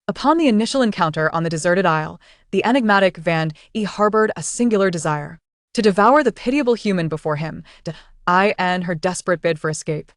Upon the initial encounter on the deserted isle, the enigmatic Van E harbored a singular desire: to devour the pitiable human before him, in her desperate bid for escape.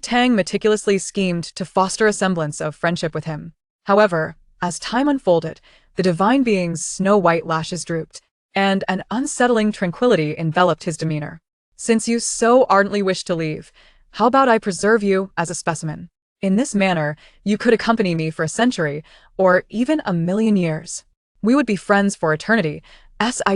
Tang meticulously schemed to foster a semblance of friendship with him. However, as time unfolded, the divine being's snow-white lashes drooped, and an unsettling tranquility enveloped his demeanor. Since you so ardently wish to leave, how about I preserve you as a specimen? In this manner, you could accompany me for a century, or even a million years. We would be friends for eternity,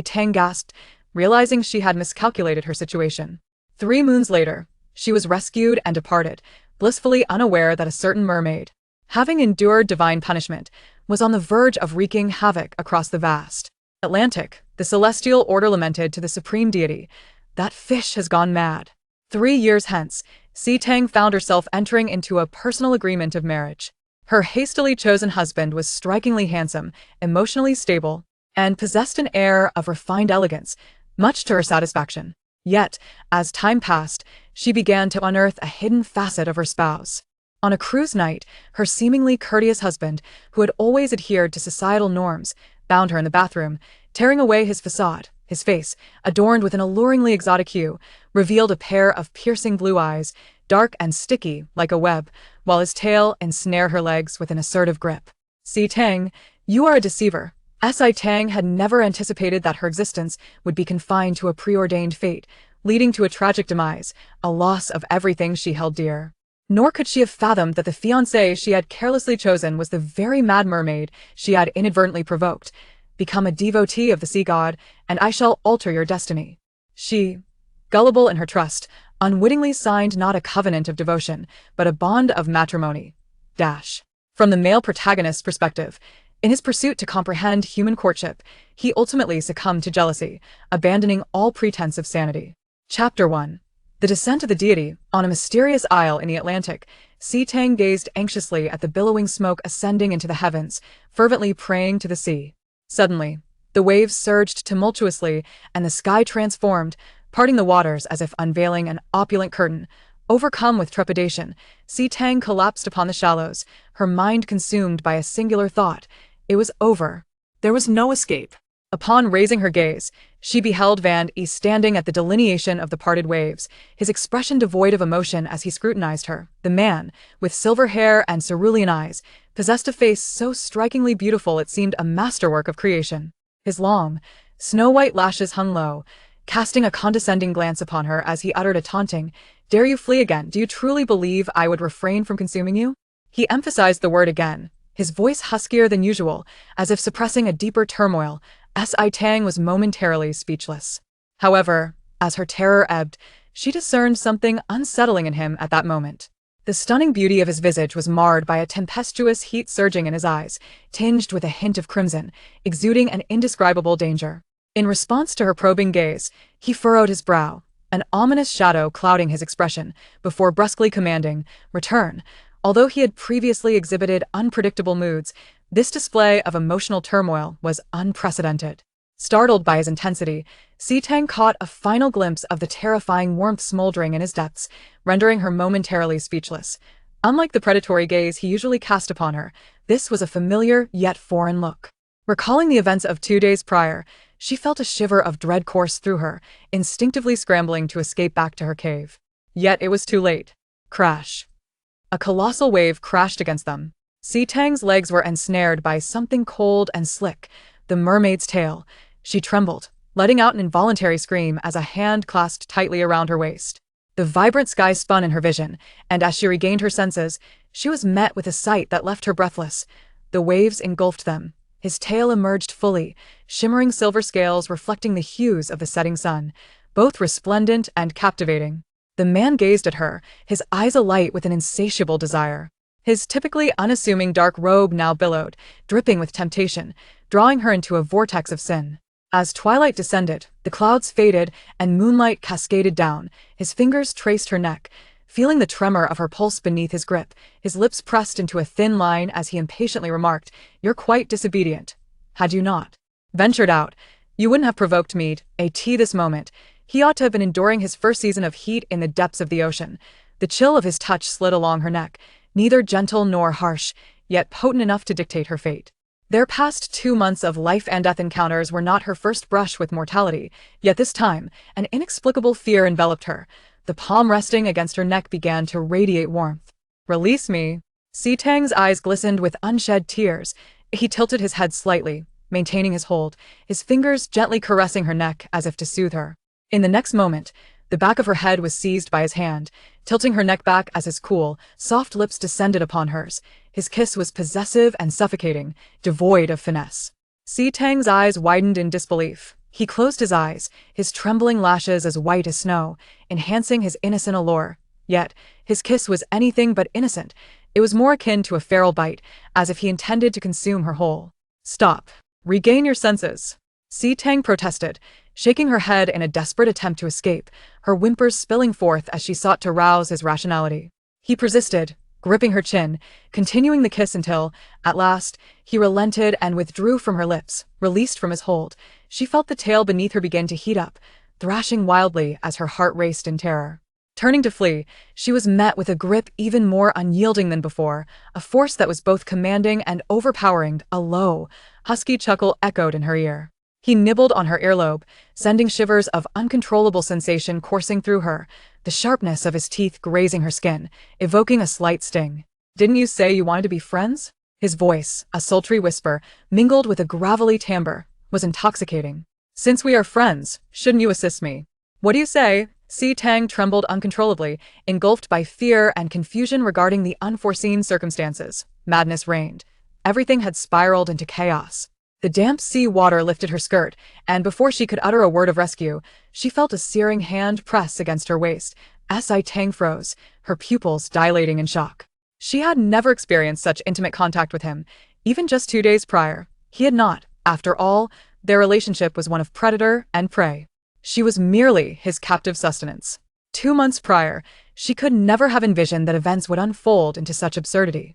Tang gasped, realizing she had miscalculated her situation. 3 moons later, she was rescued and departed, blissfully unaware that a certain mermaid, having endured divine punishment, was on the verge of wreaking havoc across the vast Atlantic. The celestial order lamented to the supreme deity, "That fish has gone mad." 3 years hence, Tang found herself entering into a personal agreement of marriage. Her hastily chosen husband was strikingly handsome, emotionally stable, and possessed an air of refined elegance, much to her satisfaction. Yet, as time passed, she began to unearth a hidden facet of her spouse. On a cruise night, her seemingly courteous husband, who had always adhered to societal norms, bound her in the bathroom, tearing away his facade. His face, adorned with an alluringly exotic hue, revealed a pair of piercing blue eyes, dark and sticky like a web, while his tail ensnared her legs with an assertive grip. Tang, you are a deceiver. Tang had never anticipated that her existence would be confined to a preordained fate, leading to a tragic demise, a loss of everything she held dear. Nor could she have fathomed that the fiancé she had carelessly chosen was the very mad mermaid she had inadvertently provoked. Become a devotee of the sea god, and I shall alter your destiny. She, gullible in her trust, unwittingly signed not a covenant of devotion, but a bond of matrimony. From the male protagonist's perspective, in his pursuit to comprehend human courtship, he ultimately succumbed to jealousy, abandoning all pretense of sanity. Chapter 1. The Descent of the Deity. On a mysterious isle in the Atlantic, Tang gazed anxiously at the billowing smoke ascending into the heavens, fervently praying to the sea. Suddenly, the waves surged tumultuously, and the sky transformed, parting the waters as if unveiling an opulent curtain. Overcome with trepidation, Tang collapsed upon the shallows, her mind consumed by a singular thought. It was over. There was no escape. Upon raising her gaze, she beheld Van E standing at the delineation of the parted waves, his expression devoid of emotion as he scrutinized her. The man, with silver hair and cerulean eyes, possessed a face so strikingly beautiful it seemed a masterwork of creation. His long, snow-white lashes hung low, casting a condescending glance upon her as he uttered a taunting, "Dare you flee again? Do you truly believe I would refrain from consuming you?" He emphasized the word again, his voice huskier than usual, as if suppressing a deeper turmoil. Tang was momentarily speechless. However, as her terror ebbed, she discerned something unsettling in him at that moment. The stunning beauty of his visage was marred by a tempestuous heat surging in his eyes, tinged with a hint of crimson, exuding an indescribable danger. In response to her probing gaze, he furrowed his brow, an ominous shadow clouding his expression, before brusquely commanding, "Return." Although he had previously exhibited unpredictable moods, this display of emotional turmoil was unprecedented. Startled by his intensity, Tang caught a final glimpse of the terrifying warmth smoldering in his depths, rendering her momentarily speechless. Unlike the predatory gaze he usually cast upon her, this was a familiar yet foreign look. Recalling the events of 2 days prior, she felt a shiver of dread course through her, instinctively scrambling to escape back to her cave. Yet it was too late. Crash. A colossal wave crashed against them. Tang's legs were ensnared by something cold and slick, the mermaid's tail. She trembled, letting out an involuntary scream as a hand clasped tightly around her waist. The vibrant sky spun in her vision, and as she regained her senses, she was met with a sight that left her breathless. The waves engulfed them. His tail emerged fully, shimmering silver scales reflecting the hues of the setting sun, both resplendent and captivating. The man gazed at her, his eyes alight with an insatiable desire. His typically unassuming dark robe now billowed, dripping with temptation, drawing her into a vortex of sin. As twilight descended, the clouds faded and moonlight cascaded down. His fingers traced her neck, feeling the tremor of her pulse beneath his grip. His lips pressed into a thin line as he impatiently remarked, "You're quite disobedient. Had you not ventured out, you wouldn't have provoked me at this moment." He ought to have been enduring his first season of heat in the depths of the ocean. The chill of his touch slid along her neck, neither gentle nor harsh, yet potent enough to dictate her fate. Their past 2 months of life-and-death encounters were not her first brush with mortality, yet this time, an inexplicable fear enveloped her. The palm resting against her neck began to radiate warmth. "Release me." Tang's eyes glistened with unshed tears. He tilted his head slightly, maintaining his hold, his fingers gently caressing her neck as if to soothe her. In the next moment, the back of her head was seized by his hand, tilting her neck back as his cool, soft lips descended upon hers. His kiss was possessive and suffocating, devoid of finesse. Tang's eyes widened in disbelief. He closed his eyes, his trembling lashes as white as snow, enhancing his innocent allure. Yet, his kiss was anything but innocent. It was more akin to a feral bite, as if he intended to consume her whole. "Stop. Regain your senses." Tang protested, shaking her head in a desperate attempt to escape, her whimpers spilling forth as she sought to rouse his rationality. He persisted, gripping her chin, continuing the kiss until, at last, he relented and withdrew from her lips, released from his hold. She felt the tail beneath her begin to heat up, thrashing wildly as her heart raced in terror. Turning to flee, she was met with a grip even more unyielding than before, a force that was both commanding and overpowering. A low, husky chuckle echoed in her ear. He nibbled on her earlobe, sending shivers of uncontrollable sensation coursing through her, the sharpness of his teeth grazing her skin, evoking a slight sting. "Didn't you say you wanted to be friends?" His voice, a sultry whisper, mingled with a gravelly timbre, was intoxicating. "Since we are friends, shouldn't you assist me? What do you say?" Tang trembled uncontrollably, engulfed by fear and confusion regarding the unforeseen circumstances. Madness reigned. Everything had spiraled into chaos. The damp sea water lifted her skirt, and before she could utter a word of rescue, she felt a searing hand press against her waist. Tang froze, her pupils dilating in shock. She had never experienced such intimate contact with him, even just 2 days prior. He had not. After all, their relationship was one of predator and prey. She was merely his captive sustenance. 2 months prior, she could never have envisioned that events would unfold into such absurdity.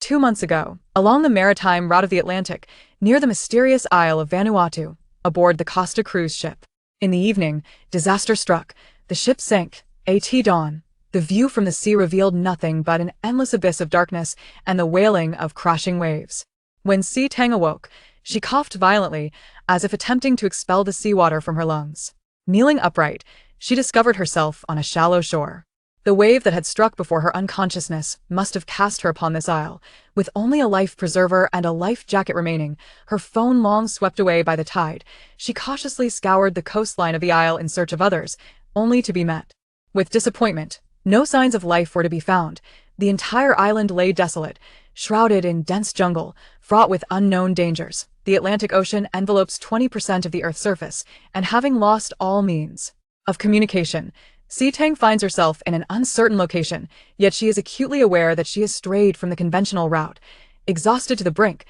2 months ago, along the maritime route of the Atlantic, near the mysterious Isle of Vanuatu, aboard the Costa cruise ship. In the evening, disaster struck. The ship sank. At dawn, the view from the sea revealed nothing but an endless abyss of darkness and the wailing of crashing waves. When Tang awoke, she coughed violently, as if attempting to expel the seawater from her lungs. Kneeling upright, she discovered herself on a shallow shore. The wave that had struck before her unconsciousness must have cast her upon this isle, with only a life preserver and a life jacket remaining, her phone long swept away by the tide. She cautiously scoured the coastline of the isle in search of others, only to be met with disappointment. No signs of life were to be found. The entire island lay desolate, shrouded in dense jungle, fraught with unknown dangers. The Atlantic Ocean envelopes 20% of the Earth's surface, and having lost all means of communication, Tang finds herself in an uncertain location, yet she is acutely aware that she has strayed from the conventional route. Exhausted to the brink,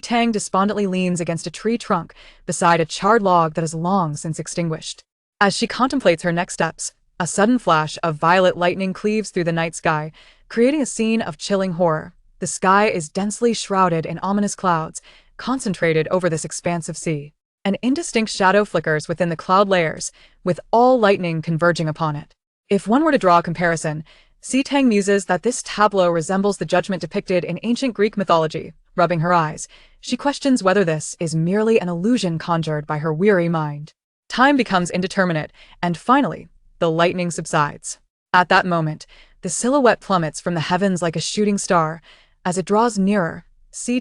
Tang despondently leans against a tree trunk beside a charred log that is long since extinguished. As she contemplates her next steps, a sudden flash of violet lightning cleaves through the night sky, creating a scene of chilling horror. The sky is densely shrouded in ominous clouds, concentrated over this expanse of sea. An indistinct shadow flickers within the cloud layers, with all lightning converging upon it. If one were to draw a comparison, Tang muses that this tableau resembles the judgment depicted in ancient Greek mythology. Rubbing her eyes, she questions whether this is merely an illusion conjured by her weary mind. Time becomes indeterminate, and finally, the lightning subsides. At that moment, the silhouette plummets from the heavens like a shooting star. As it draws nearer,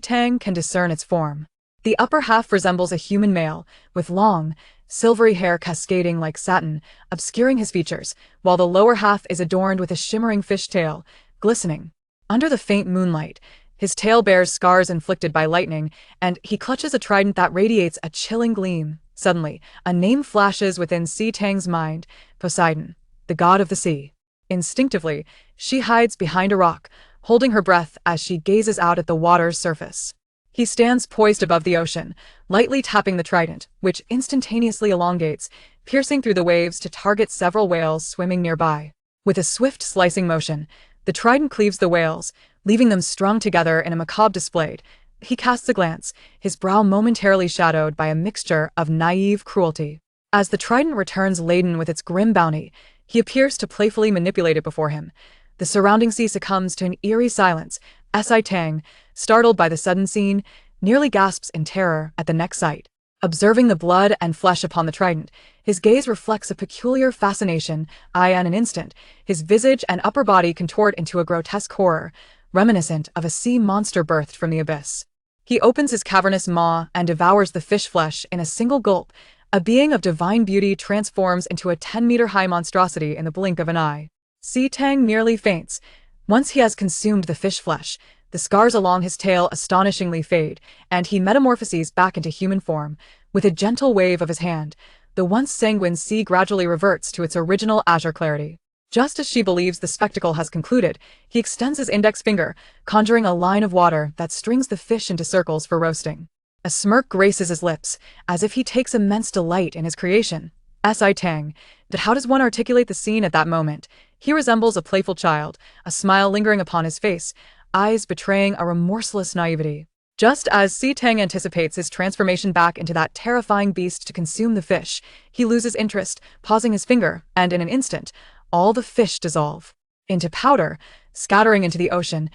Tang can discern its form. The upper half resembles a human male, with long, silvery hair cascading like satin, obscuring his features, while the lower half is adorned with a shimmering fishtail, glistening. Under the faint moonlight, his tail bears scars inflicted by lightning, and he clutches a trident that radiates a chilling gleam. Suddenly, a name flashes within Tang's mind: Poseidon, the god of the sea. Instinctively, she hides behind a rock, holding her breath as she gazes out at the water's surface. He stands poised above the ocean, lightly tapping the trident, which instantaneously elongates, piercing through the waves to target several whales swimming nearby. With a swift slicing motion, the trident cleaves the whales, leaving them strung together in a macabre display. He casts a glance, his brow momentarily shadowed by a mixture of naive cruelty. As the trident returns laden with its grim bounty, he appears to playfully manipulate it before him. The surrounding sea succumbs to an eerie silence. Tang, startled by the sudden scene, nearly gasps in terror at the next sight. Observing the blood and flesh upon the trident, his gaze reflects a peculiar fascination. In an instant, his visage and upper body contort into a grotesque horror, reminiscent of a sea monster birthed from the abyss. He opens his cavernous maw and devours the fish flesh in a single gulp. A being of divine beauty transforms into a 10-meter-high monstrosity in the blink of an eye. Tang nearly faints. Once he has consumed the fish flesh, the scars along his tail astonishingly fade, and he metamorphoses back into human form. With a gentle wave of his hand, the once sanguine sea gradually reverts to its original azure clarity. Just as she believes the spectacle has concluded, he extends his index finger, conjuring a line of water that strings the fish into circles for roasting. A smirk graces his lips, as if he takes immense delight in his creation. Tang. But how does one articulate the scene at that moment? He resembles a playful child, a smile lingering upon his face, eyes betraying a remorseless naivety. Just as Tang anticipates his transformation back into that terrifying beast to consume the fish, he loses interest, pausing his finger, and in an instant, all the fish dissolve into powder, scattering into the ocean.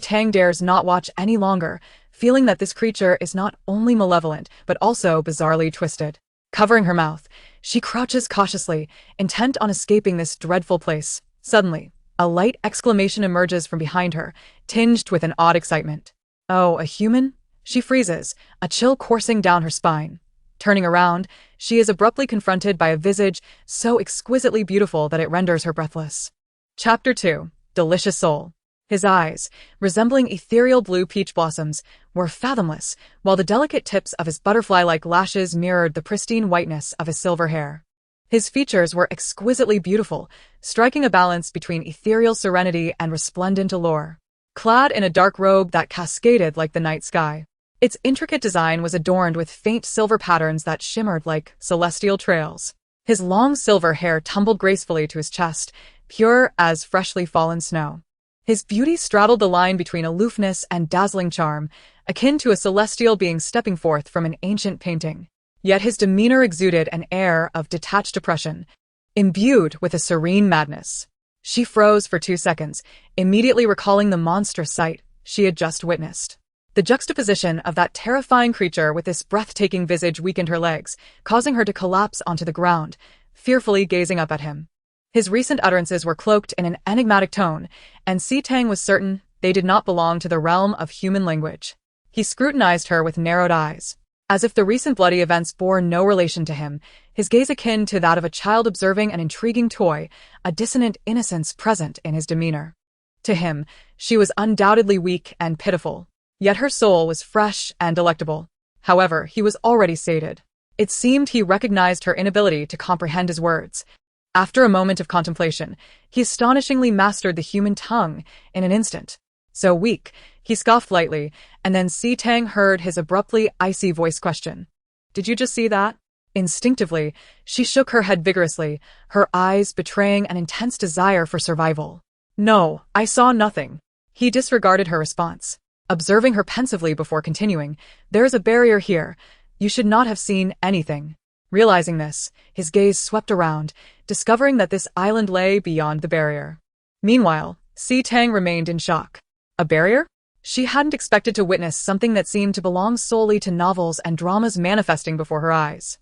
Tang dares not watch any longer, feeling that this creature is not only malevolent, but also bizarrely twisted. Covering her mouth, she crouches cautiously, intent on escaping this dreadful place. Suddenly, a light exclamation emerges from behind her, tinged with an odd excitement. Oh, a human? She freezes, a chill coursing down her spine. Turning around, she is abruptly confronted by a visage so exquisitely beautiful that it renders her breathless. Chapter 2. Delicious Soul. His eyes, resembling ethereal blue peach blossoms, were fathomless, while the delicate tips of his butterfly-like lashes mirrored the pristine whiteness of his silver hair. His features were exquisitely beautiful, striking a balance between ethereal serenity and resplendent allure. Clad in a dark robe that cascaded like the night sky, its intricate design was adorned with faint silver patterns that shimmered like celestial trails. His long silver hair tumbled gracefully to his chest, pure as freshly fallen snow. His beauty straddled the line between aloofness and dazzling charm, akin to a celestial being stepping forth from an ancient painting. Yet his demeanor exuded an air of detached depression, imbued with a serene madness. She froze for 2 seconds, immediately recalling the monstrous sight she had just witnessed. The juxtaposition of that terrifying creature with this breathtaking visage weakened her legs, causing her to collapse onto the ground, fearfully gazing up at him. His recent utterances were cloaked in an enigmatic tone, and Tang was certain they did not belong to the realm of human language. He scrutinized her with narrowed eyes, as if the recent bloody events bore no relation to him, his gaze akin to that of a child observing an intriguing toy, a dissonant innocence present in his demeanor. To him, she was undoubtedly weak and pitiful, yet her soul was fresh and delectable. However, he was already sated. It seemed he recognized her inability to comprehend his words. After a moment of contemplation, he astonishingly mastered the human tongue in an instant. So weak, he scoffed lightly, and then Tang heard his abruptly icy voice question. "Did you just see that?" Instinctively, she shook her head vigorously, her eyes betraying an intense desire for survival. "No, I saw nothing." He disregarded her response, observing her pensively before continuing. "There is a barrier here. You should not have seen anything." Realizing this, his gaze swept around, discovering that this island lay beyond the barrier. Meanwhile, Tang remained in shock. A barrier? She hadn't expected to witness something that seemed to belong solely to novels and dramas manifesting before her eyes.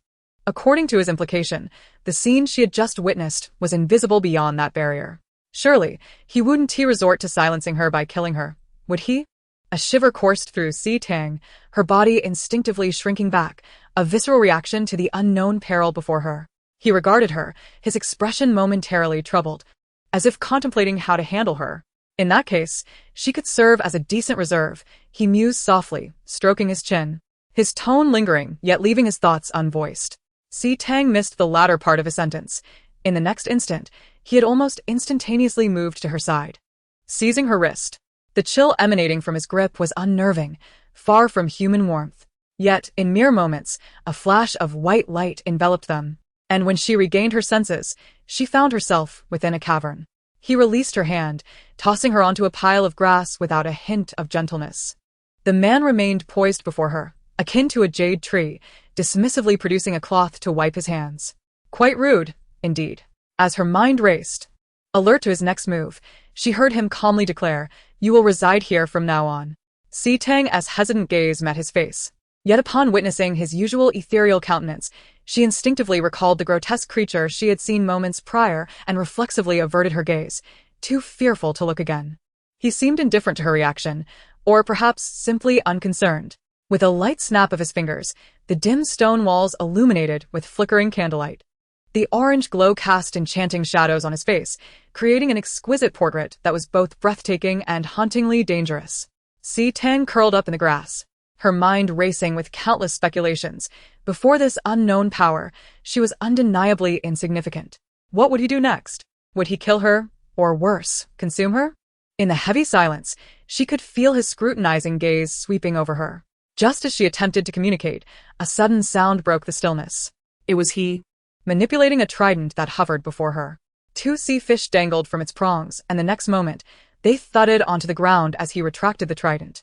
According to his implication, the scene she had just witnessed was invisible beyond that barrier. Surely, he wouldn't resort to silencing her by killing her, would he? A shiver coursed through Tang, her body instinctively shrinking back, a visceral reaction to the unknown peril before her. He regarded her, his expression momentarily troubled, as if contemplating how to handle her. In that case, she could serve as a decent reserve, he mused softly, stroking his chin, his tone lingering, yet leaving his thoughts unvoiced. Tang missed the latter part of his sentence. In the next instant, he had almost instantaneously moved to her side, seizing her wrist. The chill emanating from his grip was unnerving, far from human warmth. Yet, in mere moments, a flash of white light enveloped them, and when she regained her senses, she found herself within a cavern. He released her hand, tossing her onto a pile of grass without a hint of gentleness. The man remained poised before her, akin to a jade tree, dismissively producing a cloth to wipe his hands. Quite rude, indeed. As her mind raced, alert to his next move, she heard him calmly declare, "You will reside here from now on." Si Tang's hesitant gaze met his face. Yet upon witnessing his usual ethereal countenance, she instinctively recalled the grotesque creature she had seen moments prior and reflexively averted her gaze, too fearful to look again. He seemed indifferent to her reaction, or perhaps simply unconcerned. With a light snap of his fingers, the dim stone walls illuminated with flickering candlelight. The orange glow cast enchanting shadows on his face, creating an exquisite portrait that was both breathtaking and hauntingly dangerous. Si Tang curled up in the grass, her mind racing with countless speculations. Before this unknown power, she was undeniably insignificant. What would he do next? Would he kill her, or worse, consume her? In the heavy silence, she could feel his scrutinizing gaze sweeping over her. Just as she attempted to communicate, a sudden sound broke the stillness. It was he, manipulating a trident that hovered before her. Two sea fish dangled from its prongs, and the next moment, they thudded onto the ground as he retracted the trident.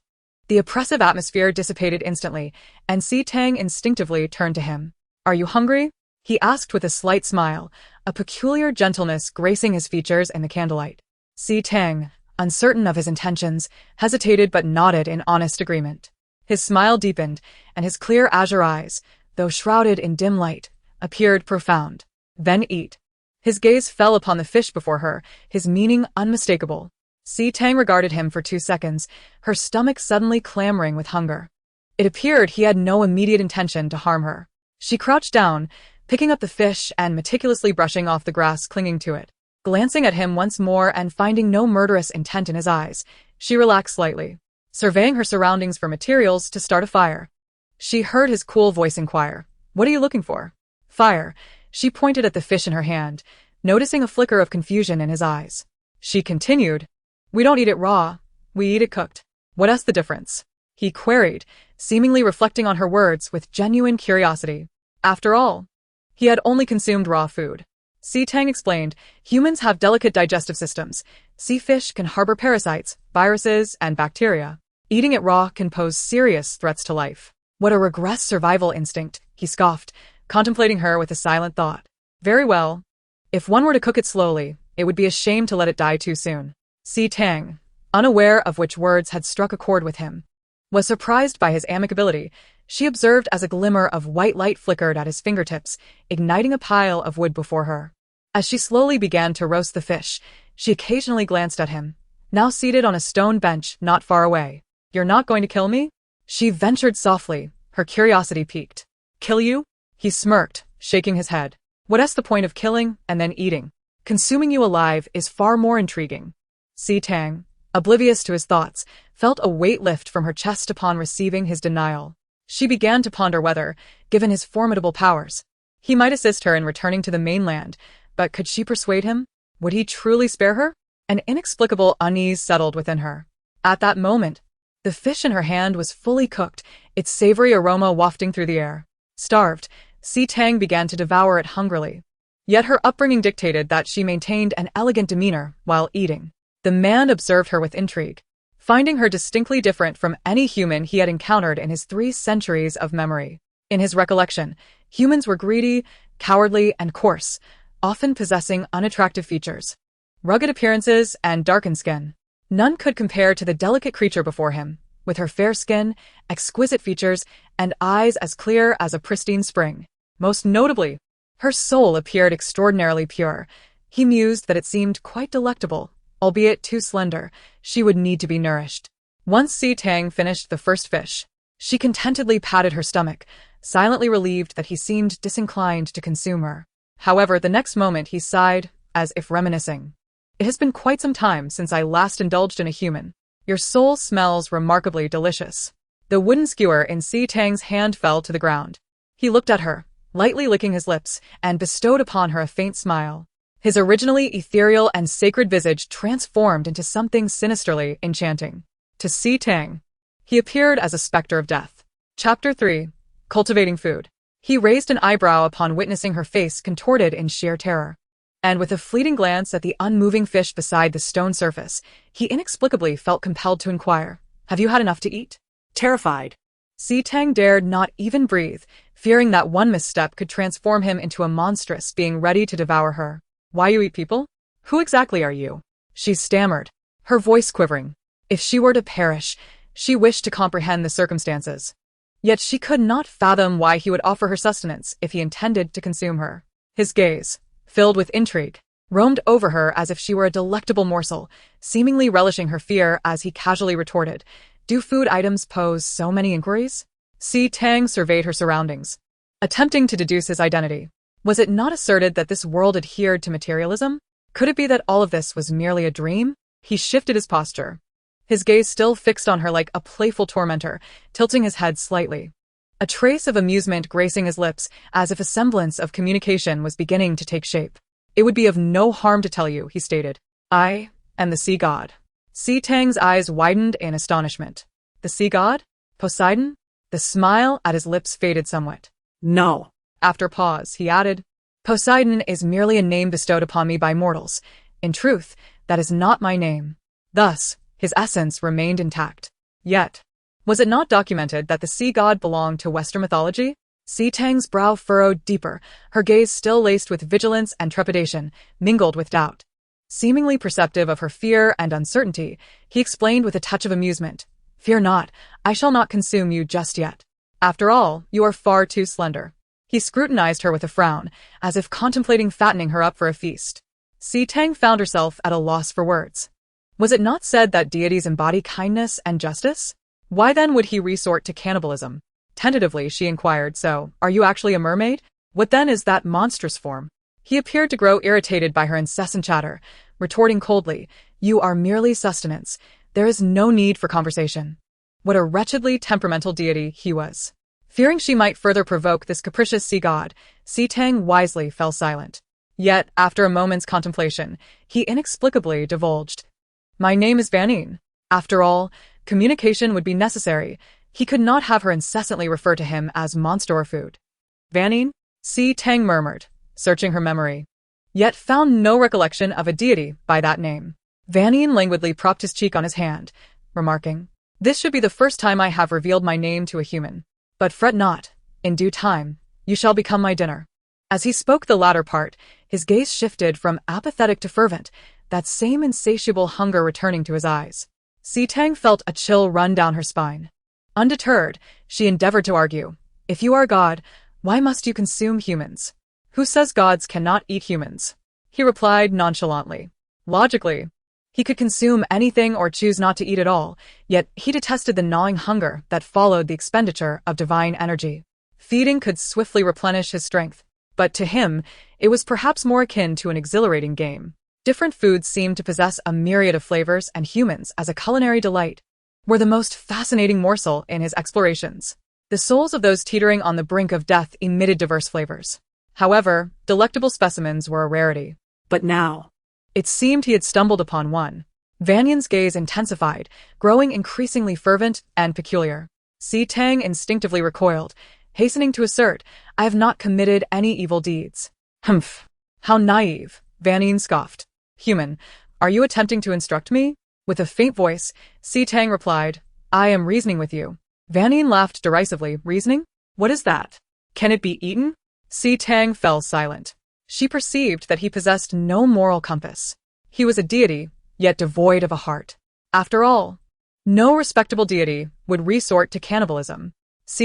The oppressive atmosphere dissipated instantly, and Si Tang instinctively turned to him. "Are you hungry?" he asked with a slight smile, a peculiar gentleness gracing his features in the candlelight. Si Tang, uncertain of his intentions, hesitated but nodded in honest agreement. His smile deepened, and his clear azure eyes, though shrouded in dim light, appeared profound. "Then eat." His gaze fell upon the fish before her, his meaning unmistakable. Si Tang regarded him for 2 seconds, her stomach suddenly clamoring with hunger. It appeared he had no immediate intention to harm her. She crouched down, picking up the fish and meticulously brushing off the grass clinging to it. Glancing at him once more and finding no murderous intent in his eyes, she relaxed slightly, surveying her surroundings for materials to start a fire. She heard his cool voice inquire, "What are you looking for?" "Fire." She pointed at the fish in her hand, noticing a flicker of confusion in his eyes. She continued, "We don't eat it raw, we eat it cooked." "What's the difference?" he queried, seemingly reflecting on her words with genuine curiosity. After all, he had only consumed raw food. Si Tang explained, "Humans have delicate digestive systems. Sea fish can harbor parasites, viruses, and bacteria. Eating it raw can pose serious threats to life." "What a regressed survival instinct," he scoffed, contemplating her with a silent thought. "Very well. If one were to cook it slowly, it would be a shame to let it die too soon." Si Tang, unaware of which words had struck a chord with him, was surprised by his amicability. She observed as a glimmer of white light flickered at his fingertips, igniting a pile of wood before her. As she slowly began to roast the fish, she occasionally glanced at him, now seated on a stone bench not far away. "You're not going to kill me?" she ventured softly, her curiosity piqued. "Kill you?" he smirked, shaking his head. "What's the point of killing and then eating? Consuming you alive is far more intriguing." Si Tang, oblivious to his thoughts, felt a weight lift from her chest upon receiving his denial. She began to ponder whether, given his formidable powers, he might assist her in returning to the mainland, but could she persuade him? Would he truly spare her? An inexplicable unease settled within her. At that moment, the fish in her hand was fully cooked, its savory aroma wafting through the air. Starved, Si Tang began to devour it hungrily. Yet her upbringing dictated that she maintained an elegant demeanor while eating. The man observed her with intrigue, finding her distinctly different from any human he had encountered in his 3 centuries of memory. In his recollection, humans were greedy, cowardly, and coarse, often possessing unattractive features, rugged appearances, and darkened skin. None could compare to the delicate creature before him, with her fair skin, exquisite features, and eyes as clear as a pristine spring. Most notably, her soul appeared extraordinarily pure. He mused that it seemed quite delectable. Albeit too slender, she would need to be nourished. Once Si Tang finished the first fish, she contentedly patted her stomach, silently relieved that he seemed disinclined to consume her. However, the next moment he sighed, as if reminiscing. "It has been quite some time since I last indulged in a human. Your soul smells remarkably delicious." The wooden skewer in Si Tang's hand fell to the ground. He looked at her, lightly licking his lips, and bestowed upon her a faint smile. His originally ethereal and sacred visage transformed into something sinisterly enchanting. To Si Tang, he appeared as a specter of death. Chapter 3. Cultivating Food. He raised an eyebrow upon witnessing her face contorted in sheer terror. And with a fleeting glance at the unmoving fish beside the stone surface, he inexplicably felt compelled to inquire, "Have you had enough to eat?" Terrified, Si Tang dared not even breathe, fearing that one misstep could transform him into a monstrous being ready to devour her. "Why you eat people? Who exactly are you?" she stammered, her voice quivering. If she were to perish, She wished to comprehend the circumstances. Yet she could not fathom why he would offer her sustenance if he intended to consume her. His gaze, filled with intrigue, roamed over her as if she were a delectable morsel, seemingly relishing her fear as he casually retorted, "Do food items pose so many inquiries?" Tang surveyed her surroundings, attempting to deduce his identity. Was it not asserted that this world adhered to materialism? Could it be that all of this was merely a dream? He shifted his posture, his gaze still fixed on her like a playful tormentor, tilting his head slightly. A trace of amusement gracing his lips, as if a semblance of communication was beginning to take shape. "It would be of no harm to tell you," he stated. "I am the sea god." Tang's eyes widened in astonishment. The sea god? Poseidon? The smile at his lips faded somewhat. "No." After a pause, he added, "Poseidon is merely a name bestowed upon me by mortals. In truth, that is not my name." Thus, his essence remained intact. Yet, was it not documented that the sea god belonged to Western mythology? Tang's brow furrowed deeper, her gaze still laced with vigilance and trepidation, mingled with doubt. Seemingly perceptive of her fear and uncertainty, he explained with a touch of amusement, "Fear not, I shall not consume you just yet. After all, you are far too slender." He scrutinized her with a frown, as if contemplating fattening her up for a feast. Tang found herself at a loss for words. Was it not said that deities embody kindness and justice? Why then would he resort to cannibalism? Tentatively, she inquired, "So, are you actually a mermaid? What then is that monstrous form?" He appeared to grow irritated by her incessant chatter, retorting coldly, "You are merely sustenance. There is no need for conversation." What a wretchedly temperamental deity he was. Fearing she might further provoke this capricious sea god, Tang wisely fell silent. Yet, after a moment's contemplation, he inexplicably divulged, "My name is Vanine." After all, communication would be necessary. He could not have her incessantly refer to him as monster or food. "Vanine?" Tang murmured, searching her memory, yet found no recollection of a deity by that name. Vanine languidly propped his cheek on his hand, remarking, "This should be the first time I have revealed my name to a human. But fret not, in due time, you shall become my dinner." As he spoke the latter part, his gaze shifted from apathetic to fervent, that same insatiable hunger returning to his eyes. Tang felt a chill run down her spine. Undeterred, she endeavored to argue, "If you are God, why must you consume humans? Who says gods cannot eat humans?" He replied nonchalantly. Logically, he could consume anything or choose not to eat at all, yet he detested the gnawing hunger that followed the expenditure of divine energy. Feeding could swiftly replenish his strength, but to him, it was perhaps more akin to an exhilarating game. Different foods seemed to possess a myriad of flavors, and humans, as a culinary delight, were the most fascinating morsel in his explorations. The souls of those teetering on the brink of death emitted diverse flavors. However, delectable specimens were a rarity. But now, it seemed he had stumbled upon one. Vanian's gaze intensified, growing increasingly fervent and peculiar. Tang instinctively recoiled, hastening to assert, "I have not committed any evil deeds." "Humph! How naive," Vanian scoffed. "Human, are you attempting to instruct me?" With a faint voice, Tang replied, "I am reasoning with you." Vanian laughed derisively. "Reasoning? What is that? Can it be eaten?" Tang fell silent. She perceived that he possessed no moral compass. He was a deity, yet devoid of a heart. After all, no respectable deity would resort to cannibalism.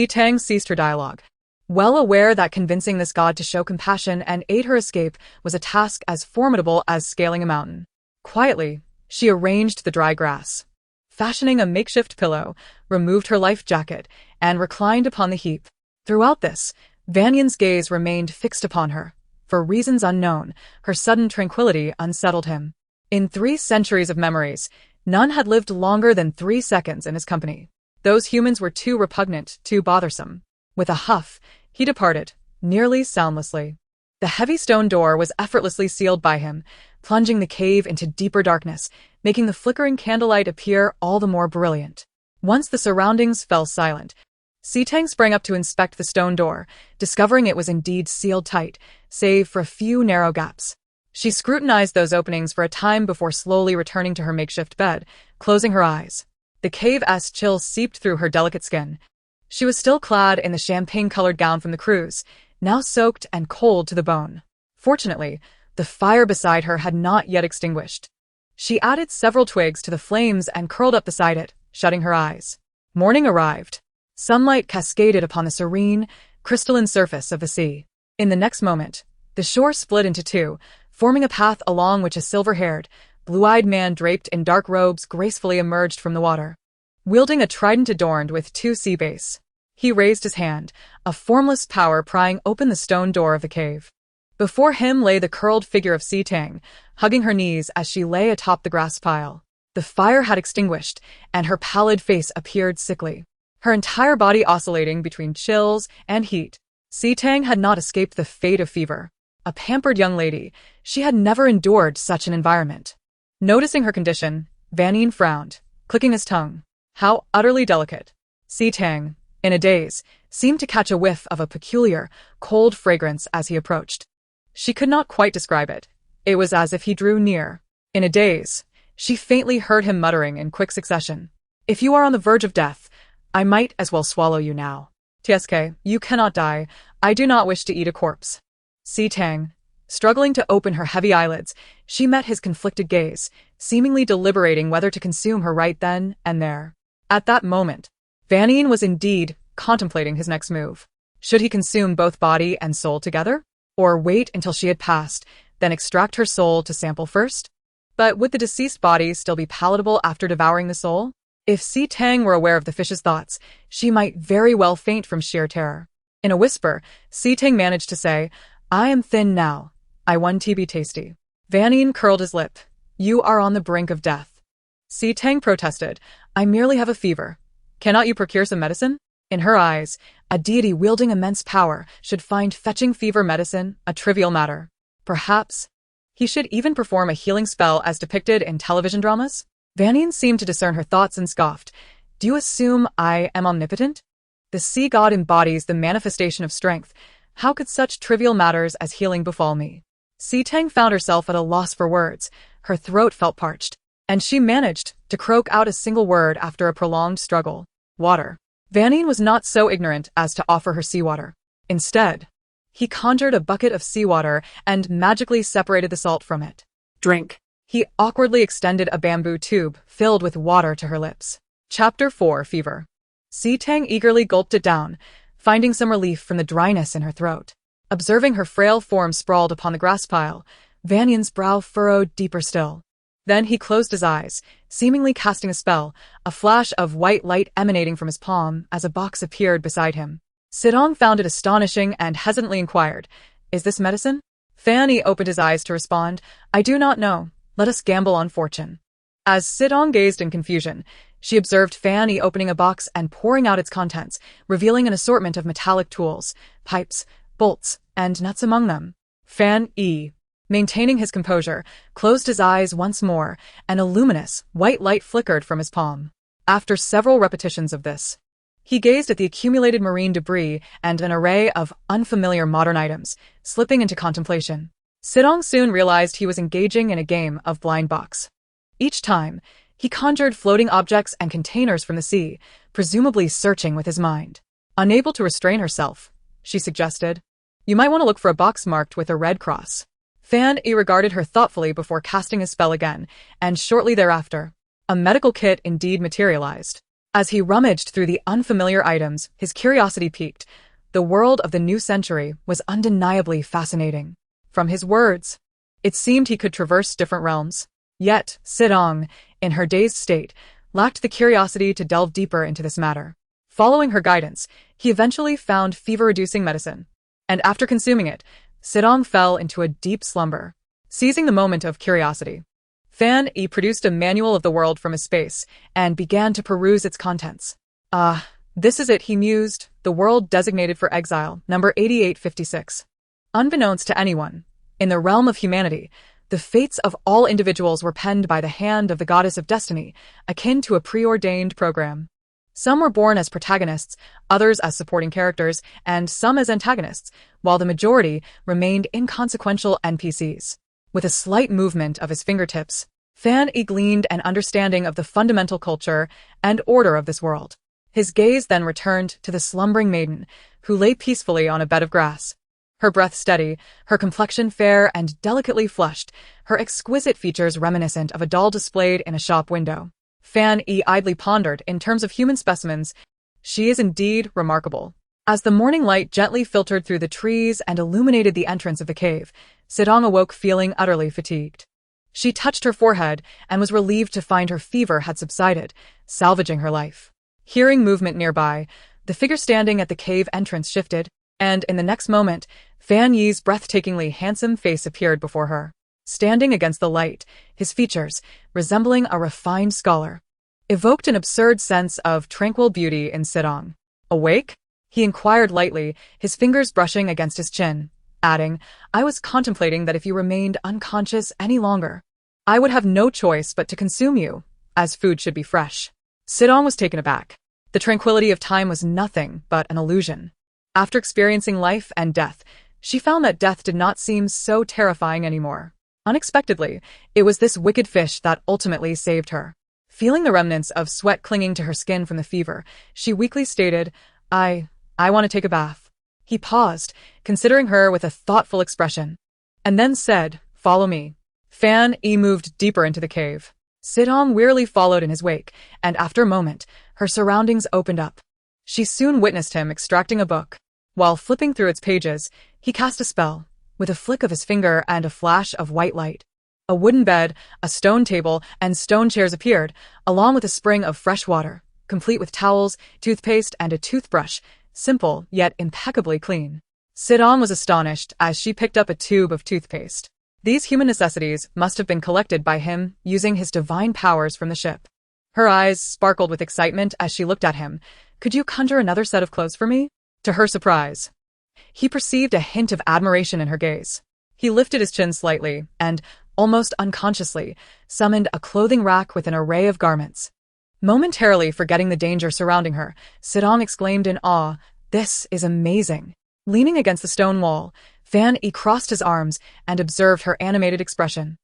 Tang ceased her dialogue, well aware that convincing this god to show compassion and aid her escape was a task as formidable as scaling a mountain. Quietly, she arranged the dry grass, fashioning a makeshift pillow, removed her life jacket, and reclined upon the heap. Throughout this, Vanian's gaze remained fixed upon her. For reasons unknown, her sudden tranquility unsettled him. In 3 centuries of memories, none had lived longer than 3 seconds in his company. Those humans were too repugnant, too bothersome. With a huff, he departed, nearly soundlessly. The heavy stone door was effortlessly sealed by him, plunging the cave into deeper darkness, making the flickering candlelight appear all the more brilliant. Once the surroundings fell silent, Tang sprang up to inspect the stone door, discovering it was indeed sealed tight, save for a few narrow gaps. She scrutinized those openings for a time before slowly returning to her makeshift bed, closing her eyes. The cave-esque chill seeped through her delicate skin. She was still clad in the champagne-colored gown from the cruise, now soaked and cold to the bone. Fortunately, the fire beside her had not yet extinguished. She added several twigs to the flames and curled up beside it, shutting her eyes. Morning arrived. Sunlight cascaded upon the serene, crystalline surface of the sea. In the next moment, the shore split into two, forming a path along which a silver-haired, blue-eyed man draped in dark robes gracefully emerged from the water. Wielding a trident adorned with two sea bass, he raised his hand, a formless power prying open the stone door of the cave. Before him lay the curled figure of Tang, hugging her knees as she lay atop the grass pile. The fire had extinguished, and her pallid face appeared sickly, her entire body oscillating between chills and heat. Tang had not escaped the fate of fever. A pampered young lady, she had never endured such an environment. Noticing her condition, Vanine frowned, clicking his tongue. How utterly delicate. Tang, in a daze, seemed to catch a whiff of a peculiar, cold fragrance as he approached. She could not quite describe it. It was as if he drew near. In a daze, she faintly heard him muttering in quick succession. If you are on the verge of death, I might as well swallow you now. Tsk, you cannot die. I do not wish to eat a corpse. Tang, struggling to open her heavy eyelids, she met his conflicted gaze, seemingly deliberating whether to consume her right then and there. At that moment, Vanine was indeed contemplating his next move. Should he consume both body and soul together? Or wait until she had passed, then extract her soul to sample first? But would the deceased body still be palatable after devouring the soul? If Tang were aware of the fish's thoughts, she might very well faint from sheer terror. In a whisper, Tang managed to say, I am thin now. I want to be tasty. Vanine curled his lip. You are on the brink of death. Tang protested. I merely have a fever. Cannot you procure some medicine? In her eyes, a deity wielding immense power should find fetching fever medicine a trivial matter. Perhaps he should even perform a healing spell as depicted in television dramas? Vanine seemed to discern her thoughts and scoffed. Do you assume I am omnipotent? The sea god embodies the manifestation of strength. How could such trivial matters as healing befall me? Tang found herself at a loss for words. Her throat felt parched, and she managed to croak out a single word after a prolonged struggle. Water. Vanine was not so ignorant as to offer her seawater. Instead, he conjured a bucket of seawater and magically separated the salt from it. Drink. He awkwardly extended a bamboo tube filled with water to her lips. Chapter 4, Fever. Tang eagerly gulped it down, finding some relief from the dryness in her throat. Observing her frail form sprawled upon the grass pile, Vanine's brow furrowed deeper still. Then he closed his eyes, seemingly casting a spell, a flash of white light emanating from his palm as a box appeared beside him. Sidong found it astonishing and hesitantly inquired, Is this medicine? Fanny opened his eyes to respond, I do not know. Let us gamble on fortune. As Sidong gazed in confusion, she observed Fanny opening a box and pouring out its contents, revealing an assortment of metallic tools, pipes, bolts, and nuts among them. Fan-yi, maintaining his composure, closed his eyes once more, and a luminous, white light flickered from his palm. After several repetitions of this, he gazed at the accumulated marine debris and an array of unfamiliar modern items, slipping into contemplation. Sidong soon realized he was engaging in a game of blind box. Each time, he conjured floating objects and containers from the sea, presumably searching with his mind. Unable to restrain herself, she suggested, You might want to look for a box marked with a red cross. Fan-yi regarded her thoughtfully before casting his spell again, and shortly thereafter, a medical kit indeed materialized. As he rummaged through the unfamiliar items, his curiosity piqued. The world of the new century was undeniably fascinating. From his words, it seemed he could traverse different realms. Yet, Sidong, in her dazed state, lacked the curiosity to delve deeper into this matter. Following her guidance, he eventually found fever-reducing medicine, and after consuming it, Sidong fell into a deep slumber. Seizing the moment of curiosity, Fan-yi produced a manual of the world from his space and began to peruse its contents. Ah, this is it, he mused, the world designated for exile, number 8856. Unbeknownst to anyone, in the realm of humanity, the fates of all individuals were penned by the hand of the goddess of destiny, akin to a preordained program. Some were born as protagonists, others as supporting characters, and some as antagonists, while the majority remained inconsequential NPCs. With a slight movement of his fingertips, Fan-yi gleaned an understanding of the fundamental culture and order of this world. His gaze then returned to the slumbering maiden, who lay peacefully on a bed of grass. Her breath steady, her complexion fair and delicately flushed, her exquisite features reminiscent of a doll displayed in a shop window. Fan Yi idly pondered. In terms of human specimens, she is indeed remarkable. As the morning light gently filtered through the trees and illuminated the entrance of the cave, Sidong awoke feeling utterly fatigued. She touched her forehead and was relieved to find her fever had subsided, salvaging her life. Hearing movement nearby, the figure standing at the cave entrance shifted, and in the next moment, Fan Yi's breathtakingly handsome face appeared before her. Standing against the light, his features, resembling a refined scholar, evoked an absurd sense of tranquil beauty in Sidong. Awake? He inquired lightly, his fingers brushing against his chin, adding, I was contemplating that if you remained unconscious any longer, I would have no choice but to consume you, as food should be fresh. Sidong was taken aback. The tranquility of time was nothing but an illusion. After experiencing life and death, she found that death did not seem so terrifying anymore. Unexpectedly, it was this wicked fish that ultimately saved her. Feeling the remnants of sweat clinging to her skin from the fever, she weakly stated, I want to take a bath. He paused, considering her with a thoughtful expression, and then said, Follow me. Fan Yi moved deeper into the cave. Sidong wearily followed in his wake, and after a moment, her surroundings opened up. She soon witnessed him extracting a book. While flipping through its pages, he cast a spell, with a flick of his finger and a flash of white light. A wooden bed, a stone table, and stone chairs appeared, along with a spring of fresh water, complete with towels, toothpaste, and a toothbrush, simple yet impeccably clean. Sidong was astonished as she picked up a tube of toothpaste. These human necessities must have been collected by him using his divine powers from the ship. Her eyes sparkled with excitement as she looked at him. Could you conjure another set of clothes for me? To her surprise, he perceived a hint of admiration in her gaze. He lifted his chin slightly and, almost unconsciously, summoned a clothing rack with an array of garments. Momentarily forgetting the danger surrounding her, Sidong exclaimed in awe, This is amazing. Leaning against the stone wall, Fan Yi crossed his arms and observed her animated expression.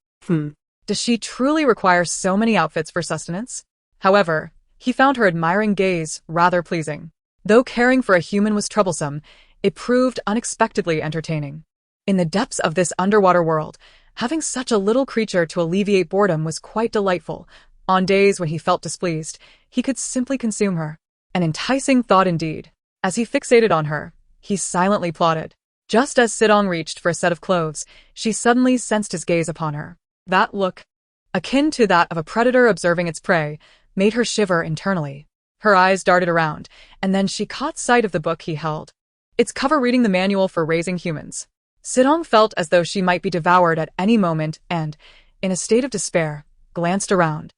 Does she truly require so many outfits for sustenance? However, he found her admiring gaze rather pleasing. Though caring for a human was troublesome, it proved unexpectedly entertaining. In the depths of this underwater world, having such a little creature to alleviate boredom was quite delightful. On days when he felt displeased, he could simply consume her. An enticing thought indeed. As he fixated on her, he silently plotted. Just as Sidong reached for a set of clothes, she suddenly sensed his gaze upon her. That look, akin to that of a predator observing its prey, made her shiver internally. Her eyes darted around, and then she caught sight of the book he held. Its cover reading the Manual for Raising Humans. Sidong felt as though she might be devoured at any moment and, in a state of despair, glanced around,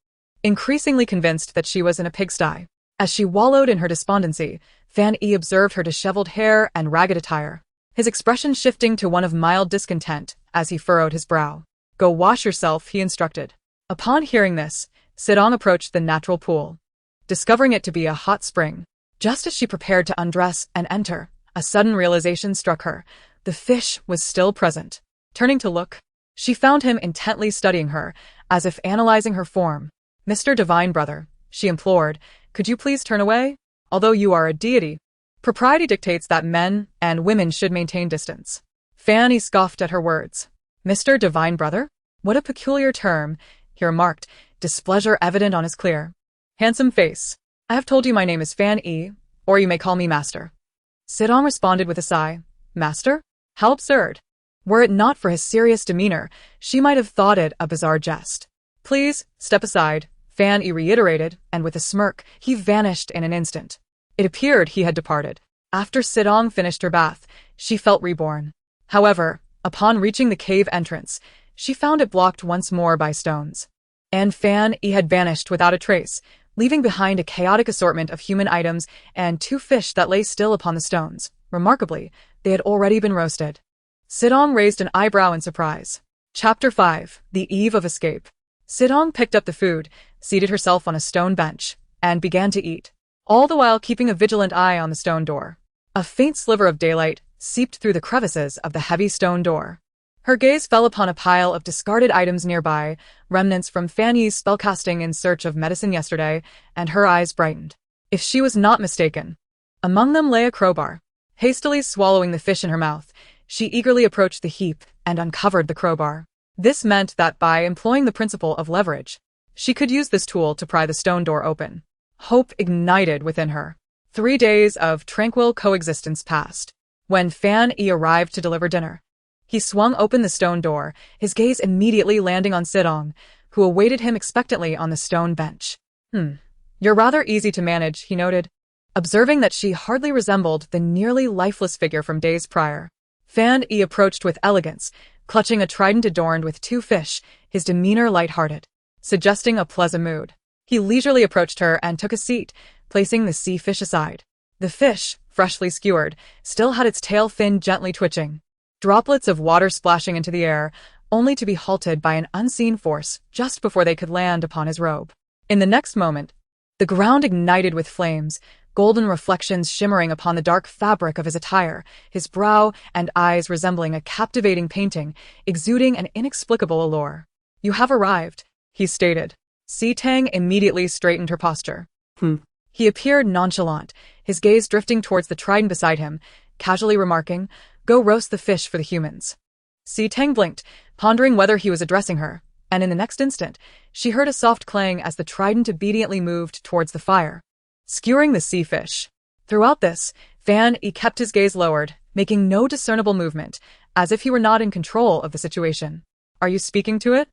increasingly convinced that she was in a pigsty. As she wallowed in her despondency, Fan Yi observed her disheveled hair and ragged attire, his expression shifting to one of mild discontent as he furrowed his brow. Go wash yourself, he instructed. Upon hearing this, Sidong approached the natural pool, discovering it to be a hot spring. Just as she prepared to undress and enter, a sudden realization struck her. The fish was still present. Turning to look, she found him intently studying her, as if analyzing her form. Mr. Divine Brother, she implored, could you please turn away? Although you are a deity, propriety dictates that men and women should maintain distance. Fan Yi scoffed at her words. Mr. Divine Brother? What a peculiar term, he remarked, displeasure evident on his clear, handsome face. I have told you my name is Fan Yi, or you may call me Master. Sidong responded with a sigh. Master? How absurd. Were it not for his serious demeanor, she might have thought it a bizarre jest. Please, step aside, Fan Yi reiterated, and with a smirk, he vanished in an instant. It appeared he had departed. After Sidong finished her bath, she felt reborn. However, upon reaching the cave entrance, she found it blocked once more by stones. And Fan Yi had vanished without a trace, leaving behind a chaotic assortment of human items and 2 fish that lay still upon the stones. Remarkably, they had already been roasted. Sidong raised an eyebrow in surprise. Chapter 5. The Eve of Escape. Sidong picked up the food, seated herself on a stone bench, and began to eat, all the while keeping a vigilant eye on the stone door. A faint sliver of daylight seeped through the crevices of the heavy stone door. Her gaze fell upon a pile of discarded items nearby, remnants from Fan Yi's spellcasting in search of medicine yesterday, and her eyes brightened. If she was not mistaken, among them lay a crowbar. Hastily swallowing the fish in her mouth, she eagerly approached the heap and uncovered the crowbar. This meant that by employing the principle of leverage, She could use this tool to pry the stone door open. Hope ignited within her. 3 days of tranquil coexistence passed. When Fan Yi arrived to deliver dinner, he swung open the stone door, his gaze immediately landing on Sidong, who awaited him expectantly on the stone bench. You're rather easy to manage, he noted, observing that she hardly resembled the nearly lifeless figure from days prior. Fan Yi approached with elegance, clutching a trident adorned with 2 fish, his demeanor light-hearted, suggesting a pleasant mood. He leisurely approached her and took a seat, placing the sea fish aside. The fish, freshly skewered, still had its tail fin gently twitching, droplets of water splashing into the air, only to be halted by an unseen force just before they could land upon his robe. In the next moment, the ground ignited with flames, golden reflections shimmering upon the dark fabric of his attire, his brow and eyes resembling a captivating painting, exuding an inexplicable allure. You have arrived, he stated. Tang immediately straightened her posture. He appeared nonchalant, his gaze drifting towards the trident beside him, casually remarking, "Go roast the fish for the humans." Tang blinked, pondering whether he was addressing her, and in the next instant, she heard a soft clang as the trident obediently moved towards the fire, skewering the sea fish. Throughout this, Fan Yi kept his gaze lowered, making no discernible movement, as if he were not in control of the situation. "Are you speaking to it?"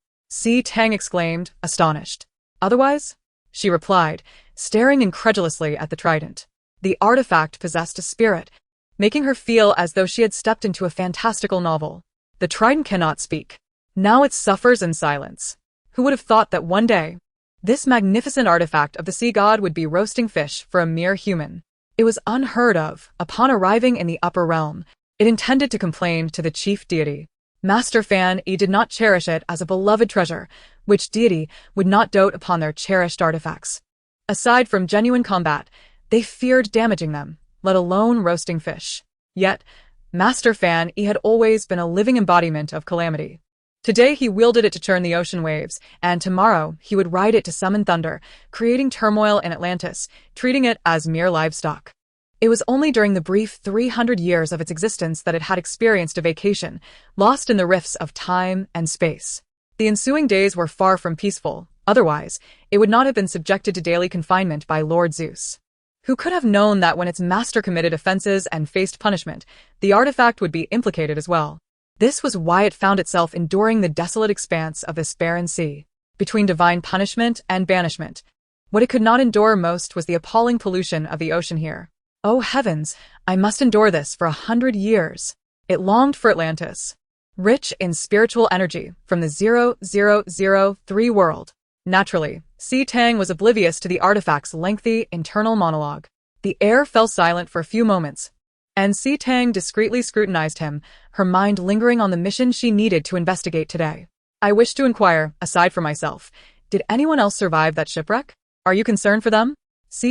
Tang exclaimed, astonished. "Otherwise?" she replied, staring incredulously at the trident. The artifact possessed a spirit, making her feel as though she had stepped into a fantastical novel. The trident cannot speak. Now it suffers in silence. Who would have thought that one day, this magnificent artifact of the sea god would be roasting fish for a mere human? It was unheard of. Upon arriving in the upper realm, it intended to complain to the chief deity. Master Fan Yi did not cherish it as a beloved treasure, which deity would not dote upon their cherished artifacts. Aside from genuine combat, they feared damaging them, let alone roasting fish. Yet, Master Fan Yi had always been a living embodiment of calamity. Today he wielded it to churn the ocean waves, and tomorrow he would ride it to summon thunder, creating turmoil in Atlantis, treating it as mere livestock. It was only during the brief 300 years of its existence that it had experienced a vacation, lost in the rifts of time and space. The ensuing days were far from peaceful, otherwise, it would not have been subjected to daily confinement by Lord Zeus. Who could have known that when its master committed offenses and faced punishment, the artifact would be implicated as well? This was why it found itself enduring the desolate expanse of this barren sea, between divine punishment and banishment. What it could not endure most was the appalling pollution of the ocean here. Oh heavens, I must endure this for 100 years. It longed for Atlantis, rich in spiritual energy from the 0003 world. Naturally, Tang was oblivious to the artifact's lengthy internal monologue. The air fell silent for a few moments, and Tang discreetly scrutinized him, her mind lingering on the mission she needed to investigate today. "I wish to inquire, aside from myself, did anyone else survive that shipwreck? Are you concerned for them?"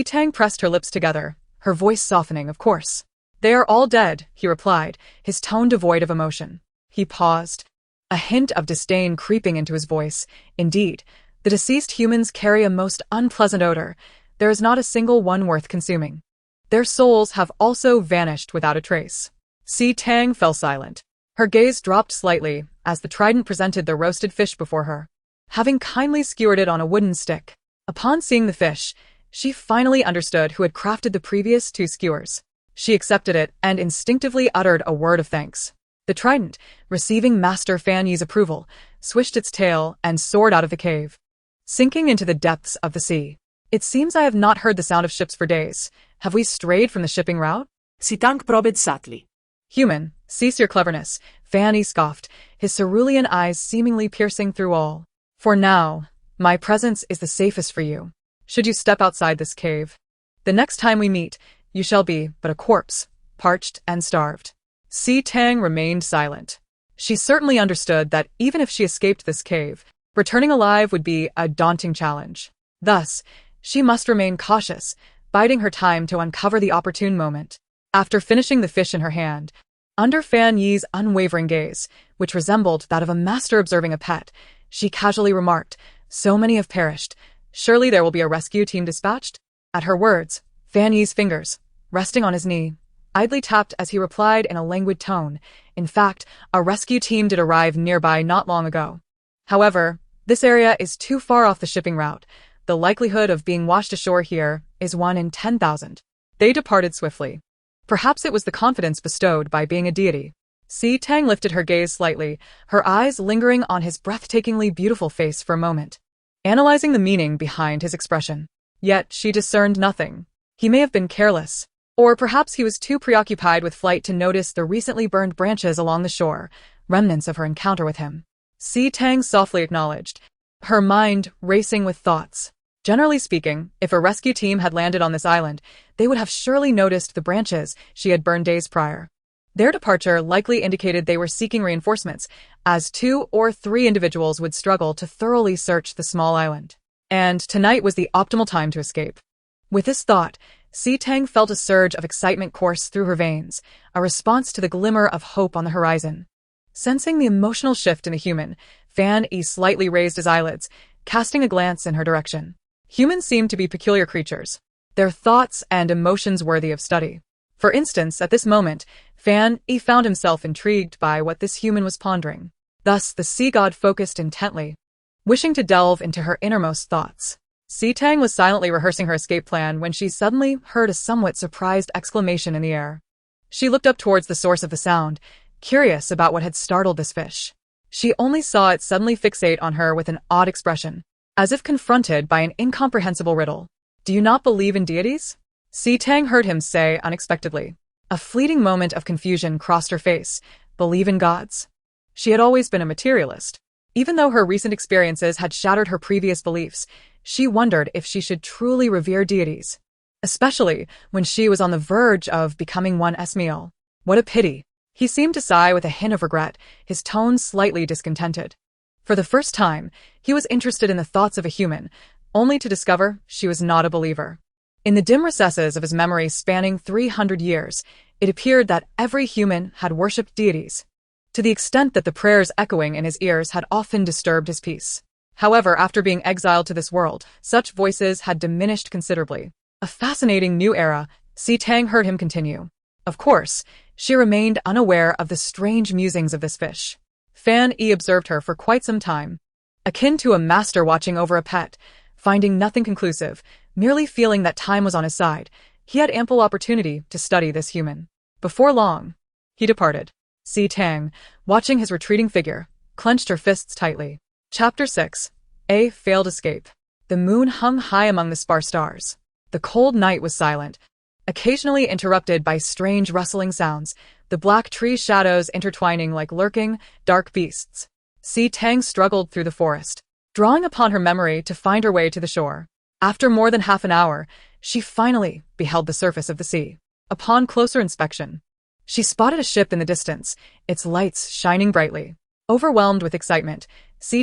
Tang pressed her lips together, her voice softening, "Of course. They are all dead," he replied, his tone devoid of emotion. He paused, a hint of disdain creeping into his voice. "Indeed, the deceased humans carry a most unpleasant odor. There is not a single one worth consuming. Their souls have also vanished without a trace." Tang fell silent. Her gaze dropped slightly as the trident presented the roasted fish before her, having kindly skewered it on a wooden stick. Upon seeing the fish, she finally understood who had crafted the previous 2 skewers. She accepted it and instinctively uttered a word of thanks. The trident, receiving Master Fan Yi's approval, swished its tail and soared out of the cave, sinking into the depths of the sea. "It seems I have not heard the sound of ships for days. Have we strayed from the shipping route?" Tang probed subtly. "Human, cease your cleverness," Fan Yi scoffed, his cerulean eyes seemingly piercing through all. "For now, my presence is the safest for you. Should you step outside this cave, the next time we meet, you shall be but a corpse, parched and starved." Tang remained silent. She certainly understood that even if she escaped this cave, returning alive would be a daunting challenge. Thus, she must remain cautious, biding her time to uncover the opportune moment. After finishing the fish in her hand, under Fan Yi's unwavering gaze, which resembled that of a master observing a pet, she casually remarked, "So many have perished. Surely there will be a rescue team dispatched?" At her words, Fan Yi's fingers, resting on his knee, idly tapped as he replied in a languid tone, "In fact, a rescue team did arrive nearby not long ago. However, This area is too far off the shipping route. The likelihood of being washed ashore here is 1 in 10,000. They departed swiftly. Perhaps it was the confidence bestowed by being a deity. Tang lifted her gaze slightly, her eyes lingering on his breathtakingly beautiful face for a moment, analyzing the meaning behind his expression. Yet she discerned nothing. He may have been careless, or perhaps he was too preoccupied with flight to notice the recently burned branches along the shore, remnants of her encounter with him. Tang softly acknowledged, her mind racing with thoughts. Generally speaking, if a rescue team had landed on this island, they would have surely noticed the branches she had burned days prior. Their departure likely indicated they were seeking reinforcements, as 2 or 3 individuals would struggle to thoroughly search the small island. And tonight was the optimal time to escape. With this thought, Tang felt a surge of excitement course through her veins, a response to the glimmer of hope on the horizon. Sensing the emotional shift in the human, Fan Yi slightly raised his eyelids, casting a glance in her direction. Humans seemed to be peculiar creatures, their thoughts and emotions worthy of study. For instance, at this moment, Fan Yi found himself intrigued by what this human was pondering. Thus, the sea god focused intently, wishing to delve into her innermost thoughts. Tang was silently rehearsing her escape plan when she suddenly heard a somewhat surprised exclamation in the air. She looked up towards the source of the sound, curious about what had startled this fish. She only saw it suddenly fixate on her with an odd expression, as if confronted by an incomprehensible riddle. "Do you not believe in deities?" Tang heard him say unexpectedly. A fleeting moment of confusion crossed her face. Believe in gods? She had always been a materialist. Even though her recent experiences had shattered her previous beliefs, she wondered if she should truly revere deities, especially when she was on the verge of becoming one Esmiel. What a pity. He seemed to sigh with a hint of regret, his tone slightly discontented. For the first time, he was interested in the thoughts of a human, only to discover she was not a believer. In the dim recesses of his memory spanning 300 years, it appeared that every human had worshipped deities, to the extent that the prayers echoing in his ears had often disturbed his peace. However, after being exiled to this world, such voices had diminished considerably. A fascinating new era, Tang heard him continue. Of course, she remained unaware of the strange musings of this fish. Fan Yi observed her for quite some time, akin to a master watching over a pet, finding nothing conclusive, merely feeling that time was on his side. He had ample opportunity to study this human. Before long, he departed. Tang, watching his retreating figure, clenched her fists tightly. Chapter 6. A Failed Escape. The moon hung high among the sparse stars. The cold night was silent, occasionally interrupted by strange rustling sounds, the black tree shadows intertwining like lurking, dark beasts. Tang struggled through the forest, drawing upon her memory to find her way to the shore. After more than half an hour, she finally beheld the surface of the sea. Upon closer inspection, she spotted a ship in the distance, its lights shining brightly. Overwhelmed with excitement,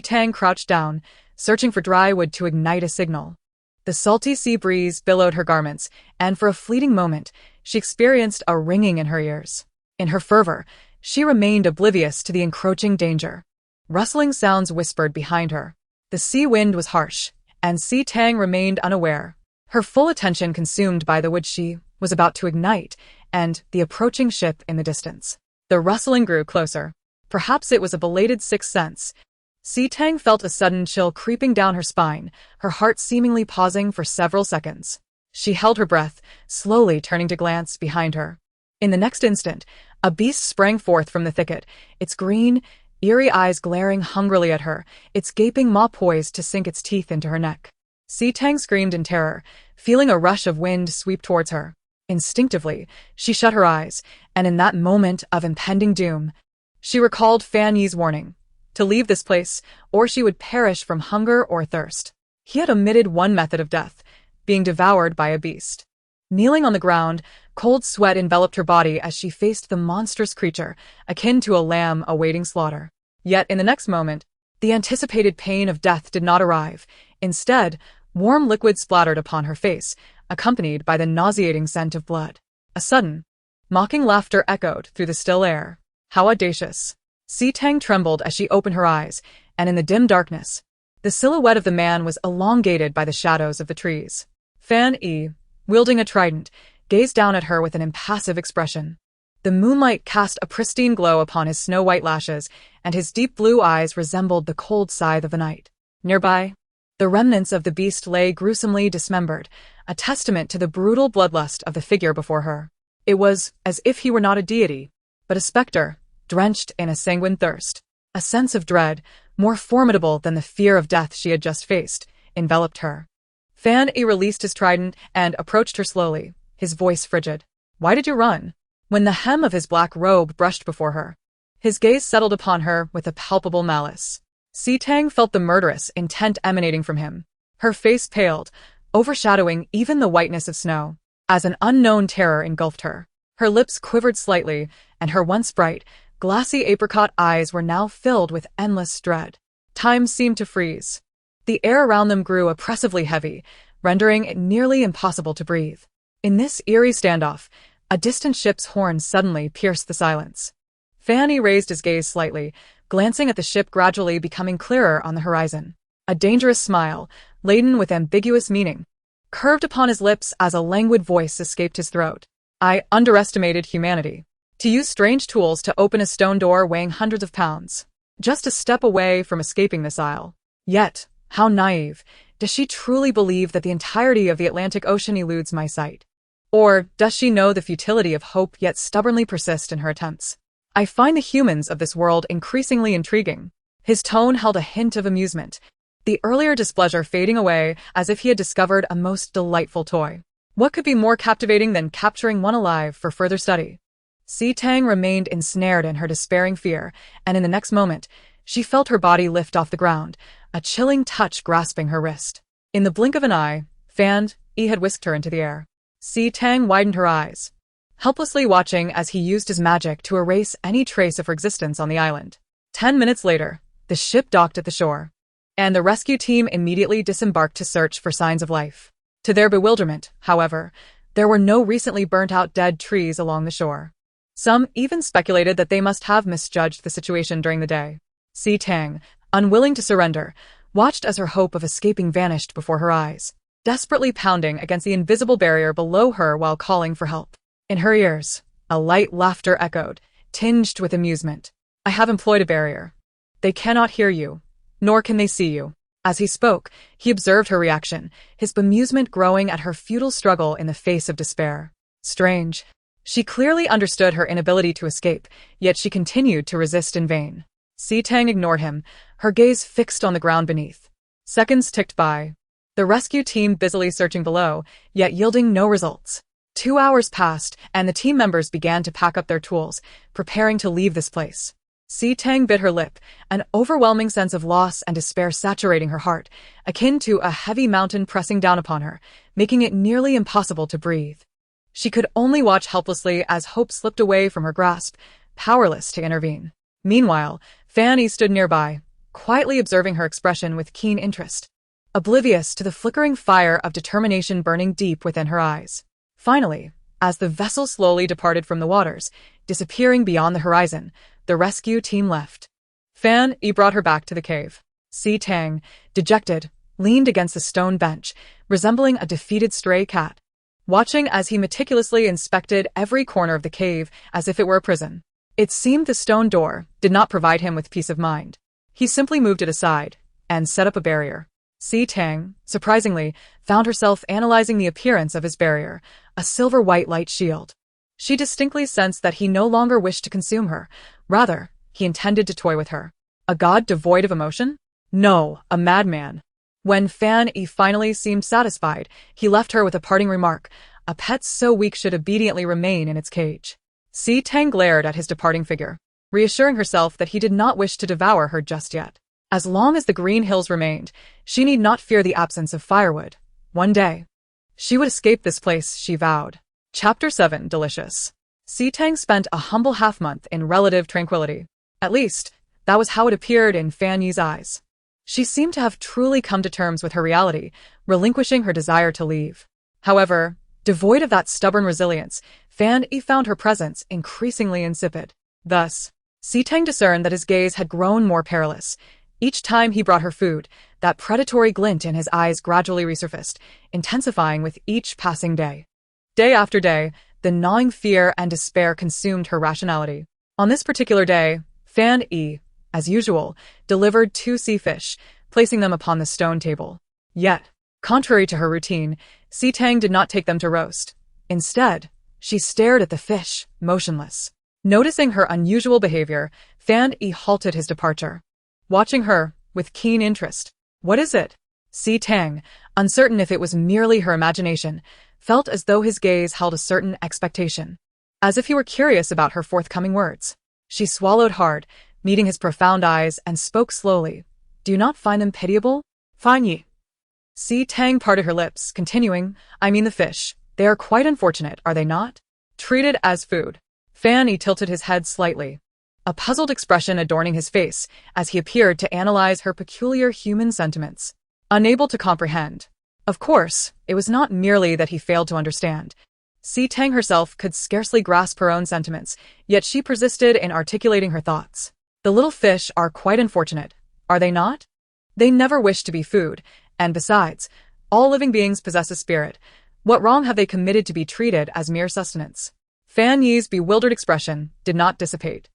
Tang crouched down, searching for dry wood to ignite a signal. The salty sea breeze billowed her garments, and for a fleeting moment, she experienced a ringing in her ears. In her fervor, she remained oblivious to the encroaching danger. Rustling sounds whispered behind her. The sea wind was harsh, and Tang remained unaware, her full attention consumed by the wood she was about to ignite and the approaching ship in the distance. The rustling grew closer. Perhaps it was a belated sixth sense. Tang felt a sudden chill creeping down her spine, her heart seemingly pausing for several seconds. She held her breath, slowly turning to glance behind her. In the next instant, a beast sprang forth from the thicket, its green, eerie eyes glaring hungrily at her, its gaping maw poised to sink its teeth into her neck. Tang screamed in terror, feeling a rush of wind sweep towards her. Instinctively, she shut her eyes, and in that moment of impending doom, she recalled Fan Yi's warning, to leave this place, or she would perish from hunger or thirst. He had omitted one method of death, being devoured by a beast. Kneeling on the ground, cold sweat enveloped her body as she faced the monstrous creature, akin to a lamb awaiting slaughter. Yet in the next moment, the anticipated pain of death did not arrive. Instead, warm liquid splattered upon her face, accompanied by the nauseating scent of blood. A sudden, mocking laughter echoed through the still air. How audacious! Tang trembled as she opened her eyes, and in the dim darkness, the silhouette of the man was elongated by the shadows of the trees. Fan Yi, wielding a trident, gazed down at her with an impassive expression. The moonlight cast a pristine glow upon his snow-white lashes, and his deep blue eyes resembled the cold scythe of the night. Nearby, the remnants of the beast lay gruesomely dismembered, a testament to the brutal bloodlust of the figure before her. It was as if he were not a deity, but a specter, drenched in a sanguine thirst. A sense of dread, more formidable than the fear of death she had just faced, enveloped her. Fan Yi released his trident and approached her slowly, his voice frigid. "Why did you run?" When the hem of his black robe brushed before her, his gaze settled upon her with a palpable malice. Tang felt the murderous intent emanating from him. Her face paled, overshadowing even the whiteness of snow, as an unknown terror engulfed her. Her lips quivered slightly, and her once bright, glassy apricot eyes were now filled with endless dread. Time seemed to freeze. The air around them grew oppressively heavy, rendering it nearly impossible to breathe. In this eerie standoff, a distant ship's horn suddenly pierced the silence. Fanny raised his gaze slightly, glancing at the ship gradually becoming clearer on the horizon. A dangerous smile, laden with ambiguous meaning, curved upon his lips as a languid voice escaped his throat. "I underestimated humanity. To use strange tools to open a stone door weighing hundreds of pounds. Just a step away from escaping this isle. Yet, how naive. Does she truly believe that the entirety of the Atlantic Ocean eludes my sight? Or does she know the futility of hope yet stubbornly persist in her attempts? I find the humans of this world increasingly intriguing." His tone held a hint of amusement, the earlier displeasure fading away as if he had discovered a most delightful toy. What could be more captivating than capturing one alive for further study? Tang remained ensnared in her despairing fear, and in the next moment, she felt her body lift off the ground, a chilling touch grasping her wrist. In the blink of an eye, Fan Yi had whisked her into the air. Tang widened her eyes, helplessly watching as he used his magic to erase any trace of her existence on the island. 10 minutes later, the ship docked at the shore, and the rescue team immediately disembarked to search for signs of life. To their bewilderment, however, there were no recently burnt-out dead trees along the shore. Some even speculated that they must have misjudged the situation during the day. Tang, unwilling to surrender, watched as her hope of escaping vanished before her eyes, desperately pounding against the invisible barrier below her while calling for help. In her ears, a light laughter echoed, tinged with amusement. "I have employed a barrier. They cannot hear you, nor can they see you." As he spoke, he observed her reaction, his bemusement growing at her futile struggle in the face of despair. Strange. She clearly understood her inability to escape, yet she continued to resist in vain. Tang ignored him, her gaze fixed on the ground beneath. Seconds ticked by, the rescue team busily searching below, yet yielding no results. 2 hours passed, and the team members began to pack up their tools, preparing to leave this place. Tang bit her lip, an overwhelming sense of loss and despair saturating her heart, akin to a heavy mountain pressing down upon her, making it nearly impossible to breathe. She could only watch helplessly as hope slipped away from her grasp, powerless to intervene. Meanwhile, Fanny stood nearby, quietly observing her expression with keen interest, oblivious to the flickering fire of determination burning deep within her eyes. Finally, as the vessel slowly departed from the waters, disappearing beyond the horizon, the rescue team left. Fan Yi brought her back to the cave. Tang, dejected, leaned against a stone bench, resembling a defeated stray cat, watching as he meticulously inspected every corner of the cave as if it were a prison. It seemed the stone door did not provide him with peace of mind. He simply moved it aside and set up a barrier. Tang, surprisingly, found herself analyzing the appearance of his barrier, a silver-white light shield. She distinctly sensed that he no longer wished to consume her. Rather, he intended to toy with her. A god devoid of emotion? No, a madman. When Fan Yi finally seemed satisfied, he left her with a parting remark. A pet so weak should obediently remain in its cage. Tang glared at his departing figure, reassuring herself that he did not wish to devour her just yet. As long as the green hills remained, she need not fear the absence of firewood. One day, she would escape this place, she vowed. Chapter 7. Delicious. Tang spent a humble half-month in relative tranquility. At least, that was how it appeared in Fan Yi's eyes. She seemed to have truly come to terms with her reality, relinquishing her desire to leave. However, devoid of that stubborn resilience, Fan Yi found her presence increasingly insipid. Thus, Tang discerned that his gaze had grown more perilous. Each time he brought her food, that predatory glint in his eyes gradually resurfaced, intensifying with each passing day. Day after day, the gnawing fear and despair consumed her rationality. On this particular day, Fan Yi, as usual, delivered 2 sea fish, placing them upon the stone table. Yet, contrary to her routine, Tang did not take them to roast. Instead, she stared at the fish, motionless. Noticing her unusual behavior, Fan Yi halted his departure, watching her with keen interest. "What is it?" Tang, uncertain if it was merely her imagination, felt as though his gaze held a certain expectation, as if he were curious about her forthcoming words. She swallowed hard, meeting his profound eyes, and spoke slowly. "Do you not find them pitiable?" "Fan Yi." Tang parted her lips, continuing, "I mean the fish. They are quite unfortunate, are they not? Treated as food." Fan Yi tilted his head slightly, a puzzled expression adorning his face as he appeared to analyze her peculiar human sentiments. Unable to comprehend. Of course, it was not merely that he failed to understand. Tang herself could scarcely grasp her own sentiments, yet she persisted in articulating her thoughts. "The little fish are quite unfortunate, are they not? They never wish to be food, and besides, all living beings possess a spirit. What wrong have they committed to be treated as mere sustenance?" Fan Yi's bewildered expression did not dissipate.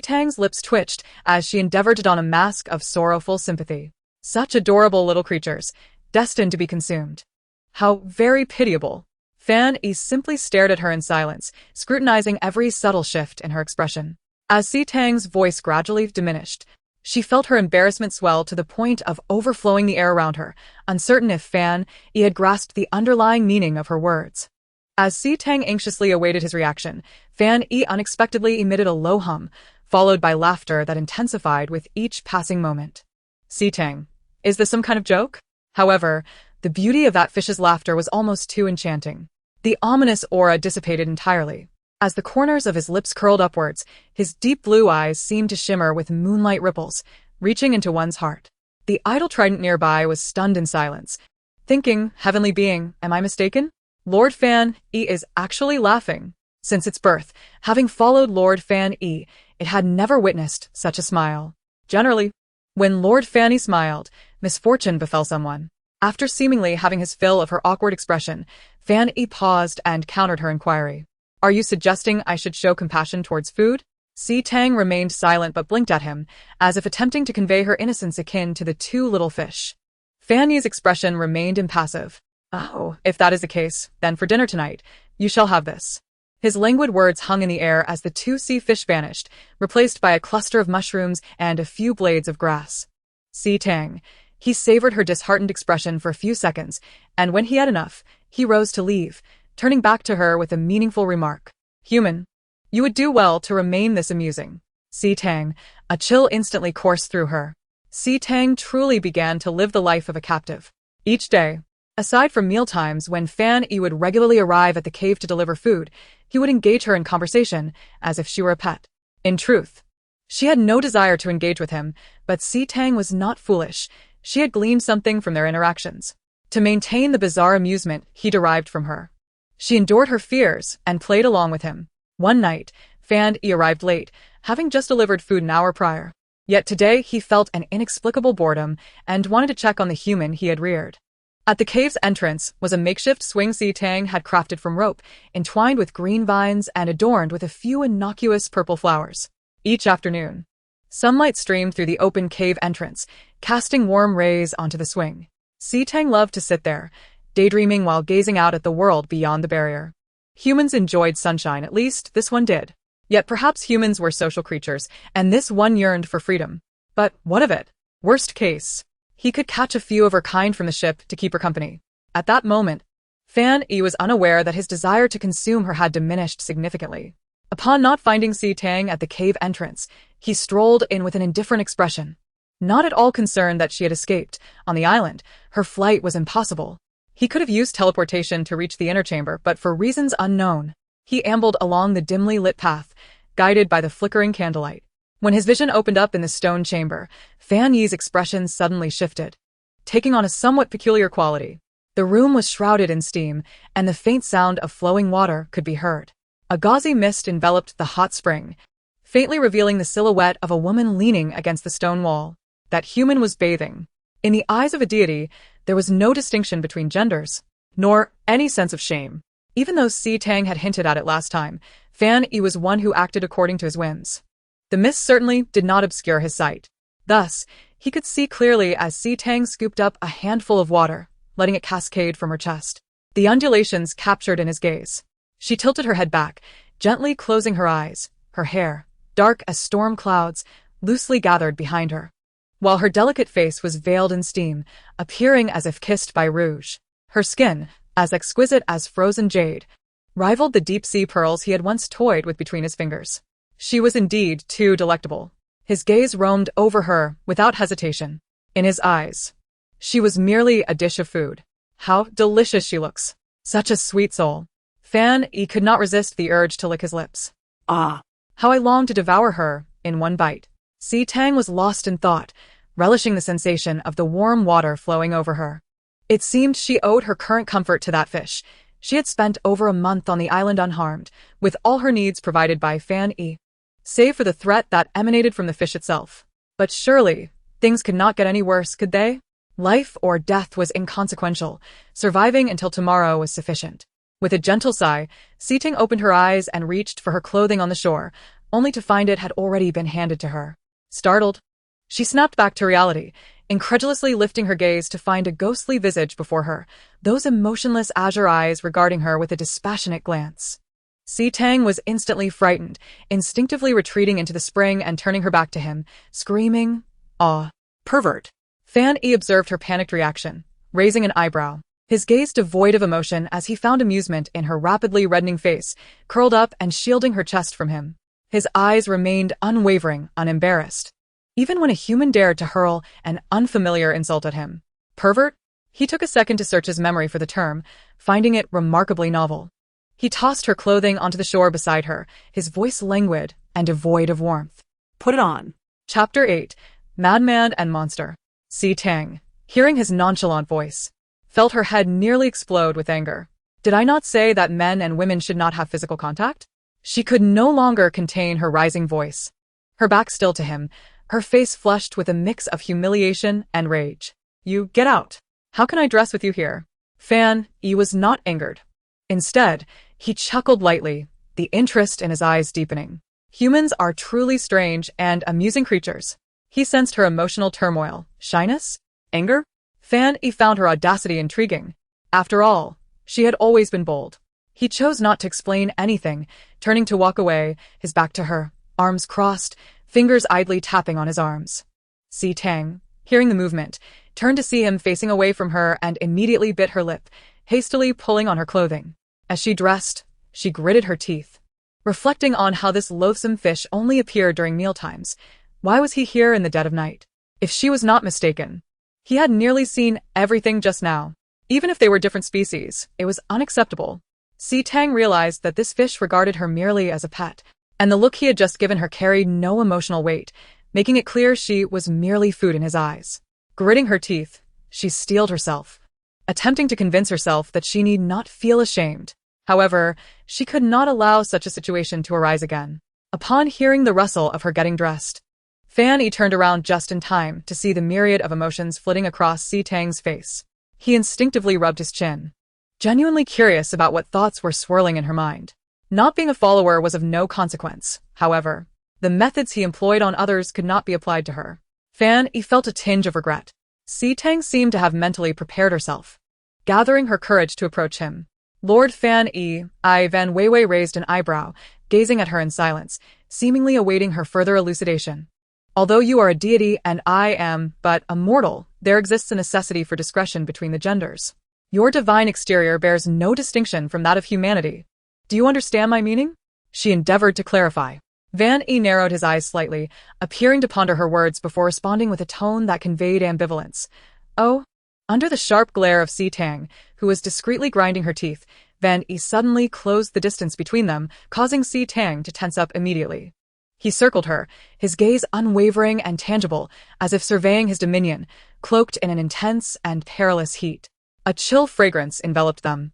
Tang's lips twitched as she endeavored to don a mask of sorrowful sympathy. Such adorable little creatures, destined to be consumed. How very pitiable. Fan Yi simply stared at her in silence, scrutinizing every subtle shift in her expression. As Tang's voice gradually diminished, she felt her embarrassment swell to the point of overflowing the air around her, uncertain if Fan Yi had grasped the underlying meaning of her words. As Tang anxiously awaited his reaction, Fan Yi unexpectedly emitted a low hum, followed by laughter that intensified with each passing moment. "Tang, is this some kind of joke?" However, the beauty of that fish's laughter was almost too enchanting. The ominous aura dissipated entirely. As the corners of his lips curled upwards, his deep blue eyes seemed to shimmer with moonlight ripples, reaching into one's heart. The idle trident nearby was stunned in silence, thinking, "Heavenly being, am I mistaken? Lord Fan Yi is actually laughing." Since its birth, having followed Lord Fan Yi, it had never witnessed such a smile. Generally, when Lord Fan Yi smiled, misfortune befell someone. After seemingly having his fill of her awkward expression, Fan Yi paused and countered her inquiry. "Are you suggesting I should show compassion towards food?" Tang remained silent but blinked at him, as if attempting to convey her innocence akin to the two little fish. Fan Yi's expression remained impassive. "Oh, if that is the case, then for dinner tonight, you shall have this." His languid words hung in the air as the two sea fish vanished, replaced by a cluster of mushrooms and a few blades of grass. Tang. He savored her disheartened expression for a few seconds, and when he had enough, he rose to leave, turning back to her with a meaningful remark. "Human, you would do well to remain this amusing." Tang. A chill instantly coursed through her. Tang truly began to live the life of a captive. Each day, aside from mealtimes when Fan Yi would regularly arrive at the cave to deliver food, he would engage her in conversation as if she were a pet. In truth, she had no desire to engage with him, but Tang was not foolish. She had gleaned something from their interactions. To maintain the bizarre amusement he derived from her, she endured her fears and played along with him. One night, Fan Yi arrived late, having just delivered food an hour prior. Yet today he felt an inexplicable boredom and wanted to check on the human he had reared. At the cave's entrance was a makeshift swing Tang had crafted from rope, entwined with green vines and adorned with a few innocuous purple flowers. Each afternoon, sunlight streamed through the open cave entrance, casting warm rays onto the swing. Tang loved to sit there, daydreaming while gazing out at the world beyond the barrier. Humans enjoyed sunshine, at least this one did. Yet perhaps humans were social creatures, and this one yearned for freedom. But what of it? Worst case, he could catch a few of her kind from the ship to keep her company. At that moment, Fan Yi was unaware that his desire to consume her had diminished significantly. Upon not finding Tang at the cave entrance, he strolled in with an indifferent expression. Not at all concerned that she had escaped. On the island, her flight was impossible. He could have used teleportation to reach the inner chamber, but for reasons unknown, he ambled along the dimly lit path, guided by the flickering candlelight. When his vision opened up in the stone chamber, Fan Yi's expression suddenly shifted, taking on a somewhat peculiar quality. The room was shrouded in steam, and the faint sound of flowing water could be heard. A gauzy mist enveloped the hot spring, faintly revealing the silhouette of a woman leaning against the stone wall. That human was bathing. In the eyes of a deity, there was no distinction between genders, nor any sense of shame. Even though Tang had hinted at it last time, Fan Yi was one who acted according to his whims. The mist certainly did not obscure his sight. Thus, He could see clearly as Tang scooped up a handful of water, letting it cascade from her chest. The undulations captured in his gaze. She tilted her head back, gently closing her eyes, her hair, dark as storm clouds, loosely gathered behind her, while her delicate face was veiled in steam, appearing as if kissed by rouge. Her skin, as exquisite as frozen jade, rivaled the deep-sea pearls he had once toyed with between his fingers. She was indeed too delectable. His gaze roamed over her without hesitation. In his eyes, she was merely a dish of food. How delicious she looks. Such a sweet soul. Fan Yi could not resist the urge to lick his lips. Ah, How I longed to devour her in one bite. Tang was lost in thought, relishing the sensation of the warm water flowing over her. It seemed she owed her current comfort to that fish. She had spent over a month on the island unharmed, with all her needs provided by Fan Yi, save for the threat that emanated from the fish itself. But surely, things could not get any worse, could they? Life or death was inconsequential. Surviving until tomorrow was sufficient. With a gentle sigh, Tang opened her eyes and reached for her clothing on the shore, only to find it had already been handed to her. Startled, she snapped back to reality, incredulously lifting her gaze to find a ghostly visage before her, those emotionless azure eyes regarding her with a dispassionate glance. Tang was instantly frightened, instinctively retreating into the spring and turning her back to him, screaming, "Ah, pervert!" Fan Yi observed her panicked reaction, raising an eyebrow, his gaze devoid of emotion as he found amusement in her rapidly reddening face, curled up and shielding her chest from him. His eyes remained unwavering, unembarrassed, even when a human dared to hurl an unfamiliar insult at him. Pervert? He took a second to search his memory for the term, finding it remarkably novel. He tossed her clothing onto the shore beside her, his voice languid and devoid of warmth. put it on. Chapter 8. Madman and Monster. Tang, hearing his nonchalant voice, felt her head nearly explode with anger. Did I not say that men and women should not have physical contact? She could no longer contain her rising voice. Her back still to him, her face flushed with a mix of humiliation and rage. You get out. How can I dress with you here? Fan Yi was not angered. Instead, he chuckled lightly, the interest in his eyes deepening. Humans are truly strange and amusing creatures. He sensed her emotional turmoil, shyness, anger. Fan Yi found her audacity intriguing. After all, she had always been bold. He chose not to explain anything, turning to walk away, his back to her, arms crossed, fingers idly tapping on his arms. Tang, hearing the movement, turned to see him facing away from her and immediately bit her lip, hastily pulling on her clothing. As she dressed, she gritted her teeth, reflecting on how this loathsome fish only appeared during mealtimes. Why was he here in the dead of night? If she was not mistaken, he had nearly seen everything just now. Even if they were different species, it was unacceptable. Tang realized that this fish regarded her merely as a pet, and the look he had just given her carried no emotional weight, making it clear she was merely food in his eyes. Gritting her teeth, she steeled herself, attempting to convince herself that she need not feel ashamed. However, she could not allow such a situation to arise again. Upon hearing the rustle of her getting dressed, Fan Yi turned around just in time to see the myriad of emotions flitting across Tang's face. He instinctively rubbed his chin, genuinely curious about what thoughts were swirling in her mind. Not being a follower was of no consequence, however. The methods he employed on others could not be applied to her. Fan Yi felt a tinge of regret. Tang seemed to have mentally prepared herself, gathering her courage to approach him. Lord Fan Yi, Van Weiwei raised an eyebrow, gazing at her in silence, seemingly awaiting her further elucidation. Although you are a deity and I am but a mortal, there exists a necessity for discretion between the genders. Your divine exterior bears no distinction from that of humanity. Do you understand my meaning? She endeavored to clarify. Van Yi narrowed his eyes slightly, appearing to ponder her words before responding with a tone that conveyed ambivalence. Oh? Under the sharp glare of Tang, who was discreetly grinding her teeth, Van Yi suddenly closed the distance between them, causing Tang to tense up immediately. He circled her, his gaze unwavering and tangible, as if surveying his dominion, cloaked in an intense and perilous heat. A chill fragrance enveloped them.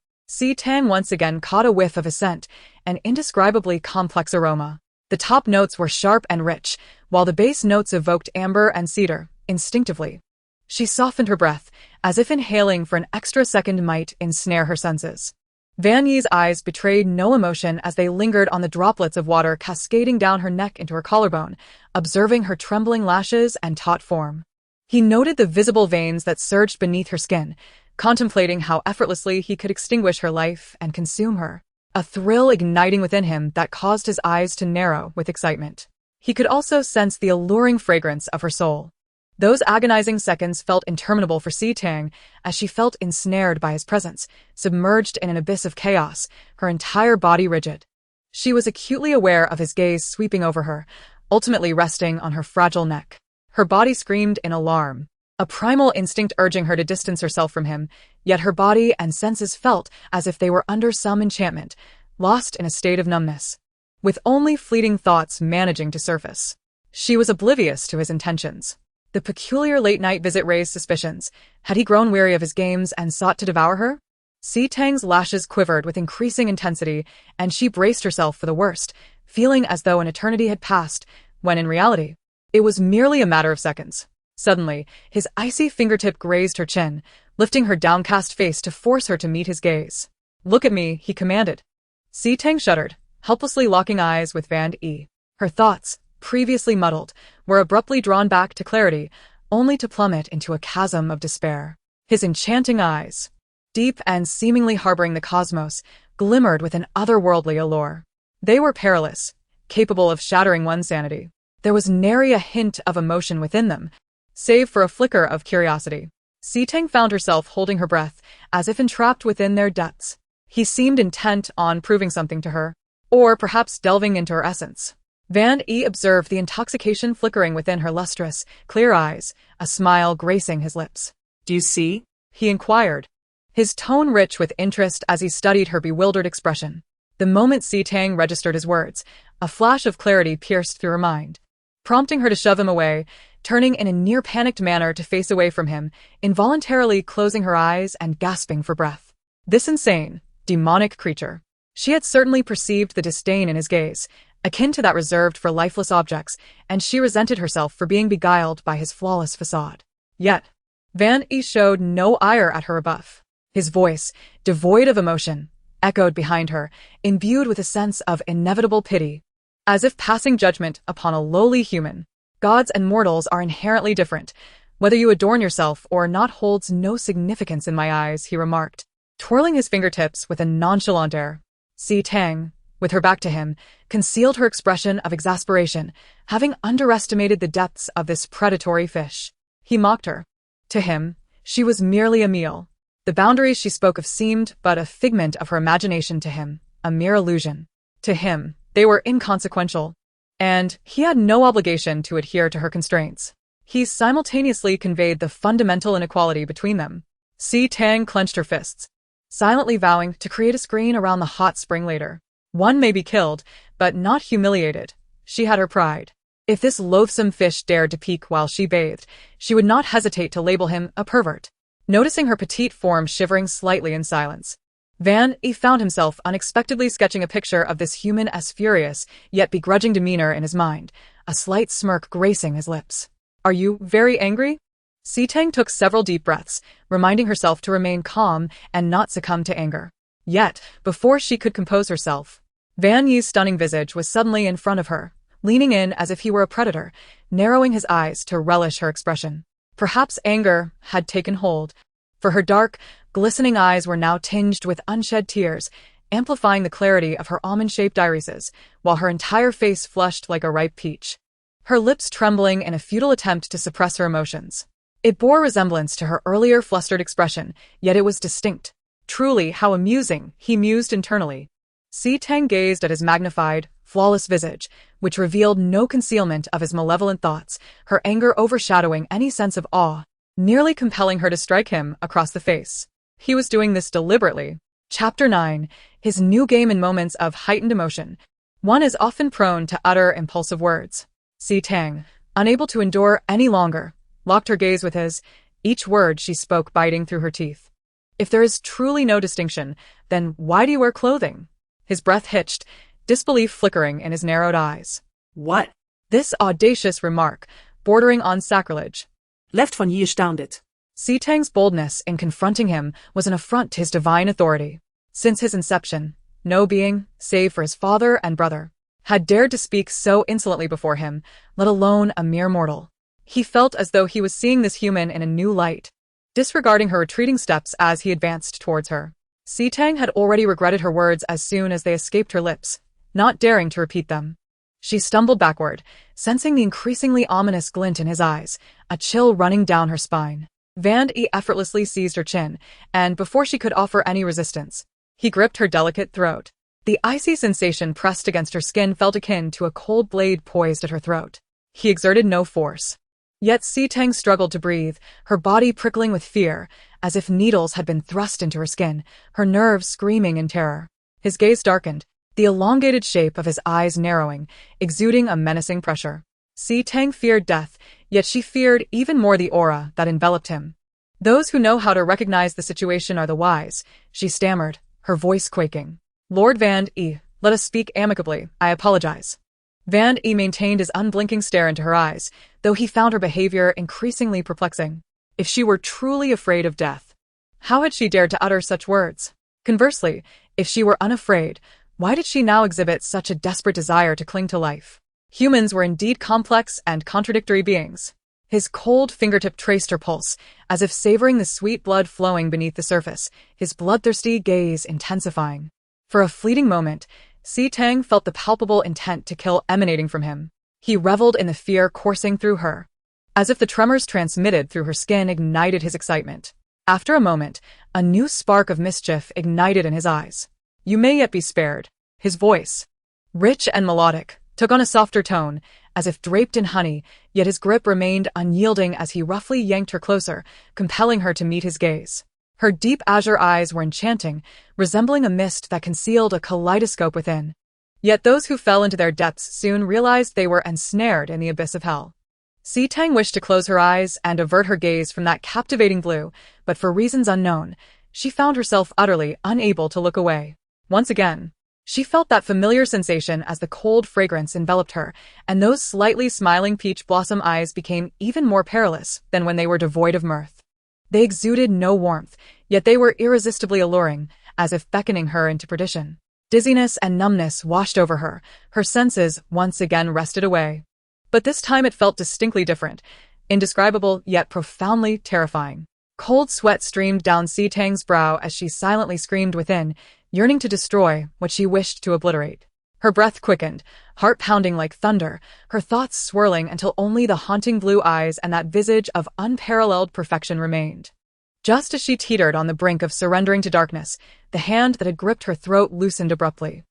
Tang once again caught a whiff of a scent, an indescribably complex aroma. The top notes were sharp and rich, while the base notes evoked amber and cedar, instinctively. She softened her breath, as if inhaling for an extra second might ensnare her senses. Van Yi's eyes betrayed no emotion as they lingered on the droplets of water cascading down her neck into her collarbone, observing her trembling lashes and taut form. He noted the visible veins that surged beneath her skin, contemplating how effortlessly he could extinguish her life and consume her, a thrill igniting within him that caused his eyes to narrow with excitement. He could also sense the alluring fragrance of her soul. Those agonizing seconds felt interminable for Tang, as she felt ensnared by his presence, submerged in an abyss of chaos, her entire body rigid. She was acutely aware of his gaze sweeping over her, ultimately resting on her fragile neck. Her body screamed in alarm, a primal instinct urging her to distance herself from him, yet her body and senses felt as if they were under some enchantment, lost in a state of numbness, with only fleeting thoughts managing to surface. She was oblivious to his intentions. The peculiar late-night visit raised suspicions. Had he grown weary of his games and sought to devour her? Tang's lashes quivered with increasing intensity, and she braced herself for the worst, feeling as though an eternity had passed, when in reality, it was merely a matter of seconds. Suddenly, his icy fingertip grazed her chin, lifting her downcast face to force her to meet his gaze. "Look at me," he commanded. Tang shuddered, helplessly locking eyes with Van E. Her thoughts, previously muddled, were abruptly drawn back to clarity, only to plummet into a chasm of despair. His enchanting eyes, deep and seemingly harboring the cosmos, glimmered with an otherworldly allure. They were perilous, capable of shattering one's sanity. There was nary a hint of emotion within them, save for a flicker of curiosity. Tang found herself holding her breath, as if entrapped within their depths. He seemed intent on proving something to her, or perhaps delving into her essence. Van E observed the intoxication flickering within her lustrous, clear eyes, a smile gracing his lips. Do you see? He inquired, his tone rich with interest as he studied her bewildered expression. The moment Tang registered his words, a flash of clarity pierced through her mind, prompting her to shove him away, turning in a near-panicked manner to face away from him, involuntarily closing her eyes and gasping for breath. This insane, demonic creature. She had certainly perceived the disdain in his gaze, akin to that reserved for lifeless objects, and she resented herself for being beguiled by his flawless facade. Yet, Van E showed no ire at her rebuff. His voice, devoid of emotion, echoed behind her, imbued with a sense of inevitable pity, as if passing judgment upon a lowly human. Gods and mortals are inherently different. Whether you adorn yourself or not holds no significance in my eyes, he remarked, twirling his fingertips with a nonchalant air. Tang, with her back to him, concealed her expression of exasperation, having underestimated the depths of this predatory fish. He mocked her. To him, she was merely a meal. The boundaries she spoke of seemed but a figment of her imagination to him, a mere illusion. To him, they were inconsequential, and he had no obligation to adhere to her constraints. He simultaneously conveyed the fundamental inequality between them. Tang clenched her fists, silently vowing to create a screen around the hot spring later. One may be killed, but not humiliated. She had her pride. If this loathsome fish dared to peek while she bathed, she would not hesitate to label him a pervert. Noticing her petite form shivering slightly in silence, Van E found himself unexpectedly sketching a picture of this human as furious, yet begrudging demeanor in his mind, a slight smirk gracing his lips. "Are you very angry?" Tang took several deep breaths, reminding herself to remain calm and not succumb to anger. Yet, before she could compose herself, Van Ye's stunning visage was suddenly in front of her, leaning in as if he were a predator, narrowing his eyes to relish her expression. Perhaps anger had taken hold, for her dark, glistening eyes were now tinged with unshed tears, amplifying the clarity of her almond-shaped irises, while her entire face flushed like a ripe peach, her lips trembling in a futile attempt to suppress her emotions. It bore resemblance to her earlier flustered expression, yet it was distinct. Truly, how amusing, he mused internally. Tang gazed at his magnified, flawless visage, which revealed no concealment of his malevolent thoughts, her anger overshadowing any sense of awe, nearly compelling her to strike him across the face. He was doing this deliberately. Chapter 9. His new game in moments of heightened emotion. One is often prone to utter impulsive words. Tang, unable to endure any longer, locked her gaze with his, each word she spoke biting through her teeth. "If there is truly no distinction, then why do you wear clothing?" His breath hitched, disbelief flickering in his narrowed eyes. What? This audacious remark, bordering on sacrilege, left Van Yi astounded. Tang's boldness in confronting him was an affront to his divine authority. Since his inception, no being, save for his father and brother, had dared to speak so insolently before him, let alone a mere mortal. He felt as though he was seeing this human in a new light, disregarding her retreating steps as he advanced towards her. Tang had already regretted her words as soon as they escaped her lips, not daring to repeat them. She stumbled backward, sensing the increasingly ominous glint in his eyes, a chill running down her spine. Van effortlessly seized her chin, and before she could offer any resistance, he gripped her delicate throat. The icy sensation pressed against her skin felt akin to a cold blade poised at her throat. He exerted no force. Yet Tang struggled to breathe, her body prickling with fear, as if needles had been thrust into her skin, her nerves screaming in terror. His gaze darkened, the elongated shape of his eyes narrowing, exuding a menacing pressure. Tang feared death, yet she feared even more the aura that enveloped him. Those who know how to recognize the situation are the wise, she stammered, her voice quaking. Lord Van let us speak amicably, I apologize. Van maintained his unblinking stare into her eyes, though he found her behavior increasingly perplexing. If she were truly afraid of death, how had she dared to utter such words? Conversely, if she were unafraid, why did she now exhibit such a desperate desire to cling to life? Humans were indeed complex and contradictory beings. His cold fingertip traced her pulse, as if savoring the sweet blood flowing beneath the surface, his bloodthirsty gaze intensifying. For a fleeting moment, Tang felt the palpable intent to kill emanating from him. He reveled in the fear coursing through her. As if the tremors transmitted through her skin ignited his excitement. After a moment, a new spark of mischief ignited in his eyes. You may yet be spared. His voice, rich and melodic, took on a softer tone, as if draped in honey, yet his grip remained unyielding as he roughly yanked her closer, compelling her to meet his gaze. Her deep azure eyes were enchanting, resembling a mist that concealed a kaleidoscope within. Yet those who fell into their depths soon realized they were ensnared in the abyss of hell. Tang wished to close her eyes and avert her gaze from that captivating blue, but for reasons unknown, she found herself utterly unable to look away. Once again, she felt that familiar sensation as the cold fragrance enveloped her, and those slightly smiling peach blossom eyes became even more perilous than when they were devoid of mirth. They exuded no warmth, yet they were irresistibly alluring, as if beckoning her into perdition. Dizziness and numbness washed over her, her senses once again rested away. But this time it felt distinctly different, indescribable yet profoundly terrifying. Cold sweat streamed down Tang's brow as she silently screamed within, yearning to destroy what she wished to obliterate. Her breath quickened, heart pounding like thunder, her thoughts swirling until only the haunting blue eyes and that visage of unparalleled perfection remained. Just as she teetered on the brink of surrendering to darkness, the hand that had gripped her throat loosened abruptly.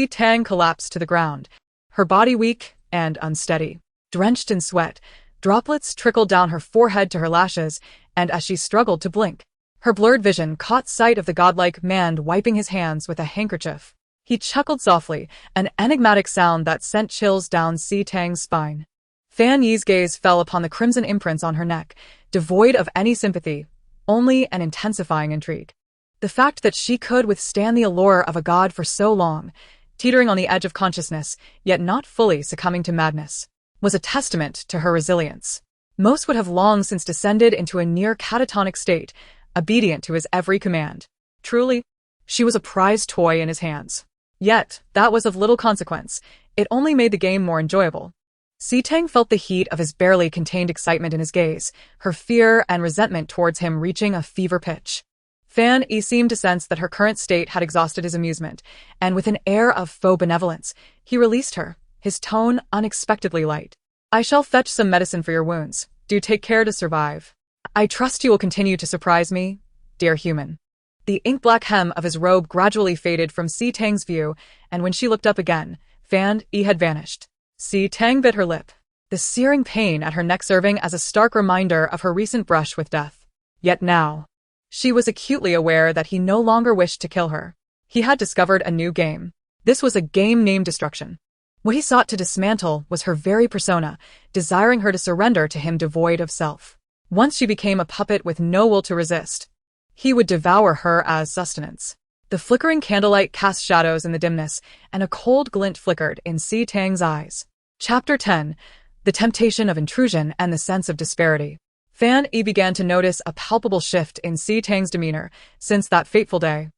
Tang collapsed to the ground, her body weak and unsteady. Drenched in sweat, droplets trickled down her forehead to her lashes, and as she struggled to blink, her blurred vision caught sight of the godlike man wiping his hands with a handkerchief. He chuckled softly, an enigmatic sound that sent chills down Tang's spine. Fan Yi's gaze fell upon the crimson imprints on her neck, devoid of any sympathy, only an intensifying intrigue. The fact that she could withstand the allure of a god for so long, teetering on the edge of consciousness, yet not fully succumbing to madness, was a testament to her resilience. Most would have long since descended into a near catatonic state, obedient to his every command. Truly, she was a prized toy in his hands. Yet, that was of little consequence. It only made the game more enjoyable. Tang felt the heat of his barely contained excitement in his gaze, her fear and resentment towards him reaching a fever pitch. Fan Yi seemed to sense that her current state had exhausted his amusement, and with an air of faux benevolence, he released her, his tone unexpectedly light. I shall fetch some medicine for your wounds. Do take care to survive. I trust you will continue to surprise me, dear human. The ink-black hem of his robe gradually faded from Tang's view, and when she looked up again, Fan Yi had vanished. Tang bit her lip, the searing pain at her neck serving as a stark reminder of her recent brush with death. Yet now, she was acutely aware that he no longer wished to kill her. He had discovered a new game. This was a game named destruction. What he sought to dismantle was her very persona, desiring her to surrender to him devoid of self. Once she became a puppet with no will to resist, he would devour her as sustenance. The flickering candlelight cast shadows in the dimness, and a cold glint flickered in Tang's eyes. Chapter 10. The Temptation of Intrusion and the Sense of Disparity. Fan Yi began to notice a palpable shift in Tang's demeanor since that fateful day.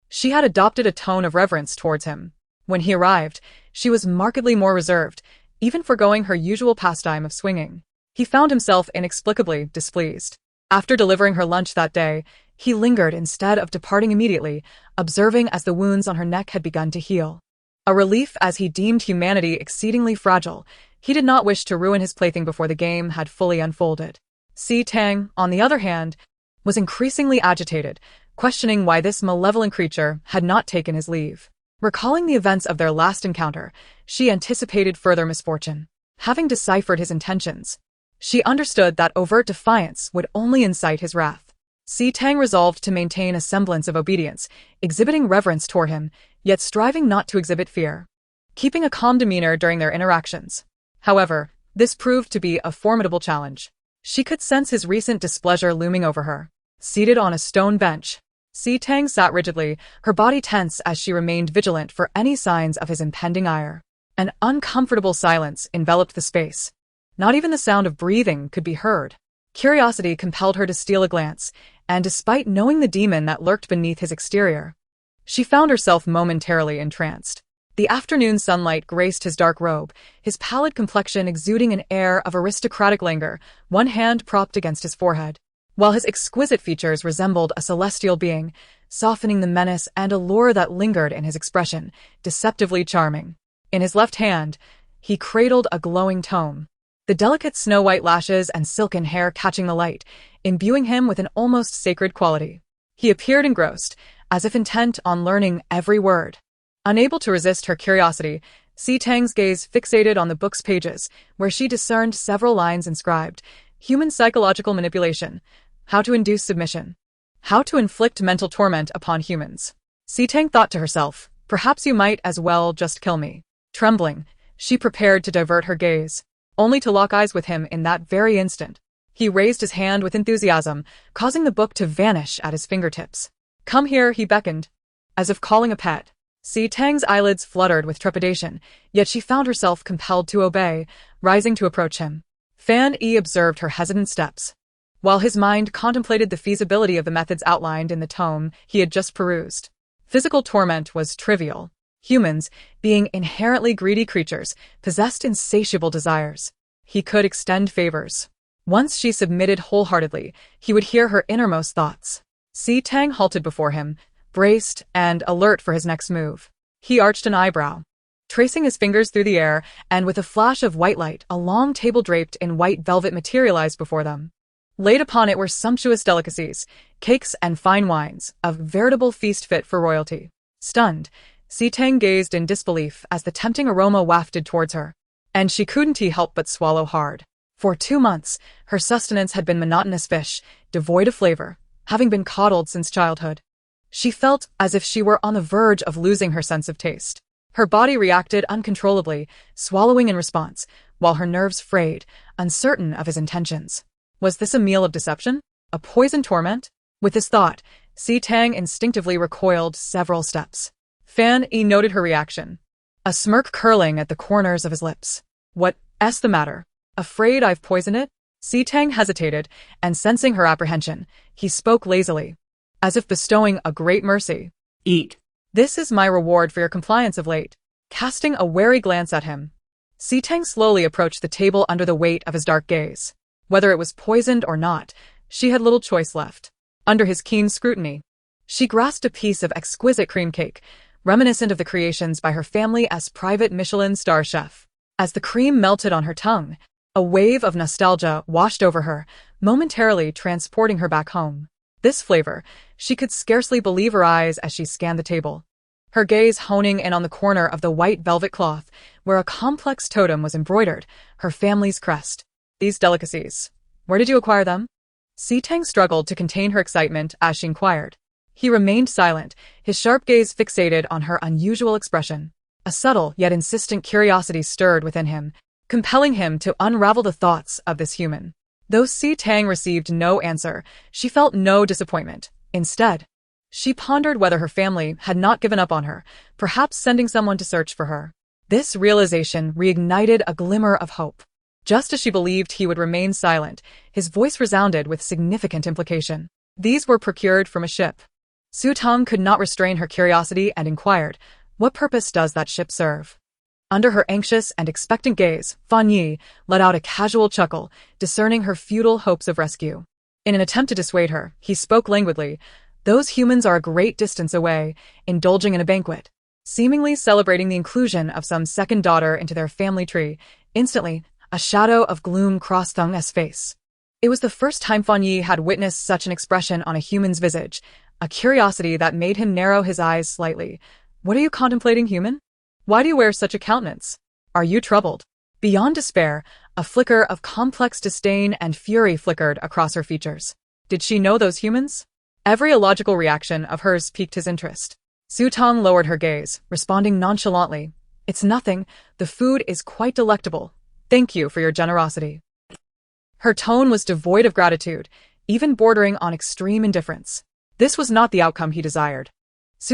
She had adopted a tone of reverence towards him. When he arrived, she was markedly more reserved, even foregoing her usual pastime of swinging. He found himself inexplicably displeased. After delivering her lunch that day, he lingered instead of departing immediately, observing as the wounds on her neck had begun to heal. A relief as he deemed humanity exceedingly fragile, he did not wish to ruin his plaything before the game had fully unfolded. Tang, on the other hand, was increasingly agitated, questioning why this malevolent creature had not taken his leave. Recalling the events of their last encounter, she anticipated further misfortune. Having deciphered his intentions, she understood that overt defiance would only incite his wrath. Tang resolved to maintain a semblance of obedience, exhibiting reverence toward him, yet striving not to exhibit fear, keeping a calm demeanor during their interactions. However, this proved to be a formidable challenge. She could sense his recent displeasure looming over her. Seated on a stone bench, Tang sat rigidly, her body tense as she remained vigilant for any signs of his impending ire. An uncomfortable silence enveloped the space. Not even the sound of breathing could be heard. Curiosity compelled her to steal a glance, and despite knowing the demon that lurked beneath his exterior, she found herself momentarily entranced. The afternoon sunlight graced his dark robe, his pallid complexion exuding an air of aristocratic languor, one hand propped against his forehead, while his exquisite features resembled a celestial being, softening the menace and allure that lingered in his expression, deceptively charming. In his left hand, he cradled a glowing tome, the delicate snow-white lashes and silken hair catching the light, imbuing him with an almost sacred quality. He appeared engrossed, as if intent on learning every word. Unable to resist her curiosity, Tang's gaze fixated on the book's pages, where she discerned several lines inscribed: Human Psychological Manipulation, How to Induce Submission, How to Inflict Mental Torment Upon Humans. Tang thought to herself, perhaps you might as well just kill me. Trembling, she prepared to divert her gaze, only to lock eyes with him in that very instant. He raised his hand with enthusiasm, causing the book to vanish at his fingertips. Come here, he beckoned, as if calling a pet. Tang's eyelids fluttered with trepidation, yet she found herself compelled to obey, rising to approach him. Fan Yi observed her hesitant steps, while his mind contemplated the feasibility of the methods outlined in the tome he had just perused. Physical torment was trivial. Humans, being inherently greedy creatures, possessed insatiable desires. He could extend favors. Once she submitted wholeheartedly, he would hear her innermost thoughts. Tang halted before him, braced and alert for his next move. He arched an eyebrow, tracing his fingers through the air, and with a flash of white light, a long table draped in white velvet materialized before them. Laid upon it were sumptuous delicacies, cakes and fine wines, a veritable feast fit for royalty. Stunned, Tang gazed in disbelief as the tempting aroma wafted towards her, and she couldn't help but swallow hard. For 2 months, her sustenance had been monotonous fish, devoid of flavor, having been coddled since childhood. She felt as if she were on the verge of losing her sense of taste. Her body reacted uncontrollably, swallowing in response, while her nerves frayed, uncertain of his intentions. Was this a meal of deception? A poisoned torment? With this thought, Tang instinctively recoiled several steps. Fan Yi noted her reaction, a smirk curling at the corners of his lips. What's the matter? Afraid I've poisoned it? Tang hesitated, and sensing her apprehension, he spoke lazily, as if bestowing a great mercy. Eat. This is my reward for your compliance of late. Casting a wary glance at him, Tang slowly approached the table under the weight of his dark gaze. Whether it was poisoned or not, she had little choice left. Under his keen scrutiny, she grasped a piece of exquisite cream cake, reminiscent of the creations by her family as private Michelin star chef. As the cream melted on her tongue, a wave of nostalgia washed over her, momentarily transporting her back home. This flavor, she could scarcely believe her eyes as she scanned the table, her gaze honing in on the corner of the white velvet cloth, where a complex totem was embroidered, her family's crest. These delicacies, where did you acquire them? Tang struggled to contain her excitement as she inquired. He remained silent, his sharp gaze fixated on her unusual expression. A subtle yet insistent curiosity stirred within him, compelling him to unravel the thoughts of this human. Though Tang received no answer, she felt no disappointment. Instead, she pondered whether her family had not given up on her, perhaps sending someone to search for her. This realization reignited a glimmer of hope. Just as she believed he would remain silent, his voice resounded with significant implication. These were procured from a ship. Tang could not restrain her curiosity and inquired, what purpose does that ship serve? Under her anxious and expectant gaze, Fan Yi let out a casual chuckle, discerning her futile hopes of rescue. In an attempt to dissuade her, he spoke languidly. Those humans are a great distance away, indulging in a banquet, seemingly celebrating the inclusion of some second daughter into their family tree. Instantly, a shadow of gloom crossed Tang's face. It was the first time Fan Yi had witnessed such an expression on a human's visage, a curiosity that made him narrow his eyes slightly. What are you contemplating, human? Why do you wear such a countenance? Are you troubled? Beyond despair, a flicker of complex disdain and fury flickered across her features. Did she know those humans? Every illogical reaction of hers piqued his interest. Tang lowered her gaze, responding nonchalantly. It's nothing. The food is quite delectable. Thank you for your generosity. Her tone was devoid of gratitude, even bordering on extreme indifference. This was not the outcome he desired.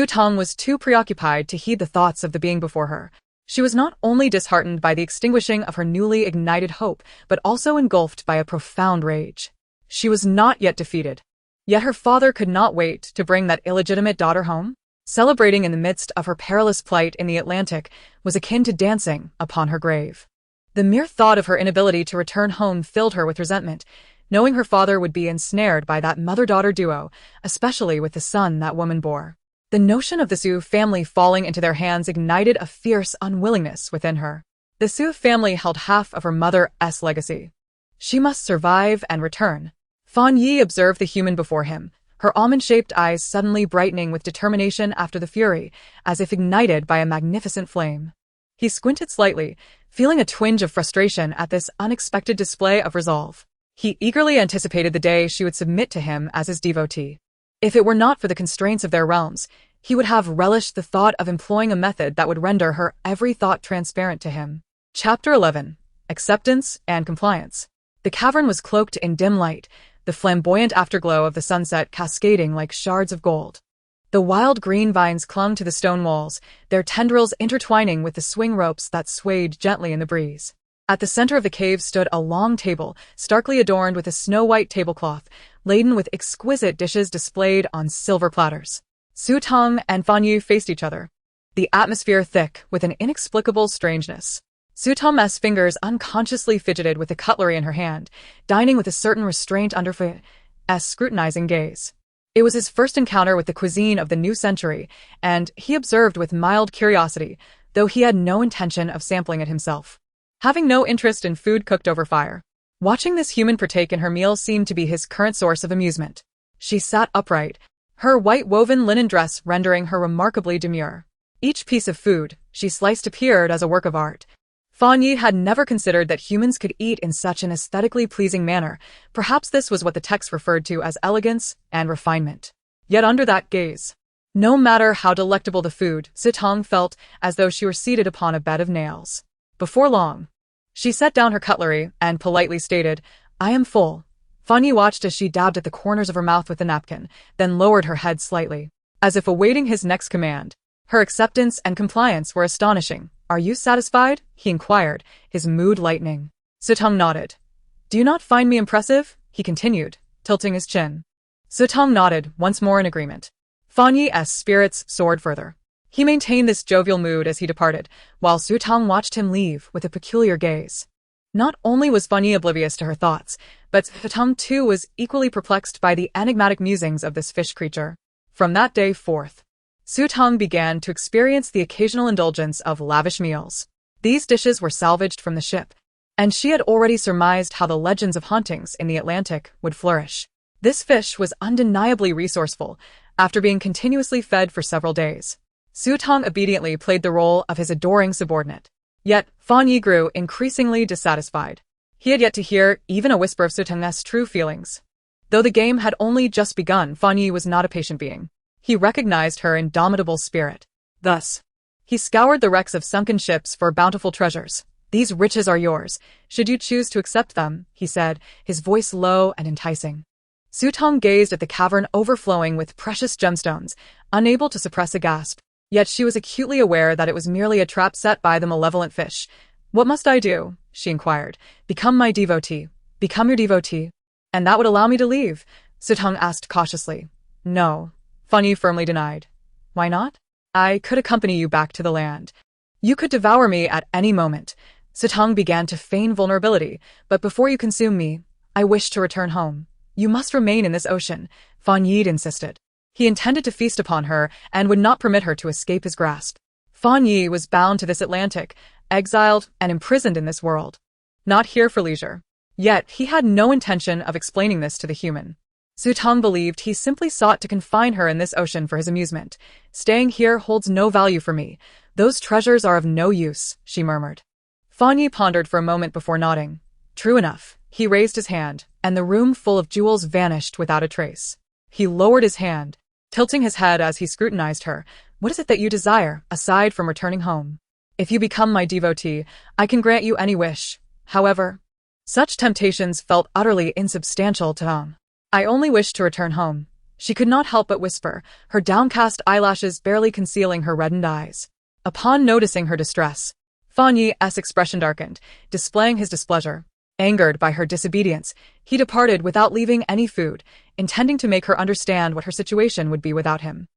Tang was too preoccupied to heed the thoughts of the being before her. She was not only disheartened by the extinguishing of her newly ignited hope, but also engulfed by a profound rage. She was not yet defeated. Yet her father could not wait to bring that illegitimate daughter home. Celebrating in the midst of her perilous plight in the Atlantic was akin to dancing upon her grave. The mere thought of her inability to return home filled her with resentment, knowing her father would be ensnared by that mother-daughter duo, especially with the son that woman bore. The notion of the Su family falling into their hands ignited a fierce unwillingness within her. The Su family held half of her mother's legacy. She must survive and return. Fan Yi observed the human before him, her almond-shaped eyes suddenly brightening with determination after the fury, as if ignited by a magnificent flame. He squinted slightly, feeling a twinge of frustration at this unexpected display of resolve. He eagerly anticipated the day she would submit to him as his devotee. If it were not for the constraints of their realms, he would have relished the thought of employing a method that would render her every thought transparent to him. Chapter 11. Acceptance and Compliance. The cavern was cloaked in dim light, the flamboyant afterglow of the sunset cascading like shards of gold. The wild green vines clung to the stone walls, their tendrils intertwining with the swing ropes that swayed gently in the breeze. At the center of the cave stood a long table, starkly adorned with a snow-white tablecloth, laden with exquisite dishes displayed on silver platters. Tang and Fan Yi faced each other, the atmosphere thick with an inexplicable strangeness. Tang's fingers unconsciously fidgeted with the cutlery in her hand, dining with a certain restraint under Fan's scrutinizing gaze. It was his first encounter with the cuisine of the new century, and he observed with mild curiosity, though he had no intention of sampling it himself. Having no interest in food cooked over fire, watching this human partake in her meal seemed to be his current source of amusement. She sat upright, her white woven linen dress rendering her remarkably demure. Each piece of food she sliced appeared as a work of art. Fan Yi had never considered that humans could eat in such an aesthetically pleasing manner. Perhaps this was what the text referred to as elegance and refinement. Yet under that gaze, no matter how delectable the food, Tang felt as though she were seated upon a bed of nails. Before long, she set down her cutlery and politely stated, "I am full." Fan Yi watched as she dabbed at the corners of her mouth with the napkin, then lowered her head slightly, as if awaiting his next command. Her acceptance and compliance were astonishing. "Are you satisfied?" he inquired, his mood lightening. Tang nodded. "Do you not find me impressive?" he continued, tilting his chin. Tang nodded, once more in agreement. Fan Yi's spirits soared further. He maintained this jovial mood as he departed, while Tang watched him leave with a peculiar gaze. Not only was Fan Yi oblivious to her thoughts, but Tang too was equally perplexed by the enigmatic musings of this fish creature. From that day forth, Tang began to experience the occasional indulgence of lavish meals. These dishes were salvaged from the ship, and she had already surmised how the legends of hauntings in the Atlantic would flourish. This fish was undeniably resourceful, after being continuously fed for several days. Tang obediently played the role of his adoring subordinate. Yet, Fan Yi grew increasingly dissatisfied. He had yet to hear even a whisper of Tang's true feelings. Though the game had only just begun, Fan Yi was not a patient being. He recognized her indomitable spirit. Thus, he scoured the wrecks of sunken ships for bountiful treasures. "These riches are yours, should you choose to accept them," he said, his voice low and enticing. Tang gazed at the cavern overflowing with precious gemstones, unable to suppress a gasp. Yet she was acutely aware that it was merely a trap set by the malevolent fish. "What must I do?" she inquired. "Become my devotee. Become your devotee. And that would allow me to leave?" Tang asked cautiously. "No," Fan Yi firmly denied. "Why not?" "I could accompany you back to the land." You could devour me at any moment. Tang began to feign vulnerability, but before you consume me, I wish to return home. You must remain in this ocean, Fan Yi insisted. He intended to feast upon her and would not permit her to escape his grasp. Fan Yi was bound to this Atlantic, exiled and imprisoned in this world. Not here for leisure. Yet he had no intention of explaining this to the human. Tang believed he simply sought to confine her in this ocean for his amusement. Staying here holds no value for me. Those treasures are of no use, she murmured. Fan Yi pondered for a moment before nodding. True enough, he raised his hand, and the room full of jewels vanished without a trace. He lowered his hand, tilting his head as he scrutinized her. What is it that you desire, aside from returning home? If you become my devotee, I can grant you any wish. However, such temptations felt utterly insubstantial to Tang. I only wish to return home. She could not help but whisper, her downcast eyelashes barely concealing her reddened eyes. Upon noticing her distress, Fan Yi's expression darkened, displaying his displeasure. Angered by her disobedience, he departed without leaving any food, intending to make her understand what her situation would be without him.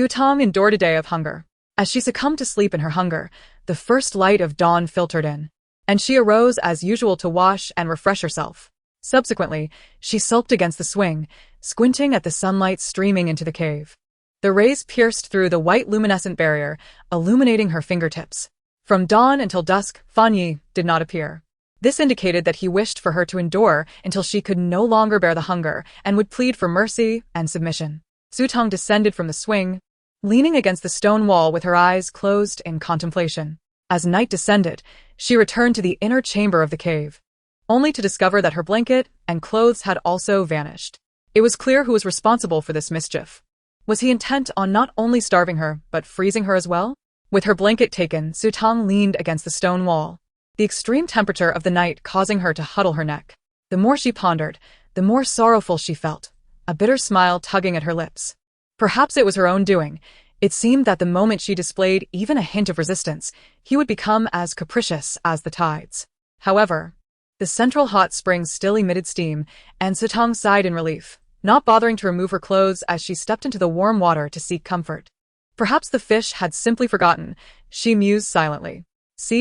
Tang endured a day of hunger. As she succumbed to sleep in her hunger, the first light of dawn filtered in, and she arose as usual to wash and refresh herself. Subsequently, she sulked against the swing, squinting at the sunlight streaming into the cave. The rays pierced through the white luminescent barrier, illuminating her fingertips. From dawn until dusk, Fan Yi did not appear. This indicated that he wished for her to endure until she could no longer bear the hunger and would plead for mercy and submission. Tang descended from the swing, leaning against the stone wall with her eyes closed in contemplation. As night descended, she returned to the inner chamber of the cave, only to discover that her blanket and clothes had also vanished. It was clear who was responsible for this mischief. Was he intent on not only starving her, but freezing her as well? With her blanket taken, Tang leaned against the stone wall, the extreme temperature of the night causing her to huddle her neck. The more she pondered, the more sorrowful she felt, a bitter smile tugging at her lips. Perhaps it was her own doing. It seemed that the moment she displayed even a hint of resistance, he would become as capricious as the tides. However, the central hot spring still emitted steam, and Tang sighed in relief, not bothering to remove her clothes as she stepped into the warm water to seek comfort. Perhaps the fish had simply forgotten, she mused silently.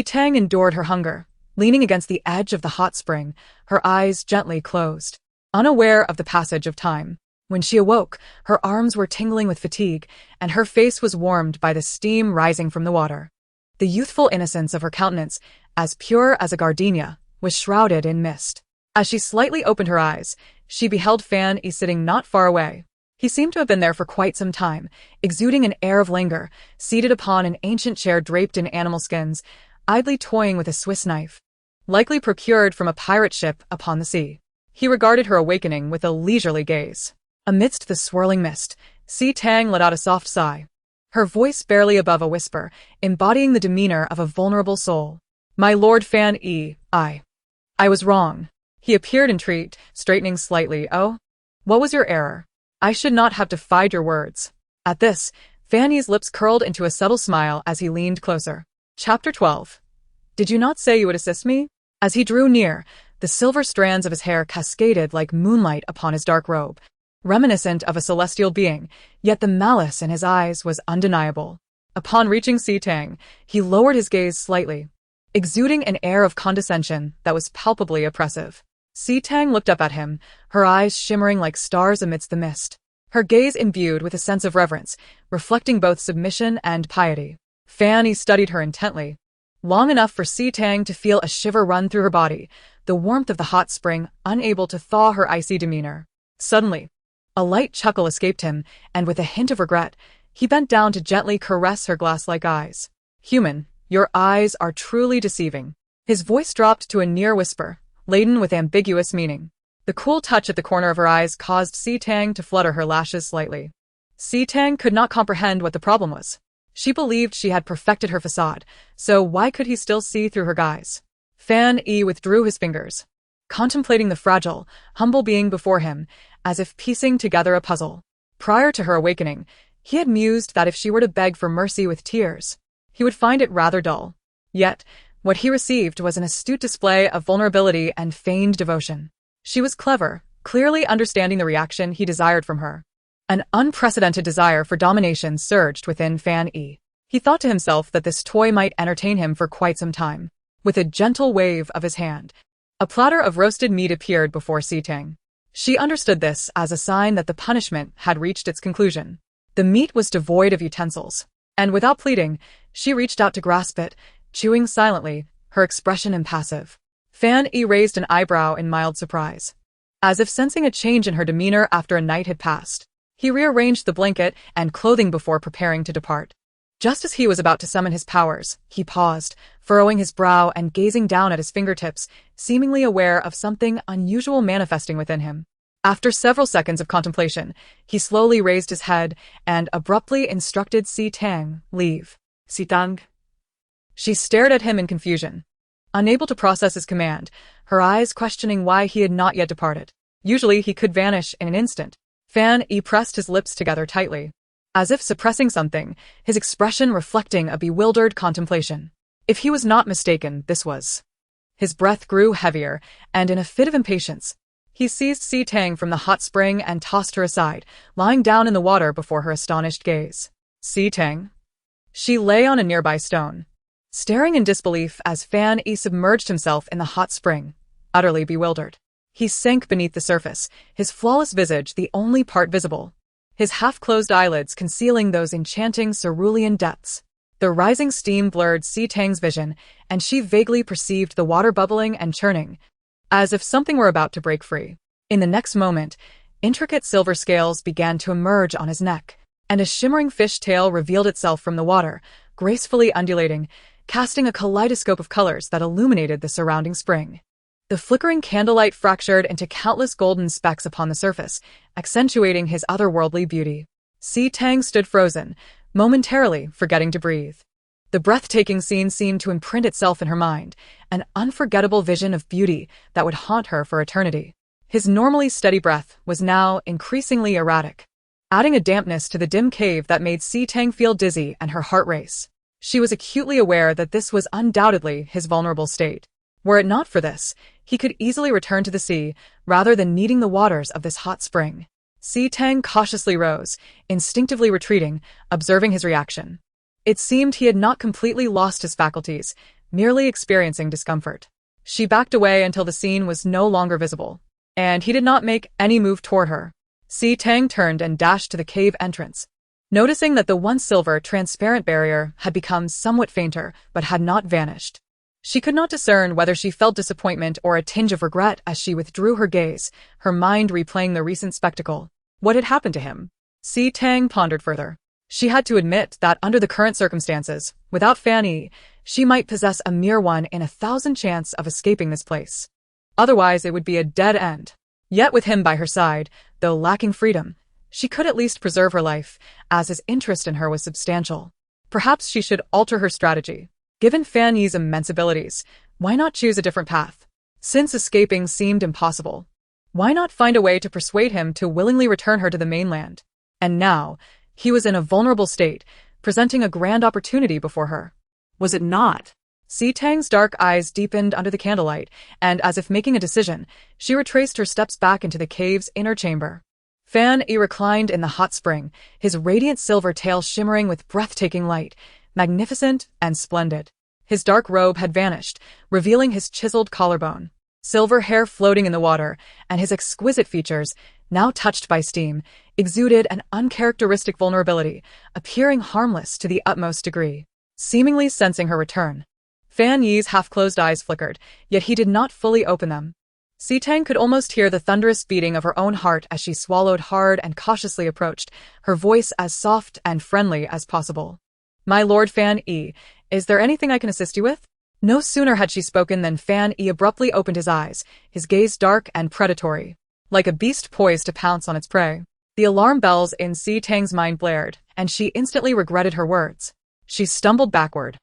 Tang endured her hunger, leaning against the edge of the hot spring, her eyes gently closed, unaware of the passage of time. When she awoke, her arms were tingling with fatigue, and her face was warmed by the steam rising from the water. The youthful innocence of her countenance, as pure as a gardenia, was shrouded in mist. As she slightly opened her eyes, she beheld Fan Yi sitting not far away. He seemed to have been there for quite some time, exuding an air of languor, seated upon an ancient chair draped in animal skins, idly toying with a Swiss knife, likely procured from a pirate ship upon the sea. He regarded her awakening with a leisurely gaze. Amidst the swirling mist, Tang let out a soft sigh, her voice barely above a whisper, embodying the demeanor of a vulnerable soul. My Lord Fan Yi, I was wrong. He appeared intrigued, straightening slightly. Oh? What was your error? I should not have defied your words. At this, Fan Yi's lips curled into a subtle smile as he leaned closer. Chapter 12. Did you not say you would assist me? As he drew near, the silver strands of his hair cascaded like moonlight upon his dark robe, reminiscent of a celestial being, yet the malice in his eyes was undeniable. Upon reaching Tang, he lowered his gaze slightly, exuding an air of condescension that was palpably oppressive. Tang looked up at him, her eyes shimmering like stars amidst the mist, her gaze imbued with a sense of reverence, reflecting both submission and piety. Fan Yi studied her intently, long enough for Tang to feel a shiver run through her body, the warmth of the hot spring unable to thaw her icy demeanor. Suddenly, a light chuckle escaped him, and with a hint of regret, he bent down to gently caress her glass-like eyes. Human, your eyes are truly deceiving. His voice dropped to a near whisper, laden with ambiguous meaning. The cool touch at the corner of her eyes caused Tang to flutter her lashes slightly. Tang could not comprehend what the problem was. She believed she had perfected her facade, so why could he still see through her guise? Fan Yi withdrew his fingers, contemplating the fragile, humble being before him, as if piecing together a puzzle. Prior to her awakening, he had mused that if she were to beg for mercy with tears, he would find it rather dull. Yet, what he received was an astute display of vulnerability and feigned devotion. She was clever, clearly understanding the reaction he desired from her. An unprecedented desire for domination surged within Fan Yi. He thought to himself that this toy might entertain him for quite some time. With a gentle wave of his hand, a platter of roasted meat appeared before Tang. She understood this as a sign that the punishment had reached its conclusion. The meat was devoid of utensils, and without pleading, she reached out to grasp it, chewing silently, her expression impassive. Fan Yi raised an eyebrow in mild surprise, as if sensing a change in her demeanor after a night had passed. He rearranged the blanket and clothing before preparing to depart. Just as he was about to summon his powers, he paused, furrowing his brow and gazing down at his fingertips, seemingly aware of something unusual manifesting within him. After several seconds of contemplation, he slowly raised his head and abruptly instructed Tang, "Leave." Tang. She stared at him in confusion, unable to process his command, her eyes questioning why he had not yet departed. Usually he could vanish in an instant. Fan Yi pressed his lips together tightly, as if suppressing something, his expression reflecting a bewildered contemplation. If he was not mistaken, this was. His breath grew heavier, and in a fit of impatience, he seized Tang from the hot spring and tossed her aside, lying down in the water before her astonished gaze. Tang. She lay on a nearby stone, staring in disbelief as Fan Yi submerged himself in the hot spring, utterly bewildered. He sank beneath the surface, his flawless visage the only part visible, his half-closed eyelids concealing those enchanting cerulean depths. The rising steam blurred Tang's vision, and she vaguely perceived the water bubbling and churning, as if something were about to break free. In the next moment, intricate silver scales began to emerge on his neck, and a shimmering fish tail revealed itself from the water, gracefully undulating, casting a kaleidoscope of colors that illuminated the surrounding spring. The flickering candlelight fractured into countless golden specks upon the surface, accentuating his otherworldly beauty. Tang stood frozen, momentarily forgetting to breathe. The breathtaking scene seemed to imprint itself in her mind, an unforgettable vision of beauty that would haunt her for eternity. His normally steady breath was now increasingly erratic, adding a dampness to the dim cave that made Tang feel dizzy and her heart race. She was acutely aware that this was undoubtedly his vulnerable state. Were it not for this, he could easily return to the sea, rather than needing the waters of this hot spring. Tang cautiously rose, instinctively retreating, observing his reaction. It seemed he had not completely lost his faculties, merely experiencing discomfort. She backed away until the scene was no longer visible, and he did not make any move toward her. Tang turned and dashed to the cave entrance, noticing that the once silver, transparent barrier had become somewhat fainter, but had not vanished. She could not discern whether she felt disappointment or a tinge of regret as she withdrew her gaze, her mind replaying the recent spectacle. What had happened to him? Tang pondered further. She had to admit that under the current circumstances, without Fan Yi, she might possess a mere 1 in 1,000 chance of escaping this place. Otherwise it would be a dead end. Yet with him by her side, though lacking freedom, she could at least preserve her life, as his interest in her was substantial. Perhaps she should alter her strategy. Given Fan Yi's immense abilities, why not choose a different path? Since escaping seemed impossible, why not find a way to persuade him to willingly return her to the mainland? And now, he was in a vulnerable state, presenting a grand opportunity before her. Was it not? Tang's dark eyes deepened under the candlelight, and as if making a decision, she retraced her steps back into the cave's inner chamber. Fan Yi reclined in the hot spring, his radiant silver tail shimmering with breathtaking light, magnificent and splendid. His dark robe had vanished, revealing his chiseled collarbone, silver hair floating in the water, and his exquisite features, now touched by steam, exuded an uncharacteristic vulnerability, appearing harmless to the utmost degree. Seemingly sensing her return, Fan Yi's half-closed eyes flickered, yet he did not fully open them. Tang could almost hear the thunderous beating of her own heart as she swallowed hard and cautiously approached, her voice as soft and friendly as possible. "My Lord Fan Yi, is there anything I can assist you with?" No sooner had she spoken than Fan Yi abruptly opened his eyes, his gaze dark and predatory, like a beast poised to pounce on its prey. The alarm bells in Tang's mind blared, and she instantly regretted her words. She stumbled backward,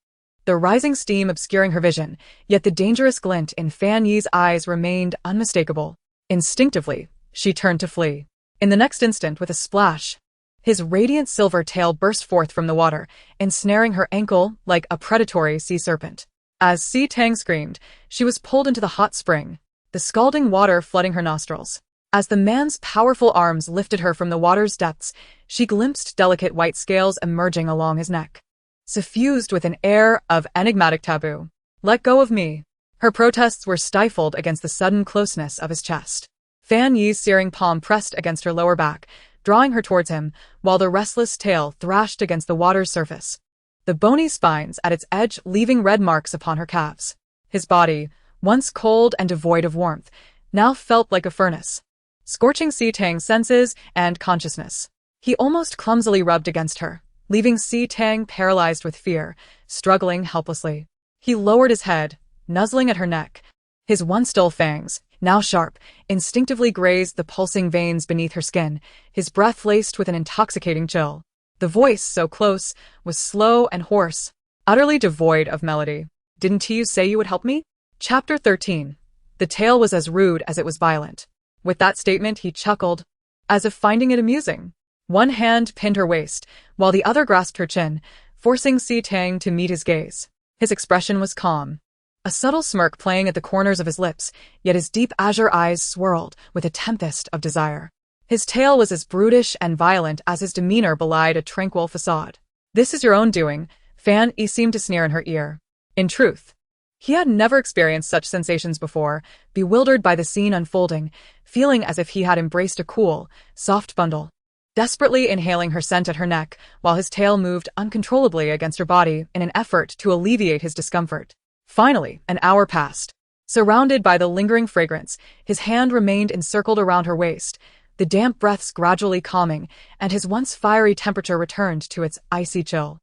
the rising steam obscuring her vision, yet the dangerous glint in Fan Yi's eyes remained unmistakable. Instinctively, she turned to flee. In the next instant, with a splash, his radiant silver tail burst forth from the water, ensnaring her ankle like a predatory sea serpent. As Tang screamed, she was pulled into the hot spring, the scalding water flooding her nostrils. As the man's powerful arms lifted her from the water's depths, she glimpsed delicate white scales emerging along his neck. suffused with an air of enigmatic taboo. "Let go of me." Her protests were stifled against the sudden closeness of his chest. Fan Yi's searing palm pressed against her lower back, drawing her towards him, while the restless tail thrashed against the water's surface, the bony spines at its edge leaving red marks upon her calves. His body, once cold and devoid of warmth, now felt like a furnace, scorching Tang's senses and consciousness. He almost clumsily rubbed against her, leaving Tang paralyzed with fear, struggling helplessly. He lowered his head, nuzzling at her neck. His once dull fangs, now sharp, instinctively grazed the pulsing veins beneath her skin, his breath laced with an intoxicating chill. The voice, so close, was slow and hoarse, utterly devoid of melody. "Didn't you say you would help me?" Chapter 13. The tale was as rude as it was violent. With that statement he chuckled, as if finding it amusing. One hand pinned her waist, while the other grasped her chin, forcing Tang to meet his gaze. His expression was calm, a subtle smirk playing at the corners of his lips, yet his deep azure eyes swirled with a tempest of desire. His tale was as brutish and violent as his demeanor belied a tranquil facade. "This is your own doing," Fan Yi seemed to sneer in her ear. In truth, he had never experienced such sensations before, bewildered by the scene unfolding, feeling as if he had embraced a cool, soft bundle. Desperately inhaling her scent at her neck, while his tail moved uncontrollably against her body in an effort to alleviate his discomfort. Finally, an hour passed. Surrounded by the lingering fragrance, his hand remained encircled around her waist, the damp breaths gradually calming, and his once fiery temperature returned to its icy chill.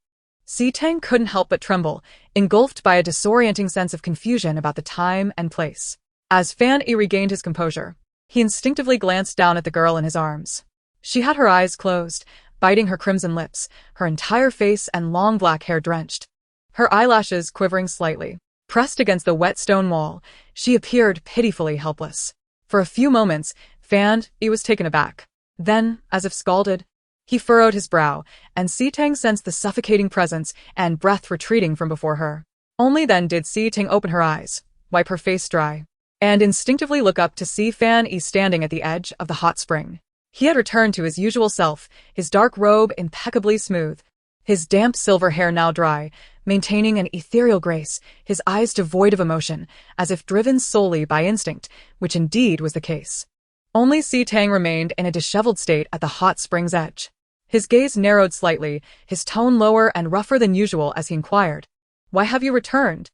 Tang couldn't help but tremble, engulfed by a disorienting sense of confusion about the time and place. As Fan Yi regained his composure, he instinctively glanced down at the girl in his arms. She had her eyes closed, biting her crimson lips, her entire face and long black hair drenched, her eyelashes quivering slightly. Pressed against the wet stone wall, she appeared pitifully helpless. For a few moments, Fan Yi was taken aback. Then, as if scalded, he furrowed his brow, and Tang sensed the suffocating presence and breath retreating from before her. Only then did Tang open her eyes, wipe her face dry, and instinctively look up to see Fan Yi standing at the edge of the hot spring. He had returned to his usual self, his dark robe impeccably smooth, his damp silver hair now dry, maintaining an ethereal grace, his eyes devoid of emotion, as if driven solely by instinct, which indeed was the case. Only Tang remained in a disheveled state at the hot spring's edge. His gaze narrowed slightly, his tone lower and rougher than usual as he inquired, "Why have you returned?"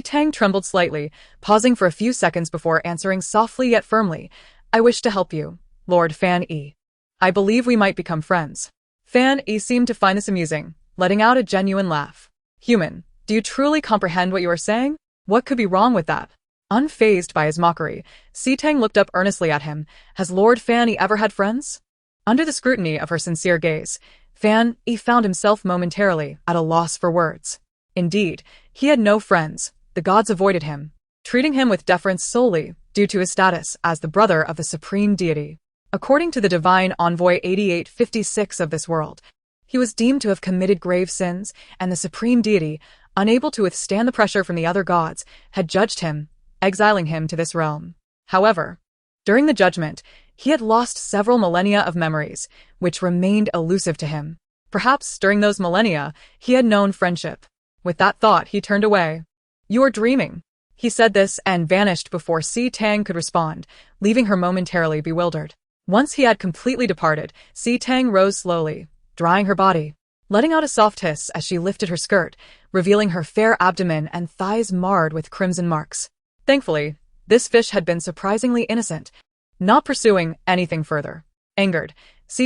Tang trembled slightly, pausing for a few seconds before answering softly yet firmly, "I wish to help you, Lord Fan Yi. I believe we might become friends." Fan Yi seemed to find this amusing, letting out a genuine laugh. "Human, do you truly comprehend what you are saying? What could be wrong with that?" Unfazed by his mockery, Tang looked up earnestly at him. "Has Lord Fan Yi ever had friends?" Under the scrutiny of her sincere gaze, Fan Yi found himself momentarily at a loss for words. Indeed, he had no friends. The gods avoided him, treating him with deference solely due to his status as the brother of the supreme deity. According to the divine envoy 8856 of this world, he was deemed to have committed grave sins, and the supreme deity, unable to withstand the pressure from the other gods, had judged him, exiling him to this realm. However, during the judgment, he had lost several millennia of memories, which remained elusive to him. Perhaps during those millennia, he had known friendship. With that thought, he turned away. "You are dreaming." He said this and vanished before Tang could respond, leaving her momentarily bewildered. Once he had completely departed, Tang rose slowly, drying her body, letting out a soft hiss as she lifted her skirt, revealing her fair abdomen and thighs marred with crimson marks. Thankfully, this fish had been surprisingly innocent, not pursuing anything further. Angered,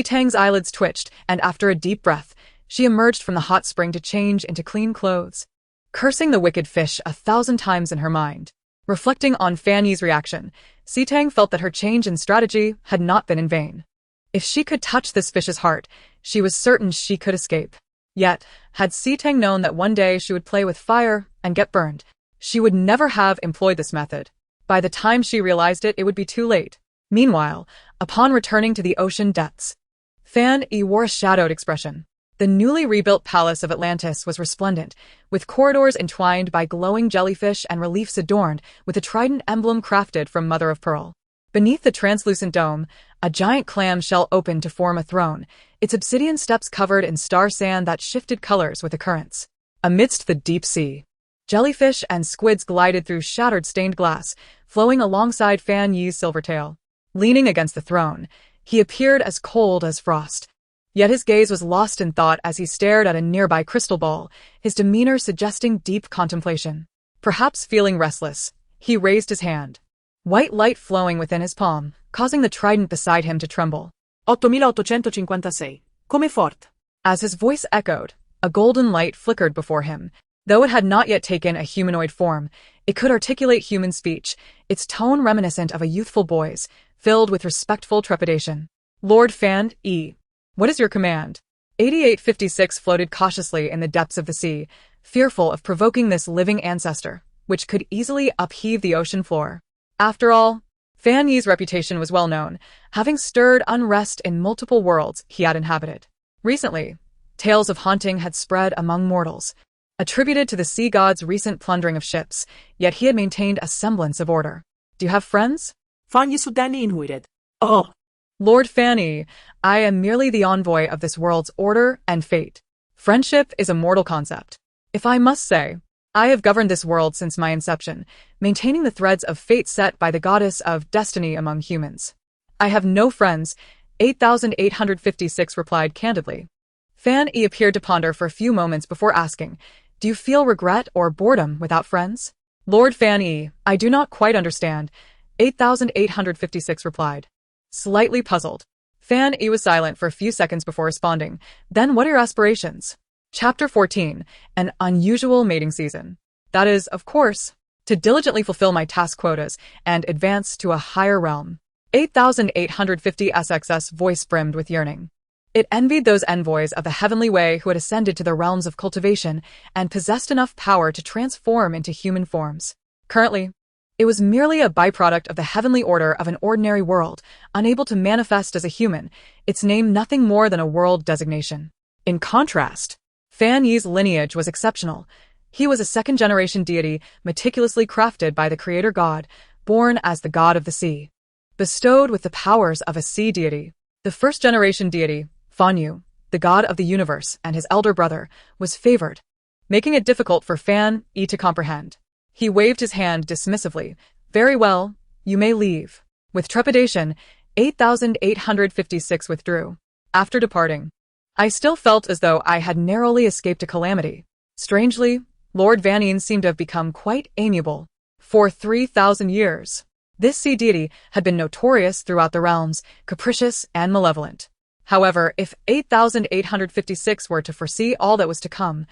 Tang's eyelids twitched, and after a deep breath, she emerged from the hot spring to change into clean clothes, cursing the wicked fish 1,000 times in her mind. Reflecting on Fan Yi's reaction, Tang felt that her change in strategy had not been in vain. If she could touch this fish's heart, she was certain she could escape. Yet, had Tang known that one day she would play with fire and get burned, she would never have employed this method. By the time she realized it, it would be too late. Meanwhile, upon returning to the ocean depths, Fan Yi wore a shadowed expression. The newly rebuilt palace of Atlantis was resplendent, with corridors entwined by glowing jellyfish and reliefs adorned with a trident emblem crafted from mother of pearl. Beneath the translucent dome, a giant clam shell opened to form a throne, its obsidian steps covered in star sand that shifted colors with the currents. Amidst the deep sea, jellyfish and squids glided through shattered stained glass, flowing alongside Fan Yi's silver tail. Leaning against the throne, he appeared as cold as frost. Yet his gaze was lost in thought as he stared at a nearby crystal ball, his demeanor suggesting deep contemplation. Perhaps feeling restless, he raised his hand. White light flowing within his palm, causing the trident beside him to tremble. 8856. Come fort. As his voice echoed, a golden light flickered before him. Though it had not yet taken a humanoid form, it could articulate human speech, its tone reminiscent of a youthful boy's, filled with respectful trepidation. Lord Fan Yi, what is your command? 8856 floated cautiously in the depths of the sea, fearful of provoking this living ancestor, which could easily upheave the ocean floor. After all, Fan Yi's reputation was well known, having stirred unrest in multiple worlds he had inhabited. Recently, tales of haunting had spread among mortals, attributed to the sea god's recent plundering of ships, yet he had maintained a semblance of order. Do you have friends? Fan Yi Sudani inhuited. Oh. Lord Fan Yi, I am merely the envoy of this world's order and fate. Friendship is a mortal concept. If I must say, I have governed this world since my inception, maintaining the threads of fate set by the goddess of destiny among humans. I have no friends, 8856 replied candidly. Fan Yi appeared to ponder for a few moments before asking, do you feel regret or boredom without friends? Lord Fan Yi, I do not quite understand, 8856 replied. Slightly puzzled, Fan Yi was silent for a few seconds before responding. Then what are your aspirations? Chapter 14, An Unusual Mating Season. That is, of course, to diligently fulfill my task quotas and advance to a higher realm. 8850 SXS voice brimmed with yearning. It envied those envoys of the heavenly way who had ascended to the realms of cultivation and possessed enough power to transform into human forms. Currently, it was merely a byproduct of the heavenly order of an ordinary world, unable to manifest as a human, its name nothing more than a world designation. In contrast, Fan Yi's lineage was exceptional. He was a second-generation deity meticulously crafted by the creator god, born as the god of the sea. Bestowed with the powers of a sea deity, the first-generation deity, Fan Yu, the god of the universe and his elder brother, was favored, making it difficult for Fan Yi to comprehend. He waved his hand dismissively. Very well, you may leave. With trepidation, 8856 withdrew. After departing, I still felt as though I had narrowly escaped a calamity. Strangely, Lord Vanine seemed to have become quite amiable. For 3,000 years, this sea deity had been notorious throughout the realms, capricious and malevolent. However, if 8856 were to foresee all that was to come,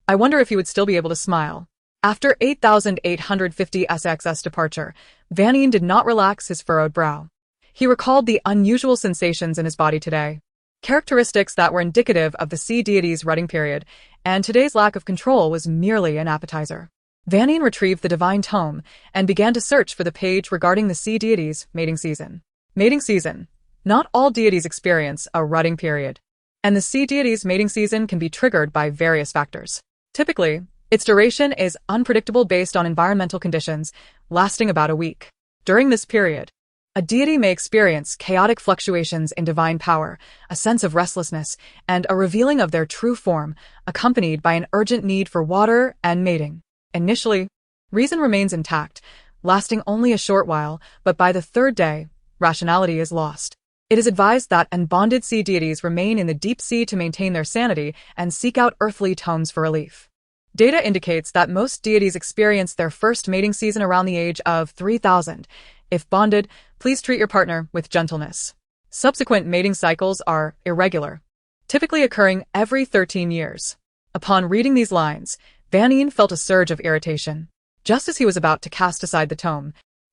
I wonder if he would still be able to smile. After 8850 SXS departure, Vanine did not relax his furrowed brow. He recalled the unusual sensations in his body today, characteristics that were indicative of the sea deity's rutting period, and today's lack of control was merely an appetizer. Vanine retrieved the divine tome and began to search for the page regarding the sea deity's mating season. Mating season. Not all deities experience a rutting period, and the sea deity's mating season can be triggered by various factors. Typically, its duration is unpredictable based on environmental conditions, lasting about a week. During this period, a deity may experience chaotic fluctuations in divine power, a sense of restlessness, and a revealing of their true form, accompanied by an urgent need for water and mating. Initially, reason remains intact, lasting only a short while, but by the third day, rationality is lost. It is advised that unbonded sea deities remain in the deep sea to maintain their sanity and seek out earthly tomes for relief. Data indicates that most deities experience their first mating season around the age of 3,000. If bonded, please treat your partner with gentleness. Subsequent mating cycles are irregular, typically occurring every 13 years. Upon reading these lines, Vanine felt a surge of irritation. Just as he was about to cast aside the tome,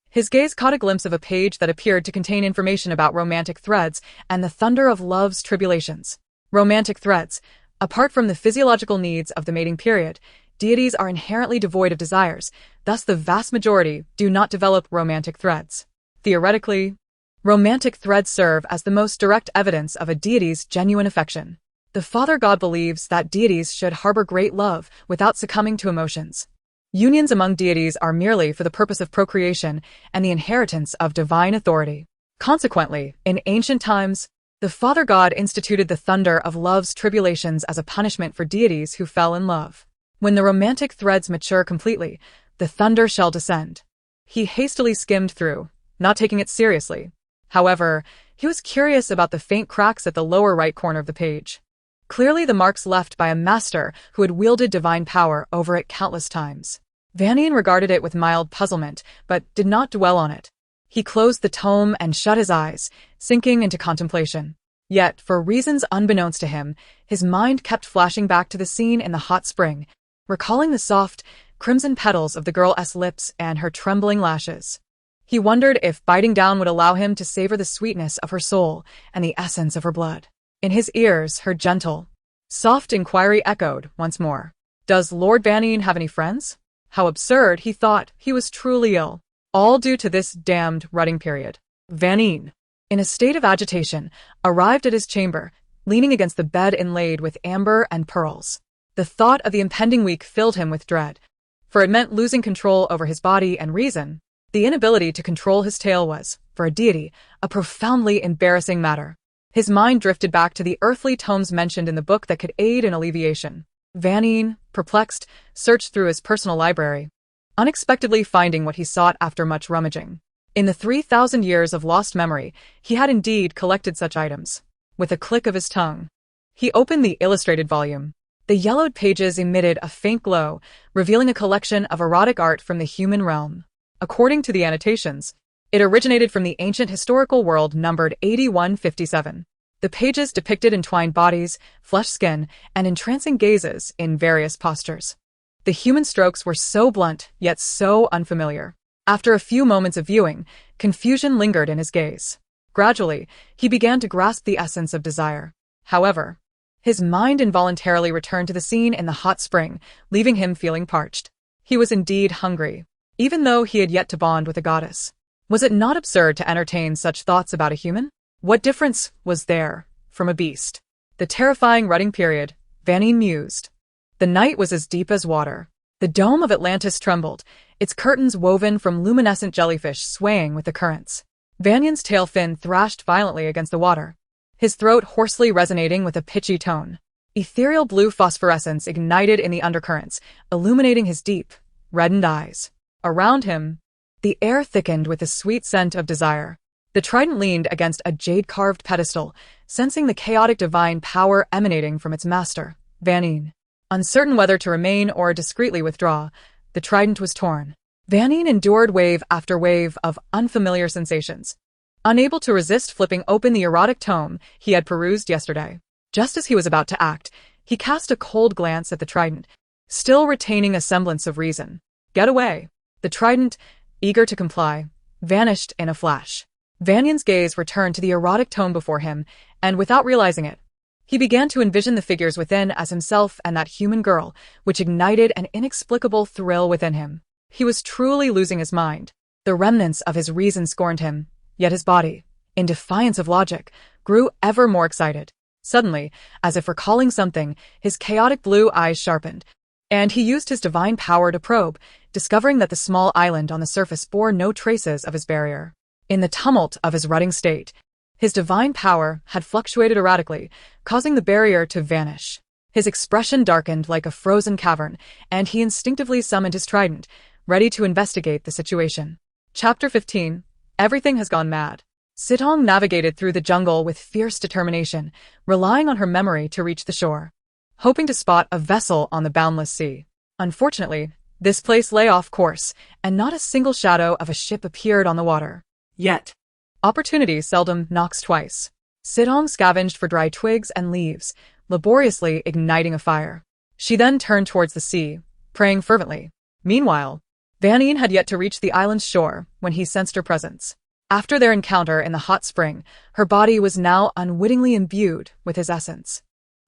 his gaze caught a glimpse of a page that appeared to contain information about romantic threads and the thunder of love's tribulations. Romantic threads. Apart from the physiological needs of the mating period, deities are inherently devoid of desires, thus the vast majority do not develop romantic threads. Theoretically, romantic threads serve as the most direct evidence of a deity's genuine affection. The Father God believes that deities should harbor great love without succumbing to emotions. Unions among deities are merely for the purpose of procreation and the inheritance of divine authority. Consequently, in ancient times, the Father God instituted the thunder of love's tribulations as a punishment for deities who fell in love. When the romantic threads mature completely, the thunder shall descend. He hastily skimmed through, not taking it seriously. However, he was curious about the faint cracks at the lower right corner of the page. Clearly the marks left by a master who had wielded divine power over it countless times. Vanian regarded it with mild puzzlement, but did not dwell on it. He closed the tome and shut his eyes, sinking into contemplation. Yet, for reasons unbeknownst to him, his mind kept flashing back to the scene in the hot spring, recalling the soft, crimson petals of the girl's lips and her trembling lashes. He wondered if biting down would allow him to savor the sweetness of her soul and the essence of her blood. In his ears, her gentle, soft inquiry echoed once more. Does Lord Vanian have any friends? How absurd, he thought. He was truly ill. All due to this damned rutting period. Vanian, in a state of agitation, arrived at his chamber, leaning against the bed inlaid with amber and pearls. The thought of the impending week filled him with dread, for it meant losing control over his body and reason. The inability to control his tail was, for a deity, a profoundly embarrassing matter. His mind drifted back to the earthly tomes mentioned in the book that could aid in alleviation. Vanian, perplexed, searched through his personal library, unexpectedly finding what he sought after much rummaging. In the 3,000 years of lost memory, he had indeed collected such items. With a click of his tongue, he opened the illustrated volume. The yellowed pages emitted a faint glow, revealing a collection of erotic art from the human realm. According to the annotations, it originated from the ancient historical world numbered 8157. The pages depicted entwined bodies, flesh skin, and entrancing gazes in various postures. The human strokes were so blunt, yet so unfamiliar. After a few moments of viewing, confusion lingered in his gaze. Gradually, he began to grasp the essence of desire. However, his mind involuntarily returned to the scene in the hot spring, leaving him feeling parched. He was indeed hungry, even though he had yet to bond with a goddess. Was it not absurd to entertain such thoughts about a human? What difference was there from a beast? The terrifying rutting period, Vanian mused. The night was as deep as water. The dome of Atlantis trembled, its curtains woven from luminescent jellyfish swaying with the currents. Vanian's tail fin thrashed violently against the water, his throat hoarsely resonating with a pitchy tone. Ethereal blue phosphorescence ignited in the undercurrents, illuminating his deep, reddened eyes. Around him, the air thickened with the sweet scent of desire. The trident leaned against a jade-carved pedestal, sensing the chaotic divine power emanating from its master, Vanian. Uncertain whether to remain or discreetly withdraw, the trident was torn. Vanian endured wave after wave of unfamiliar sensations, unable to resist flipping open the erotic tome he had perused yesterday. Just as he was about to act, he cast a cold glance at the trident, still retaining a semblance of reason. Get away! The trident, eager to comply, vanished in a flash. Vanian's gaze returned to the erotic tome before him, and without realizing it, he began to envision the figures within as himself and that human girl, which ignited an inexplicable thrill within him. He was truly losing his mind. The remnants of his reason scorned him, yet his body, in defiance of logic, grew ever more excited. Suddenly, as if recalling something, his chaotic blue eyes sharpened, and he used his divine power to probe, discovering that the small island on the surface bore no traces of his barrier. In the tumult of his rutting state, his divine power had fluctuated erratically, causing the barrier to vanish. His expression darkened like a frozen cavern, and he instinctively summoned his trident, ready to investigate the situation. Chapter 15. Everything has gone mad. Sitong navigated through the jungle with fierce determination, relying on her memory to reach the shore, hoping to spot a vessel on the boundless sea. Unfortunately, this place lay off course, and not a single shadow of a ship appeared on the water. Yet. Opportunity seldom knocks twice. Sitong scavenged for dry twigs and leaves, laboriously igniting a fire. She then turned towards the sea, praying fervently. Meanwhile, Vanian had yet to reach the island's shore when he sensed her presence. After their encounter in the hot spring, her body was now unwittingly imbued with his essence.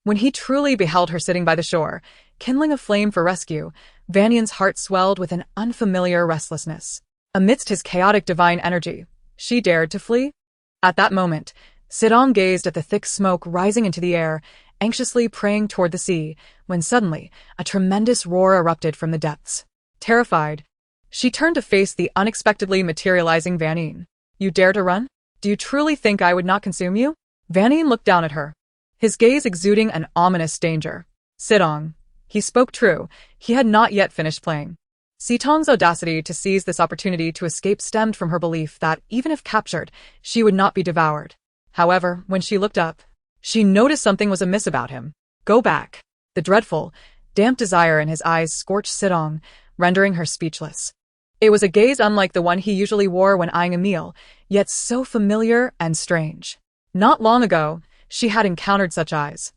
When he truly beheld her sitting by the shore, kindling a flame for rescue, Vanian's heart swelled with an unfamiliar restlessness. Amidst his chaotic divine energy, she dared to flee? At that moment, Sitong gazed at the thick smoke rising into the air, anxiously praying toward the sea, when suddenly a tremendous roar erupted from the depths. Terrified, she turned to face the unexpectedly materializing Vanian. You dare to run? Do you truly think I would not consume you? Vanian looked down at her, his gaze exuding an ominous danger. Sitong, He spoke true. He had not yet finished playing. Tang's audacity to seize this opportunity to escape stemmed from her belief that, even if captured, she would not be devoured. However, when she looked up, she noticed something was amiss about him. Go back. The dreadful, damp desire in his eyes scorched Tang, rendering her speechless. It was a gaze unlike the one he usually wore when eyeing a meal, yet so familiar and strange. Not long ago, she had encountered such eyes,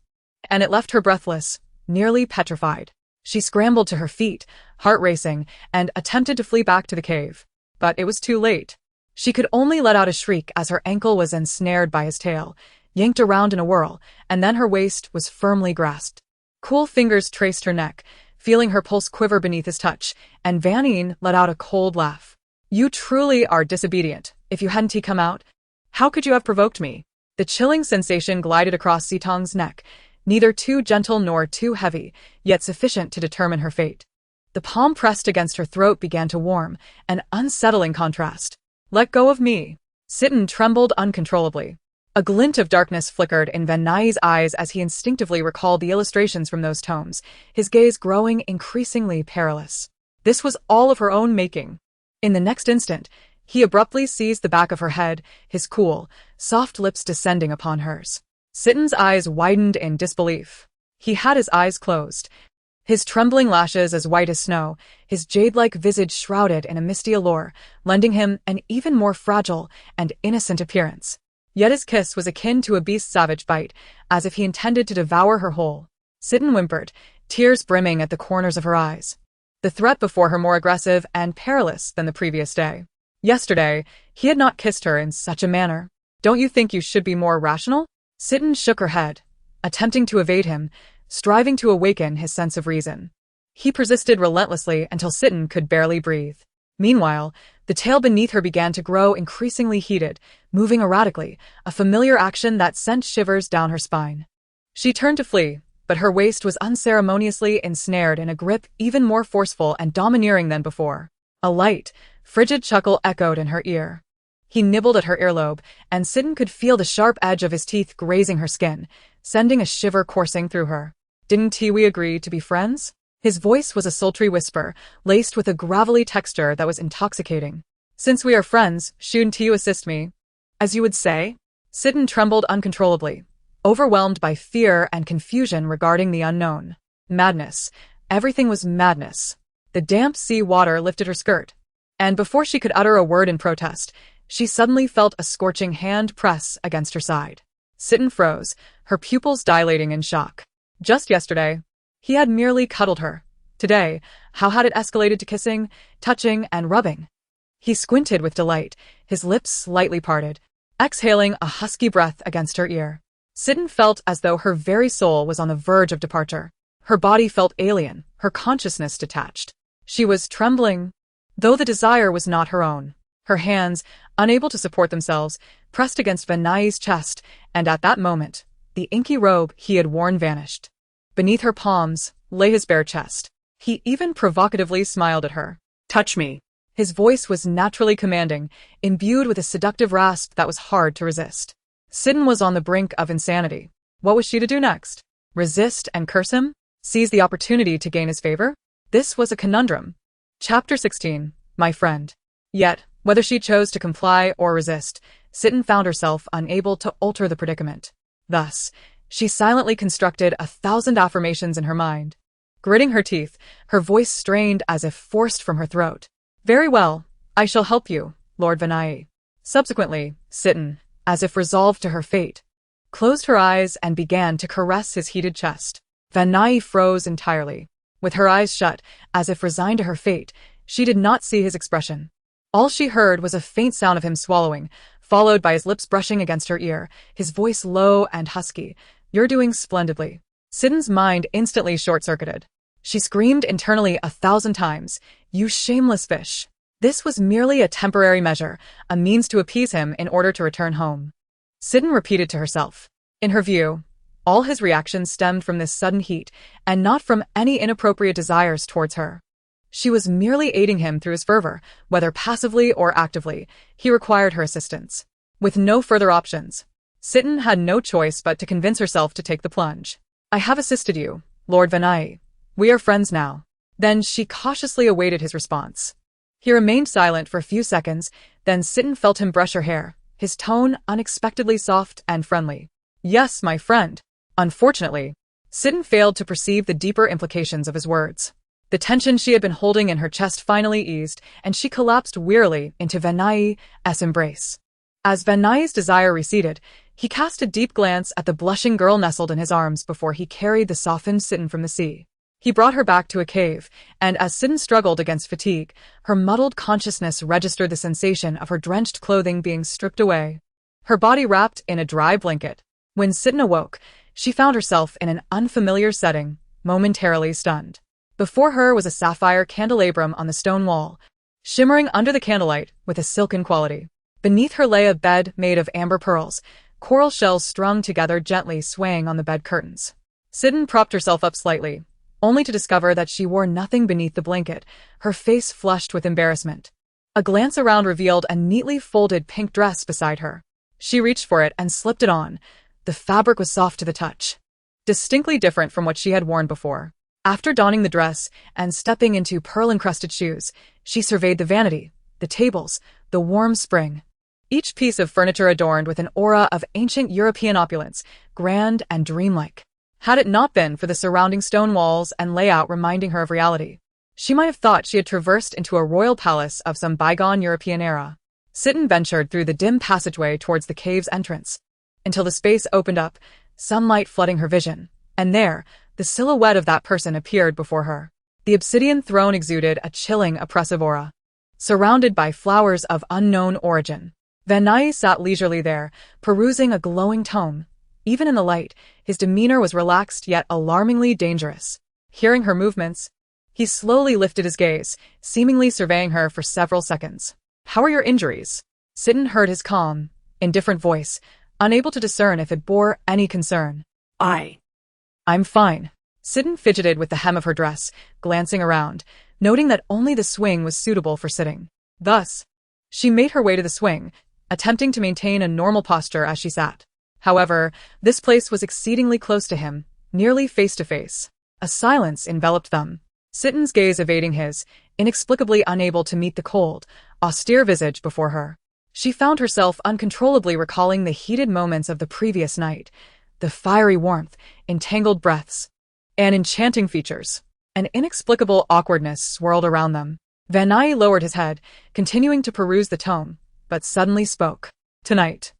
and it left her breathless, nearly petrified. She scrambled to her feet, heart racing, and attempted to flee back to the cave. But it was too late. She could only let out a shriek as her ankle was ensnared by his tail, yanked around in a whirl, and then her waist was firmly grasped. Cool fingers traced her neck, feeling her pulse quiver beneath his touch, and Vanine let out a cold laugh. You truly are disobedient. If you hadn't come out, how could you have provoked me? The chilling sensation glided across Tang's neck, neither too gentle nor too heavy, yet sufficient to determine her fate. The palm pressed against her throat began to warm, an unsettling contrast. Let go of me. Trembled uncontrollably. A glint of darkness flickered in Van Nuys' eyes as he instinctively recalled the illustrations from those tomes, his gaze growing increasingly perilous. This was all of her own making. In the next instant, he abruptly seized the back of her head, his cool, soft lips descending upon hers. Tang's eyes widened in disbelief. He had his eyes closed, his trembling lashes as white as snow, his jade-like visage shrouded in a misty allure, lending him an even more fragile and innocent appearance. Yet his kiss was akin to a beast's savage bite, as if he intended to devour her whole. Tang whimpered, tears brimming at the corners of her eyes. The threat before her more aggressive and perilous than the previous day. Yesterday, he had not kissed her in such a manner. Don't you think you should be more rational? Tang shook her head, attempting to evade him, striving to awaken his sense of reason. He persisted relentlessly until Tang could barely breathe. Meanwhile, the tail beneath her began to grow increasingly heated, moving erratically, a familiar action that sent shivers down her spine. She turned to flee, but her waist was unceremoniously ensnared in a grip even more forceful and domineering than before. A light, frigid chuckle echoed in her ear. He nibbled at her earlobe, and Tang could feel the sharp edge of his teeth grazing her skin, sending a shiver coursing through her. Didn't we agree to be friends? His voice was a sultry whisper, laced with a gravelly texture that was intoxicating. Since we are friends, shouldn't you assist me? As you would say? Tang trembled uncontrollably, overwhelmed by fear and confusion regarding the unknown. Madness. Everything was madness. The damp sea water lifted her skirt, and before she could utter a word in protest, she suddenly felt a scorching hand press against her side. Tang froze, her pupils dilating in shock. Just yesterday, he had merely cuddled her. Today, how had it escalated to kissing, touching, and rubbing? He squinted with delight, his lips slightly parted, exhaling a husky breath against her ear. Tang felt as though her very soul was on the verge of departure. Her body felt alien, her consciousness detached. She was trembling, though the desire was not her own. Her hands, unable to support themselves, pressed against Van Nuys' chest, and at that moment, the inky robe he had worn vanished. Beneath her palms lay his bare chest. He even provocatively smiled at her. Touch me. His voice was naturally commanding, imbued with a seductive rasp that was hard to resist. Tang was on the brink of insanity. What was she to do next? Resist and curse him? Seize the opportunity to gain his favor? This was a conundrum. Chapter 16. My friend. Yet, whether she chose to comply or resist, Tang found herself unable to alter the predicament. Thus, she silently constructed 1,000 affirmations in her mind. Gritting her teeth, her voice strained as if forced from her throat. Very well, I shall help you, Lord Van Nuys. Subsequently, Tang, as if resolved to her fate, closed her eyes and began to caress his heated chest. Van Nuys froze entirely. With her eyes shut, as if resigned to her fate, she did not see his expression. All she heard was a faint sound of him swallowing, followed by his lips brushing against her ear, his voice low and husky. You're doing splendidly. Tang's mind instantly short-circuited. She screamed internally 1,000 times, You shameless fish. This was merely a temporary measure, a means to appease him in order to return home. Tang repeated to herself. In her view, all his reactions stemmed from this sudden heat, and not from any inappropriate desires towards her. She was merely aiding him through his fervor, whether passively or actively. He required her assistance. With no further options, Tang had no choice but to convince herself to take the plunge. I have assisted you, Lord Van Nuys. We are friends now. Then she cautiously awaited his response. He remained silent for a few seconds, then Sitten felt him brush her hair, his tone unexpectedly soft and friendly. Yes, my friend. Unfortunately, Sitten failed to perceive the deeper implications of his words. The tension she had been holding in her chest finally eased, and she collapsed wearily into Van Nuys' embrace. As Van Nuys' desire receded, he cast a deep glance at the blushing girl nestled in his arms before he carried the softened Sitten from the sea. He brought her back to a cave, and as Sitten struggled against fatigue, her muddled consciousness registered the sensation of her drenched clothing being stripped away, her body wrapped in a dry blanket. When Sitten awoke, she found herself in an unfamiliar setting, momentarily stunned. Before her was a sapphire candelabrum on the stone wall, shimmering under the candlelight with a silken quality. Beneath her lay a bed made of amber pearls, coral shells strung together gently swaying on the bed curtains. Sitten propped herself up slightly, only to discover that she wore nothing beneath the blanket, her face flushed with embarrassment. A glance around revealed a neatly folded pink dress beside her. She reached for it and slipped it on. The fabric was soft to the touch, distinctly different from what she had worn before. After donning the dress and stepping into pearl-encrusted shoes, she surveyed the vanity, the tables, the warm spring. Each piece of furniture adorned with an aura of ancient European opulence, grand and dreamlike. Had it not been for the surrounding stone walls and layout reminding her of reality, she might have thought she had traversed into a royal palace of some bygone European era. Sitten ventured through the dim passageway towards the cave's entrance, until the space opened up, sunlight flooding her vision, and there, the silhouette of that person appeared before her. The obsidian throne exuded a chilling, oppressive aura, surrounded by flowers of unknown origin. Van Nuys sat leisurely there, perusing a glowing tome. Even in the light, his demeanor was relaxed yet alarmingly dangerous. Hearing her movements, he slowly lifted his gaze, seemingly surveying her for several seconds. How are your injuries? Sitten heard his calm, indifferent voice, unable to discern if it bore any concern. I'm fine. Sitten fidgeted with the hem of her dress, glancing around, noting that only the swing was suitable for sitting. Thus, she made her way to the swing, attempting to maintain a normal posture as she sat. However, this place was exceedingly close to him, nearly face to face. A silence enveloped them, Sitten's gaze evading his, inexplicably unable to meet the cold, austere visage before her. She found herself uncontrollably recalling the heated moments of the previous night, the fiery warmth, entangled breaths, and enchanting features. An inexplicable awkwardness swirled around them. Van Nuys lowered his head, continuing to peruse the tome, but suddenly spoke. Tonight.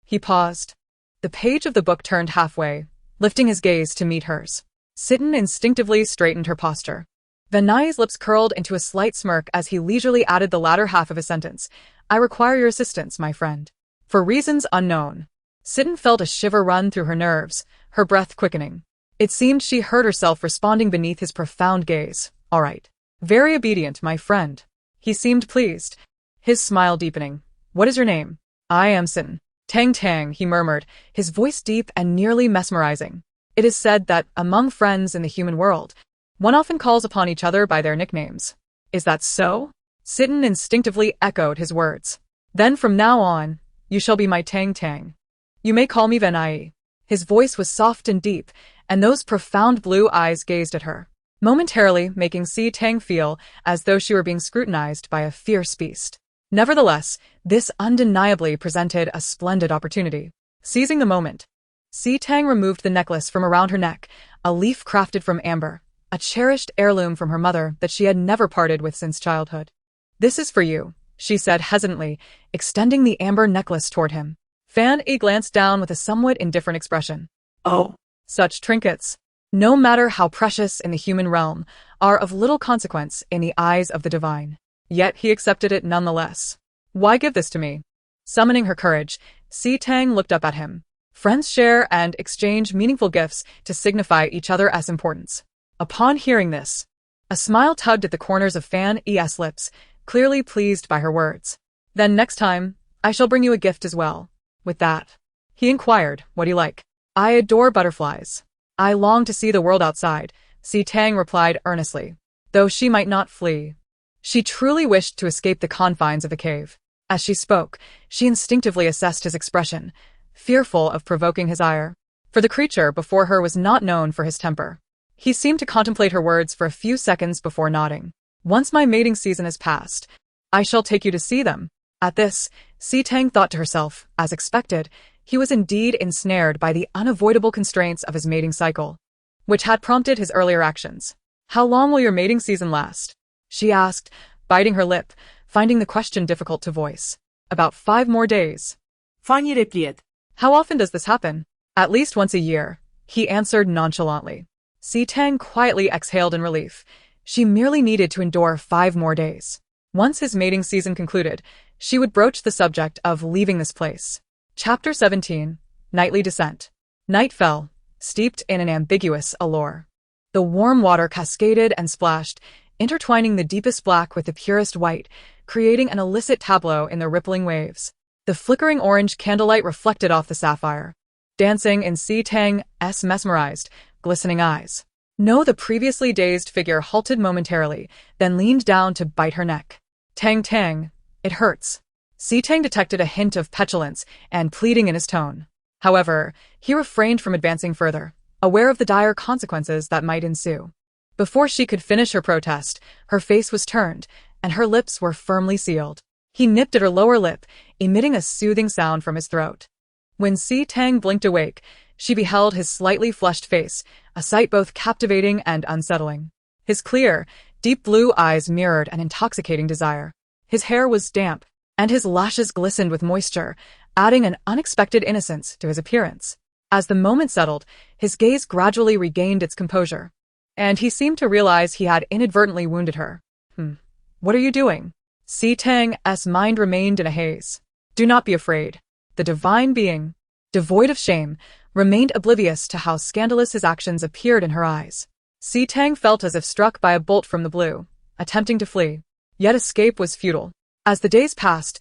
He paused. The page of the book turned halfway, lifting his gaze to meet hers. Sitten instinctively straightened her posture. Van Nuys' lips curled into a slight smirk as he leisurely added the latter half of his sentence. I require your assistance, my friend. For reasons unknown. Sitten felt a shiver run through her nerves, her breath quickening. It seemed she heard herself responding beneath his profound gaze. All right. Very obedient, my friend. He seemed pleased, his smile deepening. What is your name? I am Sitten. Tang, he murmured, his voice deep and nearly mesmerizing. It is said that, among friends in the human world, one often calls upon each other by their nicknames. Is that so? Sitten instinctively echoed his words. Then from now on, you shall be my Tang. You may call me Van Nuys. His voice was soft and deep, and those profound blue eyes gazed at her, momentarily making Tang feel as though she were being scrutinized by a fierce beast. Nevertheless, this undeniably presented a splendid opportunity. Seizing the moment, Tang removed the necklace from around her neck, a leaf crafted from amber, a cherished heirloom from her mother that she had never parted with since childhood. This is for you, she said hesitantly, extending the amber necklace toward him. Van Nuys glanced down with a somewhat indifferent expression. Oh. Such trinkets, no matter how precious in the human realm, are of little consequence in the eyes of the divine. Yet he accepted it nonetheless. Why give this to me? Summoning her courage, Tang looked up at him. Friends share and exchange meaningful gifts to signify each other's importance. Upon hearing this, a smile tugged at the corners of Van Nuys' lips, clearly pleased by her words. Then next time, I shall bring you a gift as well. With that, he inquired, what do you like? I adore butterflies. I long to see the world outside, Tang replied earnestly. Though she might not flee, she truly wished to escape the confines of the cave. As she spoke, she instinctively assessed his expression, fearful of provoking his ire. For the creature before her was not known for his temper. He seemed to contemplate her words for a few seconds before nodding. Once my mating season has passed, I shall take you to see them. At this, Tang thought to herself, as expected, he was indeed ensnared by the unavoidable constraints of his mating cycle, which had prompted his earlier actions. How long will your mating season last? She asked, biting her lip, finding the question difficult to voice. About 5 more days. Fani replied. How often does this happen? At least once a year, he answered nonchalantly. Tang quietly exhaled in relief. She merely needed to endure 5 more days. Once his mating season concluded, she would broach the subject of leaving this place. Chapter 17. Nightly Descent. Night fell, steeped in an ambiguous allure. The warm water cascaded and splashed, intertwining the deepest black with the purest white, creating an illicit tableau in the rippling waves. The flickering orange candlelight reflected off the sapphire, dancing in Tang's mesmerized, glistening eyes. No, the previously dazed figure halted momentarily, then leaned down to bite her neck. Tang, it hurts. Tang detected a hint of petulance and pleading in his tone. However, he refrained from advancing further, aware of the dire consequences that might ensue. Before she could finish her protest, her face was turned, and her lips were firmly sealed. He nipped at her lower lip, emitting a soothing sound from his throat. When Tang blinked awake, she beheld his slightly flushed face, a sight both captivating and unsettling. His clear, deep blue eyes mirrored an intoxicating desire. His hair was damp, and his lashes glistened with moisture, adding an unexpected innocence to his appearance. As the moment settled, his gaze gradually regained its composure, and he seemed to realize he had inadvertently wounded her. What are you doing? Tang's mind remained in a haze. Do not be afraid. The divine being, devoid of shame, remained oblivious to how scandalous his actions appeared in her eyes. Tang felt as if struck by a bolt from the blue, attempting to flee. Yet escape was futile. As the days passed,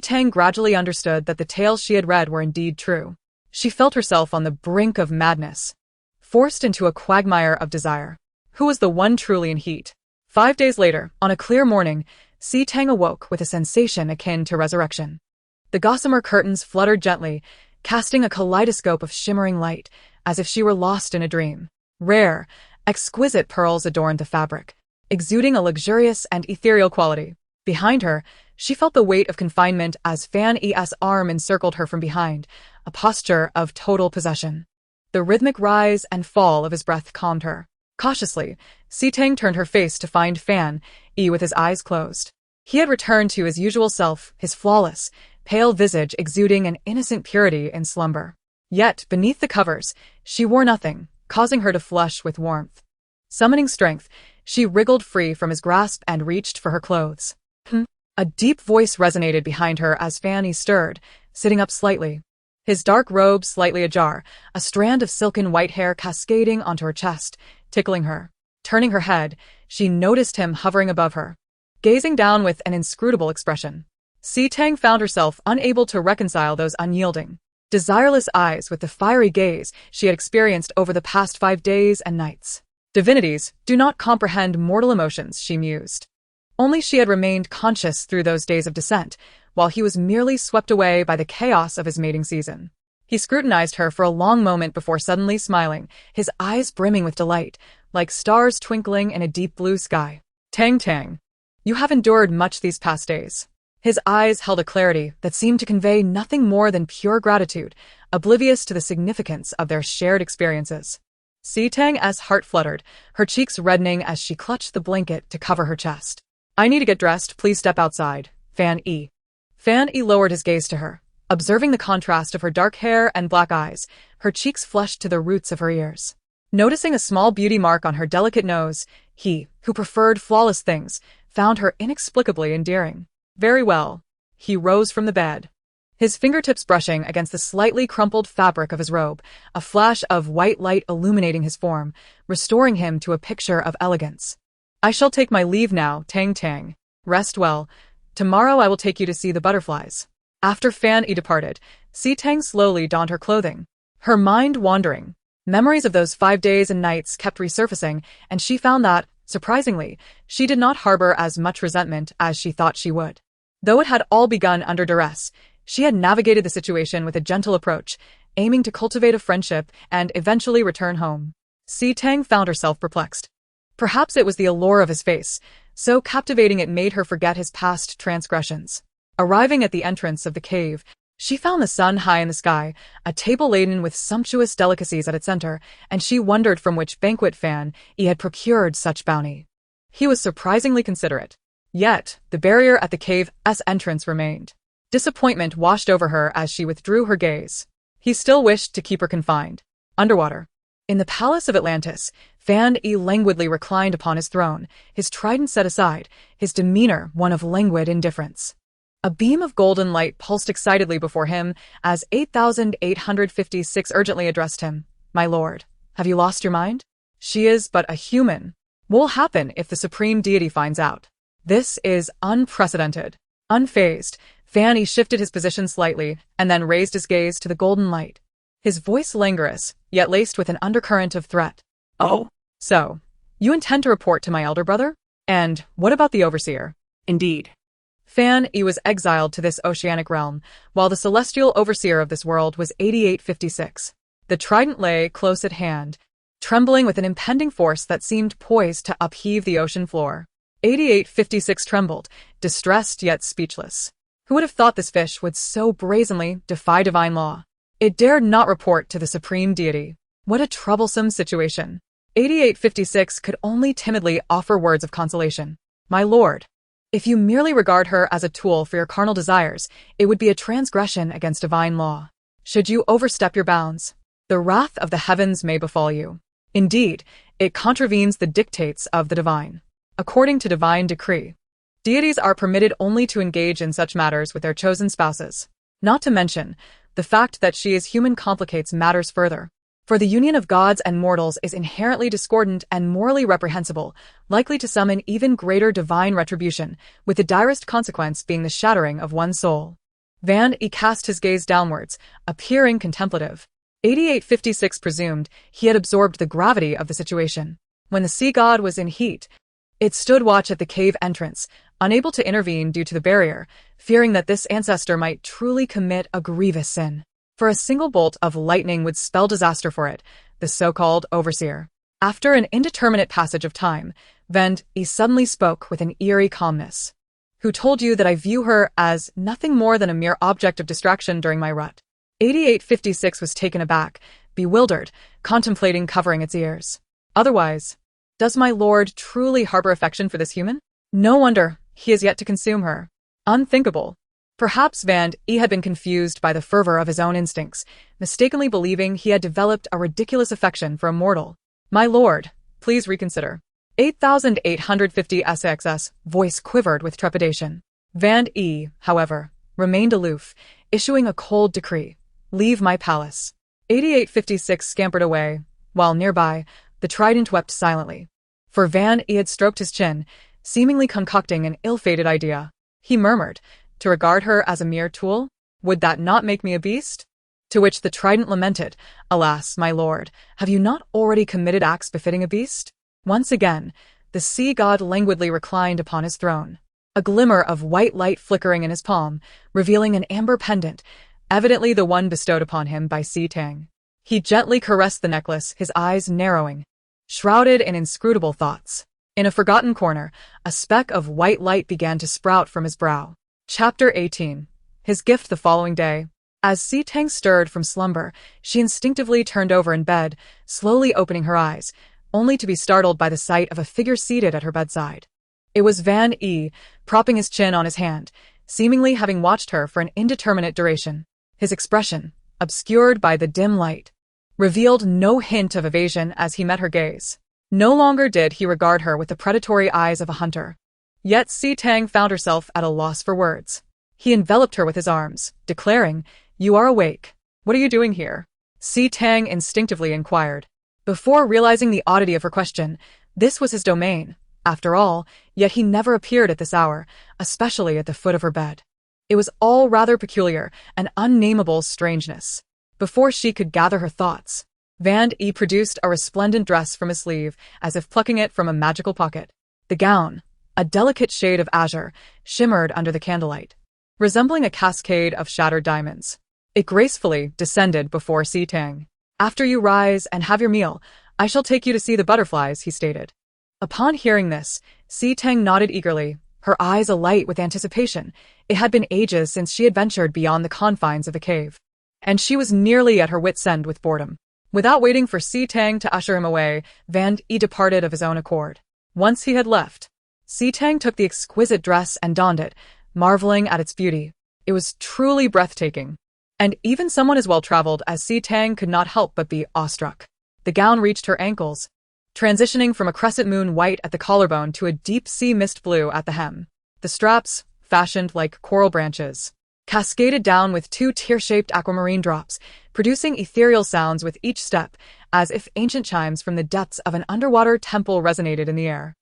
Tang gradually understood that the tales she had read were indeed true. She felt herself on the brink of madness, forced into a quagmire of desire. Who was the one truly in heat? 5 days later, on a clear morning, Tang awoke with a sensation akin to resurrection. The gossamer curtains fluttered gently, casting a kaleidoscope of shimmering light, as if she were lost in a dream. Rare, exquisite pearls adorned the fabric, exuding a luxurious and ethereal quality. Behind her, she felt the weight of confinement as Fan's arm encircled her from behind, a posture of total possession. The rhythmic rise and fall of his breath calmed her. Cautiously, Tang turned her face to find Fan with his eyes closed. He had returned to his usual self, his flawless, pale visage exuding an innocent purity in slumber. Yet, beneath the covers, she wore nothing, causing her to flush with warmth. Summoning strength, she wriggled free from his grasp and reached for her clothes. A deep voice resonated behind her as Fanny stirred, sitting up slightly. His dark robe slightly ajar, a strand of silken white hair cascading onto her chest, tickling her. Turning her head, she noticed him hovering above her, gazing down with an inscrutable expression. Tang found herself unable to reconcile those unyielding, desireless eyes with the fiery gaze she had experienced over the past 5 days and nights. Divinities do not comprehend mortal emotions, she mused. Only she had remained conscious through those days of descent, while he was merely swept away by the chaos of his mating season. He scrutinized her for a long moment before suddenly smiling, his eyes brimming with delight, like stars twinkling in a deep blue sky. Tang, you have endured much these past days. His eyes held a clarity that seemed to convey nothing more than pure gratitude, oblivious to the significance of their shared experiences. Tang's heart fluttered, her cheeks reddening as she clutched the blanket to cover her chest. I need to get dressed, please step outside, Fan. Fan lowered his gaze to her, observing the contrast of her dark hair and black eyes, her cheeks flushed to the roots of her ears. Noticing a small beauty mark on her delicate nose, he, who preferred flawless things, found her inexplicably endearing. Very well. He rose from the bed, his fingertips brushing against the slightly crumpled fabric of his robe, a flash of white light illuminating his form, restoring him to a picture of elegance. I shall take my leave now, Tang. Rest well. Tomorrow I will take you to see the butterflies. After Fan departed, Tang slowly donned her clothing, her mind wandering. Memories of those 5 days and nights kept resurfacing, and she found that, surprisingly, she did not harbor as much resentment as she thought she would. Though it had all begun under duress, she had navigated the situation with a gentle approach, aiming to cultivate a friendship and eventually return home. Tang found herself perplexed. Perhaps it was the allure of his face, so captivating it made her forget his past transgressions. Arriving at the entrance of the cave, she found the sun high in the sky, a table laden with sumptuous delicacies at its center, and she wondered from which banquet fan he had procured such bounty. He was surprisingly considerate. Yet, the barrier at the cave's entrance remained. Disappointment washed over her as she withdrew her gaze. He still wished to keep her confined. Underwater. In the palace of Atlantis, Fan E languidly reclined upon his throne, his trident set aside, his demeanor one of languid indifference. A beam of golden light pulsed excitedly before him as 8856 urgently addressed him. My lord, have you lost your mind? She is but a human. What will happen if the supreme deity finds out? This is unprecedented. Unfazed, Fan E shifted his position slightly and then raised his gaze to the golden light. His voice languorous, yet laced with an undercurrent of threat. Oh, So, you intend to report to my elder brother? And what about the overseer? indeed. Fan E was exiled to this oceanic realm, while the celestial overseer of this world was 8856. The trident lay close at hand, trembling with an impending force that seemed poised to upheave the ocean floor. 8856 trembled, distressed yet speechless. Who would have thought this fish would so brazenly defy divine law? It dared not report to the supreme deity. What a troublesome situation. 8856 could only timidly offer words of consolation. My lord, if you merely regard her as a tool for your carnal desires, it would be a transgression against divine law. Should you overstep your bounds, the wrath of the heavens may befall you. Indeed, it contravenes the dictates of the divine. According to divine decree, deities are permitted only to engage in such matters with their chosen spouses. Not to mention, the fact that she is human complicates matters further. For the union of gods and mortals is inherently discordant and morally reprehensible, likely to summon even greater divine retribution, with the direst consequence being the shattering of one's soul. Van E cast his gaze downwards, appearing contemplative. 8856 presumed he had absorbed the gravity of the situation. When the sea god was in heat, it stood watch at the cave entrance, unable to intervene due to the barrier, fearing that this ancestor might truly commit a grievous sin. For a single bolt of lightning would spell disaster for it, the so-called overseer. After an indeterminate passage of time, Van E suddenly spoke with an eerie calmness. Who told you that I view her as nothing more than a mere object of distraction during my rut? 8856 was taken aback, bewildered, contemplating covering its ears. Otherwise, does my lord truly harbor affection for this human? No wonder he is yet to consume her. Unthinkable. Perhaps Van E had been confused by the fervor of his own instincts, mistakenly believing he had developed a ridiculous affection for a mortal. My lord, please reconsider. 8850 SXS voice quivered with trepidation. Van E, however, remained aloof, issuing a cold decree. Leave my palace. 8856 scampered away, while nearby, the trident wept silently. For Van E had stroked his chin, seemingly concocting an ill-fated idea. He murmured, to regard her as a mere tool? Would that not make me a beast? To which the trident lamented, Alas, my lord, have you not already committed acts befitting a beast? Once again, the sea god languidly reclined upon his throne, a glimmer of white light flickering in his palm, revealing an amber pendant, evidently the one bestowed upon him by Tang. He gently caressed the necklace, his eyes narrowing, shrouded in inscrutable thoughts. In a forgotten corner, a speck of white light began to sprout from his brow. Chapter 18. His gift the following day. As Tang stirred from slumber, she instinctively turned over in bed, slowly opening her eyes, only to be startled by the sight of a figure seated at her bedside. It was Van E, propping his chin on his hand, seemingly having watched her for an indeterminate duration. His expression, obscured by the dim light, revealed no hint of evasion as he met her gaze. No longer did he regard her with the predatory eyes of a hunter. Yet Tang found herself at a loss for words. He enveloped her with his arms, declaring, You are awake. What are you doing here? Tang instinctively inquired. Before realizing the oddity of her question, this was his domain, after all, yet he never appeared at this hour, especially at the foot of her bed. It was all rather peculiar, an unnameable strangeness. Before she could gather her thoughts, Van E produced a resplendent dress from his sleeve, as if plucking it from a magical pocket. The gown, a delicate shade of azure, shimmered under the candlelight, resembling a cascade of shattered diamonds. It gracefully descended before Tang. After you rise and have your meal, I shall take you to see the butterflies, he stated. Upon hearing this, Tang nodded eagerly, her eyes alight with anticipation. It had been ages since she had ventured beyond the confines of the cave, and she was nearly at her wits' end with boredom. Without waiting for Tang to usher him away, Van E departed of his own accord. Once he had left, Tang took the exquisite dress and donned it, marveling at its beauty. It was truly breathtaking. And even someone as well-traveled as Tang could not help but be awestruck. The gown reached her ankles, transitioning from a crescent moon white at the collarbone to a deep sea mist blue at the hem. The straps, fashioned like coral branches, cascaded down with two tear-shaped aquamarine drops, producing ethereal sounds with each step, as if ancient chimes from the depths of an underwater temple resonated in the air.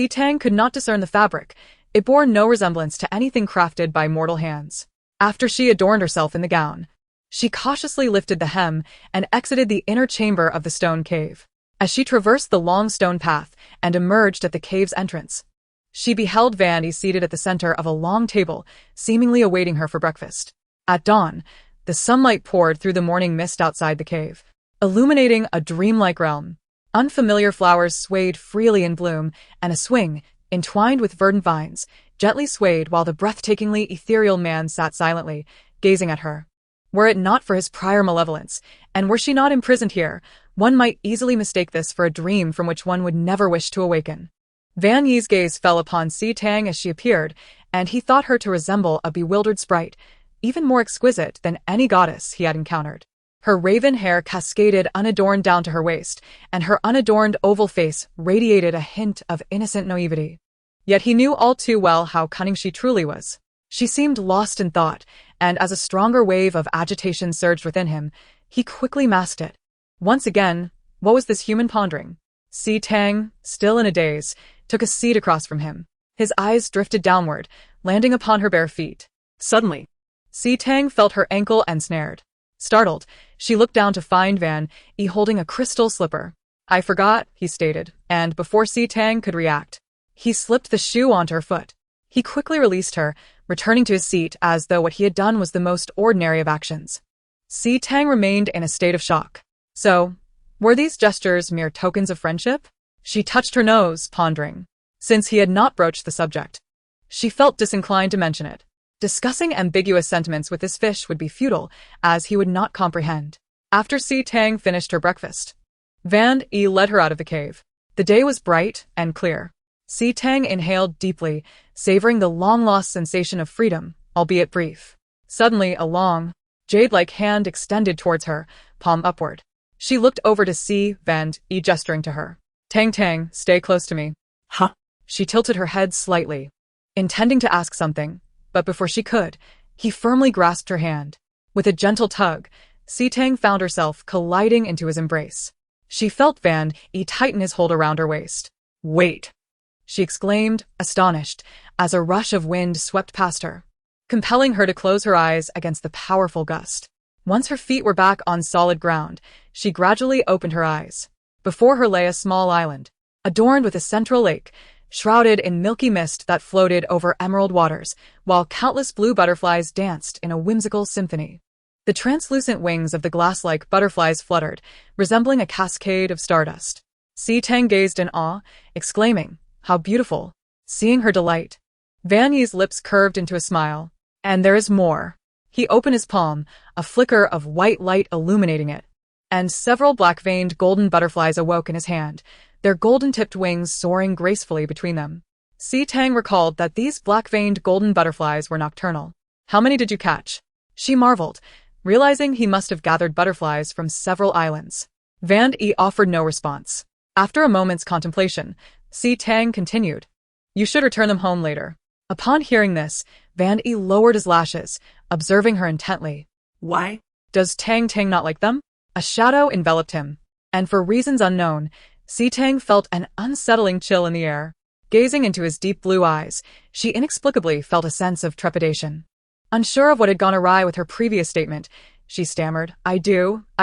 Tang could not discern the fabric. It bore no resemblance to anything crafted by mortal hands. After she adorned herself in the gown, she cautiously lifted the hem and exited the inner chamber of the stone cave. As she traversed the long stone path and emerged at the cave's entrance, she beheld Van E seated at the center of a long table, seemingly awaiting her for breakfast. At dawn, the sunlight poured through the morning mist outside the cave, illuminating a dreamlike realm. Unfamiliar flowers swayed freely in bloom, and a swing, entwined with verdant vines, gently swayed while the breathtakingly ethereal man sat silently, gazing at her. Were it not for his prior malevolence, and were she not imprisoned here, one might easily mistake this for a dream from which one would never wish to awaken. Van Ye's gaze fell upon Tang as she appeared, and he thought her to resemble a bewildered sprite, even more exquisite than any goddess he had encountered. Her raven hair cascaded unadorned down to her waist, and her unadorned oval face radiated a hint of innocent naivety. Yet he knew all too well how cunning she truly was. She seemed lost in thought, and as a stronger wave of agitation surged within him, he quickly masked it. Once again, what was this human pondering? Tang, still in a daze, took a seat across from him. His eyes drifted downward, landing upon her bare feet. Suddenly, Tang felt her ankle ensnared. Startled, she looked down to find Van E holding a crystal slipper. I forgot, he stated, and before Tang could react, he slipped the shoe onto her foot. He quickly released her, returning to his seat as though what he had done was the most ordinary of actions. Tang remained in a state of shock. So, were these gestures mere tokens of friendship? She touched her nose, pondering. Since he had not broached the subject, she felt disinclined to mention it. Discussing ambiguous sentiments with this fish would be futile, as he would not comprehend. After Tang finished her breakfast, Van E led her out of the cave. The day was bright and clear. Tang inhaled deeply, savoring the long-lost sensation of freedom, albeit brief. Suddenly, a long, jade-like hand extended towards her, palm upward. She looked over to Van E gesturing to her. Tang, stay close to me. Huh? She tilted her head slightly, intending to ask something, but before she could, he firmly grasped her hand. With a gentle tug, Tang found herself colliding into his embrace. She felt Van E tighten his hold around her waist. Wait! She exclaimed, astonished, as a rush of wind swept past her, compelling her to close her eyes against the powerful gust. Once her feet were back on solid ground, she gradually opened her eyes. Before her lay a small island, adorned with a central lake, shrouded in milky mist that floated over emerald waters, while countless blue butterflies danced in a whimsical symphony. The translucent wings of the glass-like butterflies fluttered, resembling a cascade of stardust. Tang gazed in awe, exclaiming, "How beautiful!" Seeing her delight, Van Ye's lips curved into a smile. And there is more. He opened his palm, a flicker of white light illuminating it, and several black-veined golden butterflies awoke in his hand, their golden-tipped wings soaring gracefully between them. Tang recalled that these black-veined golden butterflies were nocturnal. How many did you catch? She marveled, realizing he must have gathered butterflies from several islands. Van E offered no response. After a moment's contemplation, Tang continued, "You should return them home later." Upon hearing this, Van E lowered his lashes, observing her intently. Why? Does Tang not like them? A shadow enveloped him, and for reasons unknown, Tang felt an unsettling chill in the air. Gazing into his deep blue eyes, she inexplicably felt a sense of trepidation. Unsure of what had gone awry with her previous statement, she stammered, I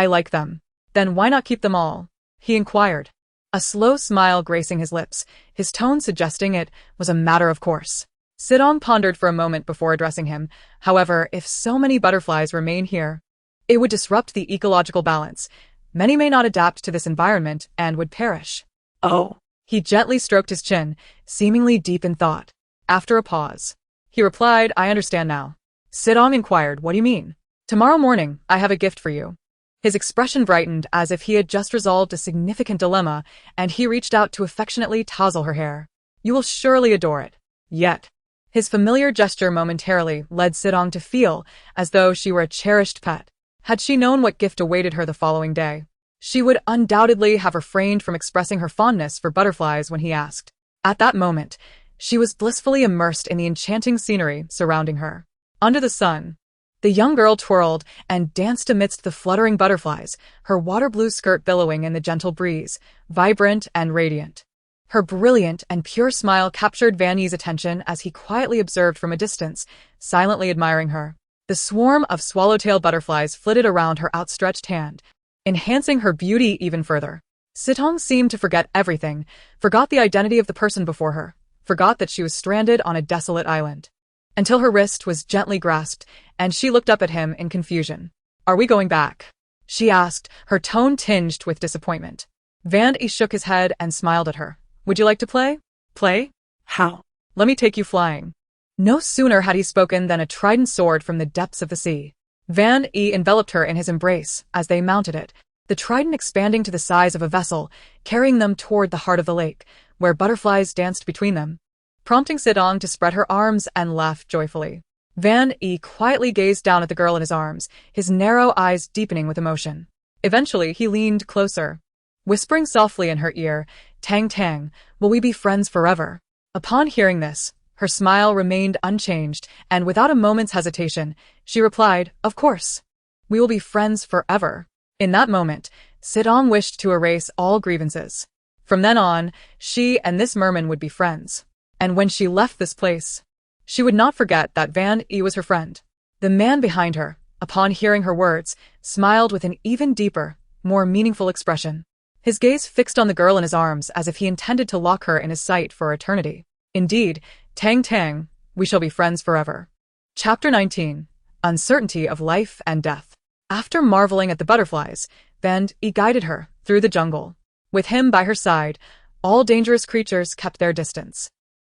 like them. Then why not keep them all? He inquired, a slow smile gracing his lips, his tone suggesting it was a matter of course. Sidong pondered for a moment before addressing him. However, if so many butterflies remain here, it would disrupt the ecological balance. Many may not adapt to this environment and would perish. Oh, He gently stroked his chin, seemingly deep in thought. After a pause, he replied, I understand now. Sidong inquired, what do you mean? Tomorrow morning, I have a gift for you. His expression brightened as if he had just resolved a significant dilemma, and he reached out to affectionately touzle her hair. You will surely adore it. Yet, his familiar gesture momentarily led Sidong to feel as though she were a cherished pet. Had she known what gift awaited her the following day, she would undoubtedly have refrained from expressing her fondness for butterflies when he asked. At that moment, she was blissfully immersed in the enchanting scenery surrounding her. Under the sun, the young girl twirled and danced amidst the fluttering butterflies, her water-blue skirt billowing in the gentle breeze, vibrant and radiant. Her brilliant and pure smile captured Van Yee's attention as he quietly observed from a distance, silently admiring her. The swarm of swallowtail butterflies flitted around her outstretched hand, enhancing her beauty even further. Sidong seemed to forget everything, forgot the identity of the person before her, forgot that she was stranded on a desolate island. Until her wrist was gently grasped, and she looked up at him in confusion. Are we going back? She asked, her tone tinged with disappointment. Van Yee shook his head and smiled at her. Would you like to play? Play? how? Let me take you flying. No sooner had he spoken than a trident soared from the depths of the sea. Van Yee enveloped her in his embrace as they mounted it, the trident expanding to the size of a vessel, carrying them toward the heart of the lake, where butterflies danced between them, prompting Sidong to spread her arms and laugh joyfully. Van Yee quietly gazed down at the girl in his arms, his narrow eyes deepening with emotion. Eventually, he leaned closer, whispering softly in her ear, Tang Tang, will we be friends forever? Upon hearing this, her smile remained unchanged, and without a moment's hesitation, she replied, of course. We will be friends forever. In that moment, Sidong wished to erase all grievances. From then on, she and this Merman would be friends. And when she left this place, she would not forget that Van Yee was her friend. The man behind her, upon hearing her words, smiled with an even deeper, more meaningful expression. His gaze fixed on the girl in his arms as if he intended to lock her in his sight for eternity. Indeed, Tang Tang, we shall be friends forever. Chapter 19. Uncertainty of Life and Death. After marveling at the butterflies, Van Yee guided her through the jungle. With him by her side, all dangerous creatures kept their distance.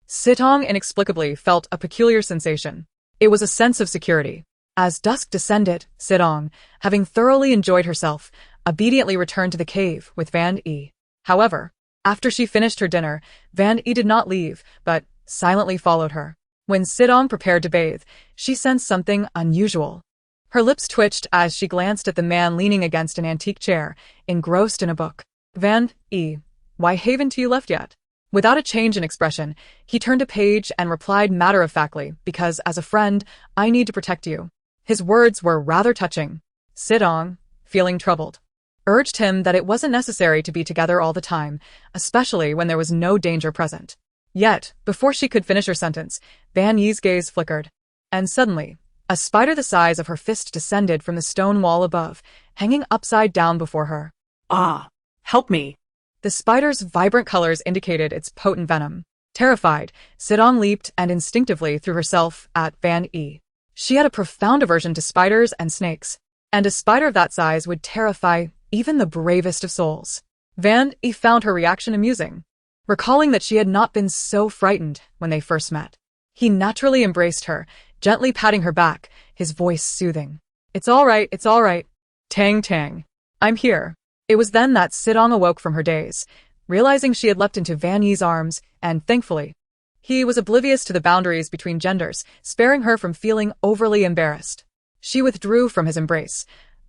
Sidong inexplicably felt a peculiar sensation. It was a sense of security. As dusk descended, Sidong, having thoroughly enjoyed herself, obediently returned to the cave with Van Yee. However, after she finished her dinner, Van Yee did not leave, but silently followed her. When Sidong prepared to bathe, she sensed something unusual. Her lips twitched as she glanced at the man leaning against an antique chair, engrossed in a book. Van Yee, why haven't you left yet? Without a change in expression, he turned a page and replied matter-of-factly, because as a friend, I need to protect you. His words were rather touching. Sidong, feeling troubled, urged him that it wasn't necessary to be together all the time, especially when there was no danger present. Yet, before she could finish her sentence, Van Yee's gaze flickered. And suddenly, a spider the size of her fist descended from the stone wall above, hanging upside down before her. Ah, help me. The spider's vibrant colors indicated its potent venom. Terrified, Sidong leaped and instinctively threw herself at Van Yee. She had a profound aversion to spiders and snakes, and a spider of that size would terrify even the bravest of souls. Van Yee found her reaction amusing, recalling that she had not been so frightened when they first met. He naturally embraced her, gently patting her back, his voice soothing. It's all right, Tang Tang. I'm here. It was then that Sidong awoke from her daze, realizing she had leapt into Van Yee's arms, and thankfully, he was oblivious to the boundaries between genders, sparing her from feeling overly embarrassed. She withdrew from his embrace,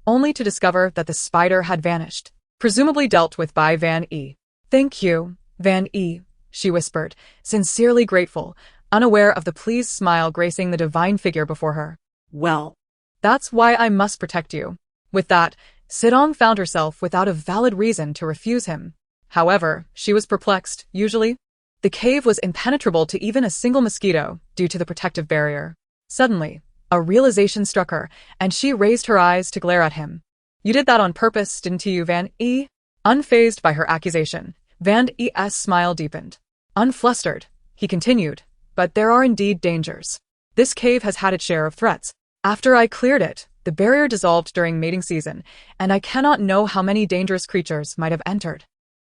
only to discover that the spider had vanished, presumably dealt with by Van Yee. Thank you, Van Yee, she whispered, sincerely grateful, unaware of the pleased smile gracing the divine figure before her. Well, That's why I must protect you. With that, Sidong found herself without a valid reason to refuse him. However, she was perplexed, usually. The cave was impenetrable to even a single mosquito due to the protective barrier. Suddenly, a realization struck her, and she raised her eyes to glare at him. You did that on purpose, didn't you, Van Yee? Unfazed by her accusation, Van Yee's smile deepened. Unflustered, he continued, but there are indeed dangers. This cave has had its share of threats. After I cleared it, The barrier dissolved during mating season, and I cannot know how many dangerous creatures might have entered.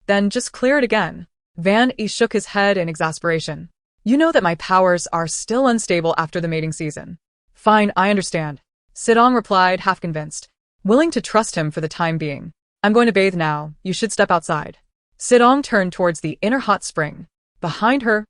Then just clear it again. Van E shook his head in exasperation. You know that my powers are still unstable after the mating season. Fine, I understand. Sidong replied, half convinced, willing to trust him for the time being. I'm going to bathe now. You should step outside. Sidong turned towards the inner hot spring. Behind her,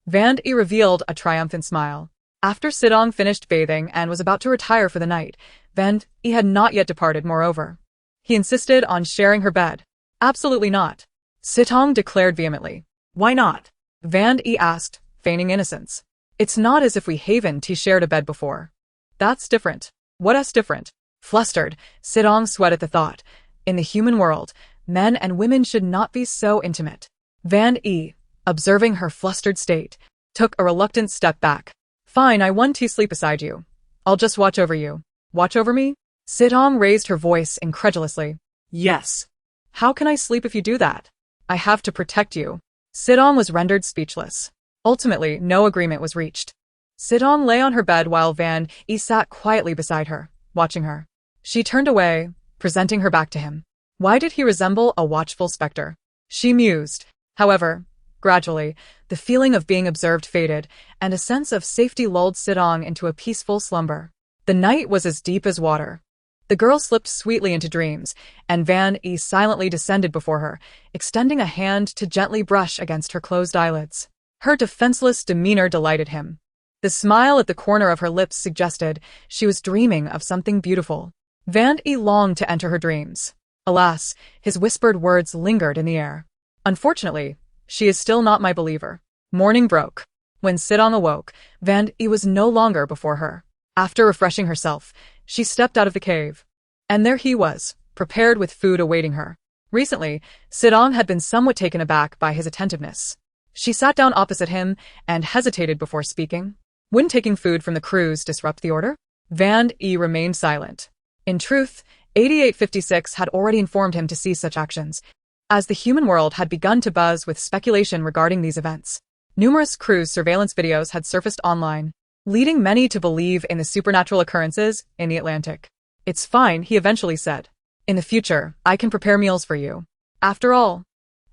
Van E revealed a triumphant smile. After Sidong finished bathing and was about to retire for the night, Van E had not yet departed, moreover. He insisted on sharing her bed. Absolutely not. Sidong declared vehemently. Why not? Van E asked, feigning innocence. It's not as if we haven't shared a bed before. That's different. What's different? Flustered, Sidong sweat at the thought. In the human world, men and women should not be so intimate. Van E, observing her flustered state, took a reluctant step back. Fine, I want to sleep beside you. I'll just watch over you. Watch over me? Sidong raised her voice incredulously. Yes. How can I sleep if you do that? I have to protect you. Sidong was rendered speechless. Ultimately, no agreement was reached. Sidong lay on her bed while Van E sat quietly beside her, watching her. She turned away, presenting her back to him. Why did he resemble a watchful specter? She mused. However, gradually, the feeling of being observed faded, and a sense of safety lulled Sidong into a peaceful slumber. The night was as deep as water. The girl slipped sweetly into dreams, and Van E silently descended before her, extending a hand to gently brush against her closed eyelids. Her defenseless demeanor delighted him. The smile at the corner of her lips suggested she was dreaming of something beautiful. Van E longed to enter her dreams. Alas, his whispered words lingered in the air. Unfortunately, she is still not my believer. Morning broke. When Sidong awoke, Van E was no longer before her. After refreshing herself, she stepped out of the cave. And there he was, prepared with food awaiting her. Recently, Sidong had been somewhat taken aback by his attentiveness. She sat down opposite him and hesitated before speaking. Wouldn't taking food from the crews disrupt the order? Van E remained silent. In truth, 8856 had already informed him to cease such actions, as the human world had begun to buzz with speculation regarding these events. Numerous cruise surveillance videos had surfaced online, leading many to believe in the supernatural occurrences in the Atlantic. It's fine, he eventually said. In the future, I can prepare meals for you. After all,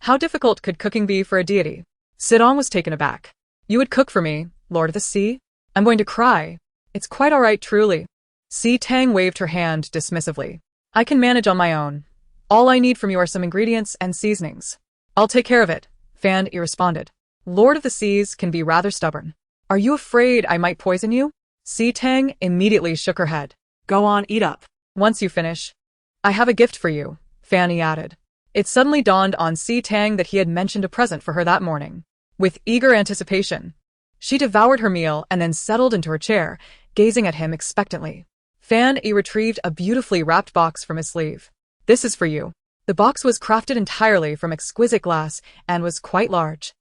how difficult could cooking be for a deity? Sidong was taken aback. You would cook for me, Lord of the Sea? I'm going to cry. It's quite all right, truly. Tang waved her hand dismissively. I can manage on my own. All I need from you are some ingredients and seasonings. I'll take care of it, Fan E responded. Lord of the Seas can be rather stubborn. Are you afraid I might poison you? Tang immediately shook her head. Go on, eat up. Once you finish. I have a gift for you, Fanny added. It suddenly dawned on Tang that he had mentioned a present for her that morning. With eager anticipation, she devoured her meal and then settled into her chair, gazing at him expectantly. Fan E retrieved a beautifully wrapped box from his sleeve. This is for you. The box was crafted entirely from exquisite glass and was quite large.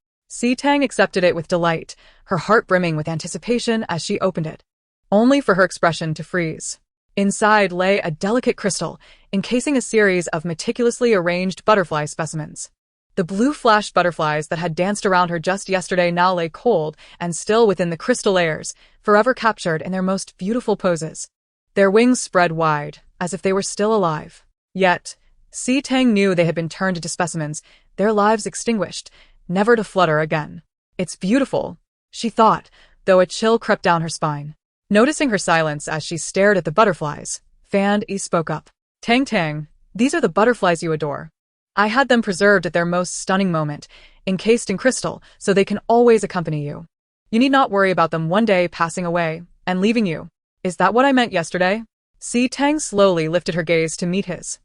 Tang accepted it with delight, her heart brimming with anticipation as she opened it, only for her expression to freeze. Inside lay a delicate crystal, encasing a series of meticulously arranged butterfly specimens. The blue-flashed butterflies that had danced around her just yesterday now lay cold and still within the crystal layers, forever captured in their most beautiful poses. Their wings spread wide, as if they were still alive. Yet, Tang knew they had been turned into specimens, their lives extinguished, never to flutter again. It's beautiful, she thought, though a chill crept down her spine. Noticing her silence as she stared at the butterflies, Fan E spoke up. Tang, these are the butterflies you adore. I had them preserved at their most stunning moment, encased in crystal, so they can always accompany you. You need not worry about them one day passing away and leaving you. Is that what I meant yesterday? Tang slowly lifted her gaze to meet his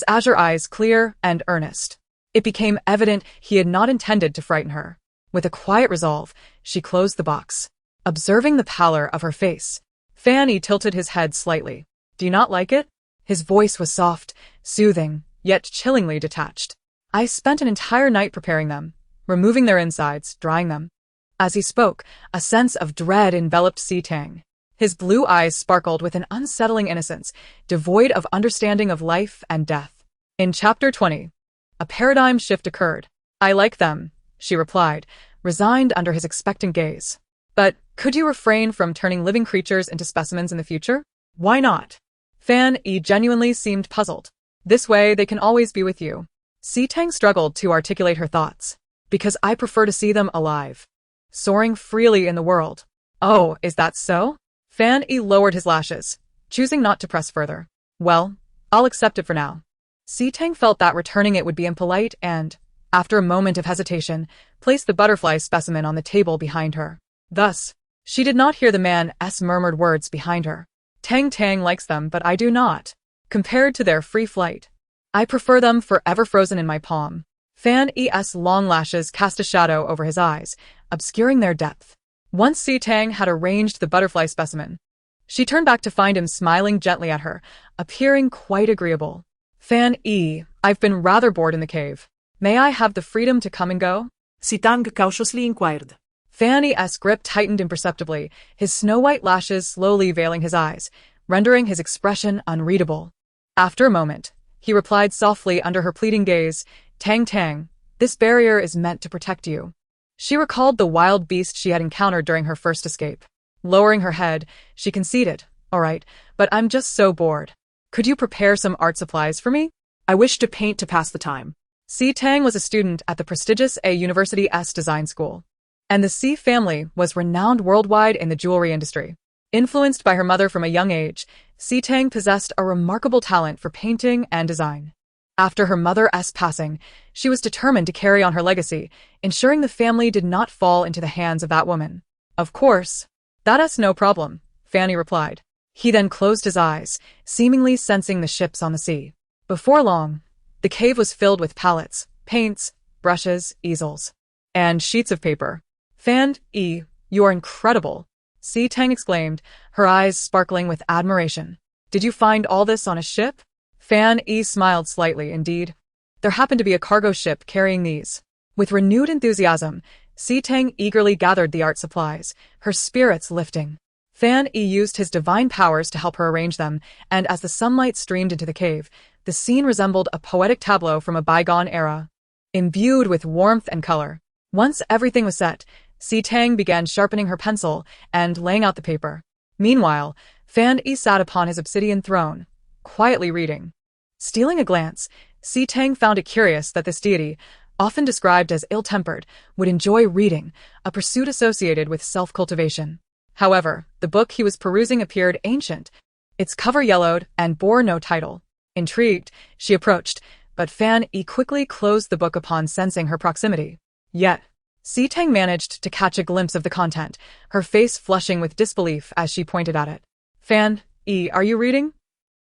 azure eyes clear and earnest. It became evident he had not intended to frighten her. With a quiet resolve, she closed the box. Observing the pallor of her face, Fanny tilted his head slightly. Do you not like it? His voice was soft, soothing, yet chillingly detached. I spent an entire night preparing them, removing their insides, drying them. As he spoke, a sense of dread enveloped Tang. His blue eyes sparkled with an unsettling innocence, devoid of understanding of life and death. In Chapter 20, a paradigm shift occurred. I like them, she replied, resigned under his expectant gaze. But could you refrain from turning living creatures into specimens in the future? Why not? Fan Yi genuinely seemed puzzled. This way they can always be with you. Tang struggled to articulate her thoughts. Because I prefer to see them alive. Soaring freely in the world. Oh, is that so? Fan Yi lowered his lashes, choosing not to press further. Well, I'll accept it for now. Tang felt that returning it would be impolite and, after a moment of hesitation, placed the butterfly specimen on the table behind her. Thus, she did not hear the man's murmured words behind her. Tang likes them, but I do not. Compared to their free flight, I prefer them forever frozen in my palm. Fan Yi's long lashes cast a shadow over his eyes, obscuring their depth. Once Tang had arranged the butterfly specimen, she turned back to find him smiling gently at her, appearing quite agreeable. Fan Yi, I've been rather bored in the cave. May I have the freedom to come and go? Tang cautiously inquired. Fan Yi's grip tightened imperceptibly, his snow-white lashes slowly veiling his eyes, rendering his expression unreadable. After a moment, he replied softly under her pleading gaze, Tang, this barrier is meant to protect you. She recalled the wild beast she had encountered during her first escape. Lowering her head, she conceded, all right, but I'm just so bored. Could you prepare some art supplies for me? I wish to paint to pass the time. Tang was a student at the prestigious University's design school, and the C family was renowned worldwide in the jewelry industry. Influenced by her mother from a young age, Tang possessed a remarkable talent for painting and design. After her mother's passing, she was determined to carry on her legacy, ensuring the family did not fall into the hands of that woman. Of course. That's no problem, Fanny replied. He then closed his eyes, seemingly sensing the ships on the sea. Before long, the cave was filled with palettes, paints, brushes, easels, and sheets of paper. Fan Yi, you are incredible, Tang exclaimed, her eyes sparkling with admiration. Did you find all this on a ship? Fan Yi smiled slightly, indeed. There happened to be a cargo ship carrying these. With renewed enthusiasm, Tang eagerly gathered the art supplies, her spirits lifting. Fan Yi used his divine powers to help her arrange them, and as the sunlight streamed into the cave, the scene resembled a poetic tableau from a bygone era. Imbued with warmth and color. Once everything was set, Tang began sharpening her pencil and laying out the paper. Meanwhile, Fan Yi sat upon his obsidian throne, quietly reading. Stealing a glance, Tang found it curious that this deity, often described as ill-tempered, would enjoy reading, a pursuit associated with self-cultivation. However, the book he was perusing appeared ancient, its cover yellowed and bore no title. Intrigued, she approached, but Fan Yi quickly closed the book upon sensing her proximity. Yet, Tang managed to catch a glimpse of the content, her face flushing with disbelief as she pointed at it. Fan Yi, are you reading?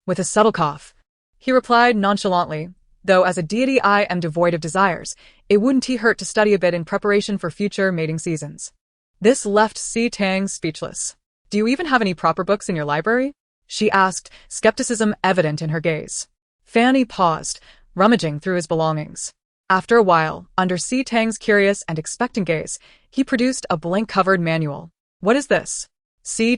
With a subtle cough, he replied nonchalantly, though as a deity I am devoid of desires, it wouldn't hurt to study a bit in preparation for future mating seasons. This left Tang speechless. Do you even have any proper books in your library? She asked, skepticism evident in her gaze. Fanny paused, rummaging through his belongings. After a while, under Tang's curious and expectant gaze, he produced a blank-covered manual. What is this?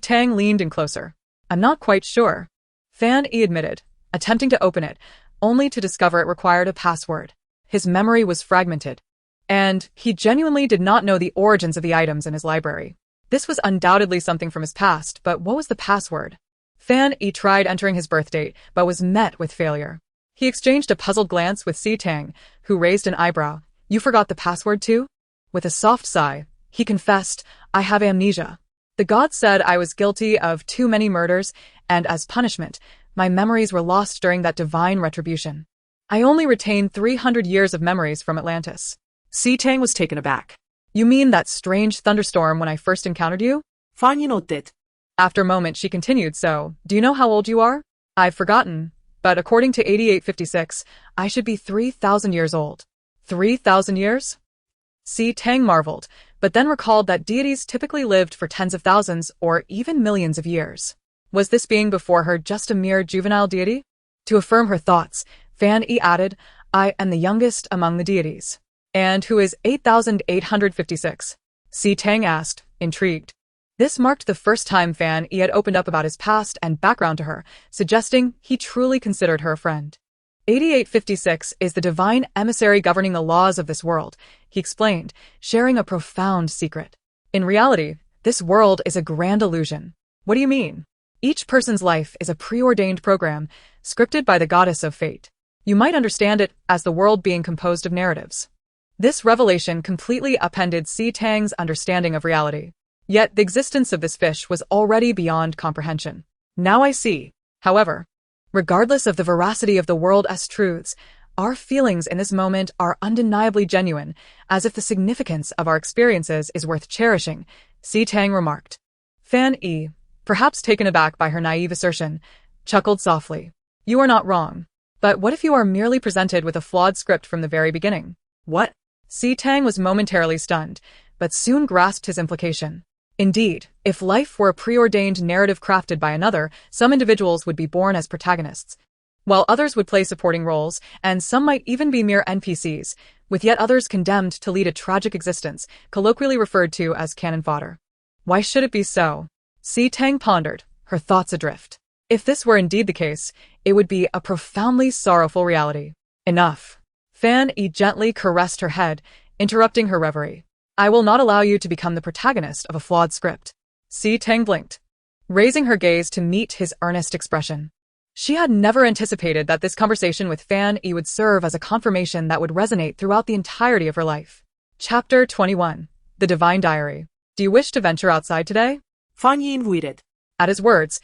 Tang leaned in closer. I'm not quite sure. Fan Yi admitted, attempting to open it, only to discover it required a password. His memory was fragmented, and he genuinely did not know the origins of the items in his library. This was undoubtedly something from his past, but what was the password? Fan Yi tried entering his birth date, but was met with failure. He exchanged a puzzled glance with Tang, who raised an eyebrow. You forgot the password too? With a soft sigh, he confessed, I have amnesia. The gods said I was guilty of too many murders, and as punishment, my memories were lost during that divine retribution. I only retain 300 years of memories from Atlantis. Tang was taken aback. You mean that strange thunderstorm when I first encountered you? Fanny nodded. After a moment she continued, so, do you know how old you are? I've forgotten, but according to 8856, I should be 3,000 years old. 3,000 years? Tang marveled, but then recalled that deities typically lived for tens of thousands or even millions of years. Was this being before her just a mere juvenile deity? To affirm her thoughts, Fan Yi added, I am the youngest among the deities. And who is 8,856? Tang asked, intrigued. This marked the first time Fan Yi had opened up about his past and background to her, suggesting he truly considered her a friend. 8856 is the divine emissary governing the laws of this world, he explained, sharing a profound secret. In reality, this world is a grand illusion. What do you mean? Each person's life is a preordained program, scripted by the goddess of fate. You might understand it as the world being composed of narratives. This revelation completely upended Tang's understanding of reality. Yet the existence of this fish was already beyond comprehension. Now I see, however, regardless of the veracity of the world's truths, our feelings in this moment are undeniably genuine, as if the significance of our experiences is worth cherishing, Tang remarked. Fan Yi, perhaps taken aback by her naive assertion, chuckled softly. You are not wrong. But what if you are merely presented with a flawed script from the very beginning? What? Tang was momentarily stunned, but soon grasped his implication. Indeed, if life were a preordained narrative crafted by another, some individuals would be born as protagonists, while others would play supporting roles, and some might even be mere NPCs, with yet others condemned to lead a tragic existence, colloquially referred to as cannon fodder. Why should it be so? Tang pondered, her thoughts adrift. If this were indeed the case, it would be a profoundly sorrowful reality. Enough. Fan Yi gently caressed her head, interrupting her reverie. I will not allow you to become the protagonist of a flawed script. Tang blinked, raising her gaze to meet his earnest expression. She had never anticipated that this conversation with Fan Yi would serve as a confirmation that would resonate throughout the entirety of her life. Chapter 21. The Divine Diary. Do you wish to venture outside today? Fan Yi invited. At his words,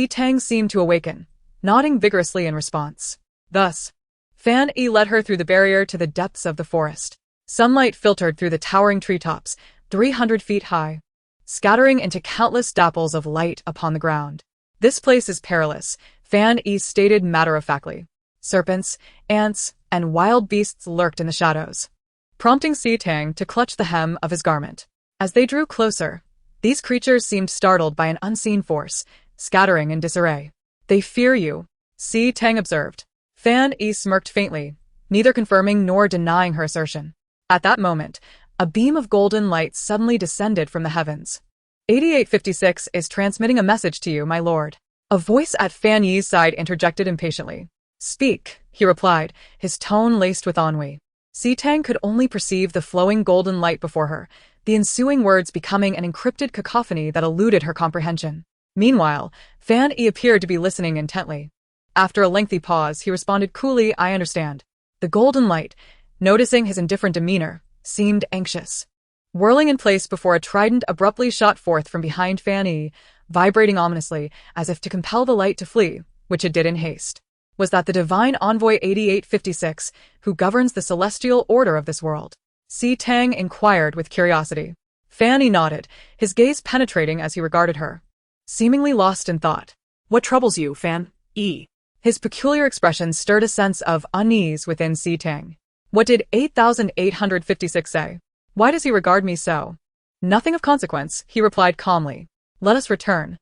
Tang seemed to awaken, nodding vigorously in response. Thus, Fan Yi led her through the barrier to the depths of the forest. Sunlight filtered through the towering treetops, 300 feet high, scattering into countless dapples of light upon the ground. This place is perilous, Fan Yi stated matter-of-factly. Serpents, ants, and wild beasts lurked in the shadows, prompting Tang to clutch the hem of his garment. As they drew closer, these creatures seemed startled by an unseen force, scattering in disarray. They fear you, Tang observed. Fan Yi smirked faintly, neither confirming nor denying her assertion. At that moment, a beam of golden light suddenly descended from the heavens. 8856 is transmitting a message to you, my lord. A voice at Fan Yi's side interjected impatiently. Speak, he replied, his tone laced with ennui. Tang could only perceive the flowing golden light before her, the ensuing words becoming an encrypted cacophony that eluded her comprehension. Meanwhile, Fan Yi appeared to be listening intently. After a lengthy pause, he responded coolly, I understand. The golden light, noticing his indifferent demeanor, seemed anxious. Whirling in place before a trident abruptly shot forth from behind Fan Yi, vibrating ominously as if to compel the light to flee, which it did in haste. Was that the divine envoy 8856, who governs the celestial order of this world? Tang inquired with curiosity. Fan Yi nodded, his gaze penetrating as he regarded her, seemingly lost in thought. What troubles you, Fan Yi? His peculiar expression stirred a sense of unease within Tang. What did 8856 say? Why does he regard me so? Nothing of consequence, he replied calmly. Let us return.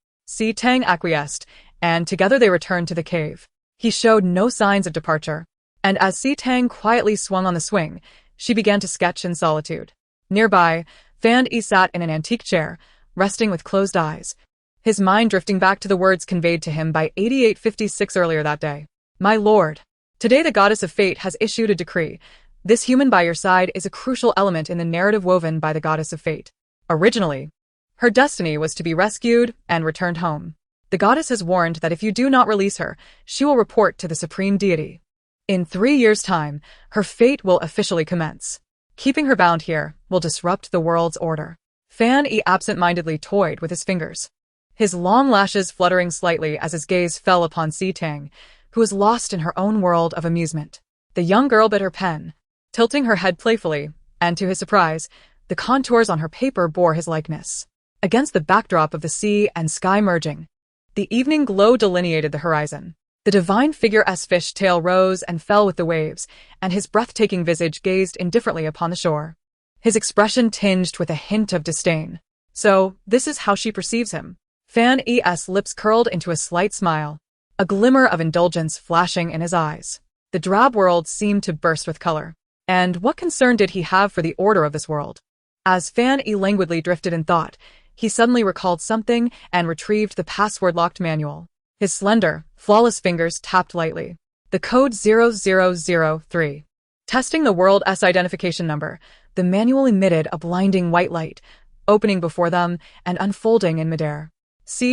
Tang acquiesced, and together they returned to the cave. He showed no signs of departure, and as Tang quietly swung on the swing, she began to sketch in solitude. Nearby, Fan Yi sat in an antique chair, resting with closed eyes, his mind drifting back to the words conveyed to him by 8856 earlier that day. My lord, today the goddess of fate has issued a decree. This human by your side is a crucial element in the narrative woven by the goddess of fate. Originally, her destiny was to be rescued and returned home. The goddess has warned that if you do not release her, she will report to the supreme deity. In 3 years' time, her fate will officially commence. Keeping her bound here will disrupt the world's order. Fan Yi absent-mindedly toyed with his fingers, his long lashes fluttering slightly as his gaze fell upon Tang, who was lost in her own world of amusement. The young girl bit her pen, tilting her head playfully, and to his surprise, the contours on her paper bore his likeness. Against the backdrop of the sea and sky merging, the evening glow delineated the horizon. The divine figure's fish tail rose and fell with the waves, and his breathtaking visage gazed indifferently upon the shore. His expression tinged with a hint of disdain. So, this is how she perceives him. Fan Yi's lips curled into a slight smile, a glimmer of indulgence flashing in his eyes. The drab world seemed to burst with color. And what concern did he have for the order of this world? As Fan Yi languidly drifted in thought, he suddenly recalled something and retrieved the password-locked manual. His slender, flawless fingers tapped lightly. The code 0003. Testing the world's identification number, the manual emitted a blinding white light, opening before them and unfolding in midair.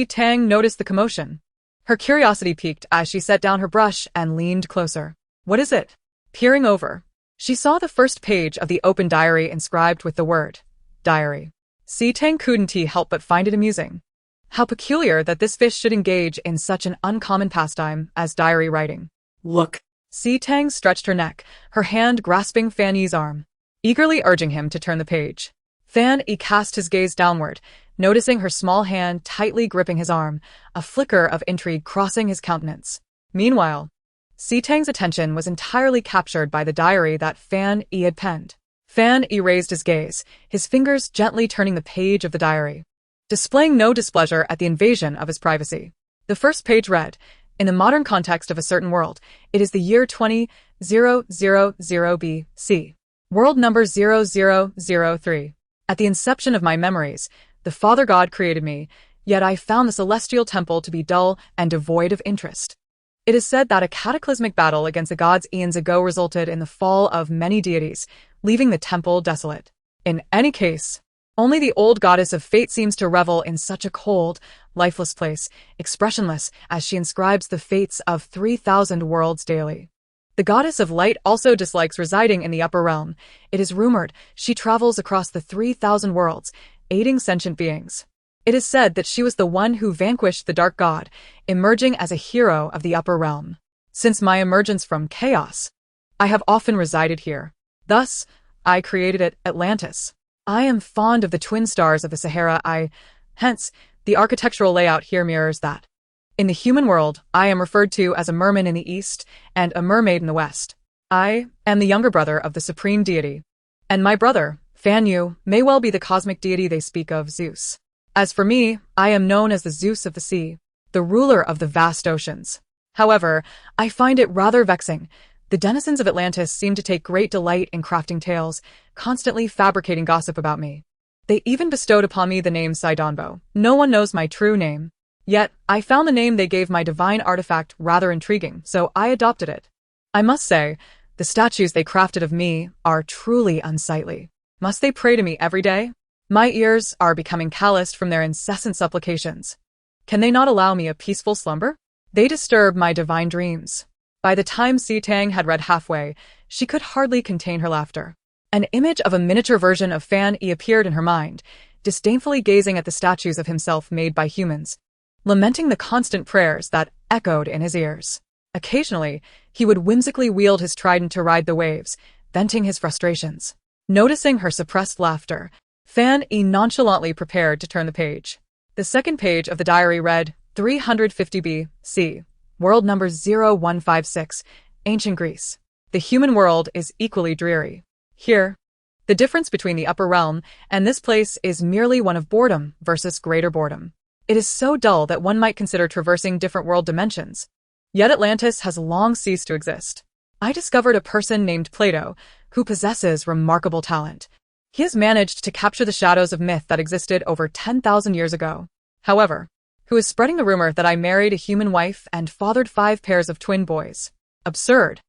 Tang noticed the commotion. Her curiosity piqued as she set down her brush and leaned closer. What is it? Peering over, she saw the first page of the open diary inscribed with the word, diary. Tang couldn't help but find it amusing. How peculiar that this fish should engage in such an uncommon pastime as diary writing. Look. Tang stretched her neck, her hand grasping Fan Yi's arm, eagerly urging him to turn the page. Fan Yi cast his gaze downward, noticing her small hand tightly gripping his arm, a flicker of intrigue crossing his countenance. Meanwhile, Tang's attention was entirely captured by the diary that Fan Yi had penned. Fan Yi raised his gaze, his fingers gently turning the page of the diary, displaying no displeasure at the invasion of his privacy. The first page read, in the modern context of a certain world, it is the year 20000 BC. World number 0003. At the inception of my memories, the Father God created me, yet I found the celestial temple to be dull and devoid of interest. It is said that a cataclysmic battle against the gods eons ago resulted in the fall of many deities, leaving the temple desolate. In any case, only the old goddess of fate seems to revel in such a cold, lifeless place, expressionless as she inscribes the fates of 3,000 worlds daily. The goddess of light also dislikes residing in the upper realm. It is rumored she travels across the 3,000 worlds, aiding sentient beings. It is said that she was the one who vanquished the dark god, emerging as a hero of the upper realm. Since my emergence from chaos, I have often resided here. Thus, I created it, Atlantis. I am fond of the twin stars of the Sahara. Hence, the architectural layout here mirrors that. In the human world, I am referred to as a merman in the east and a mermaid in the west. I am the younger brother of the supreme deity. And my brother, Fan Yu, may well be the cosmic deity they speak of, Zeus. As for me, I am known as the Zeus of the sea, the ruler of the vast oceans. However, I find it rather vexing. The denizens of Atlantis seem to take great delight in crafting tales, constantly fabricating gossip about me. They even bestowed upon me the name Sidonbo. No one knows my true name. Yet, I found the name they gave my divine artifact rather intriguing, so I adopted it. I must say, the statues they crafted of me are truly unsightly. Must they pray to me every day? My ears are becoming calloused from their incessant supplications. Can they not allow me a peaceful slumber? They disturb my divine dreams. By the time Tang had read halfway, she could hardly contain her laughter. An image of a miniature version of Fan Yi appeared in her mind, disdainfully gazing at the statues of himself made by humans, lamenting the constant prayers that echoed in his ears. Occasionally, he would whimsically wield his trident to ride the waves, venting his frustrations. Noticing her suppressed laughter, Fan Yi nonchalantly prepared to turn the page. The second page of the diary read, 350 BC, world number 0156, ancient Greece. The human world is equally dreary. Here, the difference between the upper realm and this place is merely one of boredom versus greater boredom. It is so dull that one might consider traversing different world dimensions. Yet Atlantis has long ceased to exist. I discovered a person named Plato who possesses remarkable talent. He has managed to capture the shadows of myth that existed over 10,000 years ago. However, who is spreading the rumor that I married a human wife and fathered 5 pairs of twin boys. Absurd.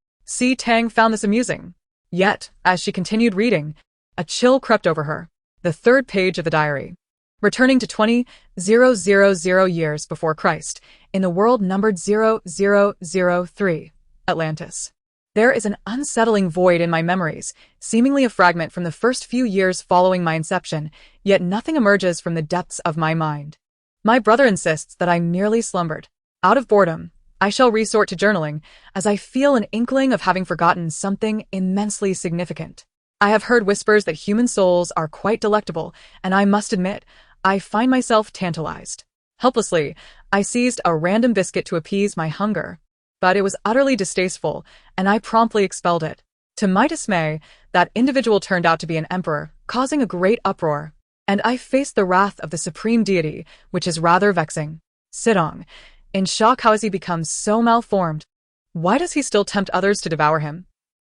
Tang found this amusing. Yet, as she continued reading, a chill crept over her. The third page of the diary. Returning to 20,000 years before Christ, in the world numbered 0003, Atlantis. There is an unsettling void in my memories, seemingly a fragment from the first few years following my inception, yet nothing emerges from the depths of my mind. My brother insists that I merely slumbered. Out of boredom, I shall resort to journaling, as I feel an inkling of having forgotten something immensely significant. I have heard whispers that human souls are quite delectable, and I must admit, I find myself tantalized. Helplessly, I seized a random biscuit to appease my hunger, but it was utterly distasteful, and I promptly expelled it. To my dismay, that individual turned out to be an emperor, causing a great uproar, and I faced the wrath of the supreme deity, which is rather vexing. Sidong, in shock, how has he become so malformed? Why does he still tempt others to devour him?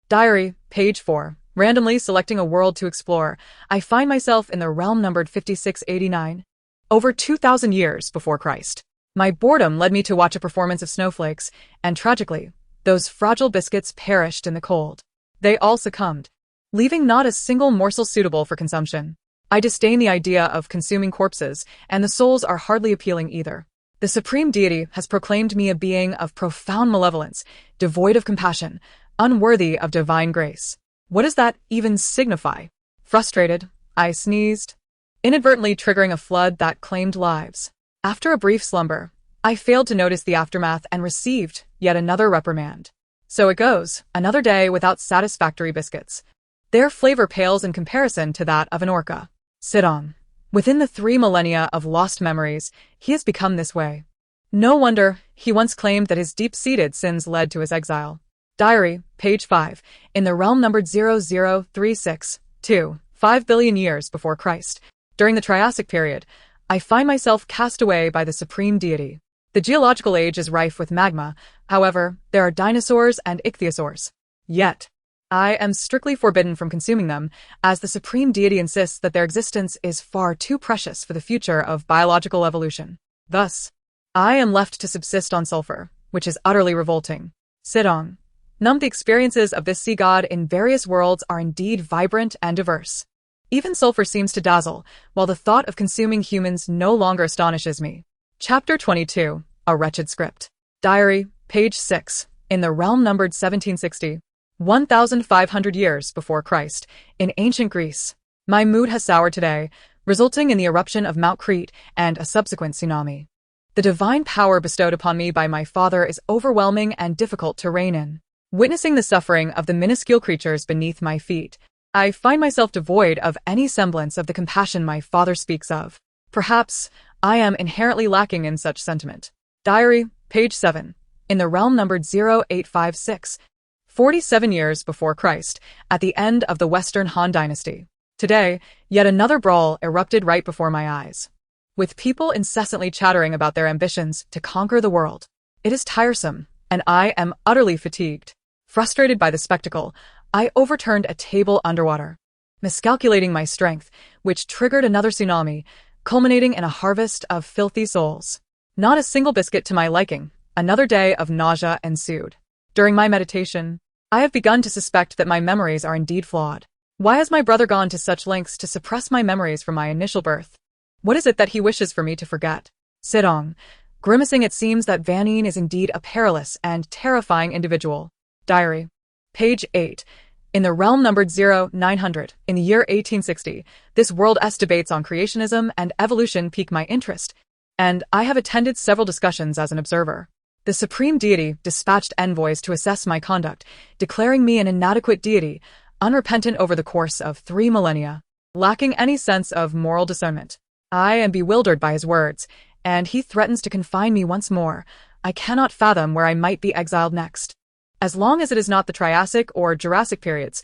Diary, page 4. Randomly selecting a world to explore, I find myself in the realm numbered 5689. Over 2,000 years before Christ. My boredom led me to watch a performance of snowflakes, and tragically, those fragile biscuits perished in the cold. They all succumbed, leaving not a single morsel suitable for consumption. I disdain the idea of consuming corpses, and the souls are hardly appealing either. The supreme deity has proclaimed me a being of profound malevolence, devoid of compassion, unworthy of divine grace. What does that even signify? Frustrated, I sneezed, inadvertently triggering a flood that claimed lives. After a brief slumber, I failed to notice the aftermath and received yet another reprimand. So it goes, another day without satisfactory biscuits. Their flavor pales in comparison to that of an orca. Sit on. Within the 3 millennia of lost memories, he has become this way. No wonder he once claimed that his deep-seated sins led to his exile. Diary, page 5, in the realm numbered 0036-2, 5 billion years before Christ. During the Triassic period, I find myself cast away by the supreme deity. The geological age is rife with magma, however, there are dinosaurs and ichthyosaurs. Yet, I am strictly forbidden from consuming them, as the supreme deity insists that their existence is far too precious for the future of biological evolution. Thus, I am left to subsist on sulfur, which is utterly revolting. Sidong. The experiences of this sea god in various worlds are indeed vibrant and diverse. Even sulfur seems to dazzle, while the thought of consuming humans no longer astonishes me. Chapter 22, A Wretched Script. Diary, page 6, in the realm numbered 1760, 1,500 years before Christ, in ancient Greece. My mood has soured today, resulting in the eruption of Mount Crete and a subsequent tsunami. The divine power bestowed upon me by my father is overwhelming and difficult to rein in. Witnessing the suffering of the minuscule creatures beneath my feet, I find myself devoid of any semblance of the compassion my father speaks of. Perhaps I am inherently lacking in such sentiment. Diary, page 7, in the realm numbered 0856, 47 years before Christ, at the end of the Western Han Dynasty. Today, yet another brawl erupted right before my eyes. With people incessantly chattering about their ambitions to conquer the world. It is tiresome, and I am utterly fatigued. Frustrated by the spectacle, I overturned a table underwater, miscalculating my strength, which triggered another tsunami, culminating in a harvest of filthy souls. Not a single biscuit to my liking. Another day of nausea ensued. During my meditation, I have begun to suspect that my memories are indeed flawed. Why has my brother gone to such lengths to suppress my memories from my initial birth? What is it that he wishes for me to forget? Sidong. Grimacing, it seems that Vanine is indeed a perilous and terrifying individual. Diary. Page 8. In the realm numbered 0900, in the year 1860, this world's debates on creationism and evolution pique my interest, and I have attended several discussions as an observer. The supreme deity dispatched envoys to assess my conduct, declaring me an inadequate deity, unrepentant over the course of 3 millennia, lacking any sense of moral discernment. I am bewildered by his words, and he threatens to confine me once more. I cannot fathom where I might be exiled next. As long as it is not the Triassic or Jurassic periods,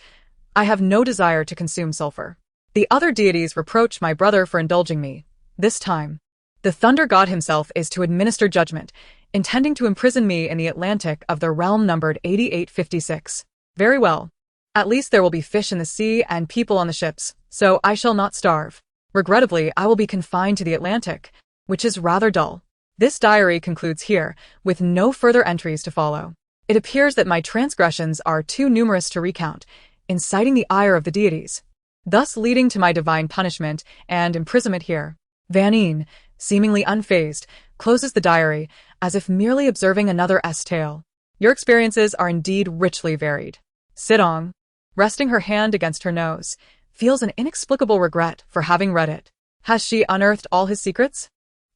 I have no desire to consume sulfur. The other deities reproach my brother for indulging me. This time, the thunder god himself is to administer judgment, intending to imprison me in the Atlantic of the realm numbered 8856. Very well. At least there will be fish in the sea and people on the ships, so I shall not starve. Regrettably, I will be confined to the Atlantic, which is rather dull. This diary concludes here, with no further entries to follow. It appears that my transgressions are too numerous to recount, inciting the ire of the deities, thus leading to my divine punishment and imprisonment here. Vanine, seemingly unfazed, closes the diary, as if merely observing another tale. Your experiences are indeed richly varied. Sidong, resting her hand against her nose, feels an inexplicable regret for having read it. Has she unearthed all his secrets?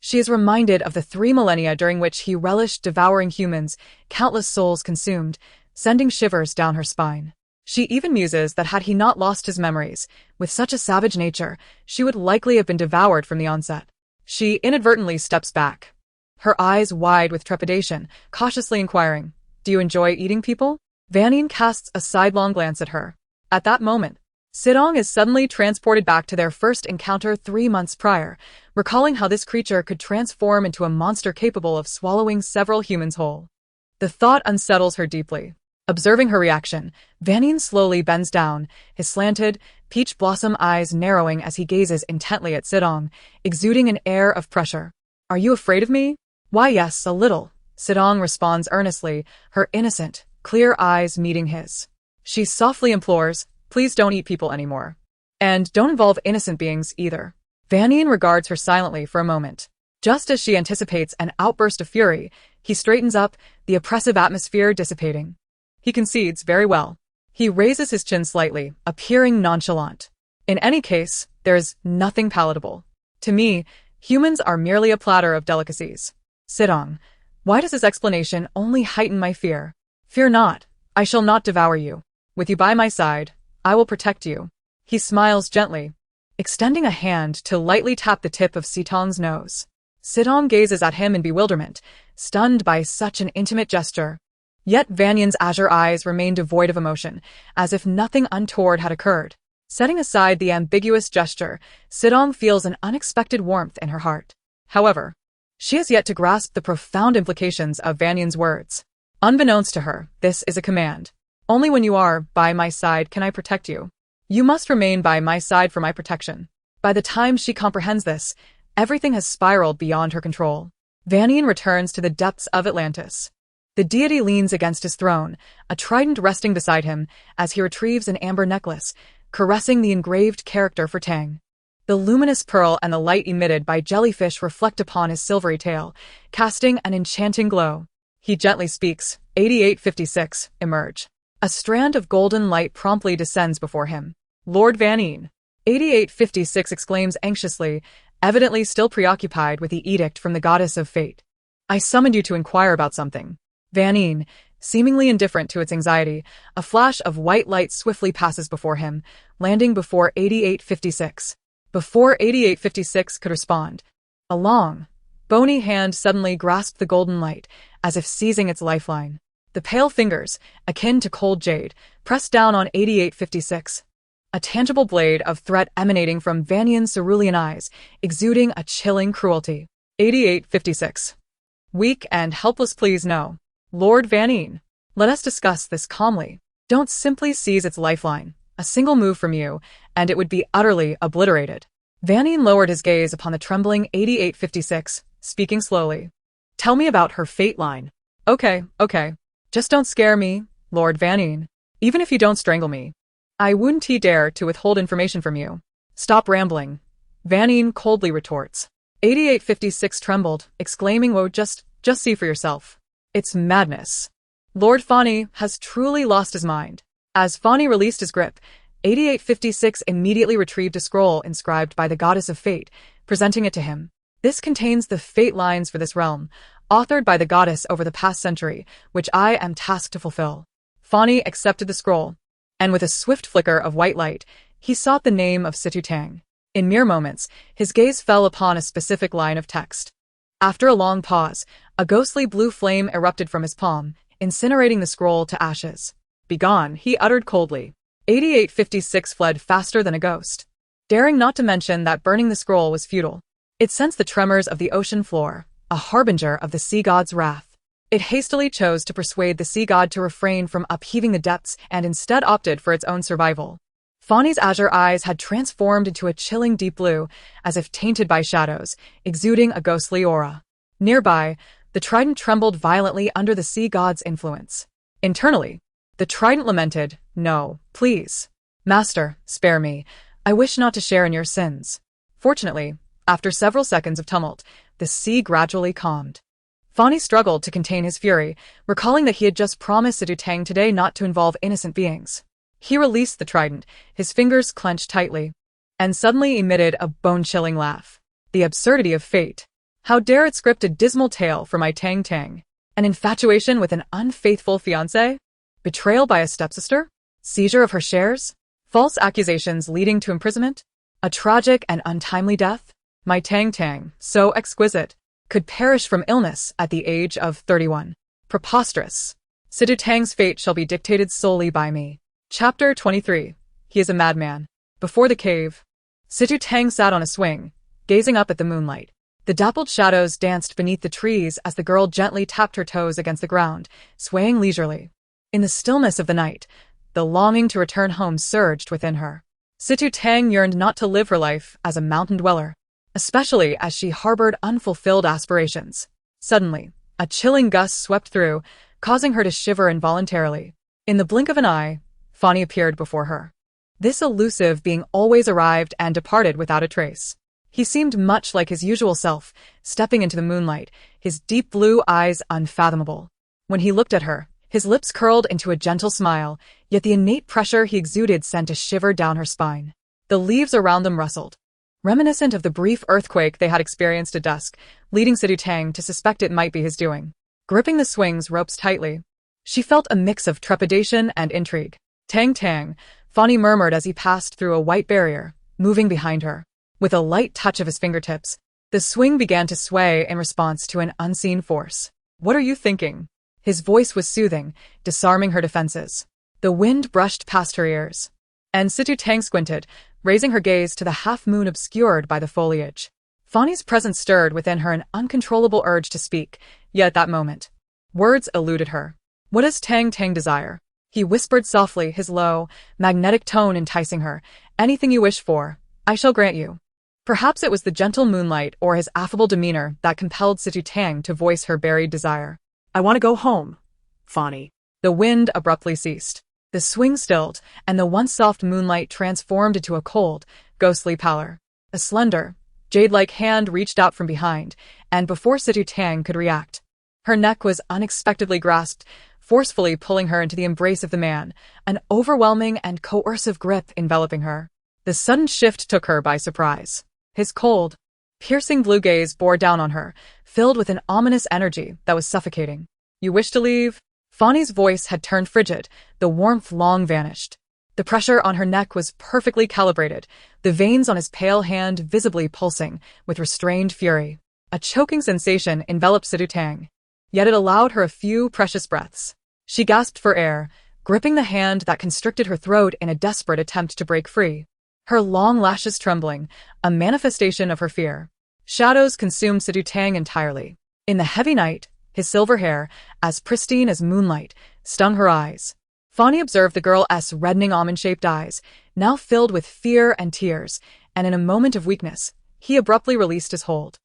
She is reminded of the 3 millennia during which he relished devouring humans, countless souls consumed, sending shivers down her spine. She even muses that had he not lost his memories, with such a savage nature, she would likely have been devoured from the onset. She inadvertently steps back, her eyes wide with trepidation, cautiously inquiring, "Do you enjoy eating people?" Vanine casts a sidelong glance at her. At that moment, Sidong is suddenly transported back to their first encounter 3 months prior, recalling how this creature could transform into a monster capable of swallowing several humans whole. The thought unsettles her deeply. Observing her reaction, Vanine slowly bends down, his slanted, peach blossom eyes narrowing as he gazes intently at Sidong, exuding an air of pressure. "Are you afraid of me?" "Why, yes, a little," Sidong responds earnestly, her innocent, clear eyes meeting his. She softly implores, "Please don't eat people anymore." And don't involve innocent beings either. Vanyan regards her silently for a moment. Just as she anticipates an outburst of fury, he straightens up, the oppressive atmosphere dissipating. He concedes very well. He raises his chin slightly, appearing nonchalant. In any case, there is nothing palatable. To me, humans are merely a platter of delicacies. Sidong, why does his explanation only heighten my fear? Fear not, I shall not devour you. With you by my side, I will protect you. He smiles gently, extending a hand to lightly tap the tip of Sidong's nose. Sidong gazes at him in bewilderment, stunned by such an intimate gesture. Yet Vanyan's azure eyes remain devoid of emotion, as if nothing untoward had occurred. Setting aside the ambiguous gesture, Sidong feels an unexpected warmth in her heart. However, she has yet to grasp the profound implications of Vanyan's words. Unbeknownst to her, this is a command. Only when you are by my side can I protect you. You must remain by my side for my protection. By the time she comprehends this, everything has spiraled beyond her control. Vanyan returns to the depths of Atlantis. The deity leans against his throne, a trident resting beside him as he retrieves an amber necklace, caressing the engraved character for Tang. The luminous pearl and the light emitted by jellyfish reflect upon his silvery tail, casting an enchanting glow. He gently speaks, 8856, emerge. A strand of golden light promptly descends before him. Lord Vanyan. 8856 exclaims anxiously, evidently still preoccupied with the edict from the goddess of fate. I summoned you to inquire about something. Vanyan, seemingly indifferent to its anxiety, a flash of white light swiftly passes before him, landing before 8856. Before 8856 could respond, a long, bony hand suddenly grasped the golden light, as if seizing its lifeline. The pale fingers, akin to cold jade, pressed down on 8856. A tangible blade of threat emanating from Vanyan's cerulean eyes, exuding a chilling cruelty. 8856. Weak and helpless, please no. Lord Vanyan, let us discuss this calmly. Don't simply seize its lifeline. A single move from you, and it would be utterly obliterated. Vanyan lowered his gaze upon the trembling 8856, speaking slowly. Tell me about her fate line. Okay. Just don't scare me, Lord Vanyan. Even if you don't strangle me, I wouldn't dare to withhold information from you. Stop rambling. Vanyan coldly retorts. 8856 trembled, exclaiming, "Whoa, just see for yourself. It's madness. Lord Fani has truly lost his mind." As Fani released his grip, 8856 immediately retrieved a scroll inscribed by the goddess of fate, presenting it to him. This contains the fate lines for this realm, authored by the goddess over the past century, which I am tasked to fulfill. Fani accepted the scroll, and with a swift flicker of white light, he sought the name of Tang. In mere moments, his gaze fell upon a specific line of text. After a long pause, a ghostly blue flame erupted from his palm, incinerating the scroll to ashes. "Begone," he uttered coldly. 8856 fled faster than a ghost, daring not to mention that burning the scroll was futile. It sensed the tremors of the ocean floor, a harbinger of the sea god's wrath. It hastily chose to persuade the sea god to refrain from upheaving the depths and instead opted for its own survival. Fani's azure eyes had transformed into a chilling deep blue, as if tainted by shadows, exuding a ghostly aura. Nearby, the trident trembled violently under the sea god's influence. Internally, the trident lamented, "No, please. Master, spare me. I wish not to share in your sins." Fortunately, after several seconds of tumult, the sea gradually calmed. Fani struggled to contain his fury, recalling that he had just promised Tang today not to involve innocent beings. He released the trident, his fingers clenched tightly, and suddenly emitted a bone-chilling laugh. The absurdity of fate. How dare it script a dismal tale for my Tang? An infatuation with an unfaithful fiancé? Betrayal by a stepsister? Seizure of her shares? False accusations leading to imprisonment? A tragic and untimely death? My Tang, so exquisite, could perish from illness at the age of 31. Preposterous. Tang's fate shall be dictated solely by me. Chapter 23. He is a madman. Before the cave, Tang sat on a swing, gazing up at the moonlight. The dappled shadows danced beneath the trees as the girl gently tapped her toes against the ground, swaying leisurely. In the stillness of the night, the longing to return home surged within her. Tang yearned not to live her life as a mountain dweller, especially as she harbored unfulfilled aspirations. Suddenly, a chilling gust swept through, causing her to shiver involuntarily. In the blink of an eye, Fani appeared before her. This elusive being always arrived and departed without a trace. He seemed much like his usual self, stepping into the moonlight, his deep blue eyes unfathomable. When he looked at her, his lips curled into a gentle smile, yet the innate pressure he exuded sent a shiver down her spine. The leaves around them rustled, reminiscent of the brief earthquake they had experienced at dusk, leading Tang to suspect it might be his doing. Gripping the swings ropes tightly, she felt a mix of trepidation and intrigue. Tang, Fonny murmured as he passed through a white barrier, moving behind her. With a light touch of his fingertips, the swing began to sway in response to an unseen force. "What are you thinking?" His voice was soothing, disarming her defenses. The wind brushed past her ears, and Tang squinted, raising her gaze to the half-moon obscured by the foliage. Fonny's presence stirred within her an uncontrollable urge to speak, yet at that moment, words eluded her. "What does Tang desire?" He whispered softly, his low, magnetic tone enticing her. "Anything you wish for, I shall grant you." Perhaps it was the gentle moonlight or his affable demeanor that compelled Tang to voice her buried desire. I want to go home, Fonny. The wind abruptly ceased. The swing stilled, and the once soft moonlight transformed into a cold, ghostly pallor. A slender, jade-like hand reached out from behind, and before Tang could react, her neck was unexpectedly grasped, forcefully pulling her into the embrace of the man, an overwhelming and coercive grip enveloping her. The sudden shift took her by surprise. His cold, piercing blue gaze bore down on her, filled with an ominous energy that was suffocating. "You wish to leave?" Fonny's voice had turned frigid, the warmth long vanished. The pressure on her neck was perfectly calibrated, the veins on his pale hand visibly pulsing with restrained fury. A choking sensation enveloped Tang, yet it allowed her a few precious breaths. She gasped for air, gripping the hand that constricted her throat in a desperate attempt to break free. Her long lashes trembling, a manifestation of her fear. Shadows consumed Tang entirely. In the heavy night, his silver hair, as pristine as moonlight, stung her eyes. Fonny observed the girl's reddening almond-shaped eyes, now filled with fear and tears, and in a moment of weakness, he abruptly released his hold.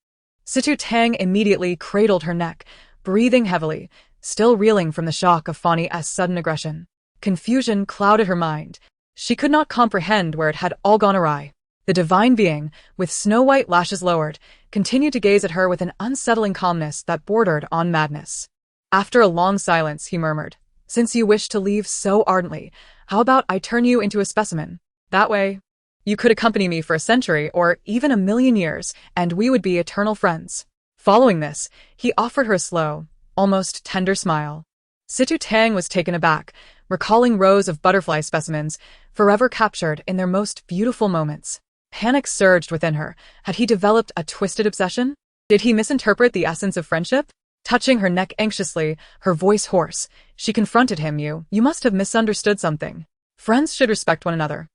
Tang immediately cradled her neck, breathing heavily, still reeling from the shock of Fonny's sudden aggression. Confusion clouded her mind. She could not comprehend where it had all gone awry. The divine being, with snow-white lashes lowered, continued to gaze at her with an unsettling calmness that bordered on madness. After a long silence, he murmured, "Since you wish to leave so ardently, how about I turn you into a specimen? That way, you could accompany me for a century or even 1,000,000 years, and we would be eternal friends." Following this, he offered her a slow, almost tender smile. Tang was taken aback, recalling rows of butterfly specimens, forever captured in their most beautiful moments. Panic surged within her. Had he developed a twisted obsession? Did he misinterpret the essence of friendship? Touching her neck anxiously, her voice hoarse, she confronted him. You must have misunderstood something. Friends should respect one another.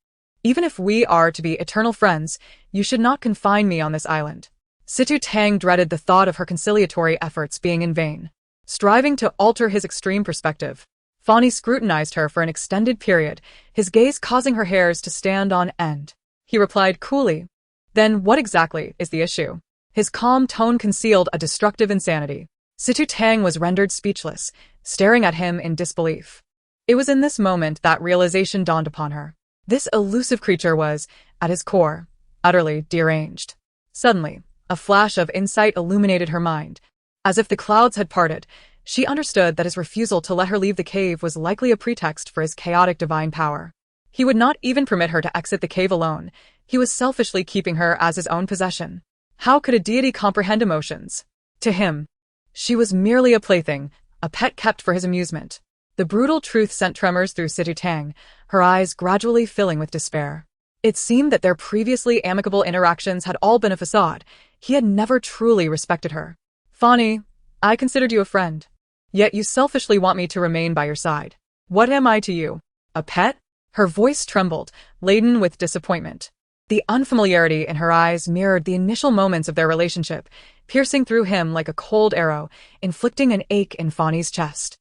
Even if we are to be eternal friends, you should not confine me on this island. Tang dreaded the thought of her conciliatory efforts being in vain. Striving to alter his extreme perspective, Fonny scrutinized her for an extended period, his gaze causing her hairs to stand on end. He replied coolly, "Then what exactly is the issue?" His calm tone concealed a destructive insanity. Tang was rendered speechless, staring at him in disbelief. It was in this moment that realization dawned upon her. This elusive creature was, at his core, utterly deranged. Suddenly, a flash of insight illuminated her mind. As if the clouds had parted, she understood that his refusal to let her leave the cave was likely a pretext for his chaotic divine power. He would not even permit her to exit the cave alone. He was selfishly keeping her as his own possession. How could a deity comprehend emotions? To him, she was merely a plaything, a pet kept for his amusement. The brutal truth sent tremors through Tang, her eyes gradually filling with despair. It seemed that their previously amicable interactions had all been a facade. He had never truly respected her. "Fonny, I considered you a friend. Yet you selfishly want me to remain by your side. What am I to you? A pet?" Her voice trembled, laden with disappointment. The unfamiliarity in her eyes mirrored the initial moments of their relationship, piercing through him like a cold arrow, inflicting an ache in Fonny's chest.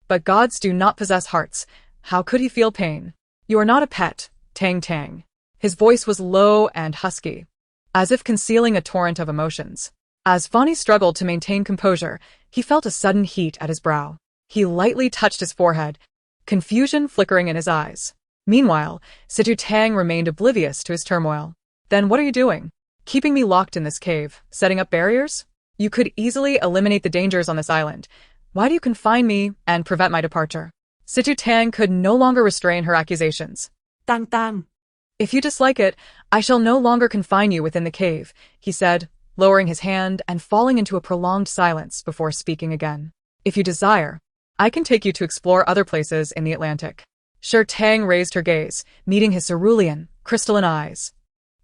But gods do not possess hearts. How could he feel pain? "You are not a pet, Tang. His voice was low and husky, as if concealing a torrent of emotions. As Fonny struggled to maintain composure, he felt a sudden heat at his brow. He lightly touched his forehead, confusion flickering in his eyes. Meanwhile, Situ Tang remained oblivious to his turmoil. Then what are you doing? Keeping me locked in this cave, setting up barriers? You could easily eliminate the dangers on this island. Why do you confine me and prevent my departure? Situ Tang could no longer restrain her accusations. Tang. If you dislike it, I shall no longer confine you within the cave, he said, lowering his hand and falling into a prolonged silence before speaking again. If you desire, I can take you to explore other places in the Atlantic. Tang raised her gaze, meeting his cerulean, crystalline eyes.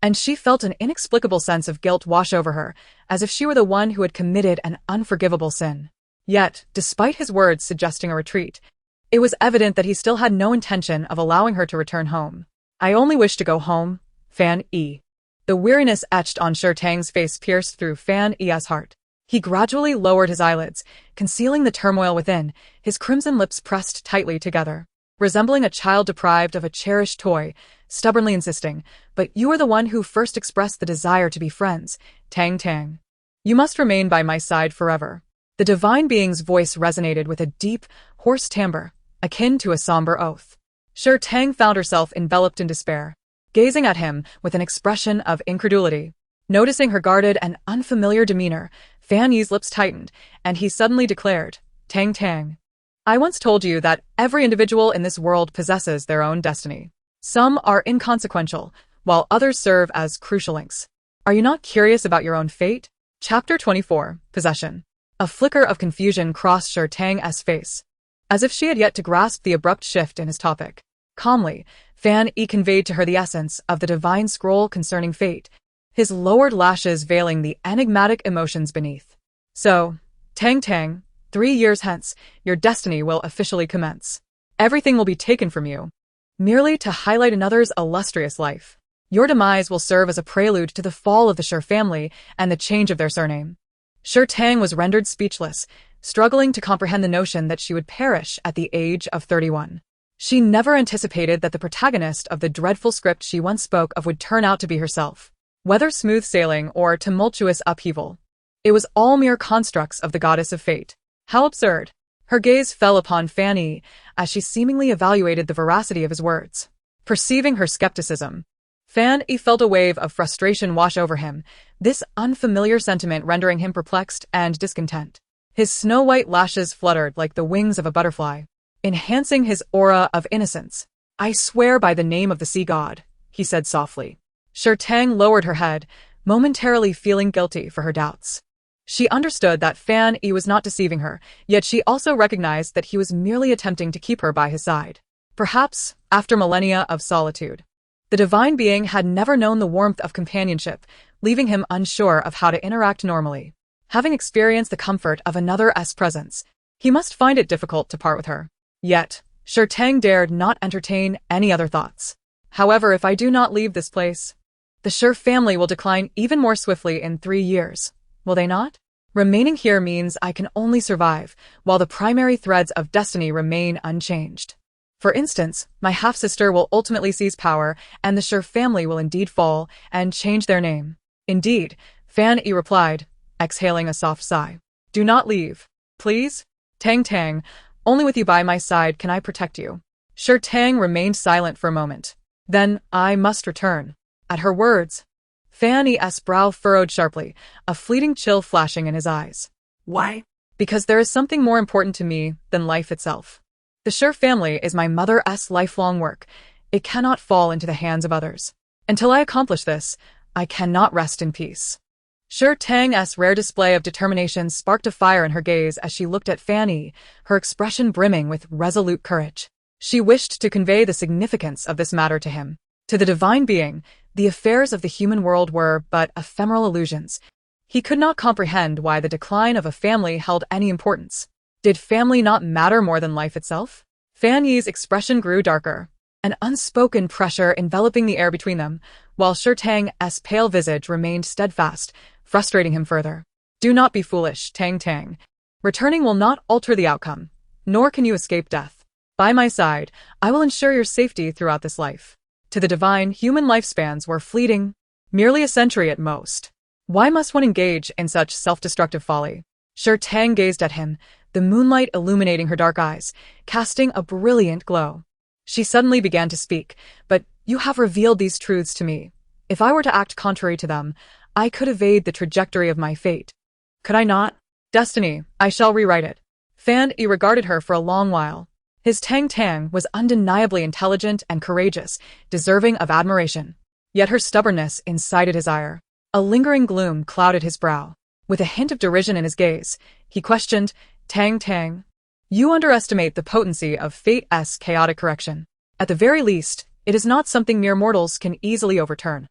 And she felt an inexplicable sense of guilt wash over her, as if she were the one who had committed an unforgivable sin. Yet, despite his words suggesting a retreat, it was evident that he still had no intention of allowing her to return home. I only wish to go home, Fan E. The weariness etched on Tang's face pierced through Fan E's heart. He gradually lowered his eyelids, concealing the turmoil within, his crimson lips pressed tightly together. Resembling a child deprived of a cherished toy, stubbornly insisting, "But you are the one who first expressed the desire to be friends, Tang. You must remain by my side forever." The divine being's voice resonated with a deep, hoarse timbre, akin to a somber oath. Tang found herself enveloped in despair, gazing at him with an expression of incredulity. Noticing her guarded and unfamiliar demeanor, Fan Yi's lips tightened, and he suddenly declared, Tang. I once told you that every individual in this world possesses their own destiny. Some are inconsequential, while others serve as crucial links. Are you not curious about your own fate? Chapter 24, Possession. A flicker of confusion crossed Tang's face, as if she had yet to grasp the abrupt shift in his topic. Calmly, Fan Yi conveyed to her the essence of the divine scroll concerning fate, his lowered lashes veiling the enigmatic emotions beneath. So, Tang, 3 years hence, your destiny will officially commence. Everything will be taken from you, merely to highlight another's illustrious life. Your demise will serve as a prelude to the fall of the Shur family and the change of their surname. Tang was rendered speechless, struggling to comprehend the notion that she would perish at the age of 31. She never anticipated that the protagonist of the dreadful script she once spoke of would turn out to be herself. Whether smooth sailing or tumultuous upheaval, it was all mere constructs of the goddess of fate. How absurd! Her gaze fell upon Fan Yi as she seemingly evaluated the veracity of his words. Perceiving her skepticism, Fan Yi felt a wave of frustration wash over him, this unfamiliar sentiment rendering him perplexed and discontent. His snow-white lashes fluttered like the wings of a butterfly, enhancing his aura of innocence. I swear by the name of the sea god, he said softly. Tang lowered her head, momentarily feeling guilty for her doubts. She understood that Fan Yi was not deceiving her, yet she also recognized that he was merely attempting to keep her by his side. Perhaps, after millennia of solitude, the divine being had never known the warmth of companionship, leaving him unsure of how to interact normally. Having experienced the comfort of another's presence, he must find it difficult to part with her. Yet, Tang dared not entertain any other thoughts. However, if I do not leave this place, the Shur family will decline even more swiftly in 3 years. Will they not? Remaining here means I can only survive, while the primary threads of destiny remain unchanged. For instance, my half-sister will ultimately seize power, and the Shur family will indeed fall and change their name. Indeed, Fan Yi replied, exhaling a soft sigh. Do not leave, please. Tang, only with you by my side can I protect you. Tang remained silent for a moment. Then, I must return. At her words, Fan Yi's brow furrowed sharply, a fleeting chill flashing in his eyes. Why? Because there is something more important to me than life itself. The Shur family is my mother's lifelong work. It cannot fall into the hands of others. Until I accomplish this, I cannot rest in peace. Tang's rare display of determination sparked a fire in her gaze as she looked at Fan Yi, her expression brimming with resolute courage. She wished to convey the significance of this matter to him. To the divine being, the affairs of the human world were but ephemeral illusions. He could not comprehend why the decline of a family held any importance. Did family not matter more than life itself? Fan Yi's expression grew darker, an unspoken pressure enveloping the air between them, while Tang's pale visage remained steadfast, frustrating him further. Do not be foolish, Tang. Returning will not alter the outcome, nor can you escape death. By my side, I will ensure your safety throughout this life. To the divine, human lifespans were fleeting, merely a century at most. Why must one engage in such self-destructive folly? Tang gazed at him, the moonlight illuminating her dark eyes, casting a brilliant glow. She suddenly began to speak. But you have revealed these truths to me. If I were to act contrary to them, I could evade the trajectory of my fate. Could I not? Destiny, I shall rewrite it. Fan Yi regarded her for a long while. His Tang was undeniably intelligent and courageous, deserving of admiration. Yet her stubbornness incited his ire. A lingering gloom clouded his brow. With a hint of derision in his gaze, he questioned, Tang, you underestimate the potency of fate's chaotic correction. At the very least, it is not something mere mortals can easily overturn.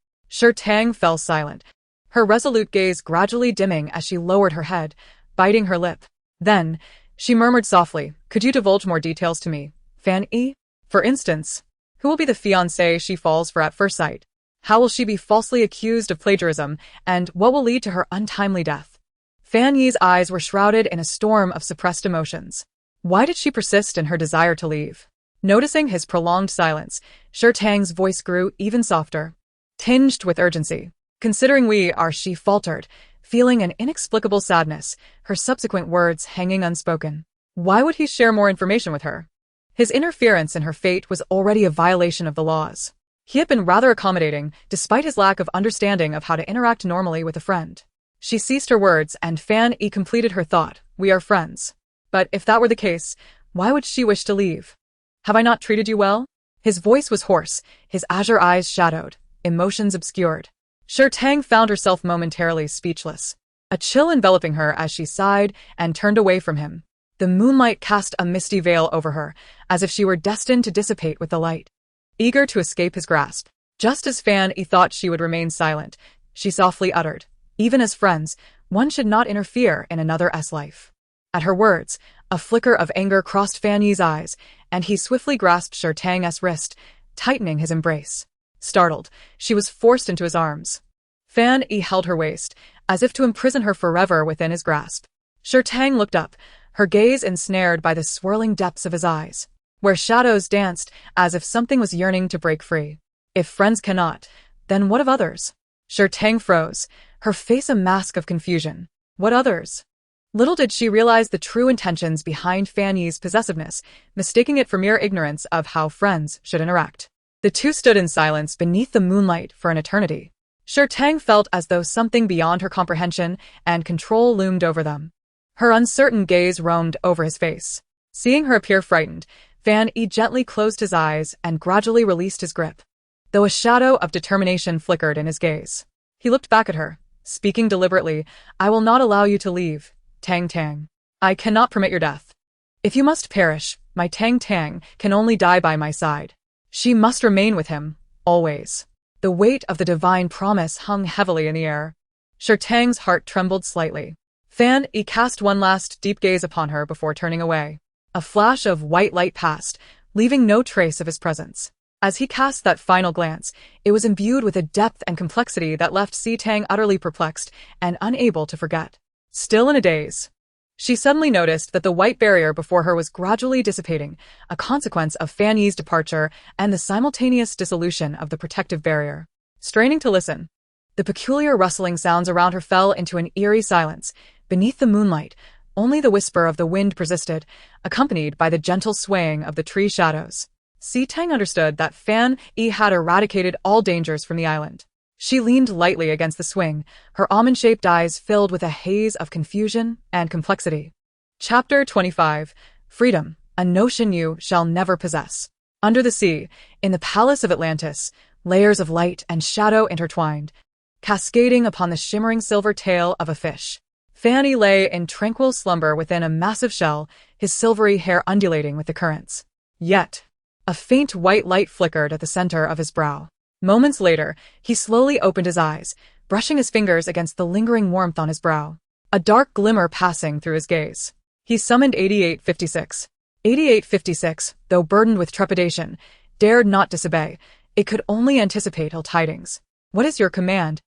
Tang fell silent, her resolute gaze gradually dimming as she lowered her head, biting her lip. Then, she murmured softly, could you divulge more details to me, Fan Yi? For instance, who will be the fiancé she falls for at first sight? How will she be falsely accused of plagiarism, and what will lead to her untimely death? Fan Yi's eyes were shrouded in a storm of suppressed emotions. Why did she persist in her desire to leave? Noticing his prolonged silence, Tang's voice grew even softer, tinged with urgency. Considering she faltered, feeling an inexplicable sadness, her subsequent words hanging unspoken. Why would he share more information with her? His interference in her fate was already a violation of the laws. He had been rather accommodating, despite his lack of understanding of how to interact normally with a friend. She ceased her words, and Fan Yi completed her thought, we are friends. But if that were the case, why would she wish to leave? Have I not treated you well? His voice was hoarse, his azure eyes shadowed, emotions obscured. Tang found herself momentarily speechless, a chill enveloping her as she sighed and turned away from him. The moonlight cast a misty veil over her, as if she were destined to dissipate with the light. Eager to escape his grasp, just as Fan Yi thought she would remain silent, she softly uttered, even as friends, one should not interfere in another's life. At her words, a flicker of anger crossed Fan Yi's eyes, and he swiftly grasped Tang's wrist, tightening his embrace. Startled, she was forced into his arms. Fan Yi held her waist, as if to imprison her forever within his grasp. Tang looked up, her gaze ensnared by the swirling depths of his eyes, where shadows danced as if something was yearning to break free. If friends cannot, then what of others? Tang froze, her face a mask of confusion. What others? Little did she realize the true intentions behind Fan Yi's possessiveness, mistaking it for mere ignorance of how friends should interact. The two stood in silence beneath the moonlight for an eternity. Tang felt as though something beyond her comprehension and control loomed over them. Her uncertain gaze roamed over his face. Seeing her appear frightened, Fan Yi gently closed his eyes and gradually released his grip, though a shadow of determination flickered in his gaze. He looked back at her, speaking deliberately, I will not allow you to leave, Tang. I cannot permit your death. If you must perish, my Tang can only die by my side. She must remain with him, always. The weight of the divine promise hung heavily in the air. Tang's heart trembled slightly. Fan Yi cast one last deep gaze upon her before turning away. A flash of white light passed, leaving no trace of his presence. As he cast that final glance, it was imbued with a depth and complexity that left Tang utterly perplexed and unable to forget. Still in a daze, she suddenly noticed that the white barrier before her was gradually dissipating, a consequence of Fan Yi's departure and the simultaneous dissolution of the protective barrier. Straining to listen, the peculiar rustling sounds around her fell into an eerie silence. Beneath the moonlight, only the whisper of the wind persisted, accompanied by the gentle swaying of the tree shadows. Tang understood that Fan Yi had eradicated all dangers from the island. She leaned lightly against the swing, her almond-shaped eyes filled with a haze of confusion and complexity. Chapter 25. Freedom, a notion you shall never possess. Under the sea, in the palace of Atlantis, layers of light and shadow intertwined, cascading upon the shimmering silver tail of a fish. Fan Yi lay in tranquil slumber within a massive shell, his silvery hair undulating with the currents. Yet, a faint white light flickered at the center of his brow. Moments later, he slowly opened his eyes, brushing his fingers against the lingering warmth on his brow, a dark glimmer passing through his gaze. He summoned 8856. 8856, though burdened with trepidation, dared not disobey. It could only anticipate ill tidings. What is your command?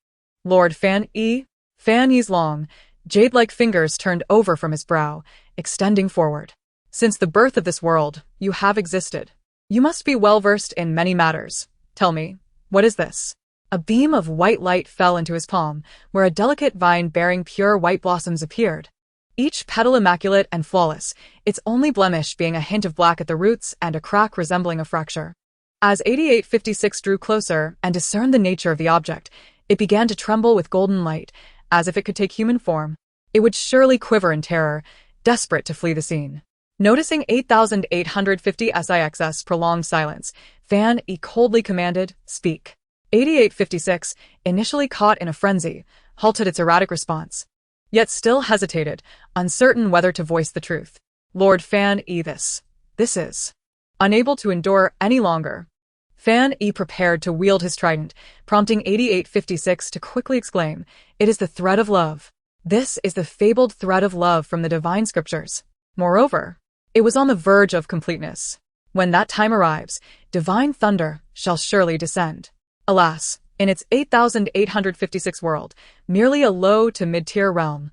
Lord Fan Yi? Fan Yi's long, jade-like fingers turned over from his brow, extending forward. Since the birth of this world, you have existed. You must be well-versed in many matters. Tell me, what is this? A beam of white light fell into his palm, where a delicate vine bearing pure white blossoms appeared. each petal immaculate and flawless, its only blemish being a hint of black at the roots and a crack resembling a fracture. As 8856 drew closer and discerned the nature of the object, it began to tremble with golden light, as if it could take human form. It would surely quiver in terror, desperate to flee the scene. Noticing 8850 SIX's prolonged silence, Fan E coldly commanded, "Speak." 8856, initially caught in a frenzy, halted its erratic response, yet still hesitated, uncertain whether to voice the truth. Lord Fan E, this is. Unable to endure any longer, Fan E prepared to wield his trident, prompting 8856 to quickly exclaim, "It is the thread of love. This is the fabled thread of love from the divine scriptures." Moreover, it was on the verge of completeness. When that time arrives, divine thunder shall surely descend. Alas, in its 8856 world, merely a low to mid-tier realm,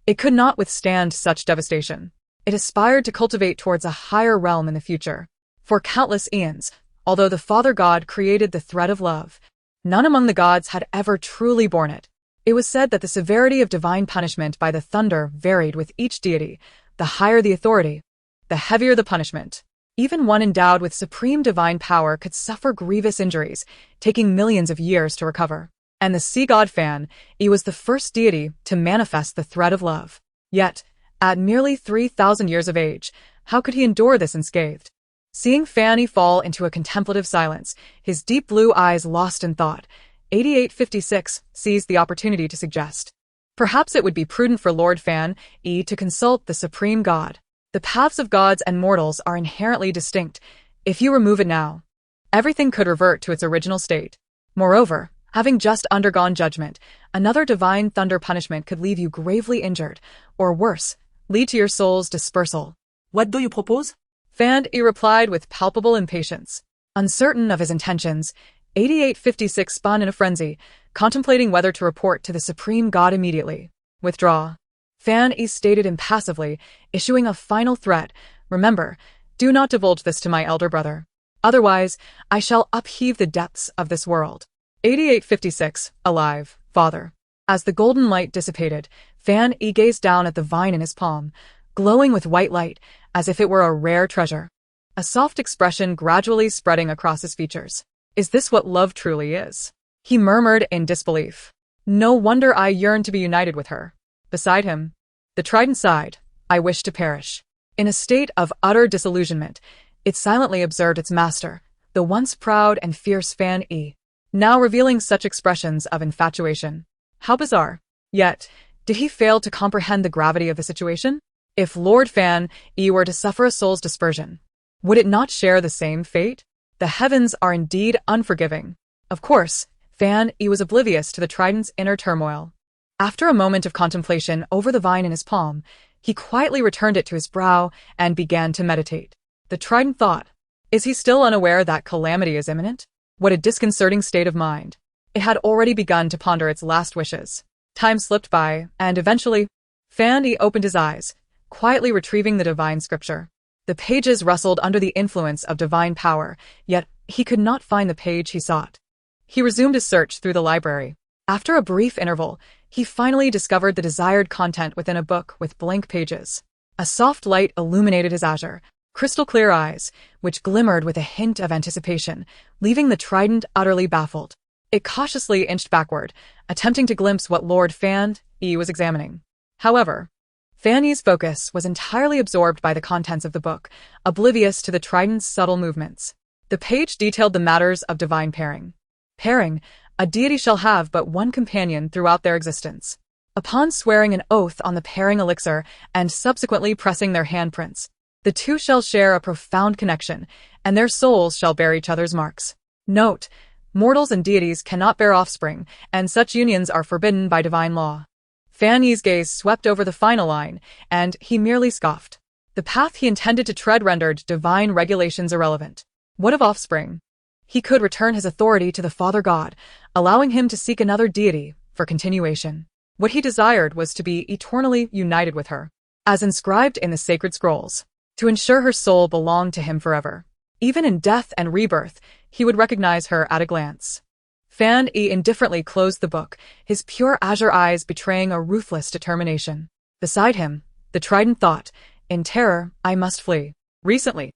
it could not withstand such devastation. It aspired to cultivate towards a higher realm in the future. For countless eons, although the Father God created the thread of love, none among the gods had ever truly borne it. It was said that the severity of divine punishment by the thunder varied with each deity. The higher the authority, the heavier the punishment. Even one endowed with supreme divine power could suffer grievous injuries, taking millions of years to recover. And the sea god Fan E was the first deity to manifest the thread of love. Yet, at merely 3,000 years of age, how could he endure this unscathed? Seeing Fan E fall into a contemplative silence, his deep blue eyes lost in thought, 8856 seized the opportunity to suggest. Perhaps it would be prudent for Lord Fan E to consult the supreme god. The paths of gods and mortals are inherently distinct. If you remove it now, everything could revert to its original state. Moreover, having just undergone judgment, another divine thunder punishment could leave you gravely injured, or worse, lead to your soul's dispersal. What do you propose? Fan E replied with palpable impatience. Uncertain of his intentions, 8856 spun in a frenzy, contemplating whether to report to the supreme god immediately. Withdraw. Fan E stated impassively, issuing a final threat. "Remember, do not divulge this to my elder brother. Otherwise, I shall upheave the depths of this world." 8856, alive, father. As the golden light dissipated, Fan E gazed down at the vine in his palm, glowing with white light, as if it were a rare treasure. A soft expression gradually spreading across his features. "Is this what love truly is?" he murmured in disbelief. "No wonder I yearn to be united with her." Beside him, the trident sighed, "I wish to perish." In a state of utter disillusionment, it silently observed its master, the once proud and fierce Fan E, now revealing such expressions of infatuation. How bizarre. Yet, did he fail to comprehend the gravity of the situation? If Lord Fan E were to suffer a soul's dispersion, would it not share the same fate? The heavens are indeed unforgiving. Of course, Fan E was oblivious to the trident's inner turmoil. After a moment of contemplation over the vine in his palm, he quietly returned it to his brow and began to meditate. The trident thought, "Is he still unaware that calamity is imminent? What a disconcerting state of mind." It had already begun to ponder its last wishes. Time slipped by, and eventually, Fan E opened his eyes, quietly retrieving the divine scripture. The pages rustled under the influence of divine power, yet he could not find the page he sought. He resumed his search through the library. After a brief interval, he finally discovered the desired content within a book with blank pages. A soft light illuminated his azure, crystal-clear eyes, which glimmered with a hint of anticipation, leaving the trident utterly baffled. It cautiously inched backward, attempting to glimpse what Lord Fan E was examining. However, Fan E's focus was entirely absorbed by the contents of the book, oblivious to the trident's subtle movements. The page detailed the matters of divine pairing. Pairing, a deity shall have but one companion throughout their existence. Upon swearing an oath on the pairing elixir and subsequently pressing their handprints, the two shall share a profound connection, and their souls shall bear each other's marks. Note: mortals and deities cannot bear offspring, and such unions are forbidden by divine law. Fan E's gaze swept over the final line, and he merely scoffed. The path he intended to tread rendered divine regulations irrelevant. What of offspring? He could return his authority to the Father God, allowing him to seek another deity for continuation. What he desired was to be eternally united with her, as inscribed in the sacred scrolls, to ensure her soul belonged to him forever. Even in death and rebirth, he would recognize her at a glance. Fan E indifferently closed the book, his pure azure eyes betraying a ruthless determination. Beside him, The trident thought. In terror, I must flee. Recently,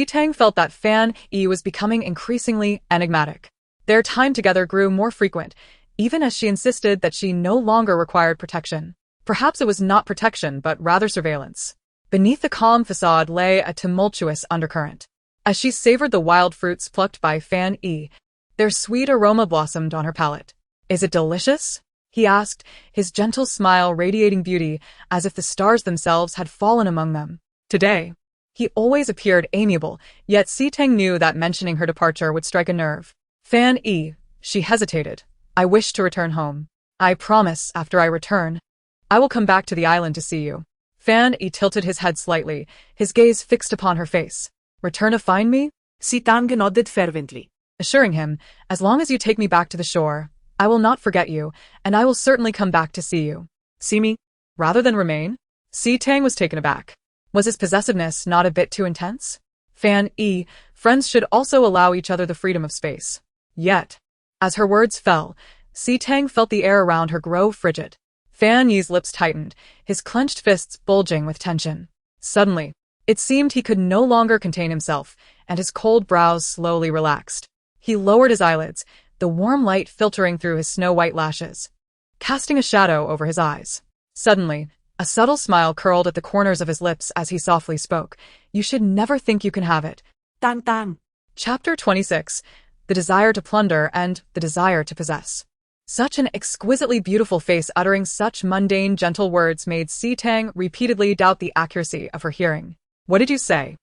Tang felt that Fan Yi was becoming increasingly enigmatic. Their time together grew more frequent, even as she insisted that she no longer required protection. Perhaps it was not protection, but rather surveillance. Beneath the calm facade lay a tumultuous undercurrent. As she savored the wild fruits plucked by Fan Yi, their sweet aroma blossomed on her palate. Is it delicious? He asked, his gentle smile radiating beauty as if the stars themselves had fallen among them. Today, he always appeared amiable, yet Tang knew that mentioning her departure would strike a nerve. Fan Yi, she hesitated. I wish to return home. I promise, after I return, I will come back to the island to see you. Fan Yi tilted his head slightly, his gaze fixed upon her face. Return to find me? Tang nodded fervently, assuring him, as long as you take me back to the shore, I will not forget you, and I will certainly come back to see you. See me? Rather than remain? Tang was taken aback. Was his possessiveness not a bit too intense? Fan Yi, friends should also allow each other the freedom of space. Yet, as her words fell, Tang felt the air around her grow frigid. Fan Yi's lips tightened, his clenched fists bulging with tension. Suddenly, it seemed he could no longer contain himself, and his cold brows slowly relaxed. He lowered his eyelids, the warm light filtering through his snow-white lashes, casting a shadow over his eyes. Suddenly, a subtle smile curled at the corners of his lips as he softly spoke. You should never think you can have it. Tang. Chapter 26. The desire to plunder and the desire to possess. Such an exquisitely beautiful face uttering such mundane, gentle words made Tang repeatedly doubt the accuracy of her hearing. What did you say?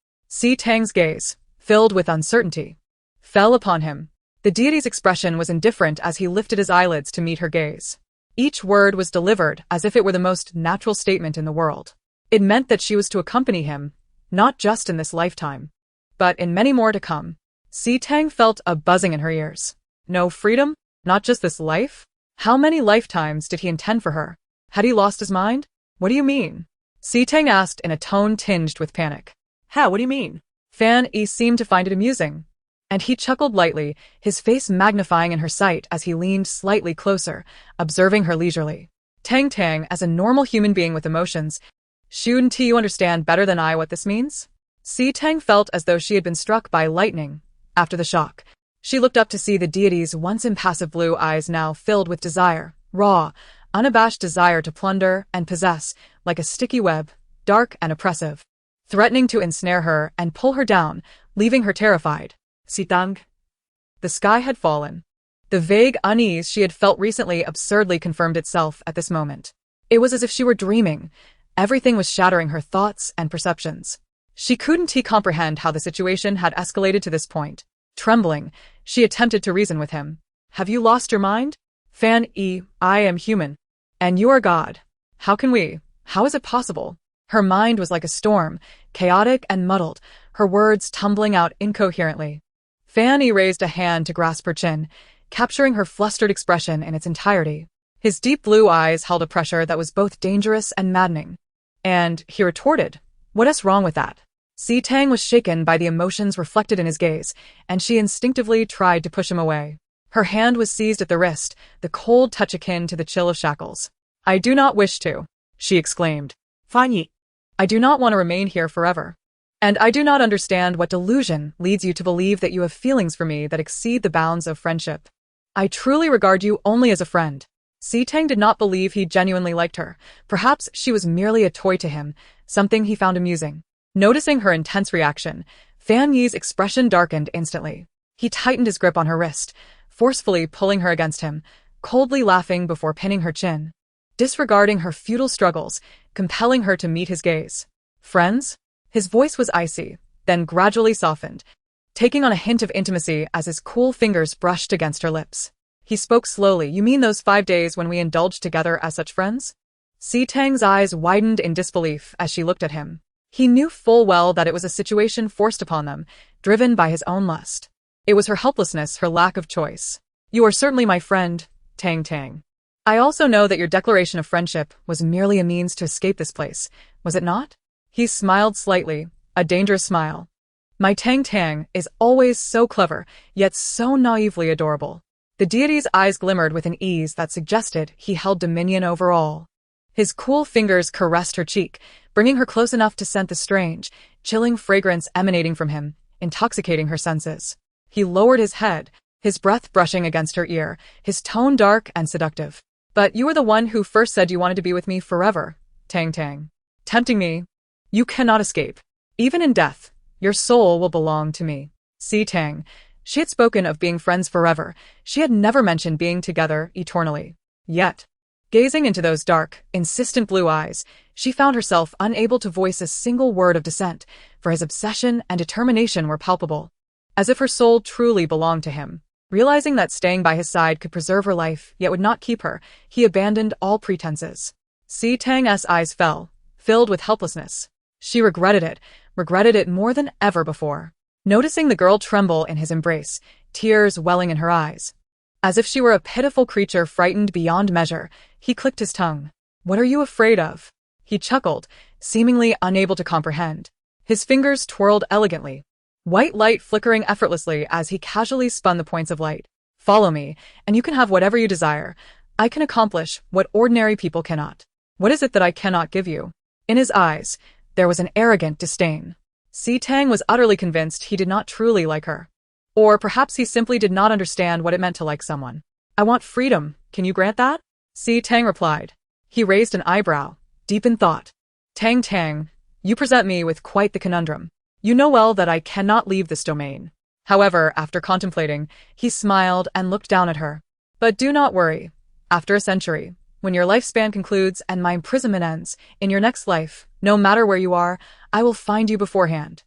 Tang's gaze, filled with uncertainty, fell upon him. The deity's expression was indifferent as he lifted his eyelids to meet her gaze. Each word was delivered as if it were the most natural statement in the world. It meant that she was to accompany him, not just in this lifetime, but in many more to come. Tang felt a buzzing in her ears. No freedom? Not just this life? How many lifetimes did he intend for her? Had he lost his mind? What do you mean? Tang asked in a tone tinged with panic. How? What do you mean? Fan Yi seemed to find it amusing, and he chuckled lightly, his face magnifying in her sight as he leaned slightly closer, observing her leisurely. Tang, as a normal human being with emotions, shouldn't you understand better than I what this means? Tang felt as though she had been struck by lightning. After the shock, she looked up to see the deity's once impassive blue eyes now filled with desire, raw, unabashed desire to plunder and possess, like a sticky web, dark and oppressive, threatening to ensnare her and pull her down, leaving her terrified. Tang. The sky had fallen. The vague unease she had felt recently absurdly confirmed itself at this moment. It was as if she were dreaming. Everything was shattering her thoughts and perceptions. She couldn't comprehend how the situation had escalated to this point. Trembling, she attempted to reason with him. Have you lost your mind? Fan Yi, I am human. And you are God. How is it possible? Her mind was like a storm, chaotic and muddled, her words tumbling out incoherently. Fan Yi raised a hand to grasp her chin, capturing her flustered expression in its entirety. His deep blue eyes held a pressure that was both dangerous and maddening. And he retorted, what is wrong with that? Tang was shaken by the emotions reflected in his gaze, and she instinctively tried to push him away. Her hand was seized at the wrist, the cold touch akin to the chill of shackles. I do not wish to, she exclaimed. Fanny. I do not want to remain here forever. And I do not understand what delusion leads you to believe that you have feelings for me that exceed the bounds of friendship. I truly regard you only as a friend. Tang did not believe he genuinely liked her. Perhaps she was merely a toy to him, something he found amusing. Noticing her intense reaction, Fan Yi's expression darkened instantly. He tightened his grip on her wrist, forcefully pulling her against him, coldly laughing before pinning her chin, disregarding her futile struggles, compelling her to meet his gaze. Friends? His voice was icy, then gradually softened, taking on a hint of intimacy as his cool fingers brushed against her lips. He spoke slowly. You mean those 5 days when we indulged together as such friends? Tang's eyes widened in disbelief as she looked at him. He knew full well that it was a situation forced upon them, driven by his own lust. It was her helplessness, her lack of choice. You are certainly my friend, Tang. I also know that your declaration of friendship was merely a means to escape this place, was it not? He smiled slightly, a dangerous smile. My Tang is always so clever, yet so naively adorable. The deity's eyes glimmered with an ease that suggested he held dominion over all. His cool fingers caressed her cheek, bringing her close enough to scent the strange, chilling fragrance emanating from him, intoxicating her senses. He lowered his head, his breath brushing against her ear, his tone dark and seductive. But you were the one who first said you wanted to be with me forever, Tang Tang. Tempting me. You cannot escape. Even in death, your soul will belong to me. See Tang. She had spoken of being friends forever. She had never mentioned being together eternally. Yet, gazing into those dark, insistent blue eyes, she found herself unable to voice a single word of dissent, for his obsession and determination were palpable. As if her soul truly belonged to him. Realizing that staying by his side could preserve her life, yet would not keep her, he abandoned all pretenses. Si Tang's eyes fell, filled with helplessness. She regretted it more than ever before. Noticing the girl tremble in his embrace, tears welling in her eyes. As if she were a pitiful creature frightened beyond measure, he clicked his tongue. What are you afraid of? He chuckled, seemingly unable to comprehend. His fingers twirled elegantly. White light flickering effortlessly as he casually spun the points of light. Follow me, and you can have whatever you desire. I can accomplish what ordinary people cannot. What is it that I cannot give you? In his eyes, there was an arrogant disdain. Si Tang was utterly convinced he did not truly like her. Or perhaps he simply did not understand what it meant to like someone. I want freedom, can you grant that? Si Tang replied. He raised an eyebrow, deep in thought. Tang Tang, you present me with quite the conundrum. You know well that I cannot leave this domain. However, after contemplating, he smiled and looked down at her. But do not worry. After a century, when your lifespan concludes and my imprisonment ends, in your next life, no matter where you are, I will find you beforehand.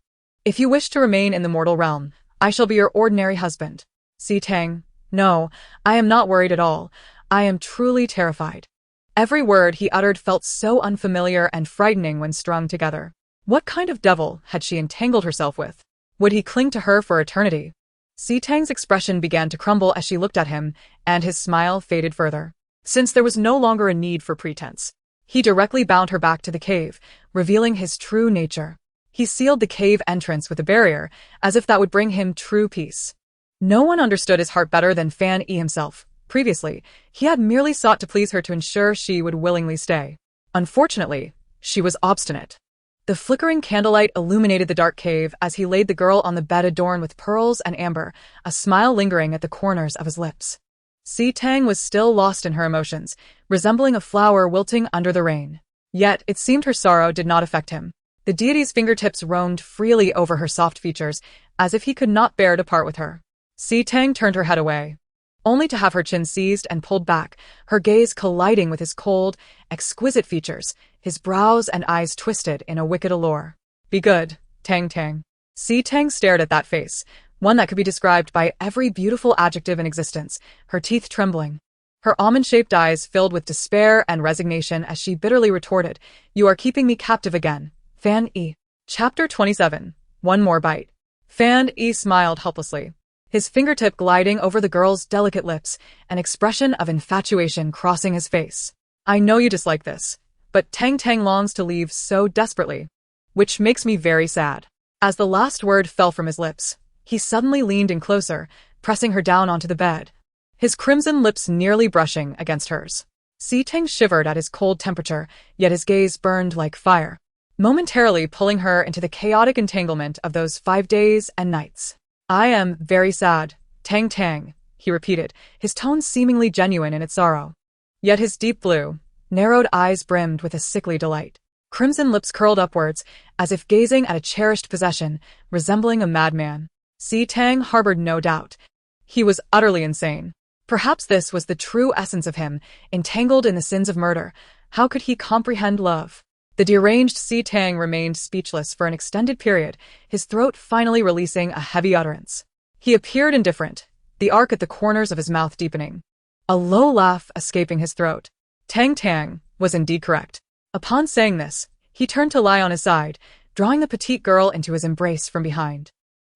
If you wish to remain in the mortal realm, I shall be your ordinary husband. Si Tang, no, I am not worried at all. I am truly terrified. Every word he uttered felt so unfamiliar and frightening when strung together. What kind of devil had she entangled herself with? Would he cling to her for eternity? Si Tang's expression began to crumble as she looked at him, and his smile faded further. Since there was no longer a need for pretense, he directly bound her back to the cave, revealing his true nature. He sealed the cave entrance with a barrier, as if that would bring him true peace. No one understood his heart better than Fan Yi himself. Previously, he had merely sought to please her to ensure she would willingly stay. Unfortunately, she was obstinate. The flickering candlelight illuminated the dark cave as he laid the girl on the bed adorned with pearls and amber, a smile lingering at the corners of his lips. Si Tang was still lost in her emotions, resembling a flower wilting under the rain. Yet, it seemed her sorrow did not affect him. The deity's fingertips roamed freely over her soft features, as if he could not bear to part with her. Si Tang turned her head away, only to have her chin seized and pulled back, her gaze colliding with his cold, exquisite features, his brows and eyes twisted in a wicked allure. Be good, Tang Tang. Si Tang stared at that face, one that could be described by every beautiful adjective in existence, her teeth trembling. Her almond-shaped eyes filled with despair and resignation as she bitterly retorted, You are keeping me captive again, Fan Yi. Chapter 27. One More Bite. Fan Yi smiled helplessly, his fingertip gliding over the girl's delicate lips, an expression of infatuation crossing his face. I know you dislike this, but Tang Tang longs to leave so desperately, which makes me very sad. As the last word fell from his lips, he suddenly leaned in closer, pressing her down onto the bed, his crimson lips nearly brushing against hers. Si Tang shivered at his cold temperature, yet his gaze burned like fire, momentarily pulling her into the chaotic entanglement of those 5 days and nights. I am very sad, Tang Tang, he repeated, his tone seemingly genuine in its sorrow. Yet his deep blue, narrowed eyes brimmed with a sickly delight. Crimson lips curled upwards, as if gazing at a cherished possession, resembling a madman. Si Tang harbored no doubt. He was utterly insane. Perhaps this was the true essence of him, entangled in the sins of murder. How could he comprehend love? The deranged Si Tang remained speechless for an extended period, his throat finally releasing a heavy utterance. He appeared indifferent, the arc at the corners of his mouth deepening, a low laugh escaping his throat. Tang Tang was indeed correct. Upon saying this, he turned to lie on his side, drawing the petite girl into his embrace from behind.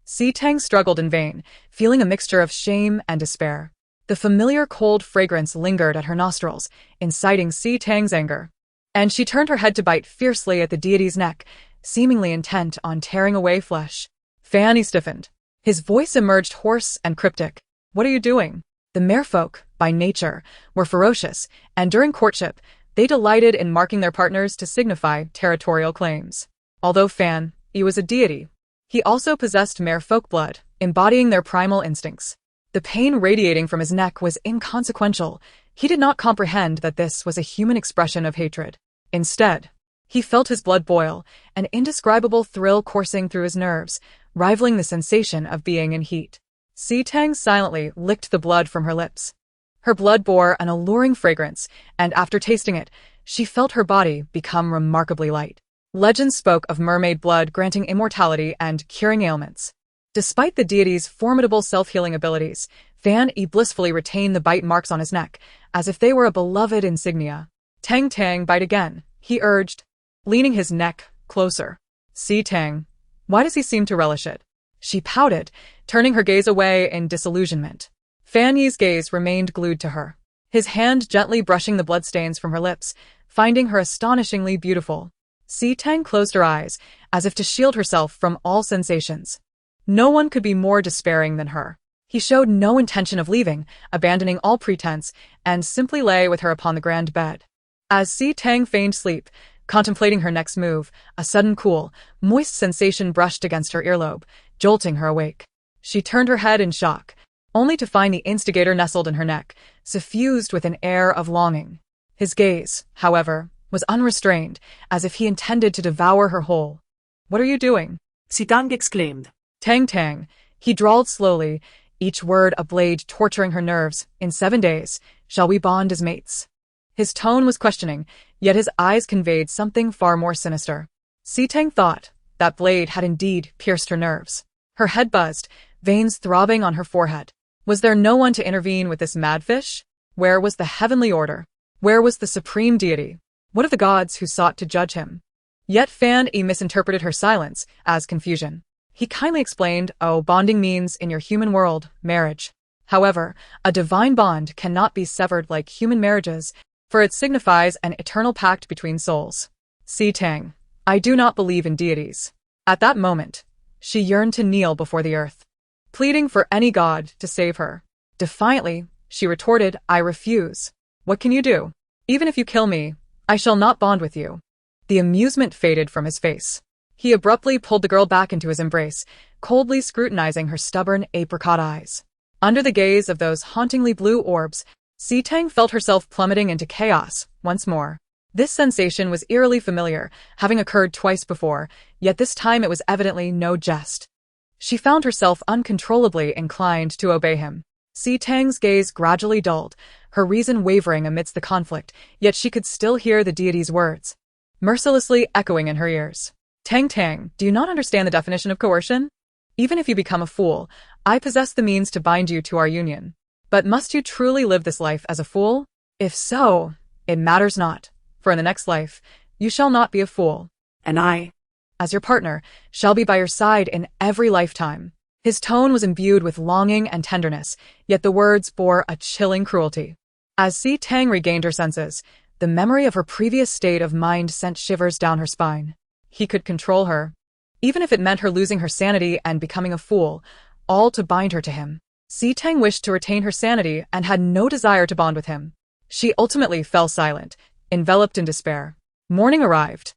Si Tang struggled in vain, feeling a mixture of shame and despair. The familiar cold fragrance lingered at her nostrils, inciting Si Tang's anger. And she turned her head to bite fiercely at the deity's neck, seemingly intent on tearing away flesh. Fan Yi stiffened. His voice emerged hoarse and cryptic. What are you doing? The merfolk, by nature, were ferocious, and during courtship, They delighted in marking their partners to signify territorial claims. Although Fan Yi was a deity, he also possessed mere folk blood, embodying their primal instincts. The pain radiating from his neck was inconsequential. He did not comprehend that this was a human expression of hatred. Instead, he felt his blood boil, an indescribable thrill coursing through his nerves, rivaling the sensation of being in heat. Tang silently licked the blood from her lips. Her blood bore an alluring fragrance, and after tasting it, she felt her body become remarkably light. Legends spoke of mermaid blood granting immortality and curing ailments. Despite the deity's formidable self-healing abilities, Fan Yi blissfully retained the bite marks on his neck, as if they were a beloved insignia. Tang, bite again, he urged, leaning his neck closer. Tang, why does he seem to relish it? She pouted, turning her gaze away in disillusionment. Fan Yi's gaze remained glued to her, his hand gently brushing the bloodstains from her lips, finding her astonishingly beautiful. Tang closed her eyes, as if to shield herself from all sensations. No one could be more despairing than her. He showed no intention of leaving, abandoning all pretense, and simply lay with her upon the grand bed. As Tang feigned sleep, contemplating her next move, a sudden cool, moist sensation brushed against her earlobe, jolting her awake. She turned her head in shock, only to find the instigator nestled in her neck, suffused with an air of longing. His gaze, however, was unrestrained, as if he intended to devour her whole. "What are you doing?" Tang exclaimed. Tang, he drawled slowly, each word a blade torturing her nerves. "In 7 days, shall we bond as mates?" His tone was questioning, yet his eyes conveyed something far more sinister. Tang thought that blade had indeed pierced her nerves. Her head buzzed, veins throbbing on her forehead. Was there no one to intervene with this madfish? Where was the heavenly order? Where was the supreme deity? What of the gods who sought to judge him? Yet Fan Yi misinterpreted her silence as confusion. He kindly explained, bonding means, in your human world, marriage. However, a divine bond cannot be severed like human marriages, for it signifies an eternal pact between souls. Tang, I do not believe in deities. At that moment, she yearned to kneel before the earth, pleading for any god to save her. Defiantly, she retorted, I refuse. What can you do? Even if you kill me, I shall not bond with you. The amusement faded from his face. He abruptly pulled the girl back into his embrace, coldly scrutinizing her stubborn apricot eyes. Under the gaze of those hauntingly blue orbs, Tang felt herself plummeting into chaos once more. This sensation was eerily familiar, having occurred twice before, yet this time it was evidently no jest. She found herself uncontrollably inclined to obey him. Tang's gaze gradually dulled, her reason wavering amidst the conflict, yet she could still hear the deity's words, mercilessly echoing in her ears. Tang, do you not understand the definition of coercion? Even if you become a fool, I possess the means to bind you to our union. But must you truly live this life as a fool? If so, it matters not, for in the next life, you shall not be a fool. And I, as your partner, shall be by your side in every lifetime. His tone was imbued with longing and tenderness, yet the words bore a chilling cruelty. As Tang regained her senses, the memory of her previous state of mind sent shivers down her spine. He could control her, even if it meant her losing her sanity and becoming a fool, all to bind her to him. Tang wished to retain her sanity and had no desire to bond with him. She ultimately fell silent, enveloped in despair. Morning arrived.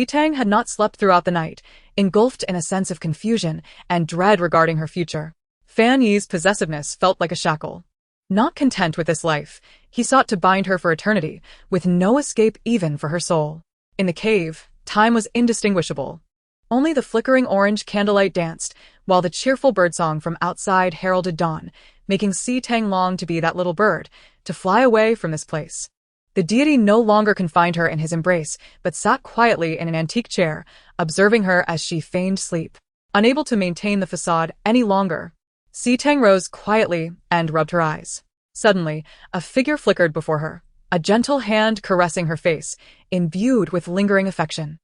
Tang had not slept throughout the night, engulfed in a sense of confusion and dread regarding her future. Fan Yi's possessiveness felt like a shackle. Not content with this life, he sought to bind her for eternity, with no escape even for her soul. In the cave, time was indistinguishable. Only the flickering orange candlelight danced, while the cheerful birdsong from outside heralded dawn, making Tang long to be that little bird, to fly away from this place. The deity no longer confined her in his embrace, but sat quietly in an antique chair, observing her as she feigned sleep. Unable to maintain the facade any longer, Tang rose quietly and rubbed her eyes. Suddenly, a figure flickered before her, a gentle hand caressing her face, imbued with lingering affection.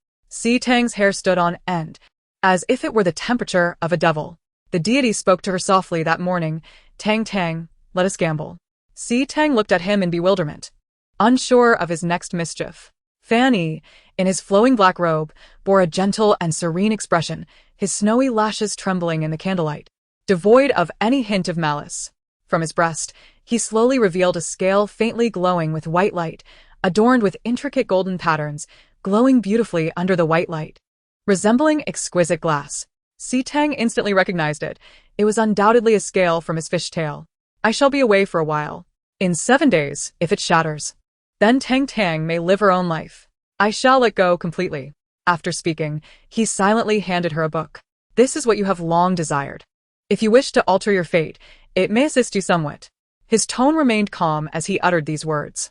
Tang's hair stood on end, as if it were the temperature of a devil. The deity spoke to her softly that morning, Tang, let us gamble. Tang looked at him in bewilderment, unsure of his next mischief. Fan Yi, in his flowing black robe, bore a gentle and serene expression, his snowy lashes trembling in the candlelight, devoid of any hint of malice. From his breast, he slowly revealed a scale faintly glowing with white light, adorned with intricate golden patterns, glowing beautifully under the white light. Resembling exquisite glass, Tang instantly recognized it. It was undoubtedly a scale from his fishtail. I shall be away for a while. In 7 days, if it shatters. Then Tang may live her own life. I shall let go completely. After speaking, he silently handed her a book. This is what you have long desired. If you wish to alter your fate, it may assist you somewhat. His tone remained calm as he uttered these words.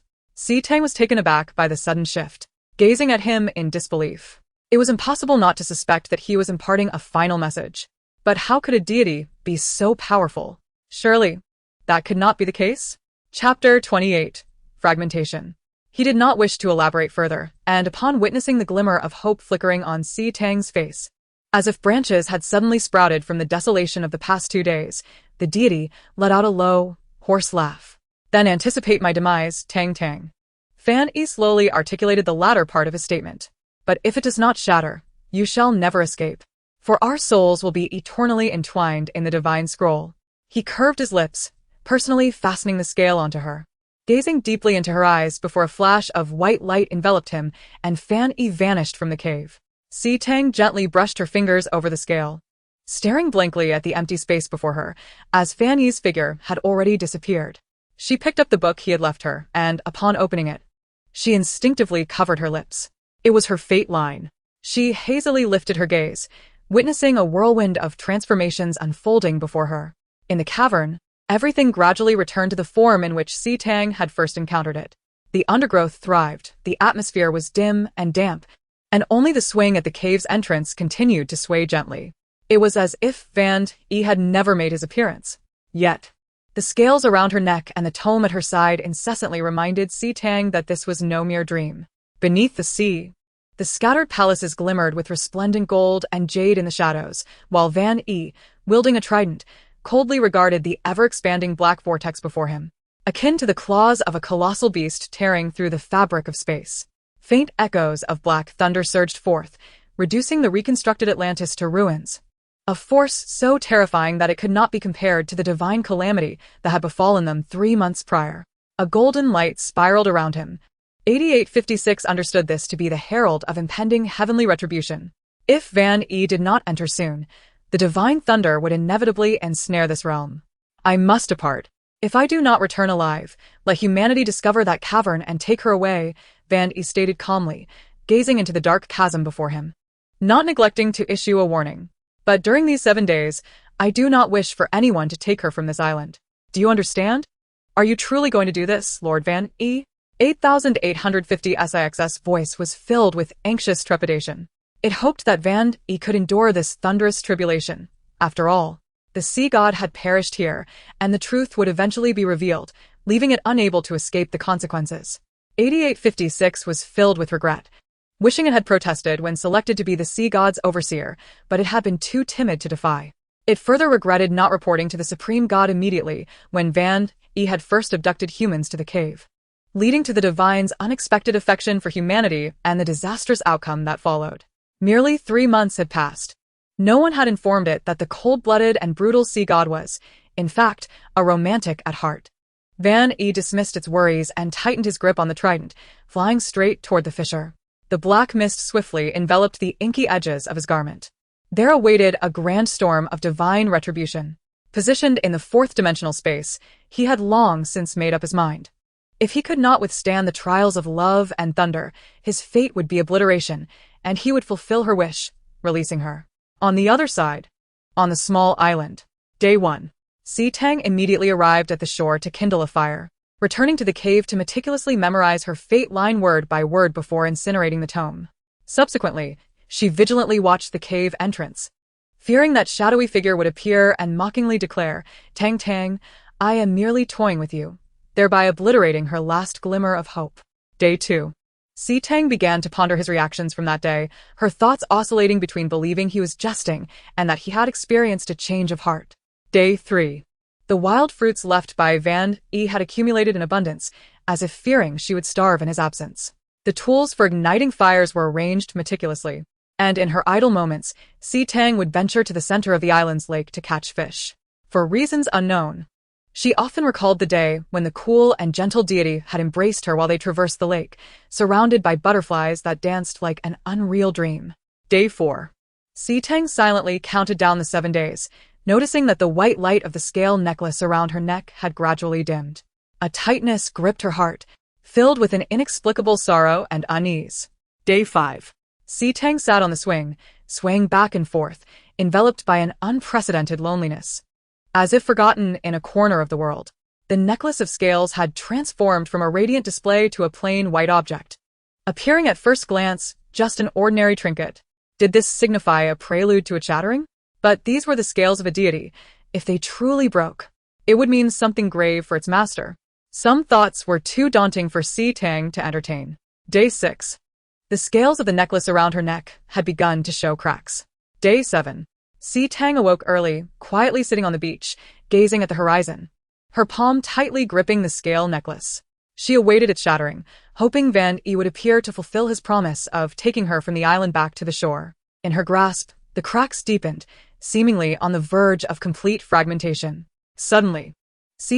Tang was taken aback by the sudden shift, gazing at him in disbelief. It was impossible not to suspect that he was imparting a final message. But how could a deity be so powerful? Surely, that could not be the case? Chapter 28. Fragmentation. He did not wish to elaborate further, and upon witnessing the glimmer of hope flickering on Tang's face, as if branches had suddenly sprouted from the desolation of the past 2 days, the deity let out a low, hoarse laugh. Then anticipate my demise, Tang. Fan Yi slowly articulated the latter part of his statement. But if it does not shatter, you shall never escape. For our souls will be eternally entwined in the divine scroll. He curved his lips, personally fastening the scale onto her. Gazing deeply into her eyes before a flash of white light enveloped him, and Fan Yi vanished from the cave. Tang gently brushed her fingers over the scale, staring blankly at the empty space before her, as Fan Yi's figure had already disappeared. She picked up the book he had left her, and, upon opening it, she instinctively covered her lips. It was her fate line. She hazily lifted her gaze, witnessing a whirlwind of transformations unfolding before her. In the cavern, everything gradually returned to the form in which Tang had first encountered it. The undergrowth thrived, the atmosphere was dim and damp, and only the swing at the cave's entrance continued to sway gently. It was as if Fan Yi had never made his appearance. Yet, the scales around her neck and the tome at her side incessantly reminded Tang that this was no mere dream. Beneath the sea, the scattered palaces glimmered with resplendent gold and jade in the shadows, while Fan Yi, wielding a trident, coldly regarded the ever-expanding black vortex before him, akin to the claws of a colossal beast tearing through the fabric of space. Faint echoes of black thunder surged forth, reducing the reconstructed Atlantis to ruins. A force so terrifying that it could not be compared to the divine calamity that had befallen them 3 months prior. A golden light spiraled around him. 8856 understood this to be the herald of impending heavenly retribution. If Fan Yi did not enter soon, the divine thunder would inevitably ensnare this realm. I must depart. If I do not return alive, let humanity discover that cavern and take her away, Fan Yi stated calmly, gazing into the dark chasm before him. Not neglecting to issue a warning. But during these 7 days, I do not wish for anyone to take her from this island. Do you understand? Are you truly going to do this, Lord Fan Yi? 8850 SIX's voice was filled with anxious trepidation. It hoped that Fan Yi could endure this thunderous tribulation. After all, the sea god had perished here, and the truth would eventually be revealed, leaving it unable to escape the consequences. 8856 was filled with regret, wishing it had protested when selected to be the sea god's overseer, but it had been too timid to defy. It further regretted not reporting to the supreme god immediately when Fan Yi had first abducted humans to the cave, leading to the divine's unexpected affection for humanity and the disastrous outcome that followed. Merely 3 months had passed. No one had informed it that the cold-blooded and brutal sea god was, in fact, a romantic at heart. Fan Yi dismissed its worries and tightened his grip on the trident, flying straight toward the fissure. The black mist swiftly enveloped the inky edges of his garment. There awaited a grand storm of divine retribution. Positioned in the fourth-dimensional space, he had long since made up his mind. If he could not withstand the trials of love and thunder, his fate would be obliteration, and he would fulfill her wish, releasing her. On the other side, on the small island, Day 1. Tang immediately arrived at the shore to kindle a fire, returning to the cave to meticulously memorize her fate line word by word before incinerating the tome. Subsequently, she vigilantly watched the cave entrance, fearing that shadowy figure would appear and mockingly declare, Tang, I am merely toying with you, thereby obliterating her last glimmer of hope. Day 2. Tang began to ponder his reactions from that day, her thoughts oscillating between believing he was jesting and that he had experienced a change of heart. Day 3. The wild fruits left by Fan Yi had accumulated in abundance, as if fearing she would starve in his absence. The tools for igniting fires were arranged meticulously, and in her idle moments, Tang would venture to the center of the island's lake to catch fish. For reasons unknown, She often recalled the day when the cool and gentle deity had embraced her while they traversed the lake, surrounded by butterflies that danced like an unreal dream. Day 4. Tang silently counted down the 7 days, noticing that the white light of the scale necklace around her neck had gradually dimmed. A tightness gripped her heart, filled with an inexplicable sorrow and unease. Day 5. Tang sat on the swing, swaying back and forth, enveloped by an unprecedented loneliness. As if forgotten in a corner of the world, the necklace of scales had transformed from a radiant display to a plain white object. Appearing at first glance just an ordinary trinket, did this signify a prelude to a shattering? But these were the scales of a deity. If they truly broke, it would mean something grave for its master. Some thoughts were too daunting for Tang to entertain. Day 6. The scales of the necklace around her neck had begun to show cracks. Day 7. Tang awoke early, quietly sitting on the beach, gazing at the horizon, her palm tightly gripping the scale necklace. She awaited its shattering, hoping Van E would appear to fulfill his promise of taking her from the island back to the shore. In her grasp, the cracks deepened, seemingly on the verge of complete fragmentation. Suddenly,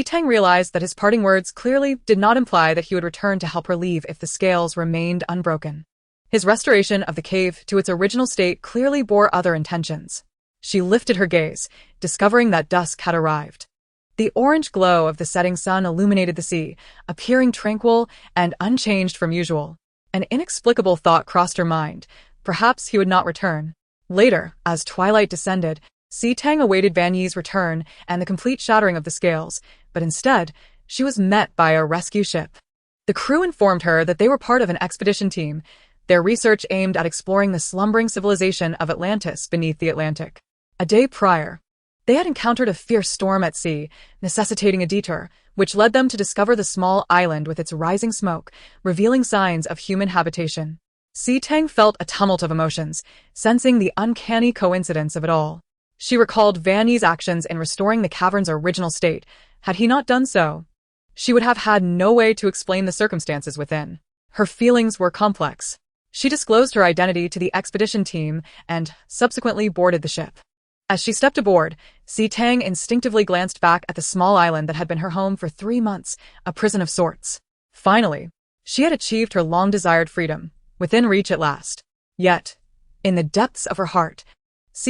Tang realized that his parting words clearly did not imply that he would return to help her leave if the scales remained unbroken. His restoration of the cave to its original state clearly bore other intentions. She lifted her gaze, discovering that dusk had arrived. The orange glow of the setting sun illuminated the sea, appearing tranquil and unchanged from usual. An inexplicable thought crossed her mind. Perhaps he would not return. Later, as twilight descended, Tang awaited Van Yi's return and the complete shattering of the scales, but instead, she was met by a rescue ship. The crew informed her that they were part of an expedition team, their research aimed at exploring the slumbering civilization of Atlantis beneath the Atlantic. A day prior, they had encountered a fierce storm at sea, necessitating a detour, which led them to discover the small island with its rising smoke, revealing signs of human habitation. Tang felt a tumult of emotions, sensing the uncanny coincidence of it all. She recalled Van Yi's actions in restoring the cavern's original state. Had he not done so, she would have had no way to explain the circumstances within. Her feelings were complex. She disclosed her identity to the expedition team and subsequently boarded the ship. As she stepped aboard, Tang instinctively glanced back at the small island that had been her home for 3 months, a prison of sorts. Finally, she had achieved her long-desired freedom, within reach at last. Yet, in the depths of her heart,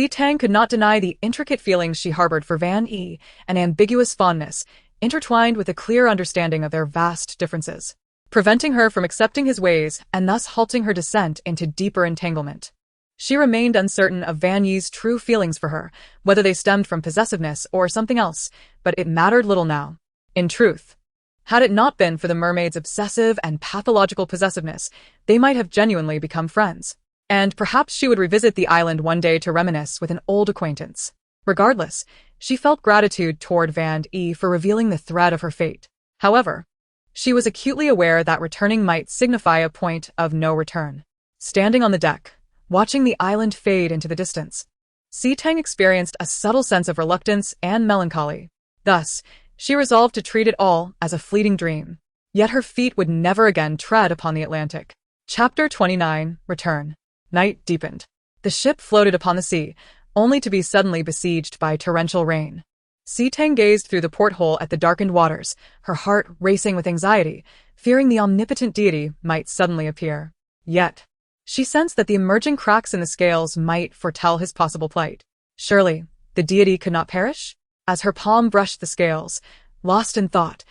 Tang could not deny the intricate feelings she harbored for Van E, an ambiguous fondness, intertwined with a clear understanding of their vast differences, preventing her from accepting his ways and thus halting her descent into deeper entanglement. She remained uncertain of Van Yi's true feelings for her, whether they stemmed from possessiveness or something else, but it mattered little now. In truth, had it not been for the mermaid's obsessive and pathological possessiveness, they might have genuinely become friends. And perhaps she would revisit the island one day to reminisce with an old acquaintance. Regardless, she felt gratitude toward Van E for revealing the thread of her fate. However, she was acutely aware that returning might signify a point of no return. Standing on the deck, watching the island fade into the distance, Tang experienced a subtle sense of reluctance and melancholy. Thus, she resolved to treat it all as a fleeting dream. Yet her feet would never again tread upon the Atlantic. Chapter 29. Return. Night deepened. The ship floated upon the sea, only to be suddenly besieged by torrential rain. Tang gazed through the porthole at the darkened waters, her heart racing with anxiety, fearing the omnipotent deity might suddenly appear. Yet, she sensed that the emerging cracks in the scales might foretell his possible plight. Surely, the deity could not perish? As her palm brushed the scales, lost in thought,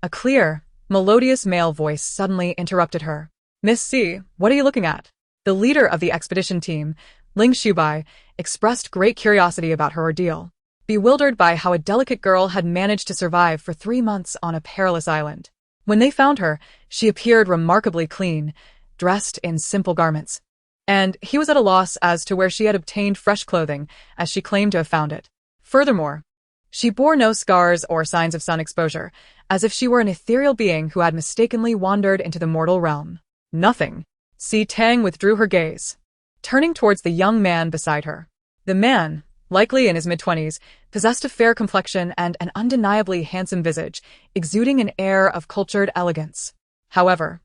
a clear, melodious male voice suddenly interrupted her. "Miss C, what are you looking at?" The leader of the expedition team, Ling Shubai, expressed great curiosity about her ordeal, bewildered by how a delicate girl had managed to survive for 3 months on a perilous island. When they found her, she appeared remarkably clean, dressed in simple garments, and he was at a loss as to where she had obtained fresh clothing, as she claimed to have found it. Furthermore, she bore no scars or signs of sun exposure, as if she were an ethereal being who had mistakenly wandered into the mortal realm. Nothing. Tang withdrew her gaze, turning towards the young man beside her. The man, likely in his mid-20s, possessed a fair complexion and an undeniably handsome visage, exuding an air of cultured elegance. However,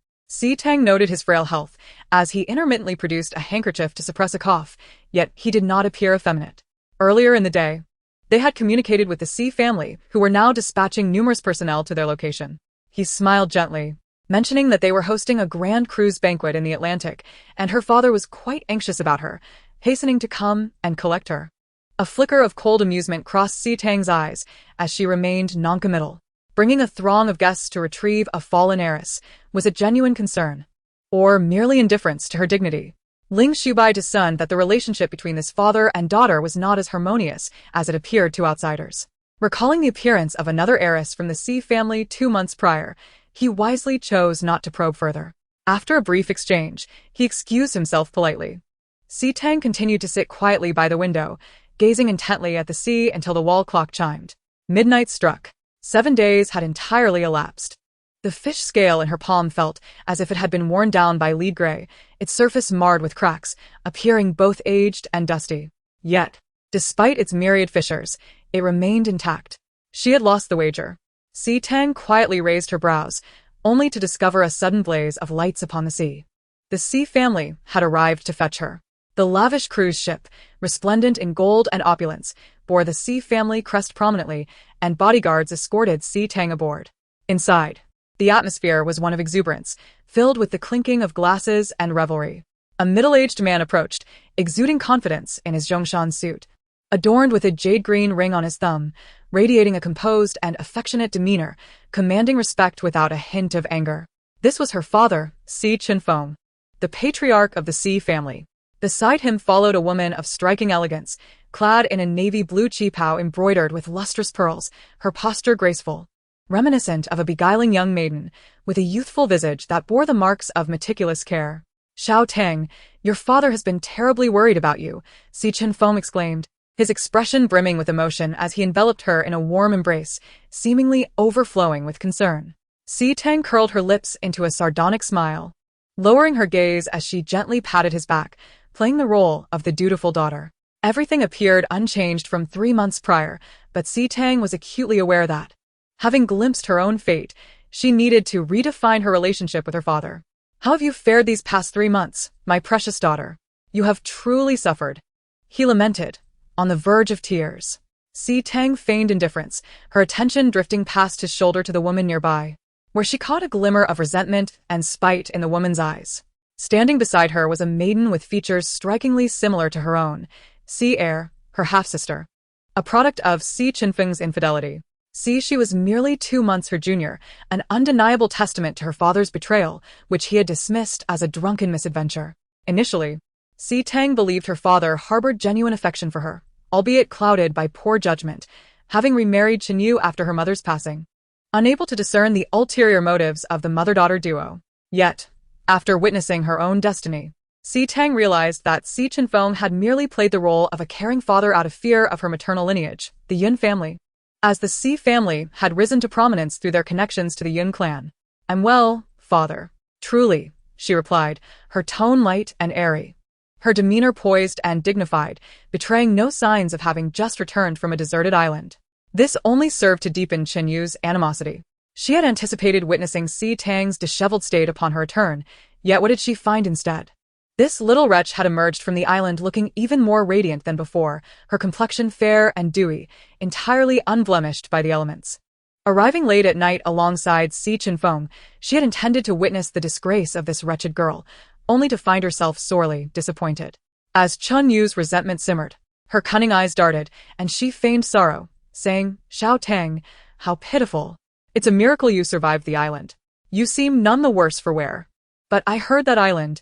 Tang noted his frail health, as he intermittently produced a handkerchief to suppress a cough, yet he did not appear effeminate. Earlier in the day, They had communicated with the C family, who were now dispatching numerous personnel to their location. He smiled gently, mentioning that they were hosting a grand cruise banquet in the Atlantic, and her father was quite anxious about her, hastening to come and collect her. A flicker of cold amusement crossed Si Tang's eyes as she remained noncommittal. Bringing a throng of guests to retrieve a fallen heiress was a genuine concern, or merely indifference to her dignity. Ling Shubai discerned that the relationship between this father and daughter was not as harmonious as it appeared to outsiders. Recalling the appearance of another heiress from the C family 2 months prior, he wisely chose not to probe further. After a brief exchange, he excused himself politely. Si Tang continued to sit quietly by the window, gazing intently at the sea until the wall clock chimed. Midnight struck. 7 days had entirely elapsed. The fish scale in her palm felt as if it had been worn down by lead gray, its surface marred with cracks, appearing both aged and dusty. Yet, despite its myriad fissures, it remained intact. She had lost the wager. Si Tang quietly raised her brows, only to discover a sudden blaze of lights upon the sea. The C family had arrived to fetch her. The lavish cruise ship, resplendent in gold and opulence, bore the C family crest prominently, and bodyguards escorted Si Tang aboard. Inside, the atmosphere was one of exuberance, filled with the clinking of glasses and revelry. A middle-aged man approached, exuding confidence in his Zhongshan suit. Adorned with a jade-green ring on his thumb, radiating a composed and affectionate demeanor, commanding respect without a hint of anger. This was her father, Si Chinfeng, the patriarch of the Si family. Beside him followed a woman of striking elegance, clad in a navy blue qipao embroidered with lustrous pearls, her posture graceful, reminiscent of a beguiling young maiden, with a youthful visage that bore the marks of meticulous care. "Xiao Tang, your father has been terribly worried about you," Si Chinfeng exclaimed, his expression brimming with emotion as he enveloped her in a warm embrace, seemingly overflowing with concern. Si Tang curled her lips into a sardonic smile, lowering her gaze as she gently patted his back, playing the role of the dutiful daughter. Everything appeared unchanged from 3 months prior, but Si Tang was acutely aware that, having glimpsed her own fate, she needed to redefine her relationship with her father. "How have you fared these past 3 months, my precious daughter? You have truly suffered," he lamented, on the verge of tears. Si Tang feigned indifference, her attention drifting past his shoulder to the woman nearby, where she caught a glimmer of resentment and spite in the woman's eyes. Standing beside her was a maiden with features strikingly similar to her own, Si Er, her half-sister. A product of Si Chinfeng's infidelity. She was merely 2 months her junior, an undeniable testament to her father's betrayal, which he had dismissed as a drunken misadventure. Initially, Si Tang believed her father harbored genuine affection for her, albeit clouded by poor judgment, having remarried Chenyu after her mother's passing. Unable to discern the ulterior motives of the mother-daughter duo. Yet, after witnessing her own destiny, Si Tang realized that Si Chinfeng had merely played the role of a caring father out of fear of her maternal lineage, the Yun family. As the Si family had risen to prominence through their connections to the Yun clan. "I'm well, father. Truly," she replied, her tone light and airy, her demeanor poised and dignified, betraying no signs of having just returned from a deserted island. This only served to deepen Chenyu's animosity. She had anticipated witnessing Si Tang's disheveled state upon her return, yet what did she find instead? This little wretch had emerged from the island looking even more radiant than before, her complexion fair and dewy, entirely unblemished by the elements. Arriving late at night alongside Si Chinfeng, she had intended to witness the disgrace of this wretched girl, only to find herself sorely disappointed. As Chun Yu's resentment simmered, her cunning eyes darted, and she feigned sorrow, saying, "Xiao Tang, how pitiful. It's a miracle you survived the island. You seem none the worse for wear. But I heard that island.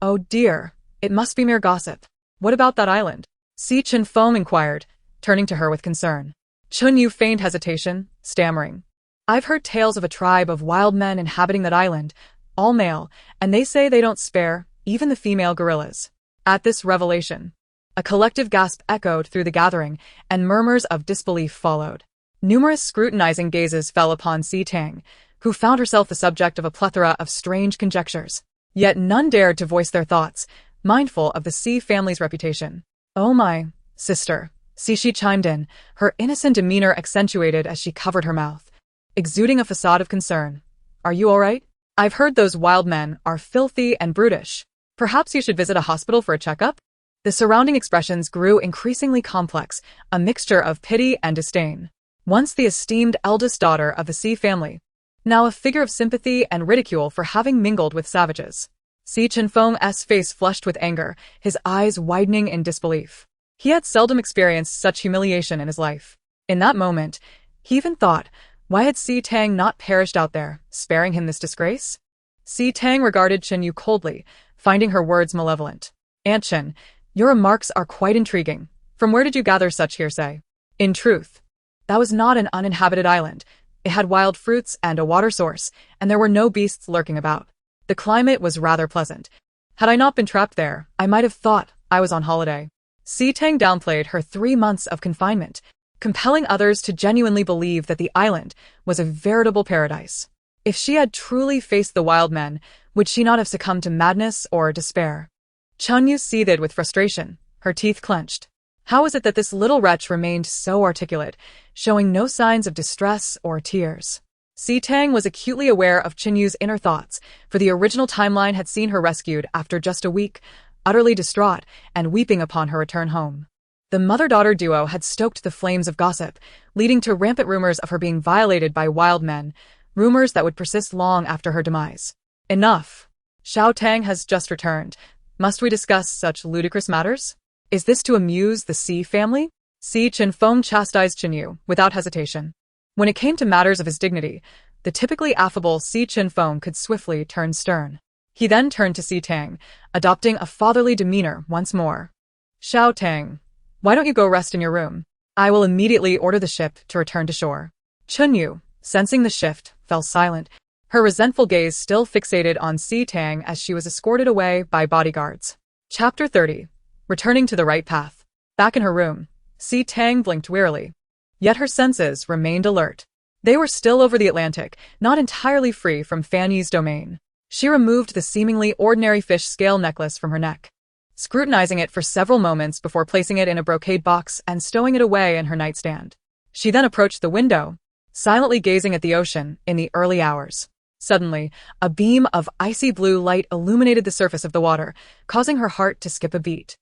Oh dear, it must be mere gossip. What about that island?" Si Chinfeng inquired, turning to her with concern. Chun Yu feigned hesitation, stammering, "I've heard tales of a tribe of wild men inhabiting that island, all male, and they say they don't spare even the female gorillas." At this revelation, a collective gasp echoed through the gathering, and murmurs of disbelief followed. Numerous scrutinizing gazes fell upon Si Tang, who found herself the subject of a plethora of strange conjectures. Yet none dared to voice their thoughts, mindful of the Si family's reputation. "Oh my, sister," Shi chimed in, her innocent demeanor accentuated as she covered her mouth, exuding a facade of concern. "Are you all right? I've heard those wild men are filthy and brutish. Perhaps you should visit a hospital for a checkup?" The surrounding expressions grew increasingly complex, a mixture of pity and disdain. Once the esteemed eldest daughter of the Sea family, now a figure of sympathy and ridicule for having mingled with savages. Si Chenfeng's face flushed with anger, his eyes widening in disbelief. He had seldom experienced such humiliation in his life. In that moment, he even thought, why had Si Tang not perished out there, sparing him this disgrace? Si Tang regarded Chen Yu coldly, finding her words malevolent. Aunt Chen, your remarks are quite intriguing. From where did you gather such hearsay? In truth, that was not an uninhabited island. It had wild fruits and a water source, and there were no beasts lurking about. The climate was rather pleasant. Had I not been trapped there, I might have thought I was on holiday. Si Tang downplayed her 3 months of confinement, compelling others to genuinely believe that the island was a veritable paradise. If she had truly faced the wild men, would she not have succumbed to madness or despair? Chen Yu seethed with frustration, her teeth clenched. How was it that this little wretch remained so articulate, showing no signs of distress or tears? Si Tang was acutely aware of Chen Yu's inner thoughts, for the original timeline had seen her rescued after just a week, utterly distraught and weeping upon her return home. The mother-daughter duo had stoked the flames of gossip, leading to rampant rumors of her being violated by wild men, rumors that would persist long after her demise. Enough. Xiao Tang has just returned. Must we discuss such ludicrous matters? Is this to amuse the Si family? Si Chenfeng chastised Chen Yu without hesitation. When it came to matters of his dignity, the typically affable Si Chenfeng could swiftly turn stern. He then turned to Si Tang, adopting a fatherly demeanor once more. Xiao Tang, why don't you go rest in your room? I will immediately order the ship to return to shore. Chen Yu, sensing the shift, fell silent, her resentful gaze still fixated on Si Tang as she was escorted away by bodyguards. Chapter 30. Returning to the right path. Back in her room, Si Tang blinked wearily. Yet her senses remained alert. They were still over the Atlantic, not entirely free from Fan Yi's domain. She removed the seemingly ordinary fish scale necklace from her neck, scrutinizing it for several moments before placing it in a brocade box and stowing it away in her nightstand. She then approached the window, silently gazing at the ocean in the early hours. Suddenly, a beam of icy blue light illuminated the surface of the water, causing her heart to skip a beat.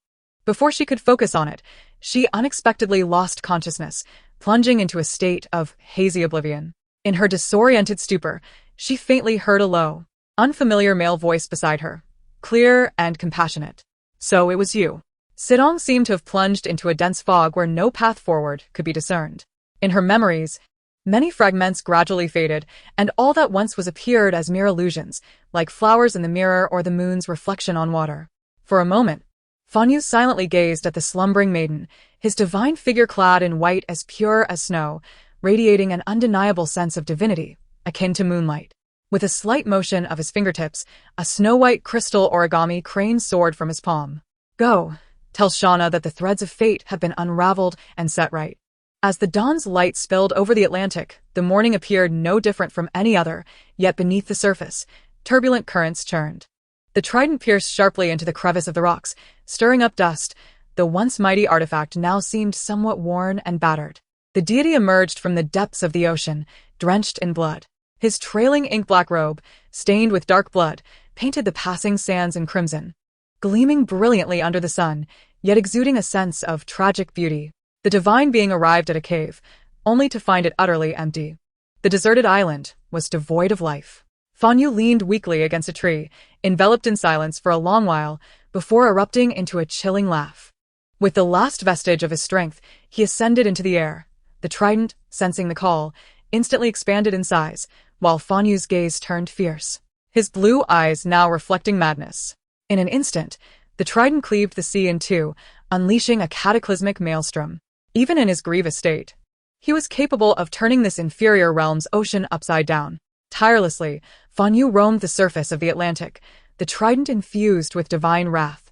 Before she could focus on it, she unexpectedly lost consciousness, plunging into a state of hazy oblivion. In her disoriented stupor, she faintly heard a low, unfamiliar male voice beside her, clear and compassionate. So it was you. Sidong seemed to have plunged into a dense fog where no path forward could be discerned. In her memories, many fragments gradually faded, and all that once was appeared as mere illusions, like flowers in the mirror or the moon's reflection on water. For a moment, Fan Yu silently gazed at the slumbering maiden, his divine figure clad in white as pure as snow, radiating an undeniable sense of divinity, akin to moonlight. With a slight motion of his fingertips, a snow-white crystal origami crane soared from his palm. Go, tell Shauna that the threads of fate have been unraveled and set right. As the dawn's light spilled over the Atlantic, the morning appeared no different from any other, yet beneath the surface, turbulent currents churned. The trident pierced sharply into the crevice of the rocks, stirring up dust. The once mighty artifact now seemed somewhat worn and battered. The deity emerged from the depths of the ocean, drenched in blood. His trailing ink-black robe, stained with dark blood, painted the passing sands in crimson, gleaming brilliantly under the sun, yet exuding a sense of tragic beauty. The divine being arrived at a cave, only to find it utterly empty. The deserted island was devoid of life. Fan Yu leaned weakly against a tree, enveloped in silence for a long while, before erupting into a chilling laugh. With the last vestige of his strength, he ascended into the air. The trident, sensing the call, instantly expanded in size, while Fan Yu's gaze turned fierce, his blue eyes now reflecting madness. In an instant, the trident cleaved the sea in two, unleashing a cataclysmic maelstrom. Even in his grievous state, he was capable of turning this inferior realm's ocean upside down. Tirelessly, Fan Yu roamed the surface of the Atlantic, the trident infused with divine wrath,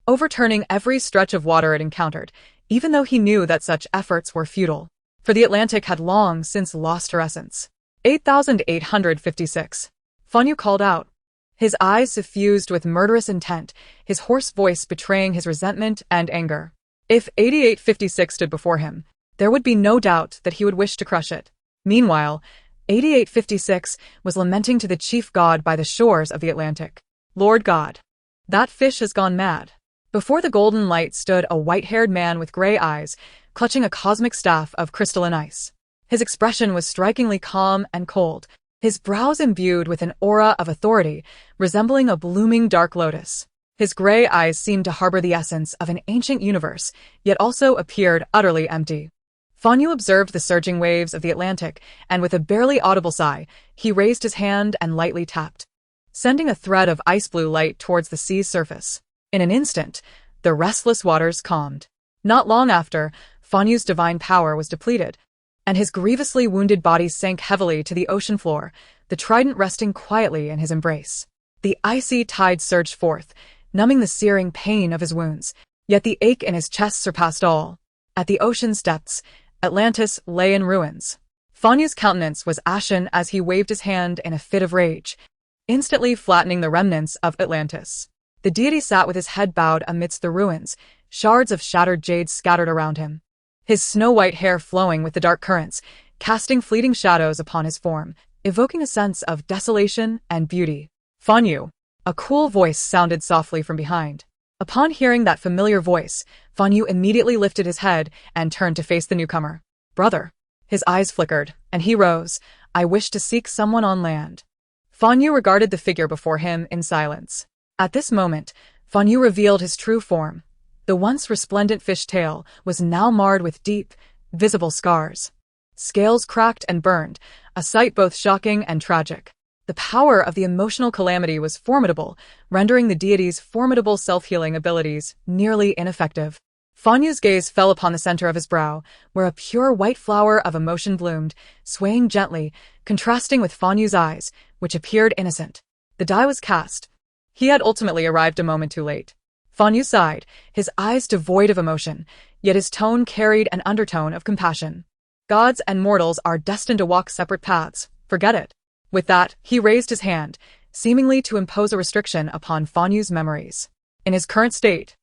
overturning every stretch of water it encountered, even though he knew that such efforts were futile, for the Atlantic had long since lost her essence. 8856. Fan Yu called out, his eyes suffused with murderous intent, his hoarse voice betraying his resentment and anger. If 8856 stood before him, there would be no doubt that he would wish to crush it. Meanwhile, 8856 was lamenting to the chief god by the shores of the Atlantic. Lord God, that fish has gone mad. Before the golden light stood a white-haired man with gray eyes, clutching a cosmic staff of crystalline ice. His expression was strikingly calm and cold, his brows imbued with an aura of authority, resembling a blooming dark lotus. His gray eyes seemed to harbor the essence of an ancient universe, yet also appeared utterly empty. Fanyu observed the surging waves of the Atlantic, and with a barely audible sigh, he raised his hand and lightly tapped, sending a thread of ice-blue light towards the sea's surface. In an instant, the restless waters calmed. Not long after, Fanyu's divine power was depleted, and his grievously wounded body sank heavily to the ocean floor, the trident resting quietly in his embrace. The icy tide surged forth, numbing the searing pain of his wounds, yet the ache in his chest surpassed all. At the ocean's depths, Atlantis lay in ruins. Fanyu's countenance was ashen as he waved his hand in a fit of rage, instantly flattening the remnants of Atlantis. The deity sat with his head bowed amidst the ruins, shards of shattered jade scattered around him. His snow-white hair flowing with the dark currents, casting fleeting shadows upon his form, evoking a sense of desolation and beauty. Fanyu! A cool voice sounded softly from behind. Upon hearing that familiar voice, Fanyu immediately lifted his head and turned to face the newcomer. Brother. His eyes flickered, and he rose. I wish to seek someone on land. Fanyu regarded the figure before him in silence. At this moment, Fanyu revealed his true form. The once resplendent fish tail was now marred with deep, visible scars. Scales cracked and burned, a sight both shocking and tragic. The power of the emotional calamity was formidable, rendering the deity's formidable self-healing abilities nearly ineffective. Fanyu's gaze fell upon the center of his brow, where a pure white flower of emotion bloomed, swaying gently, contrasting with Fanyu's eyes, which appeared innocent. The die was cast. He had ultimately arrived a moment too late. Fanyu sighed, his eyes devoid of emotion, yet his tone carried an undertone of compassion. Gods and mortals are destined to walk separate paths. Forget it. With that, he raised his hand, seemingly to impose a restriction upon Fanyu's memories. In his current state,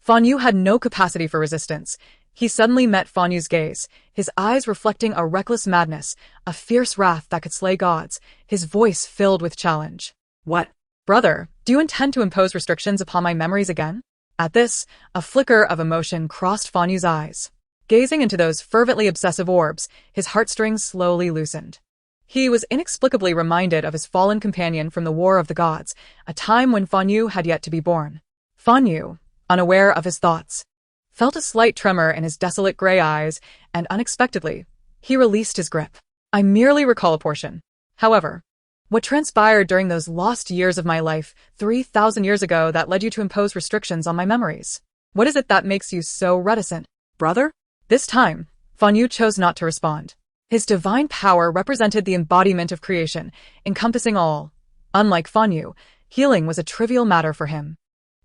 Fanyu had no capacity for resistance. He suddenly met Fanyu's gaze, his eyes reflecting a reckless madness, a fierce wrath that could slay gods, his voice filled with challenge. What? Brother, do you intend to impose restrictions upon my memories again? At this, a flicker of emotion crossed Fanyu's eyes. Gazing into those fervently obsessive orbs, his heartstrings slowly loosened. He was inexplicably reminded of his fallen companion from the War of the Gods, a time when Fanyu had yet to be born. Fanyu, unaware of his thoughts, felt a slight tremor in his desolate gray eyes, and unexpectedly, he released his grip. I merely recall a portion. However, what transpired during those lost years of my life 3,000 years ago that led you to impose restrictions on my memories? What is it that makes you so reticent, brother? This time, Fanyu chose not to respond. His divine power represented the embodiment of creation, encompassing all. Unlike Fanyu, healing was a trivial matter for him.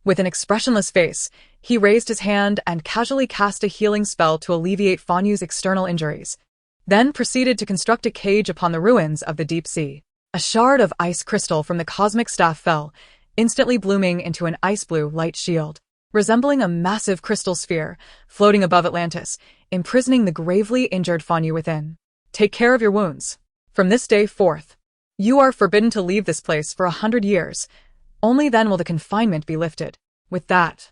With an expressionless face, he raised his hand and casually cast a healing spell to alleviate Fanyu's external injuries, then proceeded to construct a cage upon the ruins of the deep sea. A shard of ice crystal from the cosmic staff fell, instantly blooming into an ice-blue light shield, resembling a massive crystal sphere, floating above Atlantis, imprisoning the gravely injured Fanyu within. Take care of your wounds. From this day forth, you are forbidden to leave this place for 100 years. Only then will the confinement be lifted. With that,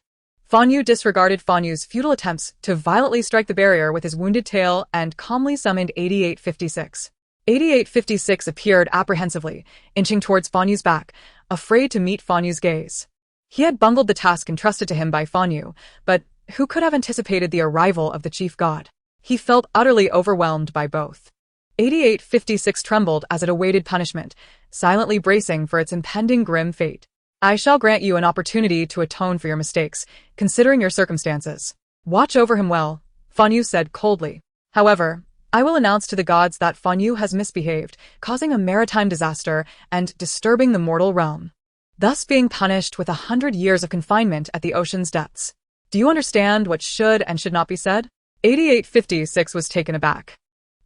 Fanyu disregarded Fanyu's futile attempts to violently strike the barrier with his wounded tail and calmly summoned 8856. 8856 appeared apprehensively, inching towards Fanyu's back, afraid to meet Fanyu's gaze. He had bungled the task entrusted to him by Fanyu, but who could have anticipated the arrival of the chief god? He felt utterly overwhelmed by both. 8856 trembled as it awaited punishment, silently bracing for its impending grim fate. I shall grant you an opportunity to atone for your mistakes, considering your circumstances. Watch over him well, Fanyu said coldly. However, I will announce to the gods that Fanyu has misbehaved, causing a maritime disaster and disturbing the mortal realm, thus being punished with 100 years of confinement at the ocean's depths. Do you understand what should and should not be said? 8856 was taken aback.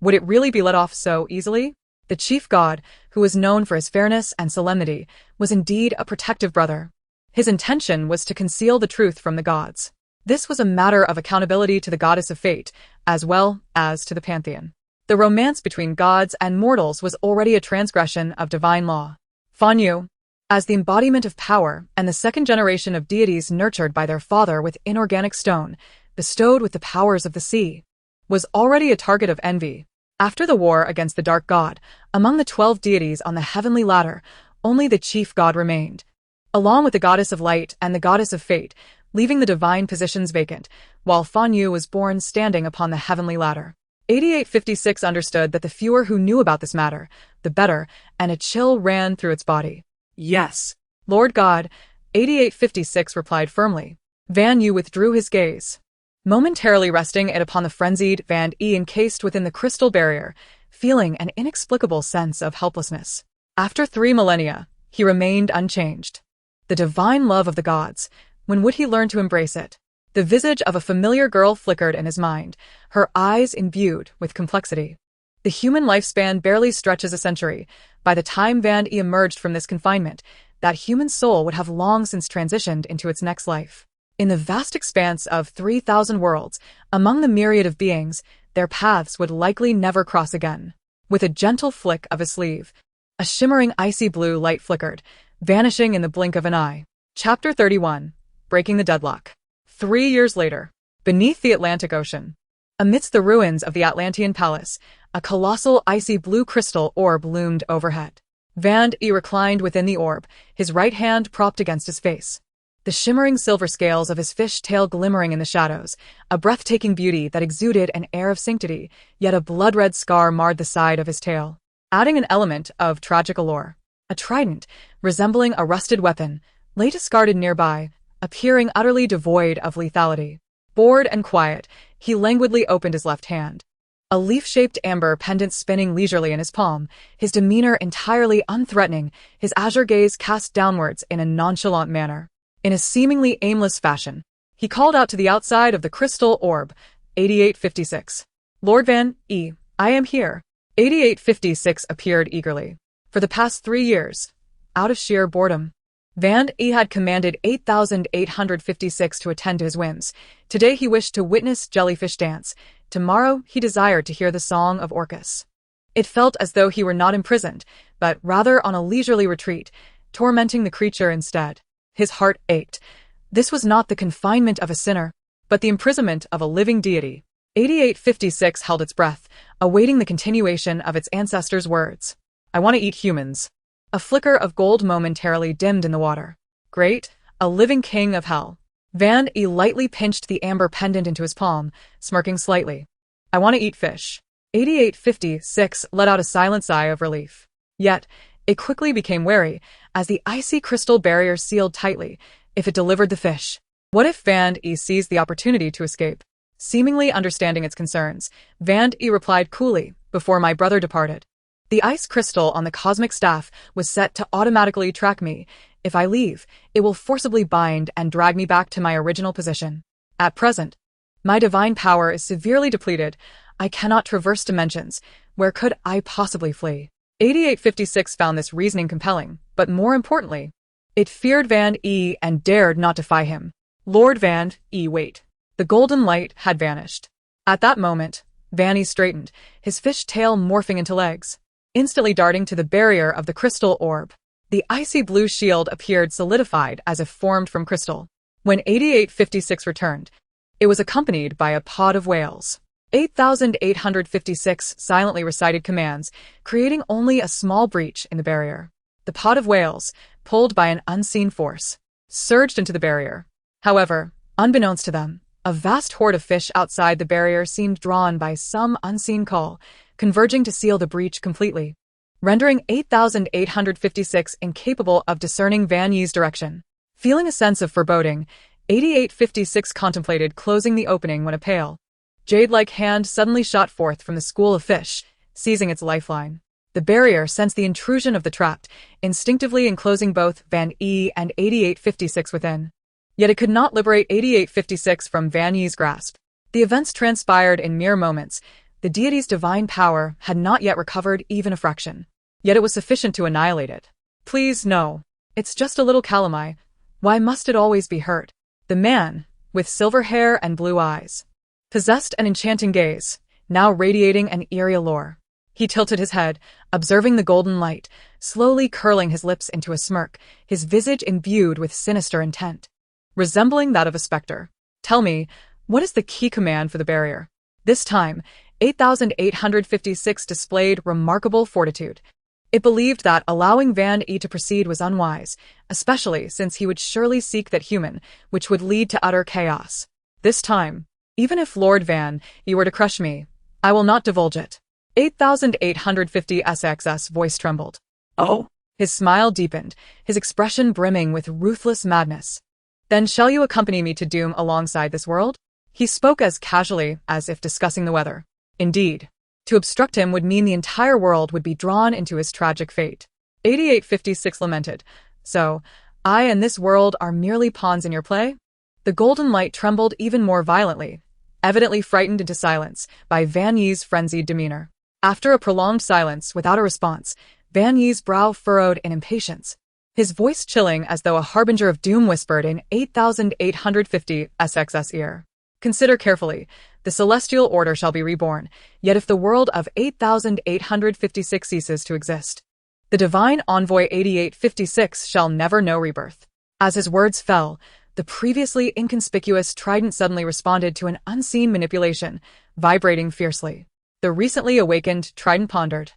Would it really be let off so easily? The chief god, who was known for his fairness and solemnity, was indeed a protective brother. His intention was to conceal the truth from the gods. This was a matter of accountability to the goddess of fate, as well as to the pantheon. The romance between gods and mortals was already a transgression of divine law. Fanyu, As the embodiment of power and the second generation of deities nurtured by their father with inorganic stone, bestowed with the powers of the sea, was already a target of envy. After the war against the dark god, among the 12 deities on the heavenly ladder, only the chief god remained, along with the goddess of light and the goddess of fate, leaving the divine positions vacant, while Fan Yu was born standing upon the heavenly ladder. 8856 understood that the fewer who knew about this matter, the better, and a chill ran through its body. Yes. Lord God, 8856 replied firmly. Fan Yu withdrew his gaze, momentarily resting it upon the frenzied Van E encased within the crystal barrier, feeling an inexplicable sense of helplessness. After 3 millennia, he remained unchanged. The divine love of the gods, when would he learn to embrace it? The visage of a familiar girl flickered in his mind, her eyes imbued with complexity. The human lifespan barely stretches a century. By the time Van E emerged from this confinement, that human soul would have long since transitioned into its next life. In the vast expanse of 3,000 worlds, among the myriad of beings, their paths would likely never cross again. With a gentle flick of his sleeve, a shimmering icy blue light flickered, vanishing in the blink of an eye. Chapter 31. Breaking the Deadlock. 3 years later, beneath the Atlantic Ocean, amidst the ruins of the Atlantean Palace, a colossal icy blue crystal orb loomed overhead. Van E reclined within the orb, his right hand propped against his face. The shimmering silver scales of his fish tail glimmering in the shadows, a breathtaking beauty that exuded an air of sanctity, yet a blood-red scar marred the side of his tail, adding an element of tragic allure. A trident, resembling a rusted weapon, lay discarded nearby, appearing utterly devoid of lethality. Bored and quiet, he languidly opened his left hand. A leaf-shaped amber pendant spinning leisurely in his palm, his demeanor entirely unthreatening, his azure gaze cast downwards in a nonchalant manner. In a seemingly aimless fashion, he called out to the outside of the crystal orb, 8856. Lord Van E, I am here. 8856 appeared eagerly. For the past 3 years, out of sheer boredom, Van E had commanded 8856 to attend to his whims. Today he wished to witness jellyfish dance. Tomorrow he desired to hear the song of Orcus. It felt as though he were not imprisoned, but rather on a leisurely retreat, tormenting the creature instead. His heart ached. This was not the confinement of a sinner, but the imprisonment of a living deity. 8856 held its breath, awaiting the continuation of its ancestors' words. I want to eat humans. A flicker of gold momentarily dimmed in the water. Great, a living king of hell. Van E lightly pinched the amber pendant into his palm, smirking slightly. I want to eat fish. 8856 let out a silent sigh of relief. Yet, it quickly became wary, as the icy crystal barrier sealed tightly, if it delivered the fish. What if Van E seized the opportunity to escape? Seemingly understanding its concerns, Van E replied coolly, before my brother departed. The ice crystal on the cosmic staff was set to automatically track me. If I leave, it will forcibly bind and drag me back to my original position. At present, my divine power is severely depleted. I cannot traverse dimensions. Where could I possibly flee? 8856 found this reasoning compelling, but more importantly, it feared Van E and dared not defy him. Lord Van E, wait. The golden light had vanished. At that moment, Van E straightened, his fish tail morphing into legs, instantly darting to the barrier of the crystal orb. The icy blue shield appeared solidified as if formed from crystal. When 8856 returned, it was accompanied by a pod of whales. 8856 silently recited commands, creating only a small breach in the barrier. The pod of whales, pulled by an unseen force, surged into the barrier. However, unbeknownst to them, a vast horde of fish outside the barrier seemed drawn by some unseen call, converging to seal the breach completely, rendering 8856 incapable of discerning Van Ye's direction. Feeling a sense of foreboding, 8856 contemplated closing the opening when a pale, jade-like hand suddenly shot forth from the school of fish, seizing its lifeline. The barrier sensed the intrusion of the trapped, instinctively enclosing both Van E and 8856 within. Yet it could not liberate 8856 from Van Ye's grasp. The events transpired in mere moments. The deity's divine power had not yet recovered even a fraction. Yet it was sufficient to annihilate it. Please, no. It's just a little calamai. Why must it always be hurt? The man, with silver hair and blue eyes, possessed an enchanting gaze, now radiating an eerie allure. He tilted his head, observing the golden light, slowly curling his lips into a smirk, his visage imbued with sinister intent, resembling that of a specter. Tell me, what is the key command for the barrier? This time, 8856 displayed remarkable fortitude. It believed that allowing Van E to proceed was unwise, especially since he would surely seek that human, which would lead to utter chaos. This time, even if Lord Van E were to crush me, I will not divulge it. 8850 SX's voice trembled. Oh? His smile deepened, his expression brimming with ruthless madness. Then shall you accompany me to doom alongside this world? He spoke as casually as if discussing the weather. Indeed, to obstruct him would mean the entire world would be drawn into his tragic fate. 8856 lamented. So, I and this world are merely pawns in your play? The golden light trembled even more violently, evidently frightened into silence by Van Ye's frenzied demeanor. After a prolonged silence without a response, Van Ye's brow furrowed in impatience. His voice chilling as though a harbinger of doom whispered in 8850 SX's ear. Consider carefully, the celestial order shall be reborn, yet if the world of 8856 ceases to exist, the divine envoy 8856 shall never know rebirth. As his words fell, the previously inconspicuous trident suddenly responded to an unseen manipulation, vibrating fiercely. The recently awakened trident pondered.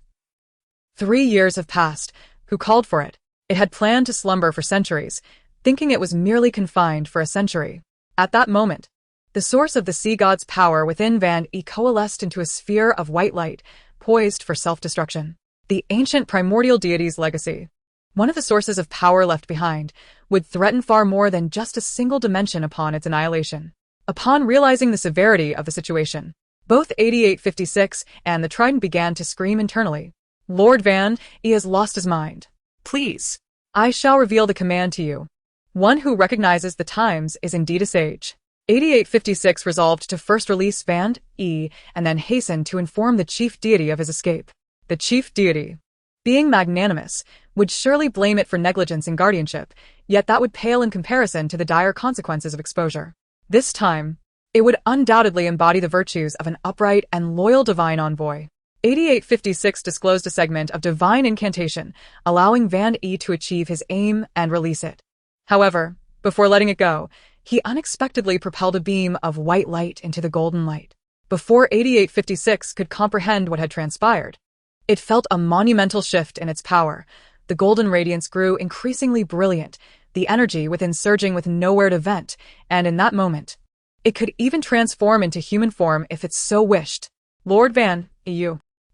3 years have passed. Who called for it? It had planned to slumber for centuries, thinking it was merely confined for a century. At that moment, the source of the sea god's power within Van E coalesced into a sphere of white light, poised for self-destruction. The ancient primordial deity's legacy, one of the sources of power left behind, would threaten far more than just a single dimension upon its annihilation. Upon realizing the severity of the situation, both 8856 and the trident began to scream internally. Lord Van E has lost his mind. Please. I shall reveal the command to you. One who recognizes the times is indeed a sage. 8856 resolved to first release Van E and then hasten to inform the chief deity of his escape. The chief deity, being magnanimous, would surely blame it for negligence in guardianship, yet that would pale in comparison to the dire consequences of exposure. This time, it would undoubtedly embody the virtues of an upright and loyal divine envoy. 8856 disclosed a segment of divine incantation, allowing Van E to achieve his aim and release it. However, before letting it go, he unexpectedly propelled a beam of white light into the golden light. Before 8856 could comprehend what had transpired, it felt a monumental shift in its power. The golden radiance grew increasingly brilliant, the energy within surging with nowhere to vent, and in that moment, it could even transform into human form if it so wished. Lord Van E.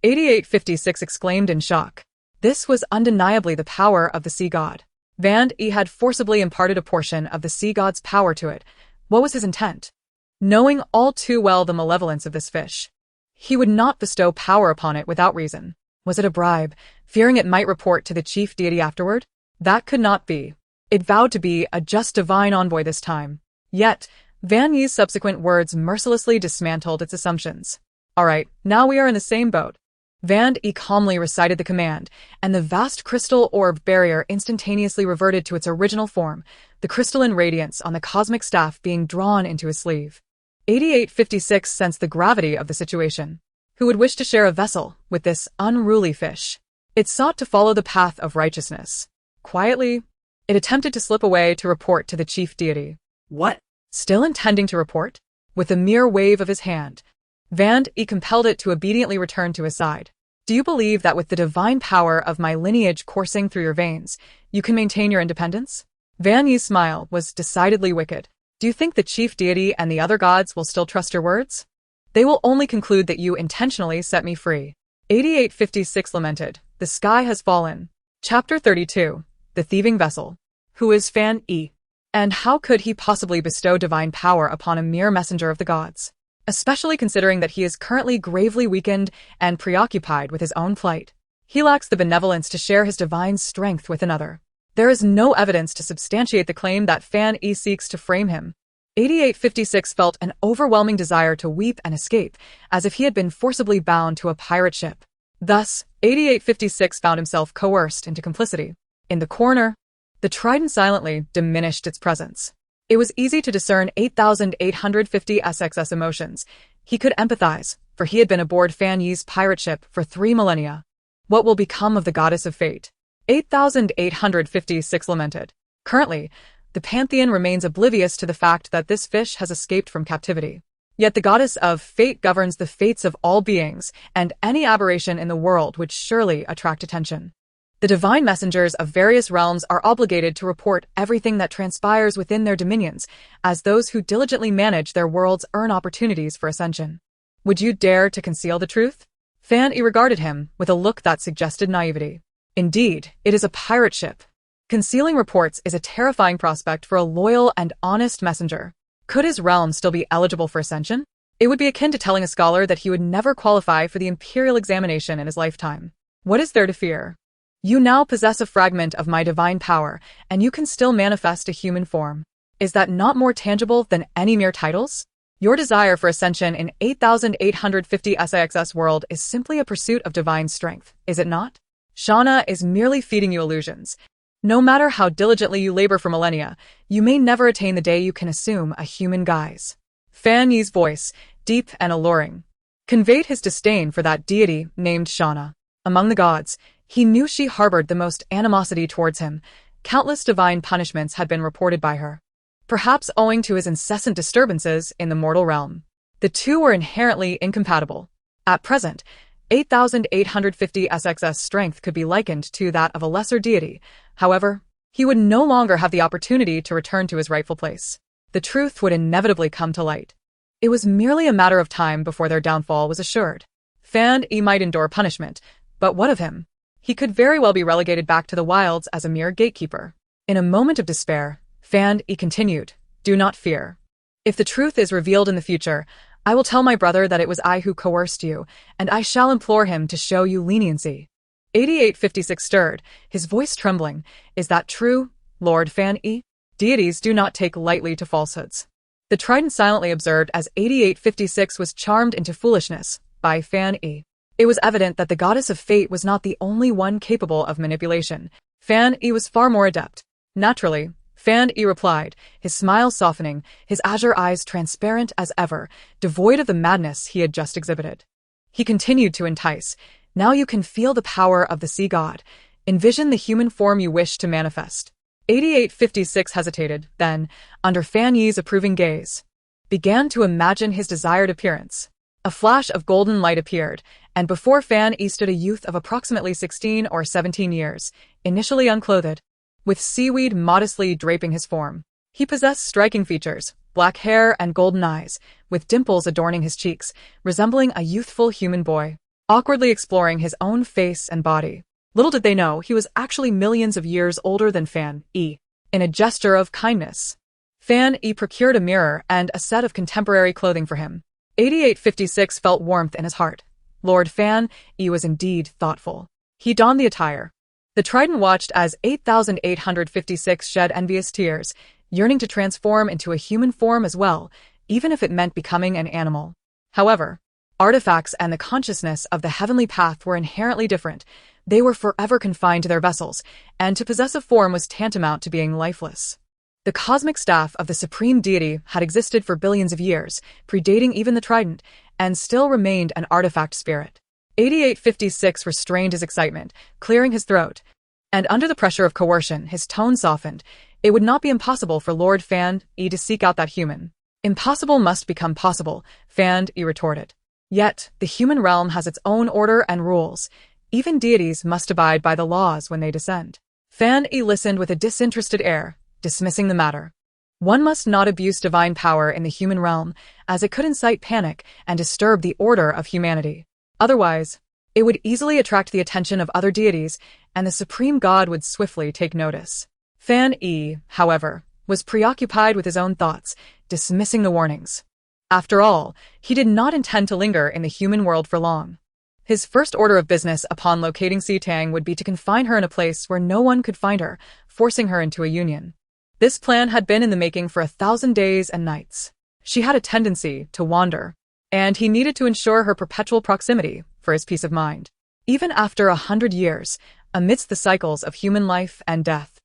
8856 exclaimed in shock. This was undeniably the power of the sea god. Van E had forcibly imparted a portion of the sea god's power to it. What was his intent? Knowing all too well the malevolence of this fish, he would not bestow power upon it without reason. Was it a bribe, fearing it might report to the chief deity afterward? That could not be. It vowed to be a just divine envoy this time. Yet, Van Ye's subsequent words mercilessly dismantled its assumptions. All right, now we are in the same boat. Van E calmly recited the command, and the vast crystal orb barrier instantaneously reverted to its original form, the crystalline radiance on the cosmic staff being drawn into his sleeve. 8856 sensed the gravity of the situation. Who would wish to share a vessel with this unruly fish? It sought to follow the path of righteousness. Quietly, it attempted to slip away to report to the chief deity. What? Still intending to report? With a mere wave of his hand, Van E compelled it to obediently return to his side. Do you believe that with the divine power of my lineage coursing through your veins, you can maintain your independence? Van Ye's smile was decidedly wicked. Do you think the chief deity and the other gods will still trust your words? They will only conclude that you intentionally set me free. 8856 lamented. The sky has fallen. Chapter 32. The Thieving Vessel. Who is Van E? And how could he possibly bestow divine power upon a mere messenger of the gods? Especially considering that he is currently gravely weakened and preoccupied with his own plight. He lacks the benevolence to share his divine strength with another. There is no evidence to substantiate the claim that Van E seeks to frame him. 8856 felt an overwhelming desire to weep and escape, as if he had been forcibly bound to a pirate ship. Thus, 8856 found himself coerced into complicity. In the corner, the trident silently diminished its presence. It was easy to discern 8850 SX's emotions. He could empathize, for he had been aboard Fan Yi's pirate ship for 3 millennia. What will become of the goddess of fate? 8856 lamented. Currently, the pantheon remains oblivious to the fact that this fish has escaped from captivity. Yet the goddess of fate governs the fates of all beings, and any aberration in the world would surely attract attention. The divine messengers of various realms are obligated to report everything that transpires within their dominions, as those who diligently manage their worlds earn opportunities for ascension. Would you dare to conceal the truth? Fan Yi regarded him with a look that suggested naivety. Indeed, it is a pirate ship. Concealing reports is a terrifying prospect for a loyal and honest messenger. Could his realm still be eligible for ascension? It would be akin to telling a scholar that he would never qualify for the imperial examination in his lifetime. What is there to fear? You now possess a fragment of my divine power, and you can still manifest a human form. Is that not more tangible than any mere titles? Your desire for ascension in 8850 SIXS world is simply a pursuit of divine strength, is it not? Shauna is merely feeding you illusions. No matter how diligently you labor for millennia, you may never attain the day you can assume a human guise. Fan Yi's voice, deep and alluring, conveyed his disdain for that deity named Shauna. Among the gods, he knew she harbored the most animosity towards him. Countless divine punishments had been reported by her, perhaps owing to his incessant disturbances in the mortal realm. The two were inherently incompatible. At present, 8850 SXS strength could be likened to that of a lesser deity. However, he would no longer have the opportunity to return to his rightful place. The truth would inevitably come to light. It was merely a matter of time before their downfall was assured. Fan Yi might endure punishment, but what of him? He could very well be relegated back to the wilds as a mere gatekeeper. In a moment of despair, Fan Yi continued, "Do not fear. If the truth is revealed in the future, I will tell my brother that it was I who coerced you, and I shall implore him to show you leniency." 8856 stirred, his voice trembling. "Is that true, Lord Fan Yi? Deities do not take lightly to falsehoods." The trident silently observed as 8856 was charmed into foolishness by Fan Yi. It was evident that the goddess of fate was not the only one capable of manipulation. Fan Yi was far more adept. Naturally, Fan Yi replied, his smile softening, his azure eyes transparent as ever, devoid of the madness he had just exhibited. He continued to entice. "Now you can feel the power of the sea god. Envision the human form you wish to manifest." 8856 hesitated, then, under Fan Yi's approving gaze, began to imagine his desired appearance. A flash of golden light appeared, and before Fan Yi stood a youth of approximately 16 or 17 years, initially unclothed, with seaweed modestly draping his form. He possessed striking features, black hair and golden eyes, with dimples adorning his cheeks, resembling a youthful human boy, awkwardly exploring his own face and body. Little did they know he was actually millions of years older than Fan Yi. In a gesture of kindness, Fan Yi procured a mirror and a set of contemporary clothing for him. 8856 felt warmth in his heart. Lord Fan Yi was indeed thoughtful. He donned the attire. The trident watched as 8856 shed envious tears, yearning to transform into a human form as well, even if it meant becoming an animal. However, artifacts and the consciousness of the heavenly path were inherently different. They were forever confined to their vessels, and to possess a form was tantamount to being lifeless. The cosmic staff of the supreme deity had existed for billions of years, predating even the trident, and still remained an artifact spirit. 8856 restrained his excitement, clearing his throat, and under the pressure of coercion, his tone softened. It would not be impossible for Lord Fan Yi to seek out that human. Impossible must become possible, Fan Yi retorted. Yet, the human realm has its own order and rules. Even deities must abide by the laws when they descend. Fan Yi listened with a disinterested air, dismissing the matter. One must not abuse divine power in the human realm, as it could incite panic and disturb the order of humanity. Otherwise, it would easily attract the attention of other deities, and the supreme god would swiftly take notice. Fan Yi, however, was preoccupied with his own thoughts, dismissing the warnings. After all, he did not intend to linger in the human world for long. His first order of business upon locating Tang would be to confine her in a place where no one could find her, forcing her into a union. This plan had been in the making for 1,000 days and nights. She had a tendency to wander, and he needed to ensure her perpetual proximity for his peace of mind. Even after 100 years, amidst the cycles of human life and death,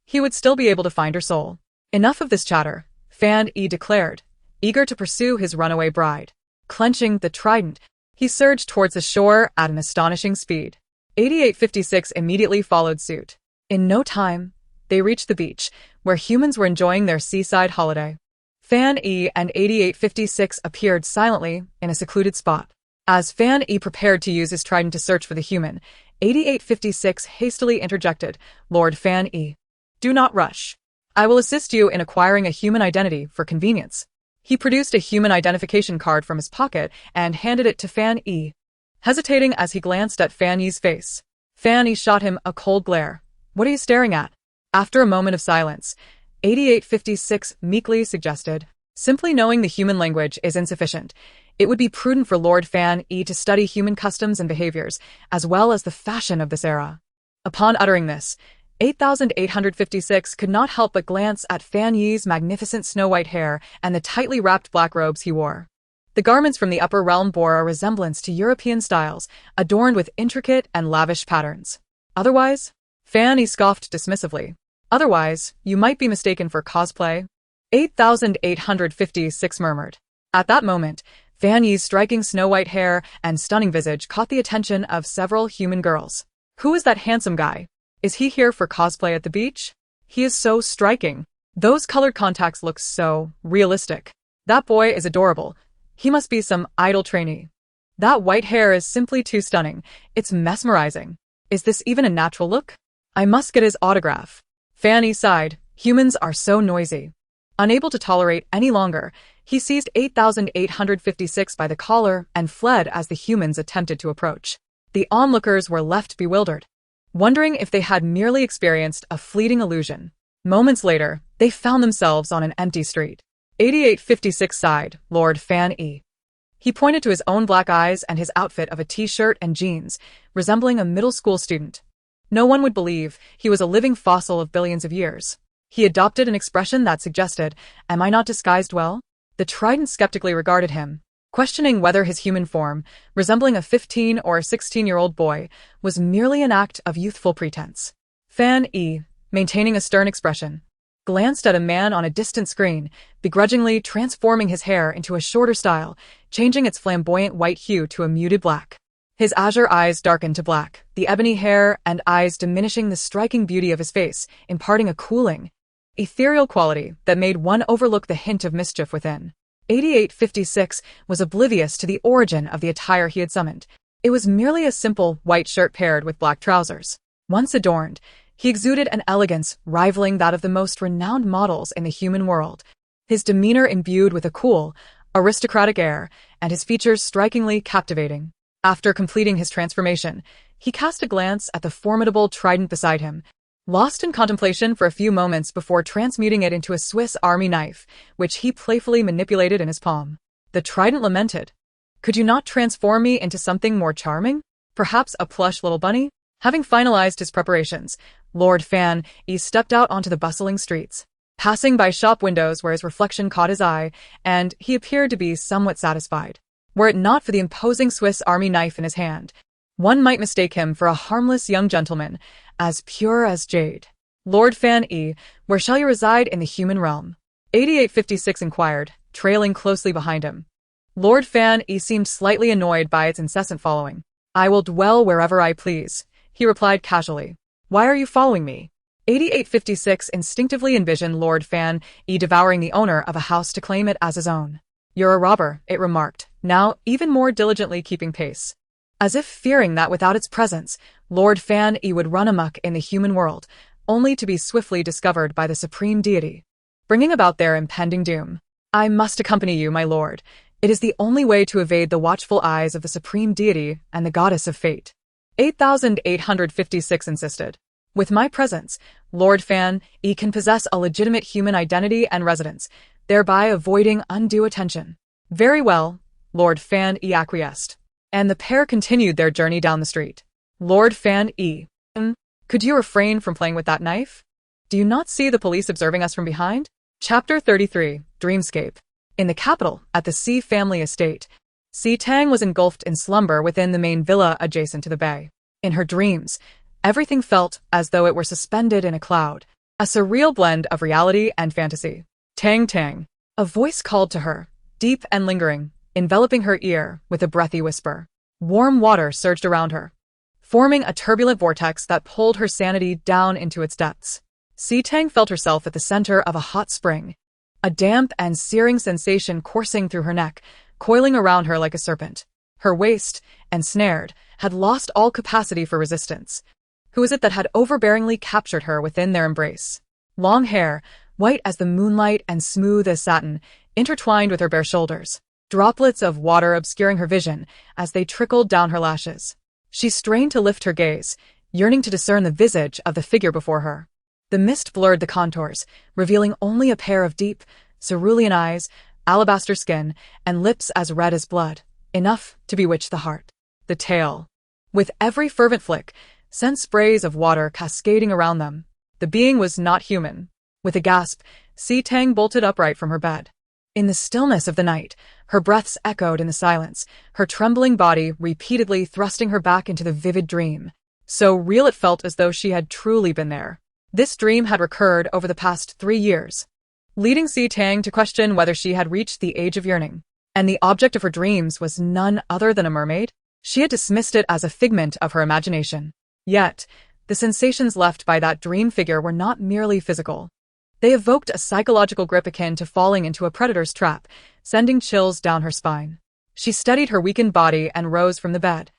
he would still be able to find her soul. Enough of this chatter, Fan Yi declared, eager to pursue his runaway bride. Clenching the trident, he surged towards the shore at an astonishing speed. 8856 immediately followed suit. In no time, they reached the beach, where humans were enjoying their seaside holiday. Fan E and 8856 appeared silently in a secluded spot. As Fan E prepared to use his trident to search for the human, 8856 hastily interjected, "Lord Fan E, do not rush. I will assist you in acquiring a human identity for convenience." He produced a human identification card from his pocket and handed it to Fan E. Hesitating as he glanced at Fan E's face, Fan E shot him a cold glare. "What are you staring at?" After a moment of silence, 8856 meekly suggested, "Simply knowing the human language is insufficient. It would be prudent for Lord Fan E to study human customs and behaviors, as well as the fashion of this era." Upon uttering this, 8856 could not help but glance at Fan Yi's magnificent snow-white hair and the tightly wrapped black robes he wore. The garments from the upper realm bore a resemblance to European styles, adorned with intricate and lavish patterns. "Otherwise?" Fan Yi scoffed dismissively. "Otherwise, you might be mistaken for cosplay." 8856 murmured. At that moment, Fan Yi's striking snow-white hair and stunning visage caught the attention of several human girls. "Who is that handsome guy? Is he here for cosplay at the beach? He is so striking. Those colored contacts look so realistic. That boy is adorable. He must be some idol trainee. That white hair is simply too stunning. It's mesmerizing. Is this even a natural look? I must get his autograph." Fan Yi sighed. Humans are so noisy. Unable to tolerate any longer, he seized 8856 by the collar and fled as the humans attempted to approach. The onlookers were left bewildered, wondering if they had merely experienced a fleeting illusion. Moments later, they found themselves on an empty street. 8856 sighed, "Lord Fan E." He pointed to his own black eyes and his outfit of a t-shirt and jeans, resembling a middle school student. No one would believe he was a living fossil of billions of years. He adopted an expression that suggested, "Am I not disguised well?" The trident skeptically regarded him, questioning whether his human form, resembling a 15 or 16-year-old boy, was merely an act of youthful pretense. Fan E, maintaining a stern expression, glanced at a man on a distant screen, begrudgingly transforming his hair into a shorter style, changing its flamboyant white hue to a muted black. His azure eyes darkened to black, the ebony hair and eyes diminishing the striking beauty of his face, imparting a cooling, ethereal quality that made one overlook the hint of mischief within. 8856 was oblivious to the origin of the attire he had summoned. It was merely a simple white shirt paired with black trousers. Once adorned, he exuded an elegance rivaling that of the most renowned models in the human world, his demeanor imbued with a cool, aristocratic air, and his features strikingly captivating. After completing his transformation, he cast a glance at the formidable trident beside him, lost in contemplation for a few moments before transmuting it into a Swiss Army knife, which he playfully manipulated in his palm. The trident lamented, "Could you not transform me into something more charming? Perhaps a plush little bunny?" Having finalized his preparations, Lord Fan E stepped out onto the bustling streets, passing by shop windows where his reflection caught his eye, and he appeared to be somewhat satisfied. Were it not for the imposing Swiss Army knife in his hand, one might mistake him for a harmless young gentleman, as pure as jade. "Lord Fan E, where shall you reside in the human realm?" 8856 inquired, trailing closely behind him. Lord Fan E seemed slightly annoyed by its incessant following. "I will dwell wherever I please," he replied casually. "Why are you following me?" 8856 instinctively envisioned Lord Fan E devouring the owner of a house to claim it as his own. "You're a robber," it remarked, now even more diligently keeping pace. As if fearing that without its presence, Lord Fan E would run amok in the human world, only to be swiftly discovered by the supreme deity, bringing about their impending doom. "I must accompany you, my lord. It is the only way to evade the watchful eyes of the supreme deity and the goddess of fate," 8856 insisted. "With my presence, Lord Fan E can possess a legitimate human identity and residence, thereby avoiding undue attention." "Very well," Lord Fan E acquiesced, and the pair continued their journey down the street. Lord Fan E, "Could you refrain from playing with that knife? Do you not see the police observing us from behind?" Chapter 33, Dreamscape. In the capital, at the C family estate, Tang was engulfed in slumber within the main villa adjacent to the bay. In her dreams, everything felt as though it were suspended in a cloud, a surreal blend of reality and fantasy. "Tang Tang." A voice called to her, deep and lingering, enveloping her ear with a breathy whisper. Warm water surged around her, forming a turbulent vortex that pulled her sanity down into its depths. Tang felt herself at the center of a hot spring, a damp and searing sensation coursing through her neck, coiling around her like a serpent. Her waist, ensnared, had lost all capacity for resistance. Who was it that had overbearingly captured her within their embrace? Long hair, white as the moonlight and smooth as satin, intertwined with her bare shoulders, droplets of water obscuring her vision as they trickled down her lashes. She strained to lift her gaze, yearning to discern the visage of the figure before her. The mist blurred the contours, revealing only a pair of deep, cerulean eyes, alabaster skin, and lips as red as blood, enough to bewitch the heart. The tail. With every fervent flick, sent sprays of water cascading around them. The being was not human. With a gasp, Tang bolted upright from her bed. In the stillness of the night, her breaths echoed in the silence, her trembling body repeatedly thrusting her back into the vivid dream. So real it felt as though she had truly been there. This dream had recurred over the past 3 years, leading Tang to question whether she had reached the age of yearning. And the object of her dreams was none other than a mermaid? She had dismissed it as a figment of her imagination. Yet, the sensations left by that dream figure were not merely physical. They evoked a psychological grip akin to falling into a predator's trap, sending chills down her spine. She steadied her weakened body and rose from the bed,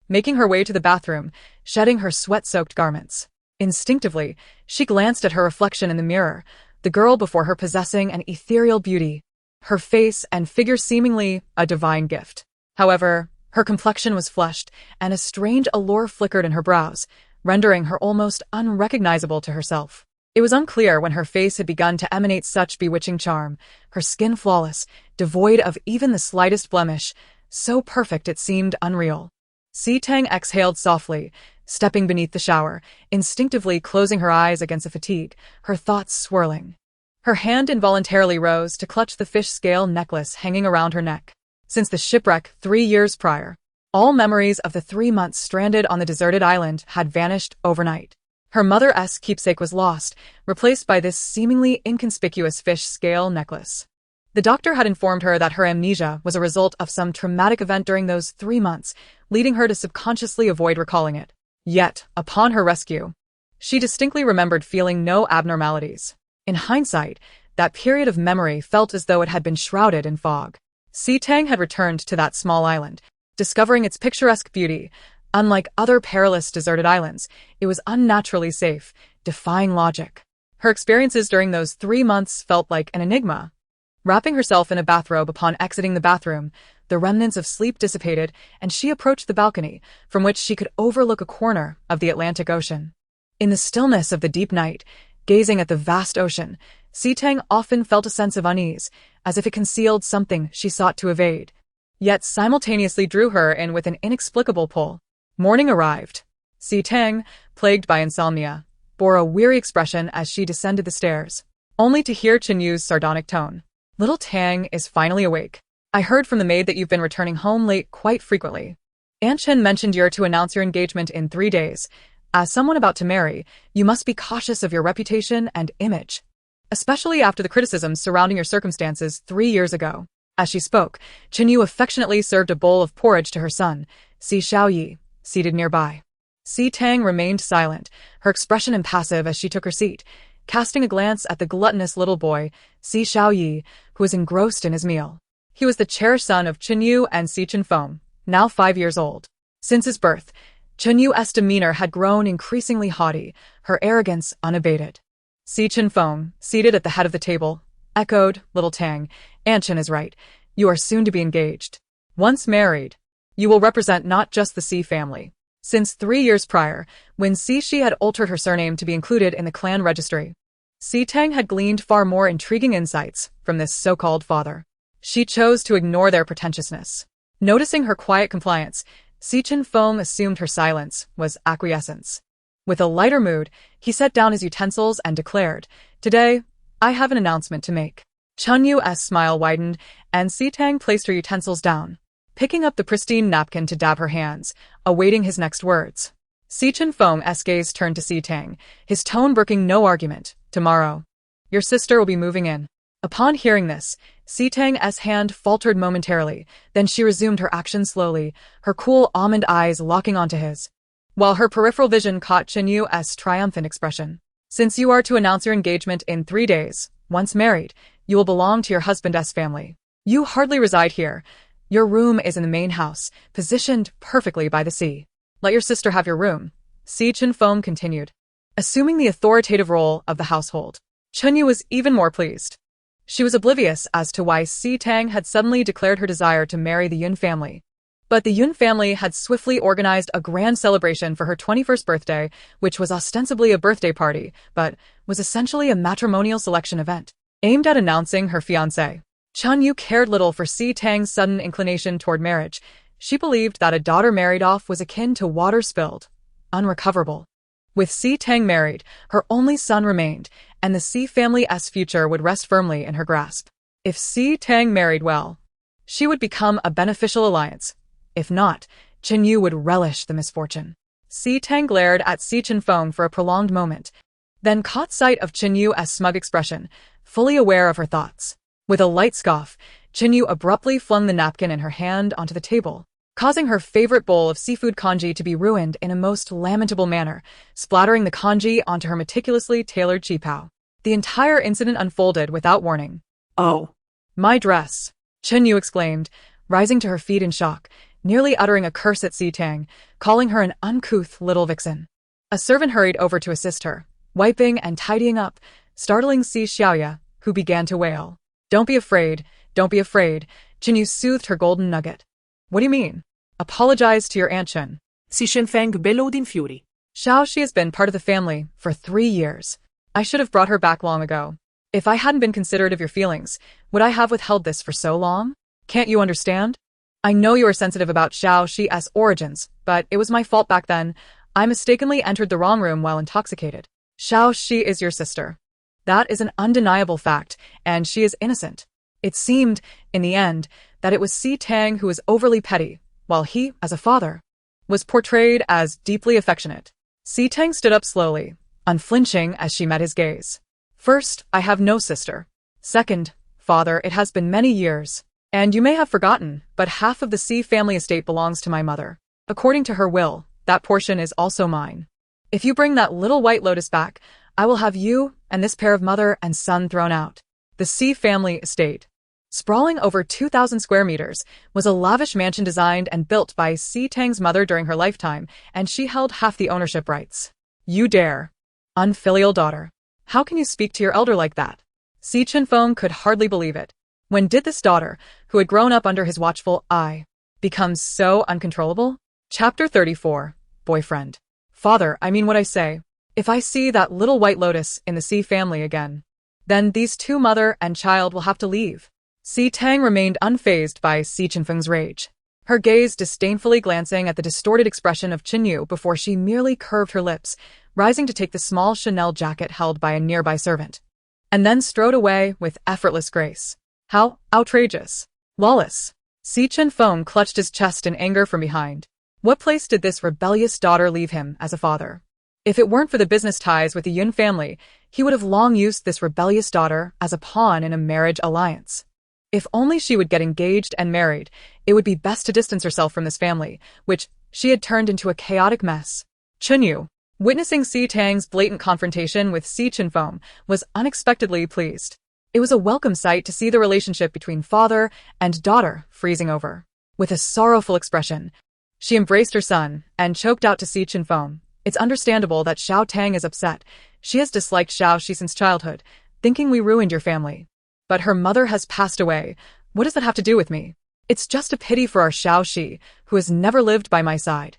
making her way to the bathroom, shedding her sweat-soaked garments. Instinctively, she glanced at her reflection in the mirror, the girl before her possessing an ethereal beauty, her face and figure seemingly a divine gift. However, her complexion was flushed, and a strange allure flickered in her brows, rendering her almost unrecognizable to herself. It was unclear when her face had begun to emanate such bewitching charm, her skin flawless, devoid of even the slightest blemish, so perfect it seemed unreal. Tang exhaled softly, stepping beneath the shower, instinctively closing her eyes against the fatigue, her thoughts swirling. Her hand involuntarily rose to clutch the fish scale necklace hanging around her neck. Since the shipwreck 3 years prior, all memories of the 3 months stranded on the deserted island had vanished overnight. Her mother's keepsake was lost, replaced by this seemingly inconspicuous fish scale necklace. The doctor had informed her that her amnesia was a result of some traumatic event during those 3 months, leading her to subconsciously avoid recalling it. Yet, upon her rescue, she distinctly remembered feeling no abnormalities. In hindsight, that period of memory felt as though it had been shrouded in fog. Tang had returned to that small island, discovering its picturesque beauty. Unlike other perilous deserted islands, it was unnaturally safe, defying logic. Her experiences during those 3 months felt like an enigma. Wrapping herself in a bathrobe upon exiting the bathroom, the remnants of sleep dissipated, and she approached the balcony, from which she could overlook a corner of the Atlantic Ocean. In the stillness of the deep night, gazing at the vast ocean, Tang often felt a sense of unease, as if it concealed something she sought to evade, yet simultaneously drew her in with an inexplicable pull. Morning arrived. Tang, plagued by insomnia, bore a weary expression as she descended the stairs, only to hear Yu's sardonic tone. "Little Tang is finally awake. I heard from the maid that you've been returning home late quite frequently. Aunt Chen mentioned you're to announce your engagement in 3 days. As someone about to marry, you must be cautious of your reputation and image, especially after the criticisms surrounding your circumstances 3 years ago." As she spoke, Yu affectionately served a bowl of porridge to her son, Xiaoyi, seated nearby. Tang remained silent, her expression impassive as she took her seat, casting a glance at the gluttonous little boy, Xiaoyi, who was engrossed in his meal. He was the cherished son of Yu and Feng, now 5 years old. Since his birth, Yu's demeanor had grown increasingly haughty, her arrogance unabated. Feng, seated at the head of the table, echoed, "Little Tang, Aunt Chen is right. You are soon to be engaged. Once married, you will represent not just the Xi family." Since 3 years prior, when Xi had altered her surname to be included in the clan registry, Tang had gleaned far more intriguing insights from this so-called father. She chose to ignore their pretentiousness. Noticing her quiet compliance, Feng assumed her silence was acquiescence. With a lighter mood, he set down his utensils and declared, "Today, I have an announcement to make." Yu's smile widened, and Tang placed her utensils down, picking up the pristine napkin to dab her hands, awaiting his next words. Feng's gaze turned to Tang, his tone brooking no argument. "Tomorrow, your sister will be moving in." Upon hearing this, Tang's hand faltered momentarily, then she resumed her action slowly, her cool almond eyes locking onto his. while her peripheral vision caught Qinyu's triumphant expression. Since you are to announce your engagement in 3 days, once married, you will belong to your husband's family. You hardly reside here. Your room is in the main house, positioned perfectly by the sea. Let your sister have your room, Si Chenfeng continued, assuming the authoritative role of the household. Chenyu was even more pleased. She was oblivious as to why Si Tang had suddenly declared her desire to marry the Yun family. But the Yun family had swiftly organized a grand celebration for her 21st birthday, which was ostensibly a birthday party, but was essentially a matrimonial selection event, aimed at announcing her fiancé. Chenyu cared little for Si Tang's sudden inclination toward marriage. She believed that a daughter married off was akin to water spilled, unrecoverable. With Si Tang married, her only son remained, and the Si family's future would rest firmly in her grasp. If Si Tang married well, she would become a beneficial alliance. If not, Chenyu would relish the misfortune. Si Tang glared at Si Chenfeng for a prolonged moment, then caught sight of Chenyu's smug expression, fully aware of her thoughts. With a light scoff, Chenyu abruptly flung the napkin in her hand onto the table, causing her favorite bowl of seafood congee to be ruined in a most lamentable manner, splattering the congee onto her meticulously tailored qipao. The entire incident unfolded without warning. Oh. My dress, Chenyu exclaimed, rising to her feet in shock, nearly uttering a curse at Si Tang, calling her an uncouth little vixen. A servant hurried over to assist her, wiping and tidying up, startling Si Xiaoya, who began to wail. Don't be afraid, Chenyu soothed her golden nugget. What do you mean? Apologize to your Aunt Chen. Si Chenfeng bellowed in fury. She has been part of the family for 3 years. I should have brought her back long ago. If I hadn't been considerate of your feelings, would I have withheld this for so long? Can't you understand? I know you are sensitive about Xi's origins, but it was my fault back then. I mistakenly entered the wrong room while intoxicated. She is your sister. That is an undeniable fact, and she is innocent. It seemed, in the end, that it was Si Tang who was overly petty, while he, as a father, was portrayed as deeply affectionate. Si Tang stood up slowly, unflinching as she met his gaze. First, I have no sister. Second, father, it has been many years. And you may have forgotten, but half of the Si family estate belongs to my mother. According to her will, that portion is also mine. If you bring that little white lotus back, I will have you and this pair of mother and son thrown out. The Si family estate, sprawling over 2,000 square meters, was a lavish mansion designed and built by Si Tang's mother during her lifetime, and she held half the ownership rights. You dare. Unfilial daughter. How can you speak to your elder like that? Si Chenfeng could hardly believe it. When did this daughter, who had grown up under his watchful eye, become so uncontrollable? Chapter 34. Boyfriend. Father, I mean what I say. If I see that little white lotus in the Si family again, then these two mother and child will have to leave. Si Tang remained unfazed by Si Chenfeng's rage, her gaze disdainfully glancing at the distorted expression of Chenyu before she merely curved her lips, rising to take the small Chanel jacket held by a nearby servant, and then strode away with effortless grace. How outrageous. Lawless. Si Chenfeng clutched his chest in anger from behind. What place did this rebellious daughter leave him as a father? If it weren't for the business ties with the Yun family, he would have long used this rebellious daughter as a pawn in a marriage alliance. If only she would get engaged and married, it would be best to distance herself from this family, which she had turned into a chaotic mess. Chenyu, witnessing Si Tang's blatant confrontation with Si Chenfeng, was unexpectedly pleased. It was a welcome sight to see the relationship between father and daughter freezing over. With a sorrowful expression, she embraced her son and choked out to Si Chenfeng. It's understandable that Xiao Tang is upset. She has disliked Xiaoxi since childhood, thinking we ruined your family. But her mother has passed away. What does that have to do with me? It's just a pity for our Xiaoxi, who has never lived by my side,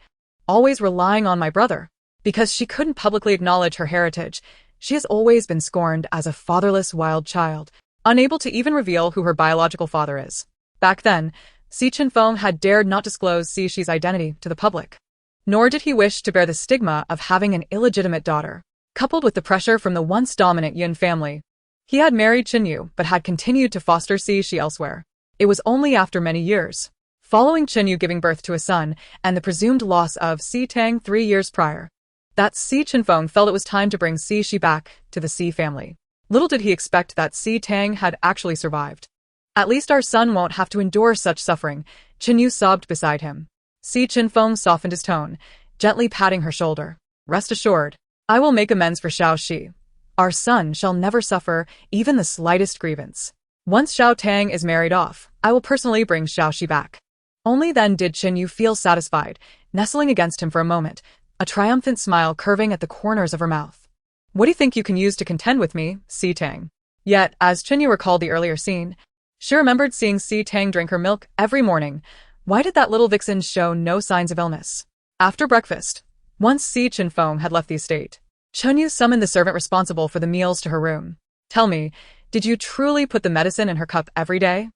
always relying on my brother. Because she couldn't publicly acknowledge her heritage, she has always been scorned as a fatherless wild child, unable to even reveal who her biological father is. Back then, Si Chenfeng had dared not disclose Xi's identity to the public. Nor did he wish to bear the stigma of having an illegitimate daughter. Coupled with the pressure from the once dominant Yun family, he had married Chenyu but had continued to foster Xi elsewhere. It was only after many years, following Chenyu giving birth to a son and the presumed loss of Si Tang 3 years prior, that Si Chenfeng felt it was time to bring Xi back to the Si family. Little did he expect that Si Tang had actually survived. At least our son won't have to endure such suffering, Chenyu sobbed beside him. Si Chenfeng softened his tone, gently patting her shoulder. Rest assured, I will make amends for Xiao Shi. Our son shall never suffer even the slightest grievance. Once Xiao Tang is married off, I will personally bring Xiao Shi back. Only then did Qin Yu feel satisfied, nestling against him for a moment, a triumphant smile curving at the corners of her mouth. What do you think you can use to contend with me, Si Tang? Yet, as Qin Yu recalled the earlier scene, she remembered seeing Si Tang drink her milk every morning. Why did that little vixen show no signs of illness? After breakfast, once Si Chinfeng had left the estate, Qin Yu summoned the servant responsible for the meals to her room. Tell me, did you truly put the medicine in her cup every day?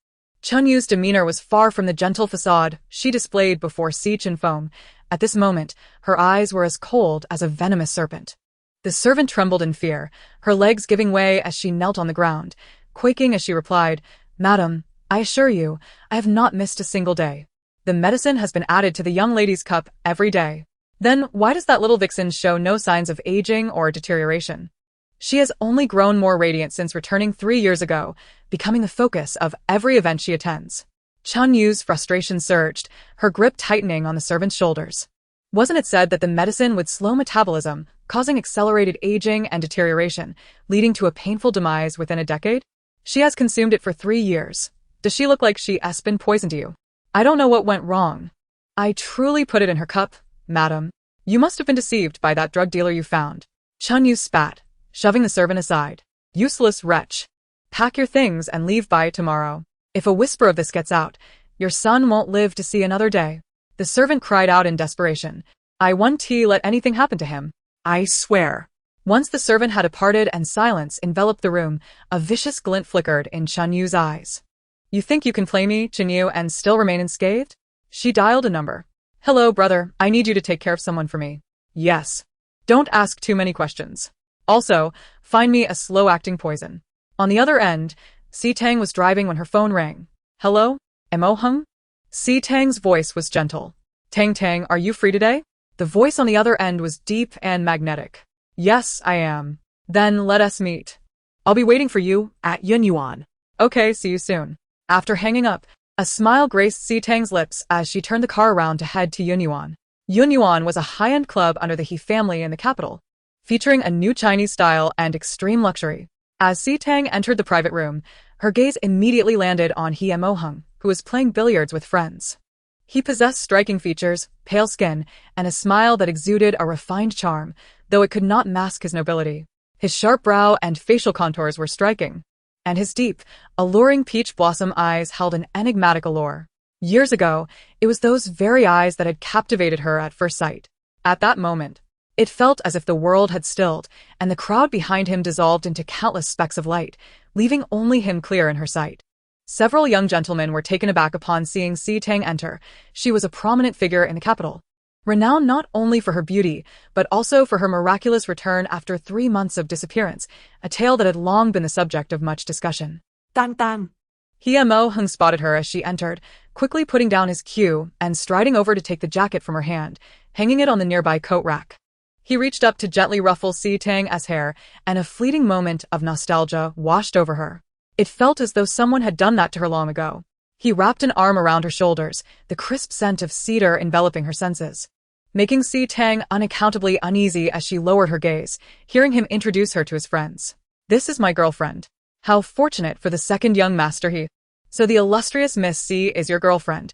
Qin Yu's demeanor was far from the gentle facade she displayed before Si Chinfeng. At this moment, her eyes were as cold as a venomous serpent. The servant trembled in fear, her legs giving way as she knelt on the ground, quaking as she replied, Madam, I assure you, I have not missed a single day. The medicine has been added to the young lady's cup every day. Then why does that little vixen show no signs of aging or deterioration? She has only grown more radiant since returning 3 years ago, becoming the focus of every event she attends. Qin Yu's frustration surged, her grip tightening on the servant's shoulders. Wasn't it said that the medicine would slow metabolism, causing accelerated aging and deterioration, leading to a painful demise within a decade? She has consumed it for 3 years. Does she look like she has been poisoned to you? I don't know what went wrong. I truly put it in her cup, madam. You must have been deceived by that drug dealer you found. Qin Yu spat, shoving the servant aside. Useless wretch. Pack your things and leave by tomorrow. If a whisper of this gets out, your son won't live to see another day. The servant cried out in desperation. I won't let anything happen to him. I swear. Once the servant had departed and silence enveloped the room, a vicious glint flickered in Qin Yu's eyes. You think you can play me, Qin Yu, and still remain unscathed? She dialed a number. Hello, brother, I need you to take care of someone for me. Yes. Don't ask too many questions. Also, find me a slow-acting poison. On the other end, Si Tang was driving when her phone rang. Hello? Mo Hung? Si Tang's voice was gentle. Tang, are you free today? The voice on the other end was deep and magnetic. Yes, I am. Then let us meet. I'll be waiting for you at Yunyuan. Okay, see you soon. After hanging up, a smile graced Si Tang's lips as she turned the car around to head to Yunyuan. Yunyuan was a high-end club under the He family in the capital, featuring a new Chinese style and extreme luxury. As Si Tang entered the private room, her gaze immediately landed on He Mo Hung, who was playing billiards with friends. He possessed striking features, pale skin, and a smile that exuded a refined charm, though it could not mask his nobility. His sharp brow and facial contours were striking, and his deep, alluring peach blossom eyes held an enigmatic allure. Years ago, it was those very eyes that had captivated her at first sight. At that moment, it felt as if the world had stilled, and the crowd behind him dissolved into countless specks of light, leaving only him clear in her sight. Several young gentlemen were taken aback upon seeing Si Tang enter. She was a prominent figure in the capital, renowned not only for her beauty, but also for her miraculous return after 3 months of disappearance, a tale that had long been the subject of much discussion. Tang. He Mo Hung spotted her as she entered, quickly putting down his cue and striding over to take the jacket from her hand, hanging it on the nearby coat rack. He reached up to gently ruffle Si Tang's hair, and a fleeting moment of nostalgia washed over her. It felt as though someone had done that to her long ago. He wrapped an arm around her shoulders, the crisp scent of cedar enveloping her senses, making Si Tang unaccountably uneasy as she lowered her gaze, hearing him introduce her to his friends. This is my girlfriend. How fortunate for the second young master he. So the illustrious Miss C is your girlfriend.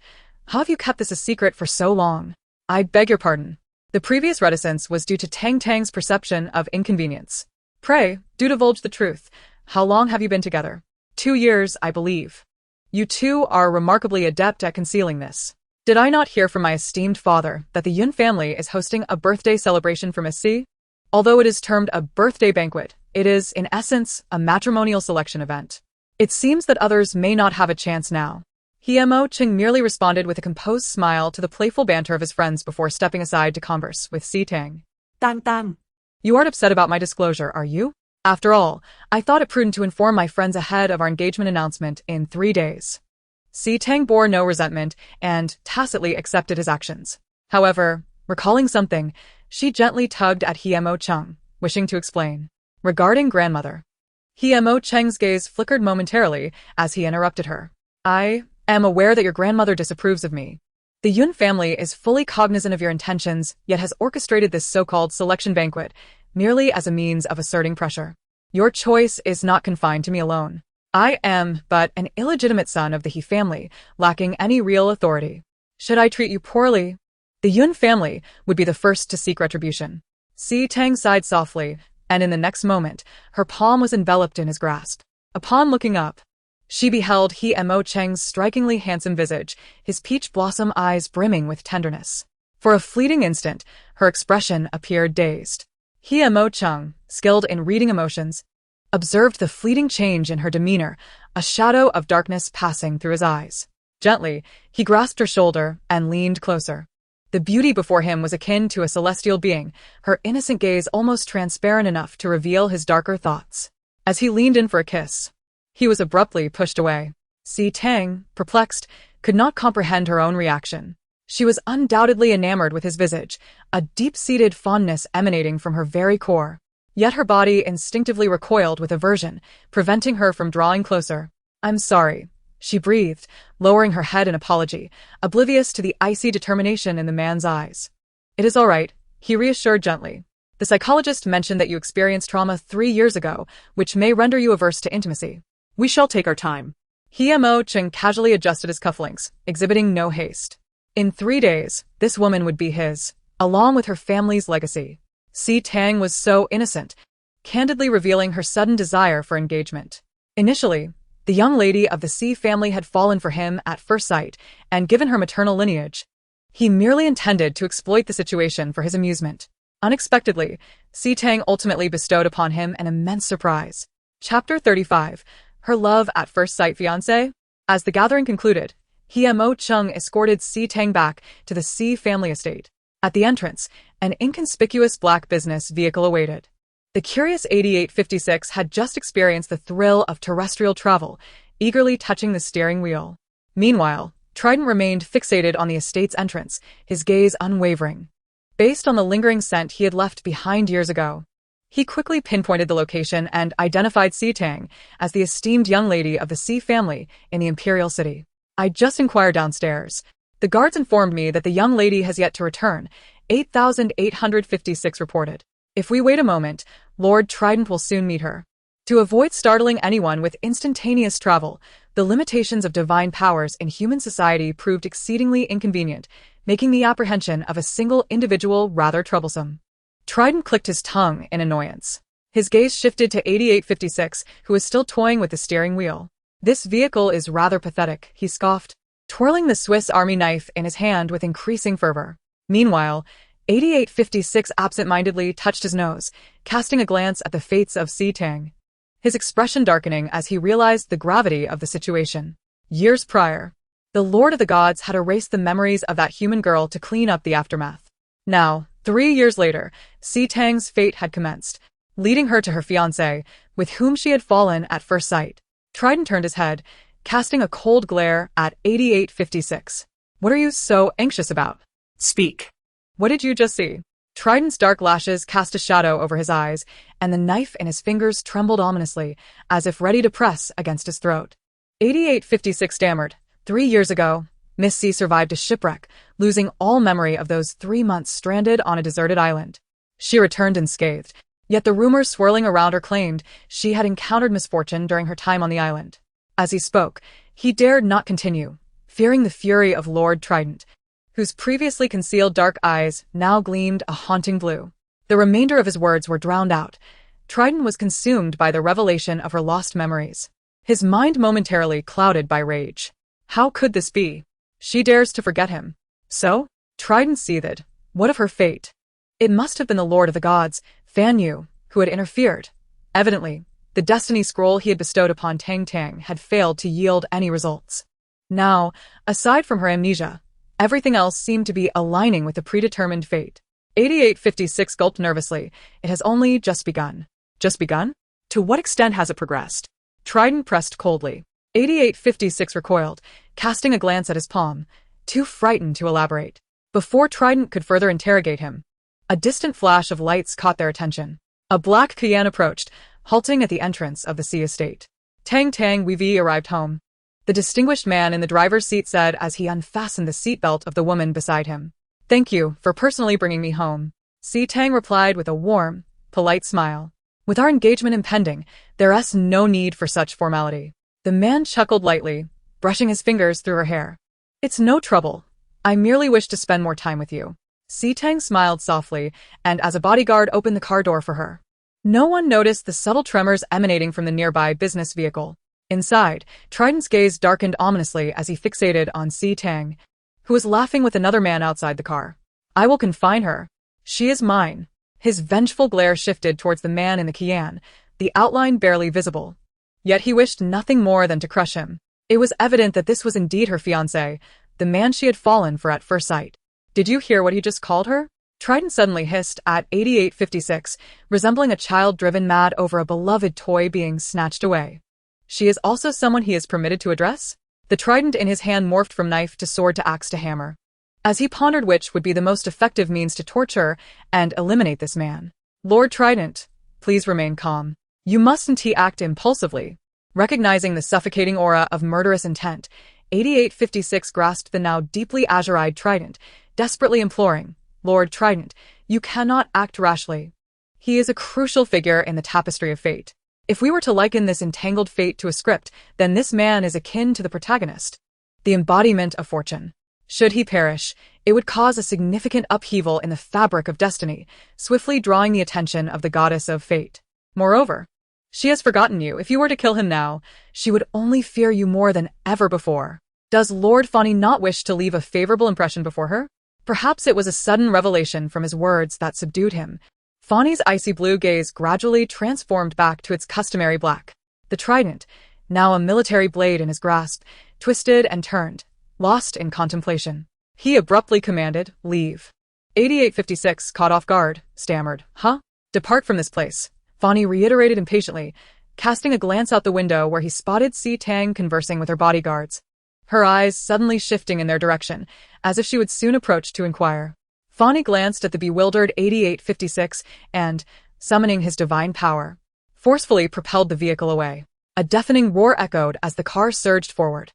How have you kept this a secret for so long? I beg your pardon. The previous reticence was due to Tang's perception of inconvenience. Pray, do divulge the truth. How long have you been together? 2 years, I believe. You two are remarkably adept at concealing this. Did I not hear from my esteemed father that the Yun family is hosting a birthday celebration for Miss C? Although it is termed a birthday banquet, it is, in essence, a matrimonial selection event. It seems that others may not have a chance now. Mo Ching merely responded with a composed smile to the playful banter of his friends before stepping aside to converse with Si Tang. Tang. You aren't upset about my disclosure, are you? After all, I thought it prudent to inform my friends ahead of our engagement announcement in 3 days. Si Tang bore no resentment and tacitly accepted his actions. However, recalling something, she gently tugged at Mo Cheng, wishing to explain. Regarding grandmother. Mo Cheng's gaze flickered momentarily as he interrupted her. I am aware that your grandmother disapproves of me. The Yun family is fully cognizant of your intentions, yet has orchestrated this so-called selection banquet merely as a means of asserting pressure. Your choice is not confined to me alone. I am but an illegitimate son of the He family, lacking any real authority. Should I treat you poorly? The Yun family would be the first to seek retribution. Tang sighed softly, and in the next moment, her palm was enveloped in his grasp. Upon looking up, she beheld He Mo Cheng's strikingly handsome visage, his peach blossom eyes brimming with tenderness. For a fleeting instant, her expression appeared dazed. He Mo Cheng, skilled in reading emotions, observed the fleeting change in her demeanor, a shadow of darkness passing through his eyes. Gently, he grasped her shoulder and leaned closer. The beauty before him was akin to a celestial being, her innocent gaze almost transparent enough to reveal his darker thoughts. As he leaned in for a kiss, he was abruptly pushed away. Tang, perplexed, could not comprehend her own reaction. She was undoubtedly enamored with his visage, a deep-seated fondness emanating from her very core. Yet her body instinctively recoiled with aversion, preventing her from drawing closer. I'm sorry, she breathed, lowering her head in apology, oblivious to the icy determination in the man's eyes. It is all right, he reassured gently. The psychologist mentioned that you experienced trauma 3 years ago, which may render you averse to intimacy. We shall take our time. He Mo Cheng casually adjusted his cufflinks, exhibiting no haste. In 3 days, this woman would be his, along with her family's legacy. Tang was so innocent, candidly revealing her sudden desire for engagement. Initially, the young lady of the Si family had fallen for him at first sight, and given her maternal lineage, he merely intended to exploit the situation for his amusement. Unexpectedly, Tang ultimately bestowed upon him an immense surprise. Chapter 35. Her love at first sight fiancé? As the gathering concluded, He Mo Cheng escorted Tang back to the Si family estate. At the entrance, an inconspicuous black business vehicle awaited. The curious 8856 had just experienced the thrill of terrestrial travel, eagerly touching the steering wheel. Meanwhile, Trident remained fixated on the estate's entrance, his gaze unwavering. Based on the lingering scent he had left behind years ago, he quickly pinpointed the location and identified Tang as the esteemed young lady of the Si family in the Imperial City. I just inquired downstairs. The guards informed me that the young lady has yet to return, 8856 reported. If we wait a moment, Lord Trident will soon meet her. To avoid startling anyone with instantaneous travel, the limitations of divine powers in human society proved exceedingly inconvenient, making the apprehension of a single individual rather troublesome. Trident clicked his tongue in annoyance. His gaze shifted to 8856, who was still toying with the steering wheel. This vehicle is rather pathetic, he scoffed, twirling the Swiss Army knife in his hand with increasing fervor. Meanwhile, 8856 absent-mindedly touched his nose, casting a glance at the fates of Tang, his expression darkening as he realized the gravity of the situation. Years prior, the Lord of the Gods had erased the memories of that human girl to clean up the aftermath. Now, 3 years later, Tang's fate had commenced, leading her to her fiancé, with whom she had fallen at first sight. Trident turned his head, casting a cold glare at 8856. What are you so anxious about? Speak. What did you just see? Trident's dark lashes cast a shadow over his eyes, and the knife in his fingers trembled ominously, as if ready to press against his throat. 8856 stammered. 3 years ago, Miss C survived a shipwreck, losing all memory of those 3 months stranded on a deserted island. She returned unscathed, yet the rumors swirling around her claimed she had encountered misfortune during her time on the island. As he spoke, he dared not continue, fearing the fury of Lord Trident, whose previously concealed dark eyes now gleamed a haunting blue. The remainder of his words were drowned out. Trident was consumed by the revelation of her lost memories, his mind momentarily clouded by rage. How could this be? She dares to forget him. So? Trident seethed. What of her fate? It must have been the Lord of the Gods, Fan Yu, who had interfered. Evidently, the destiny scroll he had bestowed upon Tang had failed to yield any results. Now, aside from her amnesia, everything else seemed to be aligning with the predetermined fate. 8856 gulped nervously. It has only just begun. Just begun? To what extent has it progressed? Trident pressed coldly. 8856 recoiled, casting a glance at his palm, too frightened to elaborate. Before Trident could further interrogate him, a distant flash of lights caught their attention. A black Cayenne approached, halting at the entrance of the sea estate. Tang, we've arrived home. the distinguished man in the driver's seat said as he unfastened the seatbelt of the woman beside him. Thank you for personally bringing me home. Tang replied with a warm, polite smile. With our engagement impending, there's no need for such formality. The man chuckled lightly, brushing his fingers through her hair. It's no trouble. I merely wish to spend more time with you. Tang smiled softly, and as a bodyguard opened the car door for her. No one noticed the subtle tremors emanating from the nearby business vehicle. Inside, Trident's gaze darkened ominously as he fixated on Tang, who was laughing with another man outside the car. I will confine her. She is mine. His vengeful glare shifted towards the man in the Kian, the outline barely visible. Yet he wished nothing more than to crush him. It was evident that this was indeed her fiancé, the man she had fallen for at first sight. Did you hear what he just called her? Trident suddenly hissed at 8856, resembling a child driven mad over a beloved toy being snatched away. She is also someone he is permitted to address? The trident in his hand morphed from knife to sword to axe to hammer, as he pondered which would be the most effective means to torture and eliminate this man. Lord Trident, please remain calm. You mustn't act impulsively. Recognizing the suffocating aura of murderous intent, 8856 grasped the now deeply azure-eyed Trident, desperately imploring, Lord Trident, you cannot act rashly. He is a crucial figure in the tapestry of fate. If we were to liken this entangled fate to a script, then this man is akin to the protagonist, the embodiment of fortune. Should he perish, it would cause a significant upheaval in the fabric of destiny, swiftly drawing the attention of the goddess of fate. Moreover, she has forgotten you. If you were to kill him now, she would only fear you more than ever before. Does Lord Fani not wish to leave a favorable impression before her? Perhaps it was a sudden revelation from his words that subdued him. Fani's icy blue gaze gradually transformed back to its customary black. The trident, now a military blade in his grasp, twisted and turned, lost in contemplation. He abruptly commanded, leave. 8856, caught off guard, stammered, huh? Depart from this place, Fani reiterated impatiently, casting a glance out the window where he spotted Tang conversing with her bodyguards, her eyes suddenly shifting in their direction, as if she would soon approach to inquire. Fani glanced at the bewildered 8856 and, summoning his divine power, forcefully propelled the vehicle away. A deafening roar echoed as the car surged forward.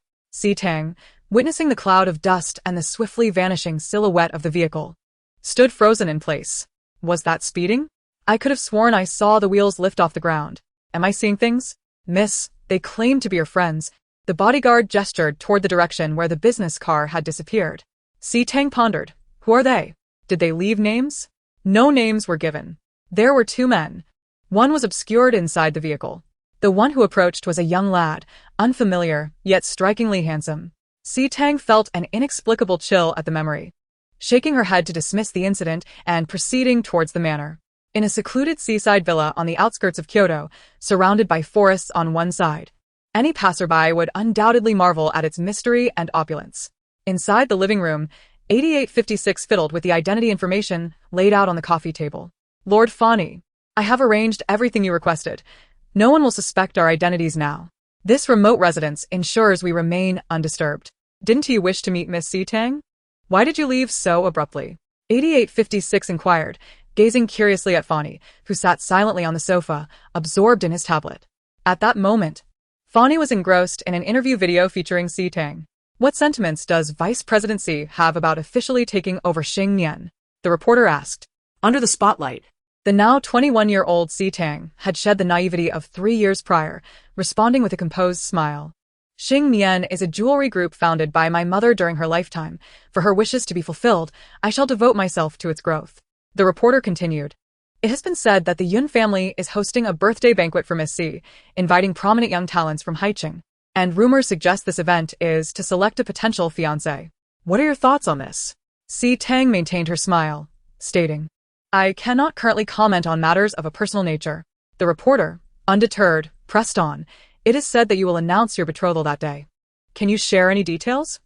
Tang, witnessing the cloud of dust and the swiftly vanishing silhouette of the vehicle, stood frozen in place. Was that speeding? I could have sworn I saw the wheels lift off the ground. Am I seeing things? Miss, they claim to be your friends. The bodyguard gestured toward the direction where the business car had disappeared. Tang pondered. Who are they? Did they leave names? No names were given. There were two men. One was obscured inside the vehicle. The one who approached was a young lad, unfamiliar, yet strikingly handsome. Tang felt an inexplicable chill at the memory, shaking her head to dismiss the incident and proceeding towards the manor. In a secluded seaside villa on the outskirts of Kyoto, surrounded by forests on one side, any passerby would undoubtedly marvel at its mystery and opulence. Inside the living room, 8856 fiddled with the identity information laid out on the coffee table. Lord Fani, I have arranged everything you requested. No one will suspect our identities now. This remote residence ensures we remain undisturbed. Didn't you wish to meet Miss Tang? Why did you leave so abruptly? 8856 inquired, gazing curiously at Fani, who sat silently on the sofa, absorbed in his tablet. At that moment, Fani was engrossed in an interview video featuring Tang. What sentiments does Vice President Xi have about officially taking over Xingnian? The reporter asked. Under the spotlight. The now 21-year-old Tang had shed the naivety of 3 years prior, responding with a composed smile. Xingnian is a jewelry group founded by my mother during her lifetime. For her wishes to be fulfilled, I shall devote myself to its growth. The reporter continued. It has been said that the Yun family is hosting a birthday banquet for Miss Xi, inviting prominent young talents from Haicheng. And rumors suggest this event is to select a potential fiancé. What are your thoughts on this? Tang maintained her smile, stating, I cannot currently comment on matters of a personal nature. The reporter, undeterred, pressed on. It is said that you will announce your betrothal that day. Can you share any details?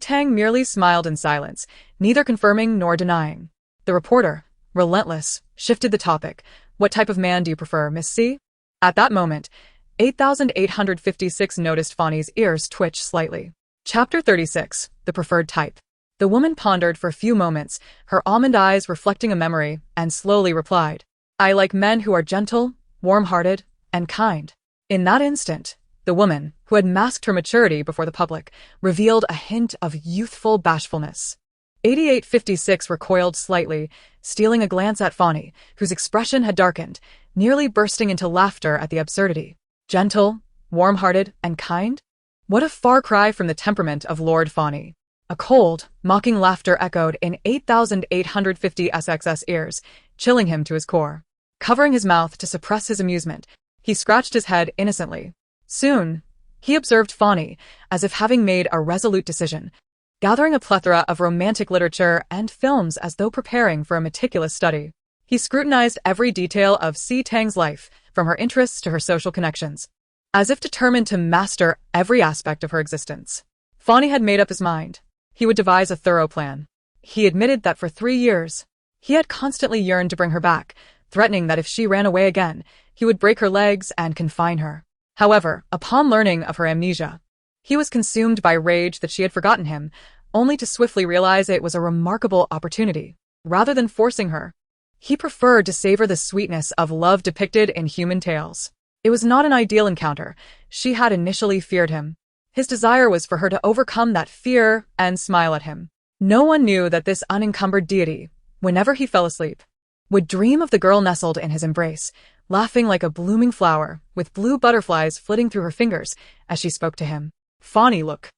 Tang merely smiled in silence, neither confirming nor denying. The reporter, relentless, shifted the topic. What type of man do you prefer, Miss Xi? At that moment, 8856 noticed Fani's ears twitch slightly. Chapter 36, The Preferred Type. The woman pondered for a few moments, her almond eyes reflecting a memory, and slowly replied, I like men who are gentle, warm-hearted, and kind. In that instant, The woman, who had masked her maturity before the public, revealed a hint of youthful bashfulness. 8856 recoiled slightly, stealing a glance at Fawny, whose expression had darkened, nearly bursting into laughter at the absurdity. Gentle, warm-hearted, and kind? What a far cry from the temperament of Lord Fawny. A cold, mocking laughter echoed in 8,850 SX's ears, chilling him to his core. Covering his mouth to suppress his amusement, he scratched his head innocently. Soon, he observed Fawny, as if having made a resolute decision, gathering a plethora of romantic literature and films as though preparing for a meticulous study. He scrutinized every detail of Tang's life, from her interests to her social connections, as if determined to master every aspect of her existence. Fawny had made up his mind. He would devise a thorough plan. He admitted that for 3 years, he had constantly yearned to bring her back, threatening that if she ran away again, he would break her legs and confine her. However, upon learning of her amnesia, he was consumed by rage that she had forgotten him, only to swiftly realize it was a remarkable opportunity. Rather than forcing her, he preferred to savor the sweetness of love depicted in human tales. It was not an ideal encounter. She had initially feared him. His desire was for her to overcome that fear and smile at him. No one knew that this unencumbered deity, whenever he fell asleep, would dream of the girl nestled in his embrace, laughing like a blooming flower, with blue butterflies flitting through her fingers as she spoke to him. Fawny, look.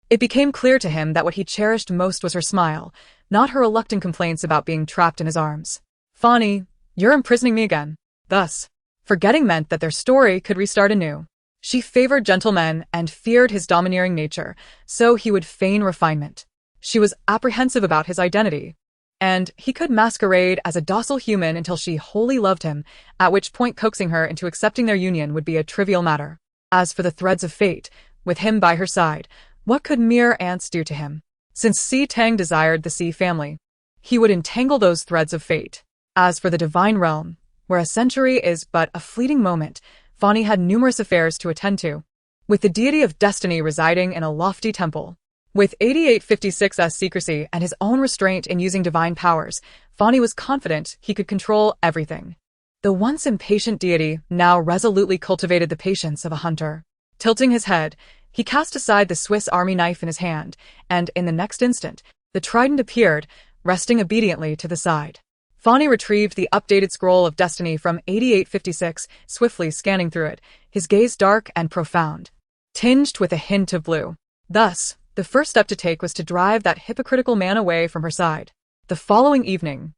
It became clear to him that what he cherished most was her smile, not her reluctant complaints about being trapped in his arms. Fawny, you're imprisoning me again. Thus, forgetting meant that their story could restart anew. She favored gentlemen and feared his domineering nature, so he would feign refinement. She was apprehensive about his identity, and he could masquerade as a docile human until she wholly loved him, at which point coaxing her into accepting their union would be a trivial matter. As for the threads of fate, with him by her side, what could mere ants do to him? Since Tang desired the C family, he would entangle those threads of fate. As for the divine realm, where a century is but a fleeting moment, Fawny had numerous affairs to attend to, with the deity of destiny residing in a lofty temple. With 8856's secrecy and his own restraint in using divine powers, Fawny was confident he could control everything. The once impatient deity now resolutely cultivated the patience of a hunter. Tilting his head, he cast aside the Swiss Army knife in his hand, and in the next instant, the trident appeared, resting obediently to the side. Fawny retrieved the updated scroll of destiny from 8856, swiftly scanning through it, his gaze dark and profound, tinged with a hint of blue. Thus, the first step to take was to drive that hypocritical man away from her side. The following evening,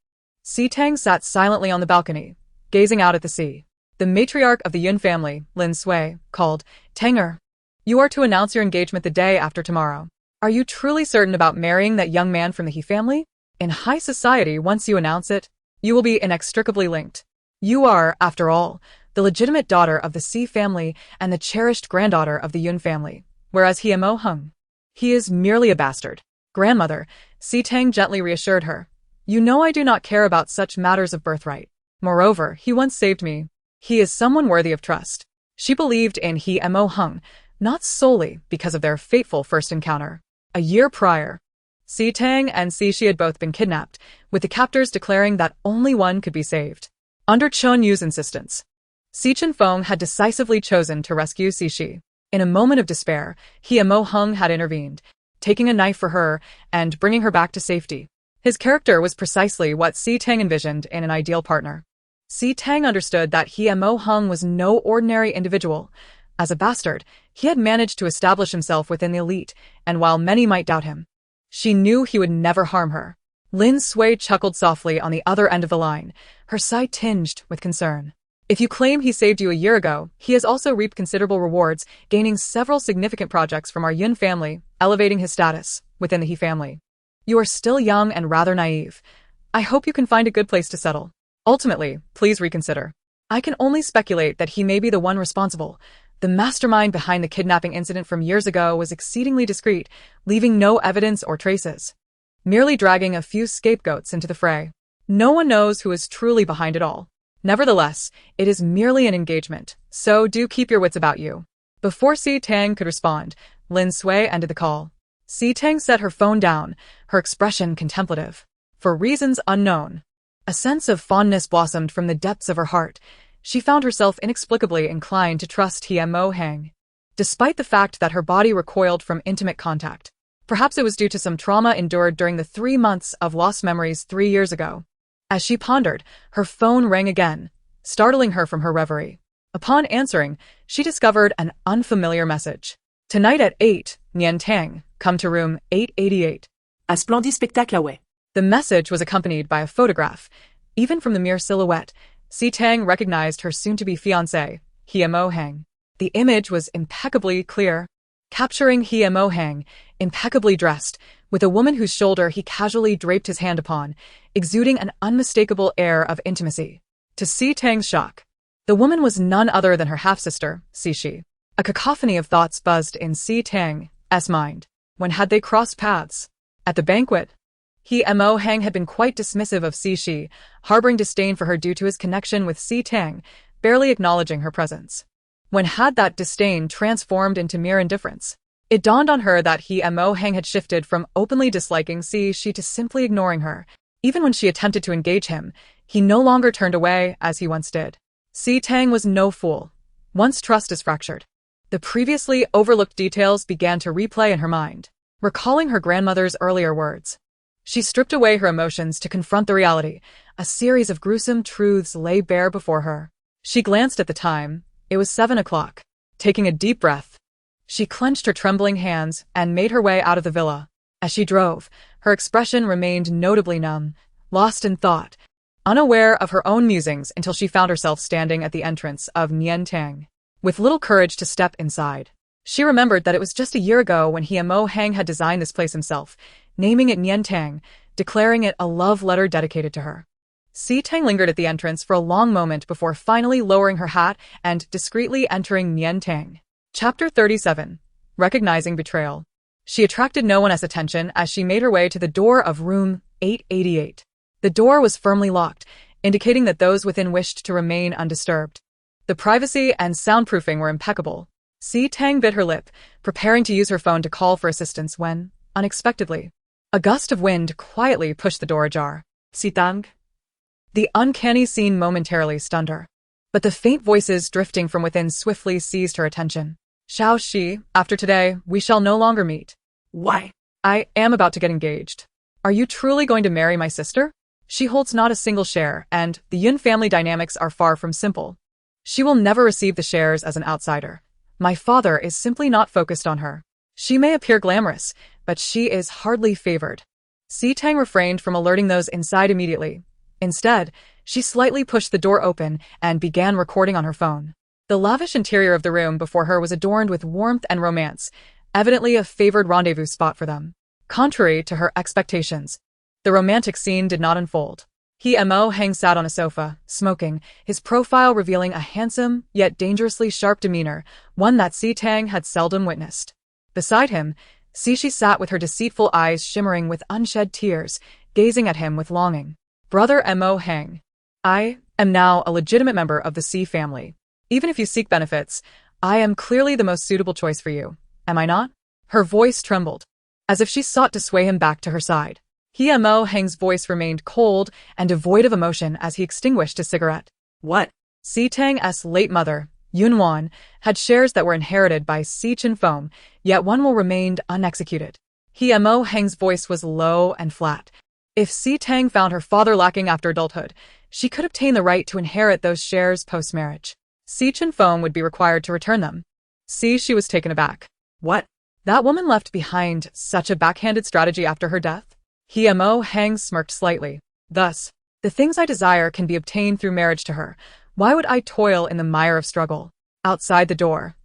Tang sat silently on the balcony, gazing out at the sea. The matriarch of the Yun family, Lin Sui, called, "Tanger, you are to announce your engagement the day after tomorrow. Are you truly certain about marrying that young man from the He family? In high society, once you announce it, you will be inextricably linked. You are, after all, the legitimate daughter of the C family and the cherished granddaughter of the Yun family, whereas he Mo Hung. He is merely a bastard." "Grandmother," Tang gently reassured her, "you know I do not care about such matters of birthright. Moreover, he once saved me. He is someone worthy of trust." She believed in he Mo Hung, not solely because of their fateful first encounter. A year prior, Tang and Shi had both been kidnapped, with the captors declaring that only one could be saved. Under Chun Yu's insistence, Chen Feng had decisively chosen to rescue Shi. In a moment of despair, he Mo Hung had intervened, taking a knife for her and bringing her back to safety. His character was precisely what Tang envisioned in an ideal partner. Tang understood that he Mo Hung was no ordinary individual. As a bastard, he had managed to establish himself within the elite, and while many might doubt him, she knew he would never harm her. Lin Sui chuckled softly on the other end of the line, her sigh tinged with concern. "If you claim he saved you a year ago, he has also reaped considerable rewards, gaining several significant projects from our Yun family, elevating his status within the He family. You are still young and rather naive. I hope you can find a good place to settle. Ultimately, please reconsider. I can only speculate that he may be the one responsible. The mastermind behind the kidnapping incident from years ago was exceedingly discreet, leaving no evidence or traces, merely dragging a few scapegoats into the fray. No one knows who is truly behind it all. Nevertheless, it is merely an engagement, so do keep your wits about you." Before Tang could respond, Lin Sui ended the call. Tang set her phone down, her expression contemplative. For reasons unknown, a sense of fondness blossomed from the depths of her heart. She found herself inexplicably inclined to trust Mo Hang. despite the fact that her body recoiled from intimate contact. Perhaps it was due to some trauma endured during the 3 months of lost memories 3 years ago. As she pondered, her phone rang again, startling her from her reverie. Upon answering, she discovered an unfamiliar message. Tonight at 8, Tang, come to room 888. Un splendide spectacle, ouais. The message was accompanied by a photograph. Even from the mere silhouette, Tang recognized her soon-to-be fiancé, Hang. The image was impeccably clear, capturing Hang, impeccably dressed, with a woman whose shoulder he casually draped his hand upon, exuding an unmistakable air of intimacy. To Tang's shock, the woman was none other than her half-sister, Shi. A cacophony of thoughts buzzed in Tang's mind. When had they crossed paths? At the banquet? Hang had been quite dismissive of Shi, harboring disdain for her due to his connection with Tang, barely acknowledging her presence. When had that disdain transformed into mere indifference? It dawned on her that Hang had shifted from openly disliking Shi to simply ignoring her. Even when she attempted to engage him, he no longer turned away as he once did. Tang was no fool. Once trust is fractured, the previously overlooked details began to replay in her mind, recalling her grandmother's earlier words. She stripped away her emotions to confront the reality. A series of gruesome truths lay bare before her. She glanced at the time. It was 7 o'clock. Taking a deep breath, she clenched her trembling hands and made her way out of the villa. As she drove, her expression remained notably numb, lost in thought, unaware of her own musings until she found herself standing at the entrance of Tang. With little courage to step inside, she remembered that it was just a year ago when Hang had designed this place himself, naming it Tang, declaring it a love letter dedicated to her. Tang lingered at the entrance for a long moment before finally lowering her hat and discreetly entering Tang. Chapter 37. Recognizing Betrayal. She attracted no one's attention as she made her way to the door of room 888. The door was firmly locked, indicating that those within wished to remain undisturbed. The privacy and soundproofing were impeccable. Tang bit her lip, preparing to use her phone to call for assistance when, unexpectedly, a gust of wind quietly pushed the door ajar. Tang? The uncanny scene momentarily stunned her, but the faint voices drifting from within swiftly seized her attention. Shao Shi, after today, we shall no longer meet. Why? I am about to get engaged. Are you truly going to marry my sister? She holds not a single share, and the Yun family dynamics are far from simple. She will never receive the shares as an outsider. My father is simply not focused on her. She may appear glamorous, but she is hardly favored. Tang refrained from alerting those inside immediately. Instead, she slightly pushed the door open and began recording on her phone. The lavish interior of the room before her was adorned with warmth and romance, evidently a favored rendezvous spot for them. Contrary to her expectations, the romantic scene did not unfold. Hang sat on a sofa, smoking, his profile revealing a handsome, yet dangerously sharp demeanor, one that Tang had seldom witnessed. Beside him, Shi sat with her deceitful eyes shimmering with unshed tears, gazing at him with longing. Brother Hang. I am now a legitimate member of the Shi family. Even if you seek benefits, I am clearly the most suitable choice for you, am I not? Her voice trembled, as if she sought to sway him back to her side. Hang's voice remained cold and devoid of emotion as he extinguished his cigarette. What? Tang's late mother, Yunwan, had shares that were inherited by Chen Feng, yet one will remain unexecuted. Hang's voice was low and flat. If Tang found her father lacking after adulthood, she could obtain the right to inherit those shares post-marriage. Chen Feng would be required to return them. She was taken aback. What? That woman left behind such a backhanded strategy after her death? Hang smirked slightly. Thus, the things I desire can be obtained through marriage to her. Why would I toil in the mire of struggle? Outside the door,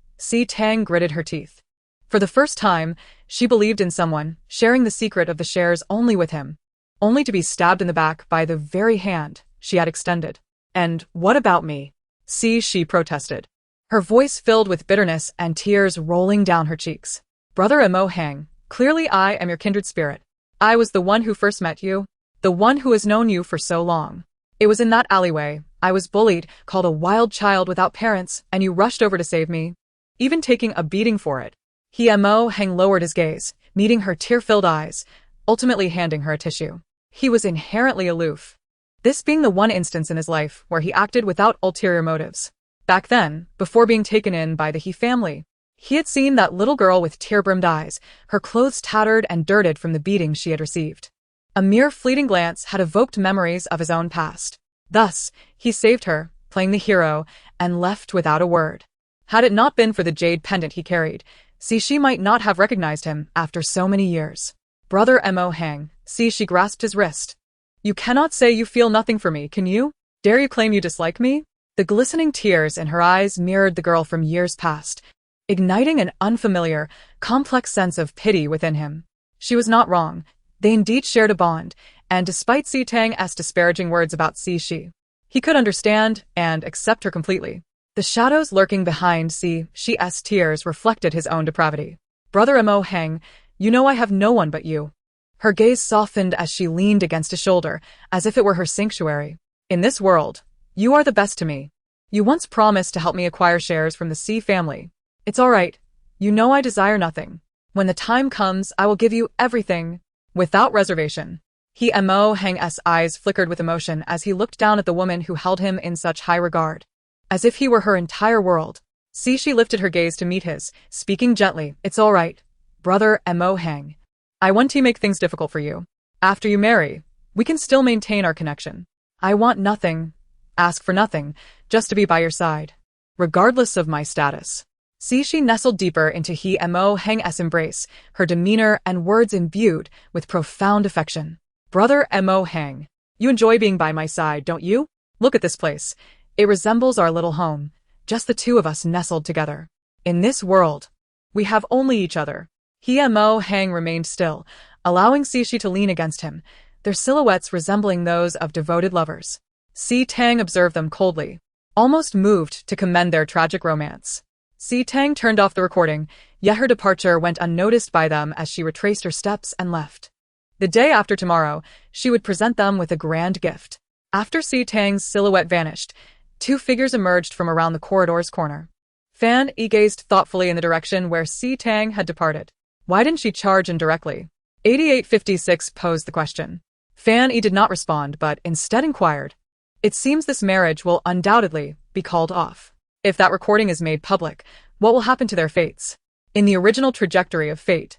Tang gritted her teeth. For the first time, she believed in someone, sharing the secret of the shares only with him, only to be stabbed in the back by the very hand she had extended. And what about me? She protested, her voice filled with bitterness and tears rolling down her cheeks. Brother Hang, clearly I am your kindred spirit. I was the one who first met you, the one who has known you for so long. It was in that alleyway, I was bullied, called a wild child without parents, and you rushed over to save me, even taking a beating for it. Hang lowered his gaze, meeting her tear-filled eyes, ultimately handing her a tissue. He was inherently aloof, this being the one instance in his life where he acted without ulterior motives. Back then, before being taken in by the He family, He had seen that little girl with tear-brimmed eyes, her clothes tattered and dirted from the beating she had received. A mere fleeting glance had evoked memories of his own past. Thus, he saved her, playing the hero, and left without a word. Had it not been for the jade pendant he carried, she might not have recognized him after so many years. Brother Mo Hang, she grasped his wrist. You cannot say you feel nothing for me, can you? Dare you claim you dislike me? The glistening tears in her eyes mirrored the girl from years past, igniting an unfamiliar, complex sense of pity within him. She was not wrong. They indeed shared a bond, and despite Tang's disparaging words about she, he could understand and accept her completely. The shadows lurking behind she's tears reflected his own depravity. Brother Mo Hang, you know I have no one but you. Her gaze softened as she leaned against his shoulder, as if it were her sanctuary. In this world, you are the best to me. You once promised to help me acquire shares from the C family. It's all right. You know I desire nothing. When the time comes, I will give you everything, without reservation. Mo Hang's eyes flickered with emotion as he looked down at the woman who held him in such high regard, as if he were her entire world. She lifted her gaze to meet his, speaking gently. It's all right, Brother Mo Hang. I want to make things difficult for you. After you marry, we can still maintain our connection. I want nothing, ask for nothing, just to be by your side, regardless of my status. She nestled deeper into Mo Hang's embrace, her demeanor and words imbued with profound affection. Brother Mo Hang, you enjoy being by my side, don't you? Look at this place. It resembles our little home, just the two of us nestled together. In this world, we have only each other. Mo Hang remained still, allowing she to lean against him, their silhouettes resembling those of devoted lovers. Tang observed them coldly, almost moved to commend their tragic romance. Tang turned off the recording, yet her departure went unnoticed by them as she retraced her steps and left. The day after tomorrow, she would present them with a grand gift. After Tang's silhouette vanished, two figures emerged from around the corridor's corner. Fan Yi gazed thoughtfully in the direction where Tang had departed. Why didn't she charge in directly? 8856 posed the question. Fan Yi did not respond, but instead inquired. It seems this marriage will undoubtedly be called off. If that recording is made public, what will happen to their fates? In the original trajectory of fate,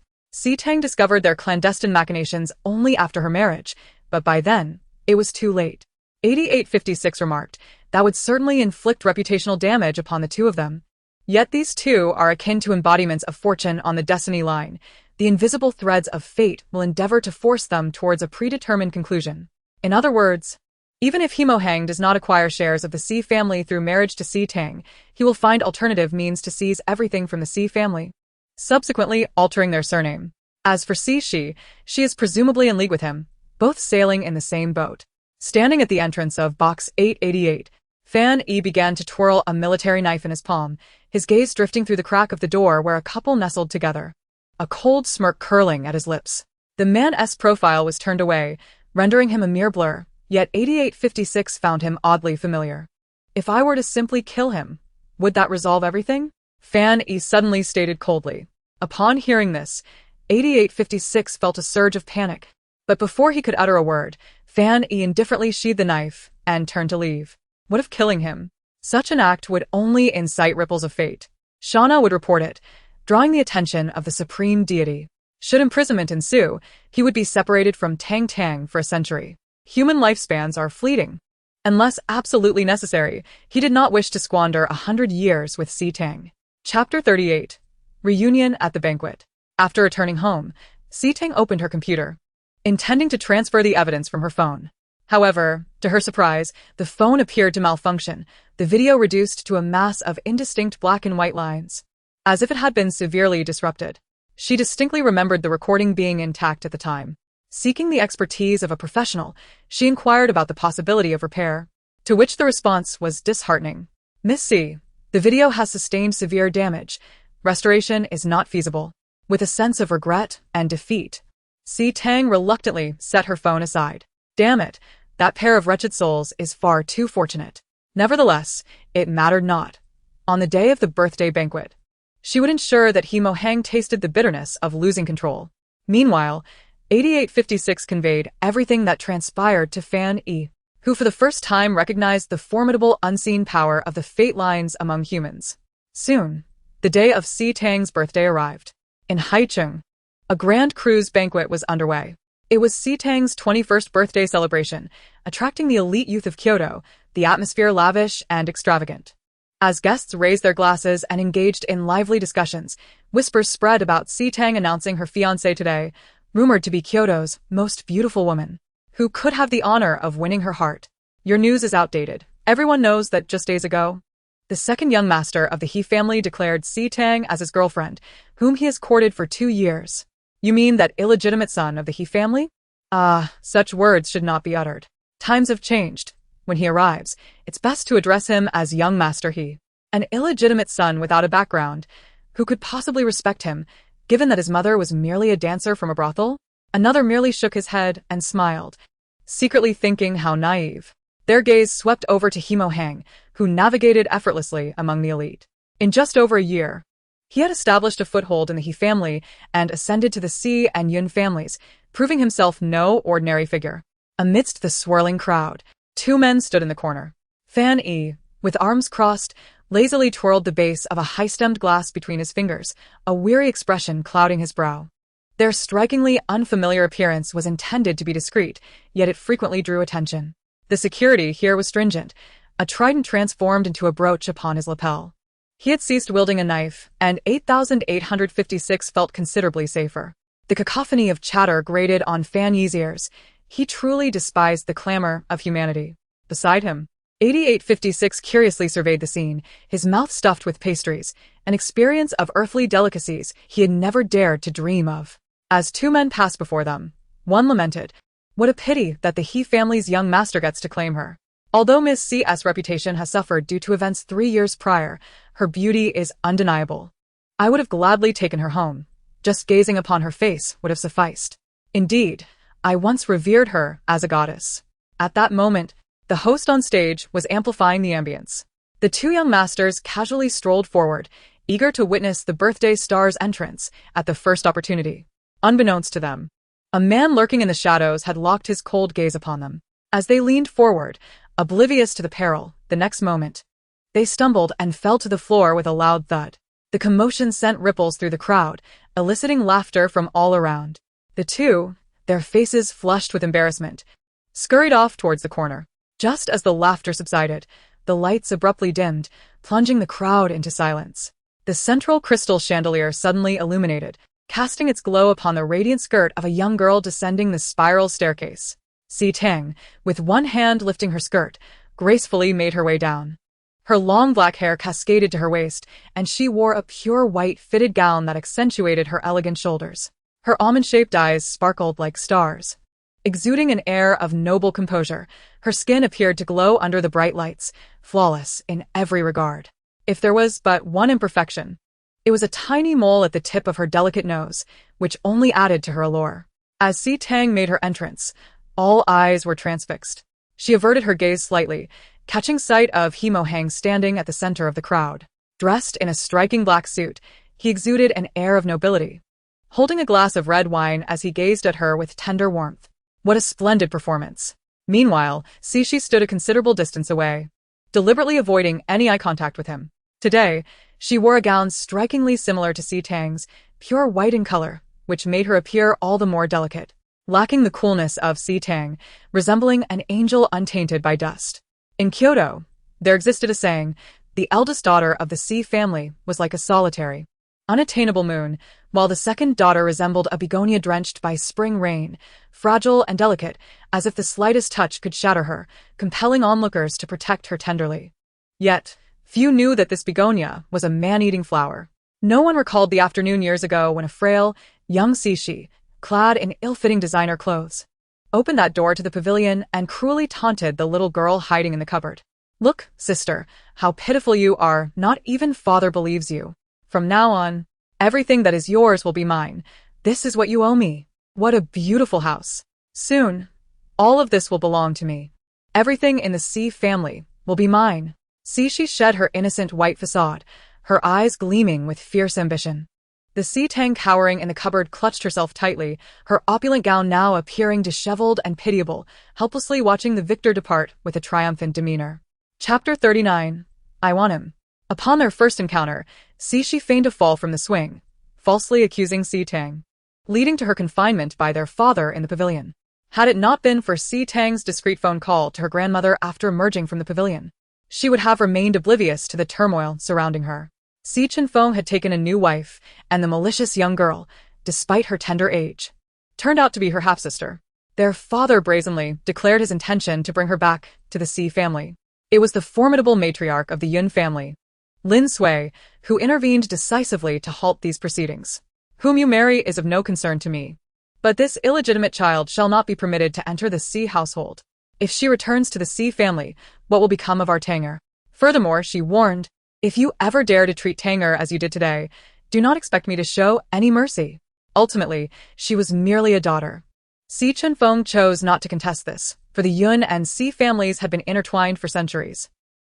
Tang discovered their clandestine machinations only after her marriage, but by then, it was too late. 8856 remarked, that would certainly inflict reputational damage upon the two of them. Yet these two are akin to embodiments of fortune on the destiny line. The invisible threads of fate will endeavor to force them towards a predetermined conclusion. In other words, even if Mo Hang does not acquire shares of the C family through marriage to Tang, he will find alternative means to seize everything from the C family, subsequently altering their surname. As for she is presumably in league with him, both sailing in the same boat. Standing at the entrance of box 888, Fan Yi began to twirl a military knife in his palm, his gaze drifting through the crack of the door where a couple nestled together, a cold smirk curling at his lips. The man's profile was turned away, rendering him a mere blur, yet 8856 found him oddly familiar. If I were to simply kill him, would that resolve everything? Fan Yi suddenly stated coldly. Upon hearing this, 8856 felt a surge of panic. But before he could utter a word, Fan Yi indifferently sheathed the knife and turned to leave. What if killing him? Such an act would only incite ripples of fate. Shauna would report it, drawing the attention of the supreme deity. Should imprisonment ensue, he would be separated from Tang for a century. Human lifespans are fleeting. Unless absolutely necessary, he did not wish to squander 100 years with Tang. Chapter 38. Reunion at the Banquet. After returning home, Tang opened her computer, intending to transfer the evidence from her phone. However, to her surprise, the phone appeared to malfunction, the video reduced to a mass of indistinct black and white lines, as if it had been severely disrupted. She distinctly remembered the recording being intact at the time. Seeking the expertise of a professional, she inquired about the possibility of repair, to which the response was disheartening. Miss C, the video has sustained severe damage. Restoration is not feasible. With a sense of regret and defeat, Tang reluctantly set her phone aside. Damn it, that pair of wretched souls is far too fortunate. Nevertheless, it mattered not. On the day of the birthday banquet, she would ensure that Mo Hang tasted the bitterness of losing control. Meanwhile, 8856 conveyed everything that transpired to Fan Yi, who for the first time recognized the formidable unseen power of the fate lines among humans. Soon, The day of Si Tang's birthday arrived. In Haicheng, a grand cruise banquet was underway. It was Si Tang's 21st birthday celebration, attracting the elite youth of Kyoto, the atmosphere lavish and extravagant. As guests raised their glasses and engaged in lively discussions, whispers spread about Si Tang announcing her fiancé today, rumored to be Kyoto's most beautiful woman, who could have the honor of winning her heart. Your news is outdated. Everyone knows that just days ago, the second young master of the He family declared Si Tang as his girlfriend, whom he has courted for 2 years. You mean that illegitimate son of the He family? Such words should not be uttered. Times have changed. When he arrives, it's best to address him as young master He. An illegitimate son without a background. Who could possibly respect him, given that his mother was merely a dancer from a brothel? Another merely shook his head and smiled, secretly thinking how naive. Their gaze swept over to Himo Hang, who navigated effortlessly among the elite. In just over a year, he had established a foothold in the He family and ascended to the Si and Yun families, proving himself no ordinary figure. Amidst the swirling crowd, 2 men stood in the corner. Fan Yi, with arms crossed, lazily twirled the base of a high-stemmed glass between his fingers, a weary expression clouding his brow. Their strikingly unfamiliar appearance was intended to be discreet, yet it frequently drew attention. The security here was stringent, a trident transformed into a brooch upon his lapel. He had ceased wielding a knife, and 8,856 felt considerably safer. The cacophony of chatter grated on Fan Yi's ears. He truly despised the clamor of humanity. Beside him, 8856 curiously surveyed the scene, his mouth stuffed with pastries, an experience of earthly delicacies he had never dared to dream of. As 2 men passed before them, one lamented, "What a pity that the He family's young master gets to claim her. Although Miss C.'s reputation has suffered due to events 3 years prior, her beauty is undeniable. I would have gladly taken her home. Just gazing upon her face would have sufficed. Indeed, I once revered her as a goddess." At that moment, the host on stage was amplifying the ambience. The 2 young masters casually strolled forward, eager to witness the birthday star's entrance at the first opportunity. Unbeknownst to them, a man lurking in the shadows had locked his cold gaze upon them. As they leaned forward, oblivious to the peril, the next moment, they stumbled and fell to the floor with a loud thud. The commotion sent ripples through the crowd, eliciting laughter from all around. The 2, their faces flushed with embarrassment, scurried off towards the corner. Just as the laughter subsided, the lights abruptly dimmed, plunging the crowd into silence. The central crystal chandelier suddenly illuminated, casting its glow upon the radiant skirt of a young girl descending the spiral staircase. Si Tang, with one hand lifting her skirt, gracefully made her way down. Her long black hair cascaded to her waist, and she wore a pure white fitted gown that accentuated her elegant shoulders. Her almond-shaped eyes sparkled like stars. Exuding an air of noble composure, her skin appeared to glow under the bright lights, flawless in every regard. If there was but one imperfection, it was a tiny mole at the tip of her delicate nose, which only added to her allure. As Si Tang made her entrance, all eyes were transfixed. She averted her gaze slightly, catching sight of Himo Hang standing at the center of the crowd. Dressed in a striking black suit, he exuded an air of nobility, holding a glass of red wine as he gazed at her with tender warmth. What a splendid performance! Meanwhile, Cixi stood a considerable distance away, deliberately avoiding any eye contact with him. Today, she wore a gown strikingly similar to Si Tang's, pure white in color, which made her appear all the more delicate, lacking the coolness of Si Tang, resembling an angel untainted by dust. In Kyoto, there existed a saying, the eldest daughter of the Si family was like a solitary, unattainable moon, while the second daughter resembled a begonia drenched by spring rain, fragile and delicate, as if the slightest touch could shatter her, compelling onlookers to protect her tenderly. Yet, few knew that this begonia was a man-eating flower. No one recalled the afternoon years ago when a frail, young Cixi, clad in ill-fitting designer clothes, opened that door to the pavilion and cruelly taunted the little girl hiding in the cupboard. "Look, sister, how pitiful you are, not even father believes you. From now on, everything that is yours will be mine. This is what you owe me. What a beautiful house. Soon, all of this will belong to me. Everything in the Si family will be mine." Cixi shed her innocent white facade, her eyes gleaming with fierce ambition. The Si Tang cowering in the cupboard clutched herself tightly, her opulent gown now appearing disheveled and pitiable, helplessly watching the victor depart with a triumphant demeanor. Chapter 39. I Want Him. Upon their first encounter, Shi feigned a fall from the swing, falsely accusing Tang, leading to her confinement by their father in the pavilion. Had it not been for Tang's discreet phone call to her grandmother after emerging from the pavilion, she would have remained oblivious to the turmoil surrounding her. Feng had taken a new wife, and the malicious young girl, despite her tender age, turned out to be her half-sister. Their father brazenly declared his intention to bring her back to the Si family. It was the formidable matriarch of the Yun family, Lin Sui, who intervened decisively to halt these proceedings. Whom you marry is of no concern to me, but this illegitimate child shall not be permitted to enter the Si household. If she returns to the Si family, what will become of our Tanger? Furthermore, she warned, if you ever dare to treat Tanger as you did today, do not expect me to show any mercy. Ultimately, she was merely a daughter. Feng chose not to contest this, for the Yun and Si families had been intertwined for centuries,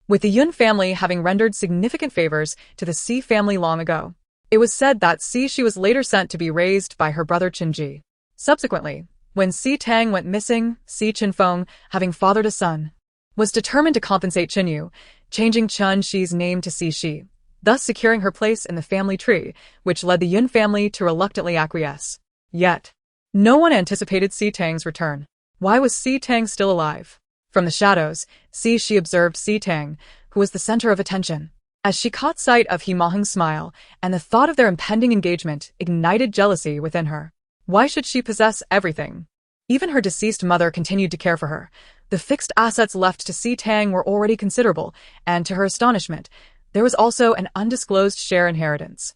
with the Yun family having rendered significant favors to the Si family long ago. It was said that Shi was later sent to be raised by her brother Qinji. Subsequently, when Tang went missing, Feng, having fathered a son, was determined to compensate Qinyu, changing Shi's name to Shi, thus securing her place in the family tree, which led the Yun family to reluctantly acquiesce. Yet, no one anticipated Tang's return. Why was Tang still alive? From the shadows, Shi observed Tang, who was the center of attention. As she caught sight of Maheng's smile, and the thought of their impending engagement ignited jealousy within her. Why should she possess everything? Even her deceased mother continued to care for her. The fixed assets left to Tang were already considerable, and to her astonishment, there was also an undisclosed share inheritance.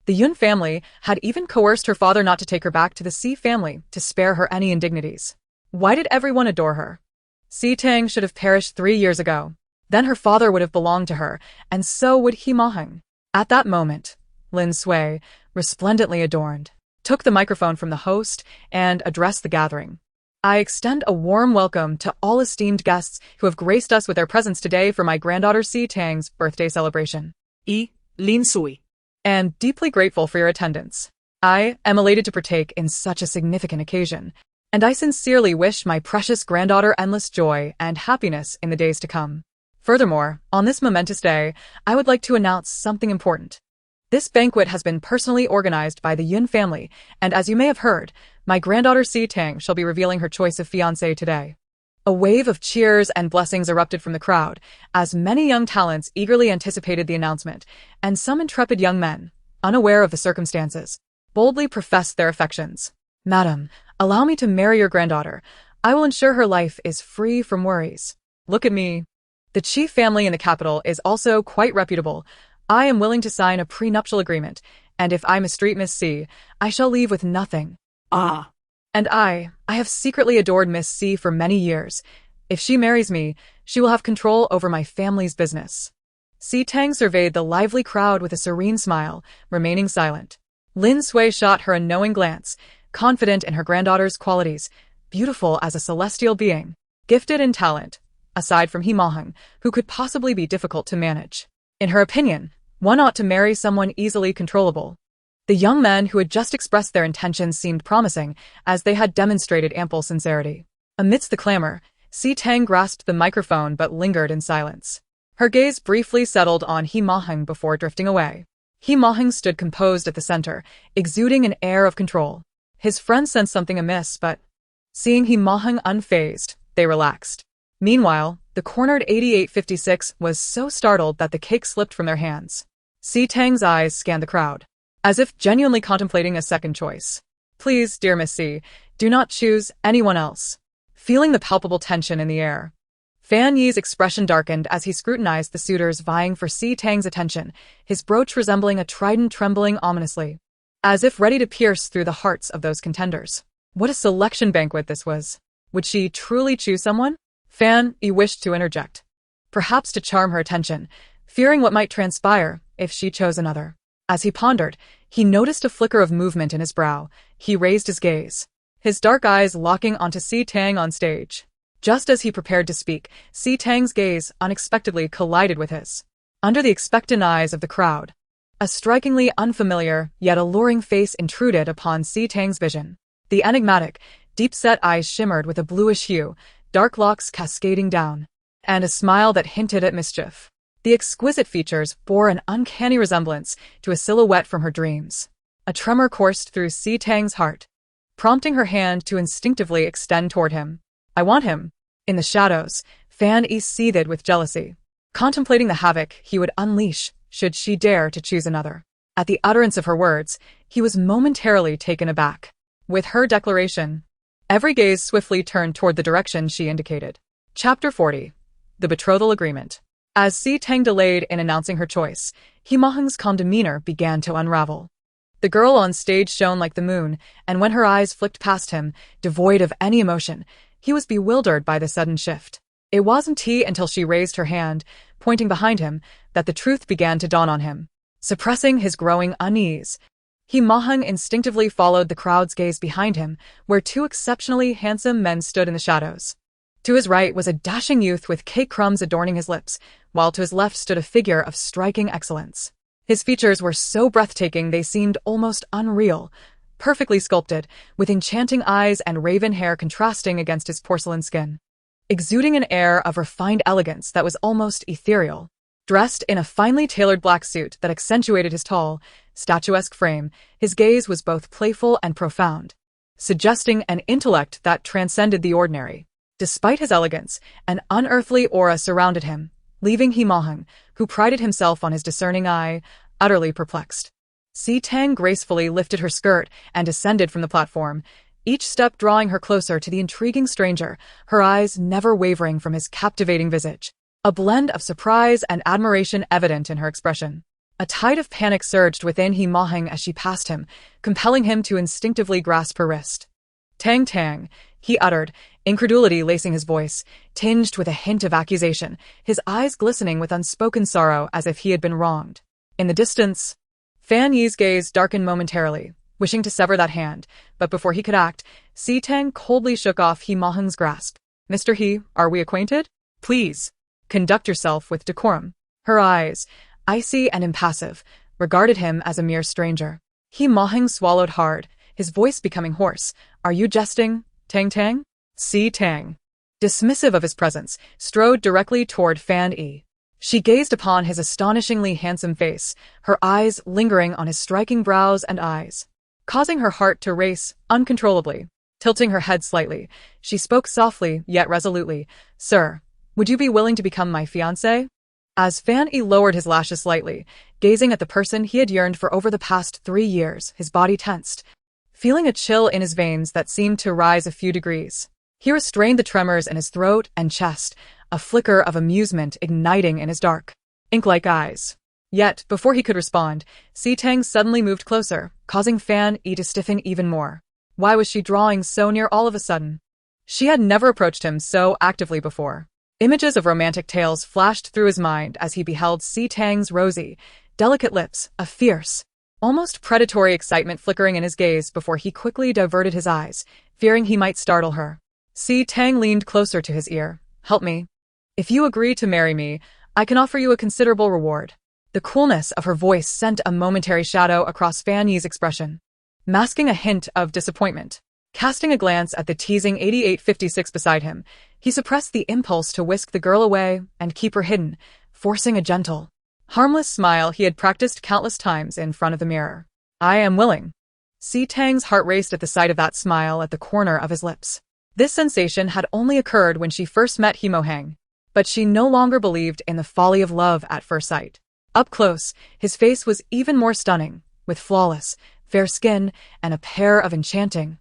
The Yun family had even coerced her father not to take her back to the Si family to spare her any indignities. Why did everyone adore her? Tang should have perished 3 years ago. Then her father would have belonged to her, and so would Maheng. At that moment, Lin Sui, resplendently adorned, took the microphone from the host and addressed the gathering. I extend a warm welcome to all esteemed guests who have graced us with their presence today for my granddaughter Tang's birthday celebration. Lin Sui. And deeply grateful for your attendance. I am elated to partake in such a significant occasion, and I sincerely wish my precious granddaughter endless joy and happiness in the days to come. Furthermore, on this momentous day, I would like to announce something important. This banquet has been personally organized by the Yun family, and as you may have heard, my granddaughter Tang shall be revealing her choice of fiancé today. A wave of cheers and blessings erupted from the crowd, as many young talents eagerly anticipated the announcement, and some intrepid young men, unaware of the circumstances, boldly professed their affections. Madam, allow me to marry your granddaughter. I will ensure her life is free from worries. Look at me. The chief family in the capital is also quite reputable. I am willing to sign a prenuptial agreement, and if I mistreat Miss C, I shall leave with nothing. Ah. And I have secretly adored Miss C for many years. If she marries me, she will have control over my family's business. Tang surveyed the lively crowd with a serene smile, remaining silent. Lin Sui shot her a knowing glance, confident in her granddaughter's qualities, beautiful as a celestial being, gifted in talent, aside from Maheng, who could possibly be difficult to manage. In her opinion, one ought to marry someone easily controllable. The young men who had just expressed their intentions seemed promising, as they had demonstrated ample sincerity. Amidst the clamor, Tang grasped the microphone but lingered in silence. Her gaze briefly settled on Maheng before drifting away. Maheng stood composed at the center, exuding an air of control. His friends sensed something amiss, but seeing Maheng unfazed, they relaxed. Meanwhile, the cornered 8856 was so startled that the cake slipped from their hands. Tang's eyes scanned the crowd, as if genuinely contemplating a second choice. Please, dear Miss C, do not choose anyone else. Feeling the palpable tension in the air, Fan Yi's expression darkened as he scrutinized the suitors vying for Tang's attention, his brooch resembling a trident trembling ominously, as if ready to pierce through the hearts of those contenders. What a selection banquet this was! Would she truly choose someone? Fan Yi wished to interject, perhaps to charm her attention, fearing what might transpire if she chose another. As he pondered, he noticed a flicker of movement in his brow. He raised his gaze, his dark eyes locking onto Tang on stage. Just as he prepared to speak, Tang's gaze unexpectedly collided with his. Under the expectant eyes of the crowd, a strikingly unfamiliar yet alluring face intruded upon Tang's vision. The enigmatic, deep-set eyes shimmered with a bluish hue, dark locks cascading down, and a smile that hinted at mischief. The exquisite features bore an uncanny resemblance to a silhouette from her dreams. A tremor coursed through Si Tang's heart, prompting her hand to instinctively extend toward him. I want him. In the shadows, Fan Yi seethed with jealousy, contemplating the havoc he would unleash should she dare to choose another. At the utterance of her words, he was momentarily taken aback. With her declaration, every gaze swiftly turned toward the direction she indicated. Chapter 40. The Betrothal Agreement. As Si Tang delayed in announcing her choice, He Maheng's calm demeanor began to unravel. The girl on stage shone like the moon, and when her eyes flicked past him, devoid of any emotion, he was bewildered by the sudden shift. It wasn't until she raised her hand, pointing behind him, that the truth began to dawn on him. Suppressing his growing unease, He Maheng instinctively followed the crowd's gaze behind him, where two exceptionally handsome men stood in the shadows. To his right was a dashing youth with cake crumbs adorning his lips, while to his left stood a figure of striking excellence. His features were so breathtaking they seemed almost unreal, perfectly sculpted, with enchanting eyes and raven hair contrasting against his porcelain skin, exuding an air of refined elegance that was almost ethereal. Dressed in a finely tailored black suit that accentuated his tall, statuesque frame, his gaze was both playful and profound, suggesting an intellect that transcended the ordinary. Despite his elegance, an unearthly aura surrounded him, leaving He Maheng, who prided himself on his discerning eye, utterly perplexed. Si Tang gracefully lifted her skirt and descended from the platform, each step drawing her closer to the intriguing stranger, her eyes never wavering from his captivating visage, a blend of surprise and admiration evident in her expression. A tide of panic surged within He Maheng as she passed him, compelling him to instinctively grasp her wrist. Tang Tang, he uttered, incredulity lacing his voice, tinged with a hint of accusation, his eyes glistening with unspoken sorrow as if he had been wronged. In the distance, Fan Yi's gaze darkened momentarily, wishing to sever that hand, but before he could act, Si Tang coldly shook off He Maheng's grasp. Mr. He, are we acquainted? Please, conduct yourself with decorum. Her eyes, icy and impassive, regarded him as a mere stranger. He Maheng swallowed hard, his voice becoming hoarse. Are you jesting, Tang Tang? Si Tang, dismissive of his presence, strode directly toward Fan Yi. She gazed upon his astonishingly handsome face, her eyes lingering on his striking brows and eyes, causing her heart to race uncontrollably. Tilting her head slightly, she spoke softly yet resolutely. Sir, would you be willing to become my fiancé? As Fan Yi lowered his lashes slightly, gazing at the person he had yearned for over the past 3 years, his body tensed, feeling a chill in his veins that seemed to rise a few degrees. He restrained the tremors in his throat and chest, a flicker of amusement igniting in his dark, ink-like eyes. Yet, before he could respond, Si Tang suddenly moved closer, causing Fan Yi to stiffen even more. Why was she drawing so near all of a sudden? She had never approached him so actively before. Images of romantic tales flashed through his mind as he beheld Si Tang's rosy, delicate lips, a fierce, almost predatory excitement flickering in his gaze before he quickly diverted his eyes, fearing he might startle her. Si Tang leaned closer to his ear. Help me. If you agree to marry me, I can offer you a considerable reward. The coolness of her voice sent a momentary shadow across Fan Yi's expression, masking a hint of disappointment. Casting a glance at the teasing 8856 beside him, he suppressed the impulse to whisk the girl away and keep her hidden, forcing a gentle, harmless smile he had practiced countless times in front of the mirror. I am willing. Si Tang's heart raced at the sight of that smile at the corner of his lips. This sensation had only occurred when she first met He Maheng, but she no longer believed in the folly of love at first sight. Up close, his face was even more stunning, with flawless, fair skin and a pair of enchanting,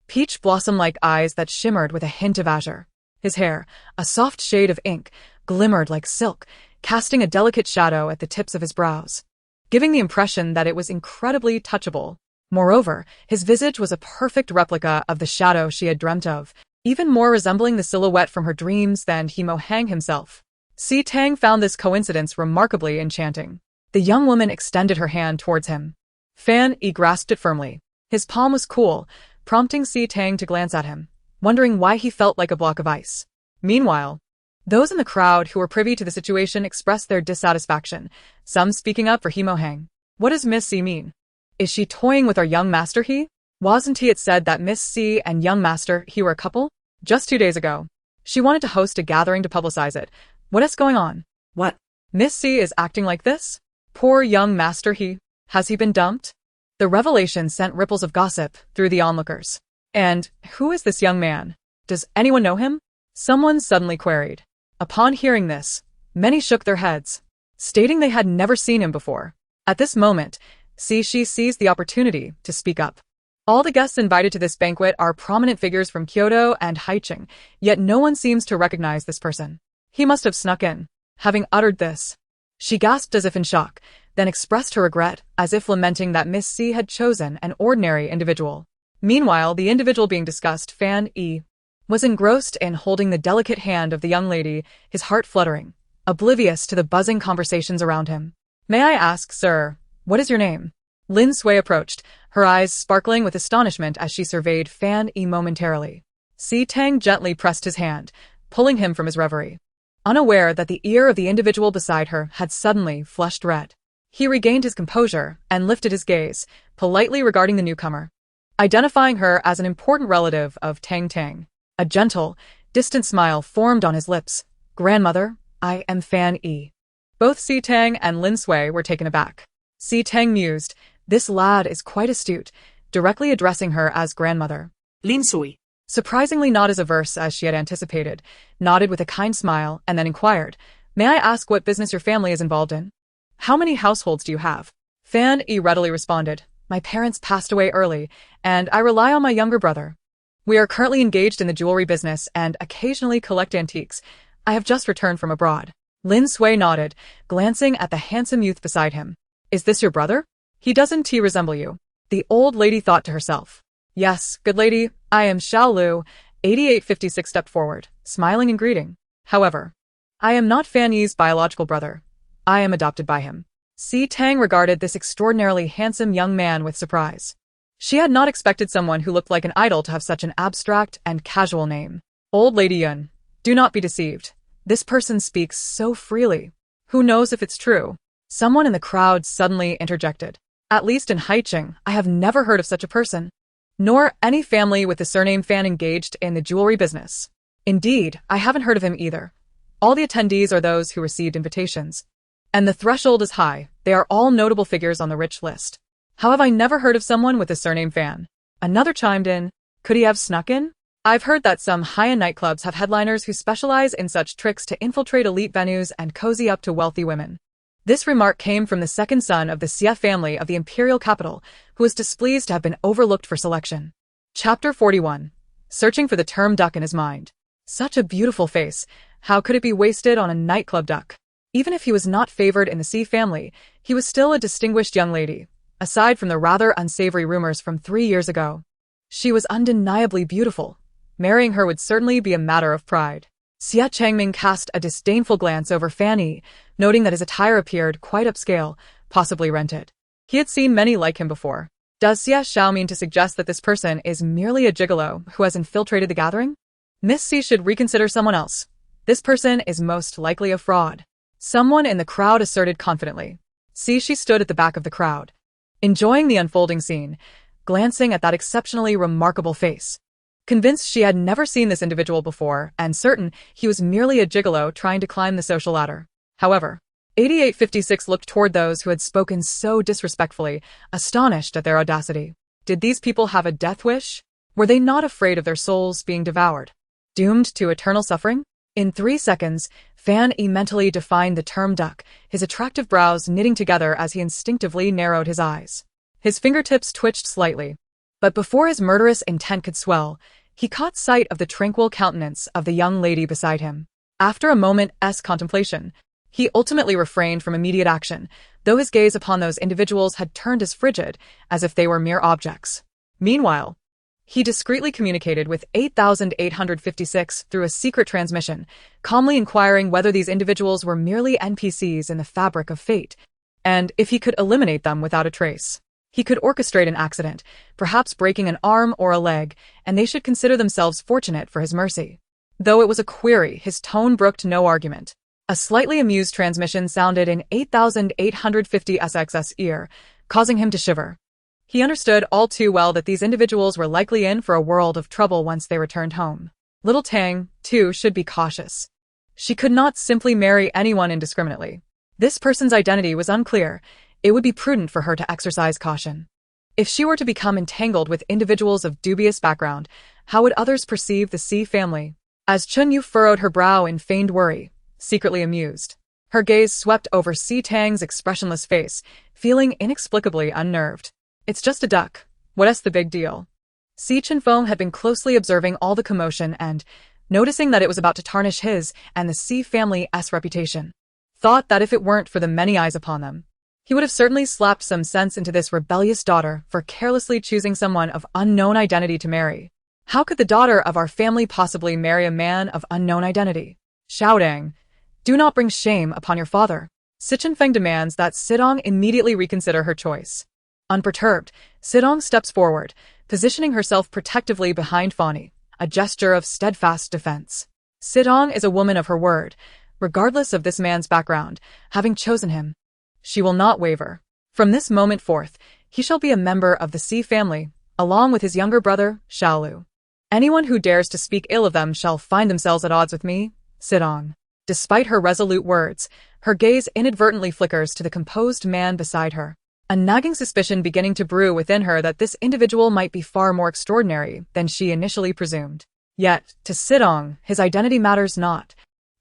peach blossom-like eyes that shimmered with a hint of azure. His hair, a soft shade of ink, glimmered like silk, casting a delicate shadow at the tips of his brows, giving the impression that it was incredibly touchable. Moreover, his visage was a perfect replica of the shadow she had dreamt of, even more resembling the silhouette from her dreams than He Maheng himself. Si Tang found this coincidence remarkably enchanting. The young woman extended her hand towards him. Fan Yi grasped it firmly. His palm was cool, prompting Si Tang to glance at him, wondering why he felt like a block of ice. Meanwhile, those in the crowd who were privy to the situation expressed their dissatisfaction, some speaking up for He Maheng. What does Miss Si mean? Is she toying with our young Master He? Wasn't it said that Miss Si and young Master He were a couple? Just 2 days ago. She wanted to host a gathering to publicize it. What is going on? What? Miss C is acting like this? Poor young master has he been dumped? The revelation sent ripples of gossip through the onlookers. And who is this young man? Does anyone know him? Someone suddenly queried. Upon hearing this, many shook their heads, stating they had never seen him before. At this moment, she seized the opportunity to speak up. All the guests invited to this banquet are prominent figures from Kyoto and Haicheng, yet no one seems to recognize this person. He must have snuck in. Having uttered this, she gasped as if in shock, then expressed her regret, as if lamenting that Miss C had chosen an ordinary individual. Meanwhile, the individual being discussed, Fan E, was engrossed in holding the delicate hand of the young lady, his heart fluttering, oblivious to the buzzing conversations around him. May I ask, sir, what is your name? Lin Sui approached, her eyes sparkling with astonishment as she surveyed Fan E momentarily. Tang gently pressed his hand, pulling him from his reverie. Unaware that the ear of the individual beside her had suddenly flushed red, he regained his composure and lifted his gaze, politely regarding the newcomer, identifying her as an important relative of Tang. A gentle, distant smile formed on his lips. Grandmother, I am Fan E. Both Tang and Lin Sui were taken aback. Tang mused, this lad is quite astute, directly addressing her as grandmother. Lin Sui. Surprisingly not as averse as she had anticipated, nodded with a kind smile and then inquired, may I ask what business your family is involved in? How many households do you have? Fan E readily responded, my parents passed away early, and I rely on my younger brother. We are currently engaged in the jewelry business and occasionally collect antiques. I have just returned from abroad. Lin Sui nodded, glancing at the handsome youth beside him. Is this your brother? He doesn't resemble you. The old lady thought to herself. Yes, good lady, I am Xiao Lu. 8856 stepped forward, smiling in greeting. However, I am not Fan Yi's biological brother. I am adopted by him. Tang regarded this extraordinarily handsome young man with surprise. She had not expected someone who looked like an idol to have such an abstract and casual name. Old Lady Yun, do not be deceived. This person speaks so freely. Who knows if it's true? Someone in the crowd suddenly interjected. At least in Haicheng, I have never heard of such a person. Nor any family with the surname Fan engaged in the jewelry business. Indeed, I haven't heard of him either. All the attendees are those who received invitations. And the threshold is high, they are all notable figures on the rich list. How have I never heard of someone with the surname Fan? Another chimed in, could he have snuck in? I've heard that some high-end nightclubs have headliners who specialize in such tricks to infiltrate elite venues and cozy up to wealthy women. This remark came from the second son of the Xie family of the imperial capital, who was displeased to have been overlooked for selection. Chapter 41. Searching for the term duck in his mind. Such a beautiful face, how could it be wasted on a nightclub duck? Even if he was not favored in the Xie family, he was still a distinguished young lady, aside from the rather unsavory rumors from 3 years ago. She was undeniably beautiful. Marrying her would certainly be a matter of pride. Xie Changming cast a disdainful glance over Fan E, noting that his attire appeared quite upscale, possibly rented. He had seen many like him before. Does Xie Xiao mean to suggest that this person is merely a gigolo who has infiltrated the gathering? Miss C should reconsider someone else. This person is most likely a fraud. Someone in the crowd asserted confidently. She stood at the back of the crowd, enjoying the unfolding scene, glancing at that exceptionally remarkable face. Convinced she had never seen this individual before, and certain he was merely a gigolo trying to climb the social ladder. However, 8856 looked toward those who had spoken so disrespectfully, astonished at their audacity. Did these people have a death wish? Were they not afraid of their souls being devoured? Doomed to eternal suffering? In 3 seconds, Fan E mentally defined the term duck, his attractive brows knitting together as he instinctively narrowed his eyes. His fingertips twitched slightly. But before his murderous intent could swell, he caught sight of the tranquil countenance of the young lady beside him. After a moment's contemplation, he ultimately refrained from immediate action, though his gaze upon those individuals had turned as frigid as if they were mere objects. Meanwhile, he discreetly communicated with 8856 through a secret transmission, calmly inquiring whether these individuals were merely NPCs in the fabric of fate, and if he could eliminate them without a trace. He could orchestrate an accident, perhaps breaking an arm or a leg, and they should consider themselves fortunate for his mercy. Though it was a query, his tone brooked no argument. A slightly amused transmission sounded in 8850SX's ear, causing him to shiver. He understood all too well that these individuals were likely in for a world of trouble once they returned home. Little Tang, too, should be cautious. She could not simply marry anyone indiscriminately. This person's identity was unclear. It would be prudent for her to exercise caution. If she were to become entangled with individuals of dubious background, how would others perceive the C family? As Chunyu furrowed her brow in feigned worry, secretly amused, her gaze swept over Si Tang's expressionless face, feeling inexplicably unnerved. It's just a duck. What's the big deal? Si Chenfeng had been closely observing all the commotion and, noticing that it was about to tarnish his and the Si family's reputation, thought that if it weren't for the many eyes upon them, he would have certainly slapped some sense into this rebellious daughter for carelessly choosing someone of unknown identity to marry. How could the daughter of our family possibly marry a man of unknown identity? Shouting, "Do not bring shame upon your father." Si Chenfeng demands that Sidong immediately reconsider her choice. Unperturbed, Sidong steps forward, positioning herself protectively behind Fani, a gesture of steadfast defense. Sidong is a woman of her word, regardless of this man's background, having chosen him. She will not waver. From this moment forth, he shall be a member of the Si family, along with his younger brother, Xiaolu. Anyone who dares to speak ill of them shall find themselves at odds with me, Sidong. Despite her resolute words, her gaze inadvertently flickers to the composed man beside her, a nagging suspicion beginning to brew within her that this individual might be far more extraordinary than she initially presumed. Yet, to Sidong, his identity matters not.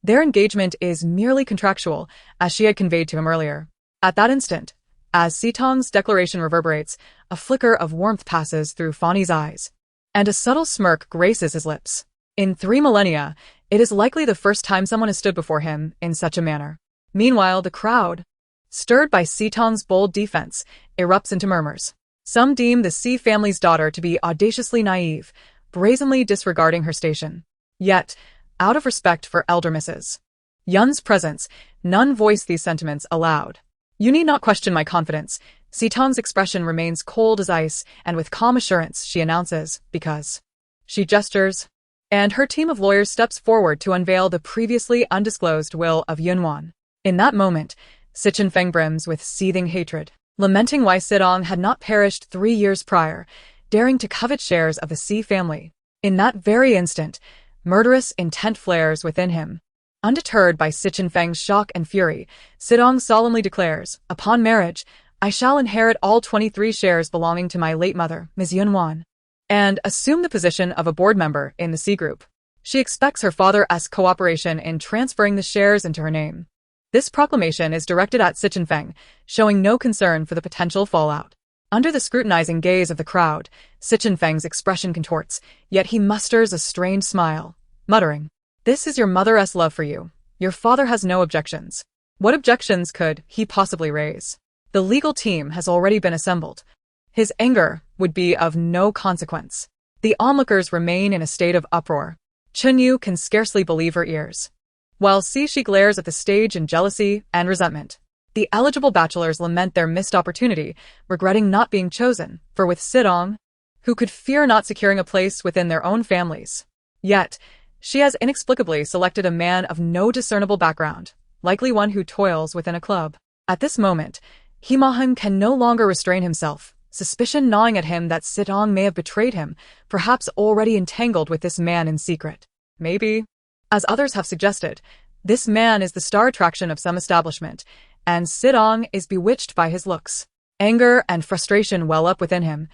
Their engagement is merely contractual, as she had conveyed to him earlier. At that instant, as Sitong's declaration reverberates, a flicker of warmth passes through Fani's eyes, and a subtle smirk graces his lips. In 3 millennia, it is likely the first time someone has stood before him in such a manner. Meanwhile, the crowd, stirred by Sitong's bold defense, erupts into murmurs. Some deem the Si family's daughter to be audaciously naive, brazenly disregarding her station. Yet, out of respect for elder Mrs. Yun's presence, none voice these sentiments aloud. You need not question my confidence. Sitong's expression remains cold as ice, and with calm assurance she announces, because. She gestures, and her team of lawyers steps forward to unveil the previously undisclosed will of Yunwan. In that moment, Si Chenfeng brims with seething hatred, lamenting why Sidong had not perished 3 years prior, daring to covet shares of the Si family. In that very instant, murderous intent flares within him. Undeterred by Si Chenfeng's shock and fury, Sidong solemnly declares, upon marriage, I shall inherit all 23 shares belonging to my late mother, Ms. Yunwan, and assume the position of a board member in the Si group. She expects her father's cooperation in transferring the shares into her name. This proclamation is directed at Si Chenfeng, showing no concern for the potential fallout. Under the scrutinizing gaze of the crowd, Si Chenfeng's expression contorts, yet he musters a strained smile, muttering, This is your mother's love for you. Your father has no objections. What objections could he possibly raise? The legal team has already been assembled. His anger would be of no consequence. The onlookers remain in a state of uproar. Chunyu can scarcely believe her ears, while Shi glares at the stage in jealousy and resentment. The eligible bachelors lament their missed opportunity, regretting not being chosen, for with Sidong, who could fear not securing a place within their own families. Yet, she has inexplicably selected a man of no discernible background, likely one who toils within a club. At this moment, Himahun can no longer restrain himself, suspicion gnawing at him that Sidong may have betrayed him, perhaps already entangled with this man in secret. Maybe, as others have suggested, this man is the star attraction of some establishment, and Sidong is bewitched by his looks. Anger and frustration well up within him,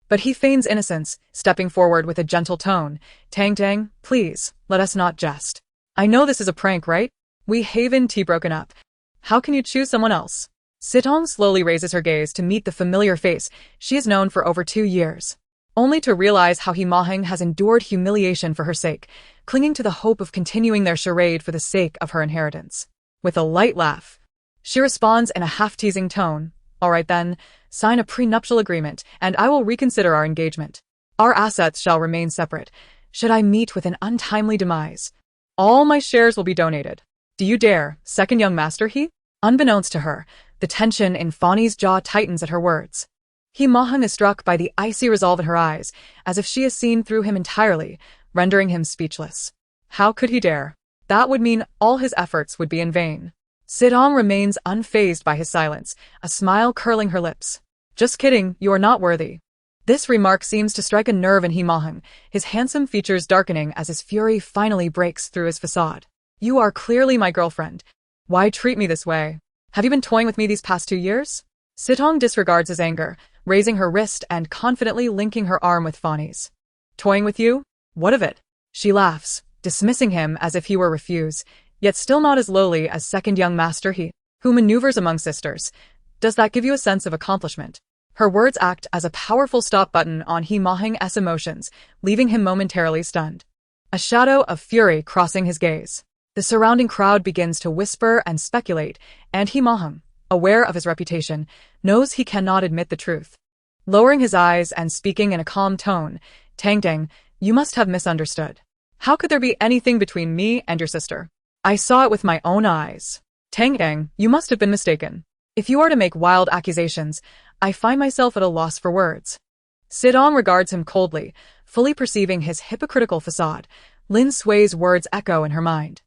but he feigns innocence, stepping forward with a gentle tone. Tang, please, let us not jest. I know this is a prank, right? We haven't broken up. How can you choose someone else? Sidong slowly raises her gaze to meet the familiar face she has known for over 2 years, only to realize how Himaheng has endured humiliation for her sake, clinging to the hope of continuing their charade for the sake of her inheritance. With a light laugh, she responds in a half-teasing tone, All right then, sign a prenuptial agreement, and I will reconsider our engagement. Our assets shall remain separate. Should I meet with an untimely demise, all my shares will be donated. Do you dare, second young master he? Unbeknownst to her, the tension in Fani's jaw tightens at her words. Himaheng is struck by the icy resolve in her eyes, as if she has seen through him entirely, rendering him speechless. How could he dare? That would mean all his efforts would be in vain. Sidong remains unfazed by his silence, a smile curling her lips. Just kidding, you are not worthy. This remark seems to strike a nerve in Himaheng, his handsome features darkening as his fury finally breaks through his facade. You are clearly my girlfriend. Why treat me this way? Have you been toying with me these past 2 years? Sitong disregards his anger, raising her wrist and confidently linking her arm with Fani's. Toying with you? What of it? She laughs, dismissing him as if he were refuse, yet still not as lowly as second young master he, who maneuvers among sisters. Does that give you a sense of accomplishment? Her words act as a powerful stop button on He Mahing's emotions, leaving him momentarily stunned. A shadow of fury crossing his gaze. The surrounding crowd begins to whisper and speculate, and He Mahing, aware of his reputation, knows he cannot admit the truth. Lowering his eyes and speaking in a calm tone, Tang, you must have misunderstood. How could there be anything between me and your sister? I saw it with my own eyes. Tang, you must have been mistaken. If you are to make wild accusations, I find myself at a loss for words. Sitong regards him coldly, fully perceiving his hypocritical facade. Lin Sui's words echo in her mind,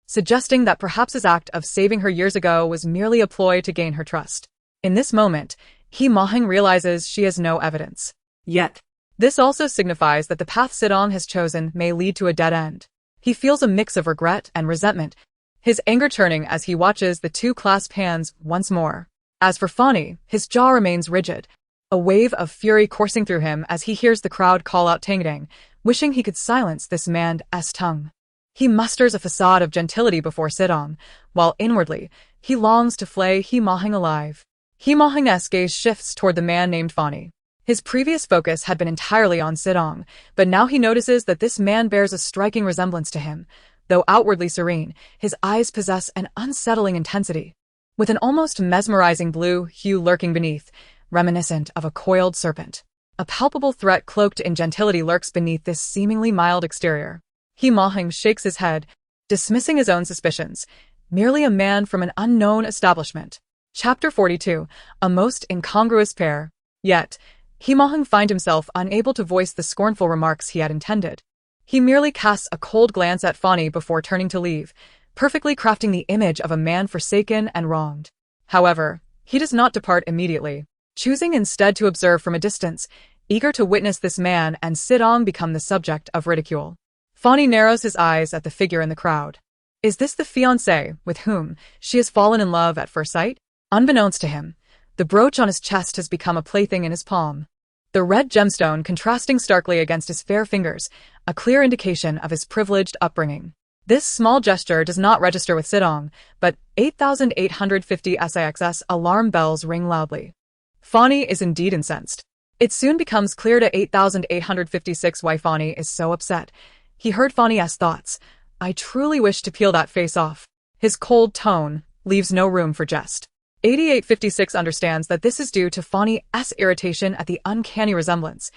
suggesting that perhaps his act of saving her years ago was merely a ploy to gain her trust. In this moment, He Mahing realizes she has no evidence. Yet, this also signifies that the path Sitong has chosen may lead to a dead end. He feels a mix of regret and resentment, his anger churning as he watches the two clasp hands once more. As for Fani, his jaw remains rigid, a wave of fury coursing through him as he hears the crowd call out Tang, wishing he could silence this man's tongue. He musters a facade of gentility before Sitong, while inwardly, he longs to flay He Mahing alive. He Mahing's gaze shifts toward the man named Fani. His previous focus had been entirely on Sitong, but now he notices that this man bears a striking resemblance to him. Though outwardly serene, his eyes possess an unsettling intensity, with an almost mesmerizing blue hue lurking beneath, reminiscent of a coiled serpent. A palpable threat cloaked in gentility lurks beneath this seemingly mild exterior. He Mahing shakes his head, dismissing his own suspicions. Merely a man from an unknown establishment. Chapter 42, a most incongruous pair. Yet, He Mahing finds himself unable to voice the scornful remarks he had intended. He merely casts a cold glance at Fani before turning to leave, perfectly crafting the image of a man forsaken and wronged. However, he does not depart immediately, choosing instead to observe from a distance, eager to witness this man and Sitong become the subject of ridicule. Fani narrows his eyes at the figure in the crowd. Is this the fiancé with whom she has fallen in love at first sight? Unbeknownst to him, the brooch on his chest has become a plaything in his palm. The red gemstone contrasting starkly against his fair fingers, a clear indication of his privileged upbringing. This small gesture does not register with Sitong, but 8,850 SIXS alarm bells ring loudly. Fani is indeed incensed. It soon becomes clear to 8,856 why Fani is so upset. He heard Fani's thoughts. I truly wish to peel that face off. His cold tone leaves no room for jest. 8856 understands that this is due to Fani's irritation at the uncanny resemblance,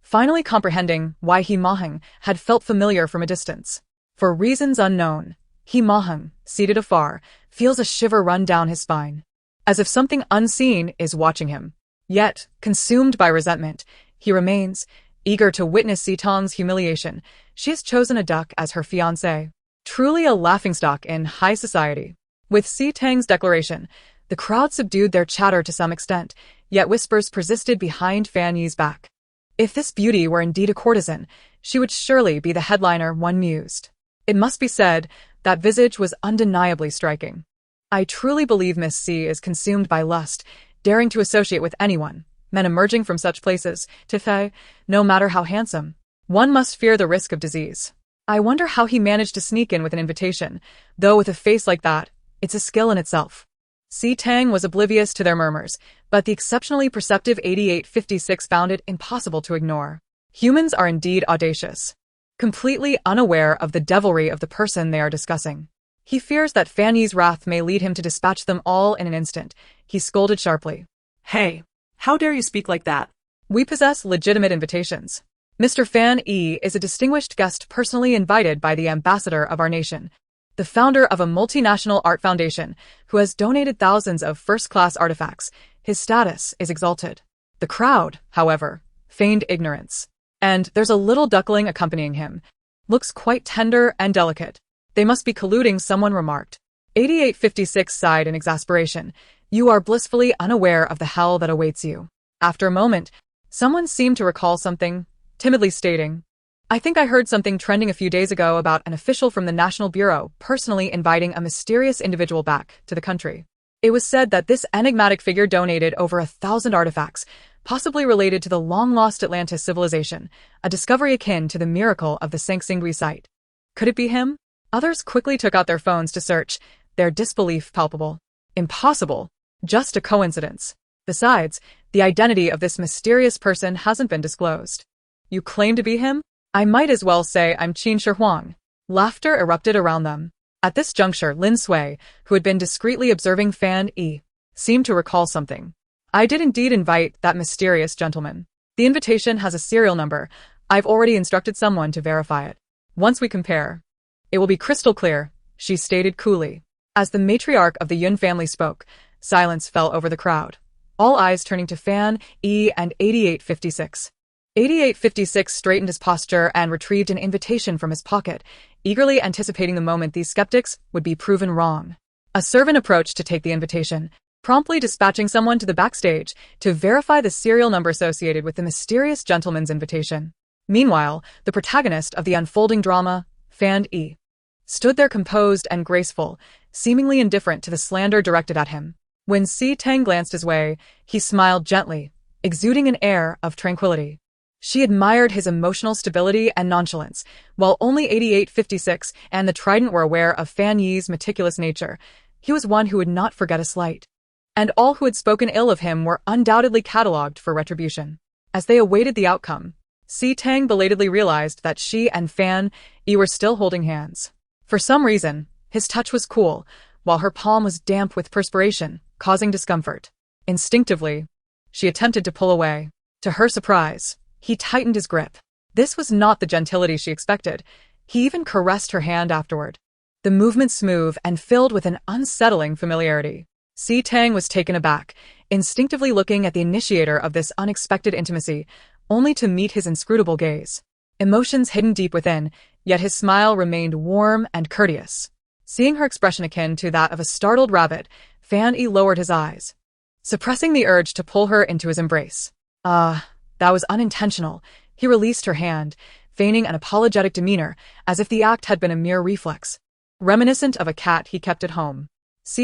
finally comprehending why He Mahing had felt familiar from a distance. For reasons unknown, He Mahing, seated afar, feels a shiver run down his spine, as if something unseen is watching him. Yet, consumed by resentment, he remains, eager to witness Sitong's humiliation. She has chosen a duck as her fiancé, truly a laughingstock in high society. With Sitong's declaration, the crowd subdued their chatter to some extent, yet whispers persisted behind Fan Yi's back. If this beauty were indeed a courtesan, she would surely be the headliner, one mused. It must be said, that visage was undeniably striking. I truly believe Miss C is consumed by lust, daring to associate with anyone, men emerging from such places, no matter how handsome. One must fear the risk of disease. I wonder how he managed to sneak in with an invitation, though with a face like that, it's a skill in itself. Tang was oblivious to their murmurs, but the exceptionally perceptive 8856 found it impossible to ignore. Humans are indeed audacious, completely unaware of the devilry of the person they are discussing. He fears that Fan Yi's wrath may lead him to dispatch them all in an instant. He scolded sharply. Hey, how dare you speak like that? We possess legitimate invitations. Mr. Fan Yi is a distinguished guest personally invited by the ambassador of our nation, the founder of a multinational art foundation, who has donated thousands of first-class artifacts. His status is exalted. The crowd, however, feigned ignorance. And there's a little duckling accompanying him. Looks quite tender and delicate. They must be colluding, someone remarked. 8856 sighed in exasperation. You are blissfully unaware of the hell that awaits you. After a moment, someone seemed to recall something, timidly stating, I think I heard something trending a few days ago about an official from the National Bureau personally inviting a mysterious individual back to the country. It was said that this enigmatic figure donated over 1,000 artifacts, possibly related to the long-lost Atlantis civilization, a discovery akin to the miracle of the singlemother site. Could it be him? Others quickly took out their phones to search, their disbelief palpable. Impossible. Just a coincidence. Besides, the identity of this mysterious person hasn't been disclosed. You claim to be him? I might as well say I'm Qin Shi Huang. Laughter erupted around them. At this juncture, Lin Sui, who had been discreetly observing Fan Yi, seemed to recall something. I did indeed invite that mysterious gentleman. The invitation has a serial number. I've already instructed someone to verify it. Once we compare, it will be crystal clear, she stated coolly. As the matriarch of the Yun family spoke, silence fell over the crowd, all eyes turning to Fan Yi and 8856. 8856 straightened his posture and retrieved an invitation from his pocket, eagerly anticipating the moment these skeptics would be proven wrong. A servant approached to take the invitation, promptly dispatching someone to the backstage to verify the serial number associated with the mysterious gentleman's invitation. Meanwhile, the protagonist of the unfolding drama, Fan Yi, stood there composed and graceful, seemingly indifferent to the slander directed at him. When Tang glanced his way, he smiled gently, exuding an air of tranquility. She admired his emotional stability and nonchalance, while only 8856 and the Trident were aware of Fan Yi's meticulous nature. He was one who would not forget a slight. And all who had spoken ill of him were undoubtedly catalogued for retribution. As they awaited the outcome, Tang belatedly realized that she and Fan Yi were still holding hands. For some reason, his touch was cool, while her palm was damp with perspiration, causing discomfort. Instinctively, she attempted to pull away. To her surprise, he tightened his grip. This was not the gentility she expected. He even caressed her hand afterward. The movement smooth and filled with an unsettling familiarity. Tang was taken aback, instinctively looking at the initiator of this unexpected intimacy, only to meet his inscrutable gaze. Emotions hidden deep within, yet his smile remained warm and courteous. Seeing her expression akin to that of a startled rabbit, Fan Yi lowered his eyes, suppressing the urge to pull her into his embrace. That was unintentional. He released her hand, feigning an apologetic demeanor, as if the act had been a mere reflex, reminiscent of a cat he kept at home.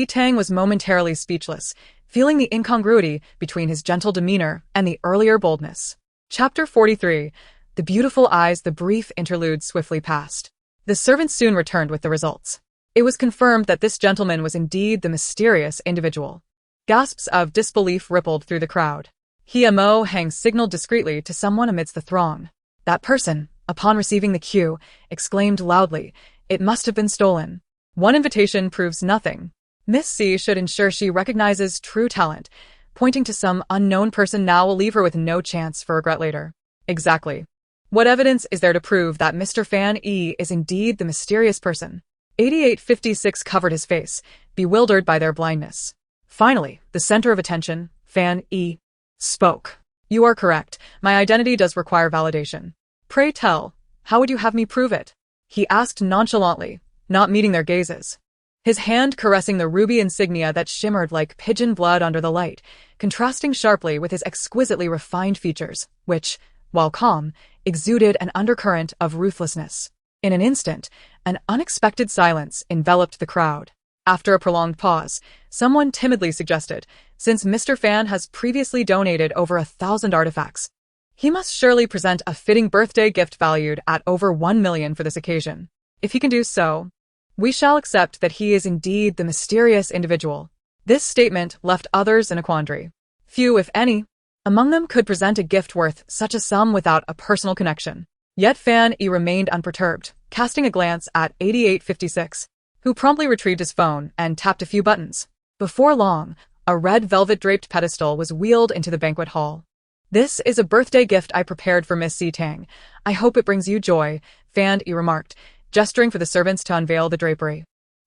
Tang was momentarily speechless, feeling the incongruity between his gentle demeanor and the earlier boldness. Chapter 43. The beautiful eyes. The brief interlude swiftly passed. The servant soon returned with the results. It was confirmed that this gentleman was indeed the mysterious individual. Gasps of disbelief rippled through the crowd. Hang signaled discreetly to someone amidst the throng. That person, upon receiving the cue, exclaimed loudly, "It must have been stolen." One invitation proves nothing. Miss C should ensure she recognizes true talent. Pointing to some unknown person now will leave her with no chance for regret later. Exactly. What evidence is there to prove that Mr. Fan Yi is indeed the mysterious person? 8856 covered his face, bewildered by their blindness. Finally, the center of attention, Fan Yi, spoke. "You are correct. My identity does require validation. Pray tell, how would you have me prove it?" he asked nonchalantly, not meeting their gazes. His hand caressing the ruby insignia that shimmered like pigeon blood under the light, contrasting sharply with his exquisitely refined features, which, while calm, exuded an undercurrent of ruthlessness. In an instant, an unexpected silence enveloped the crowd. After a prolonged pause, someone timidly suggested, "Since Mr. Fan has previously donated over 1,000 artifacts, he must surely present a fitting birthday gift valued at over 1 million for this occasion. If he can do so, we shall accept that he is indeed the mysterious individual." This statement left others in a quandary. Few, if any, among them could present a gift worth such a sum without a personal connection. Yet Fan Yi remained unperturbed, casting a glance at 8856, who promptly retrieved his phone and tapped a few buttons. Before long, a red velvet-draped pedestal was wheeled into the banquet hall. "This is a birthday gift I prepared for Miss Tang. I hope it brings you joy," Fan Yi remarked, gesturing for the servants to unveil the drapery.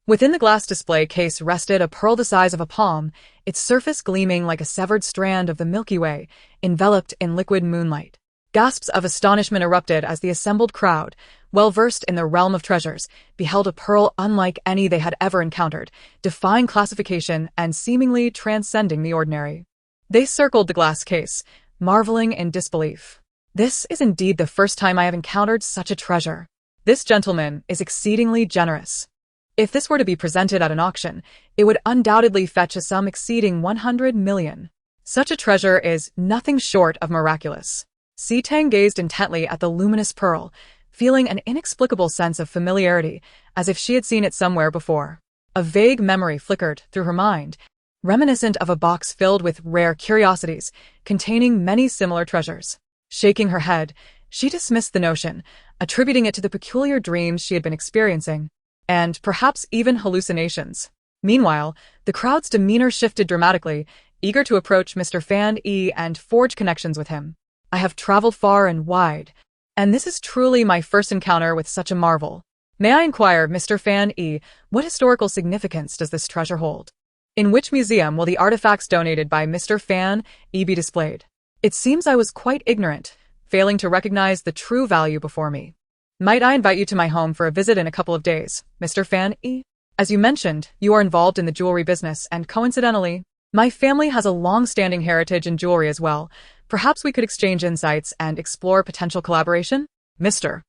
Within the glass display case rested a pearl the size of a palm, its surface gleaming like a severed strand of the Milky Way, enveloped in liquid moonlight. Gasps of astonishment erupted as the assembled crowd, well-versed in the realm of treasures, beheld a pearl unlike any they had ever encountered, defying classification and seemingly transcending the ordinary. They circled the glass case, marveling in disbelief. "This is indeed the first time I have encountered such a treasure. This gentleman is exceedingly generous." If this were to be presented at an auction, it would undoubtedly fetch a sum exceeding 100 million. Such a treasure is nothing short of miraculous. Tang gazed intently at the luminous pearl, feeling an inexplicable sense of familiarity, as if she had seen it somewhere before. A vague memory flickered through her mind, reminiscent of a box filled with rare curiosities, containing many similar treasures. Shaking her head, she dismissed the notion, attributing it to the peculiar dreams she had been experiencing, and perhaps even hallucinations. Meanwhile, the crowd's demeanor shifted dramatically, eager to approach Mr. Fan E and forge connections with him. I have traveled far and wide, and this is truly my first encounter with such a marvel. May I inquire, Mr. Fan E, what historical significance does this treasure hold? In which museum will the artifacts donated by Mr. Fan E be displayed? It seems I was quite ignorant, failing to recognize the true value before me. Might I invite you to my home for a visit in a couple of days, Mr. Fan E? As you mentioned, you are involved in the jewelry business, and coincidentally, my family has a long-standing heritage in jewelry as well. Perhaps we could exchange insights and explore potential collaboration? Mr.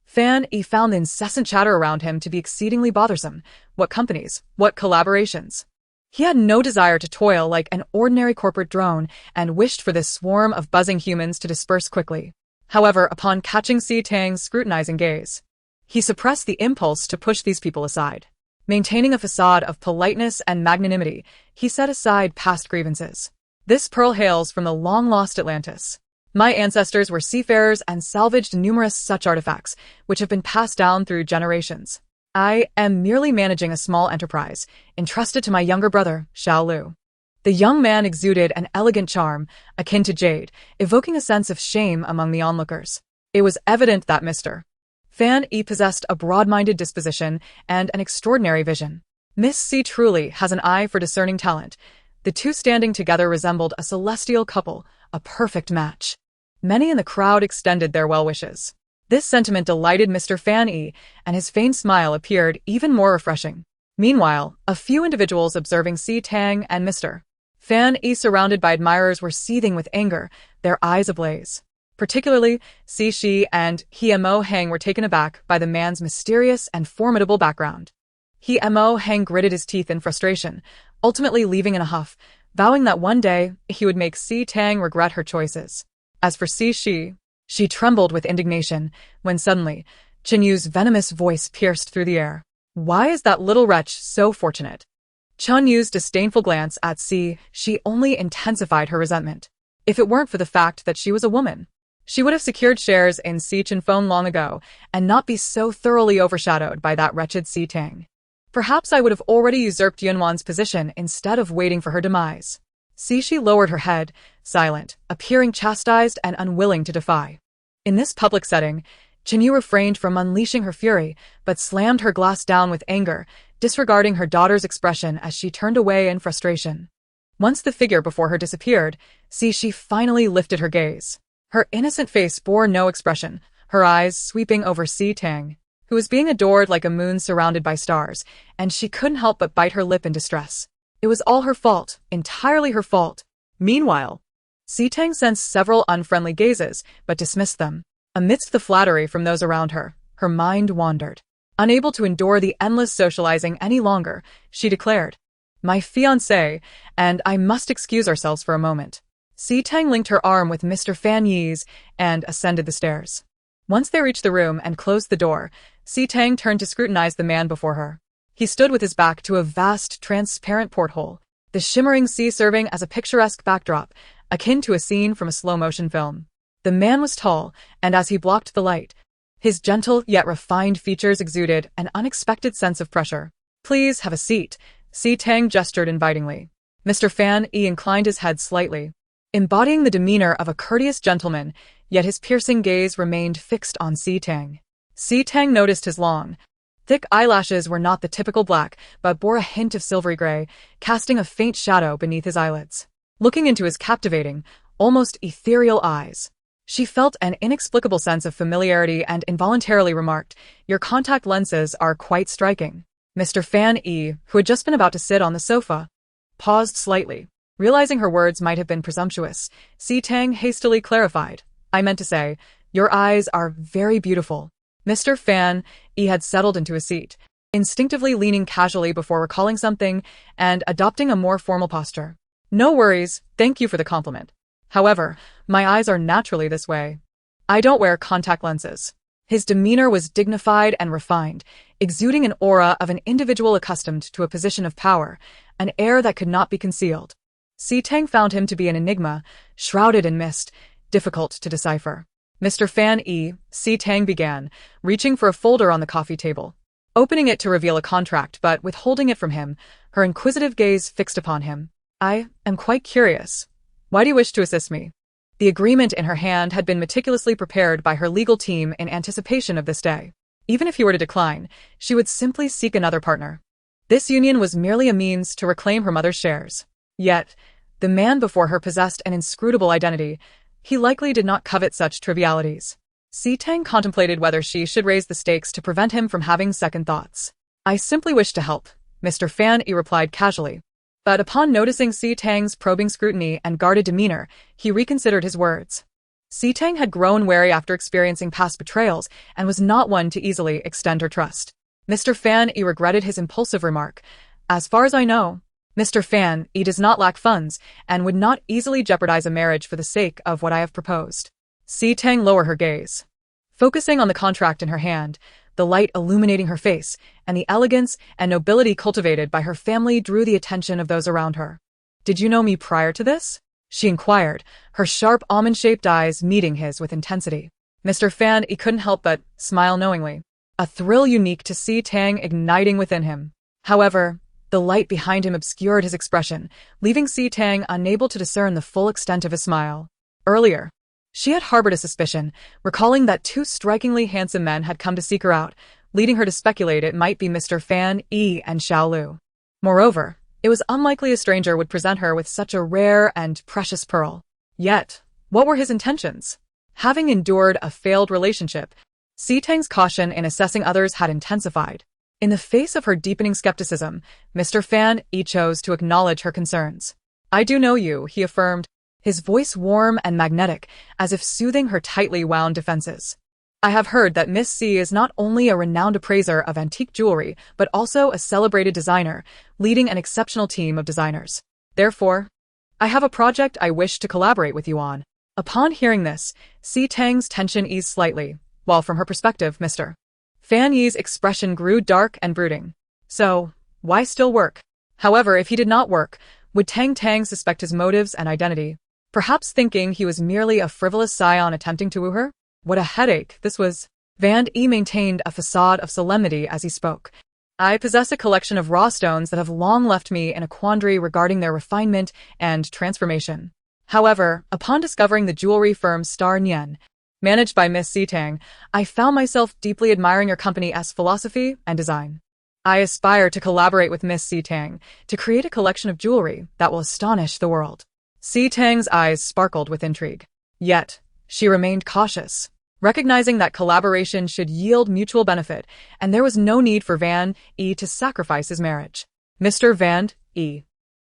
Fan E found the incessant chatter around him to be exceedingly bothersome. What companies? What collaborations? He had no desire to toil like an ordinary corporate drone and wished for this swarm of buzzing humans to disperse quickly. However, upon catching Tang's scrutinizing gaze, he suppressed the impulse to push these people aside. Maintaining a facade of politeness and magnanimity, he set aside past grievances. This pearl hails from the long-lost Atlantis. My ancestors were seafarers and salvaged numerous such artifacts, which have been passed down through generations. I am merely managing a small enterprise, entrusted to my younger brother, Xiao Lu. The young man exuded an elegant charm, akin to jade, evoking a sense of shame among the onlookers. It was evident that Mr. Fan E possessed a broad-minded disposition and an extraordinary vision. Miss C truly has an eye for discerning talent. The two standing together resembled a celestial couple, a perfect match. Many in the crowd extended their well wishes. This sentiment delighted Mr. Fan E, and his faint smile appeared even more refreshing. Meanwhile, a few individuals observing Tang and Mr. Fan E surrounded by admirers were seething with anger, their eyes ablaze. Particularly, Shi and He Mo Hang were taken aback by the man's mysterious and formidable background. He Mo Hang gritted his teeth in frustration, ultimately leaving in a huff, vowing that one day he would make Tang regret her choices. As for she trembled with indignation when suddenly Chen Yu's venomous voice pierced through the air. Why is that little wretch so fortunate? Chen Yu's disdainful glance at she only intensified her resentment. If it weren't for the fact that she was a woman, she would have secured shares in Chen Phone long ago and not be so thoroughly overshadowed by that wretched Tang. Perhaps I would have already usurped Yunwan's position instead of waiting for her demise. She lowered her head, silent, appearing chastised and unwilling to defy. In this public setting, Chen Yu refrained from unleashing her fury, but slammed her glass down with anger, disregarding her daughter's expression as she turned away in frustration. Once the figure before her disappeared, she finally lifted her gaze. Her innocent face bore no expression, her eyes sweeping over Tang, who was being adored like a moon surrounded by stars, and she couldn't help but bite her lip in distress. It was all her fault, entirely her fault. Meanwhile, Tang sensed several unfriendly gazes, but dismissed them. Amidst the flattery from those around her, her mind wandered. Unable to endure the endless socializing any longer, she declared, "My fiancé, and I must excuse ourselves for a moment." Tang linked her arm with Mr. Fan Yi's and ascended the stairs. Once they reached the room and closed the door, Tang turned to scrutinize the man before her. He stood with his back to a vast, transparent porthole, the shimmering sea serving as a picturesque backdrop, akin to a scene from a slow-motion film. The man was tall, and as he blocked the light, his gentle yet refined features exuded an unexpected sense of pressure. "Please have a seat," Tang gestured invitingly. Mr. Fan E inclined his head slightly, embodying the demeanor of a courteous gentleman, yet his piercing gaze remained fixed on Tang. Tang noticed his long, thick eyelashes were not the typical black, but bore a hint of silvery gray, casting a faint shadow beneath his eyelids. Looking into his captivating, almost ethereal eyes, she felt an inexplicable sense of familiarity and involuntarily remarked, "Your contact lenses are quite striking." Mr. Fan E, who had just been about to sit on the sofa, paused slightly. Realizing her words might have been presumptuous, Tang hastily clarified, "I meant to say, your eyes are very beautiful." Mr. Fan E had settled into a seat, instinctively leaning casually before recalling something and adopting a more formal posture. No worries, thank you for the compliment. However, my eyes are naturally this way. I don't wear contact lenses. His demeanor was dignified and refined, exuding an aura of an individual accustomed to a position of power, an air that could not be concealed. Tang found him to be an enigma, shrouded in mist, difficult to decipher. Mr. Tang began, reaching for a folder on the coffee table. Opening it to reveal a contract but withholding it from him, her inquisitive gaze fixed upon him. I am quite curious. Why do you wish to assist me? The agreement in her hand had been meticulously prepared by her legal team in anticipation of this day. Even if he were to decline, she would simply seek another partner. This union was merely a means to reclaim her mother's shares. Yet, the man before her possessed an inscrutable identity. He likely did not covet such trivialities. Tang contemplated whether she should raise the stakes to prevent him from having second thoughts. I simply wish to help, Mr. replied casually. But upon noticing Tang's probing scrutiny and guarded demeanor, he reconsidered his words. Tang had grown wary after experiencing past betrayals and was not one to easily extend her trust. Mr. regretted his impulsive remark. As far as I know, Mr. does not lack funds and would not easily jeopardize a marriage for the sake of what I have proposed. Tang lowered her gaze, focusing on the contract in her hand, the light illuminating her face, and the elegance and nobility cultivated by her family drew the attention of those around her. Did you know me prior to this? She inquired, her sharp almond-shaped eyes meeting his with intensity. Mr. couldn't help but smile knowingly, a thrill unique to Tang igniting within him. However, the light behind him obscured his expression, leaving Tang unable to discern the full extent of his smile. Earlier, she had harbored a suspicion, recalling that two strikingly handsome men had come to seek her out, leading her to speculate it might be Mr. and Xiaolu. Moreover, it was unlikely a stranger would present her with such a rare and precious pearl. Yet, what were his intentions? Having endured a failed relationship, Tang's caution in assessing others had intensified. In the face of her deepening skepticism, Mr. chose to acknowledge her concerns. I do know you, he affirmed, his voice warm and magnetic, as if soothing her tightly wound defenses. I have heard that Miss C is not only a renowned appraiser of antique jewelry, but also a celebrated designer, leading an exceptional team of designers. Therefore, I have a project I wish to collaborate with you on. Upon hearing this, Tang's tension eased slightly, while from her perspective, Mr. Yi's expression grew dark and brooding. So, why still work? However, if he did not work, would Tang suspect his motives and identity? Perhaps thinking he was merely a frivolous scion attempting to woo her? What a headache this was. maintained a facade of solemnity as he spoke. I possess a collection of raw stones that have long left me in a quandary regarding their refinement and transformation. However, upon discovering the jewelry firm Star Nian, managed by Miss Tang, I found myself deeply admiring your company's philosophy and design. I aspire to collaborate with Miss Tang to create a collection of jewelry that will astonish the world. Tang's eyes sparkled with intrigue. Yet, she remained cautious, recognizing that collaboration should yield mutual benefit, and there was no need for to sacrifice his marriage. Mr.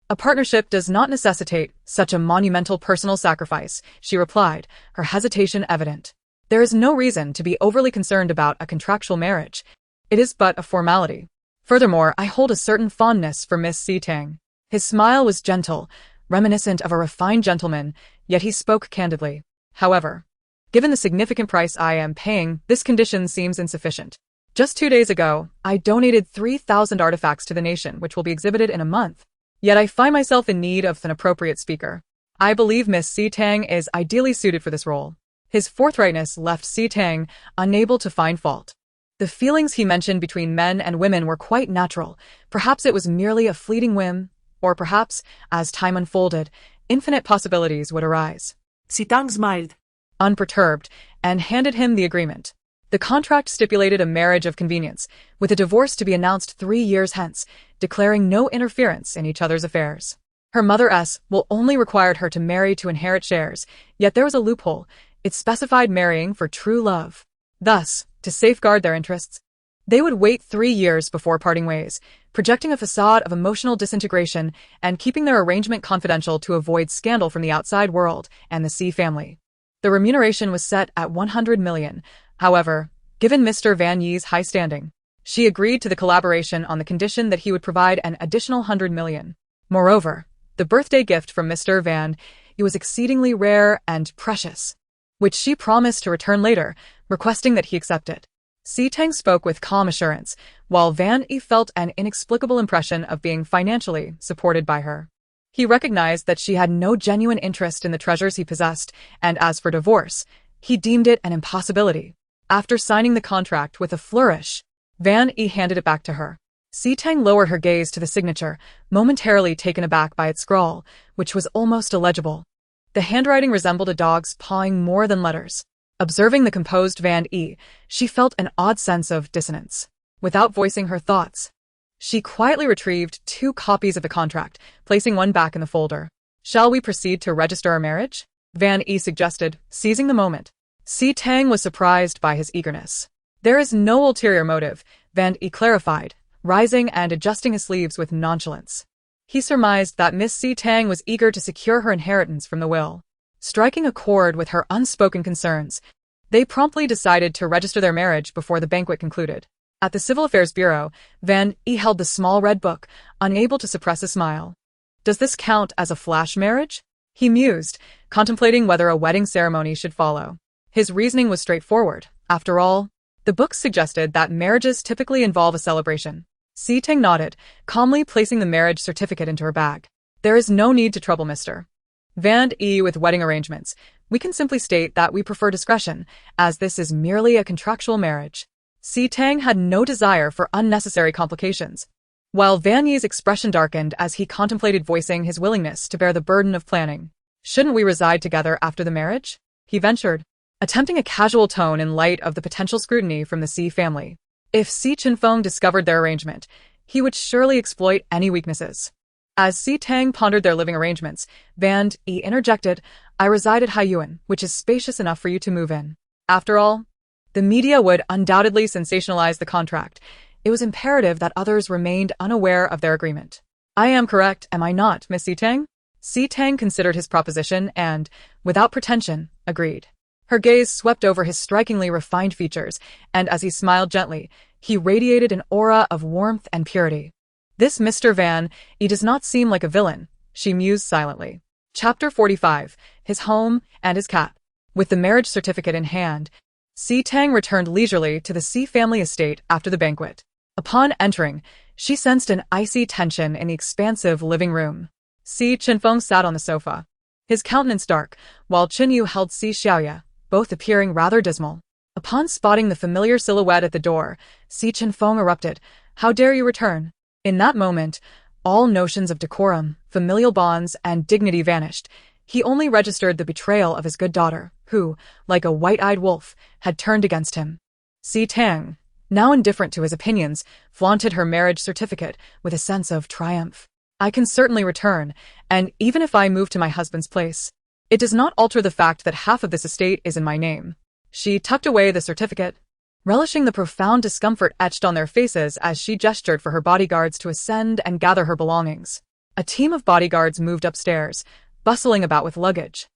A partnership does not necessitate such a monumental personal sacrifice, she replied, her hesitation evident. There is no reason to be overly concerned about a contractual marriage. It is but a formality. Furthermore, I hold a certain fondness for Miss Tang. His smile was gentle, reminiscent of a refined gentleman, yet he spoke candidly. However, given the significant price I am paying, this condition seems insufficient. Just 2 days ago, I donated 3,000 artifacts to the nation, which will be exhibited in a month. Yet I find myself in need of an appropriate speaker. I believe Miss Tang is ideally suited for this role. His forthrightness left Tang unable to find fault. The feelings he mentioned between men and women were quite natural. Perhaps it was merely a fleeting whim, or perhaps, as time unfolded, infinite possibilities would arise. Tang smiled, unperturbed, and handed him the agreement. The contract stipulated a marriage of convenience, with a divorce to be announced 3 years hence, declaring no interference in each other's affairs. Her mother's will only required her to marry to inherit shares, yet there was a loophole. It specified marrying for true love. Thus, to safeguard their interests, they would wait 3 years before parting ways, projecting a facade of emotional disintegration and keeping their arrangement confidential to avoid scandal from the outside world and the C family. The remuneration was set at 100 million. However, given Mr. Yi's high standing, She agreed to the collaboration on the condition that he would provide an additional 100 million. Moreover, the birthday gift from Mr. Van E was exceedingly rare and precious, which she promised to return later, requesting that he accept it. Tang spoke with calm assurance, while Van E felt an inexplicable impression of being financially supported by her. He recognized that she had no genuine interest in the treasures he possessed, and as for divorce, he deemed it an impossibility. After signing the contract with a flourish, Van E handed it back to her. Tang lowered her gaze to the signature, momentarily taken aback by its scrawl, which was almost illegible. The handwriting resembled a dog's pawing more than letters. Observing the composed Van E, she felt an odd sense of dissonance. Without voicing her thoughts, she quietly retrieved 2 copies of the contract, placing one back in the folder. "Shall we proceed to register our marriage?" Van E suggested, seizing the moment. Tang was surprised by his eagerness. "There is no ulterior motive," Van E clarified, rising and adjusting his sleeves with nonchalance. He surmised that Miss Tang was eager to secure her inheritance from the will. Striking a chord with her unspoken concerns, they promptly decided to register their marriage before the banquet concluded. At the Civil Affairs Bureau, Van E held the small red book, unable to suppress a smile. "Does this count as a flash marriage?" he mused, contemplating whether a wedding ceremony should follow. His reasoning was straightforward. After all, the book suggested that marriages typically involve a celebration. Tang nodded, calmly placing the marriage certificate into her bag. "There is no need to trouble Mr. Van E with wedding arrangements. We can simply state that we prefer discretion, as this is merely a contractual marriage." Tang had no desire for unnecessary complications. While Van E's expression darkened as he contemplated voicing his willingness to bear the burden of planning. "Shouldn't we reside together after the marriage?" he ventured, attempting a casual tone in light of the potential scrutiny from the C family. If Si Chinfeng discovered their arrangement, he would surely exploit any weaknesses. As Tang pondered their living arrangements, Van E interjected, "I reside at Haiyuan, which is spacious enough for you to move in." After all, the media would undoubtedly sensationalize the contract. It was imperative that others remained unaware of their agreement. "I am correct, am I not, Miss Tang?" Tang considered his proposition and, without pretension, agreed. Her gaze swept over his strikingly refined features, and as he smiled gently, he radiated an aura of warmth and purity. "This Mr. Van E does not seem like a villain," she mused silently. Chapter 45, His Home and His Cat. With the marriage certificate in hand, Tang returned leisurely to the C family estate after the banquet. Upon entering, she sensed an icy tension in the expansive living room. Si Chinfeng sat on the sofa, his countenance dark, while Chinyu held Si Xiaoya, both appearing rather dismal. Upon spotting the familiar silhouette at the door, Si Chinfeng erupted, "How dare you return?" In that moment, all notions of decorum, familial bonds, and dignity vanished. He only registered the betrayal of his good daughter, who, like a white-eyed wolf, had turned against him. Tang, now indifferent to his opinions, flaunted her marriage certificate with a sense of triumph. "I can certainly return, and even if I move to my husband's place, it does not alter the fact that half of this estate is in my name." She tucked away the certificate, relishing the profound discomfort etched on their faces as she gestured for her bodyguards to ascend and gather her belongings. A team of bodyguards moved upstairs, bustling about with luggage.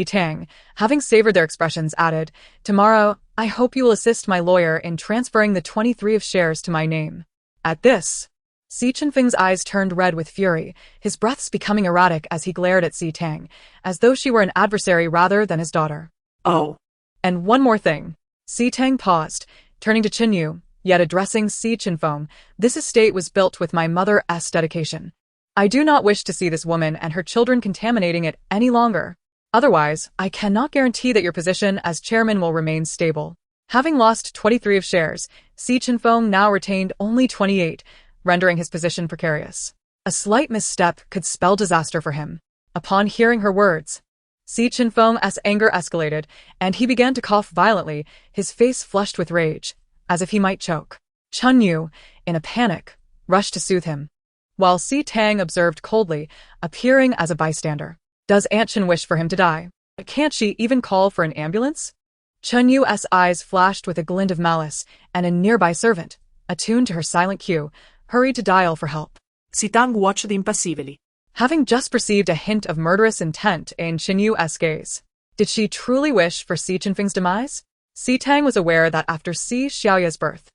Tang, having savored their expressions, added, "Tomorrow, I hope you will assist my lawyer in transferring the 23 of shares to my name." At this, Si Chinfeng's eyes turned red with fury, his breaths becoming erratic as he glared at Tang, as though she were an adversary rather than his daughter. "Oh. And one more thing." Tang paused, turning to Chinyu, yet addressing Si Chinfeng, "This estate was built with my mother's dedication. I do not wish to see this woman and her children contaminating it any longer. Otherwise, I cannot guarantee that your position as chairman will remain stable." Having lost 23 of shares, Si Chinfeng now retained only 28, rendering his position precarious. A slight misstep could spell disaster for him. Upon hearing her words, Si Chinfeng's anger escalated, and he began to cough violently, his face flushed with rage, as if he might choke. Chunyu, in a panic, rushed to soothe him, while Si Tang observed coldly, appearing as a bystander. "Does Aunt Chen wish for him to die? Can't she even call for an ambulance?" Chunyu's eyes flashed with a glint of malice, and a nearby servant, attuned to her silent cue, hurried to dial for help. Tang watched impassively, having just perceived a hint of murderous intent in Chunyu's gaze. Did she truly wish for Si Chinfeng's demise? Si Tang was aware that after Si Xiaoya's birth,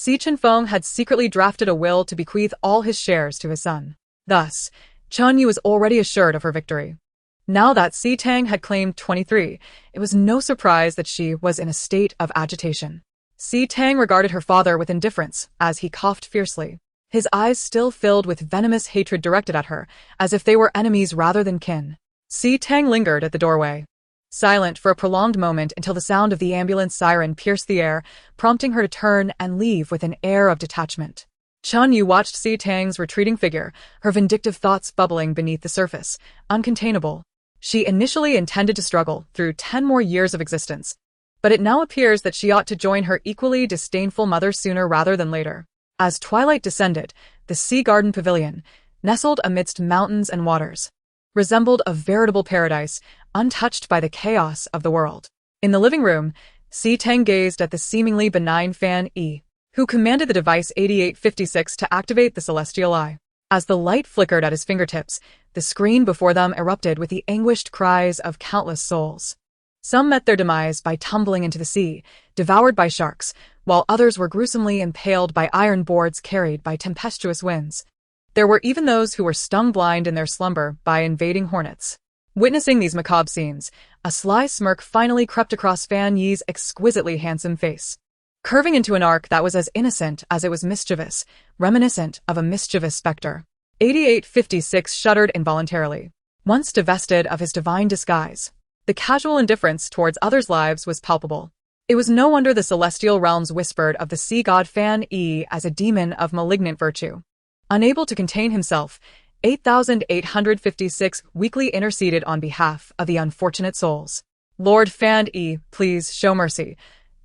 Si Chenfeng had secretly drafted a will to bequeath all his shares to his son. Thus, Chun Yu was already assured of her victory. Now that Si Tang had claimed 23, it was no surprise that she was in a state of agitation. Si Tang regarded her father with indifference as he coughed fiercely, his eyes still filled with venomous hatred directed at her, as if they were enemies rather than kin. Si Tang lingered at the doorway, silent for a prolonged moment until the sound of the ambulance siren pierced the air, prompting her to turn and leave with an air of detachment. Chun Yu watched Si Tang's retreating figure, her vindictive thoughts bubbling beneath the surface, uncontainable. She initially intended to struggle through 10 more years of existence, but it now appears that she ought to join her equally disdainful mother sooner rather than later. As twilight descended, the Sea Garden Pavilion, nestled amidst mountains and waters, resembled a veritable paradise, untouched by the chaos of the world. In the living room, Si Tang gazed at the seemingly benign Fan Yi, who commanded the device 8856 to activate the celestial eye. As the light flickered at his fingertips, the screen before them erupted with the anguished cries of countless souls. Some met their demise by tumbling into the sea, devoured by sharks, while others were gruesomely impaled by iron boards carried by tempestuous winds. There were even those who were stung blind in their slumber by invading hornets. Witnessing these macabre scenes, a sly smirk finally crept across Fan Yi's exquisitely handsome face, curving into an arc that was as innocent as it was mischievous, reminiscent of a mischievous specter. 8856 shuddered involuntarily. Once divested of his divine disguise, the casual indifference towards others' lives was palpable. It was no wonder the celestial realms whispered of the sea god Fan Yi as a demon of malignant virtue. Unable to contain himself, 8856 weakly interceded on behalf of the unfortunate souls. Lord Fan Yi, please show mercy.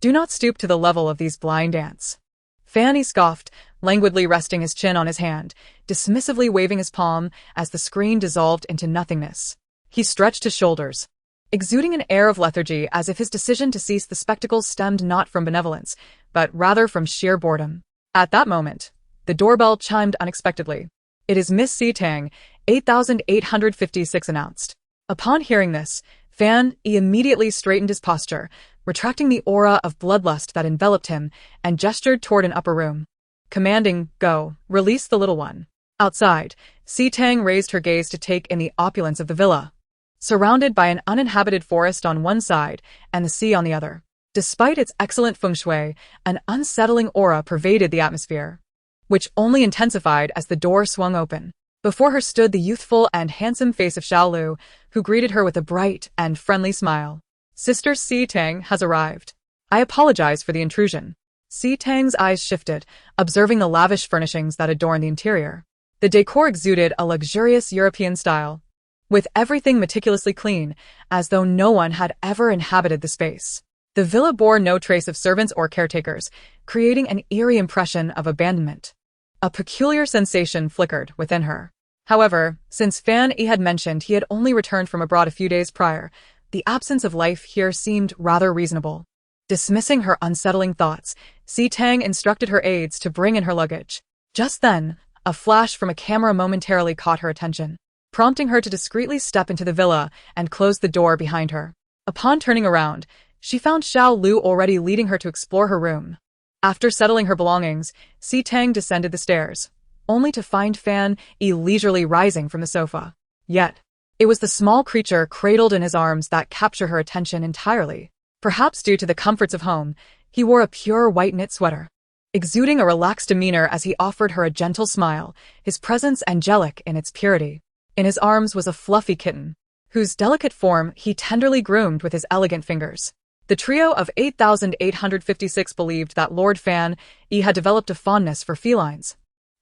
Do not stoop to the level of these blind ants. Fan Yi scoffed, languidly resting his chin on his hand, dismissively waving his palm as the screen dissolved into nothingness. He stretched his shoulders, exuding an air of lethargy as if his decision to cease the spectacle stemmed not from benevolence, but rather from sheer boredom. At that moment, the doorbell chimed unexpectedly. "It is Miss Si Tang," 8856 announced. Upon hearing this, Fan Yi immediately straightened his posture, retracting the aura of bloodlust that enveloped him, and gestured toward an upper room, commanding, "Go, release the little one." Outside, Si Tang raised her gaze to take in the opulence of the villa, surrounded by an uninhabited forest on one side and the sea on the other. Despite its excellent feng shui, an unsettling aura pervaded the atmosphere, which only intensified as the door swung open. Before her stood the youthful and handsome face of Xiao Lu, who greeted her with a bright and friendly smile. "Sister Si Tang has arrived. I apologize for the intrusion." Si Tang's eyes shifted, observing the lavish furnishings that adorned the interior. The decor exuded a luxurious European style, with everything meticulously clean, as though no one had ever inhabited the space. The villa bore no trace of servants or caretakers, creating an eerie impression of abandonment. A peculiar sensation flickered within her. However, since Fan Yi had mentioned he had only returned from abroad a few days prior, the absence of life here seemed rather reasonable. Dismissing her unsettling thoughts, Si Tang instructed her aides to bring in her luggage. Just then, a flash from a camera momentarily caught her attention, prompting her to discreetly step into the villa and close the door behind her. Upon turning around, she found Xiao Lu already leading her to explore her room. After settling her belongings, Si Tang descended the stairs, only to find Fan Yi leisurely rising from the sofa. Yet, it was the small creature cradled in his arms that captured her attention entirely. Perhaps due to the comforts of home, he wore a pure white knit sweater, exuding a relaxed demeanor as he offered her a gentle smile, his presence angelic in its purity. In his arms was a fluffy kitten, whose delicate form he tenderly groomed with his elegant fingers. The trio of 8856 believed that Lord Fan Yi had developed a fondness for felines,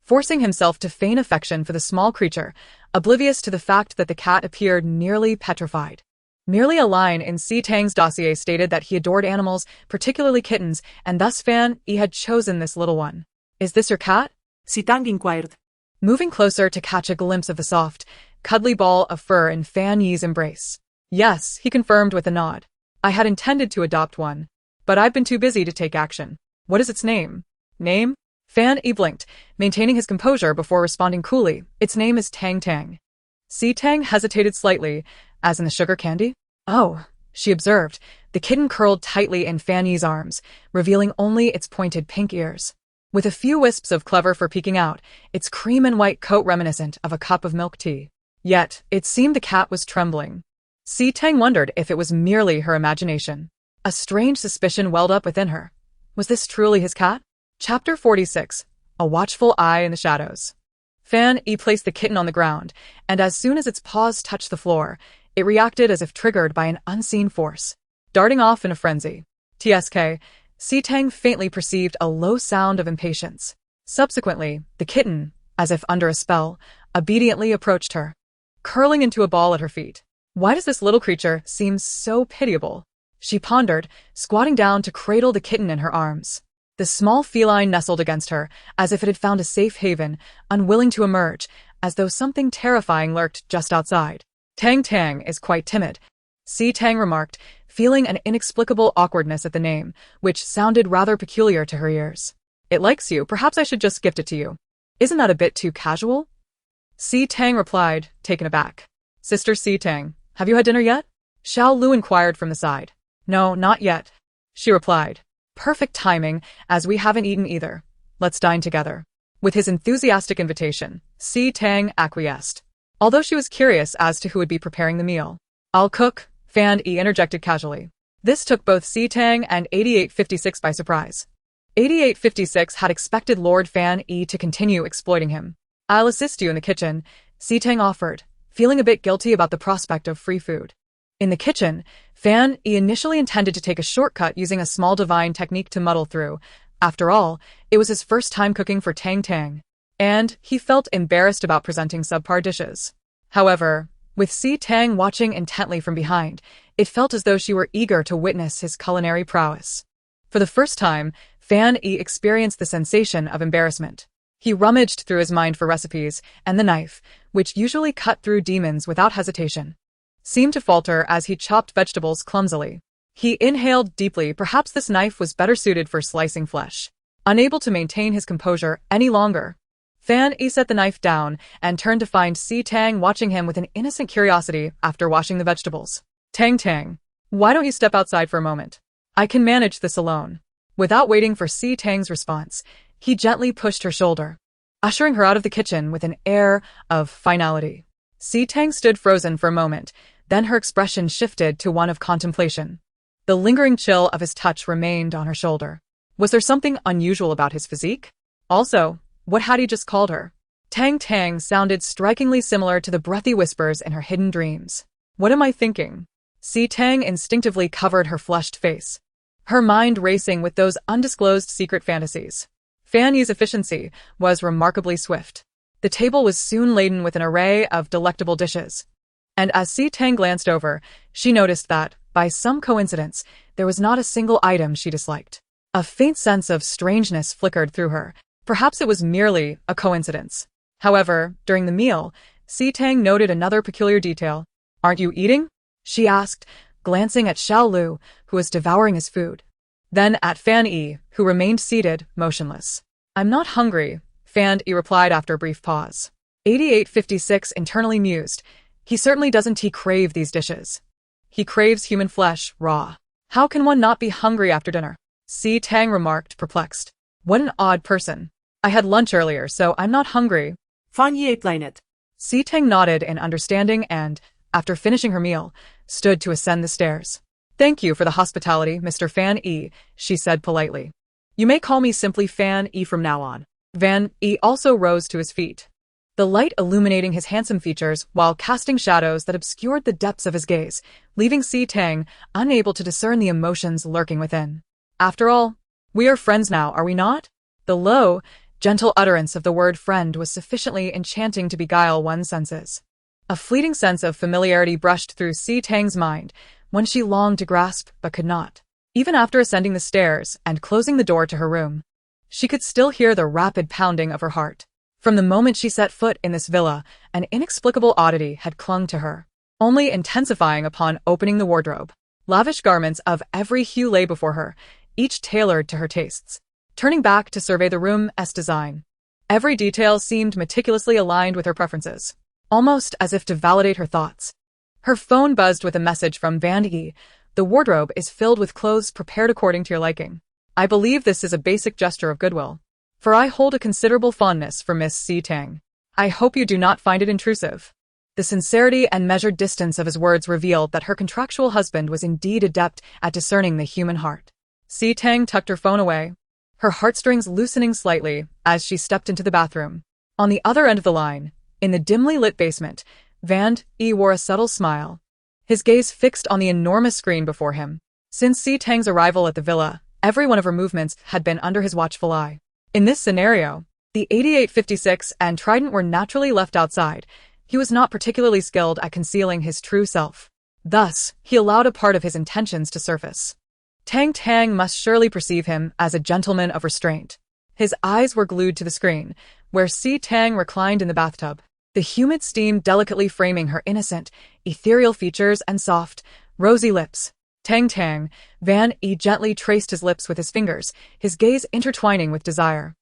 forcing himself to feign affection for the small creature, oblivious to the fact that the cat appeared nearly petrified. Merely a line in Si Tang's dossier stated that he adored animals, particularly kittens, and thus Fan Yi had chosen this little one. "Is this your cat?" Si Tang inquired, moving closer to catch a glimpse of the soft, cuddly ball of fur in Fan Yi's embrace. "Yes," he confirmed with a nod. "I had intended to adopt one, but I've been too busy to take action. What is its name?" "Name?" Fan Yi blinked, maintaining his composure before responding coolly. "Its name is Tang. Si Tang hesitated slightly, as in the sugar candy. "Oh," she observed, the kitten curled tightly in Fan Yi's arms, revealing only its pointed pink ears. with a few wisps of clover for peeking out, its cream and white coat reminiscent of a cup of milk tea. Yet, it seemed the cat was trembling. Tang wondered if it was merely her imagination. A strange suspicion welled up within her. Was this truly his cat? Chapter 46. A Watchful Eye in the Shadows. Fan Yi placed the kitten on the ground, and as soon as its paws touched the floor, it reacted as if triggered by an unseen force. Darting off in a frenzy. Tang faintly perceived a low sound of impatience. Subsequently, the kitten, as if under a spell, obediently approached her, curling into a ball at her feet. Why does this little creature seem so pitiable? She pondered, squatting down to cradle the kitten in her arms. The small feline nestled against her, as if it had found a safe haven, unwilling to emerge, as though something terrifying lurked just outside. Tang is quite timid, Tang remarked, feeling an inexplicable awkwardness at the name, which sounded rather peculiar to her ears. It likes you, perhaps I should just gift it to you. Isn't that a bit too casual? Tang replied, taken aback. Sister Tang, have you had dinner yet? Xiao Lu inquired from the side. No, not yet, she replied. Perfect timing, as we haven't eaten either. Let's dine together. With his enthusiastic invitation, Tang acquiesced, although she was curious as to who would be preparing the meal. I'll cook, Fan Yi interjected casually. This took both Tang and 8856 by surprise. 8856 had expected Lord Fan Yi to continue exploiting him. I'll assist you in the kitchen, Tang offered, feeling a bit guilty about the prospect of free food. In the kitchen, Fan Yi initially intended to take a shortcut using a small divine technique to muddle through. After all, it was his first time cooking for Tang, and he felt embarrassed about presenting subpar dishes. However, with Tang watching intently from behind, it felt as though she were eager to witness his culinary prowess. For the first time, Fan Yi experienced the sensation of embarrassment. He rummaged through his mind for recipes, and the knife, which usually cut through demons without hesitation, seemed to falter as he chopped vegetables clumsily. He inhaled deeply, perhaps this knife was better suited for slicing flesh. Unable to maintain his composure any longer, Fan Yi set the knife down and turned to find Tang watching him with an innocent curiosity after washing the vegetables. Tang, why don't you step outside for a moment? I can manage this alone. Without waiting for Tang's response, he gently pushed her shoulder, ushering her out of the kitchen with an air of finality. Tang stood frozen for a moment, then her expression shifted to one of contemplation. The lingering chill of his touch remained on her shoulder. Was there something unusual about his physique? Also, what had he just called her? Tang sounded strikingly similar to the breathy whispers in her hidden dreams. What am I thinking? Tang instinctively covered her flushed face, her mind racing with those undisclosed secret fantasies. Fan Yi's efficiency was remarkably swift. The table was soon laden with an array of delectable dishes, and as Tang glanced over, she noticed that, by some coincidence, there was not a single item she disliked. A faint sense of strangeness flickered through her. Perhaps it was merely a coincidence. However, during the meal, Tang noted another peculiar detail. Aren't you eating? She asked, glancing at Xiao Lu, who was devouring his food. Then at Fan Yi, who remained seated, motionless. I'm not hungry, Fan Yi replied after a brief pause. 8856 internally mused. He certainly doesn't crave these dishes. He craves human flesh, raw. How can one not be hungry after dinner? Tang remarked, perplexed. What an odd person. I had lunch earlier, so I'm not hungry. Fan Yi explained. Tang nodded in understanding and, after finishing her meal, stood to ascend the stairs. Thank you for the hospitality, Mr. Fan Yi, she said politely. You may call me simply Fan Yi from now on. Fan Yi also rose to his feet, the light illuminating his handsome features while casting shadows that obscured the depths of his gaze, leaving Tang unable to discern the emotions lurking within. After all, we are friends now, are we not? The low, gentle utterance of the word friend was sufficiently enchanting to beguile one's senses. A fleeting sense of familiarity brushed through Tang's mind, one she longed to grasp but could not. Even after ascending the stairs and closing the door to her room, she could still hear the rapid pounding of her heart. From the moment she set foot in this villa, an inexplicable oddity had clung to her, only intensifying upon opening the wardrobe. Lavish garments of every hue lay before her, each tailored to her tastes. Turning back to survey the room's design, every detail seemed meticulously aligned with her preferences, almost as if to validate her thoughts. Her phone buzzed with a message from Fan Yi. The wardrobe is filled with clothes prepared according to your liking. I believe this is a basic gesture of goodwill. for I hold a considerable fondness for Miss C. Tang. I hope you do not find it intrusive." The sincerity and measured distance of his words revealed that her contractual husband was indeed adept at discerning the human heart. C. Tang tucked her phone away, her heartstrings loosening slightly as she stepped into the bathroom. On the other end of the line, in the dimly lit basement, Van E wore a subtle smile, his gaze fixed on the enormous screen before him. Since C. Tang's arrival at the villa, every one of her movements had been under his watchful eye. In this scenario, the 8856 and Trident were naturally left outside. He was not particularly skilled at concealing his true self. Thus, he allowed a part of his intentions to surface. Tang must surely perceive him as a gentleman of restraint. His eyes were glued to the screen, where C. Tang reclined in the bathtub, the humid steam delicately framing her innocent, ethereal features and soft, rosy lips. Tang, Van E gently traced his lips with his fingers, his gaze intertwining with desire.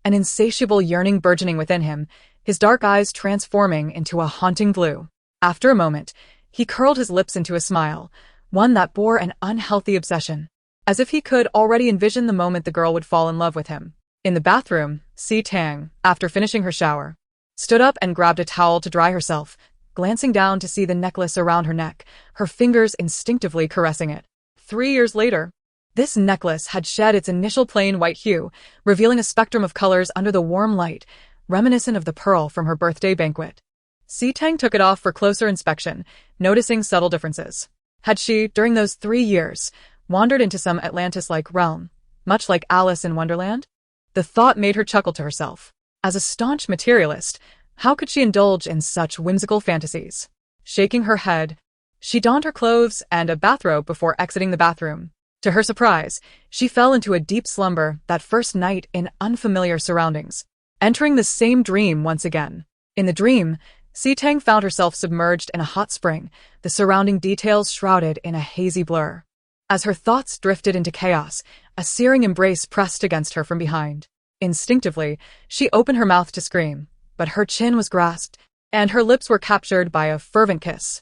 An insatiable yearning burgeoning within him, his dark eyes transforming into a haunting blue. After a moment, he curled his lips into a smile, one that bore an unhealthy obsession, as if he could already envision the moment the girl would fall in love with him. In the bathroom, C. Tang, after finishing her shower, stood up and grabbed a towel to dry herself, glancing down to see the necklace around her neck, her fingers instinctively caressing it. 3 years later, this necklace had shed its initial plain white hue, revealing a spectrum of colors under the warm light, reminiscent of the pearl from her birthday banquet. C. Tang took it off for closer inspection, noticing subtle differences. Had she, during those 3 years, wandered into some Atlantis-like realm, much like Alice in Wonderland? The thought made her chuckle to herself. As a staunch materialist, how could she indulge in such whimsical fantasies? Shaking her head, she donned her clothes and a bathrobe before exiting the bathroom. To her surprise, she fell into a deep slumber that first night in unfamiliar surroundings, entering the same dream once again. In the dream, C. Tang found herself submerged in a hot spring, the surrounding details shrouded in a hazy blur. As her thoughts drifted into chaos, a searing embrace pressed against her from behind. Instinctively, she opened her mouth to scream, but her chin was grasped, and her lips were captured by a fervent kiss.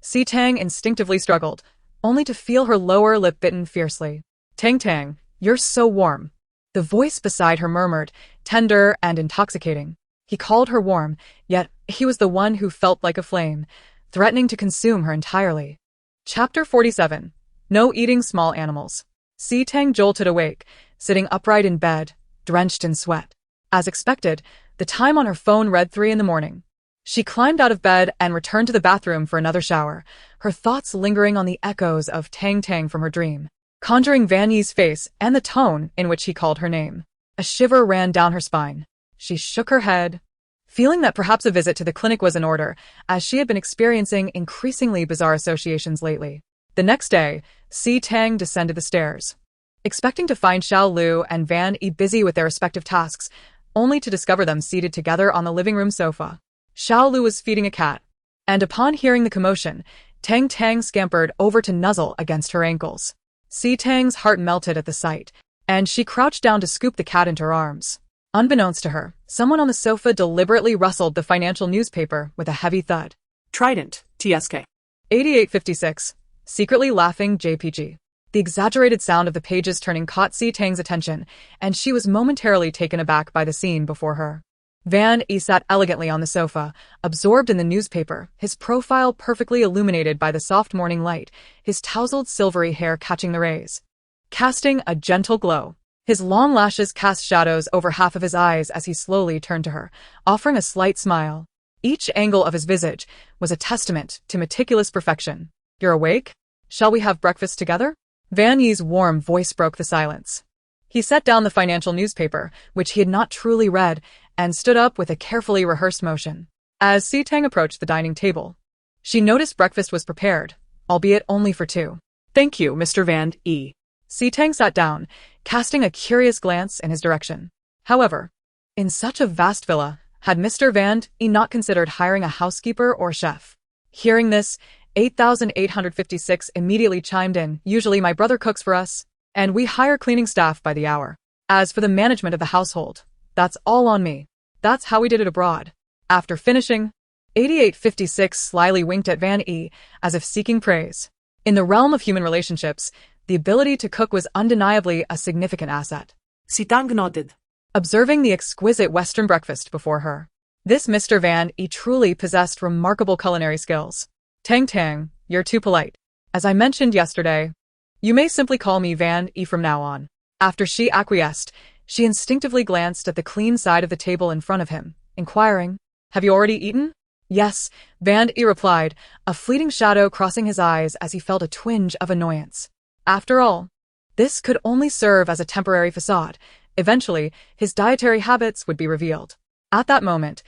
C. Tang instinctively struggled, only to feel her lower lip bitten fiercely. Tang, you're so warm." The voice beside her murmured, tender and intoxicating. He called her warm, yet he was the one who felt like a flame, threatening to consume her entirely. Chapter 47. No eating small animals. C. Tang jolted awake, sitting upright in bed, drenched in sweat. As expected, the time on her phone read 3 in the morning. She climbed out of bed and returned to the bathroom for another shower, her thoughts lingering on the echoes of Tang from her dream, conjuring Van Yi's face and the tone in which he called her name. A shiver ran down her spine. She shook her head, feeling that perhaps a visit to the clinic was in order, as she had been experiencing increasingly bizarre associations lately. The next day, C. Tang descended the stairs, expecting to find Xiao Lu and Van E busy with their respective tasks, only to discover them seated together on the living room sofa. Xiao Lu was feeding a cat, and upon hearing the commotion, Tang scampered over to nuzzle against her ankles. C. Tang's heart melted at the sight, and she crouched down to scoop the cat into her arms. Unbeknownst to her, someone on the sofa deliberately rustled the financial newspaper with a heavy thud. Trident, TSK. 8856. Secretly laughing JPG. The exaggerated sound of the pages turning caught C. Tang's attention, and she was momentarily taken aback by the scene before her. Van E sat elegantly on the sofa, absorbed in the newspaper, his profile perfectly illuminated by the soft morning light, his tousled silvery hair catching the rays, casting a gentle glow. His long lashes cast shadows over half of his eyes as he slowly turned to her, offering a slight smile. Each angle of his visage was a testament to meticulous perfection. "You're awake? Shall we have breakfast together?" Van Yi's warm voice broke the silence. He set down the financial newspaper, which he had not truly read, and stood up with a carefully rehearsed motion. As C. Tang approached the dining table, she noticed breakfast was prepared, albeit only for 2. Thank you, Mr. Van E. C. Tang sat down, casting a curious glance in his direction. However, in such a vast villa, had Mr. Van E not considered hiring a housekeeper or chef? Hearing this, 8856 immediately chimed in. "Usually my brother cooks for us, and we hire cleaning staff by the hour. As for the management of the household, that's all on me. That's how we did it abroad." After finishing, 8856 slyly winked at Van E, as if seeking praise. In the realm of human relationships, the ability to cook was undeniably a significant asset. Tang nodded. observing the exquisite Western breakfast before her. This Mr. Van E truly possessed remarkable culinary skills. Tang, you're too polite. As I mentioned yesterday, you may simply call me Van E from now on. After she acquiesced, she instinctively glanced at the clean side of the table in front of him, inquiring, "Have you already eaten?" "Yes," Van E replied, a fleeting shadow crossing his eyes as he felt a twinge of annoyance. After all, this could only serve as a temporary facade. Eventually, his dietary habits would be revealed. At that moment,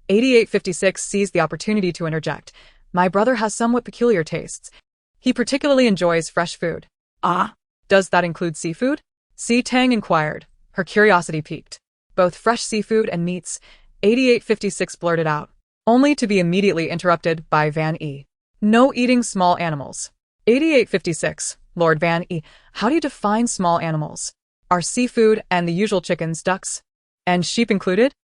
8856 seized the opportunity to interject. "My brother has somewhat peculiar tastes. He particularly enjoys fresh food." Ah, "Does that include seafood?" Tang inquired, her curiosity piqued. "Both fresh seafood and meats," 8856 blurted out, only to be immediately interrupted by Van E. "No eating small animals." 8856, Lord Van E, how do you define small animals? Are seafood and the usual chickens, ducks, and sheep included?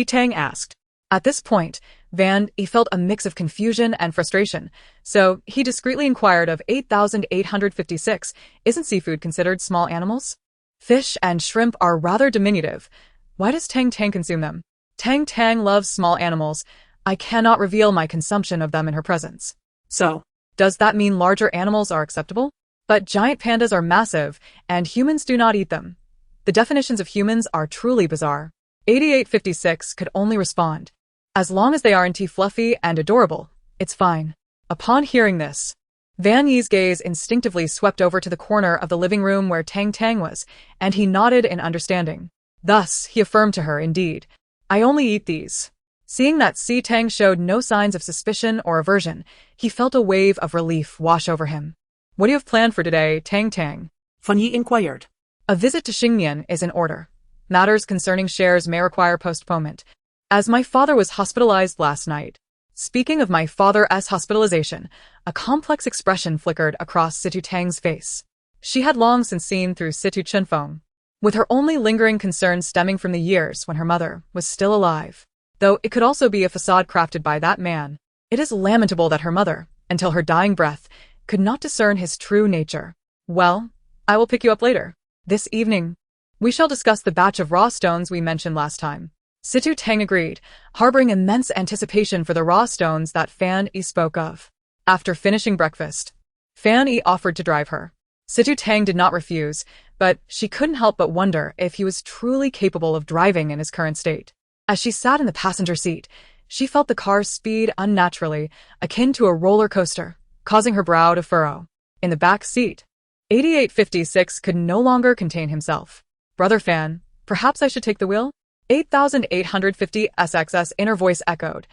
Tang asked. At this point, Van E felt a mix of confusion and frustration, so he discreetly inquired of 8856, "Isn't seafood considered small animals? Fish and shrimp are rather diminutive. Why does Tang consume them?" Tang loves small animals. I cannot reveal my consumption of them in her presence." so, "Does that mean larger animals are acceptable? But giant pandas are massive, and humans do not eat them. The definitions of humans are truly bizarre." 8856 could only respond, "As long as they aren't fluffy and adorable, it's fine." Upon hearing this, Van Ye's gaze instinctively swept over to the corner of the living room where Tang was, and he nodded in understanding. Thus, he affirmed to her, "Indeed, I only eat these." Seeing that Tang showed no signs of suspicion or aversion, he felt a wave of relief wash over him. "What do you have planned for today, Tang?" Fan Yi inquired. "A visit to Xingnian is in order. Matters concerning shares may require postponement, as my father was hospitalized last night." Speaking of my father's hospitalization, a complex expression flickered across Tang's face. She had long since seen through Chenfeng, with her only lingering concern stemming from the years when her mother was still alive. Though it could also be a facade crafted by that man. It is lamentable that her mother, until her dying breath, could not discern his true nature. "Well, I will pick you up later. This evening, we shall discuss the batch of raw stones we mentioned last time." Tang agreed, harboring immense anticipation for the raw stones that Fan E spoke of. After finishing breakfast, Fan E offered to drive her. Tang did not refuse, but she couldn't help but wonder if he was truly capable of driving in his current state. As she sat in the passenger seat, she felt the car's speed unnaturally, akin to a roller coaster, causing her brow to furrow. In the back seat, 8856 could no longer contain himself. "Brother Fan, perhaps I should take the wheel?" 8850 SX's inner voice echoed.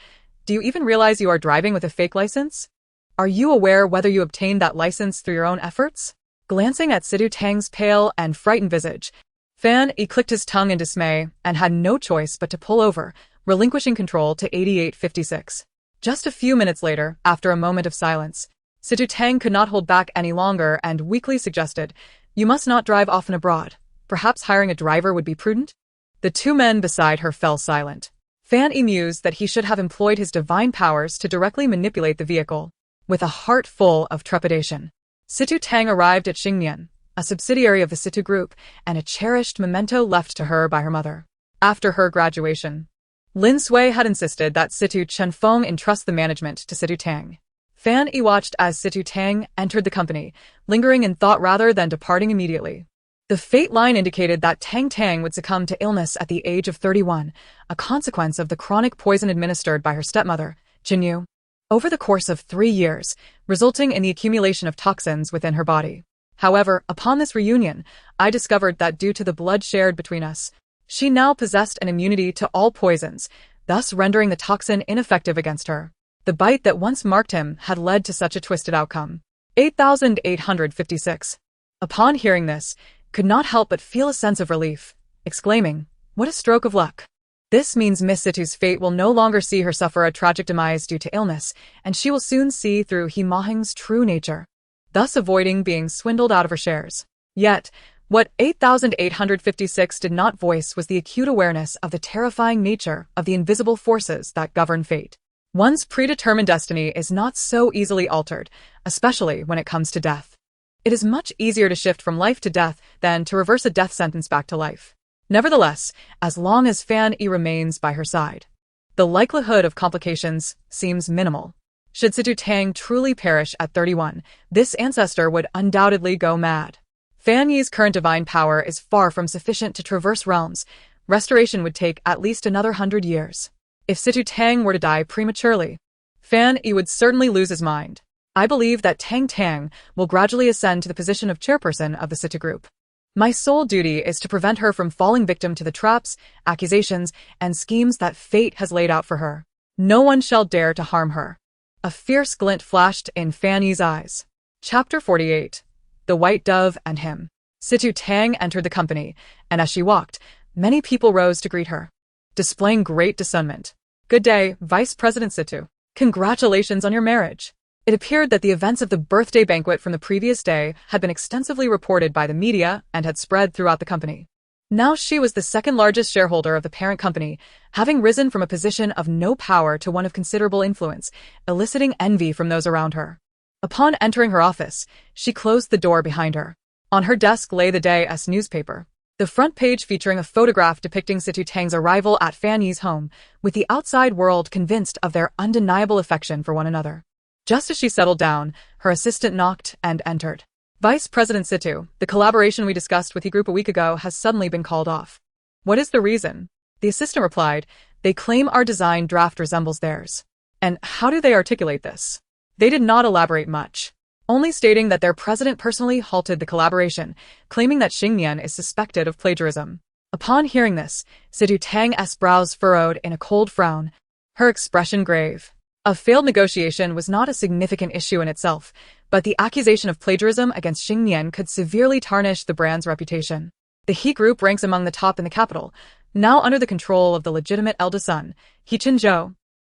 "Do you even realize you are driving with a fake license? Are you aware whether you obtained that license through your own efforts?" Glancing at Tang's pale and frightened visage, Fan E clicked his tongue in dismay and had no choice but to pull over, relinquishing control to 8856. Just a few minutes later, after a moment of silence, Tang could not hold back any longer and weakly suggested, "You must not drive often abroad. Perhaps hiring a driver would be prudent?" The two men beside her fell silent. Fan E mused that he should have employed his divine powers to directly manipulate the vehicle. With a heart full of trepidation, Tang arrived at Xingnian, a subsidiary of the Situ Group, and a cherished memento left to her by her mother. After her graduation, Lin Sui had insisted that Chenfeng entrust the management to Tang. Fan E watched as Tang entered the company, lingering in thought rather than departing immediately. The fate line indicated that Tang would succumb to illness at the age of 31, a consequence of the chronic poison administered by her stepmother, Jinyu, over the course of 3 years, resulting in the accumulation of toxins within her body. However, upon this reunion, I discovered that due to the blood shared between us, she now possessed an immunity to all poisons, thus rendering the toxin ineffective against her. The bite that once marked him had led to such a twisted outcome. 8856. Upon hearing this, could not help but feel a sense of relief, exclaiming, "What a stroke of luck. This means Miss Situ's fate will no longer see her suffer a tragic demise due to illness, and she will soon see through He Maheng's true nature, thus avoiding being swindled out of her shares." Yet, what 8856 did not voice was the acute awareness of the terrifying nature of the invisible forces that govern fate. One's predetermined destiny is not so easily altered, especially when it comes to death. It is much easier to shift from life to death than to reverse a death sentence back to life. Nevertheless, as long as Fan Yi remains by her side, the likelihood of complications seems minimal. Should Situ Tang truly perish at 31, this ancestor would undoubtedly go mad. Fan Yi's current divine power is far from sufficient to traverse realms. Restoration would take at least another 100 years. If Situ Tang were to die prematurely, Fan Yi would certainly lose his mind. I believe that Tang will gradually ascend to the position of chairperson of the Situ group. My sole duty is to prevent her from falling victim to the traps, accusations, and schemes that fate has laid out for her. No one shall dare to harm her. A fierce glint flashed in Fan Yi's eyes. Chapter 48. The White Dove and Him. Situ Tang entered the company, and as she walked, many people rose to greet her, displaying great discernment. Good day, Vice President Situ. Congratulations on your marriage. It appeared that the events of the birthday banquet from the previous day had been extensively reported by the media and had spread throughout the company. Now she was the second largest shareholder of the parent company, having risen from a position of no power to one of considerable influence, eliciting envy from those around her. Upon entering her office, she closed the door behind her. On her desk lay the day's newspaper, the front page featuring a photograph depicting Situ Tang's arrival at Fan Yi's home, with the outside world convinced of their undeniable affection for one another. Just as she settled down, her assistant knocked and entered. Vice President Situ, the collaboration we discussed with the group a week ago has suddenly been called off. What is the reason? The assistant replied, they claim our design draft resembles theirs. And how do they articulate this? They did not elaborate much, only stating that their president personally halted the collaboration, claiming that Xingmian is suspected of plagiarism. Upon hearing this, Situ Tang's brows furrowed in a cold frown, her expression grave. A failed negotiation was not a significant issue in itself, but the accusation of plagiarism against Xingmian could severely tarnish the brand's reputation. The He Group ranks among the top in the capital, now under the control of the legitimate eldest son, He Qinzhou,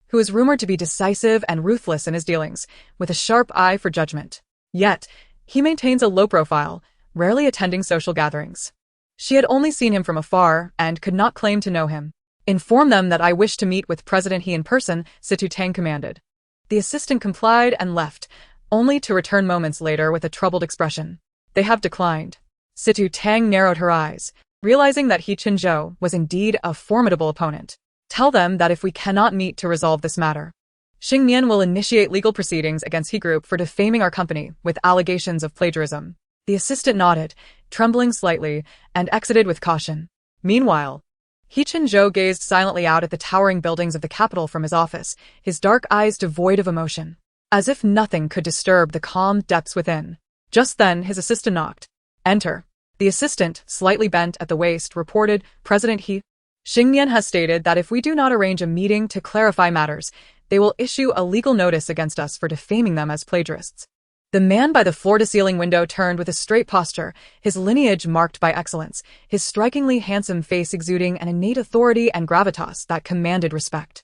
who is rumored to be decisive and ruthless in his dealings, with a sharp eye for judgment. Yet, he maintains a low profile, rarely attending social gatherings. She had only seen him from afar and could not claim to know him. Inform them that I wish to meet with President He in person, Situ Tang commanded. The assistant complied and left, only to return moments later with a troubled expression. They have declined. Situ Tang narrowed her eyes, realizing that He Qinzhou was indeed a formidable opponent. Tell them that if we cannot meet to resolve this matter, Xingmian will initiate legal proceedings against He Group for defaming our company with allegations of plagiarism. The assistant nodded, trembling slightly, and exited with caution. Meanwhile, He Qinzhou gazed silently out at the towering buildings of the capital from his office, his dark eyes devoid of emotion, as if nothing could disturb the calm depths within. Just then, his assistant knocked. Enter. The assistant, slightly bent at the waist, reported, President He. Xingmian has stated that if we do not arrange a meeting to clarify matters, they will issue a legal notice against us for defaming them as plagiarists. The man by the floor-to-ceiling window turned with a straight posture, his lineage marked by excellence, his strikingly handsome face exuding an innate authority and gravitas that commanded respect.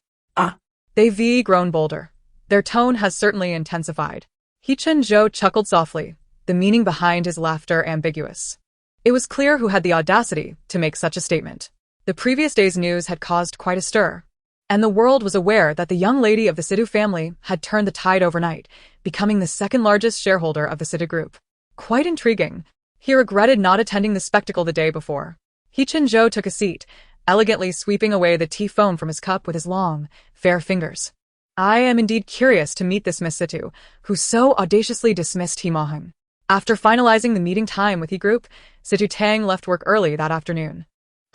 They've grown bolder. Their tone has certainly intensified. He Qinzhou chuckled softly, the meaning behind his laughter ambiguous. It was clear who had the audacity to make such a statement. The previous day's news had caused quite a stir, and the world was aware that the young lady of the Situ family had turned the tide overnight, becoming the second largest shareholder of the Situ group. Quite intriguing. He regretted not attending the spectacle the day before. He Qinzhou took a seat, elegantly sweeping away the tea foam from his cup with his long, fair fingers. I am indeed curious to meet this Miss Situ, who so audaciously dismissed He Maheng. After finalizing the meeting time with He Group, Situ Tang left work early that afternoon.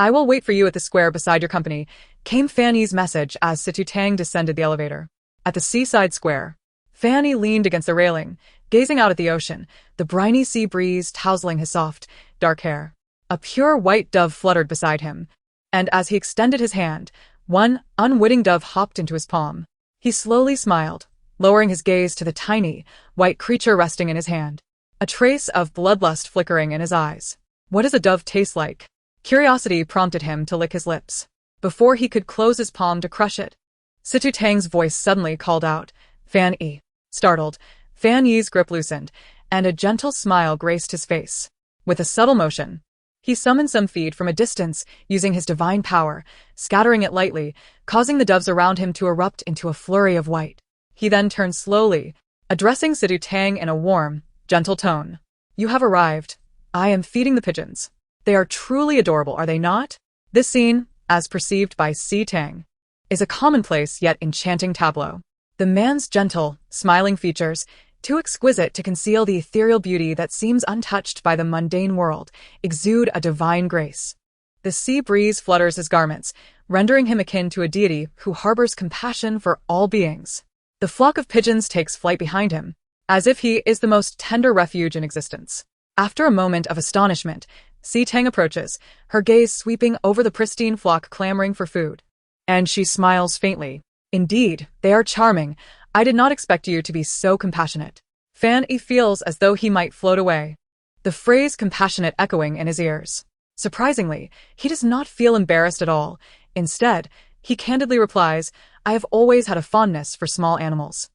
I will wait for you at the square beside your company, came Fan Yi's message as Situ Tang descended the elevator. At the seaside square, Fan Yi leaned against the railing, gazing out at the ocean, the briny sea breeze tousling his soft, dark hair. A pure white dove fluttered beside him, and as he extended his hand, one unwitting dove hopped into his palm. He slowly smiled, lowering his gaze to the tiny, white creature resting in his hand, a trace of bloodlust flickering in his eyes. What does a dove taste like? Curiosity prompted him to lick his lips, before he could close his palm to crush it. Situ Tang's voice suddenly called out, Fan Yi. Startled, Fan Yi's grip loosened, and a gentle smile graced his face. With a subtle motion, he summoned some feed from a distance, using his divine power, scattering it lightly, causing the doves around him to erupt into a flurry of white. He then turned slowly, addressing Situ Tang in a warm, gentle tone. You have arrived. I am feeding the pigeons. They are truly adorable, are they not? This scene, as perceived by Tang, is a commonplace yet enchanting tableau. The man's gentle, smiling features, too exquisite to conceal the ethereal beauty that seems untouched by the mundane world, exude a divine grace. The sea breeze flutters his garments, rendering him akin to a deity who harbors compassion for all beings. The flock of pigeons takes flight behind him, as if he is the most tender refuge in existence. After a moment of astonishment, Tang approaches, her gaze sweeping over the pristine flock clamoring for food. And she smiles faintly. Indeed, they are charming. I did not expect you to be so compassionate. Fan-yi feels as though he might float away, the phrase compassionate echoing in his ears. Surprisingly, he does not feel embarrassed at all. Instead, he candidly replies, I have always had a fondness for small animals.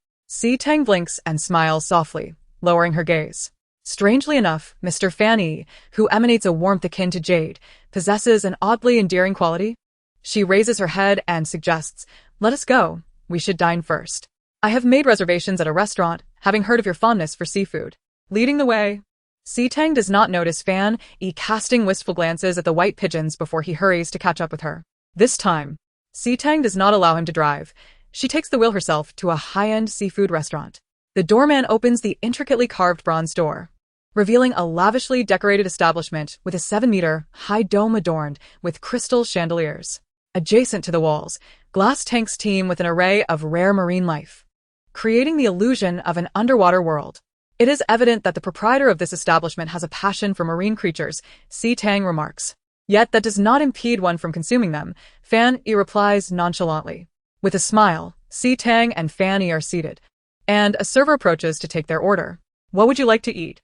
Tang blinks and smiles softly, lowering her gaze. Strangely enough, Mr. Fan-yi, who emanates a warmth akin to jade, possesses an oddly endearing quality. She raises her head and suggests, let us go. We should dine first. I have made reservations at a restaurant, having heard of your fondness for seafood. Leading the way, Tang does not notice Fan-yi casting wistful glances at the white pigeons before he hurries to catch up with her. This time, Tang does not allow him to drive. She takes the wheel herself to a high-end seafood restaurant. The doorman opens the intricately carved bronze door, revealing a lavishly decorated establishment with a 7-meter high dome adorned with crystal chandeliers. Adjacent to the walls, glass tanks teem with an array of rare marine life, creating the illusion of an underwater world. It is evident that the proprietor of this establishment has a passion for marine creatures, Tang remarks. Yet that does not impede one from consuming them, Fan-yi replies nonchalantly. With a smile, Tang and Fan-yi are seated, and a server approaches to take their order. What would you like to eat?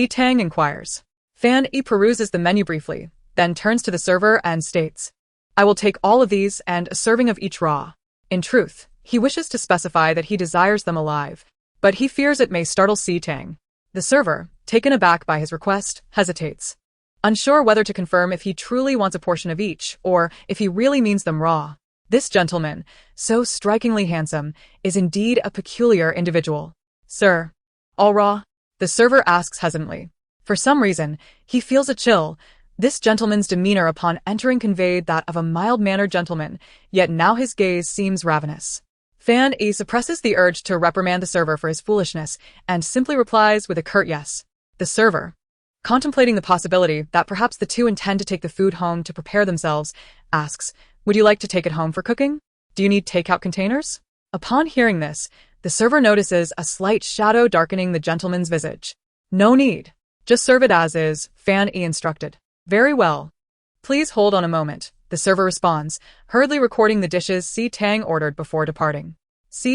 Tang inquires. Fan-yi peruses the menu briefly, then turns to the server and states, I will take all of these and a serving of each raw. In truth, he wishes to specify that he desires them alive, but he fears it may startle Tang. The server, taken aback by his request, hesitates, unsure whether to confirm if he truly wants a portion of each or if he really means them raw. This gentleman, so strikingly handsome, is indeed a peculiar individual. Sir, all raw? The server asks hesitantly. For some reason, he feels a chill. This gentleman's demeanor upon entering conveyed that of a mild-mannered gentleman, yet now his gaze seems ravenous. Fan-yi suppresses the urge to reprimand the server for his foolishness and simply replies with a curt yes. The server, contemplating the possibility that perhaps the two intend to take the food home to prepare themselves, asks, would you like to take it home for cooking? Do you need takeout containers? Upon hearing this, the server notices a slight shadow darkening the gentleman's visage. No need. Just serve it as is, Fan-yi instructed. Very well. Please hold on a moment, the server responds, hurriedly recording the dishes Tang ordered before departing.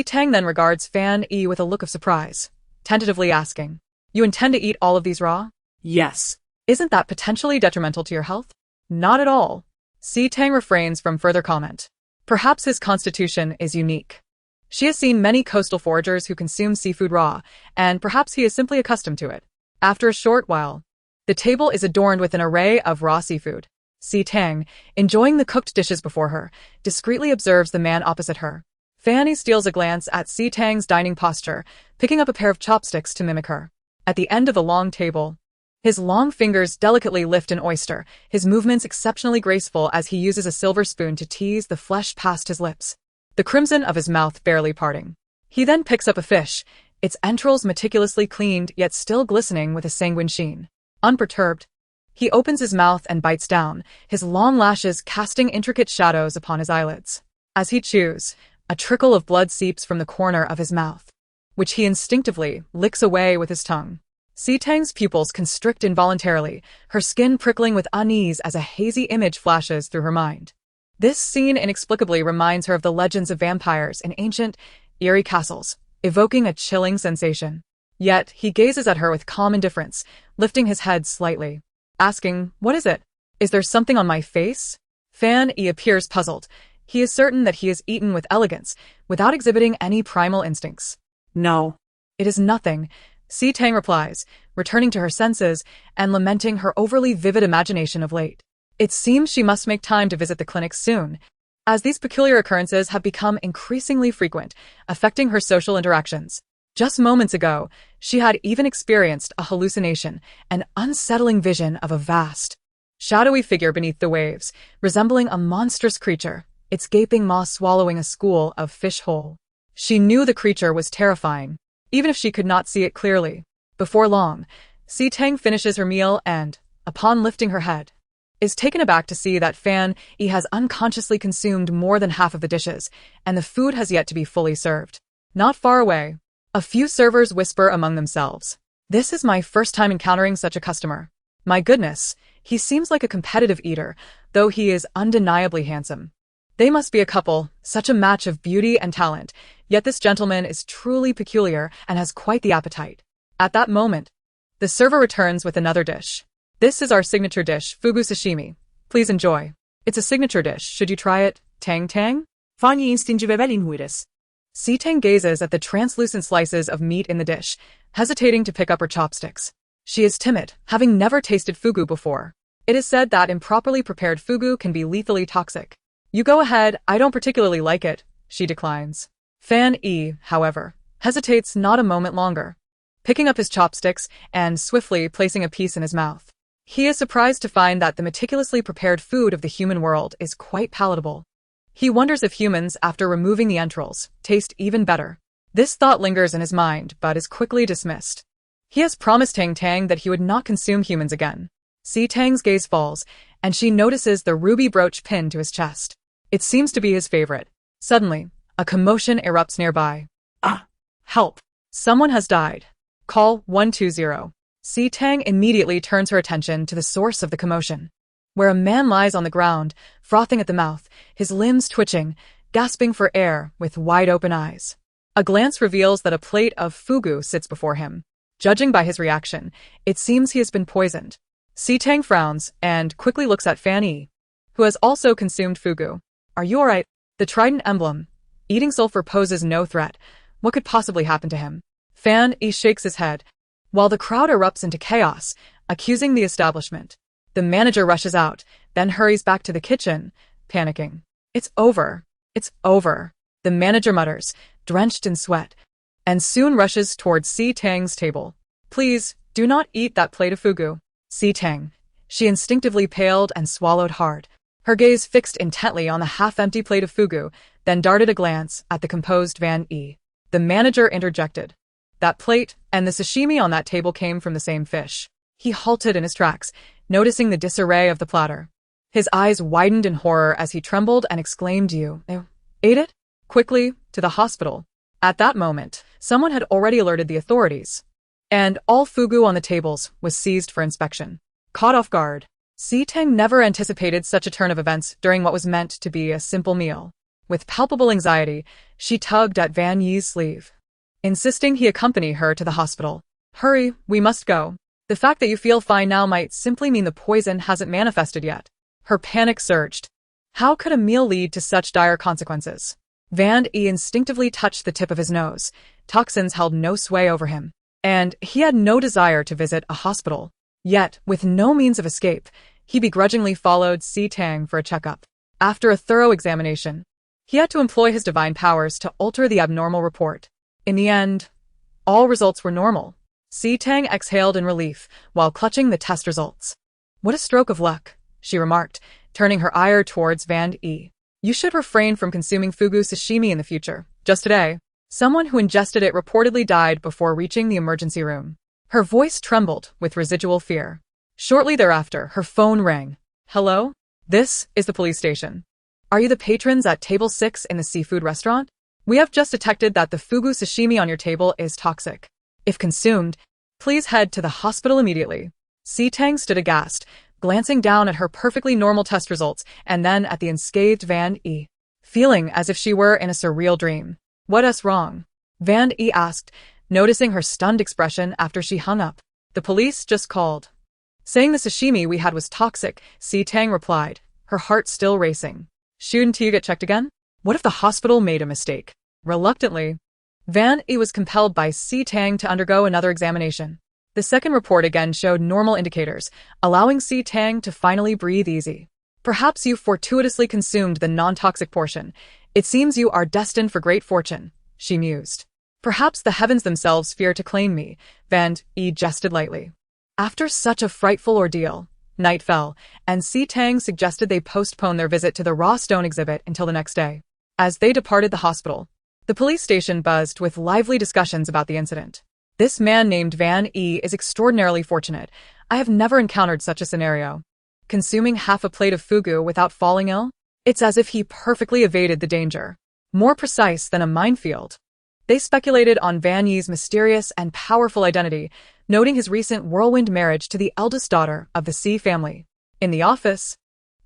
Tang then regards Fan-yi with a look of surprise, tentatively asking, you intend to eat all of these raw? Yes. Isn't that potentially detrimental to your health? Not at all. Tang refrains from further comment. Perhaps his constitution is unique. She has seen many coastal foragers who consume seafood raw, and perhaps he is simply accustomed to it. After a short while, the table is adorned with an array of raw seafood. Tang, enjoying the cooked dishes before her, discreetly observes the man opposite her. Fan-yi steals a glance at Tang's dining posture, picking up a pair of chopsticks to mimic her. At the end of the long table, his long fingers delicately lift an oyster, his movements exceptionally graceful as he uses a silver spoon to tease the flesh past his lips, the crimson of his mouth barely parting. He then picks up a fish, its entrails meticulously cleaned yet still glistening with a sanguine sheen. Unperturbed, he opens his mouth and bites down, his long lashes casting intricate shadows upon his eyelids. As he chews, a trickle of blood seeps from the corner of his mouth, which he instinctively licks away with his tongue. Tang's pupils constrict involuntarily, her skin prickling with unease as a hazy image flashes through her mind. This scene inexplicably reminds her of the legends of vampires in ancient, eerie castles, evoking a chilling sensation. Yet, he gazes at her with calm indifference, lifting his head slightly, asking, what is it? Is there something on my face? Fan-yi appears puzzled. He is certain that he is eaten with elegance, without exhibiting any primal instincts. No. It is nothing, Tang replies, returning to her senses and lamenting her overly vivid imagination of late. It seems she must make time to visit the clinic soon, as these peculiar occurrences have become increasingly frequent, affecting her social interactions. Just moments ago, she had even experienced a hallucination, an unsettling vision of a vast, shadowy figure beneath the waves, resembling a monstrous creature, its gaping maw swallowing a school of fish whole. She knew the creature was terrifying, even if she could not see it clearly. Before long, Tang finishes her meal and, upon lifting her head, is taken aback to see that Fan Yi has unconsciously consumed more than half of the dishes, and the food has yet to be fully served. Not far away, a few servers whisper among themselves. This is my first time encountering such a customer. My goodness, he seems like a competitive eater, though he is undeniably handsome. They must be a couple, such a match of beauty and talent, yet this gentleman is truly peculiar and has quite the appetite. At that moment, the server returns with another dish. This is our signature dish, fugu sashimi. Please enjoy. It's a signature dish. Should you try it, Tang? Fani instingivevel inhuires. Tang gazes at the translucent slices of meat in the dish, hesitating to pick up her chopsticks. She is timid, having never tasted fugu before. It is said that improperly prepared fugu can be lethally toxic. You go ahead, I don't particularly like it, she declines. Fan Yi, however, hesitates not a moment longer, picking up his chopsticks and swiftly placing a piece in his mouth. He is surprised to find that the meticulously prepared food of the human world is quite palatable. He wonders if humans, after removing the entrails, taste even better. This thought lingers in his mind, but is quickly dismissed. He has promised Tang that he would not consume humans again. Tang's gaze falls, and she notices the ruby brooch pinned to his chest. It seems to be his favorite. Suddenly, a commotion erupts nearby. Ah! Help! Someone has died. Call 120. Tang immediately turns her attention to the source of the commotion, where a man lies on the ground, frothing at the mouth, his limbs twitching, gasping for air with wide-open eyes. A glance reveals that a plate of fugu sits before him. Judging by his reaction, it seems he has been poisoned. Tang frowns and quickly looks at Fan Yi, who has also consumed fugu. Are you alright? The trident emblem. Eating sulfur poses no threat. What could possibly happen to him? Fan Yi shakes his head, while the crowd erupts into chaos, accusing the establishment. The manager rushes out, then hurries back to the kitchen, panicking. It's over. It's over. The manager mutters, drenched in sweat, and soon rushes towards Tang's table. Please, do not eat that plate of fugu. Tang. She instinctively paled and swallowed hard, her gaze fixed intently on the half-empty plate of fugu, then darted a glance at the composed Fan Yi. The manager interjected. That plate and the sashimi on that table came from the same fish. He halted in his tracks, noticing the disarray of the platter. His eyes widened in horror as he trembled and exclaimed, You ate it? Quickly, to the hospital. At that moment, someone had already alerted the authorities, and all fugu on the tables was seized for inspection. Caught off guard, Tang never anticipated such a turn of events during what was meant to be a simple meal. With palpable anxiety, she tugged at Fan Yi's sleeve, insisting he accompany her to the hospital. Hurry, we must go. The fact that you feel fine now might simply mean the poison hasn't manifested yet. Her panic surged. How could a meal lead to such dire consequences? Fan Yi instinctively touched the tip of his nose. Toxins held no sway over him, and he had no desire to visit a hospital. Yet, with no means of escape, he begrudgingly followed Tang for a checkup. After a thorough examination, he had to employ his divine powers to alter the abnormal report. In the end, all results were normal. Tang exhaled in relief while clutching the test results. What a stroke of luck, she remarked, turning her ire towards Fan Yi. You should refrain from consuming fugu sashimi in the future. Just today, someone who ingested it reportedly died before reaching the emergency room. Her voice trembled with residual fear. Shortly thereafter, her phone rang. Hello? This is the police station. Are you the patrons at table 6 in the seafood restaurant? We have just detected that the fugu sashimi on your table is toxic. If consumed, please head to the hospital immediately. Tang stood aghast, glancing down at her perfectly normal test results and then at the unscathed Fan Yi, feeling as if she were in a surreal dream. What's wrong? Fan Yi asked, noticing her stunned expression after she hung up. The police just called, saying the sashimi we had was toxic, Tang replied, her heart still racing. Shouldn't you get checked again? What if the hospital made a mistake? Reluctantly, Fan Yi was compelled by Tang to undergo another examination. The second report again showed normal indicators, allowing Tang to finally breathe easy. Perhaps you fortuitously consumed the non-toxic portion. It seems you are destined for great fortune, she mused. Perhaps the heavens themselves fear to claim me, Fan Yi jested lightly. After such a frightful ordeal, Night fell, and Tang suggested they postpone their visit to the raw stone exhibit until the next day. As they departed the hospital, the police station buzzed with lively discussions about the incident. This man named Van E is extraordinarily fortunate. I have never encountered such a scenario. Consuming half a plate of fugu without falling ill? It's as if he perfectly evaded the danger. More precise than a minefield. They speculated on Van Ye's mysterious and powerful identity, noting his recent whirlwind marriage to the eldest daughter of the C family. In the office,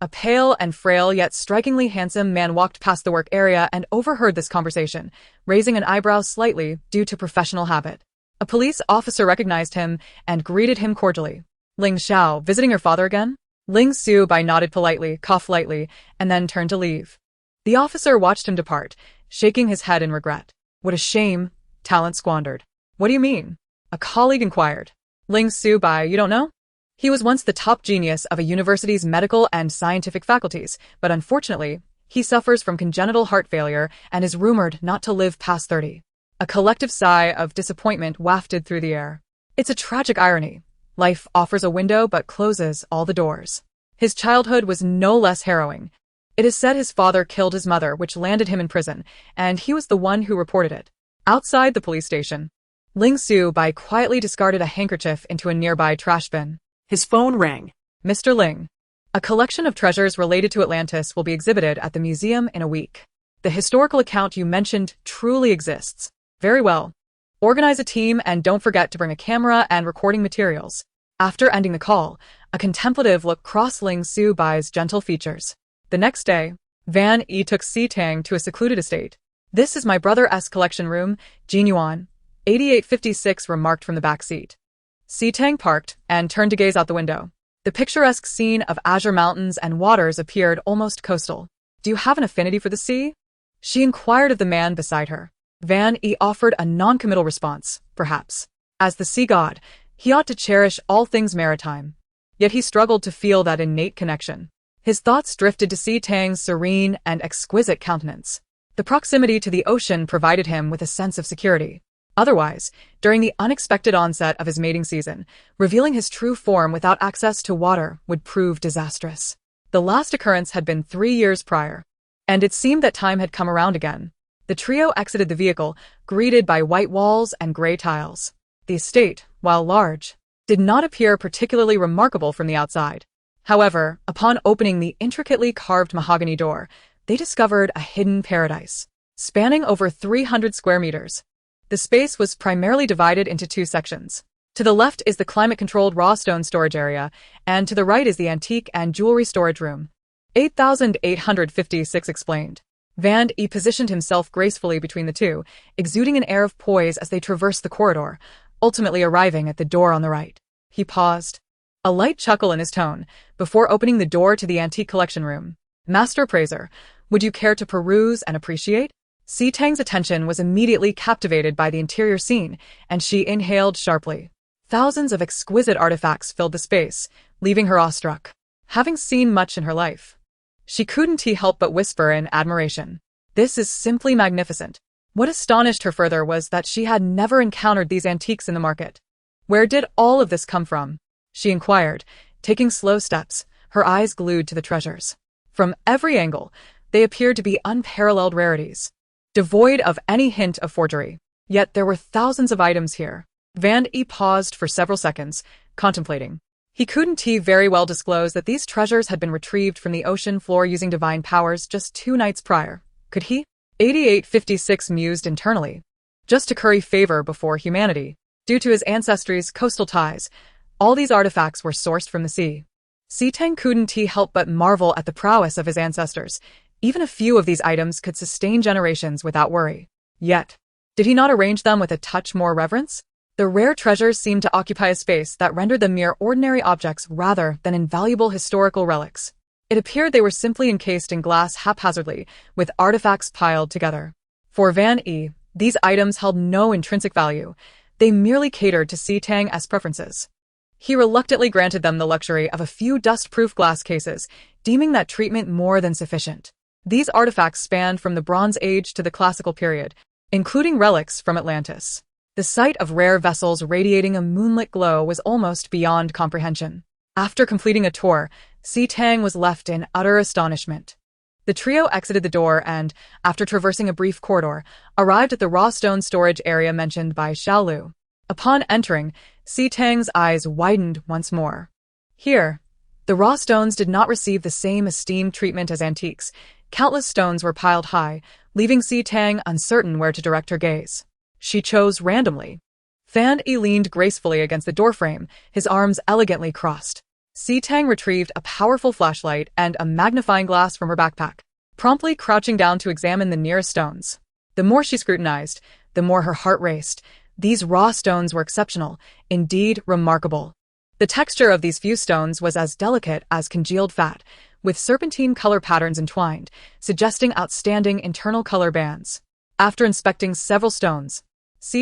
a pale and frail yet strikingly handsome man walked past the work area and overheard this conversation, raising an eyebrow slightly due to professional habit. A police officer recognized him and greeted him cordially. Ling Xiao, visiting your father again? Ling Su Bai nodded politely, coughed lightly, and then turned to leave. The officer watched him depart, shaking his head in regret. What a shame, talent squandered. What do you mean? A colleague inquired. Ling Su Bai, you don't know? He was once the top genius of a university's medical and scientific faculties, but unfortunately, he suffers from congenital heart failure and is rumored not to live past 30. A collective sigh of disappointment wafted through the air. It's a tragic irony. Life offers a window but closes all the doors. His childhood was no less harrowing. It is said his father killed his mother, which landed him in prison, and he was the one who reported it. Outside the police station, Ling Su Bai quietly discarded a handkerchief into a nearby trash bin. His phone rang. Mr. Ling, a collection of treasures related to Atlantis will be exhibited at the museum in a week. The historical account you mentioned truly exists. Very well. Organize a team and don't forget to bring a camera and recording materials. After ending the call, a contemplative look crossed Ling Su Bai's gentle features. The next day, Van E took Tang to a secluded estate. This is my brother's collection room, Jin Yuan, 8856 remarked from the back seat. Tang parked and turned to gaze out the window. The picturesque scene of azure mountains and waters appeared almost coastal. Do you have an affinity for the sea? She inquired of the man beside her. Van E offered a non-committal response, perhaps. As the sea god, he ought to cherish all things maritime. Yet he struggled to feel that innate connection. His thoughts drifted to Tang's serene and exquisite countenance. The proximity to the ocean provided him with a sense of security. Otherwise, during the unexpected onset of his mating season, revealing his true form without access to water would prove disastrous. The last occurrence had been 3 years prior, and it seemed that time had come around again. The trio exited the vehicle, greeted by white walls and gray tiles. The estate, while large, did not appear particularly remarkable from the outside. However, upon opening the intricately carved mahogany door, they discovered a hidden paradise, spanning over 300 square meters. The space was primarily divided into 2 sections. To the left is the climate-controlled raw stone storage area, and to the right is the antique and jewelry storage room. 8856 explained. Van E positioned himself gracefully between the two, exuding an air of poise as they traversed the corridor, ultimately arriving at the door on the right. He paused, a light chuckle in his tone, before opening the door to the antique collection room. Master Appraiser, would you care to peruse and appreciate? Tang's attention was immediately captivated by the interior scene, and she inhaled sharply. Thousands of exquisite artifacts filled the space, leaving her awestruck. Having seen much in her life, she couldn't help but whisper in admiration. This is simply magnificent. What astonished her further was that she had never encountered these antiques in the market. Where did all of this come from? She inquired, taking slow steps, her eyes glued to the treasures. From every angle, they appeared to be unparalleled rarities, devoid of any hint of forgery. Yet there were thousands of items here. Van E paused for several seconds, contemplating. He couldn't very well disclose that these treasures had been retrieved from the ocean floor using divine powers just 2 nights prior. Could he? 8856 mused internally. Just to curry favor before humanity. Due to his ancestry's coastal ties, all these artifacts were sourced from the sea. Tang couldn't help but marvel at the prowess of his ancestors. Even a few of these items could sustain generations without worry. Yet, did he not arrange them with a touch more reverence? The rare treasures seemed to occupy a space that rendered them mere ordinary objects rather than invaluable historical relics. It appeared they were simply encased in glass haphazardly, with artifacts piled together. For Van E, these items held no intrinsic value. They merely catered to Tang's preferences. He reluctantly granted them the luxury of a few dust-proof glass cases, deeming that treatment more than sufficient. These artifacts spanned from the Bronze Age to the Classical period, including relics from Atlantis. The sight of rare vessels radiating a moonlit glow was almost beyond comprehension. After completing a tour, Tang was left in utter astonishment. The trio exited the door and, after traversing a brief corridor, arrived at the raw stone storage area mentioned by Xiaolu. Upon entering, Tang's eyes widened once more. Here, the raw stones did not receive the same esteemed treatment as antiques. Countless stones were piled high, leaving Tang uncertain where to direct her gaze. She chose randomly. Fan Yi leaned gracefully against the doorframe, his arms elegantly crossed. Tang retrieved a powerful flashlight and a magnifying glass from her backpack, promptly crouching down to examine the nearest stones. The more she scrutinized, the more her heart raced. These raw stones were exceptional, indeed remarkable. The texture of these few stones was as delicate as congealed fat, with serpentine color patterns entwined, suggesting outstanding internal color bands. After inspecting several stones,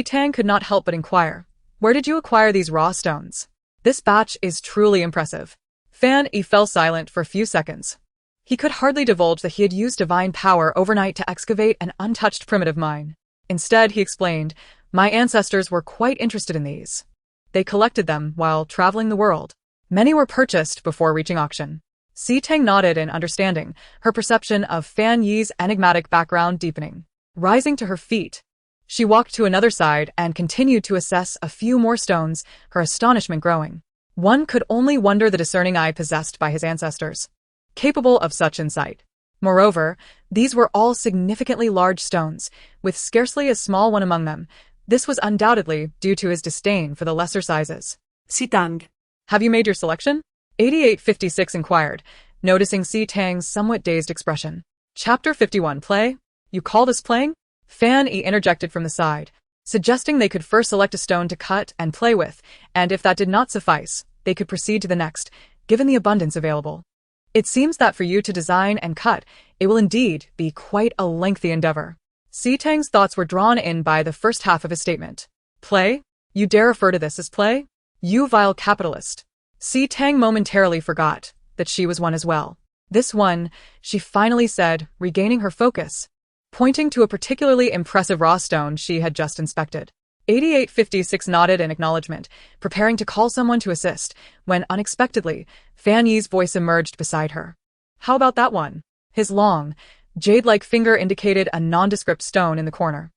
Tang could not help but inquire, "Where did you acquire these raw stones? This batch is truly impressive." Fan Yi fell silent for a few seconds. He could hardly divulge that he had used divine power overnight to excavate an untouched primitive mine. Instead, he explained, "My ancestors were quite interested in these. They collected them while traveling the world. Many were purchased before reaching auction." Tang nodded in understanding, her perception of Fan Yi's enigmatic background deepening. Rising to her feet, she walked to another side and continued to assess a few more stones, her astonishment growing. One could only wonder the discerning eye possessed by his ancestors, capable of such insight. Moreover, these were all significantly large stones, with scarcely a small one among them. This was undoubtedly due to his disdain for the lesser sizes. Tang. "Have you made your selection?" 8856 inquired, noticing Tang's somewhat dazed expression. Chapter 51 Play? You call this playing? Fan Yi interjected from the side, suggesting they could first select a stone to cut and play with, and if that did not suffice, they could proceed to the next, given the abundance available. "It seems that for you to design and cut, it will indeed be quite a lengthy endeavor." Tang's thoughts were drawn in by the first half of his statement. "Play? You dare refer to this as play? You vile capitalist." Tang momentarily forgot that she was one as well. "This one," she finally said, regaining her focus, pointing to a particularly impressive raw stone she had just inspected. 8856 nodded in acknowledgement, preparing to call someone to assist, when unexpectedly, Fan Yi's voice emerged beside her. "How about that one?" His long, jade-like finger indicated a nondescript stone in the corner.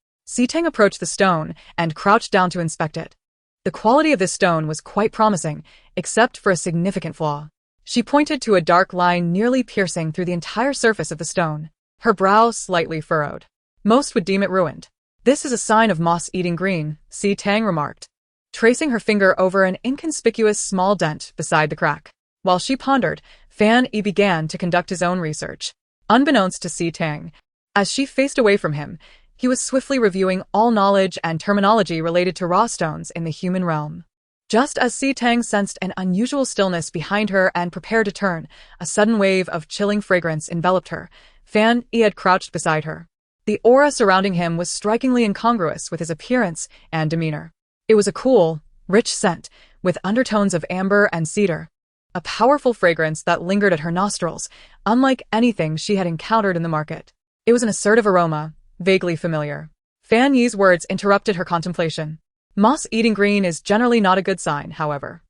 Tang approached the stone and crouched down to inspect it. The quality of this stone was quite promising, except for a significant flaw. She pointed to a dark line nearly piercing through the entire surface of the stone, her brow slightly furrowed. "Most would deem it ruined." "This is a sign of moss-eating green," Tang remarked, tracing her finger over an inconspicuous small dent beside the crack. While she pondered, Fan Yi began to conduct his own research. Unbeknownst to Tang, as she faced away from him, he was swiftly reviewing all knowledge and terminology related to raw stones in the human realm. Just as Tang sensed an unusual stillness behind her and prepared to turn, a sudden wave of chilling fragrance enveloped her. Fan Yi had crouched beside her. The aura surrounding him was strikingly incongruous with his appearance and demeanor. It was a cool, rich scent, with undertones of amber and cedar. A powerful fragrance that lingered at her nostrils, unlike anything she had encountered in the market. It was an assertive aroma, vaguely familiar. Fan Yi's words interrupted her contemplation. "Moss-eating green is generally not a good sign, however."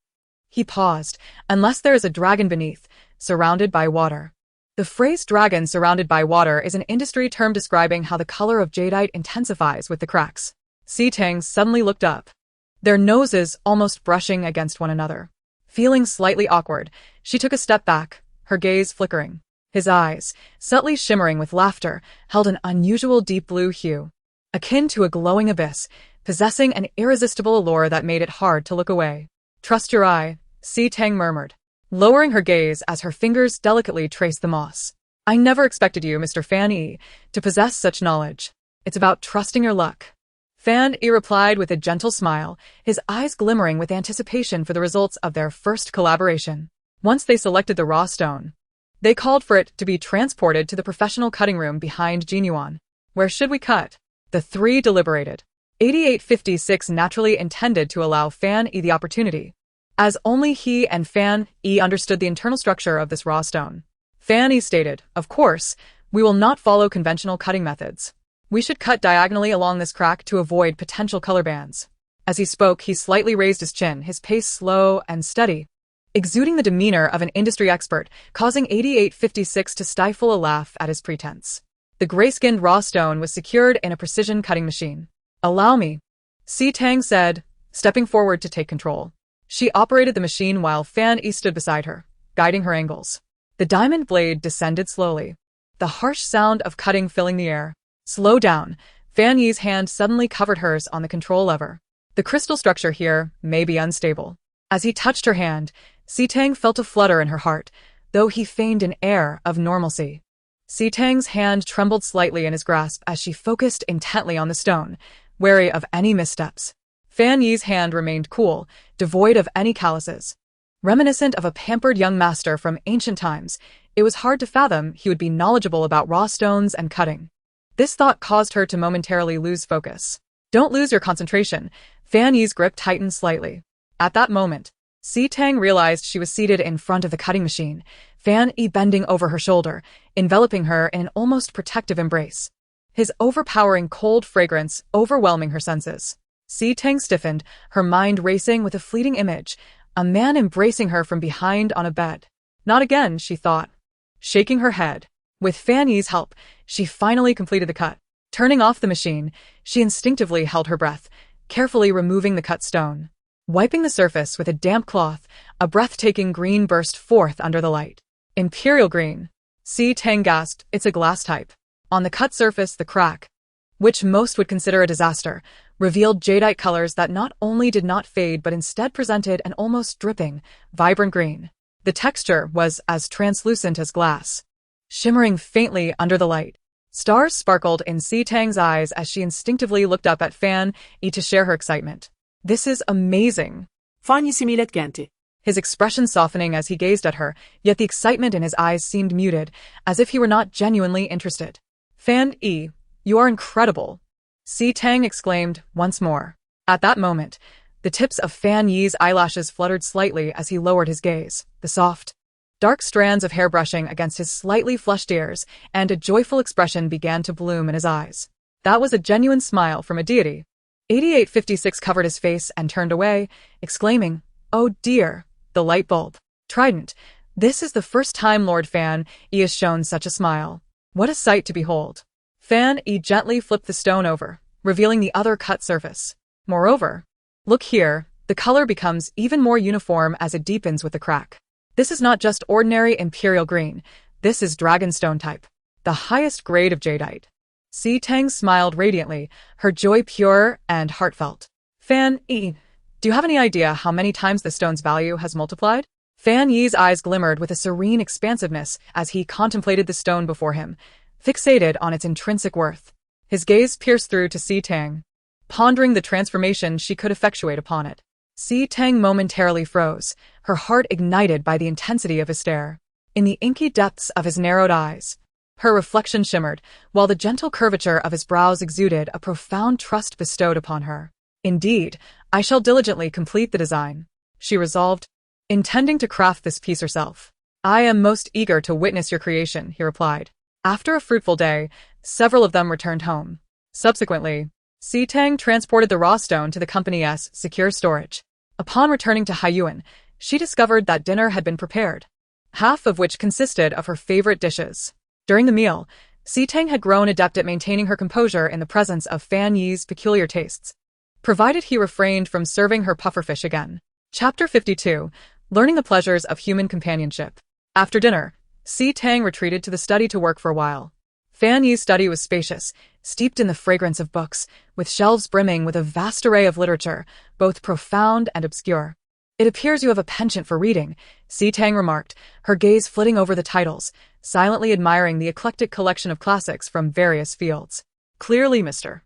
He paused, "unless there is a dragon beneath, surrounded by water." The phrase dragon surrounded by water is an industry term describing how the color of jadeite intensifies with the cracks. Tang suddenly looked up, their noses almost brushing against one another. Feeling slightly awkward, she took a step back, her gaze flickering. His eyes, subtly shimmering with laughter, held an unusual deep blue hue, akin to a glowing abyss, possessing an irresistible allure that made it hard to look away. "Trust your eye," Tang murmured, lowering her gaze as her fingers delicately traced the moss. "I never expected you, Mr. Fan Yi, to possess such knowledge. It's about trusting your luck." Fan Yi replied with a gentle smile, his eyes glimmering with anticipation for the results of their first collaboration. Once they selected the raw stone, they called for it to be transported to the professional cutting room behind Jinyuan. "Where should we cut?" The three deliberated. 8856 naturally intended to allow Fan Yi the opportunity, as only he and Fan Yi understood the internal structure of this raw stone. Fan Yi stated, "Of course, we will not follow conventional cutting methods. We should cut diagonally along this crack to avoid potential color bands." As he spoke, he slightly raised his chin, his pace slow and steady. exuding the demeanor of an industry expert, causing 8856 to stifle a laugh at his pretense. The gray-skinned raw stone was secured in a precision cutting machine. "Allow me," Tang said, stepping forward to take control. She operated the machine while Fan Yi stood beside her, guiding her angles. The diamond blade descended slowly, the harsh sound of cutting filling the air. "Slow down." Fan Yi's hand suddenly covered hers on the control lever. "The crystal structure here may be unstable." As he touched her hand, Tang felt a flutter in her heart, though he feigned an air of normalcy. Tang's hand trembled slightly in his grasp as she focused intently on the stone, wary of any missteps. Fan Yi's hand remained cool, devoid of any calluses. Reminiscent of a pampered young master from ancient times, it was hard to fathom he would be knowledgeable about raw stones and cutting. This thought caused her to momentarily lose focus. "Don't lose your concentration." Fan Yi's grip tightened slightly. At that moment, Tang realized she was seated in front of the cutting machine, Fan Yi bending over her shoulder, enveloping her in an almost protective embrace. His overpowering cold fragrance overwhelming her senses. Tang stiffened, her mind racing with a fleeting image, a man embracing her from behind on a bed. Not again, she thought. Shaking her head. With Fan Yi's help, she finally completed the cut. Turning off the machine, she instinctively held her breath, carefully removing the cut stone. Wiping the surface with a damp cloth, a breathtaking green burst forth under the light. Imperial green. Tang gasped, "It's a glass type." On the cut surface, the crack, which most would consider a disaster, revealed jadeite colors that not only did not fade but instead presented an almost dripping, vibrant green. The texture was as translucent as glass, shimmering faintly under the light. Stars sparkled in Tang's eyes as she instinctively looked up at Fan Yi to share her excitement. "This is amazing." Fan Yi similekenti. His expression softening as he gazed at her, yet the excitement in his eyes seemed muted, as if he were not genuinely interested. "Fan Yi, you are incredible," Tang exclaimed once more. At that moment, the tips of Fan Yi's eyelashes fluttered slightly as he lowered his gaze, the soft, dark strands of hair brushing against his slightly flushed ears, and a joyful expression began to bloom in his eyes. That was a genuine smile from a deity. 8856 covered his face and turned away, exclaiming, "Oh dear, the light bulb. Trident, this is the first time Lord Fan Yi has shown such a smile. What a sight to behold." Fan Yi gently flipped the stone over, revealing the other cut surface. "Moreover, look here, the color becomes even more uniform as it deepens with the crack. This is not just ordinary imperial green, this is dragonstone type, the highest grade of jadeite." Tang smiled radiantly, her joy pure and heartfelt. "Fan Yi, do you have any idea how many times the stone's value has multiplied?" Fan Yi's eyes glimmered with a serene expansiveness as he contemplated the stone before him, fixated on its intrinsic worth. His gaze pierced through to Tang, pondering the transformation she could effectuate upon it. Tang momentarily froze, her heart ignited by the intensity of his stare. In the inky depths of his narrowed eyes, her reflection shimmered, while the gentle curvature of his brows exuded a profound trust bestowed upon her. "Indeed, I shall diligently complete the design," she resolved, intending to craft this piece herself. "I am most eager to witness your creation," he replied. After a fruitful day, several of them returned home. Subsequently, Tang transported the raw stone to the company's secure storage. Upon returning to Haiyuan, she discovered that dinner had been prepared, half of which consisted of her favorite dishes. During the meal, Tang had grown adept at maintaining her composure in the presence of Fan Yi's peculiar tastes, provided he refrained from serving her pufferfish again. Chapter 52, Learning the Pleasures of Human Companionship. After dinner, Tang retreated to the study to work for a while. Fan Yi's study was spacious, steeped in the fragrance of books, with shelves brimming with a vast array of literature, both profound and obscure. "It appears you have a penchant for reading," Tang remarked, her gaze flitting over the titles, silently admiring the eclectic collection of classics from various fields. "Clearly, Mr.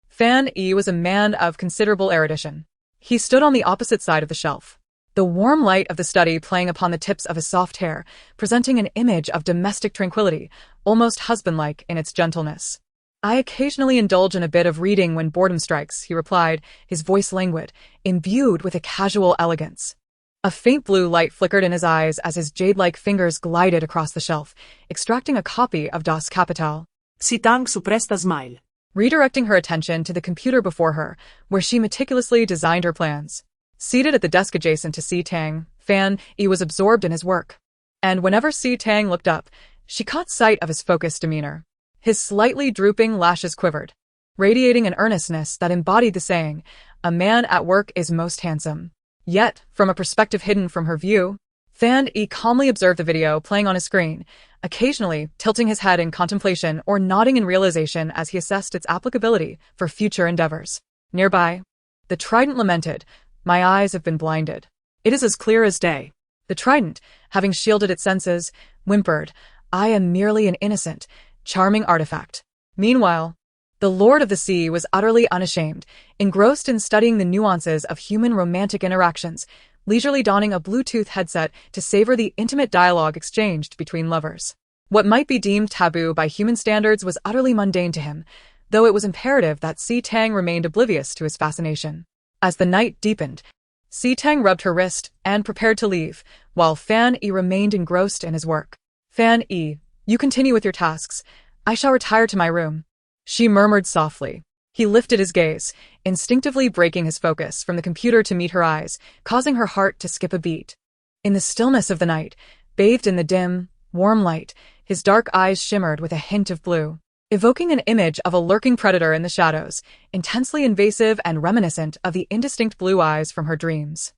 Fan Yi was a man of considerable erudition. He stood on the opposite side of the shelf, the warm light of the study playing upon the tips of his soft hair, presenting an image of domestic tranquility, almost husband-like in its gentleness. "I occasionally indulge in a bit of reading when boredom strikes," he replied, his voice languid, imbued with a casual elegance. A faint blue light flickered in his eyes as his jade-like fingers glided across the shelf, extracting a copy of Das Kapital. Tang supresta smile. Redirecting her attention to the computer before her, where she meticulously designed her plans. Seated at the desk adjacent to Tang, Fan Yi was absorbed in his work. And whenever Tang looked up, she caught sight of his focused demeanor. His slightly drooping lashes quivered, radiating an earnestness that embodied the saying, "A man at work is most handsome." Yet, from a perspective hidden from her view, Fan Yi calmly observed the video playing on his screen, occasionally tilting his head in contemplation or nodding in realization as he assessed its applicability for future endeavors. Nearby, the trident lamented, "My eyes have been blinded." It is as clear as day. The trident, having shielded its senses, whimpered, "I am merely an innocent, charming artifact." Meanwhile, the Lord of the Sea was utterly unashamed, engrossed in studying the nuances of human romantic interactions, leisurely donning a Bluetooth headset to savor the intimate dialogue exchanged between lovers. What might be deemed taboo by human standards was utterly mundane to him, though it was imperative that Tang remained oblivious to his fascination. As the night deepened, Tang rubbed her wrist and prepared to leave, while Fan Yi remained engrossed in his work. "Fan Yi, you continue with your tasks. I shall retire to my room," she murmured softly. He lifted his gaze, instinctively breaking his focus from the computer to meet her eyes, causing her heart to skip a beat. In the stillness of the night, bathed in the dim, warm light, his dark eyes shimmered with a hint of blue, evoking an image of a lurking predator in the shadows, intensely invasive and reminiscent of the indistinct blue eyes from her dreams.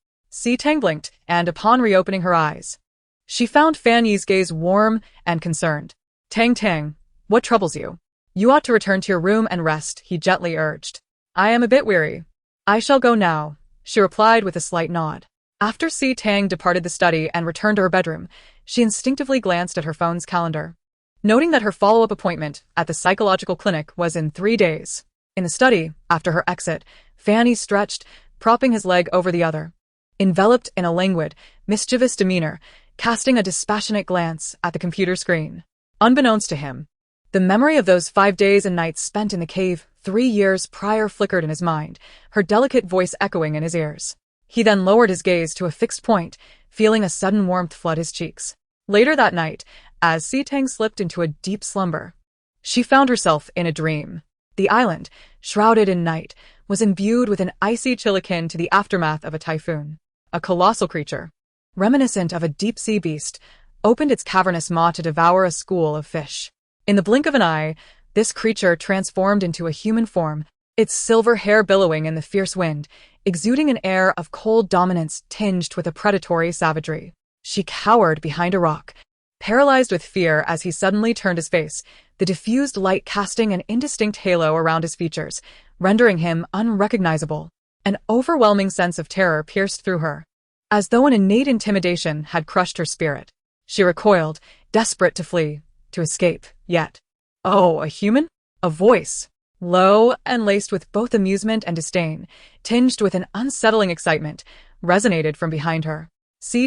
Tang blinked, and upon reopening her eyes, she found Fan Yi's gaze warm and concerned. Tang, what troubles you? You ought to return to your room and rest," he gently urged. "I am a bit weary." "I shall go now," she replied with a slight nod. After Tang departed the study and returned to her bedroom, she instinctively glanced at her phone's calendar, noting that her follow-up appointment at the psychological clinic was in 3 days. In the study, after her exit, Fan Yi stretched, propping his leg over the other, enveloped in a languid, mischievous demeanor, casting a dispassionate glance at the computer screen. Unbeknownst to him, the memory of those 5 days and nights spent in the cave 3 years prior flickered in his mind, her delicate voice echoing in his ears. He then lowered his gaze to a fixed point, feeling a sudden warmth flood his cheeks. Later that night, as Tang slipped into a deep slumber, she found herself in a dream. The island, shrouded in night, was imbued with an icy chill akin to the aftermath of a typhoon. A colossal creature, reminiscent of a deep-sea beast, opened its cavernous maw to devour a school of fish. In the blink of an eye, this creature transformed into a human form, its silver hair billowing in the fierce wind, exuding an air of cold dominance tinged with a predatory savagery. She cowered behind a rock, paralyzed with fear as he suddenly turned his face, the diffused light casting an indistinct halo around his features, rendering him unrecognizable. An overwhelming sense of terror pierced through her, as though an innate intimidation had crushed her spirit. She recoiled, desperate to flee, to escape, yet, oh, a human? A voice, low and laced with both amusement and disdain, tinged with an unsettling excitement, resonated from behind her.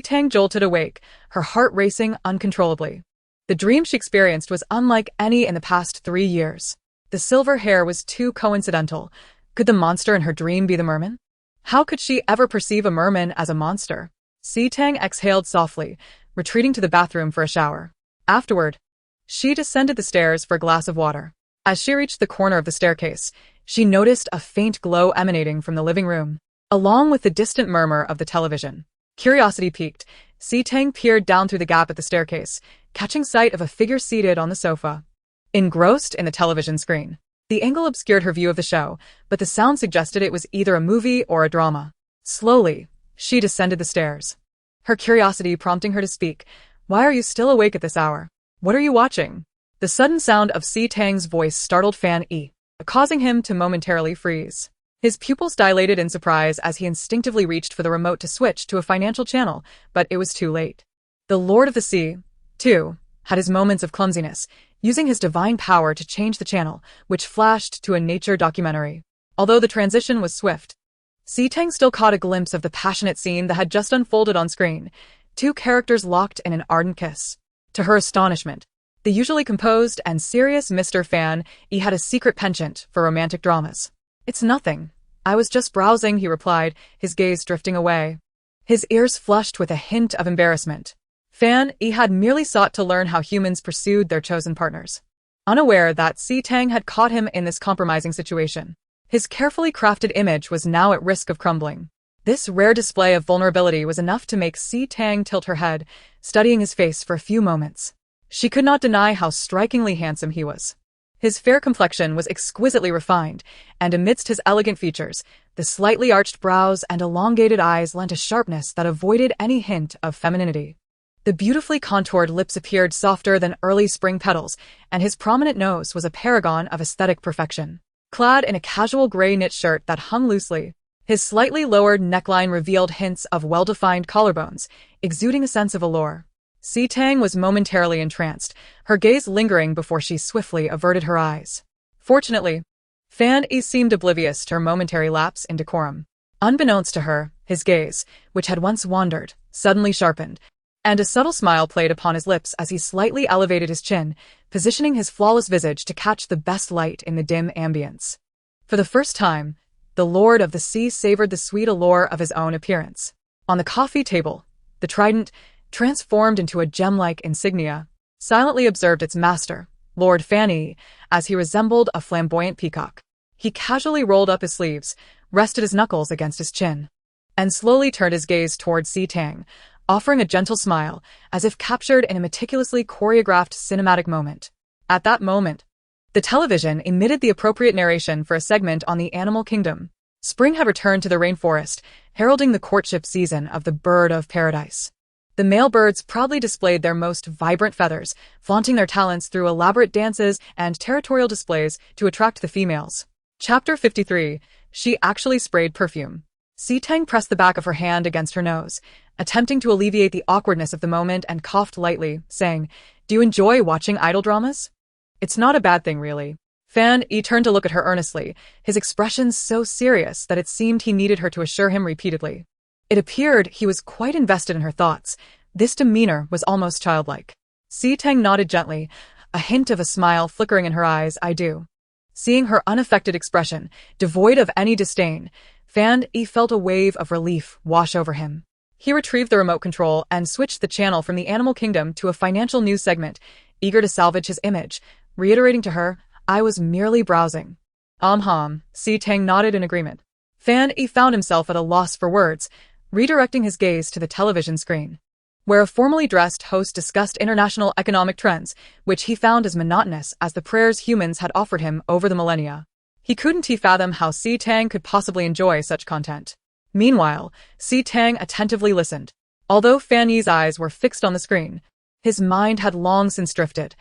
Tang jolted awake, her heart racing uncontrollably. The dream she experienced was unlike any in the past 3 years. The silver hair was too coincidental. Could the monster in her dream be the merman? How could she ever perceive a merman as a monster? Tang exhaled softly, retreating to the bathroom for a shower. Afterward, she descended the stairs for a glass of water. As she reached the corner of the staircase, she noticed a faint glow emanating from the living room, along with the distant murmur of the television. Curiosity piqued, Tang peered down through the gap at the staircase, catching sight of a figure seated on the sofa, engrossed in the television screen. The angle obscured her view of the show, but the sound suggested it was either a movie or a drama. Slowly, she descended the stairs, her curiosity prompting her to speak. "Why are you still awake at this hour? What are you watching?" The sudden sound of Tang's voice startled Fan Yi, causing him to momentarily freeze. His pupils dilated in surprise as he instinctively reached for the remote to switch to a financial channel, but it was too late. The Lord of the Sea, too, had his moments of clumsiness, using his divine power to change the channel, which flashed to a nature documentary. Although the transition was swift, Tang still caught a glimpse of the passionate scene that had just unfolded on screen, 2 characters locked in an ardent kiss. To her astonishment, the usually composed and serious Mr. Fan Yi had a secret penchant for romantic dramas. "It's nothing. I was just browsing," he replied, his gaze drifting away. His ears flushed with a hint of embarrassment. Fan Yi had merely sought to learn how humans pursued their chosen partners, unaware that Tang had caught him in this compromising situation. His carefully crafted image was now at risk of crumbling. This rare display of vulnerability was enough to make Si Tang tilt her head, studying his face for a few moments. She could not deny how strikingly handsome he was. His fair complexion was exquisitely refined, and amidst his elegant features, the slightly arched brows and elongated eyes lent a sharpness that avoided any hint of femininity. The beautifully contoured lips appeared softer than early spring petals, and his prominent nose was a paragon of aesthetic perfection. Clad in a casual gray knit shirt that hung loosely, his slightly lowered neckline revealed hints of well-defined collarbones, exuding a sense of allure. Si Tang was momentarily entranced, her gaze lingering before she swiftly averted her eyes. Fortunately, Fan Yi seemed oblivious to her momentary lapse in decorum. Unbeknownst to her, his gaze, which had once wandered, suddenly sharpened, and a subtle smile played upon his lips as he slightly elevated his chin, positioning his flawless visage to catch the best light in the dim ambience. For the first time, the Lord of the Sea savored the sweet allure of his own appearance. On the coffee table, the trident, transformed into a gem-like insignia, silently observed its master, Lord Fan Yi, as he resembled a flamboyant peacock. He casually rolled up his sleeves, rested his knuckles against his chin, and slowly turned his gaze toward Si Tang, offering a gentle smile, as if captured in a meticulously choreographed cinematic moment. At that moment, the television emitted the appropriate narration for a segment on the animal kingdom. Spring had returned to the rainforest, heralding the courtship season of the bird of paradise. The male birds proudly displayed their most vibrant feathers, flaunting their talents through elaborate dances and territorial displays to attract the females. Chapter 53. She actually sprayed perfume. Si Tang pressed the back of her hand against her nose, attempting to alleviate the awkwardness of the moment, and coughed lightly, saying, "Do you enjoy watching idol dramas?" "It's not a bad thing, really." Fan Yi turned to look at her earnestly, his expression so serious that it seemed he needed her to assure him repeatedly. It appeared he was quite invested in her thoughts. This demeanor was almost childlike. Si Tang nodded gently, a hint of a smile flickering in her eyes. "I do." Seeing her unaffected expression, devoid of any disdain, Fan Yi felt a wave of relief wash over him. He retrieved the remote control and switched the channel from the animal kingdom to a financial news segment, eager to salvage his image, reiterating to her, "I was merely browsing." Si Tang nodded in agreement. Fan Yi found himself at a loss for words, redirecting his gaze to the television screen, where a formally dressed host discussed international economic trends, which he found as monotonous as the prayers humans had offered him over the millennia. He couldn't fathom how Si Tang could possibly enjoy such content. Meanwhile, Si Tang attentively listened. Although Fan Yi's eyes were fixed on the screen, his mind had long since drifted.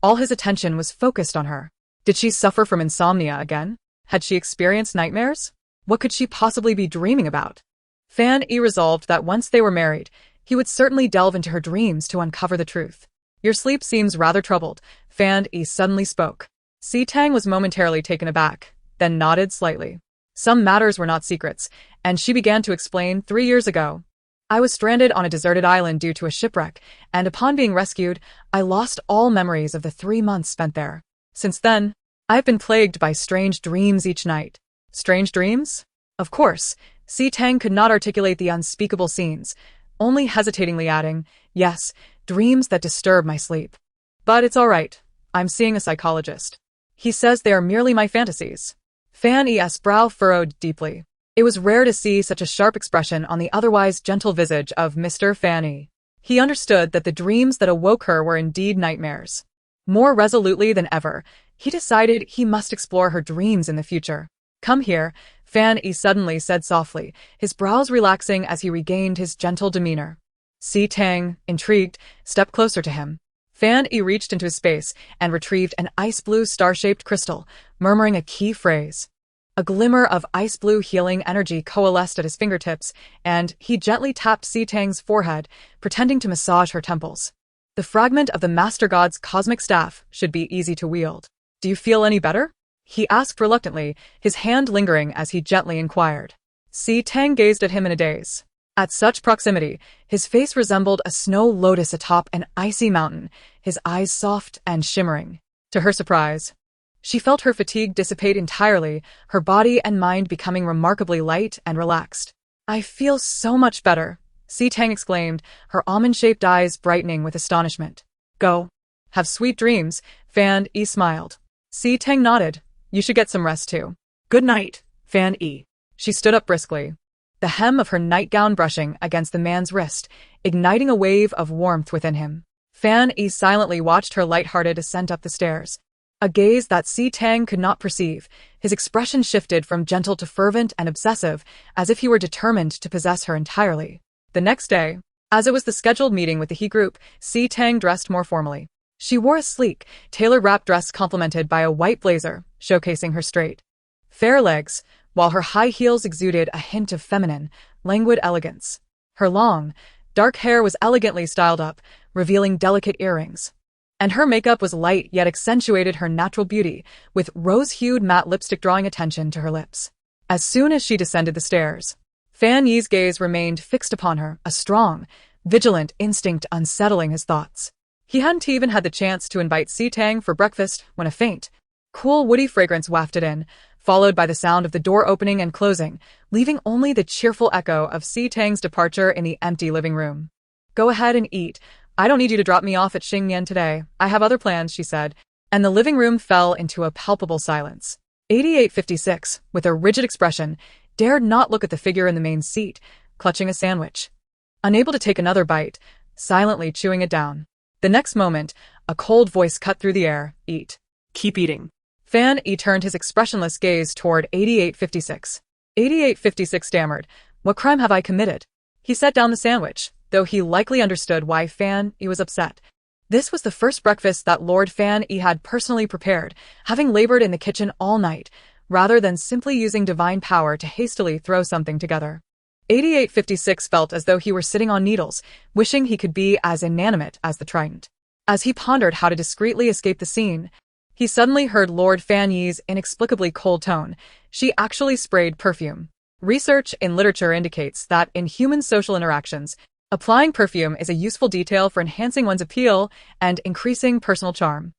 All his attention was focused on her. Did she suffer from insomnia again? Had she experienced nightmares? What could she possibly be dreaming about? Fan Yi resolved that once they were married, he would certainly delve into her dreams to uncover the truth. "Your sleep seems rather troubled," Fan Yi suddenly spoke. Si Tang was momentarily taken aback, then nodded slightly. Some matters were not secrets, and she began to explain. 3 years ago, I was stranded on a deserted island due to a shipwreck, and upon being rescued, I lost all memories of the 3 months spent there. Since then, I have been plagued by strange dreams each night." Strange dreams? Of course, Si Tang could not articulate the unspeakable scenes, only hesitatingly adding, "Yes, dreams that disturb my sleep. But it's all right. I'm seeing a psychologist. He says they are merely my fantasies." Fan Yi's brow furrowed deeply. It was rare to see such a sharp expression on the otherwise gentle visage of Mr. Fan Yi. He understood that the dreams that awoke her were indeed nightmares. More resolutely than ever, he decided he must explore her dreams in the future. "Come here," Fan Yi suddenly said softly, his brows relaxing as he regained his gentle demeanor. Si Tang, intrigued, stepped closer to him. Fan Yi reached into his space and retrieved an ice-blue star-shaped crystal, murmuring a key phrase. A glimmer of ice-blue healing energy coalesced at his fingertips, and he gently tapped Si Tang's forehead, pretending to massage her temples. The fragment of the Master God's cosmic staff should be easy to wield. "Do you feel any better?" he asked reluctantly, his hand lingering as he gently inquired. Si Tang gazed at him in a daze. At such proximity, his face resembled a snow lotus atop an icy mountain, his eyes soft and shimmering. To her surprise, she felt her fatigue dissipate entirely, her body and mind becoming remarkably light and relaxed. "I feel so much better," Si Tang exclaimed, her almond-shaped eyes brightening with astonishment. "Go. Have sweet dreams," Fan Yi smiled. Si Tang nodded. "You should get some rest too." "Good night, Fan Yi." She stood up briskly. the hem of her nightgown brushing against the man's wrist, igniting a wave of warmth within him. Fan Yi silently watched her light-hearted ascent up the stairs. A gaze that Tang could not perceive, his expression shifted from gentle to fervent and obsessive, as if he were determined to possess her entirely. The next day, as it was the scheduled meeting with the He group, Tang dressed more formally. She wore a sleek, tailor-wrapped dress complemented by a white blazer, showcasing her straight, fair legs, while her high heels exuded a hint of feminine, languid elegance. Her long, dark hair was elegantly styled up, revealing delicate earrings. And her makeup was light yet accentuated her natural beauty, with rose-hued matte lipstick drawing attention to her lips. As soon as she descended the stairs, Fan Yi's gaze remained fixed upon her, a strong, vigilant instinct unsettling his thoughts. He hadn't even had the chance to invite Tang for breakfast when a faint, cool woody fragrance wafted in, followed by the sound of the door opening and closing, leaving only the cheerful echo of Tang's departure in the empty living room. "Go ahead and eat. I don't need you to drop me off at Xingmian today. I have other plans," she said, and the living room fell into a palpable silence. 8856, with a rigid expression, dared not look at the figure in the main seat, clutching a sandwich. Unable to take another bite, silently chewing it down. The next moment, a cold voice cut through the air, "Eat." Keep eating. Fan Yi turned his expressionless gaze toward 8856. 8856 stammered, "What crime have I committed?" He set down the sandwich, though he likely understood why Fan Yi was upset. This was the first breakfast that Lord Fan Yi had personally prepared, having labored in the kitchen all night, rather than simply using divine power to hastily throw something together. 8856 felt as though he were sitting on needles, wishing he could be as inanimate as the trident. As he pondered how to discreetly escape the scene, he suddenly heard Lord Fan Yi's inexplicably cold tone. She actually sprayed perfume. Research in literature indicates that in human social interactions, applying perfume is a useful detail for enhancing one's appeal and increasing personal charm.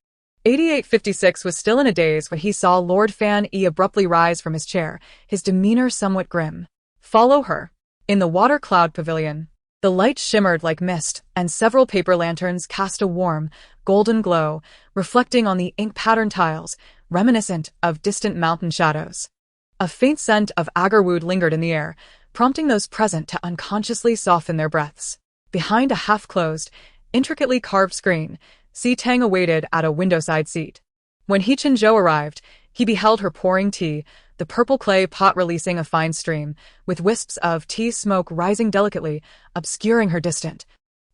8856 was still in a daze when he saw Lord Fan Yi abruptly rise from his chair, his demeanor somewhat grim. "Follow her." In the water cloud pavilion, the light shimmered like mist, and several paper lanterns cast a warm, golden glow, reflecting on the ink-patterned tiles, reminiscent of distant mountain shadows. A faint scent of agarwood lingered in the air, prompting those present to unconsciously soften their breaths. Behind a half-closed, intricately carved screen, Tang awaited at a window-side seat. When Zhou arrived, he beheld her pouring tea, the purple clay pot releasing a fine stream, with wisps of tea smoke rising delicately, obscuring her distant,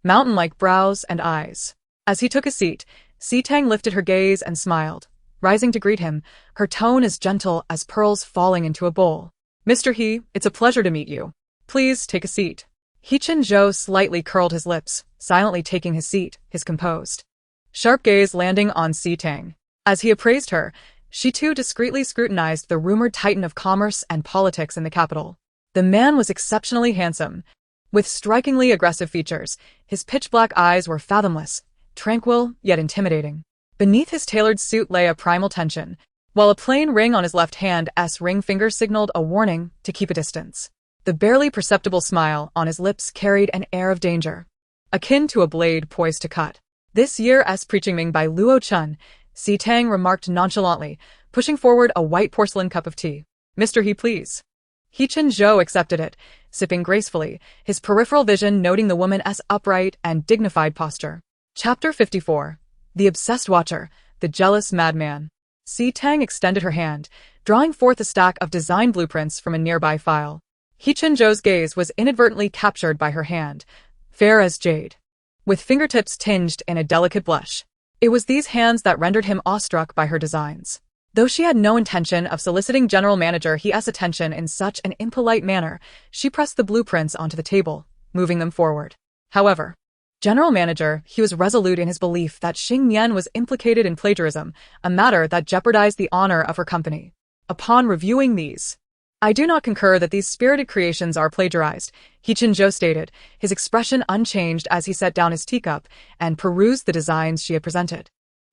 mountain-like brows and eyes. As he took a seat, Tang lifted her gaze and smiled, rising to greet him, her tone as gentle as pearls falling into a bowl. "Mr. He, it's a pleasure to meet you. Please take a seat." Zhou slightly curled his lips, silently taking his seat, his composed, sharp gaze landing on Tang. As he appraised her, she too discreetly scrutinized the rumored titan of commerce and politics in the capital. The man was exceptionally handsome. With strikingly aggressive features, his pitch-black eyes were fathomless, tranquil yet intimidating. Beneath his tailored suit lay a primal tension, while a plain ring on his left hand's ring finger signaled a warning to keep a distance. The barely perceptible smile on his lips carried an air of danger, akin to a blade poised to cut. "This year's preaching Ming by Luo Chun," Tang remarked nonchalantly, pushing forward a white porcelain cup of tea. "Mr. He, please." Zhou accepted it, sipping gracefully, his peripheral vision noting the woman's upright and dignified posture. Chapter 54. The Obsessed Watcher, the Jealous Madman. Tang extended her hand, drawing forth a stack of design blueprints from a nearby file. Zhou's gaze was inadvertently captured by her hand, fair as jade, with fingertips tinged in a delicate blush. It was these hands that rendered him awestruck by her designs. Though she had no intention of soliciting General Manager He's attention in such an impolite manner, she pressed the blueprints onto the table, moving them forward. However, General Manager He was resolute in his belief that Xingmian was implicated in plagiarism, a matter that jeopardized the honor of her company. Upon reviewing these, "I do not concur that these spirited creations are plagiarized," Zhou stated, his expression unchanged as he set down his teacup and perused the designs she had presented.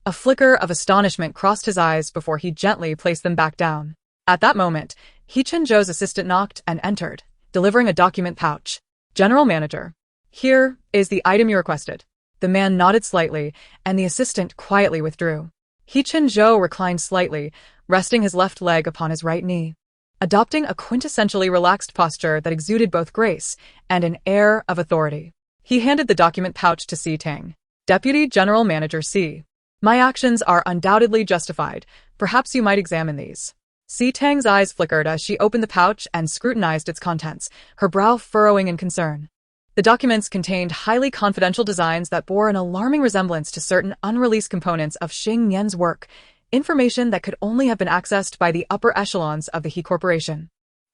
A flicker of astonishment crossed his eyes before he gently placed them back down. At that moment, Zhou's assistant knocked and entered, delivering a document pouch. "General Manager, here is the item you requested." The man nodded slightly, and the assistant quietly withdrew. Zhou reclined slightly, resting his left leg upon his right knee. adopting a quintessentially relaxed posture that exuded both grace and an air of authority. He handed the document pouch to Si Tang. Deputy General Manager Si. My actions are undoubtedly justified. Perhaps you might examine these. Si Tang's eyes flickered as she opened the pouch and scrutinized its contents, her brow furrowing in concern. The documents contained highly confidential designs that bore an alarming resemblance to certain unreleased components of Xing Yan's work, information that could only have been accessed by the upper echelons of the He Corporation.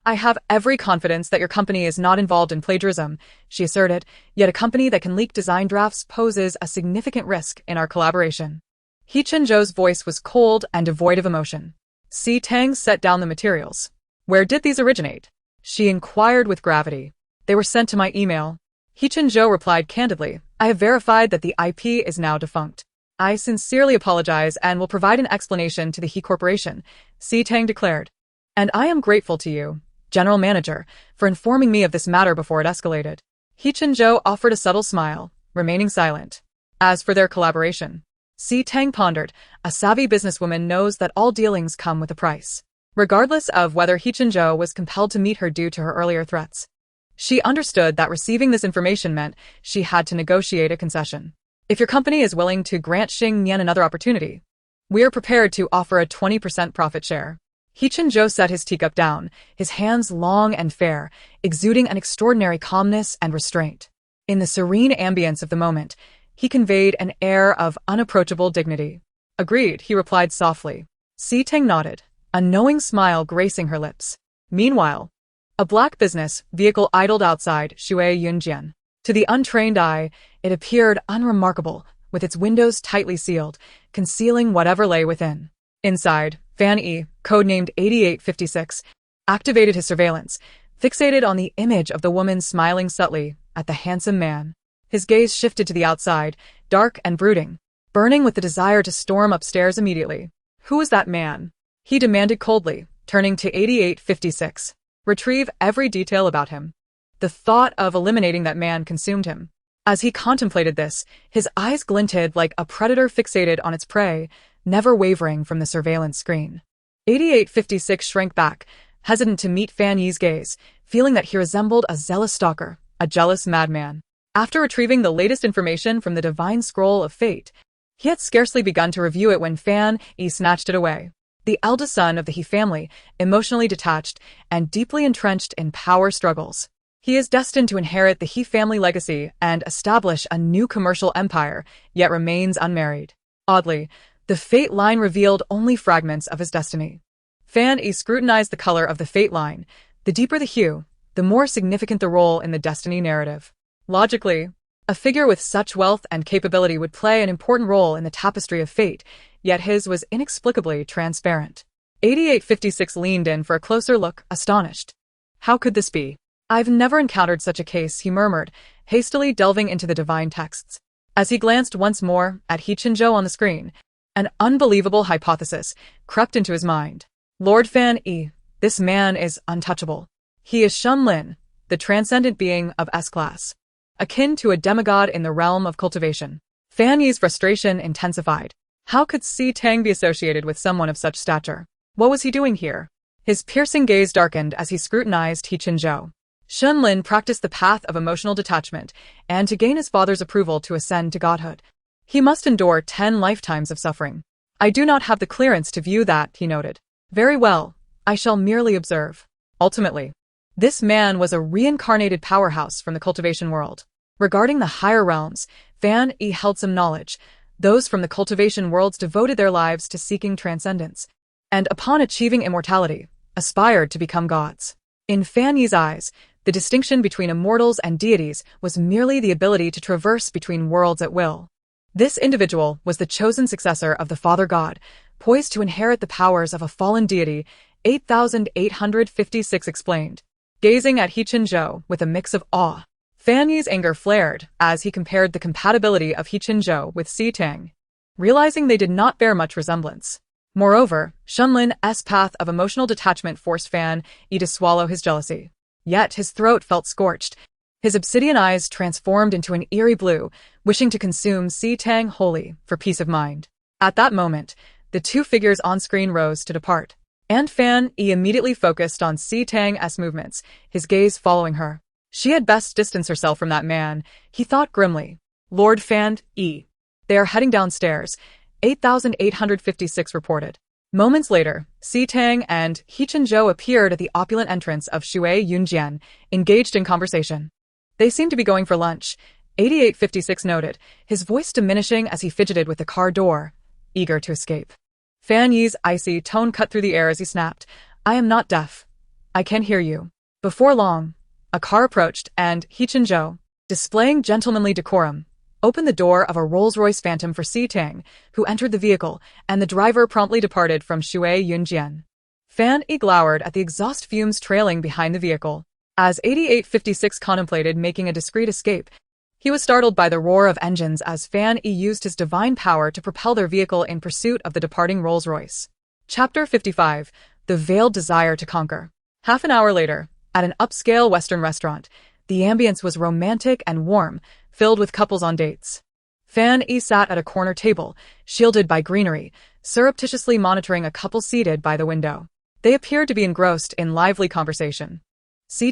I have every confidence that your company is not involved in plagiarism, she asserted, yet a company that can leak design drafts poses a significant risk in our collaboration. He Chenzhou's voice was cold and devoid of emotion. Si Tang set down the materials. Where did these originate? She inquired with gravity. They were sent to my email. He Chenzhou replied candidly, I have verified that the IP is now defunct. I sincerely apologize and will provide an explanation to the He Corporation, Si Tang declared. And I am grateful to you, General Manager, for informing me of this matter before it escalated. He Chenzhou offered a subtle smile, remaining silent. As for their collaboration, Si Tang pondered, a savvy businesswoman knows that all dealings come with a price. Regardless of whether He Chenzhou was compelled to meet her due to her earlier threats. She understood that receiving this information meant she had to negotiate a concession. If your company is willing to grant Xing Yan another opportunity, we are prepared to offer a 20% profit share. He Chenzhou set his teacup down, his hands long and fair, exuding an extraordinary calmness and restraint. In the serene ambience of the moment, he conveyed an air of unapproachable dignity. Agreed, he replied softly. Si Tang nodded, a knowing smile gracing her lips. Meanwhile, a black business vehicle idled outside Shui Yunjian. To the untrained eye, it appeared unremarkable, with its windows tightly sealed, concealing whatever lay within. Inside, Fan Yi, codenamed 8856, activated his surveillance, fixated on the image of the woman smiling subtly at the handsome man. His gaze shifted to the outside, dark and brooding, burning with the desire to storm upstairs immediately. Who is that man? He demanded coldly, turning to 8856. Retrieve every detail about him. The thought of eliminating that man consumed him. As he contemplated this, his eyes glinted like a predator fixated on its prey, never wavering from the surveillance screen. 8856 shrank back, hesitant to meet Fan Yi's gaze, feeling that he resembled a zealous stalker, a jealous madman. After retrieving the latest information from the divine scroll of fate, he had scarcely begun to review it when Fan Yi snatched it away. The eldest son of the He family, emotionally detached and deeply entrenched in power struggles. He is destined to inherit the He family legacy and establish a new commercial empire, yet remains unmarried. Oddly, the fate line revealed only fragments of his destiny. Fan Yi scrutinized the color of the fate line. The deeper the hue, the more significant the role in the destiny narrative. Logically, a figure with such wealth and capability would play an important role in the tapestry of fate, yet his was inexplicably transparent. 8856 leaned in for a closer look, astonished. How could this be? I've never encountered such a case, he murmured, hastily delving into the divine texts. As he glanced once more at He Chenzhou on the screen, an unbelievable hypothesis crept into his mind. Lord Fan Yi, this man is untouchable. He is Shunlin, the transcendent being of S-class, akin to a demigod in the realm of cultivation. Fan Yi's frustration intensified. How could Si Tang be associated with someone of such stature? What was he doing here? His piercing gaze darkened as he scrutinized He Chenzhou. Shunlin practiced the path of emotional detachment, and to gain his father's approval to ascend to godhood, he must endure 10 lifetimes of suffering. I do not have the clearance to view that, he noted. Very well, I shall merely observe. Ultimately, this man was a reincarnated powerhouse from the cultivation world. Regarding the higher realms, Fan Yi held some knowledge. Those from the cultivation worlds devoted their lives to seeking transcendence, and upon achieving immortality, aspired to become gods. In Fan Yi's eyes, the distinction between immortals and deities was merely the ability to traverse between worlds at will. This individual was the chosen successor of the Father God, poised to inherit the powers of a fallen deity, 8856 explained. Gazing at He Chenzhou with a mix of awe, Fan Yi's anger flared as he compared the compatibility of He Chenzhou with Si Tang, realizing they did not bear much resemblance. Moreover, Shunlin's path of emotional detachment forced Fan Yi to swallow his jealousy. Yet his throat felt scorched. His obsidian eyes transformed into an eerie blue, wishing to consume Si Tang wholly for peace of mind. At that moment, the two figures on screen rose to depart. And Fan Yi immediately focused on Tang's movements, his gaze following her. She had best distance herself from that man, he thought grimly. Lord Fan Yi. They are heading downstairs, 8856 reported. Moments later, Tang and Zhou appeared at the opulent entrance of Shui Yunjian, engaged in conversation. They seemed to be going for lunch, 8856 noted, his voice diminishing as he fidgeted with the car door, eager to escape. Fan Yi's icy tone cut through the air as he snapped, I am not deaf. I can hear you. Before long, a car approached and Zhou, displaying gentlemanly decorum, opened the door of a Rolls-Royce Phantom for Tang, who entered the vehicle, and the driver promptly departed from Shui Yunjian. Fan Yi glowered at the exhaust fumes trailing behind the vehicle. As 8856 contemplated making a discreet escape, he was startled by the roar of engines as Fan Yi used his divine power to propel their vehicle in pursuit of the departing Rolls-Royce. Chapter 55, The Veiled Desire to Conquer. Half an hour later, at an upscale Western restaurant, the ambience was romantic and warm, filled with couples on dates. Fan Yi sat at a corner table, shielded by greenery, surreptitiously monitoring a couple seated by the window. They appeared to be engrossed in lively conversation.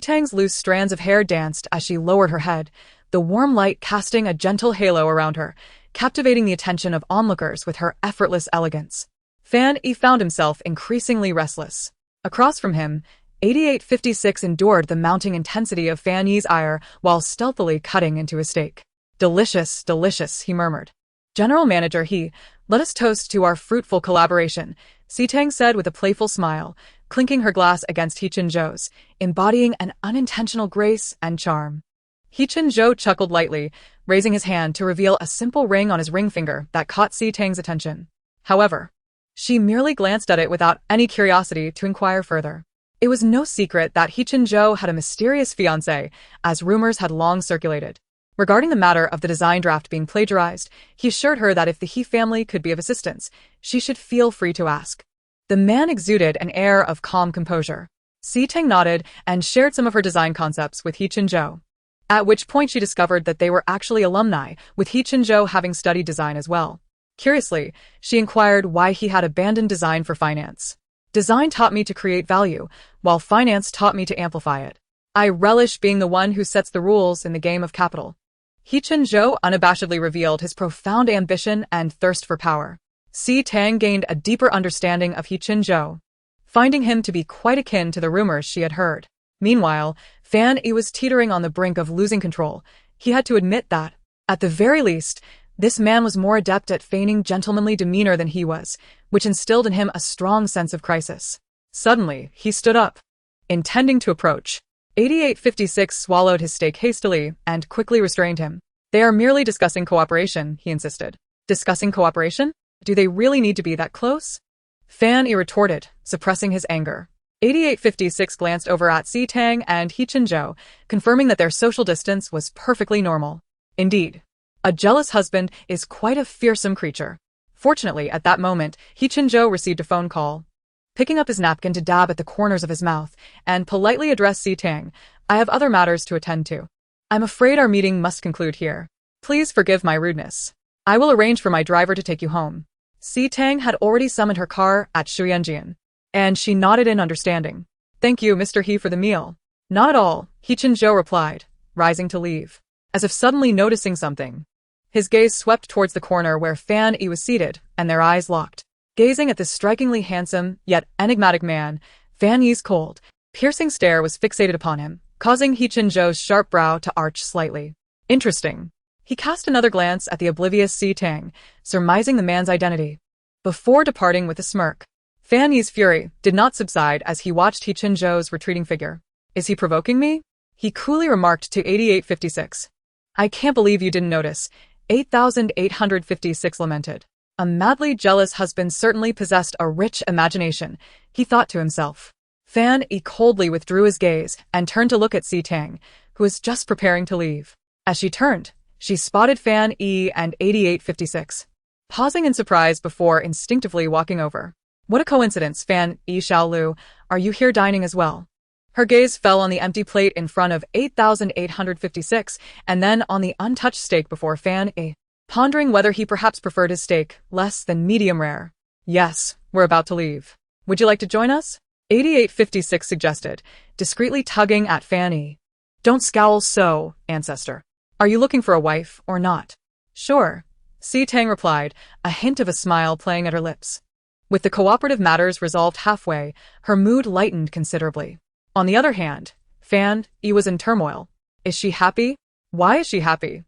Tang's loose strands of hair danced as she lowered her head, the warm light casting a gentle halo around her, captivating the attention of onlookers with her effortless elegance. Fan Yi found himself increasingly restless. Across from him, 8856 endured the mounting intensity of Fan Yi's ire while stealthily cutting into his steak. Delicious, delicious, he murmured. General Manager let us toast to our fruitful collaboration, Tang said with a playful smile, clinking her glass against Zhou's, embodying an unintentional grace and charm. Zhou chuckled lightly, raising his hand to reveal a simple ring on his ring finger that caught Tang's attention. However, she merely glanced at it without any curiosity to inquire further. It was no secret that Zhou had a mysterious fiancé, as rumors had long circulated. Regarding the matter of the design draft being plagiarized, he assured her that if the He family could be of assistance, she should feel free to ask. The man exuded an air of calm composure. Tang nodded and shared some of her design concepts with Zhou. At which point she discovered that they were actually alumni, with Zhou having studied design as well. Curiously, she inquired why he had abandoned design for finance. Design taught me to create value, while finance taught me to amplify it. I relish being the one who sets the rules in the game of capital. Zhou unabashedly revealed his profound ambition and thirst for power. Tang gained a deeper understanding of Zhou, finding him to be quite akin to the rumors she had heard. Meanwhile, Fan Yi was teetering on the brink of losing control. He had to admit that, at the very least, this man was more adept at feigning gentlemanly demeanor than he was, which instilled in him a strong sense of crisis. Suddenly, he stood up, intending to approach. 8856 swallowed his steak hastily and quickly restrained him. They are merely discussing cooperation, he insisted. Discussing cooperation? Do they really need to be that close? Fan Yi retorted, suppressing his anger. 8856 glanced over at Tang and Zhou, confirming that their social distance was perfectly normal. Indeed, a jealous husband is quite a fearsome creature. Fortunately, at that moment, Zhou received a phone call. Picking up his napkin to dab at the corners of his mouth, and politely addressed Tang, I have other matters to attend to. I'm afraid our meeting must conclude here. Please forgive my rudeness. I will arrange for my driver to take you home. Tang had already summoned her car at Shuyanjian, and she nodded in understanding. Thank you, Mr. He, for the meal. Not at all, Zhou replied, rising to leave. As if suddenly noticing something, his gaze swept towards the corner where Fan Yi was seated, and their eyes locked. Gazing at this strikingly handsome, yet enigmatic man, Fan Yi's cold, piercing stare was fixated upon him, causing Zhou's sharp brow to arch slightly. Interesting. He cast another glance at the oblivious Tang, surmising the man's identity, before departing with a smirk. Fan Yi's fury did not subside as he watched Zhou's retreating figure. Is he provoking me? He coolly remarked to 8856. I can't believe you didn't notice, 8856 lamented. A madly jealous husband certainly possessed a rich imagination, he thought to himself. Fan Yi coldly withdrew his gaze and turned to look at Tang, who was just preparing to leave. As she turned, she spotted Fan Yi and 8856, pausing in surprise before instinctively walking over. What a coincidence, Fan Yi Xiaolu, are you here dining as well? Her gaze fell on the empty plate in front of 8856 and then on the untouched steak before Fan Yi, pondering whether he perhaps preferred his steak less than medium rare. Yes, we're about to leave. Would you like to join us? 8856 suggested, discreetly tugging at Fanny. Don't scowl so, ancestor. Are you looking for a wife or not? Sure, Tang replied, a hint of a smile playing at her lips. With the cooperative matters resolved halfway, her mood lightened considerably. On the other hand, Fan was in turmoil. Is she happy? Why is she happy?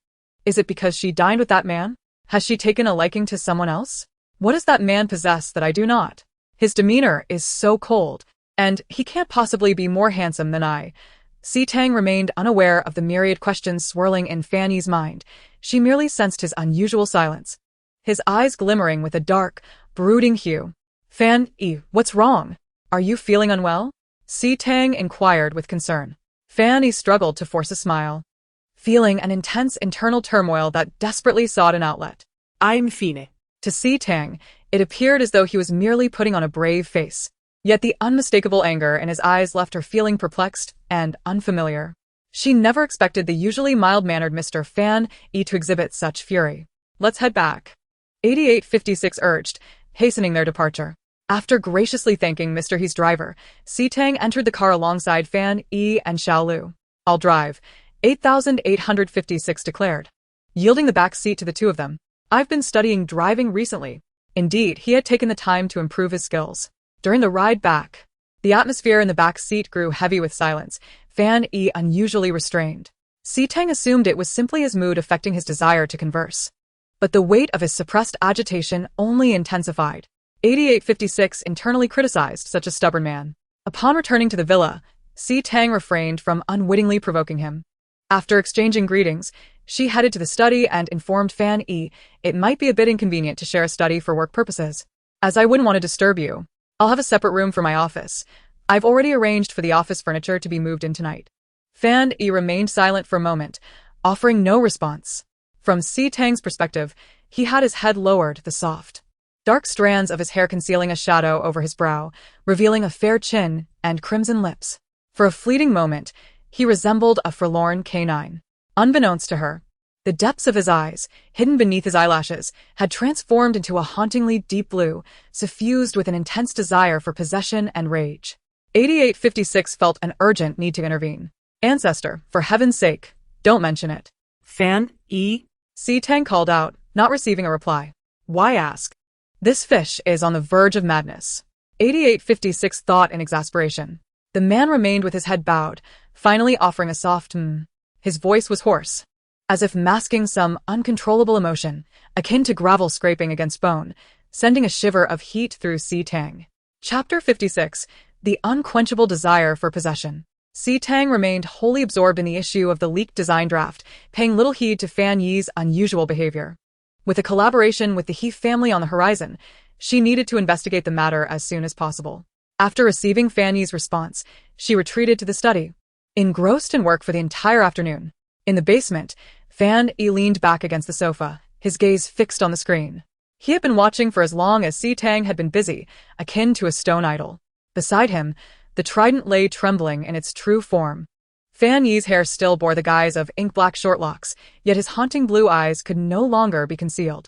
Is it because she dined with that man? Has she taken a liking to someone else? What does that man possess that I do not? His demeanor is so cold, and he can't possibly be more handsome than I. Tang remained unaware of the myriad questions swirling in Fanny's mind. She merely sensed his unusual silence, his eyes glimmering with a dark, brooding hue. Fan, what's wrong? Are you feeling unwell? Tang inquired with concern. Fanny struggled to force a smile, feeling an intense internal turmoil that desperately sought an outlet. I'm fine. To Tang, it appeared as though he was merely putting on a brave face. Yet the unmistakable anger in his eyes left her feeling perplexed and unfamiliar. She never expected the usually mild-mannered Mr. Fan to exhibit such fury. Let's head back, 8856 urged, hastening their departure. After graciously thanking Mr. He's driver, Tang entered the car alongside Fan and Xiaolu. I'll drive, 8856 declared, yielding the back seat to the two of them. I've been studying driving recently. Indeed, he had taken the time to improve his skills. During the ride back, the atmosphere in the back seat grew heavy with silence, Fan unusually restrained. Tang assumed it was simply his mood affecting his desire to converse. But the weight of his suppressed agitation only intensified. 8856 internally criticized such a stubborn man. Upon returning to the villa, Tang refrained from unwittingly provoking him. After exchanging greetings, she headed to the study and informed Fan it might be a bit inconvenient to share a study for work purposes. As I wouldn't want to disturb you, I'll have a separate room for my office. I've already arranged for the office furniture to be moved in tonight. Fan remained silent for a moment, offering no response. From Tang's perspective, he had his head lowered, the soft, dark strands of his hair concealing a shadow over his brow, revealing a fair chin and crimson lips. For a fleeting moment, he resembled a forlorn canine. Unbeknownst to her, the depths of his eyes, hidden beneath his eyelashes, had transformed into a hauntingly deep blue, suffused with an intense desire for possession and rage. 8856 felt an urgent need to intervene. Ancestor, for heaven's sake, don't mention it. Fan, Tang called out, not receiving a reply. Why ask? This fish is on the verge of madness. 8856 thought in exasperation. The man remained with his head bowed, finally offering a soft His voice was hoarse, as if masking some uncontrollable emotion, akin to gravel scraping against bone, sending a shiver of heat through Tang. Chapter 56, The Unquenchable Desire for Possession. Tang remained wholly absorbed in the issue of the leaked design draft, paying little heed to Fan Yi's unusual behavior. With a collaboration with the He family on the horizon, she needed to investigate the matter as soon as possible. After receiving Fan Yi's response, she retreated to the study, engrossed in work for the entire afternoon. In the basement, Fan leaned back against the sofa, his gaze fixed on the screen. He had been watching for as long as Tang had been busy, akin to a stone idol. Beside him, the trident lay trembling in its true form. Fan Yi's hair still bore the guise of ink-black short locks, yet his haunting blue eyes could no longer be concealed,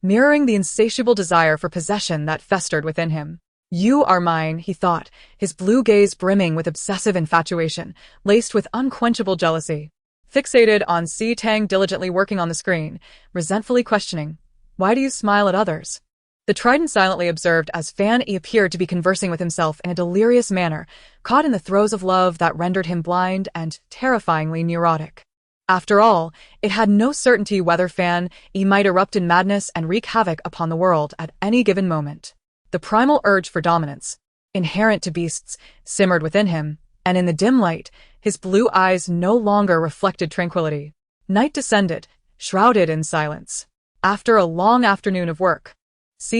mirroring the insatiable desire for possession that festered within him. You are mine, he thought, his blue gaze brimming with obsessive infatuation, laced with unquenchable jealousy. Fixated on Tang diligently working on the screen, resentfully questioning, why do you smile at others? The trident silently observed as Fan appeared to be conversing with himself in a delirious manner, caught in the throes of love that rendered him blind and terrifyingly neurotic. After all, it had no certainty whether Fan might erupt in madness and wreak havoc upon the world at any given moment. The primal urge for dominance, inherent to beasts, simmered within him, and in the dim light, his blue eyes no longer reflected tranquility. Night descended, shrouded in silence. After a long afternoon of work,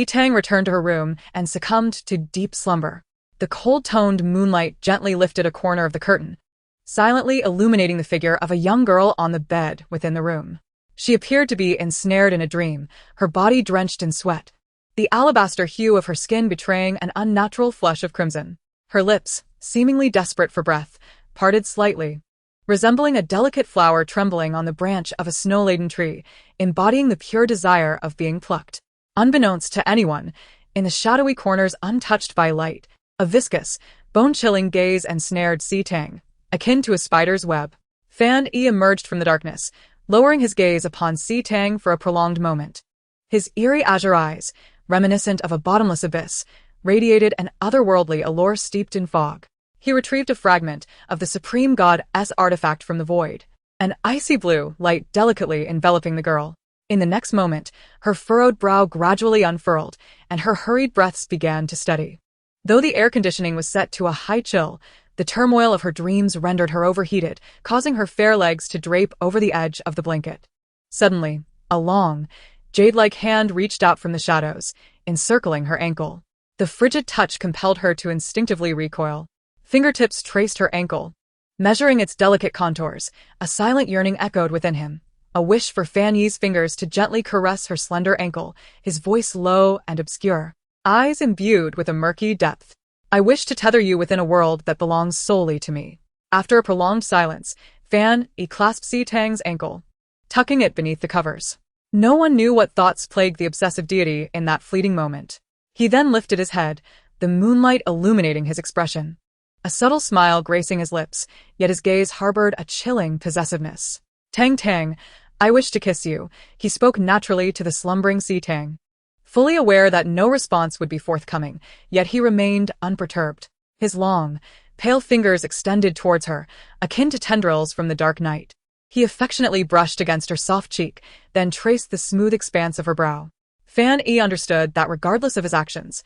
Tang returned to her room and succumbed to deep slumber. The cold-toned moonlight gently lifted a corner of the curtain, silently illuminating the figure of a young girl on the bed within the room. She appeared to be ensnared in a dream, her body drenched in sweat, the alabaster hue of her skin betraying an unnatural flush of crimson. Her lips, seemingly desperate for breath, parted slightly, resembling a delicate flower trembling on the branch of a snow-laden tree, embodying the pure desire of being plucked. Unbeknownst to anyone, In the shadowy corners untouched by light, a viscous, bone-chilling gaze ensnared Tang, akin to a spider's web. Fan Yi emerged from the darkness, lowering his gaze upon Tang for a prolonged moment. His eerie azure eyes, reminiscent of a bottomless abyss, radiated an otherworldly allure steeped in fog. He retrieved a fragment of the supreme god's artifact from the void, an icy blue light delicately enveloping the girl. In the next moment, her furrowed brow gradually unfurled, and her hurried breaths began to steady. Though the air conditioning was set to a high chill, the turmoil of her dreams rendered her overheated, causing her fair legs to drape over the edge of the blanket. Suddenly, a long, jade-like hand reached out from the shadows, encircling her ankle. The frigid touch compelled her to instinctively recoil. Fingertips traced her ankle. Measuring its delicate contours, a silent yearning echoed within him. A wish for Fan Yi's fingers to gently caress her slender ankle, his voice low and obscure, eyes imbued with a murky depth. I wish to tether you within a world that belongs solely to me. After a prolonged silence, Fan Yi clasped Tang's ankle, tucking it beneath the covers. No one knew what thoughts plagued the obsessive deity in that fleeting moment. He then lifted his head, the moonlight illuminating his expression. A subtle smile gracing his lips, yet his gaze harbored a chilling possessiveness. Tang, I wish to kiss you, he spoke naturally to the slumbering Tang. Fully aware that no response would be forthcoming, yet he remained unperturbed. His long, pale fingers extended towards her, akin to tendrils from the dark night. He affectionately brushed against her soft cheek, then traced the smooth expanse of her brow. Fan Yi understood that regardless of his actions,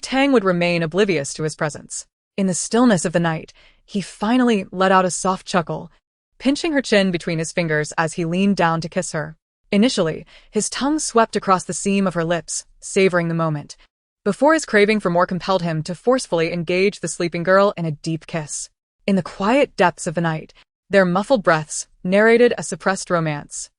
Tang would remain oblivious to his presence. In the stillness of the night, he finally let out a soft chuckle, pinching her chin between his fingers as he leaned down to kiss her. Initially, his tongue swept across the seam of her lips, savoring the moment, before his craving for more compelled him to forcefully engage the sleeping girl in a deep kiss. In the quiet depths of the night, their muffled breaths narrated a suppressed romance.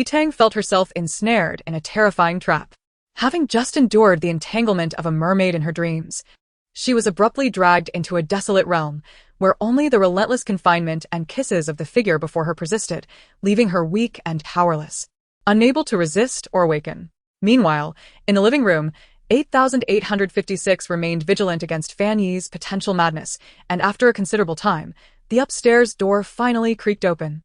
Tang felt herself ensnared in a terrifying trap. Having just endured the entanglement of a mermaid in her dreams, she was abruptly dragged into a desolate realm, where only the relentless confinement and kisses of the figure before her persisted, leaving her weak and powerless, unable to resist or awaken. Meanwhile, in the living room, 8856 remained vigilant against Fan Yi's potential madness, and after a considerable time, the upstairs door finally creaked open.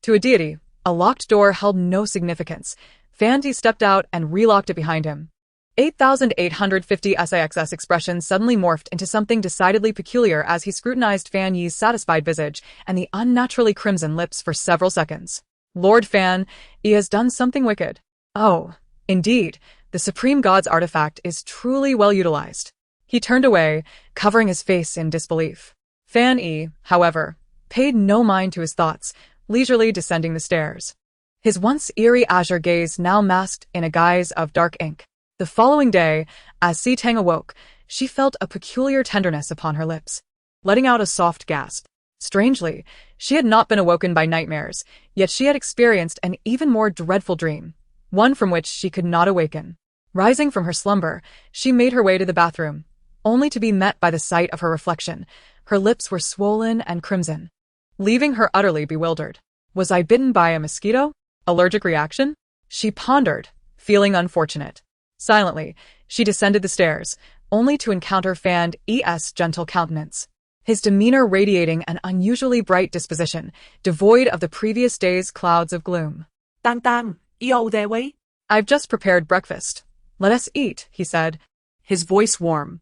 To a deity, a locked door held no significance. Fan Yi stepped out and relocked it behind him. 8850 SIX's expression suddenly morphed into something decidedly peculiar as he scrutinized Fan Yi's satisfied visage and the unnaturally crimson lips for several seconds. Lord Fan Yi has done something wicked. Oh, indeed, the supreme god's artifact is truly well utilized. He turned away, covering his face in disbelief. Fan Yi, however, paid no mind to his thoughts, leisurely descending the stairs. His once eerie azure gaze now masked in a guise of dark ink. The following day, as Tang awoke, she felt a peculiar tenderness upon her lips, letting out a soft gasp. Strangely, she had not been awoken by nightmares, yet she had experienced an even more dreadful dream, one from which she could not awaken. Rising from her slumber, she made her way to the bathroom, only to be met by the sight of her reflection. Her lips were swollen and crimson, leaving her utterly bewildered. Was I bitten by a mosquito? Allergic reaction? She pondered, feeling unfortunate. Silently, she descended the stairs, only to encounter Fan Yi's gentle countenance, his demeanor radiating an unusually bright disposition, devoid of the previous day's clouds of gloom. Tang, you all there way? I've just prepared breakfast. Let us eat, he said, His voice warm.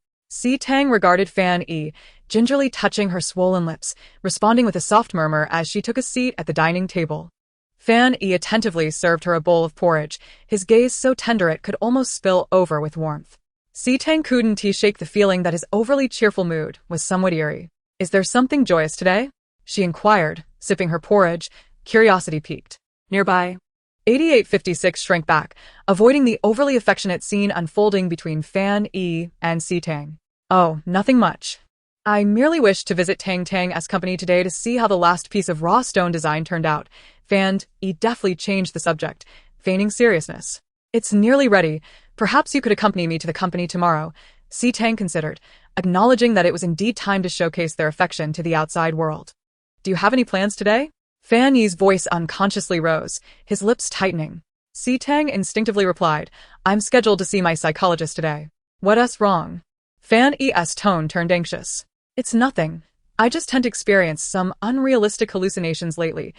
Tang regarded Fan Yi, gingerly touching her swollen lips, responding with a soft murmur as she took a seat at the dining table. Fan Yi attentively served her a bowl of porridge, his gaze so tender it could almost spill over with warmth. Tang couldn't shake the feeling that his overly cheerful mood was somewhat eerie. Is there something joyous today? She inquired, sipping her porridge, curiosity piqued. Nearby. 8856 shrank back, avoiding the overly affectionate scene unfolding between Fan Yi and Tang. Oh, nothing much. I merely wished to visit Tang as company today to see how the last piece of raw stone design turned out. Fan Yi deftly changed the subject, feigning seriousness. It's nearly ready. Perhaps you could accompany me to the company tomorrow, Tang considered, acknowledging that it was indeed time to showcase their affection to the outside world. Do you have any plans today? Fan Yi's voice unconsciously rose, his lips tightening. Tang instinctively replied, I'm scheduled to see my psychologist today. What's wrong? Fan E's tone turned anxious. It's nothing. I just tend to experience some unrealistic hallucinations lately,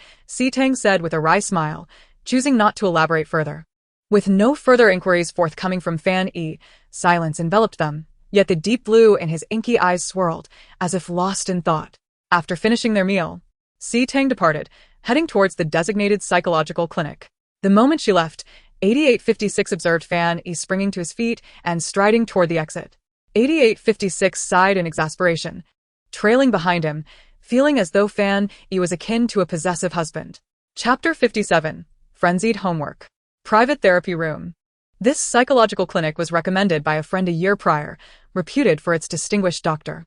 Tang said with a wry smile, choosing not to elaborate further. With no further inquiries forthcoming from Fan E, silence enveloped them, yet the deep blue in his inky eyes swirled, as if lost in thought. After finishing their meal, Tang departed, heading towards the designated psychological clinic. The moment she left, 8856 observed Fan E springing to his feet and striding toward the exit. 8856 sighed in exasperation, trailing behind him, feeling as though Fan E was akin to a possessive husband. Chapter 57. Frenzied Homework. Private Therapy Room. This psychological clinic was recommended by a friend a year prior, reputed for its distinguished doctor.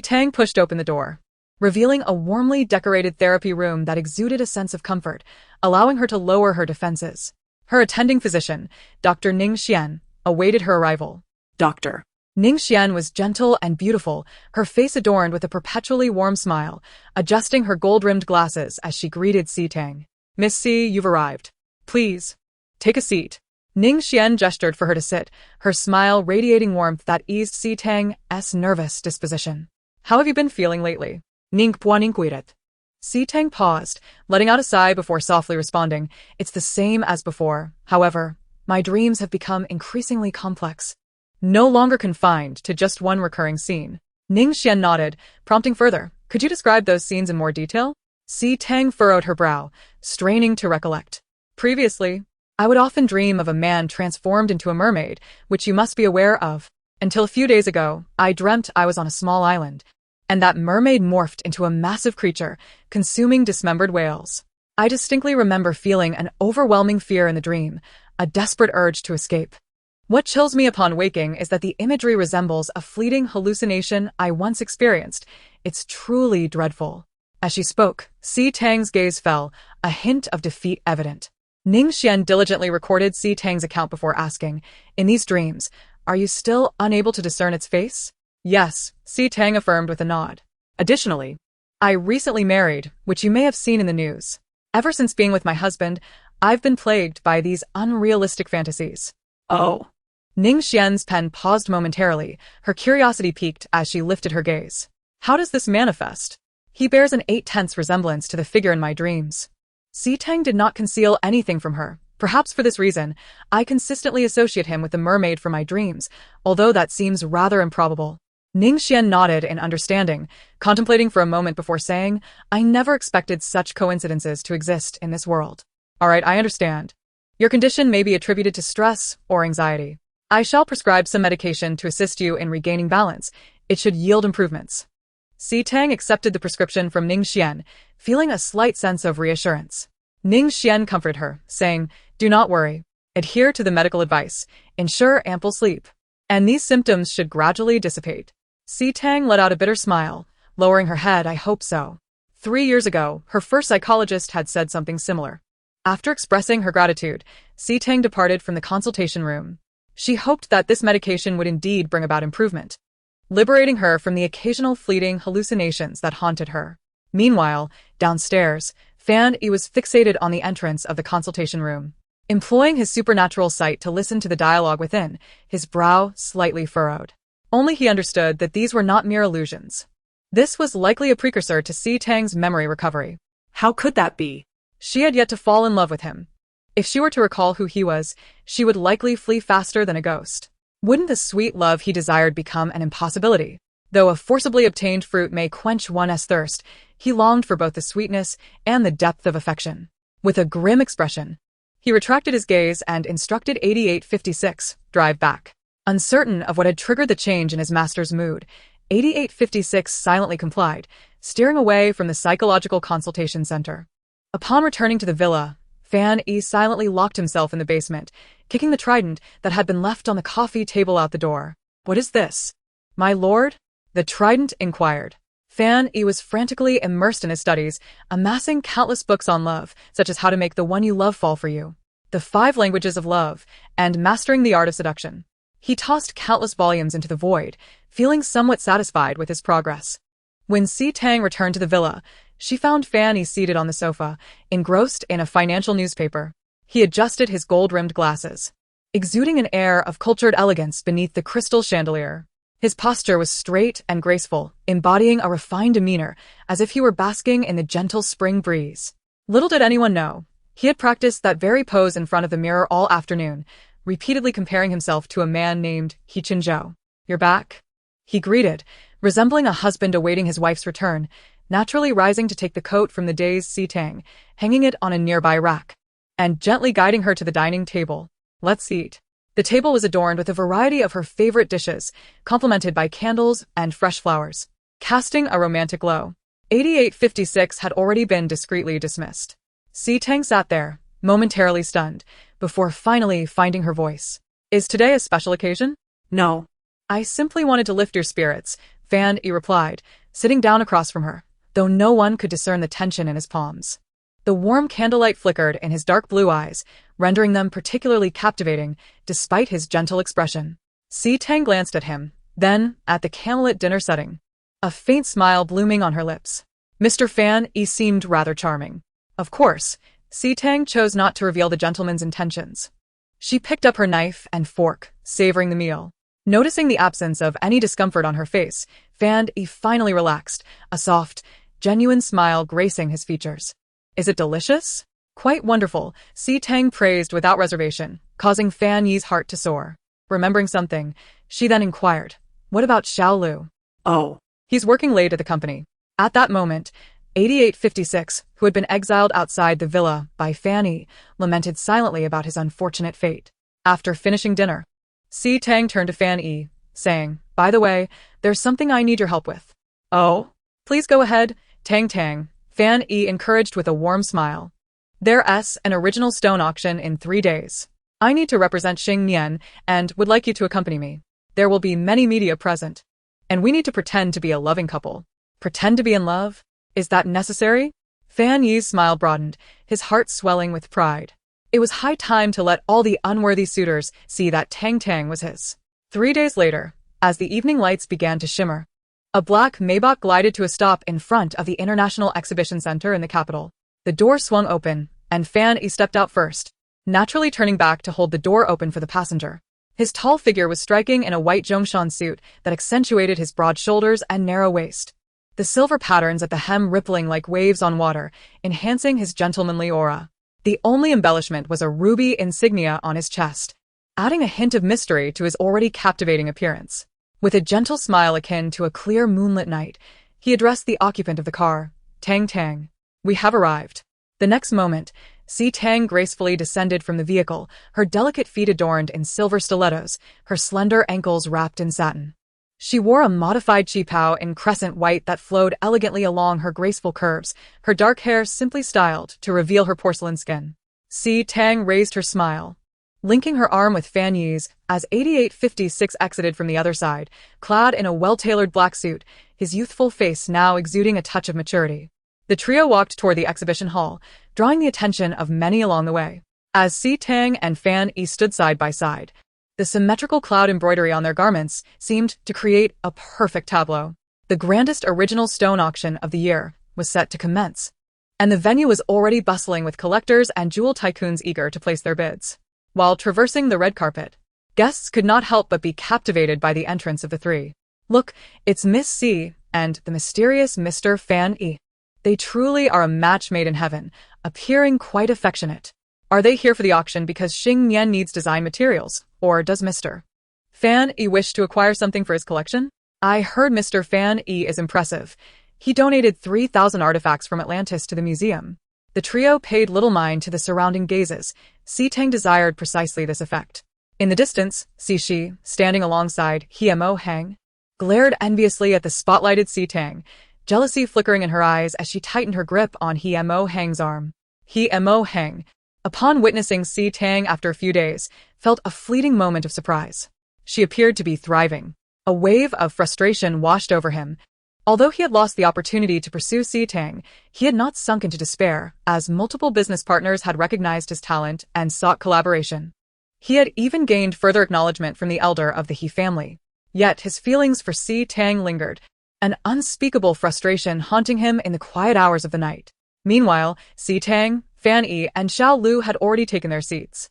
Tang pushed open the door, revealing a warmly decorated therapy room that exuded a sense of comfort, allowing her to lower her defenses. Her attending physician, Dr. Ning Xian, awaited her arrival. Doctor. Ning Xian was gentle and beautiful, her face adorned with a perpetually warm smile, adjusting her gold-rimmed glasses as she greeted Tang. Miss C, you've arrived. Please, take a seat. Ning Xian gestured for her to sit, her smile radiating warmth that eased Tang's nervous disposition. How have you been feeling lately? Ning inquired. Tang paused, letting out a sigh before softly responding, it's the same as before. However, my dreams have become increasingly complex. No longer confined to just one recurring scene. Ning Xian nodded, prompting further. Could you describe those scenes in more detail? Tang furrowed her brow, straining to recollect. Previously, I would often dream of a man transformed into a mermaid, which you must be aware of. Until a few days ago, I dreamt I was on a small island, and that mermaid morphed into a massive creature, consuming dismembered whales. I distinctly remember feeling an overwhelming fear in the dream, a desperate urge to escape. What chills me upon waking is that the imagery resembles a fleeting hallucination I once experienced. It's truly dreadful. As she spoke, Tang's gaze fell, a hint of defeat evident. Ning Xian diligently recorded Tang's account before asking, in these dreams, are you still unable to discern its face? Yes, Tang affirmed with a nod. Additionally, I recently married, which you may have seen in the news. Ever since being with my husband, I've been plagued by these unrealistic fantasies. Oh. Ning Xian's pen paused momentarily, her curiosity piqued as she lifted her gaze. How does this manifest? He bears an 8/10 resemblance to the figure in my dreams. Tang did not conceal anything from her. Perhaps for this reason, I consistently associate him with the mermaid from my dreams, although that seems rather improbable. Ning Xian nodded in understanding, contemplating for a moment before saying, I never expected such coincidences to exist in this world. All right, I understand. Your condition may be attributed to stress or anxiety. I shall prescribe some medication to assist you in regaining balance. It should yield improvements. Tang accepted the prescription from Ning Xian, feeling a slight sense of reassurance. Ning Xian comforted her, saying, do not worry. Adhere to the medical advice. Ensure ample sleep. And these symptoms should gradually dissipate. Tang let out a bitter smile, lowering her head. I hope so. 3 years ago, her first psychologist had said something similar. After expressing her gratitude, Tang departed from the consultation room. She hoped that this medication would indeed bring about improvement, liberating her from the occasional fleeting hallucinations that haunted her. Meanwhile, downstairs, Fan E was fixated on the entrance of the consultation room. Employing his supernatural sight to listen to the dialogue within, his brow slightly furrowed. Only he understood that these were not mere illusions. This was likely a precursor to Tang's memory recovery. How could that be? She had yet to fall in love with him. If she were to recall who he was, she would likely flee faster than a ghost. Wouldn't the sweet love he desired become an impossibility? Though a forcibly obtained fruit may quench one's thirst, he longed for both the sweetness and the depth of affection. With a grim expression, he retracted his gaze and instructed 8856, drive back. Uncertain of what had triggered the change in his master's mood, 8856 silently complied, steering away from the psychological consultation center. Upon returning to the villa, Fan E silently locked himself in the basement, kicking the trident that had been left on the coffee table out the door. What is this? My lord? The trident inquired. Fan E was frantically immersed in his studies, amassing countless books on love, such as How to Make the One You Love Fall for You, The 5 Languages of Love, and Mastering the Art of Seduction. He tossed countless volumes into the void, feeling somewhat satisfied with his progress. When Tang returned to the villa, she found Fan E seated on the sofa, engrossed in a financial newspaper. He adjusted his gold-rimmed glasses. exuding an air of cultured elegance beneath the crystal chandelier. His posture was straight and graceful, embodying a refined demeanor, as if he were basking in the gentle spring breeze. Little did anyone know, he had practiced that very pose in front of the mirror all afternoon, repeatedly comparing himself to a man named He-Chin-jo. "You're back?" he greeted, resembling a husband awaiting his wife's return, naturally rising to take the coat from the dazed Tang, hanging it on a nearby rack, and gently guiding her to the dining table. "Let's eat." The table was adorned with a variety of her favorite dishes, complemented by candles and fresh flowers, casting a romantic glow. 8856 had already been discreetly dismissed. Tang sat there, momentarily stunned, before finally finding her voice. "Is today a special occasion?" No. "I simply wanted to lift your spirits," Fan Yi replied, sitting down across from her, though no one could discern the tension in his palms. The warm candlelight flickered in his dark blue eyes, rendering them particularly captivating, despite his gentle expression. Tang glanced at him, then at the candlelit dinner setting, a faint smile blooming on her lips. Mr. Fan Yi seemed rather charming. Of course, Tang chose not to reveal the gentleman's intentions. She picked up her knife and fork, savoring the meal. Noticing the absence of any discomfort on her face, Fan Yi finally relaxed, a soft, genuine smile gracing his features. "Is it delicious?" "Quite wonderful," Tang praised without reservation, causing Fan Yi's heart to soar. Remembering something, she then inquired, "What about Xiao Lu?" Oh. "He's working late at the company." At that moment, 8856, who had been exiled outside the villa by Fan Yi, lamented silently about his unfortunate fate. After finishing dinner, Tang turned to Fan Yi, saying, "By the way, there's something I need your help with." "Oh? Please go ahead, Tang. Fan Yi encouraged with a warm smile. "There's an original stone auction in 3 days. I need to represent Xing Nian and would like you to accompany me. There will be many media present, and we need to pretend to be a loving couple." "Pretend to be in love? Is that necessary?" Fan Yi's smile broadened, his heart swelling with pride. It was high time to let all the unworthy suitors see that Tang was his. 3 days later, as the evening lights began to shimmer, a black Maybach glided to a stop in front of the International Exhibition Center in the capital. The door swung open, and Fan Yi stepped out first, naturally turning back to hold the door open for the passenger. His tall figure was striking in a white Zhongshan suit that accentuated his broad shoulders and narrow waist, the silver patterns at the hem rippling like waves on water, enhancing his gentlemanly aura. The only embellishment was a ruby insignia on his chest, adding a hint of mystery to his already captivating appearance. With a gentle smile akin to a clear moonlit night, he addressed the occupant of the car, "Tang, we have arrived." The next moment, Tang gracefully descended from the vehicle, her delicate feet adorned in silver stilettos, her slender ankles wrapped in satin. She wore a modified qipao in crescent white that flowed elegantly along her graceful curves, her dark hair simply styled to reveal her porcelain skin. Tang raised her smile, linking her arm with Fan Yi's, as 8856 exited from the other side, clad in a well-tailored black suit, his youthful face now exuding a touch of maturity. The trio walked toward the exhibition hall, drawing the attention of many along the way. As Tang and Fan Yi stood side by side, the symmetrical cloud embroidery on their garments seemed to create a perfect tableau. The grandest original stone auction of the year was set to commence, and the venue was already bustling with collectors and jewel tycoons eager to place their bids. While traversing the red carpet, guests could not help but be captivated by the entrance of the three. "Look, it's Miss C and the mysterious Mr. Fan Yi. They truly are a match made in heaven, appearing quite affectionate. Are they here for the auction because Xing Nian needs design materials, or does Mr. Fan Yi wish to acquire something for his collection? I heard Mr. Fan Yi is impressive. He donated 3,000 artifacts from Atlantis to the museum." The trio paid little mind to the surrounding gazes. Tang desired precisely this effect. In the distance, Shi, standing alongside Mo Hang, glared enviously at the spotlighted Tang, jealousy flickering in her eyes as she tightened her grip on Mo Hang's arm. Mo Hang, upon witnessing Tang after a few days, felt a fleeting moment of surprise. She appeared to be thriving. A wave of frustration washed over him. Although he had lost the opportunity to pursue Tang, he had not sunk into despair, as multiple business partners had recognized his talent and sought collaboration. He had even gained further acknowledgement from the elder of the He family. Yet his feelings for Tang lingered, an unspeakable frustration haunting him in the quiet hours of the night. Meanwhile, Tang, Fan Yi, and Xiao Lu had already taken their seats.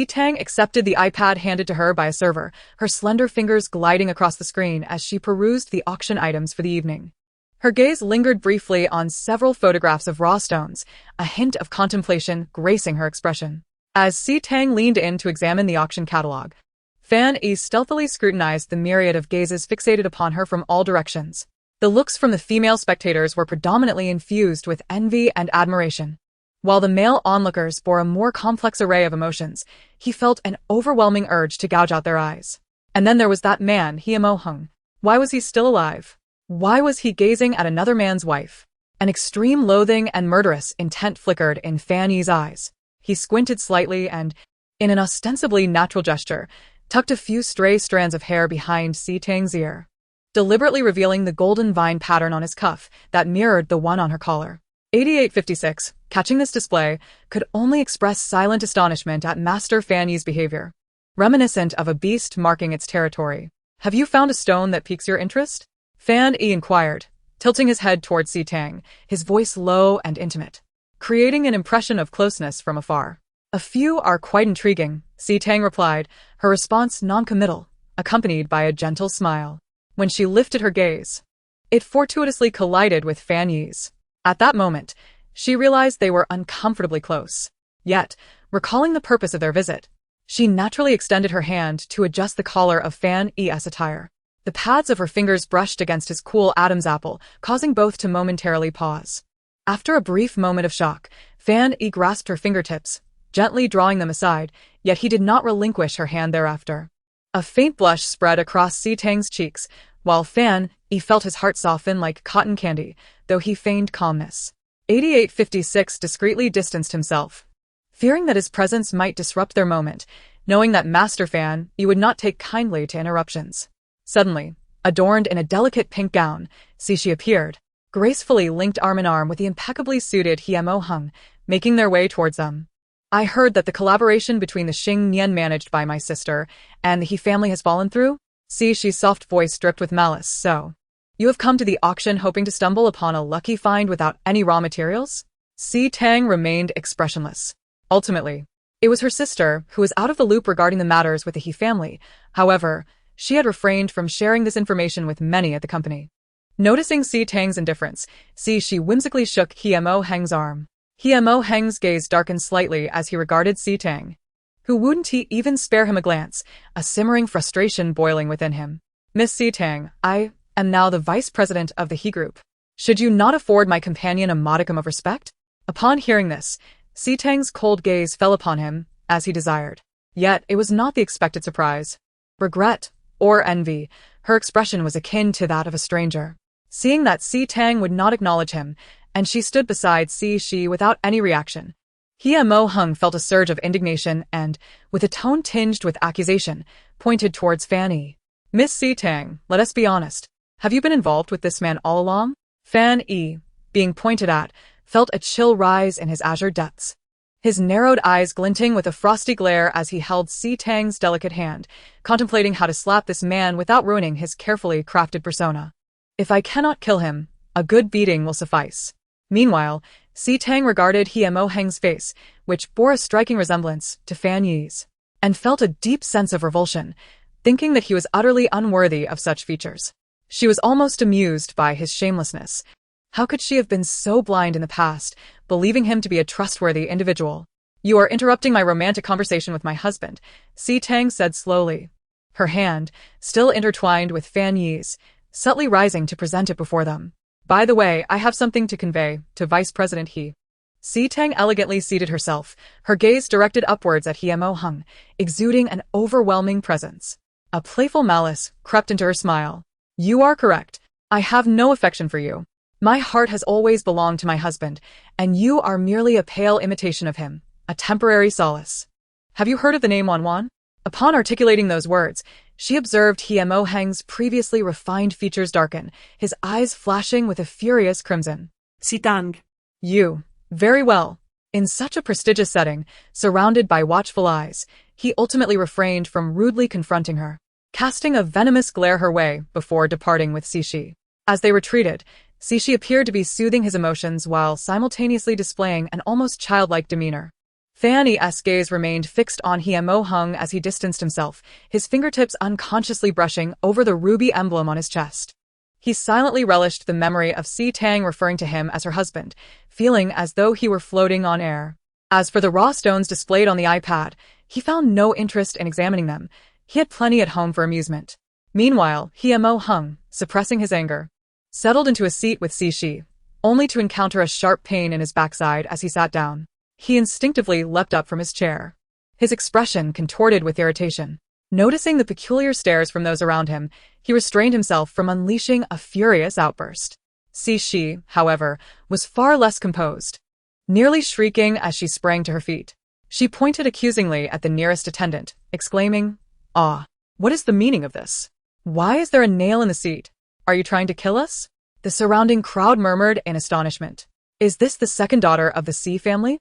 Tang accepted the iPad handed to her by a server, her slender fingers gliding across the screen as she perused the auction items for the evening. Her gaze lingered briefly on several photographs of raw stones, a hint of contemplation gracing her expression. As Tang leaned in to examine the auction catalog, Fan Yi stealthily scrutinized the myriad of gazes fixated upon her from all directions. The looks from the female spectators were predominantly infused with envy and admiration. While the male onlookers bore a more complex array of emotions, he felt an overwhelming urge to gouge out their eyes. And then there was that man, Mo Hung. Why was he still alive? Why was he gazing at another man's wife? An extreme loathing and murderous intent flickered in Fan Yi's eyes. He squinted slightly and, in an ostensibly natural gesture, tucked a few stray strands of hair behind Tang's ear, deliberately revealing the golden vine pattern on his cuff that mirrored the one on her collar. 8856, catching this display, could only express silent astonishment at Master Fan Yi's behavior, reminiscent of a beast marking its territory. Have you found a stone that piques your interest? Fan Yi inquired, tilting his head towards Tang, his voice low and intimate, creating an impression of closeness from afar. A few are quite intriguing, Tang replied, her response non-committal, accompanied by a gentle smile. When she lifted her gaze, it fortuitously collided with Fan Yi's. At that moment, she realized they were uncomfortably close. Yet, recalling the purpose of their visit, she naturally extended her hand to adjust the collar of Fan Yi's attire. The pads of her fingers brushed against his cool Adam's apple, causing both to momentarily pause. After a brief moment of shock, Fan Yi grasped her fingertips, gently drawing them aside, yet he did not relinquish her hand thereafter. A faint blush spread across Tang's cheeks, while Fan Yi felt his heart soften like cotton candy, though he feigned calmness. 8856 discreetly distanced himself, fearing that his presence might disrupt their moment, knowing that Master Fan Yi would not take kindly to interruptions. Suddenly, adorned in a delicate pink gown, Cixi appeared, gracefully linked arm in arm with the impeccably suited Mo Hung, making their way towards them. I heard that the collaboration between the Xing Nian managed by my sister and the He family has fallen through? Cixi's soft voice dripped with malice. So, you have come to the auction hoping to stumble upon a lucky find without any raw materials? Tang remained expressionless. Ultimately, it was her sister who was out of the loop regarding the matters with the He family. However, she had refrained from sharing this information with many at the company. Noticing Tang's indifference, Cixi whimsically shook Mo Heng's arm. Mo Heng's gaze darkened slightly as he regarded Tang. Who wouldn't he even spare him a glance, a simmering frustration boiling within him. Miss Tang, I am now the vice president of the He group. Should you not afford my companion a modicum of respect? Upon hearing this, Tang's cold gaze fell upon him, as he desired. Yet it was not the expected surprise. Regret, or envy, her expression was akin to that of a stranger. Seeing that Tang would not acknowledge him, and she stood beside Cixi without any reaction, Mo Hung felt a surge of indignation and, with a tone tinged with accusation, pointed towards Fan Yi. Miss Tang, let us be honest. Have you been involved with this man all along? Fan Yi, being pointed at, felt a chill rise in his azure depths. His narrowed eyes glinting with a frosty glare as he held Tang's delicate hand, contemplating how to slap this man without ruining his carefully crafted persona. If I cannot kill him, a good beating will suffice. Meanwhile, Tang regarded Mo Heng's face, which bore a striking resemblance to Fan Yi's, and felt a deep sense of revulsion, thinking that he was utterly unworthy of such features. She was almost amused by his shamelessness. How could she have been so blind in the past, believing him to be a trustworthy individual? You are interrupting my romantic conversation with my husband, Tang said slowly, her hand, still intertwined with Fan Yi's, subtly rising to present it before them. By the way, I have something to convey to Vice President He. Tang elegantly seated herself, her gaze directed upwards at Mo Hung, exuding an overwhelming presence. A playful malice crept into her smile. You are correct. I have no affection for you. My heart has always belonged to my husband, and you are merely a pale imitation of him, a temporary solace. Have you heard of the name Wan? Upon articulating those words, she observed Mo Heng's previously refined features darken, his eyes flashing with a furious crimson. Tang. You. Very well. In such a prestigious setting, surrounded by watchful eyes, he ultimately refrained from rudely confronting her, casting a venomous glare her way before departing with Cixi. As they retreated, Cixi appeared to be soothing his emotions while simultaneously displaying an almost childlike demeanor. Fanny's gaze remained fixed on Hemo Hung as he distanced himself, his fingertips unconsciously brushing over the ruby emblem on his chest. He silently relished the memory of Tang referring to him as her husband, feeling as though he were floating on air. As for the raw stones displayed on the iPad, he found no interest in examining them. He had plenty at home for amusement. Meanwhile, Hemo Hung, suppressing his anger, settled into a seat with Shi, only to encounter a sharp pain in his backside as he sat down. He instinctively leapt up from his chair, his expression contorted with irritation. Noticing the peculiar stares from those around him, he restrained himself from unleashing a furious outburst. Shi, however, was far less composed, nearly shrieking as she sprang to her feet. She pointed accusingly at the nearest attendant, exclaiming, "Ah, what is the meaning of this? Why is there a nail in the seat? Are you trying to kill us?" The surrounding crowd murmured in astonishment. Is this the second daughter of the C family?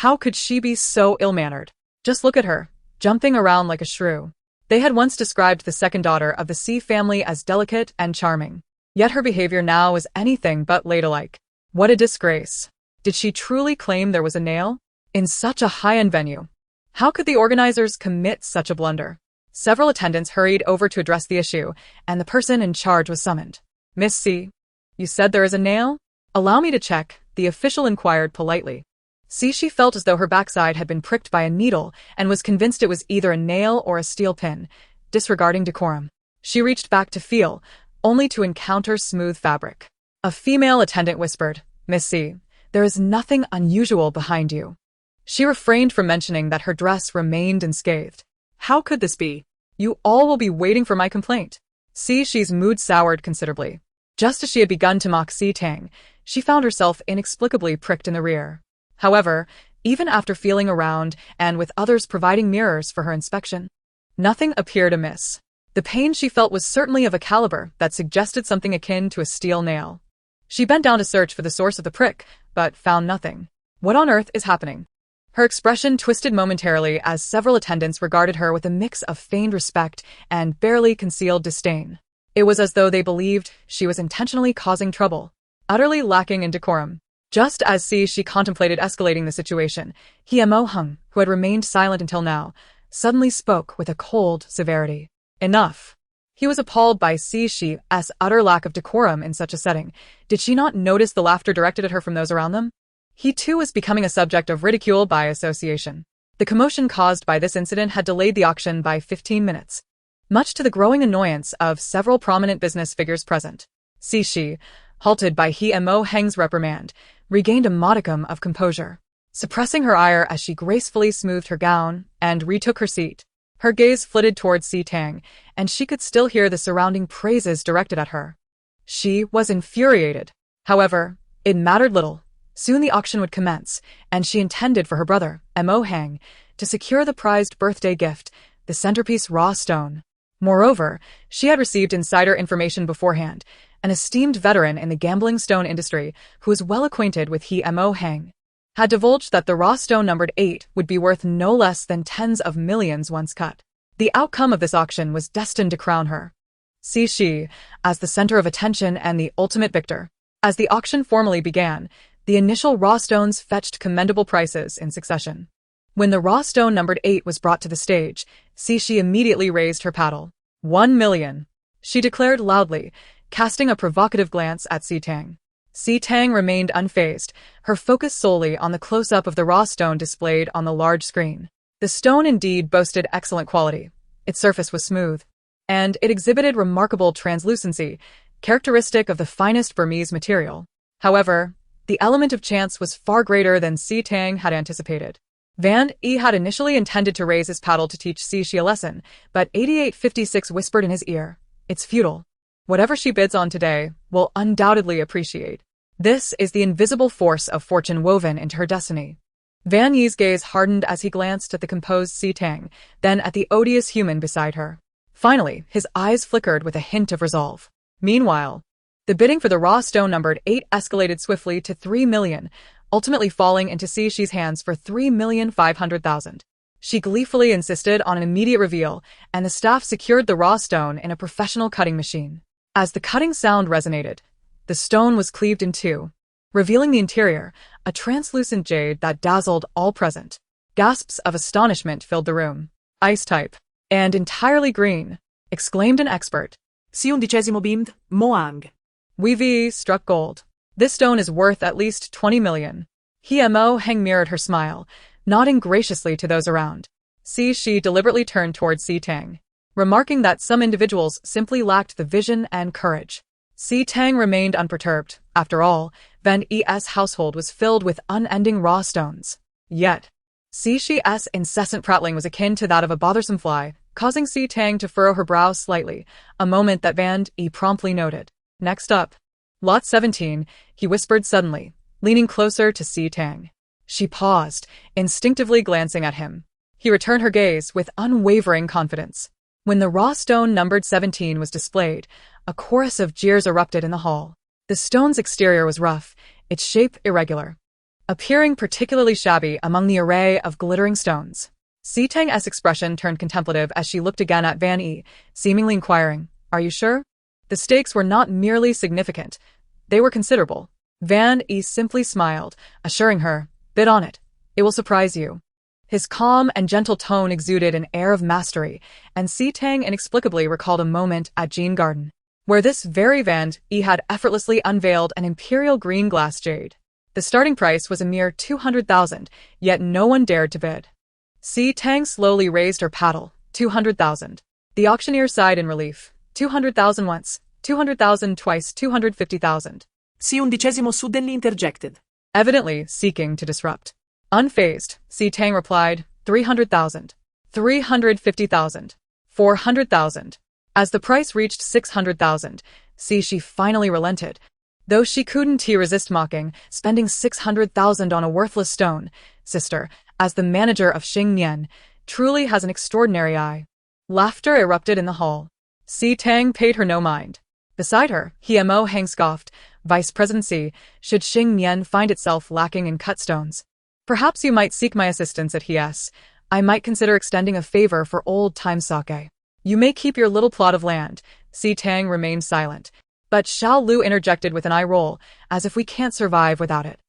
How could she be so ill-mannered? Just look at her, jumping around like a shrew. They had once described the second daughter of the C family as delicate and charming. Yet her behavior now was anything but ladylike. What a disgrace. Did she truly claim there was a nail in such a high-end venue? How could the organizers commit such a blunder? Several attendants hurried over to address the issue, and the person in charge was summoned. "Miss C, you said there is a nail? Allow me to check," the official inquired politely. She felt as though her backside had been pricked by a needle and was convinced it was either a nail or a steel pin. Disregarding decorum, she reached back to feel, only to encounter smooth fabric. A female attendant whispered, "Miss C, there is nothing unusual behind you." She refrained from mentioning that her dress remained unscathed. How could this be? You all will be waiting for my complaint. She's mood soured considerably. Just as she had begun to mock Tang, she found herself inexplicably pricked in the rear. However, even after feeling around and with others providing mirrors for her inspection, nothing appeared amiss. The pain she felt was certainly of a caliber that suggested something akin to a steel nail. She bent down to search for the source of the prick, but found nothing. What on earth is happening? Her expression twisted momentarily as several attendants regarded her with a mix of feigned respect and barely concealed disdain. It was as though they believed she was intentionally causing trouble, utterly lacking in decorum. Just as she contemplated escalating the situation, Hemo Hung, who had remained silent until now, suddenly spoke with a cold severity. Enough. He was appalled by Shi's utter lack of decorum in such a setting. Did she not notice the laughter directed at her from those around them? He too was becoming a subject of ridicule by association. The commotion caused by this incident had delayed the auction by 15 minutes, much to the growing annoyance of several prominent business figures present. Shi, halted by Hemo Heng's reprimand, regained a modicum of composure, suppressing her ire as she gracefully smoothed her gown and retook her seat. Her gaze flitted towards Tang, and she could still hear the surrounding praises directed at her. She was infuriated. However, it mattered little. Soon the auction would commence, and she intended for her brother, Mo Heng, to secure the prized birthday gift, the centerpiece raw stone. Moreover, she had received insider information beforehand. An esteemed veteran in the gambling stone industry, who was well acquainted with Mo Heng, had divulged that the raw stone numbered 8 would be worth no less than tens of millions once cut. The outcome of this auction was destined to crown her, Shi, as the center of attention and the ultimate victor. As the auction formally began, the initial raw stones fetched commendable prices in succession. When the raw stone numbered 8 was brought to the stage, Shi immediately raised her paddle. 1 million, she declared loudly, casting a provocative glance at Tang. Tang remained unfazed, her focus solely on the close-up of the raw stone displayed on the large screen. The stone indeed boasted excellent quality. Its surface was smooth, and it exhibited remarkable translucency, characteristic of the finest Burmese material. However, the element of chance was far greater than Tang had anticipated. Van E had initially intended to raise his paddle to teach Shi a lesson, but 8856 whispered in his ear, "It's futile. Whatever she bids on today will undoubtedly appreciate." This is the invisible force of fortune woven into her destiny. Van Yi's gaze hardened as he glanced at the composed Tang, then at the odious human beside her. Finally, his eyes flickered with a hint of resolve. Meanwhile, the bidding for the raw stone numbered 8 escalated swiftly to 3 million, ultimately falling into Shi's hands for 3,500,000. She gleefully insisted on an immediate reveal, and the staff secured the raw stone in a professional cutting machine. As the cutting sound resonated, the stone was cleaved in two, revealing the interior, a translucent jade that dazzled all present. Gasps of astonishment filled the room. Ice type. And entirely green, exclaimed an expert. Si undicesimo beamed, Moang. Weavy struck gold. This stone is worth at least 20 million. Mo Heng mirrored her smile, nodding graciously to those around. She deliberately turned towards Tang, remarking that some individuals simply lacked the vision and courage. Tang remained unperturbed. After all, Van Es household was filled with unending raw stones. Yet, Shi's incessant prattling was akin to that of a bothersome fly, causing Tang to furrow her brow slightly, a moment that Van E promptly noted. Next up, Lot 17, he whispered suddenly, leaning closer to Tang. She paused, instinctively glancing at him. He returned her gaze with unwavering confidence. When the raw stone numbered 17 was displayed, a chorus of jeers erupted in the hall. The stone's exterior was rough, its shape irregular, appearing particularly shabby among the array of glittering stones. Tang's expression turned contemplative as she looked again at Van E, seemingly inquiring, "Are you sure?" The stakes were not merely significant, they were considerable. Van E simply smiled, assuring her, "Bid on it. It will surprise you." His calm and gentle tone exuded an air of mastery, and Tang inexplicably recalled a moment at Jean Garden, where this very Van E had effortlessly unveiled an imperial green glass jade. The starting price was a mere 200,000, yet no one dared to bid. Tang slowly raised her paddle. 200,000. The auctioneer sighed in relief. 200,000 once, 200,000 twice, 250,000. Si undicesimo suddenly interjected, Evidently seeking to disrupt. Unfazed, Tang replied, 300,000, 350,000, 400,000. As the price reached 600,000, she finally relented. Though she couldn't resist mocking, spending 600,000 on a worthless stone, sister, as the manager of Xing Nian, truly has an extraordinary eye. Laughter erupted in the hall. Tang paid her no mind. Beside her, Mo Heng scoffed, Vice Presidency, should Xing Nian find itself lacking in cut stones. Perhaps you might seek my assistance at Hes. I might consider extending a favor for old-time sake. You may keep your little plot of land. Tang remained silent, but Xiao Lu interjected with an eye roll, as if we can't survive without it.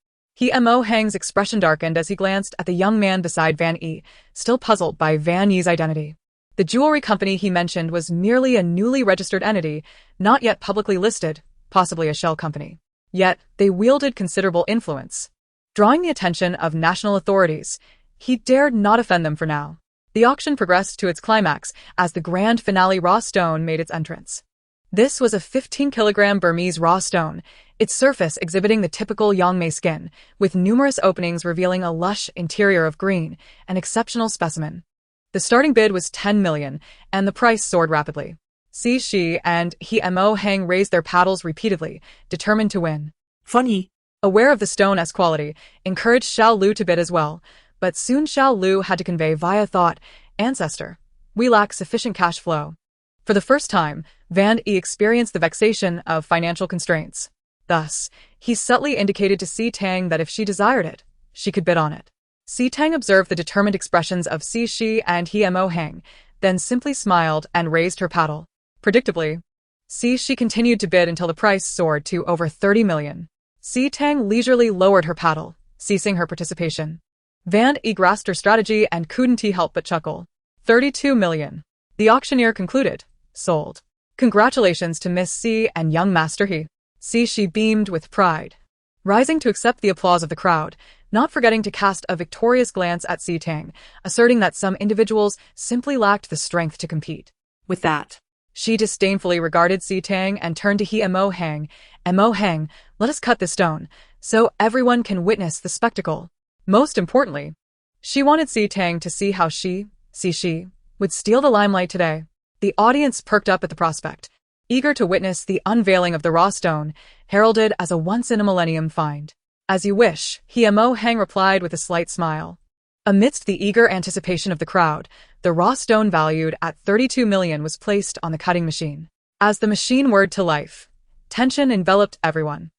Mo Heng's expression darkened as he glanced at the young man beside Van E, still puzzled by Van E's identity. The jewelry company he mentioned was merely a newly registered entity, not yet publicly listed, possibly a shell company. Yet, they wielded considerable influence. Drawing the attention of national authorities, he dared not offend them for now. The auction progressed to its climax as the grand finale raw stone made its entrance. This was a 15-kilogram Burmese raw stone, its surface exhibiting the typical Yangmei skin, with numerous openings revealing a lush interior of green, an exceptional specimen. The starting bid was 10 million, and the price soared rapidly. Shi and Mo Heng raised their paddles repeatedly, determined to win. Funny. Aware of the stone's quality, encouraged Xiao Lu to bid as well, but soon Xiao Lu had to convey via thought, "Ancestor, we lack sufficient cash flow." For the first time, Van E experienced the vexation of financial constraints. Thus, he subtly indicated to Tang that if she desired it, she could bid on it. Tang observed the determined expressions of Shi and Mo Heng, then simply smiled and raised her paddle. Predictably, Shi continued to bid until the price soared to over 30 million. Tang leisurely lowered her paddle, ceasing her participation. Van E grasped her strategy and couldn't help but chuckle. 32 million. The auctioneer concluded. Sold. Congratulations to Miss C and young Master He. She beamed with pride, rising to accept the applause of the crowd, not forgetting to cast a victorious glance at Tang, asserting that some individuals simply lacked the strength to compete. With that, she disdainfully regarded Tang and turned to Mo Heng. Mo Heng, let us cut this stone, so everyone can witness the spectacle. Most importantly, she wanted Tang to see how she would steal the limelight today. The audience perked up at the prospect, eager to witness the unveiling of the raw stone, heralded as a once-in-a-millennium find. As you wish, Mo Heng replied with a slight smile. Amidst the eager anticipation of the crowd, the raw stone valued at 32 million was placed on the cutting machine. As the machine whirred to life, tension enveloped everyone.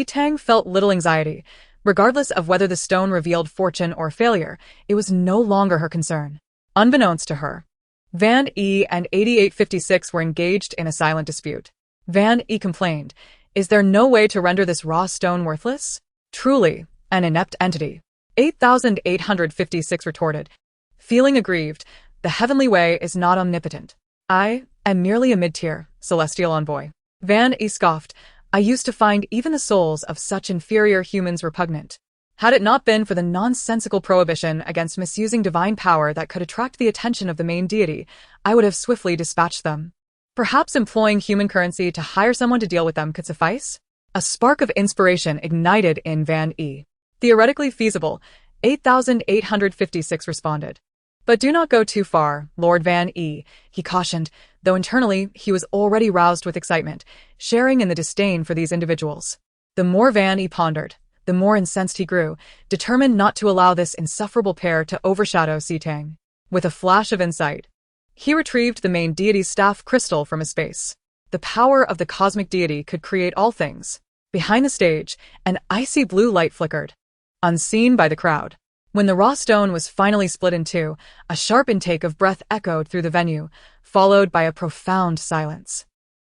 Tang felt little anxiety. Regardless of whether the stone revealed fortune or failure, it was no longer her concern. Unbeknownst to her, Van E and 8856 were engaged in a silent dispute. Van E complained, "Is there no way to render this raw stone worthless? Truly, an inept entity. 8856 retorted, feeling aggrieved. The heavenly way is not omnipotent. I am merely a mid-tier, celestial envoy. Van E scoffed. I used to find even the souls of such inferior humans repugnant. Had it not been for the nonsensical prohibition against misusing divine power that could attract the attention of the main deity, I would have swiftly dispatched them. Perhaps employing human currency to hire someone to deal with them could suffice? A spark of inspiration ignited in Van E. Theoretically feasible, 8856 responded. But do not go too far, Lord Van E., he cautioned, though internally he was already roused with excitement, sharing in the disdain for these individuals. The more Van E. pondered, the more incensed he grew, determined not to allow this insufferable pair to overshadow Tang. With a flash of insight, he retrieved the main deity's staff crystal from his space. The power of the cosmic deity could create all things. Behind the stage, an icy blue light flickered, unseen by the crowd. When the raw stone was finally split in two, a sharp intake of breath echoed through the venue, followed by a profound silence.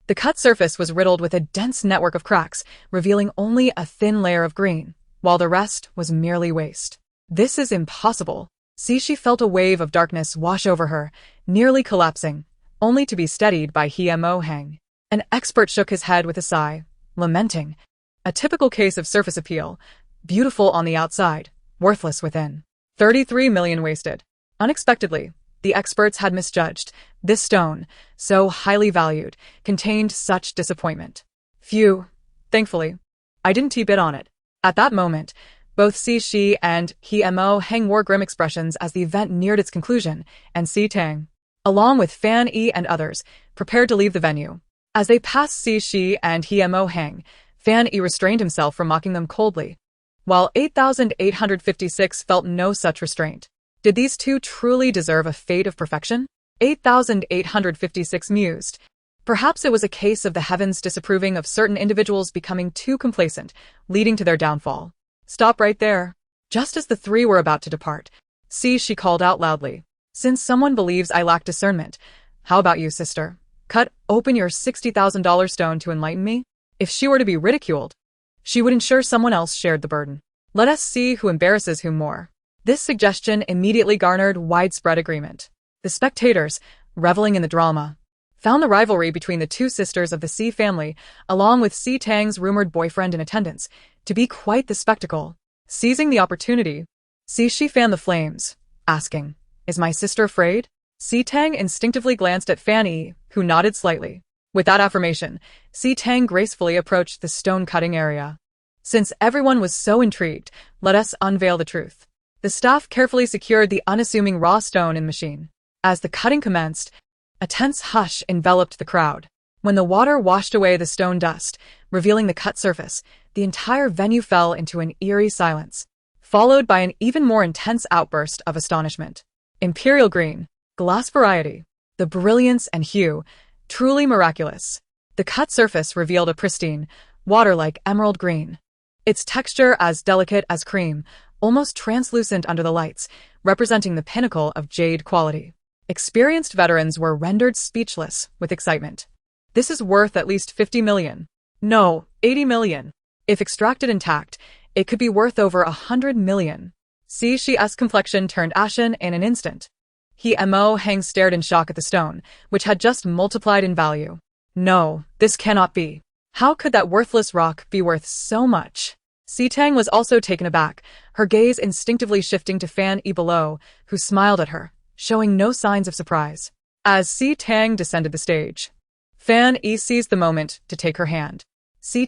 The cut surface was riddled with a dense network of cracks, revealing only a thin layer of green, while the rest was merely waste. This is impossible. She felt a wave of darkness wash over her, nearly collapsing, only to be steadied by Mo Hang. An expert shook his head with a sigh, lamenting. A typical case of surface appeal, beautiful on the outside, worthless within. 33 million wasted. Unexpectedly, the experts had misjudged. This stone, so highly valued, contained such disappointment. Phew. Thankfully, I didn't bid on it. At that moment, both Shi and Mo Hang wore grim expressions as the event neared its conclusion, and Tang, along with Fan E and others, prepared to leave the venue. As they passed Shi and Mo Hang, Fan E restrained himself from mocking them coldly, while 8856 felt no such restraint. Did these two truly deserve a fate of perfection? 8856 mused. Perhaps it was a case of the heavens disapproving of certain individuals becoming too complacent, leading to their downfall. Stop right there. Just as the three were about to depart, she called out loudly. Since someone believes I lack discernment, how about you, sister? Cut open your $60,000 stone to enlighten me? If she were to be ridiculed, she would ensure someone else shared the burden. Let us see who embarrasses whom more. This suggestion immediately garnered widespread agreement. The spectators, reveling in the drama, found the rivalry between the two sisters of the C family, along with Tang's rumored boyfriend in attendance, to be quite the spectacle. Seizing the opportunity, she fanned the flames, asking, Is my sister afraid? Tang instinctively glanced at Fanny, who nodded slightly. With that affirmation, Tang gracefully approached the stone-cutting area. Since everyone was so intrigued, let us unveil the truth. The staff carefully secured the unassuming raw stone in machine. As the cutting commenced, a tense hush enveloped the crowd. When the water washed away the stone dust, revealing the cut surface, the entire venue fell into an eerie silence, followed by an even more intense outburst of astonishment. Imperial green, glass variety, the brilliance and hue, truly miraculous. The cut surface revealed a pristine, water-like emerald green. Its texture as delicate as cream, almost translucent under the lights, representing the pinnacle of jade quality. Experienced veterans were rendered speechless with excitement. This is worth at least 50 million. No, 80 million. If extracted intact, it could be worth over 100 million. Shi's complexion turned ashen in an instant. Mo Hang stared in shock at the stone, which had just multiplied in value. No, this cannot be. How could that worthless rock be worth so much? Tang was also taken aback, her gaze instinctively shifting to Fan E below, who smiled at her, showing no signs of surprise. As Tang descended the stage, Fan E seized the moment to take her hand.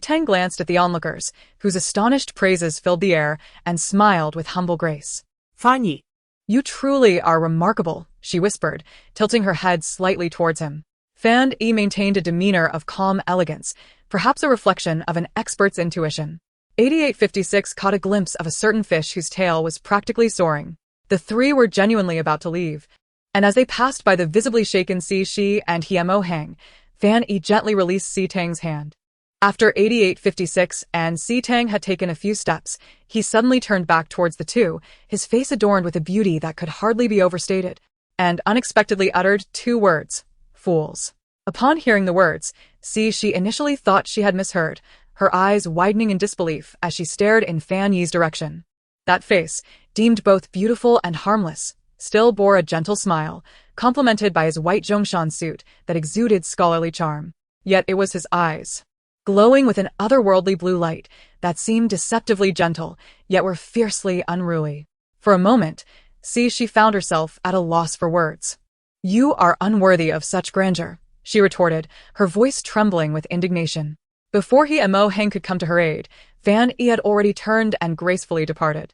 Tang glanced at the onlookers, whose astonished praises filled the air, and smiled with humble grace. Fanny. You truly are remarkable, she whispered, tilting her head slightly towards him. Fan E maintained a demeanor of calm elegance, perhaps a reflection of an expert's intuition. 8856 caught a glimpse of a certain fish whose tail was practically soaring. The three were genuinely about to leave, and as they passed by the visibly shaken Shi and Mo Hang, Fan E gently released Tang's hand. After 8856 and Tang had taken a few steps, he suddenly turned back towards the two, his face adorned with a beauty that could hardly be overstated, and unexpectedly uttered two words, fools. Upon hearing the words, she initially thought she had misheard, her eyes widening in disbelief as she stared in Fan Yi's direction. That face, deemed both beautiful and harmless, still bore a gentle smile, complemented by his white Zhongshan suit that exuded scholarly charm. Yet it was his eyes, glowing with an otherworldly blue light that seemed deceptively gentle, yet were fiercely unruly. For a moment, she found herself at a loss for words. "You are unworthy of such grandeur," she retorted, her voice trembling with indignation. Before Heng could come to her aid, Fan Yi had already turned and gracefully departed.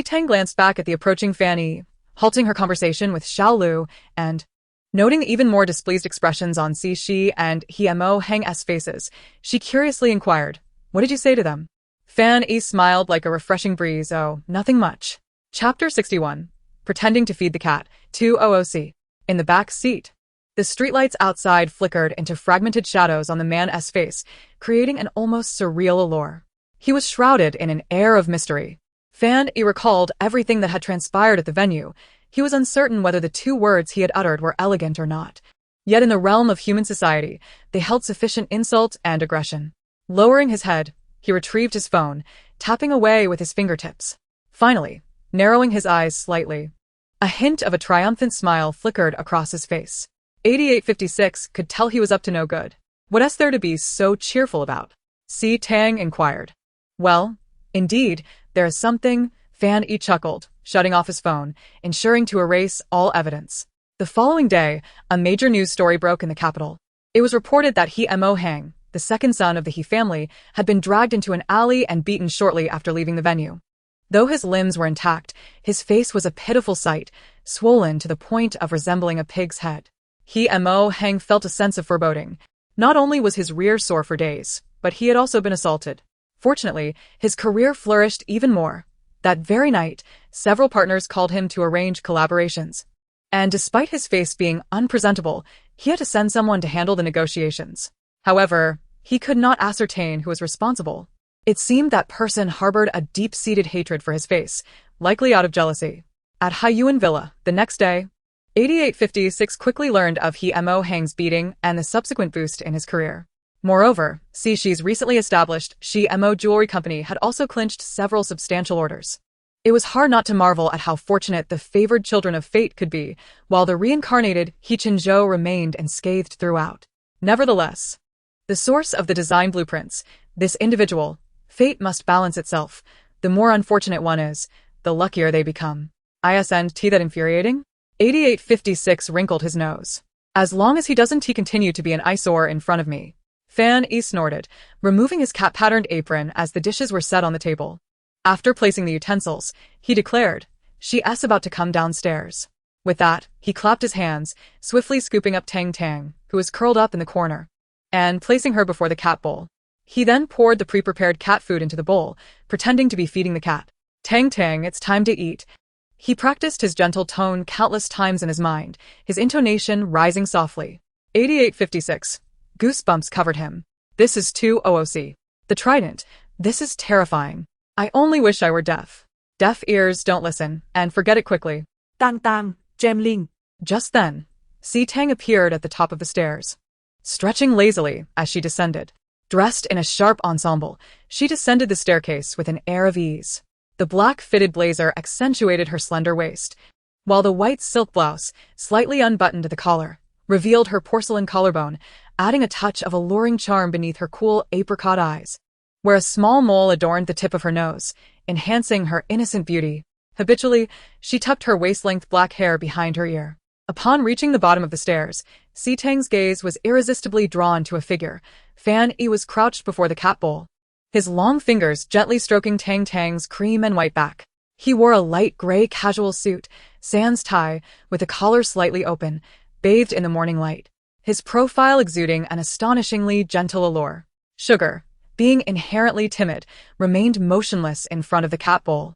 Tang glanced back at the approaching Fan Yi, halting her conversation with Xiao Lu, and, noting even more displeased expressions on Shi and Heng's faces, she curiously inquired, "What did you say to them?" Fan Yi smiled like a refreshing breeze. "Oh, nothing much." Chapter 61. Pretending to feed the cat, 200C. In the back seat. The streetlights outside flickered into fragmented shadows on the man's face, creating an almost surreal allure. He was shrouded in an air of mystery. Fan Yi recalled everything that had transpired at the venue. He was uncertain whether the 2 words he had uttered were elegant or not. Yet in the realm of human society, they held sufficient insult and aggression. Lowering his head, he retrieved his phone, tapping away with his fingertips. Finally, narrowing his eyes slightly, a hint of a triumphant smile flickered across his face. 8856 could tell he was up to no good. "What is there to be so cheerful about?" Tang inquired. "Well, indeed, there is something," Fan Yi chuckled, shutting off his phone, ensuring to erase all evidence. The following day, a major news story broke in the capital. It was reported that Heng, the second son of the He family, had been dragged into an alley and beaten shortly after leaving the venue. Though his limbs were intact, his face was a pitiful sight, swollen to the point of resembling a pig's head. Heng felt a sense of foreboding. Not only was his rear sore for days, but he had also been assaulted. Fortunately, his career flourished even more. That very night, several partners called him to arrange collaborations. And despite his face being unpresentable, he had to send someone to handle the negotiations. However, he could not ascertain who was responsible. It seemed that person harbored a deep-seated hatred for his face, likely out of jealousy. At Haiyuan Villa, the next day, 8856 quickly learned of Heng's beating and the subsequent boost in his career. Moreover, Shi's recently established jewelry company had also clinched several substantial orders. It was hard not to marvel at how fortunate the favored children of fate could be, while the reincarnated He Chenzhou remained unscathed throughout. Nevertheless, the source of the design blueprints, this individual, fate must balance itself. The more unfortunate one is, the luckier they become. Isn't that infuriating? 8856 wrinkled his nose. "As long as he doesn't, he continue to be an eyesore in front of me." Fan Yi snorted, removing his cat-patterned apron as the dishes were set on the table. After placing the utensils, he declared, "She's about to come downstairs." With that, he clapped his hands, swiftly scooping up Tang, who was curled up in the corner, and placing her before the cat bowl. He then poured the pre-prepared cat food into the bowl, pretending to be feeding the cat. "Tang, it's time to eat." He practiced his gentle tone countless times in his mind, his intonation rising softly. 8856. Goosebumps covered him. "This is 200C. The trident. This is terrifying. I only wish I were deaf." Deaf ears don't listen, and forget it quickly. Tang, Gemling. Just then, Tang appeared at the top of the stairs, stretching lazily as she descended. Dressed in a sharp ensemble, she descended the staircase with an air of ease. The black fitted blazer accentuated her slender waist, while the white silk blouse, slightly unbuttoned at the collar, revealed her porcelain collarbone, adding a touch of alluring charm beneath her cool apricot eyes, where a small mole adorned the tip of her nose, enhancing her innocent beauty. Habitually, she tucked her waist-length black hair behind her ear. Upon reaching the bottom of the stairs, Tang's gaze was irresistibly drawn to a figure. Fan Yi was crouched before the cat bowl, his long fingers gently stroking Tang's cream and white back. He wore a light gray casual suit, sans tie, with the collar slightly open, bathed in the morning light, his profile exuding an astonishingly gentle allure. Sugar, being inherently timid, remained motionless in front of the cat bowl,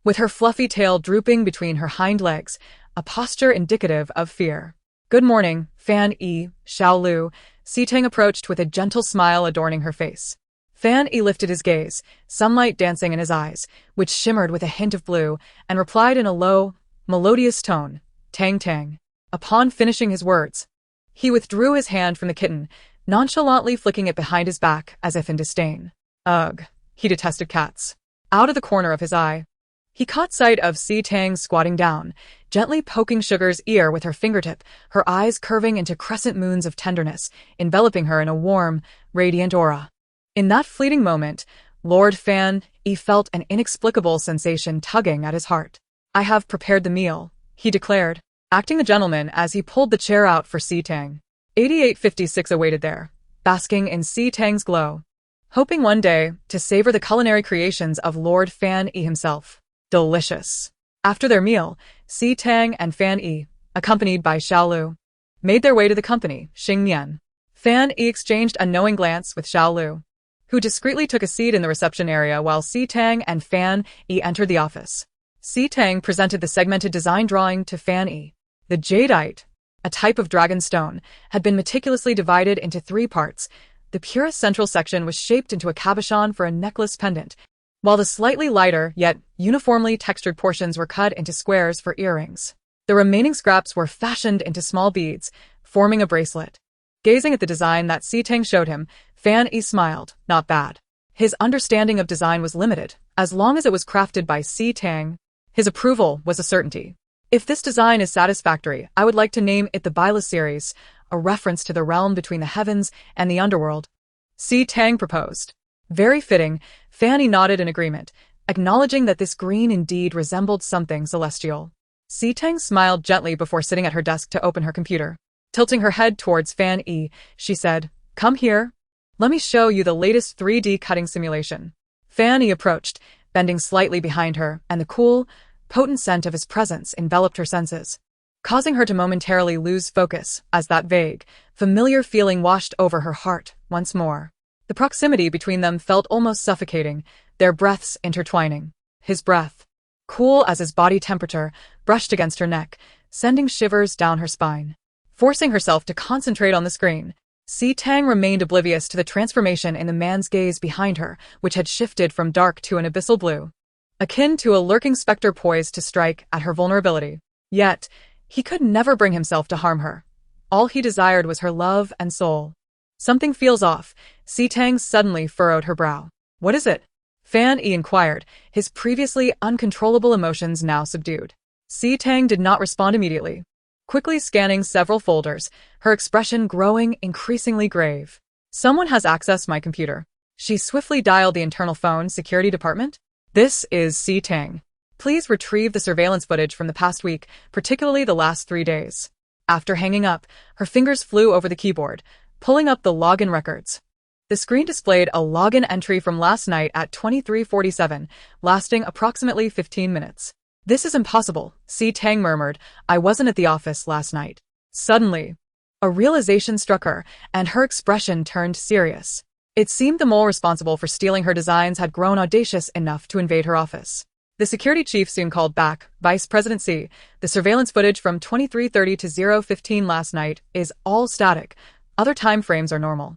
with her fluffy tail drooping between her hind legs, a posture indicative of fear. "Good morning, Fan Yi, Xiao Lu." Tang approached with a gentle smile adorning her face. Fan Yi lifted his gaze, sunlight dancing in his eyes, which shimmered with a hint of blue, and replied in a low, melodious tone, Tang. Upon finishing his words, he withdrew his hand from the kitten, nonchalantly flicking it behind his back as if in disdain. Ugh, he detested cats. Out of the corner of his eye, He caught sight of Si Tang squatting down, gently poking Sugar's ear with her fingertip, her eyes curving into crescent moons of tenderness, enveloping her in a warm, radiant aura. In that fleeting moment, Lord Fan Yi felt an inexplicable sensation tugging at his heart. "I have prepared the meal," he declared, acting the gentleman as he pulled the chair out for Si Tang. 8856 awaited there, basking in Si Tang's glow, hoping one day to savor the culinary creations of Lord Fan Yi himself. Delicious. After their meal, Si Tang and Fan Yi, accompanied by Xiao Lu, made their way to the company, Xing Mian. Fan Yi exchanged a knowing glance with Xiao Lu, who discreetly took a seat in the reception area while Si Tang and Fan Yi entered the office. Si Tang presented the segmented design drawing to Fan Yi. The jadeite, a type of dragon stone, had been meticulously divided into 3 parts. The purest central section was shaped into a cabochon for a necklace pendant, while the slightly lighter, yet uniformly textured portions were cut into squares for earrings. The remaining scraps were fashioned into small beads, forming a bracelet. Gazing at the design that Si Tang showed him, Fan Yi smiled. Not bad. His understanding of design was limited. As long as it was crafted by Si Tang, his approval was a certainty. "If this design is satisfactory, I would like to name it the Bila series, a reference to the realm between the heavens and the underworld," Si Tang proposed. Very fitting, Fan Yi nodded in agreement, acknowledging that this green indeed resembled something celestial. Si Tang smiled gently before sitting at her desk to open her computer. Tilting her head towards Fan Yi, she said, "Come here. Let me show you the latest 3D cutting simulation." Fan Yi approached, bending slightly behind her, and the cool, potent scent of his presence enveloped her senses, causing her to momentarily lose focus as that vague, familiar feeling washed over her heart once more. The proximity between them felt almost suffocating, their breaths intertwining. His breath, cool as his body temperature, brushed against her neck, sending shivers down her spine. Forcing herself to concentrate on the screen, Si Tang remained oblivious to the transformation in the man's gaze behind her, which had shifted from dark to an abyssal blue, akin to a lurking specter poised to strike at her vulnerability. Yet, he could never bring himself to harm her. All he desired was her love and soul. "Something feels off." Si Tang suddenly furrowed her brow. "What is it?" Fan Yi inquired, his previously uncontrollable emotions now subdued. Si Tang did not respond immediately, quickly scanning several folders, her expression growing increasingly grave. "Someone has accessed my computer." She swiftly dialed the internal phone security department. "This is Si Tang. Please retrieve the surveillance footage from the past week, particularly the last 3 days." After hanging up, her fingers flew over the keyboard, pulling up the login records. The screen displayed a login entry from last night at 23:47, lasting approximately 15 minutes. "This is impossible," Si Tang murmured. "I wasn't at the office last night." Suddenly, a realization struck her, and her expression turned serious. It seemed the mole responsible for stealing her designs had grown audacious enough to invade her office. The security chief soon called back. "Vice President Si, the surveillance footage from 23:30 to 0:15 last night is all static. Other time frames are normal.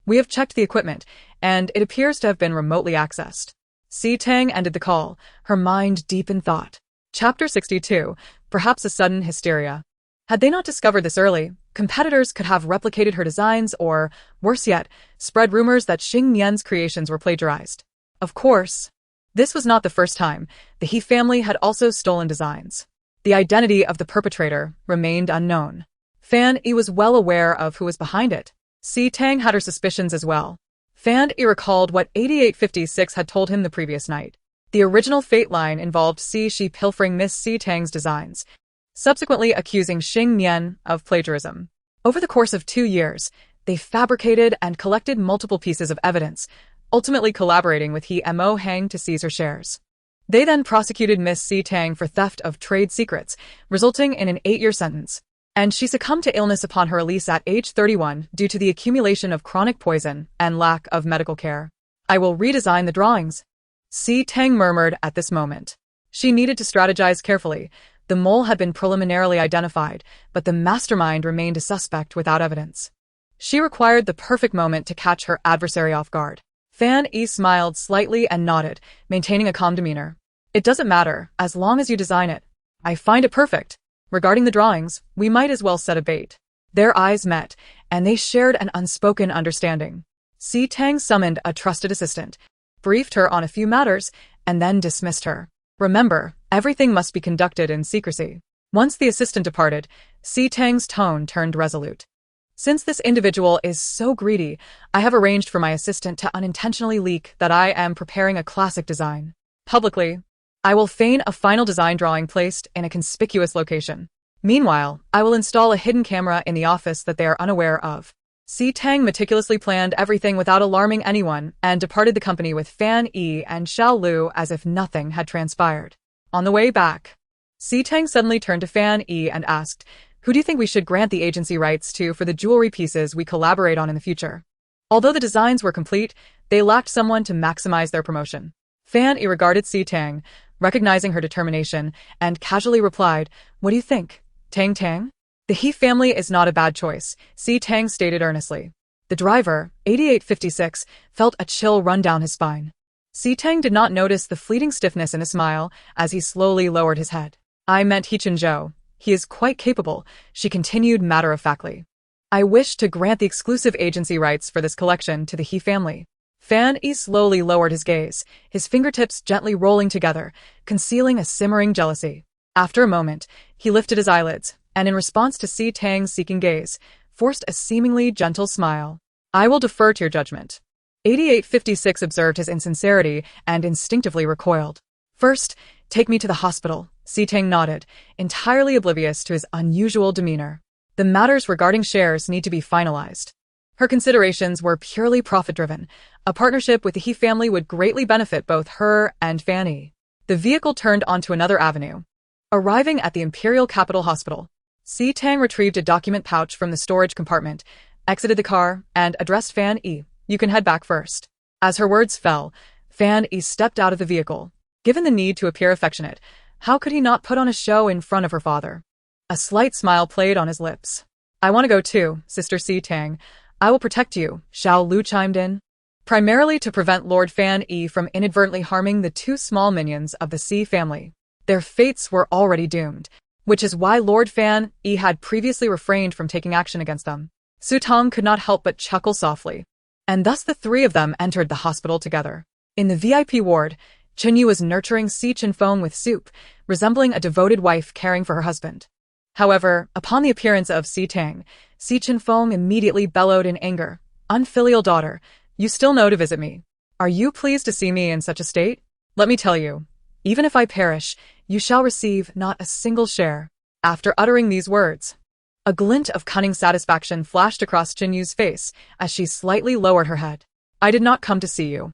We have checked the equipment, and it appears to have been remotely accessed." Si Tang ended the call, her mind deep in thought. Chapter 62, perhaps a sudden hysteria. Had they not discovered this early, competitors could have replicated her designs or, worse yet, spread rumors that Xing Mian's creations were plagiarized. Of course, this was not the first time. The He family had also stolen designs. The identity of the perpetrator remained unknown. Fan Yi was well aware of who was behind it. Si Tang had her suspicions as well. Fan Yi recalled what 8856 had told him the previous night. The original fate line involved Shi pilfering Miss Si Tang's designs, subsequently accusing Xing Mian of plagiarism. Over the course of 2 years, they fabricated and collected multiple pieces of evidence, ultimately collaborating with He Mo Hang to seize her shares. They then prosecuted Miss Si Tang for theft of trade secrets, resulting in an 8-year sentence. And she succumbed to illness upon her release at age 31 due to the accumulation of chronic poison and lack of medical care. "I will redesign the drawings," Si Tang murmured at this moment. She needed to strategize carefully. The mole had been preliminarily identified, but the mastermind remained a suspect without evidence. She required the perfect moment to catch her adversary off guard. Fan Yi smiled slightly and nodded, maintaining a calm demeanor. "It doesn't matter, as long as you design it. I find it perfect. Regarding the drawings, we might as well set a bait." Their eyes met, and they shared an unspoken understanding. Si Tang summoned a trusted assistant, briefed her on a few matters, and then dismissed her. Remember, everything must be conducted in secrecy. Once the assistant departed, Tang's tone turned resolute. Since this individual is so greedy, I have arranged for my assistant to unintentionally leak that I am preparing a classic design. Publicly, I will feign a final design drawing placed in a conspicuous location. Meanwhile, I will install a hidden camera in the office that they are unaware of. Tang meticulously planned everything without alarming anyone and departed the company with Fan Yi and Xiao Lu as if nothing had transpired. On the way back, Tang suddenly turned to Fan Yi and asked, "Who do you think we should grant the agency rights to for the jewelry pieces we collaborate on in the future?" Although the designs were complete, they lacked someone to maximize their promotion. Fan Yi regarded Tang, recognizing her determination, and casually replied, "What do you think, Tang? The He family is not a bad choice," Tang stated earnestly. The driver, 8856, felt a chill run down his spine. Tang did not notice the fleeting stiffness in his smile as he slowly lowered his head. "I meant He Zhou. He is quite capable," she continued matter-of-factly. "I wish to grant the exclusive agency rights for this collection to the He family." Fan Yi slowly lowered his gaze, his fingertips gently rolling together, concealing a simmering jealousy. After a moment, he lifted his eyelids, and in response to Tang's seeking gaze, forced a seemingly gentle smile. "I will defer to your judgment." 8856 observed his insincerity and instinctively recoiled. "First, take me to the hospital," Tang nodded, entirely oblivious to his unusual demeanor. "The matters regarding shares need to be finalized." Her considerations were purely profit-driven. A partnership with the He family would greatly benefit both her and Fanny. The vehicle turned onto another avenue. Arriving at the Imperial Capital Hospital, Tang retrieved a document pouch from the storage compartment, exited the car, and addressed Fan Yi, "You can head back first." As her words fell, Fan Yi stepped out of the vehicle. Given the need to appear affectionate, how could he not put on a show in front of her father? A slight smile played on his lips. "I want to go too, Sister Tang. I will protect you," Xiao Lu chimed in. Primarily to prevent Lord Fan Yi from inadvertently harming the two small minions of the C family. Their fates were already doomed, which is why Lord Fan Yi had previously refrained from taking action against them. Tang could not help but chuckle softly. And thus the three of them entered the hospital together. In the VIP ward, Yu was nurturing Feng with soup, resembling a devoted wife caring for her husband. However, upon the appearance of Tang, Feng immediately bellowed in anger. "Unfilial daughter, you still know to visit me. Are you pleased to see me in such a state? Let me tell you, even if I perish, you shall receive not a single share." After uttering these words, a glint of cunning satisfaction flashed across Yu's face as she slightly lowered her head. "I did not come to see you,"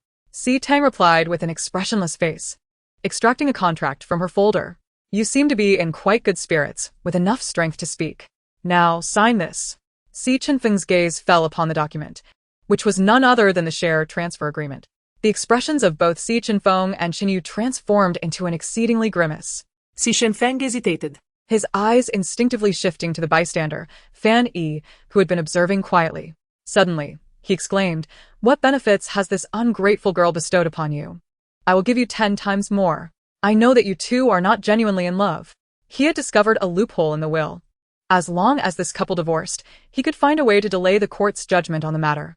Tang replied with an expressionless face. Extracting a contract from her folder, "You seem to be in quite good spirits, with enough strength to speak. Now, sign this." Feng's gaze fell upon the document, which was none other than the share transfer agreement. The expressions of both Feng and Yu transformed into an exceedingly grimace. Feng hesitated, His eyes instinctively shifting to the bystander, Fan Yi, who had been observing quietly. Suddenly, he exclaimed, "What benefits has this ungrateful girl bestowed upon you? I will give you 10 times more. I know that you two are not genuinely in love." He had discovered a loophole in the will. As long as this couple divorced, he could find a way to delay the court's judgment on the matter.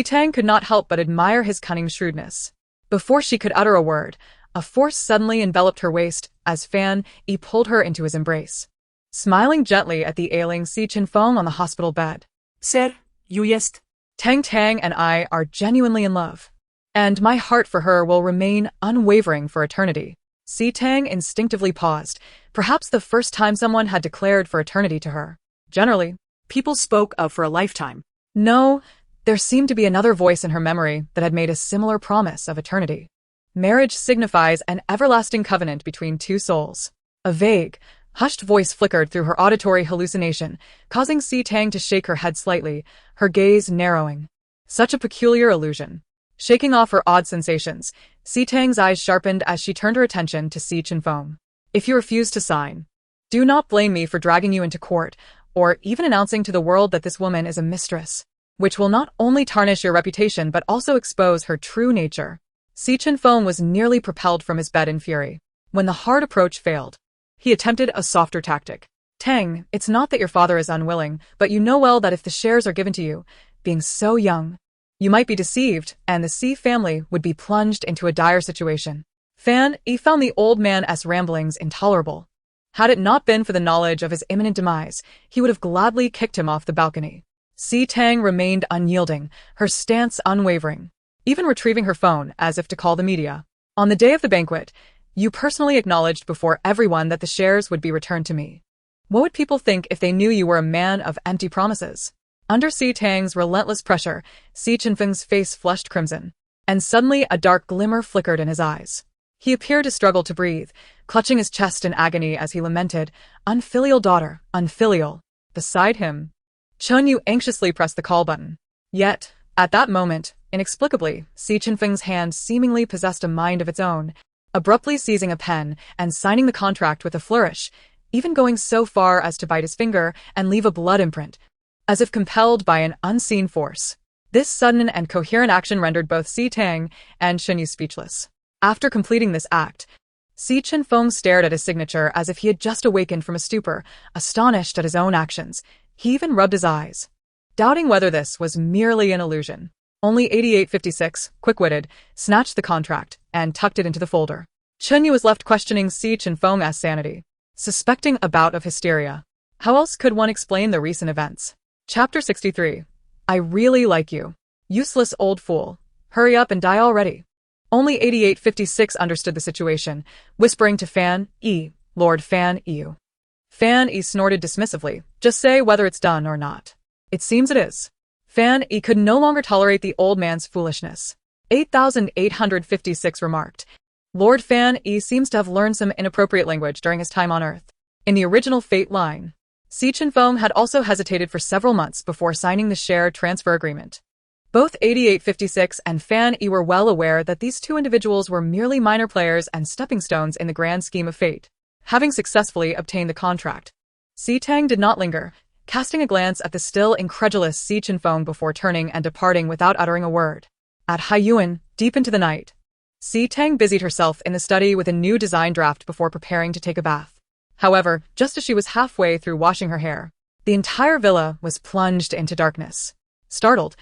Tang could not help but admire his cunning shrewdness. Before she could utter a word, a force suddenly enveloped her waist as Fan Yi pulled her into his embrace. Smiling gently at the ailing Feng on the hospital bed, "Sir, you jest. Tang and I are genuinely in love, and my heart for her will remain unwavering for eternity." Tang instinctively paused, perhaps the first time someone had declared for eternity to her. Generally, People spoke of for a lifetime. no, there seemed to be another voice in her memory that had made a similar promise of eternity. Marriage signifies an everlasting covenant between two souls. A vague, hushed voice flickered through her auditory hallucination, causing Tang to shake her head slightly, her gaze narrowing. Such a peculiar illusion. Shaking off her odd sensations, Tang's eyes sharpened as she turned her attention to Feng. "If you refuse to sign, do not blame me for dragging you into court, or even announcing to the world that this woman is a mistress, which will not only tarnish your reputation but also expose her true nature." Feng was nearly propelled from his bed in fury. When the hard approach failed, he attempted a softer tactic. "Tang, it's not that your father is unwilling, but you know well that if the shares are given to you, being so young, you might be deceived, and the C family would be plunged into a dire situation." Fan Yi found the old man's ramblings intolerable. Had it not been for the knowledge of his imminent demise, he would have gladly kicked him off the balcony. Tang remained unyielding, her stance unwavering, even retrieving her phone as if to call the media. On the day of the banquet, you personally acknowledged before everyone that the shares would be returned to me. What would people think if they knew you were a man of empty promises? Under Tang's relentless pressure, Chenfeng's face flushed crimson, and suddenly a dark glimmer flickered in his eyes. He appeared to struggle to breathe, clutching his chest in agony as he lamented, "Unfilial daughter, unfilial." Beside him, Chunyu anxiously pressed the call button. Yet, at that moment, inexplicably, Chenfeng's hand seemingly possessed a mind of its own, abruptly seizing a pen and signing the contract with a flourish, even going so far as to bite his finger and leave a blood imprint, as if compelled by an unseen force. This sudden and coherent action rendered both Tang and Chunyu speechless. After completing this act, Chenfeng stared at his signature as if he had just awakened from a stupor, astonished at his own actions. He even rubbed his eyes, doubting whether this was merely an illusion. Only 8856, quick-witted, snatched the contract and tucked it into the folder. Chunyu was left questioning Chenfeng's sanity, suspecting a bout of hysteria. How else could one explain the recent events? Chapter 63. I really like you. Useless old fool. Hurry up and die already. Only 8856 understood the situation, whispering to Fan Yi, Lord Fan Yi. Fan Yi snorted dismissively. Just say whether it's done or not. It seems it is. Fan Yi could no longer tolerate the old man's foolishness. 8856 remarked. Lord Fan Yi seems to have learned some inappropriate language during his time on Earth. In the original Fate line, Chenfeng had also hesitated for several months before signing the share transfer agreement. Both 8856 and Fan Yi were well aware that these two individuals were merely minor players and stepping stones in the grand scheme of fate. Having successfully obtained the contract, Tang did not linger, casting a glance at the still incredulous Chenfeng before turning and departing without uttering a word. At Haiyuan, deep into the night, Tang busied herself in the study with a new design draft before preparing to take a bath. However, just as she was halfway through washing her hair, the entire villa was plunged into darkness. Startled,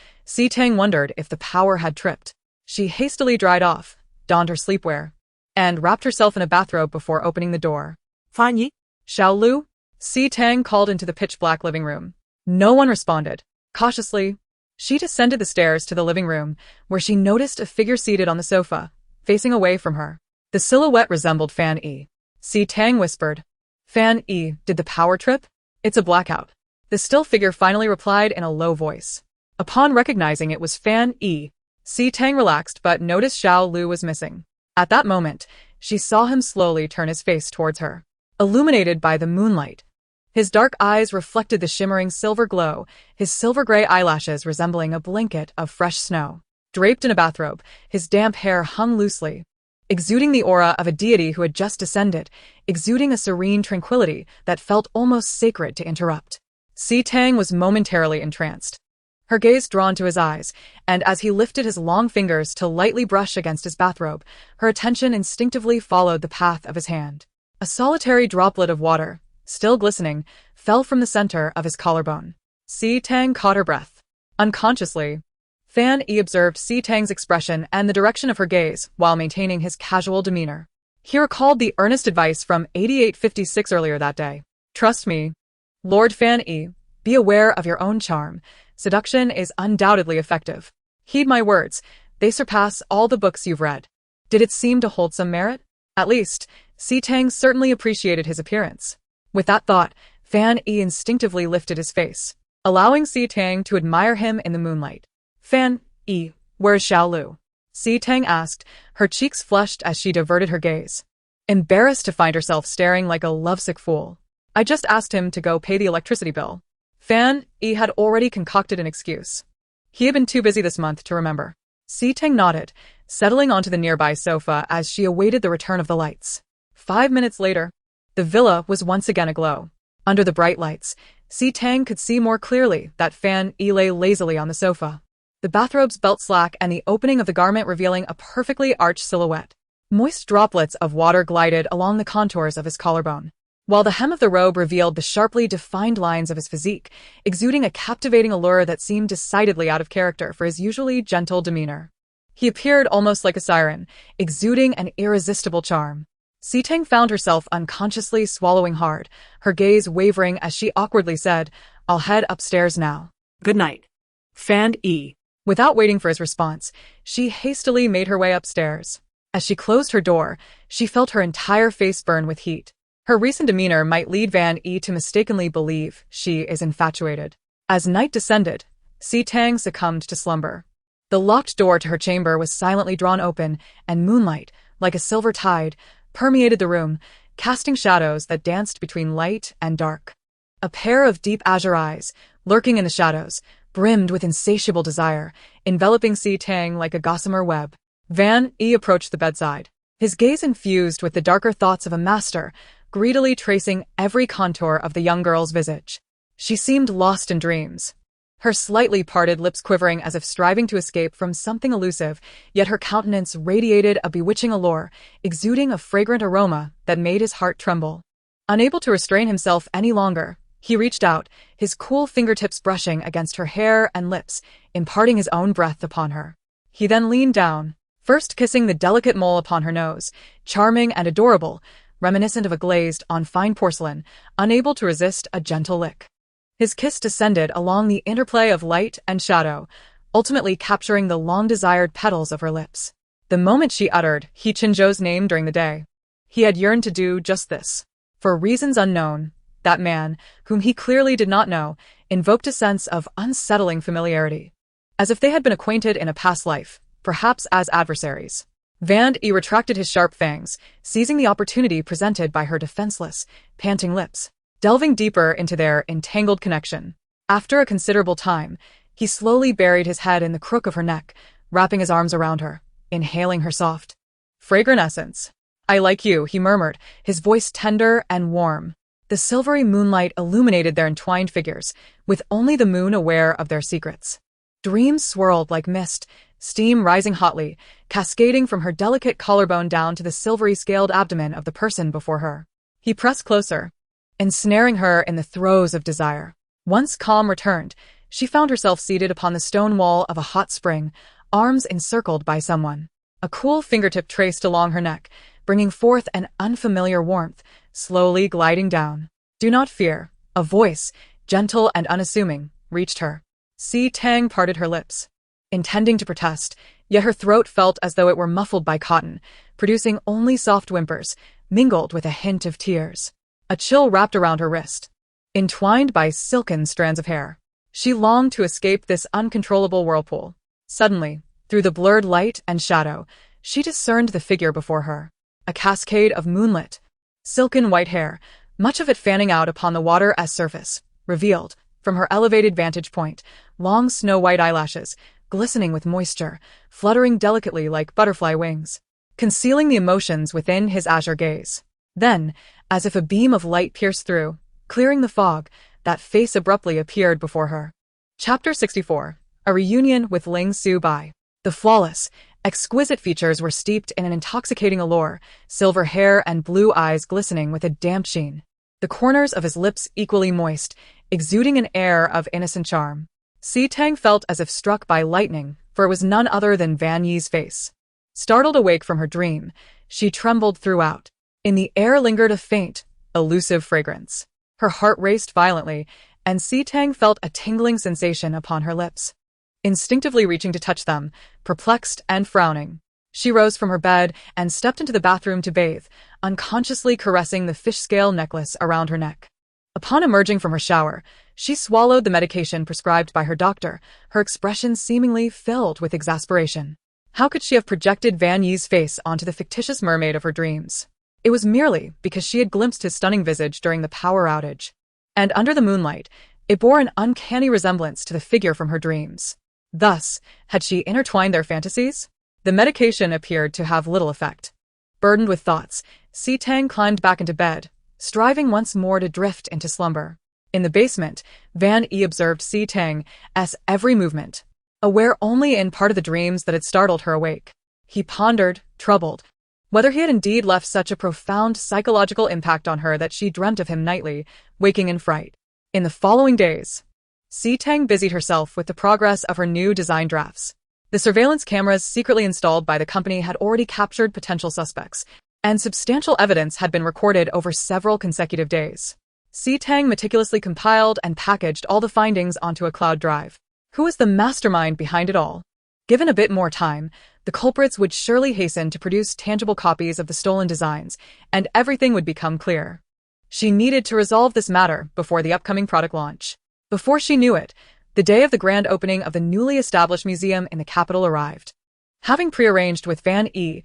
Tang wondered if the power had tripped. She hastily dried off, donned her sleepwear, and wrapped herself in a bathrobe before opening the door. Fan Yi? Xiao Lu? Tang called into the pitch-black living room. No one responded. Cautiously, she descended the stairs to the living room, where she noticed a figure seated on the sofa, facing away from her. The silhouette resembled Fan Yi. Tang whispered. Fan Yi, did the power trip? It's a blackout. The still figure finally replied in a low voice. Upon recognizing it was Fan Yi, Tang relaxed but noticed Xiao Lu was missing. At that moment, she saw him slowly turn his face towards her. Illuminated by the moonlight, his dark eyes reflected the shimmering silver glow, his silver-gray eyelashes resembling a blanket of fresh snow. Draped in a bathrobe, his damp hair hung loosely, exuding the aura of a deity who had just descended, exuding a serene tranquility that felt almost sacred to interrupt. Tang was momentarily entranced, her gaze drawn to his eyes, and as he lifted his long fingers to lightly brush against his bathrobe, her attention instinctively followed the path of his hand. A solitary droplet of water, still glistening, fell from the center of his collarbone. Tang caught her breath. Unconsciously, Fan Yi observed Tang's expression and the direction of her gaze while maintaining his casual demeanor. He recalled the earnest advice from 8856 earlier that day. Trust me, Lord Fan Yi, be aware of your own charm. Seduction is undoubtedly effective. Heed my words, they surpass all the books you've read. Did it seem to hold some merit? At least, Tang certainly appreciated his appearance. With that thought, Fan Yi instinctively lifted his face, allowing Tang to admire him in the moonlight. Fan Yi, where's Xiao Lu? Tang asked, her cheeks flushed as she diverted her gaze, embarrassed to find herself staring like a lovesick fool. I just asked him to go pay the electricity bill. Fan Yi had already concocted an excuse. He had been too busy this month to remember. Tang nodded, settling onto the nearby sofa as she awaited the return of the lights. 5 minutes later, the villa was once again aglow. Under the bright lights, Tang could see more clearly that Fan Yi lay lazily on the sofa, the bathrobe's belt slack and the opening of the garment revealing a perfectly arched silhouette. Moist droplets of water glided along the contours of his collarbone, while the hem of the robe revealed the sharply defined lines of his physique, exuding a captivating allure that seemed decidedly out of character for his usually gentle demeanor. He appeared almost like a siren, exuding an irresistible charm. Tang found herself unconsciously swallowing hard, her gaze wavering as she awkwardly said, "I'll head upstairs now." Good night. Fan E. Without waiting for his response, she hastily made her way upstairs. As she closed her door, she felt her entire face burn with heat. Her recent demeanor might lead Van E to mistakenly believe she is infatuated. As night descended, Tang succumbed to slumber. The locked door to her chamber was silently drawn open, and moonlight, like a silver tide, permeated the room, casting shadows that danced between light and dark. A pair of deep azure eyes, lurking in the shadows, brimmed with insatiable desire, enveloping Tang like a gossamer web. Van E approached the bedside, his gaze infused with the darker thoughts of a master, greedily tracing every contour of the young girl's visage. She seemed lost in dreams, her slightly parted lips quivering as if striving to escape from something elusive, yet her countenance radiated a bewitching allure, exuding a fragrant aroma that made his heart tremble. Unable to restrain himself any longer, he reached out, his cool fingertips brushing against her hair and lips, imparting his own breath upon her. He then leaned down, first kissing the delicate mole upon her nose, charming and adorable, reminiscent of a glazed-on fine porcelain, unable to resist a gentle lick. His kiss descended along the interplay of light and shadow, ultimately capturing the long-desired petals of her lips. The moment she uttered He Chinzhou's name during the day, he had yearned to do just this. For reasons unknown, that man, whom he clearly did not know, invoked a sense of unsettling familiarity, as if they had been acquainted in a past life, perhaps as adversaries. Van E retracted his sharp fangs, seizing the opportunity presented by her defenseless, panting lips, delving deeper into their entangled connection. After a considerable time, he slowly buried his head in the crook of her neck, wrapping his arms around her, inhaling her soft, fragrant essence. "I like you," he murmured, his voice tender and warm. The silvery moonlight illuminated their entwined figures, with only the moon aware of their secrets. Dreams swirled like mist, steam rising hotly, cascading from her delicate collarbone down to the silvery scaled abdomen of the person before her. He pressed closer, ensnaring her in the throes of desire. Once calm returned, she found herself seated upon the stone wall of a hot spring, arms encircled by someone. A cool fingertip traced along her neck, bringing forth an unfamiliar warmth, slowly gliding down. "Do not fear," a voice, gentle and unassuming, reached her. Tang parted her lips, intending to protest, yet her throat felt as though it were muffled by cotton, producing only soft whimpers, mingled with a hint of tears. A chill wrapped around her wrist, entwined by silken strands of hair. She longed to escape this uncontrollable whirlpool. Suddenly, through the blurred light and shadow, she discerned the figure before her. A cascade of moonlit, silken white hair, much of it fanning out upon the water as surface, revealed, from her elevated vantage point, long snow-white eyelashes, glistening with moisture, fluttering delicately like butterfly wings, concealing the emotions within his azure gaze. Then, as if a beam of light pierced through, clearing the fog, that face abruptly appeared before her. Chapter 64. A Reunion with Ling Su Bai. The flawless, exquisite features were steeped in an intoxicating allure, silver hair and blue eyes glistening with a damp sheen. The corners of his lips equally moist, exuding an air of innocent charm. Tang felt as if struck by lightning, for it was none other than Van Yi's face. Startled awake from her dream, she trembled throughout. In the air lingered a faint, elusive fragrance. Her heart raced violently, and Tang felt a tingling sensation upon her lips. Instinctively reaching to touch them, perplexed and frowning, she rose from her bed and stepped into the bathroom to bathe, unconsciously caressing the fish-scale necklace around her neck. Upon emerging from her shower, she swallowed the medication prescribed by her doctor, her expression seemingly filled with exasperation. How could she have projected Van Yi's face onto the fictitious mermaid of her dreams? It was merely because she had glimpsed his stunning visage during the power outage. And under the moonlight, it bore an uncanny resemblance to the figure from her dreams. Thus, had she intertwined their fantasies? The medication appeared to have little effect. Burdened with thoughts, Tang climbed back into bed, striving once more to drift into slumber. In the basement, Van E observed Tang's every movement, aware only in part of the dreams that had startled her awake. He pondered, troubled, whether he had indeed left such a profound psychological impact on her that she dreamt of him nightly, waking in fright. In the following days, Tang busied herself with the progress of her new design drafts. The surveillance cameras secretly installed by the company had already captured potential suspects, and substantial evidence had been recorded over several consecutive days. Tang meticulously compiled and packaged all the findings onto a cloud drive. Who was the mastermind behind it all? Given a bit more time, the culprits would surely hasten to produce tangible copies of the stolen designs, and everything would become clear. She needed to resolve this matter before the upcoming product launch. Before she knew it, the day of the grand opening of the newly established museum in the capital arrived. Having prearranged with Fan Yi,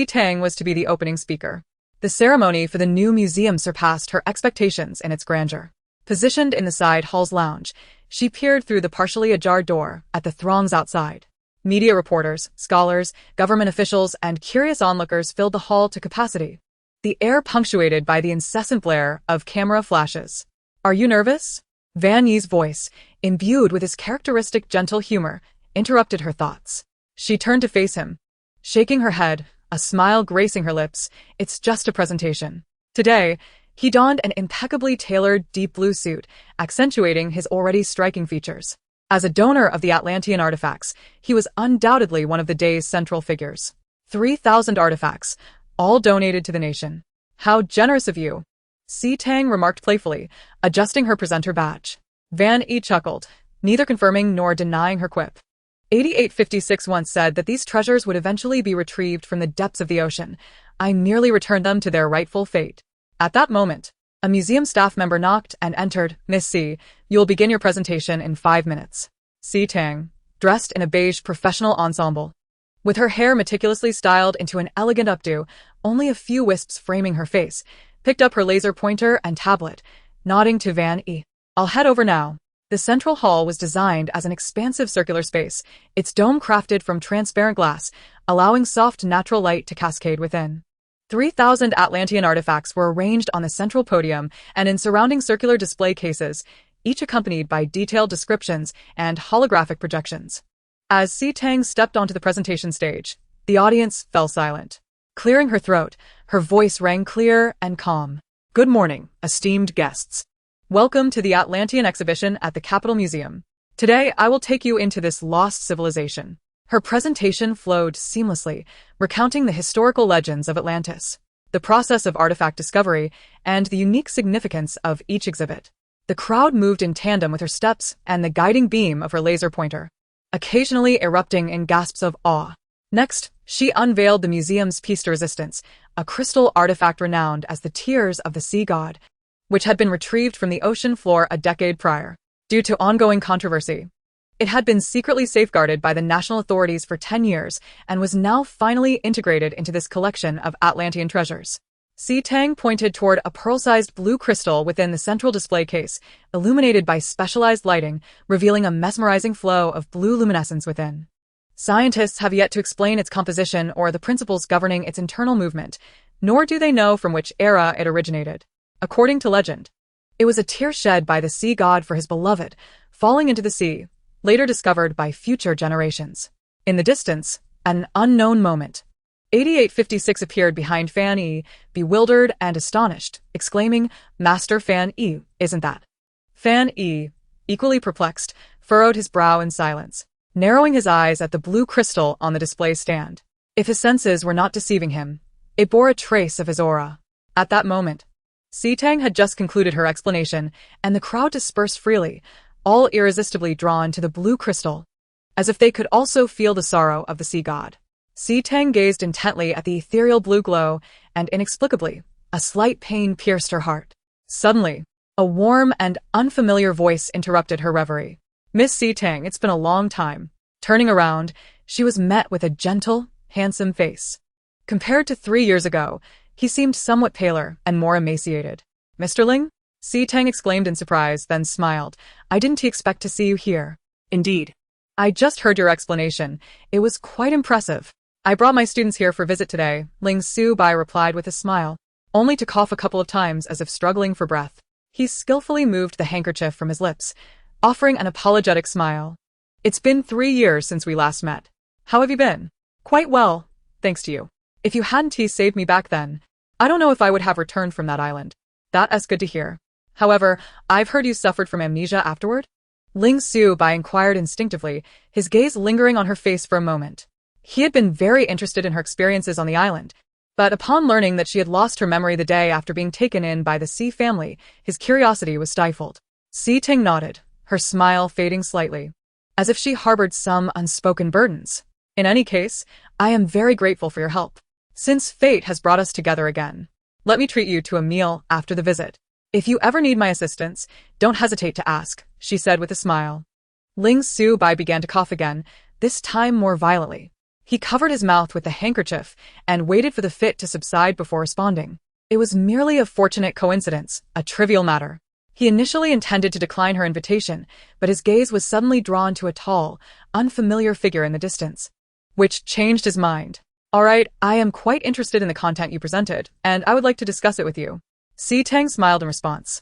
Tang was to be the opening speaker. The ceremony for the new museum surpassed her expectations in its grandeur. Positioned in the side hall's lounge, she peered through the partially ajar door at the throngs outside. Media reporters, scholars, government officials, and curious onlookers filled the hall to capacity, the air punctuated by the incessant blare of camera flashes. "Are you nervous?" Van Yi's voice, imbued with his characteristic gentle humor, interrupted her thoughts. She turned to face him, shaking her head, a smile gracing her lips. "It's just a presentation." Today, he donned an impeccably tailored deep blue suit, accentuating his already striking features. As a donor of the Atlantean artifacts, he was undoubtedly one of the day's central figures. 3,000 artifacts, all donated to the nation. "How generous of you," Tang remarked playfully, adjusting her presenter badge. Van Yi chuckled, neither confirming nor denying her quip. 8856 once said that these treasures would eventually be retrieved from the depths of the ocean. I merely returned them to their rightful fate. At that moment, a museum staff member knocked and entered. "Miss C, you'll begin your presentation in 5 minutes." Tang, dressed in a beige professional ensemble, with her hair meticulously styled into an elegant updo, only a few wisps framing her face, picked up her laser pointer and tablet, nodding to Van Yi. "I'll head over now." The central hall was designed as an expansive circular space, its dome crafted from transparent glass, allowing soft natural light to cascade within. 3,000 Atlantean artifacts were arranged on the central podium and in surrounding circular display cases, each accompanied by detailed descriptions and holographic projections. As Tang stepped onto the presentation stage, the audience fell silent. Clearing her throat, her voice rang clear and calm. "Good morning, esteemed guests. Welcome to the Atlantean exhibition at the Capitol Museum. Today, I will take you into this lost civilization." Her presentation flowed seamlessly, recounting the historical legends of Atlantis, the process of artifact discovery, and the unique significance of each exhibit. The crowd moved in tandem with her steps and the guiding beam of her laser pointer, occasionally erupting in gasps of awe. Next, she unveiled the museum's piece de resistance, a crystal artifact renowned as the Tears of the Sea God, which had been retrieved from the ocean floor a decade prior. Due to ongoing controversy, it had been secretly safeguarded by the national authorities for 10 years and was now finally integrated into this collection of Atlantean treasures. Tang pointed toward a pearl-sized blue crystal within the central display case, illuminated by specialized lighting, revealing a mesmerizing flow of blue luminescence within. Scientists have yet to explain its composition or the principles governing its internal movement, nor do they know from which era it originated. According to legend, it was a tear shed by the sea god for his beloved, falling into the sea, later discovered by future generations. In the distance, an unknown moment. 8856 appeared behind Fan Yi, bewildered and astonished, exclaiming, "Master Fan Yi, isn't that?" Fan Yi, equally perplexed, furrowed his brow in silence, narrowing his eyes at the blue crystal on the display stand. If his senses were not deceiving him, it bore a trace of his aura. At that moment, Tang had just concluded her explanation, and the crowd dispersed freely, all irresistibly drawn to the blue crystal, as if they could also feel the sorrow of the sea god. Tang gazed intently at the ethereal blue glow, and inexplicably, a slight pain pierced her heart. Suddenly, a warm and unfamiliar voice interrupted her reverie. "Miss Tang, it's been a long time." Turning around, she was met with a gentle, handsome face. Compared to 3 years ago, he seemed somewhat paler and more emaciated. "Mr. Ling?" Tang exclaimed in surprise, then smiled. "I didn't expect to see you here." Indeed. "I just heard your explanation. It was quite impressive. I brought my students here for a visit today," Ling Su-bai replied with a smile, only to cough a couple of times as if struggling for breath. He skillfully moved the handkerchief from his lips, offering an apologetic smile. "It's been 3 years since we last met. How have you been?" "Quite well, thanks to you. If you hadn't saved me back then, I don't know if I would have returned from that island." "That's good to hear. However, I've heard you suffered from amnesia afterward?" Ling Su-bai inquired instinctively, his gaze lingering on her face for a moment. He had been very interested in her experiences on the island, but upon learning that she had lost her memory the day after being taken in by the Si family, his curiosity was stifled. Si Ting nodded, her smile fading slightly, as if she harbored some unspoken burdens. In any case, I am very grateful for your help. Since fate has brought us together again, let me treat you to a meal after the visit. If you ever need my assistance, don't hesitate to ask, she said with a smile. Ling Su-bai began to cough again, this time more violently. He covered his mouth with the handkerchief and waited for the fit to subside before responding. It was merely a fortunate coincidence, a trivial matter. He initially intended to decline her invitation, but his gaze was suddenly drawn to a tall, unfamiliar figure in the distance, which changed his mind. All right, I am quite interested in the content you presented, and I would like to discuss it with you. Si Tang smiled in response.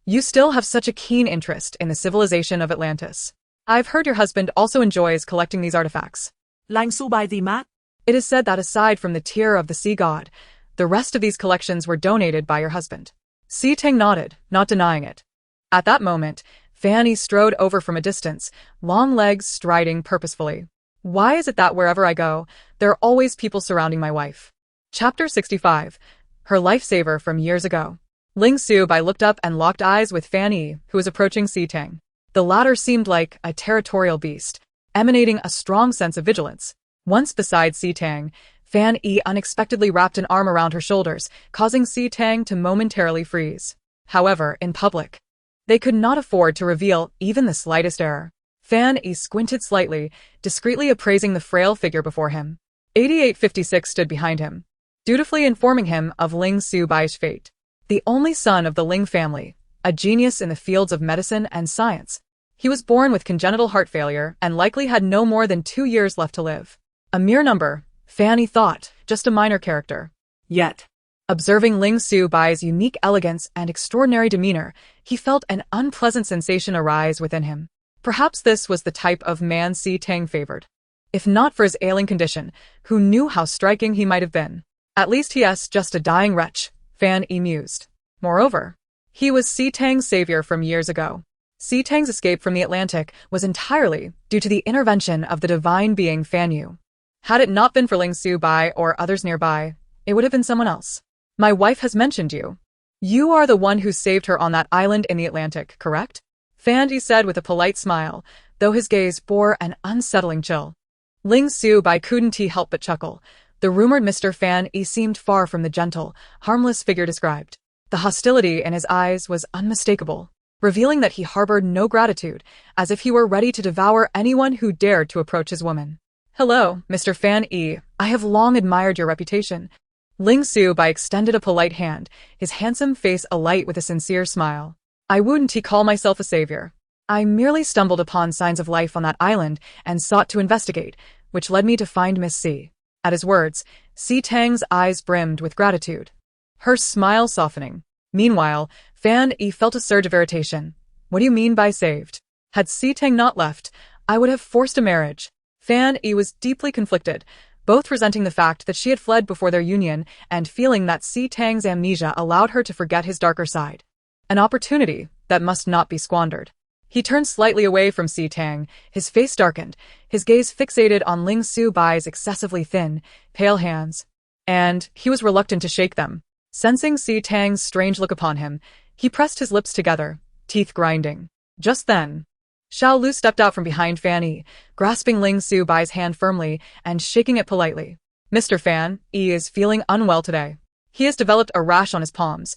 You still have such a keen interest in the civilization of Atlantis. I've heard your husband also enjoys collecting these artifacts. Lang Su-bai the mat? It is said that aside from the tear of the sea god, the rest of these collections were donated by your husband. Si Tang nodded, not denying it. At that moment, Fanny strode over from a distance, long legs striding purposefully. Why is it that wherever I go, there are always people surrounding my wife? Chapter 65. Her lifesaver from years ago. Ling Su-bai looked up and locked eyes with Fanny, who was approaching Si Tang. The latter seemed like a territorial beast, emanating a strong sense of vigilance. Once beside Si Tang, Fan Yi unexpectedly wrapped an arm around her shoulders, causing Si Tang to momentarily freeze. However, in public, they could not afford to reveal even the slightest error. Fan Yi squinted slightly, discreetly appraising the frail figure before him. 8856 stood behind him, dutifully informing him of Ling Su-bai's fate. The only son of the Ling family, a genius in the fields of medicine and science. He was born with congenital heart failure and likely had no more than 2 years left to live. A mere number, Fanny thought, just a minor character. Yet, observing Ling Su-bai's unique elegance and extraordinary demeanor, he felt an unpleasant sensation arise within him. Perhaps this was the type of man Si Tang favored. If not for his ailing condition, who knew how striking he might have been? At least he is just a dying wretch, Fan Yi mused. Moreover, he was Si Tang's savior from years ago. Si Tang's escape from the Atlantic was entirely due to the intervention of the divine being Fan Yu. Had it not been for Ling Su-bai or others nearby, it would have been someone else. My wife has mentioned you. You are the one who saved her on that island in the Atlantic, correct? Fan Yi said with a polite smile, though his gaze bore an unsettling chill. Ling Su-bai couldn't help but chuckle. The rumored Mr. Fan Yi seemed far from the gentle, harmless figure described. The hostility in his eyes was unmistakable, revealing that he harbored no gratitude, as if he were ready to devour anyone who dared to approach his woman. Hello, Mr. Fan Yi, I have long admired your reputation. Ling Su-bai extended a polite hand, his handsome face alight with a sincere smile. I wouldn't call myself a savior. I merely stumbled upon signs of life on that island and sought to investigate, which led me to find Miss C. At his words, Si Tang's eyes brimmed with gratitude, her smile softening. Meanwhile, Fan Yi felt a surge of irritation. What do you mean by saved? Had Si Tang not left, I would have forced a marriage. Fan Yi was deeply conflicted, both resenting the fact that she had fled before their union and feeling that Si Tang's amnesia allowed her to forget his darker side. An opportunity that must not be squandered. He turned slightly away from Si Tang, his face darkened, his gaze fixated on Ling Su-bai's excessively thin, pale hands, and he was reluctant to shake them. Sensing Si Tang's strange look upon him, he pressed his lips together, teeth grinding. Just then, Xiao Lu stepped out from behind Fan Yi, grasping Ling Su-bai's hand firmly and shaking it politely. Mr. Fan Yi is feeling unwell today. He has developed a rash on his palms.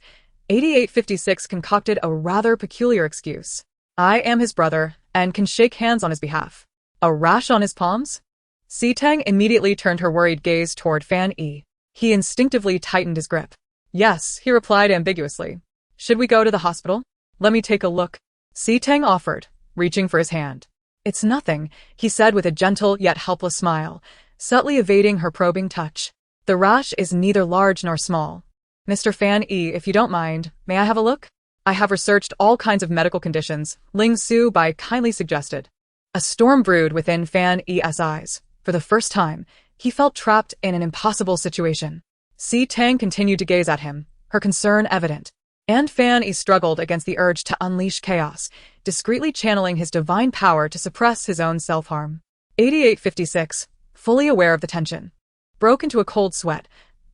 8856 concocted a rather peculiar excuse. I am his brother and can shake hands on his behalf. A rash on his palms? Si Tang immediately turned her worried gaze toward Fan Yi. He instinctively tightened his grip. Yes, he replied ambiguously. Should we go to the hospital? Let me take a look. Si Tang offered, reaching for his hand. It's nothing, he said with a gentle yet helpless smile, subtly evading her probing touch. The rash is neither large nor small. Mr. Fan Yi, if you don't mind, may I have a look? I have researched all kinds of medical conditions, Ling Su-bai kindly suggested. A storm brewed within Fan Yi's eyes. For the first time, he felt trapped in an impossible situation. Si Tang continued to gaze at him, her concern evident. And Fan Yi struggled against the urge to unleash chaos, discreetly channeling his divine power to suppress his own self-harm. 8856, fully aware of the tension, broke into a cold sweat.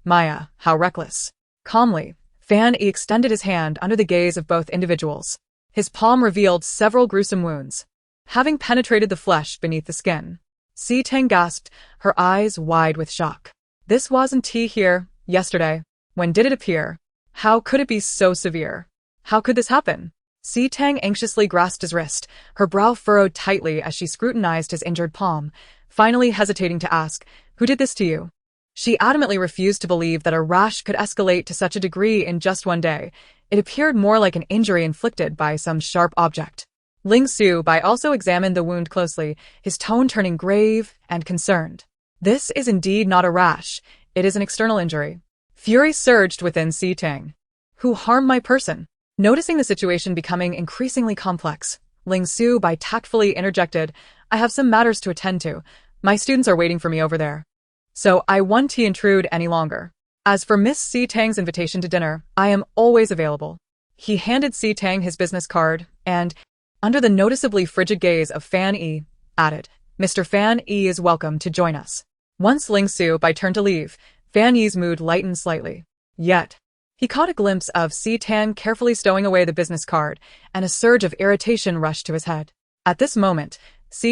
Maya, how reckless. Calmly, Fan Yi extended his hand under the gaze of both individuals. His palm revealed several gruesome wounds, having penetrated the flesh beneath the skin. Tang gasped, her eyes wide with shock. This wasn't here, yesterday. When did it appear? How could it be so severe? How could this happen? Tang anxiously grasped his wrist, her brow furrowed tightly as she scrutinized his injured palm, finally hesitating to ask, "Who did this to you?" She adamantly refused to believe that a rash could escalate to such a degree in just one day. It appeared more like an injury inflicted by some sharp object. Ling Su Bai also examined the wound closely, his tone turning grave and concerned. This is indeed not a rash, it is an external injury. Fury surged within Tang. Who harmed my person? Noticing the situation becoming increasingly complex, Ling Su Bai tactfully interjected, "I have some matters to attend to. My students are waiting for me over there. So I won't intrude any longer. As for Miss Tang's invitation to dinner, I am always available." He handed Tang his business card and, under the noticeably frigid gaze of Fan Yi, added, "Mr. Fan Yi is welcome to join us." Once Ling Su Bai turned to leave, Fan Yi's mood lightened slightly. Yet, he caught a glimpse of Tang carefully stowing away the business card, and a surge of irritation rushed to his head. At this moment,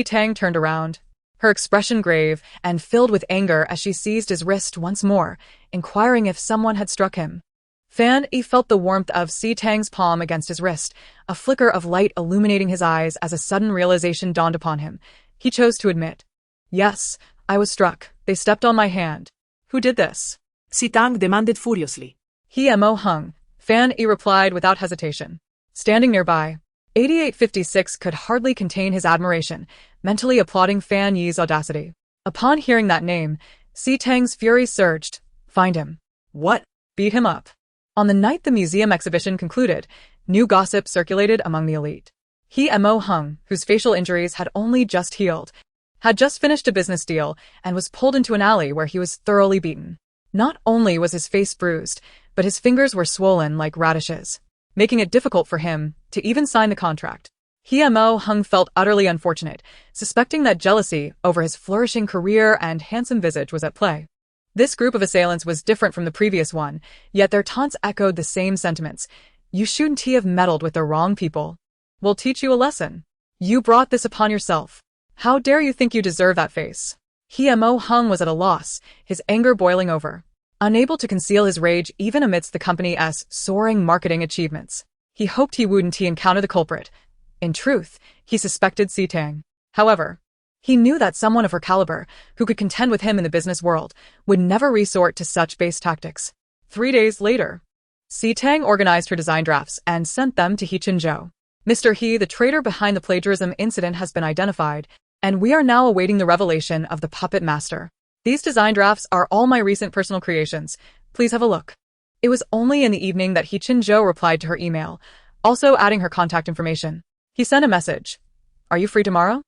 Tang turned around, her expression grave and filled with anger as she seized his wrist once more, inquiring if someone had struck him. Fan Yi felt the warmth of Tang's palm against his wrist, a flicker of light illuminating his eyes as a sudden realization dawned upon him. He chose to admit, "Yes, I was struck. They stepped on my hand." "Who did this?" Tang demanded furiously. "He Mo Hung," Fan Yi replied without hesitation. Standing nearby, 8856 could hardly contain his admiration, mentally applauding Fan Yi's audacity. Upon hearing that name, Tang's fury surged. "Find him." "What?" "Beat him up." On the night the museum exhibition concluded, new gossip circulated among the elite. He Mo Hung, whose facial injuries had only just healed, had just finished a business deal and was pulled into an alley where he was thoroughly beaten. Not only was his face bruised, but his fingers were swollen like radishes, making it difficult for him to even sign the contract. He Mo Hung felt utterly unfortunate, suspecting that jealousy over his flourishing career and handsome visage was at play. This group of assailants was different from the previous one, yet their taunts echoed the same sentiments. "You shouldn't have meddled with the wrong people. We'll teach you a lesson. You brought this upon yourself. How dare you think you deserve that face?" He Mo Hung was at a loss, his anger boiling over. Unable to conceal his rage even amidst the company's soaring marketing achievements, he hoped he wouldn't encounter the culprit. In truth, he suspected Tang. However, he knew that someone of her caliber, who could contend with him in the business world, would never resort to such base tactics. 3 days later, Tang organized her design drafts and sent them to He. "Mr. He, the traitor behind the plagiarism incident has been identified, and we are now awaiting the revelation of the puppet master. These design drafts are all my recent personal creations. Please have a look." It was only in the evening that He replied to her email, also adding her contact information. He sent a message. "Are you free tomorrow?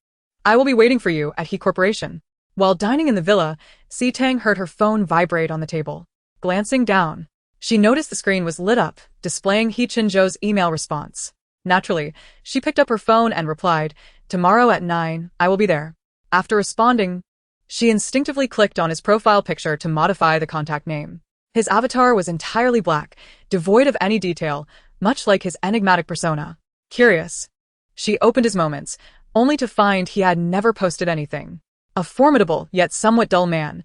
I will be waiting for you at He Corporation." While dining in the villa, Tang heard her phone vibrate on the table. Glancing down, she noticed the screen was lit up, displaying He email response. Naturally, she picked up her phone and replied, "Tomorrow at 9, I will be there." After responding, she instinctively clicked on his profile picture to modify the contact name. His avatar was entirely black, devoid of any detail, much like his enigmatic persona. Curious, she opened his moments, only to find he had never posted anything. A formidable yet somewhat dull man,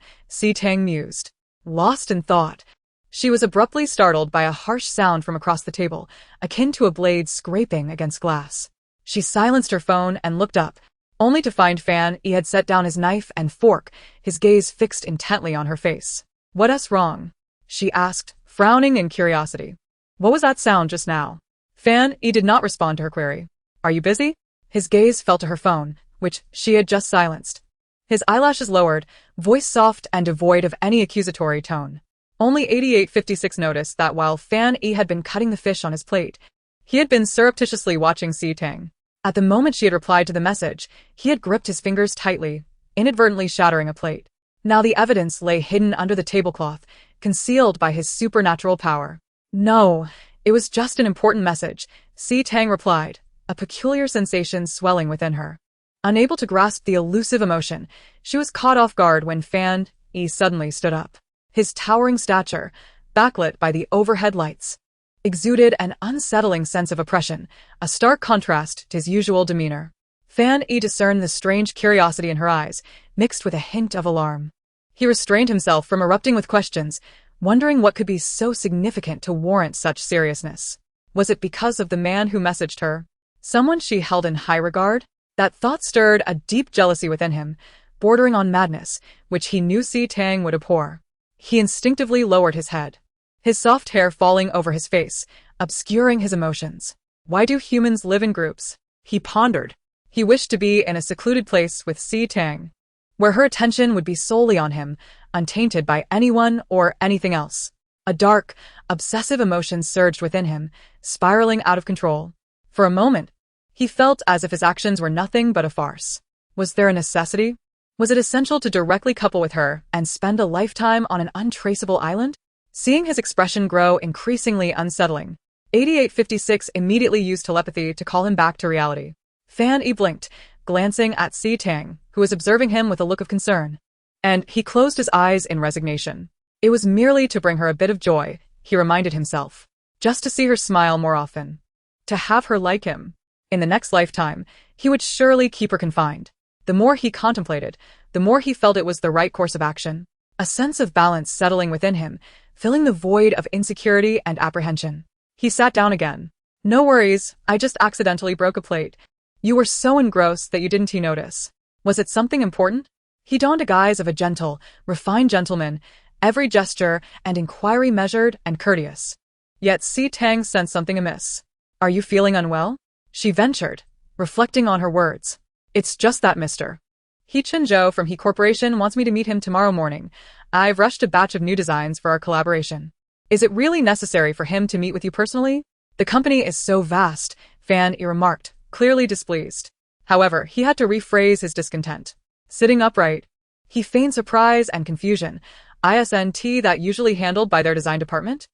Tang mused. Lost in thought, she was abruptly startled by a harsh sound from across the table, akin to a blade scraping against glass. She silenced her phone and looked up, only to find Fan Yi had set down his knife and fork, his gaze fixed intently on her face. "What's wrong?" she asked, frowning in curiosity. "What was that sound just now?" Fan Yi did not respond to her query. "Are you busy?" His gaze fell to her phone, which she had just silenced. His eyelashes lowered, voice soft and devoid of any accusatory tone. Only 8856 noticed that while Fan Yi had been cutting the fish on his plate, he had been surreptitiously watching Tang. At the moment she had replied to the message, he had gripped his fingers tightly, inadvertently shattering a plate. Now the evidence lay hidden under the tablecloth, concealed by his supernatural power. No, It was just an important message, Tang replied, a peculiar sensation swelling within her. Unable to grasp the elusive emotion, she was caught off guard when Fan Yi suddenly stood up. His towering stature, backlit by the overhead lights, exuded an unsettling sense of oppression, a stark contrast to his usual demeanor. Fan Yi discerned the strange curiosity in her eyes, mixed with a hint of alarm. He restrained himself from erupting with questions, wondering what could be so significant to warrant such seriousness. Was it because of the man who messaged her? Someone she held in high regard? That thought stirred a deep jealousy within him, bordering on madness, which he knew Tang would abhor. He instinctively lowered his head, his soft hair falling over his face, obscuring his emotions. Why do humans live in groups? He pondered. He wished to be in a secluded place with Tang, where her attention would be solely on him, untainted by anyone or anything else. A dark, obsessive emotion surged within him, spiraling out of control. For a moment, he felt as if his actions were nothing but a farce. Was there a necessity? Was it essential to directly couple with her and spend a lifetime on an untraceable island? Seeing his expression grow increasingly unsettling, 8856 immediately used telepathy to call him back to reality. Fan Yi blinked, glancing at Tang, who was observing him with a look of concern. And he closed his eyes in resignation. It was merely to bring her a bit of joy, he reminded himself. Just to see her smile more often. To have her like him. In the next lifetime, he would surely keep her confined. The more he contemplated, the more he felt it was the right course of action. A sense of balance settling within him, filling the void of insecurity and apprehension. He sat down again. No worries, I just accidentally broke a plate. You were so engrossed that you didn't notice. Was it something important? He donned a guise of a gentle, refined gentleman, every gesture and inquiry measured and courteous. Yet Tang sensed something amiss. Are you feeling unwell? She ventured, reflecting on her words. It's just that Mr. He Chinzhou from He Corporation wants me to meet him tomorrow morning. I've rushed a batch of new designs for our collaboration. Is it really necessary for him to meet with you personally? The company is so vast, Fan Yi remarked, clearly displeased. However, he had to rephrase his discontent. Sitting upright, he feigned surprise and confusion. Isn't that usually handled by their design department?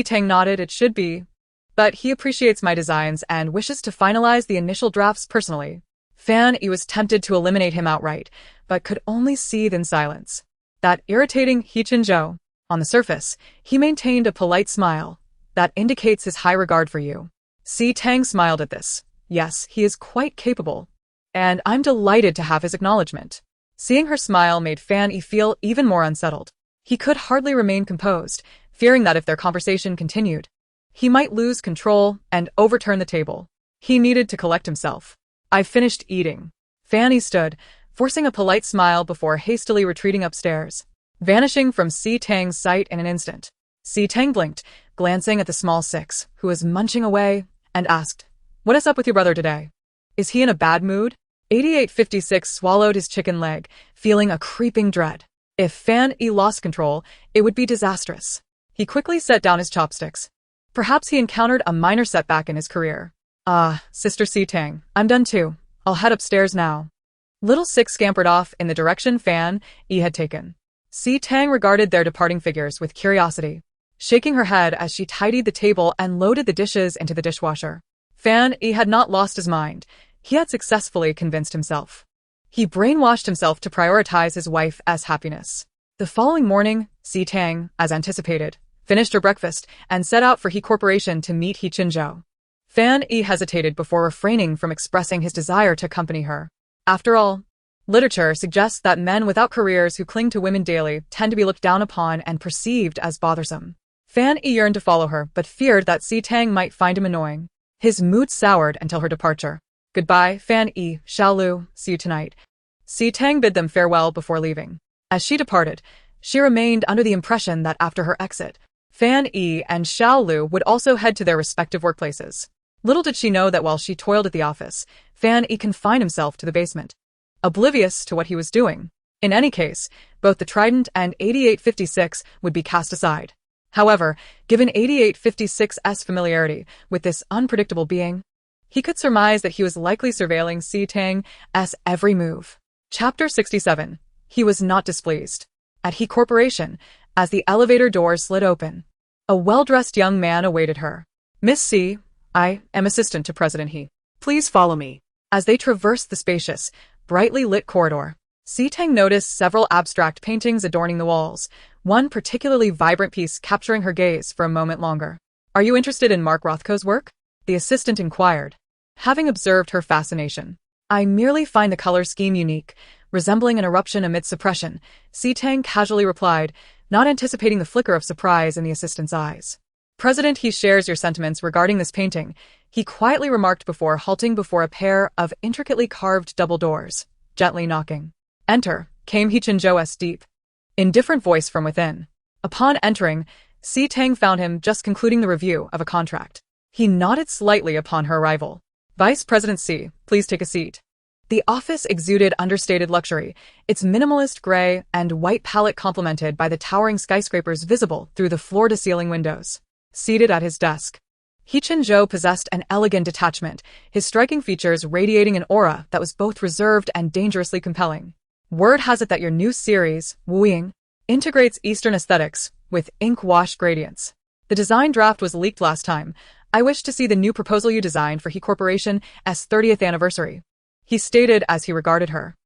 Tang nodded. It should be. But he appreciates my designs and wishes to finalize the initial drafts personally. Fan Yi was tempted to eliminate him outright, but could only seethe in silence. That irritating He Chinzhou. On the surface, he maintained a polite smile. That indicates his high regard for you. Tang smiled at this. Yes, he is quite capable. And I'm delighted to have his acknowledgement. Seeing her smile made Fan Yi feel even more unsettled. He could hardly remain composed, fearing that if their conversation continued, he might lose control and overturn the table. He needed to collect himself. I've finished eating. Fan Yi stood, forcing a polite smile before hastily retreating upstairs, vanishing from Tang's sight in an instant. Tang blinked, glancing at the small six, who was munching away, and asked, What is up with your brother today? Is he in a bad mood? 8856 swallowed his chicken leg, feeling a creeping dread. If Fan Yi lost control, it would be disastrous. He quickly set down his chopsticks. Perhaps he encountered a minor setback in his career. Sister Tang, I'm done too. I'll head upstairs now. Little Six scampered off in the direction Fan Yi had taken. Tang regarded their departing figures with curiosity, shaking her head as she tidied the table and loaded the dishes into the dishwasher. Fan Yi had not lost his mind. He had successfully convinced himself. He brainwashed himself to prioritize his wife's happiness. The following morning, Tang, as anticipated, finished her breakfast and set out for He Corporation to meet He Chinzhou. Fan Yi hesitated before refraining from expressing his desire to accompany her. After all, literature suggests that men without careers who cling to women daily tend to be looked down upon and perceived as bothersome. Fan Yi yearned to follow her, but feared that Tang might find him annoying. His mood soured until her departure. Goodbye, Fan Yi, Xiaolu, see you tonight. Tang bid them farewell before leaving. As she departed, she remained under the impression that after her exit, Fan Yi and Xiaolu would also head to their respective workplaces. Little did she know that while she toiled at the office, Fan Yi confined himself to the basement, oblivious to what he was doing. In any case, both the Trident and 8856 would be cast aside. However, given 8856's familiarity with this unpredictable being, he could surmise that he was likely surveilling Tang's every move. Chapter 67. He was not displeased. At He Corporation, as the elevator doors slid open, a well-dressed young man awaited her. Miss C, I am assistant to President He. Please follow me. As they traversed the spacious, brightly lit corridor, Tang noticed several abstract paintings adorning the walls, one particularly vibrant piece capturing her gaze for a moment longer. Are you interested in Mark Rothko's work? The assistant inquired, having observed her fascination. I merely find the color scheme unique, resembling an eruption amid suppression, Tang casually replied, not anticipating the flicker of surprise in the assistant's eyes. President He shares your sentiments regarding this painting, he quietly remarked before halting before a pair of intricately carved double doors, gently knocking. Enter, came He Chenzhou's deep, indifferent voice from within. Upon entering, Tang found him just concluding the review of a contract. He nodded slightly upon her arrival. Vice President C, please take a seat. The office exuded understated luxury, its minimalist gray and white palette complemented by the towering skyscrapers visible through the floor-to-ceiling windows. Seated at his desk, He Chenzhou possessed an elegant detachment, his striking features radiating an aura that was both reserved and dangerously compelling. Word has it that your new series, Wuying, integrates Eastern aesthetics with ink-wash gradients. The design draft was leaked last time. I wish to see the new proposal you designed for He Corporation's 30th anniversary, he stated as he regarded her.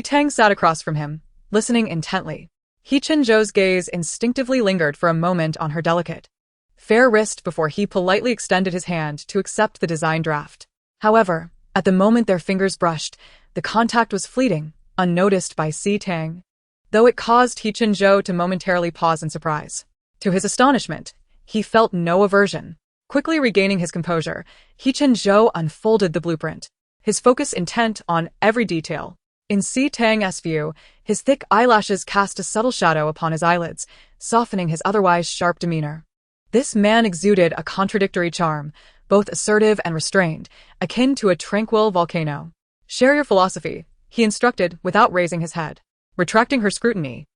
Tang sat across from him, listening intently. He Chenzhou's gaze instinctively lingered for a moment on her delicate, fair wrist before he politely extended his hand to accept the design draft. However, at the moment their fingers brushed, the contact was fleeting, unnoticed by Tang, though it caused He Chenzhou to momentarily pause in surprise. To his astonishment, he felt no aversion. Quickly regaining his composure, He Chenzhou unfolded the blueprint, his focus intent on every detail. In Tang's view, his thick eyelashes cast a subtle shadow upon his eyelids, softening his otherwise sharp demeanor. This man exuded a contradictory charm, both assertive and restrained, akin to a tranquil volcano. Share your philosophy, he instructed without raising his head. Retracting her scrutiny,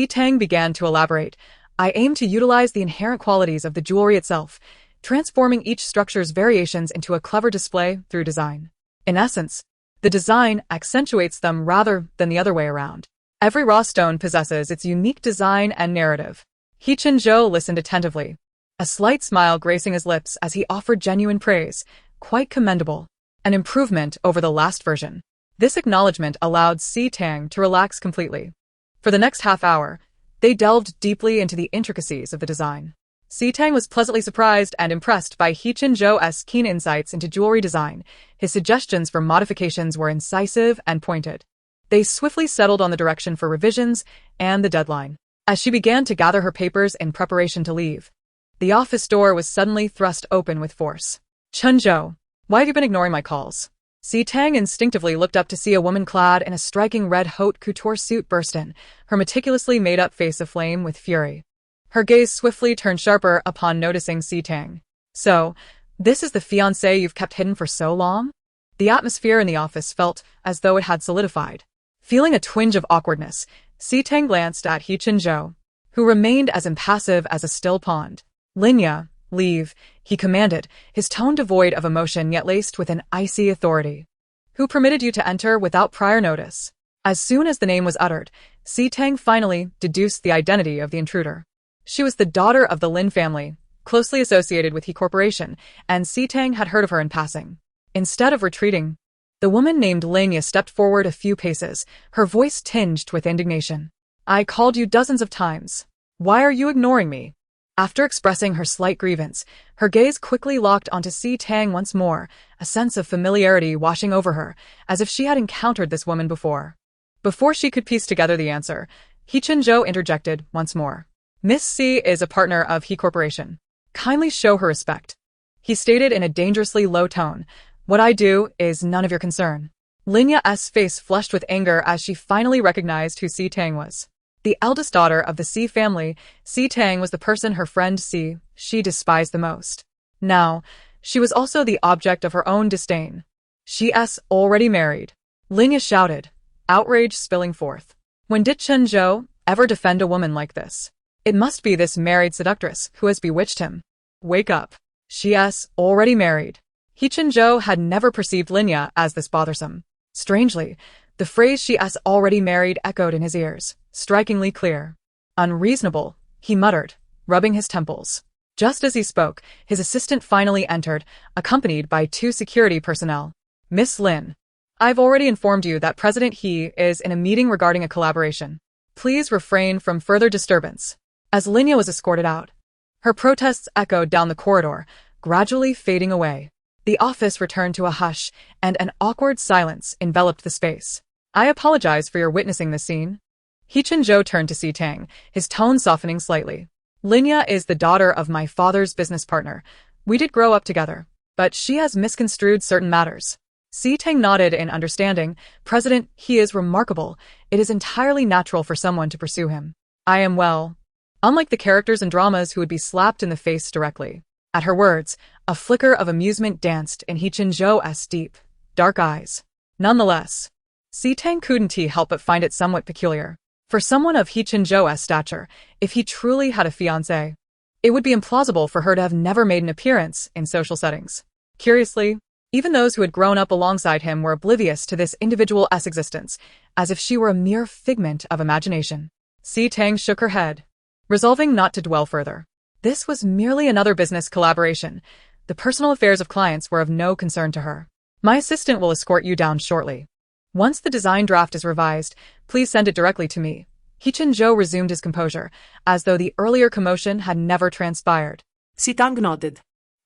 Tang began to elaborate. I aim to utilize the inherent qualities of the jewelry itself, transforming each structure's variations into a clever display through design. In essence, the design accentuates them rather than the other way around. Every raw stone possesses its unique design and narrative. He Chenzhou listened attentively, a slight smile gracing his lips as he offered genuine praise, quite commendable, an improvement over the last version. This acknowledgement allowed Tang to relax completely. For the next half hour, they delved deeply into the intricacies of the design. Tang was pleasantly surprised and impressed by He Chenzhou's keen insights into jewelry design. His suggestions for modifications were incisive and pointed. They swiftly settled on the direction for revisions and the deadline. As she began to gather her papers in preparation to leave, the office door was suddenly thrust open with force. Chenzhou, why have you been ignoring my calls? Tang instinctively looked up to see a woman clad in a striking red haute couture suit burst in, her meticulously made-up face aflame with fury. Her gaze swiftly turned sharper upon noticing Tang. So, this is the fiancé you've kept hidden for so long? The atmosphere in the office felt as though it had solidified. Feeling a twinge of awkwardness, Tang glanced at He Chenzhou, who remained as impassive as a still pond. Linya, leave, he commanded, his tone devoid of emotion yet laced with an icy authority. Who permitted you to enter without prior notice? As soon as the name was uttered, Tang finally deduced the identity of the intruder. She was the daughter of the Lin family, closely associated with He Corporation, and Tang had heard of her in passing. Instead of retreating, the woman named Linya stepped forward a few paces, her voice tinged with indignation. I called you dozens of times. Why are you ignoring me? After expressing her slight grievance, her gaze quickly locked onto Tang once more, a sense of familiarity washing over her, as if she had encountered this woman before. Before she could piece together the answer, He Chenzhou interjected once more. Miss C is a partner of He Corporation. Kindly show her respect, he stated in a dangerously low tone. What I do is none of your concern. Linya's face flushed with anger as she finally recognized who Tang was. The eldest daughter of the C family, Tang was the person her friend she despised the most. Now, she was also the object of her own disdain. She's already married. Linya shouted, outrage spilling forth. When did Chenzhou ever defend a woman like this? It must be this married seductress who has bewitched him. Wake up. She's already married. He Chenzhou had never perceived Linya as this bothersome. Strangely, the phrase she's already married echoed in his ears, strikingly clear. Unreasonable, he muttered, rubbing his temples. Just as he spoke, his assistant finally entered, accompanied by 2 security personnel. Miss Lin, I've already informed you that President He is in a meeting regarding a collaboration. Please refrain from further disturbance. As Linya was escorted out, her protests echoed down the corridor, gradually fading away. The office returned to a hush, and an awkward silence enveloped the space. I apologize for your witnessing this scene. He Chenzhou turned to see Tang, his tone softening slightly. Linya is the daughter of my father's business partner. We did grow up together, but she has misconstrued certain matters. Si Tang nodded in understanding. President, he is remarkable. It is entirely natural for someone to pursue him. I am well. Unlike the characters in dramas who would be slapped in the face directly. At her words, a flicker of amusement danced in He Chenzhou's deep, dark eyes. Nonetheless, Si Tang couldn't help but find it somewhat peculiar. For someone of He Chenzhou's stature, if he truly had a fiancé, it would be implausible for her to have never made an appearance in social settings. Curiously, even those who had grown up alongside him were oblivious to this individual's existence, as if she were a mere figment of imagination. Si Tang shook her head, resolving not to dwell further. This was merely another business collaboration. The personal affairs of clients were of no concern to her. My assistant will escort you down shortly. Once the design draft is revised, please send it directly to me. He Chenzhou resumed his composure, as though the earlier commotion had never transpired. Si Tang nodded.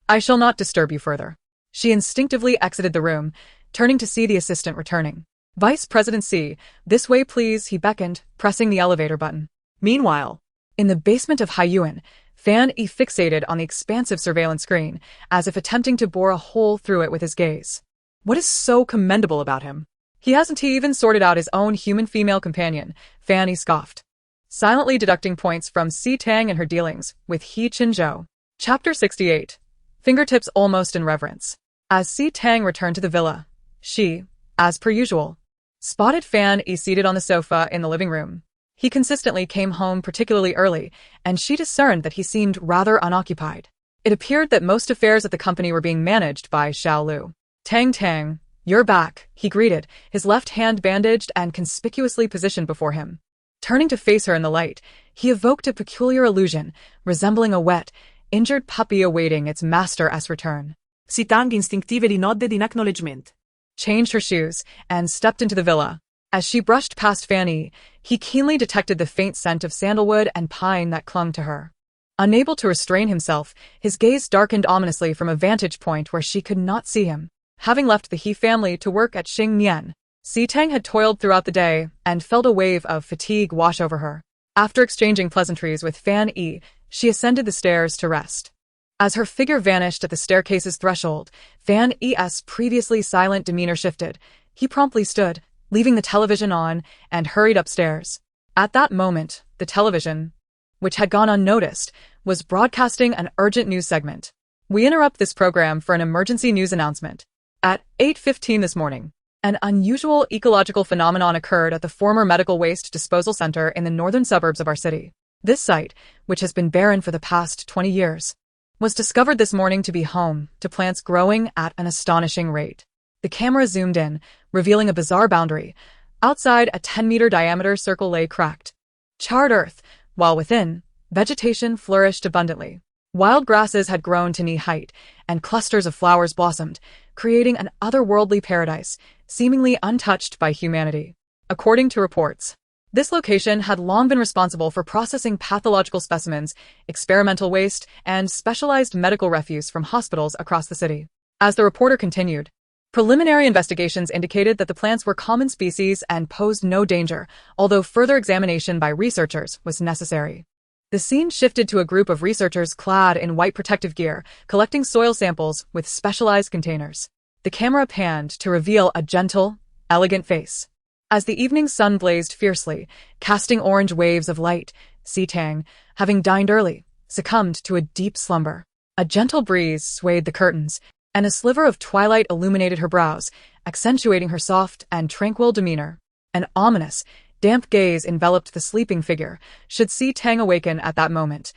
I shall not disturb you further. She instinctively exited the room, turning to see the assistant returning. Vice President C, this way please, he beckoned, pressing the elevator button. Meanwhile, in the basement of Haiyuan, Fan Yi fixated on the expansive surveillance screen, as if attempting to bore a hole through it with his gaze. What is so commendable about him? He hasn't even sorted out his own human-female companion, Fan Yi scoffed, silently deducting points from Si Tang and her dealings with He Chenzhou. Chapter 68. Fingertips almost in reverence. As Si Tang returned to the villa, she, as per usual, spotted Fan Yi seated on the sofa in the living room. He consistently came home particularly early, and she discerned that he seemed rather unoccupied. It appeared that most affairs at the company were being managed by Xiao Lu. Tang, you're back, he greeted, his left hand bandaged and conspicuously positioned before him. Turning to face her in the light, he evoked a peculiar illusion, resembling a wet, injured puppy awaiting its master's return. Si Tang instinctively nodded in acknowledgement, changed her shoes, and stepped into the villa. As she brushed past Fan Yi, he keenly detected the faint scent of sandalwood and pine that clung to her. Unable to restrain himself, his gaze darkened ominously from a vantage point where she could not see him. Having left the He family to work at Xing Nian, Si Tang had toiled throughout the day and felt a wave of fatigue wash over her. After exchanging pleasantries with Fan Yi, she ascended the stairs to rest. As her figure vanished at the staircase's threshold, Fan Yi's previously silent demeanor shifted. He promptly stood, leaving the television on, and hurried upstairs. At that moment, the television, which had gone unnoticed, was broadcasting an urgent news segment. We interrupt this program for an emergency news announcement. At 8:15 this morning, an unusual ecological phenomenon occurred at the former medical waste disposal center in the northern suburbs of our city. This site, which has been barren for the past 20 years, was discovered this morning to be home to plants growing at an astonishing rate. The camera zoomed in, revealing a bizarre boundary. Outside, a 10-meter diameter circle lay cracked, charred earth, while within, vegetation flourished abundantly. Wild grasses had grown to knee height, and clusters of flowers blossomed, creating an otherworldly paradise, seemingly untouched by humanity. According to reports, this location had long been responsible for processing pathological specimens, experimental waste, and specialized medical refuse from hospitals across the city. As the reporter continued, preliminary investigations indicated that the plants were common species and posed no danger, although further examination by researchers was necessary. The scene shifted to a group of researchers clad in white protective gear, collecting soil samples with specialized containers. The camera panned to reveal a gentle, elegant face. As the evening sun blazed fiercely, casting orange waves of light, Si Tang, having dined early, succumbed to a deep slumber. A gentle breeze swayed the curtains, and a sliver of twilight illuminated her brows, accentuating her soft and tranquil demeanor. An ominous, damp gaze enveloped the sleeping figure. Should Si Tang awaken at that moment,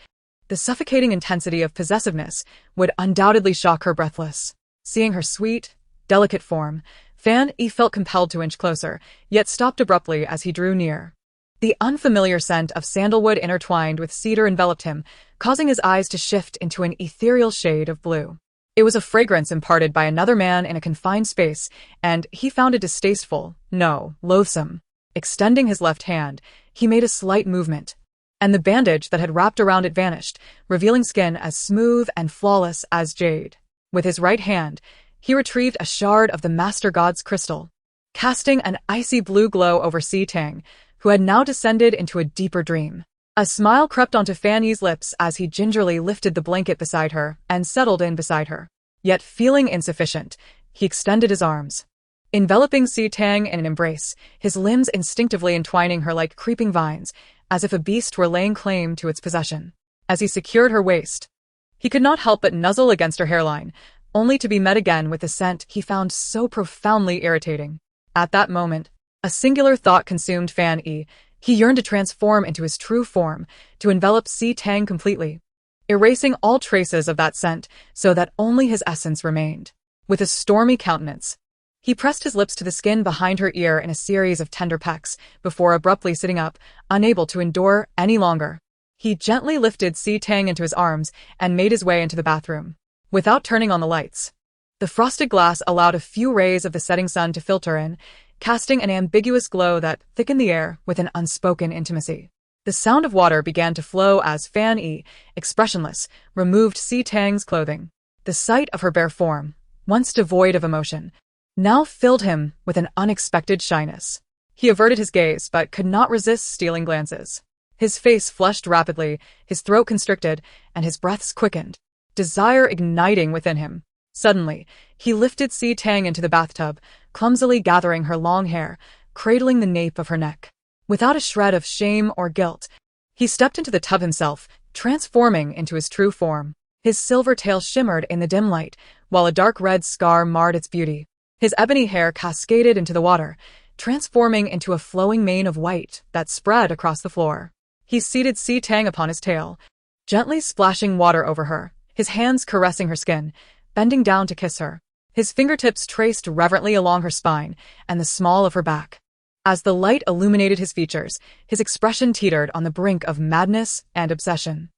the suffocating intensity of possessiveness would undoubtedly shock her breathless. Seeing her sweet, delicate form, Fan Yi felt compelled to inch closer, yet stopped abruptly as he drew near. The unfamiliar scent of sandalwood intertwined with cedar enveloped him, causing his eyes to shift into an ethereal shade of blue. It was a fragrance imparted by another man in a confined space, and he found it distasteful, no, loathsome. Extending his left hand, he made a slight movement, and the bandage that had wrapped around it vanished, revealing skin as smooth and flawless as jade. With his right hand, he retrieved a shard of the Master God's crystal, casting an icy blue glow over Tang, who had now descended into a deeper dream. A smile crept onto Fan Yi's lips as he gingerly lifted the blanket beside her and settled in beside her. Yet feeling insufficient, he extended his arms, enveloping Tang in an embrace, his limbs instinctively entwining her like creeping vines, as if a beast were laying claim to its possession. As he secured her waist, he could not help but nuzzle against her hairline, only to be met again with a scent he found so profoundly irritating. At that moment, a singular thought consumed Fan Yi. He yearned to transform into his true form, to envelop Tang completely, erasing all traces of that scent so that only his essence remained. With a stormy countenance, he pressed his lips to the skin behind her ear in a series of tender pecks before abruptly sitting up, unable to endure any longer. He gently lifted Tang into his arms and made his way into the bathroom. Without turning on the lights, the frosted glass allowed a few rays of the setting sun to filter in, casting an ambiguous glow that thickened the air with an unspoken intimacy. The sound of water began to flow as Fan Yi, expressionless, removed Tang's clothing. The sight of her bare form, once devoid of emotion, now filled him with an unexpected shyness. He averted his gaze but could not resist stealing glances. His face flushed rapidly, his throat constricted, and his breaths quickened, desire igniting within him. Suddenly, he lifted Tang into the bathtub, clumsily gathering her long hair, cradling the nape of her neck. Without a shred of shame or guilt, he stepped into the tub himself, transforming into his true form. His silver tail shimmered in the dim light, while a dark red scar marred its beauty. His ebony hair cascaded into the water, transforming into a flowing mane of white that spread across the floor. He seated Tang upon his tail, gently splashing water over her, his hands caressing her skin, bending down to kiss her. His fingertips traced reverently along her spine and the small of her back. As the light illuminated his features, his expression teetered on the brink of madness and obsession.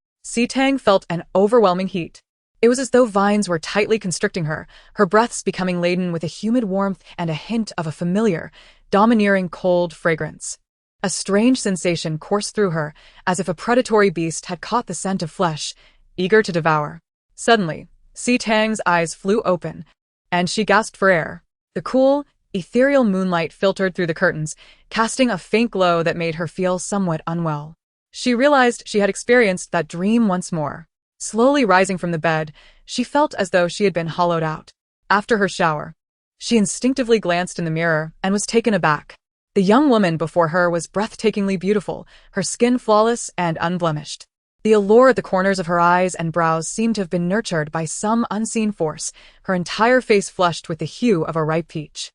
Tang felt an overwhelming heat. It was as though vines were tightly constricting her, her breaths becoming laden with a humid warmth and a hint of a familiar, domineering cold fragrance. A strange sensation coursed through her, as if a predatory beast had caught the scent of flesh, eager to devour. Suddenly, Tang's eyes flew open, and she gasped for air. The cool, ethereal moonlight filtered through the curtains, casting a faint glow that made her feel somewhat unwell. She realized she had experienced that dream once more. Slowly rising from the bed, she felt as though she had been hollowed out. After her shower, she instinctively glanced in the mirror and was taken aback. The young woman before her was breathtakingly beautiful, her skin flawless and unblemished. The allure at the corners of her eyes and brows seemed to have been nurtured by some unseen force, her entire face flushed with the hue of a ripe peach.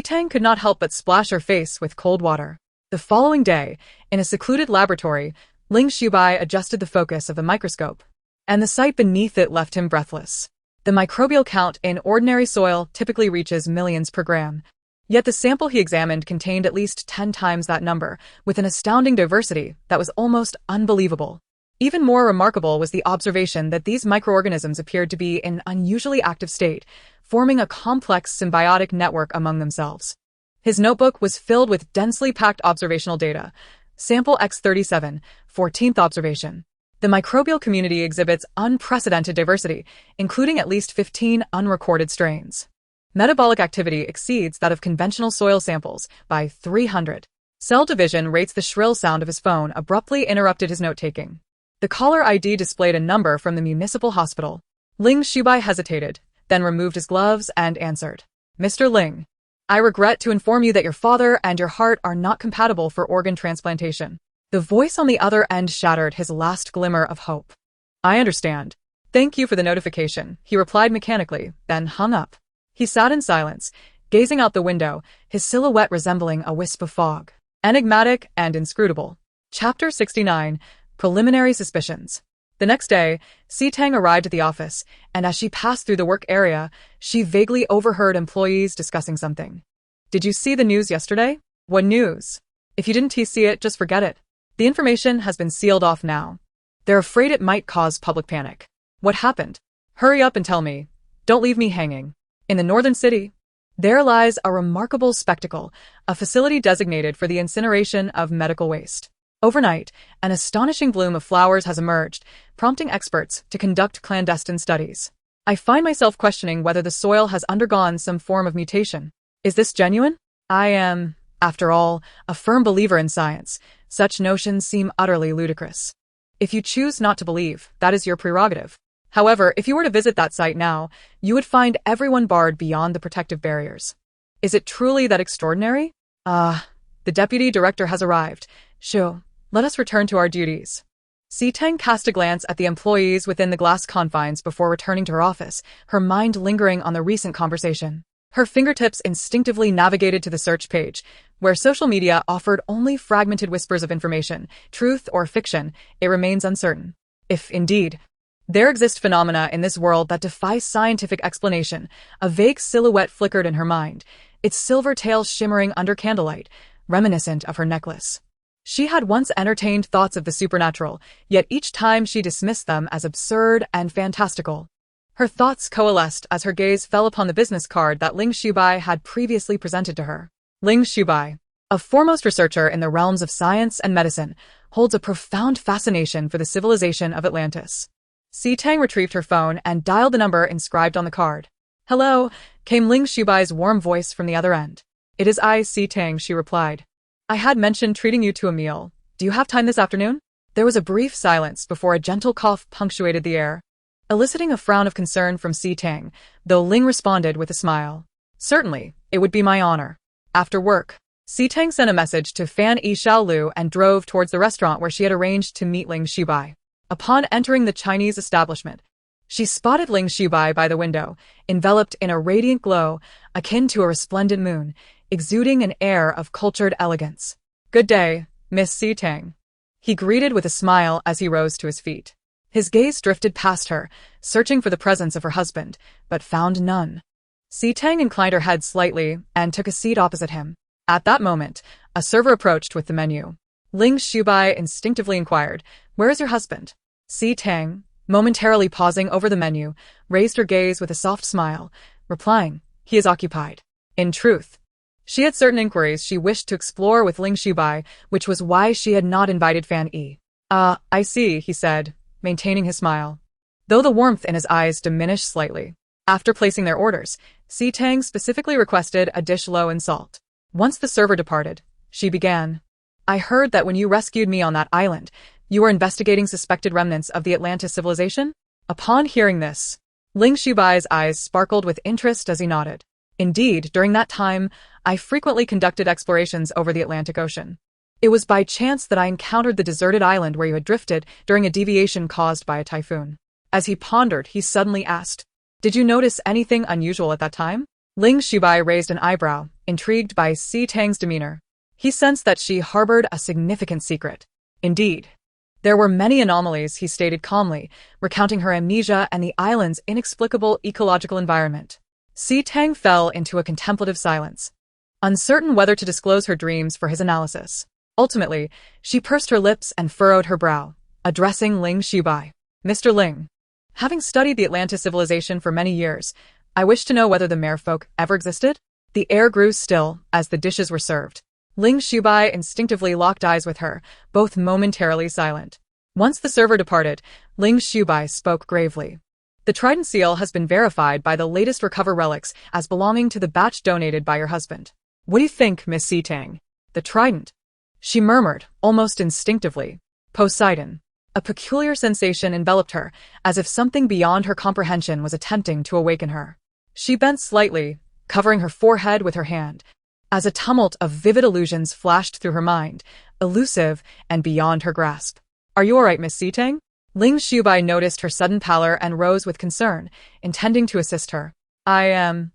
Tang could not help but splash her face with cold water. The following day, in a secluded laboratory, Ling Shubai adjusted the focus of the microscope, and the sight beneath it left him breathless. The microbial count in ordinary soil typically reaches millions per gram, yet the sample he examined contained at least 10 times that number, with an astounding diversity that was almost unbelievable. Even more remarkable was the observation that these microorganisms appeared to be in an unusually active state, forming a complex symbiotic network among themselves. His notebook was filled with densely packed observational data. Sample X37, 14th observation. The microbial community exhibits unprecedented diversity, including at least 15 unrecorded strains. Metabolic activity exceeds that of conventional soil samples by 300. Cell division rates the shrill sound of his phone abruptly interrupted his note-taking. The caller ID displayed a number from the municipal hospital. Ling Shubai hesitated, then removed his gloves and answered. Mr. Ling, I regret to inform you that your father and your heart are not compatible for organ transplantation. The voice on the other end shattered his last glimmer of hope. I understand. Thank you for the notification, he replied mechanically, then hung up. He sat in silence, gazing out the window, his silhouette resembling a wisp of fog. Enigmatic and inscrutable. Chapter 69. Preliminary Suspicions. The next day, Tang arrived at the office, and as she passed through the work area, she vaguely overheard employees discussing something. Did you see the news yesterday? What news? If you didn't see it, just forget it. The information has been sealed off now. They're afraid it might cause public panic. What happened? Hurry up and tell me. Don't leave me hanging. In the northern city, there lies a remarkable spectacle, a facility designated for the incineration of medical waste. Overnight, an astonishing bloom of flowers has emerged, prompting experts to conduct clandestine studies. I find myself questioning whether the soil has undergone some form of mutation. Is this genuine? I am, after all, a firm believer in science. Such notions seem utterly ludicrous. If you choose not to believe, that is your prerogative. However, if you were to visit that site now, you would find everyone barred beyond the protective barriers. Is it truly that extraordinary? The deputy director has arrived. Shoo, let us return to our duties. Tang cast a glance at the employees within the glass confines before returning to her office, her mind lingering on the recent conversation. Her fingertips instinctively navigated to the search page, where social media offered only fragmented whispers of information, truth or fiction. It remains uncertain. If, indeed, there exist phenomena in this world that defy scientific explanation, a vague silhouette flickered in her mind, its silver tail shimmering under candlelight, reminiscent of her necklace. She had once entertained thoughts of the supernatural, yet each time she dismissed them as absurd and fantastical. Her thoughts coalesced as her gaze fell upon the business card that Ling Shubai had previously presented to her. Ling Shubai, a foremost researcher in the realms of science and medicine, holds a profound fascination for the civilization of Atlantis. Tang retrieved her phone and dialed the number inscribed on the card. Hello, came Ling Shubai's warm voice from the other end. It is I, Tang, she replied. I had mentioned treating you to a meal. Do you have time this afternoon? There was a brief silence before a gentle cough punctuated the air, eliciting a frown of concern from Tang, though Ling responded with a smile. Certainly, it would be my honor. After work, Tang sent a message to Fan Yi Xiaolu and drove towards the restaurant where she had arranged to meet Ling Shubai. Upon entering the Chinese establishment, she spotted Ling Shubai by the window, enveloped in a radiant glow akin to a resplendent moon, exuding an air of cultured elegance. Good day, Miss Tang. He greeted with a smile as he rose to his feet. His gaze drifted past her, searching for the presence of her husband, but found none. Tang inclined her head slightly and took a seat opposite him. At that moment, a server approached with the menu. Ling Shubai instinctively inquired, "Where is your husband?" Tang, momentarily pausing over the menu, raised her gaze with a soft smile, replying, "He is occupied." In truth, she had certain inquiries she wished to explore with Ling Shubai, which was why she had not invited Fan Yi. I see, he said, maintaining his smile, though the warmth in his eyes diminished slightly. After placing their orders, Tang specifically requested a dish low in salt. Once the server departed, she began, I heard that when you rescued me on that island, you were investigating suspected remnants of the Atlantis civilization? Upon hearing this, Ling Shubai's eyes sparkled with interest as he nodded. Indeed, during that time, I frequently conducted explorations over the Atlantic Ocean. It was by chance that I encountered the deserted island where you had drifted during a deviation caused by a typhoon. As he pondered, he suddenly asked, Did you notice anything unusual at that time? Ling Shubai raised an eyebrow, intrigued by Tang's demeanor. He sensed that she harbored a significant secret. Indeed, there were many anomalies, he stated calmly, recounting her amnesia and the island's inexplicable ecological environment. Tang fell into a contemplative silence, uncertain whether to disclose her dreams for his analysis. Ultimately, she pursed her lips and furrowed her brow, addressing Ling Shubai. Mr. Ling, having studied the Atlantis civilization for many years, I wish to know whether the merfolk ever existed? The air grew still as the dishes were served. Ling Shubai instinctively locked eyes with her, both momentarily silent. Once the server departed, Ling Shubai spoke gravely. The trident seal has been verified by the latest recover relics as belonging to the batch donated by your husband. What do you think, Miss Tang? The trident? She murmured, almost instinctively. Poseidon. A peculiar sensation enveloped her, as if something beyond her comprehension was attempting to awaken her. She bent slightly, covering her forehead with her hand, as a tumult of vivid illusions flashed through her mind, elusive and beyond her grasp. Are you all right, Miss Tang? Ling Shubai noticed her sudden pallor and rose with concern, intending to assist her. I am...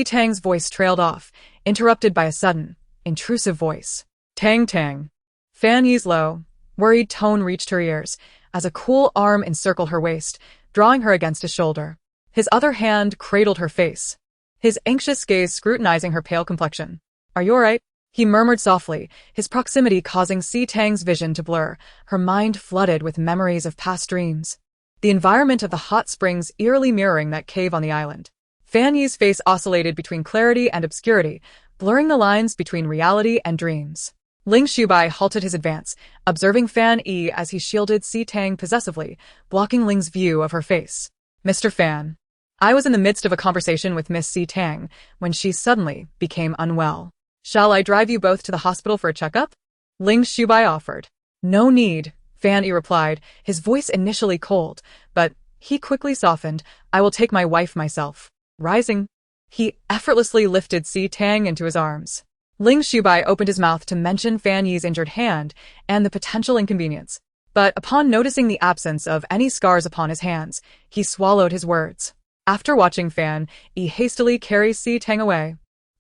Tang's voice trailed off, interrupted by a sudden, intrusive voice. Tang. Fan Yi's low, worried tone reached her ears, as a cool arm encircled her waist, drawing her against his shoulder. His other hand cradled her face, his anxious gaze scrutinizing her pale complexion. Are you all right? He murmured softly, his proximity causing Tang's vision to blur, her mind flooded with memories of past dreams. The environment of the hot springs eerily mirroring that cave on the island. Fan Yi's face oscillated between clarity and obscurity, blurring the lines between reality and dreams. Ling Shubai halted his advance, observing Fan Yi as he shielded Tang possessively, blocking Ling's view of her face. Mr. Fan. I was in the midst of a conversation with Miss Tang when she suddenly became unwell. Shall I drive you both to the hospital for a checkup? Ling Shubai offered. No need, Fan Yi replied, his voice initially cold, but he quickly softened. I will take my wife myself. Rising, he effortlessly lifted Tang into his arms. Ling Shubai opened his mouth to mention Fan Yi's injured hand and the potential inconvenience, but upon noticing the absence of any scars upon his hands, he swallowed his words. After watching Fan Yi hastily carry Tang away,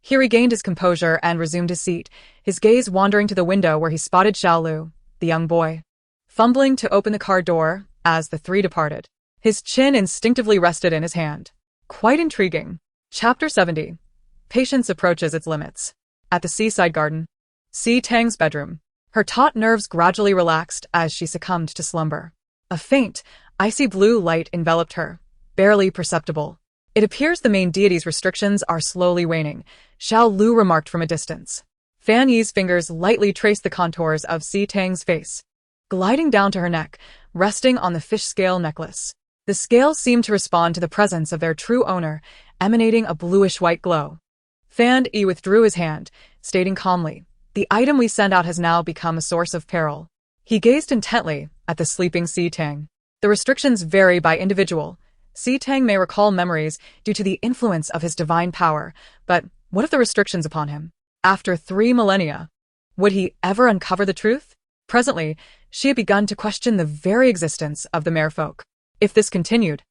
he regained his composure and resumed his seat, his gaze wandering to the window where he spotted Xiaolu, the young boy, fumbling to open the car door as the three departed. His chin instinctively rested in his hand. Quite intriguing. Chapter 70. Patience approaches its limits. At the seaside garden, Tang's bedroom. Her taut nerves gradually relaxed as she succumbed to slumber. A faint, icy blue light enveloped her, barely perceptible. It appears the main deity's restrictions are slowly waning, Xiaolu remarked from a distance. Fan Yi's fingers lightly traced the contours of Tang's face, gliding down to her neck, resting on the fish scale necklace. The scales seemed to respond to the presence of their true owner, emanating a bluish-white glow. Fan Yi withdrew his hand, stating calmly, the item we send out has now become a source of peril. He gazed intently at the sleeping Tang. The restrictions vary by individual. Tang may recall memories due to the influence of his divine power, but what of the restrictions upon him? After 3 millennia, would he ever uncover the truth? Presently, she had begun to question the very existence of the merfolk. If this continued,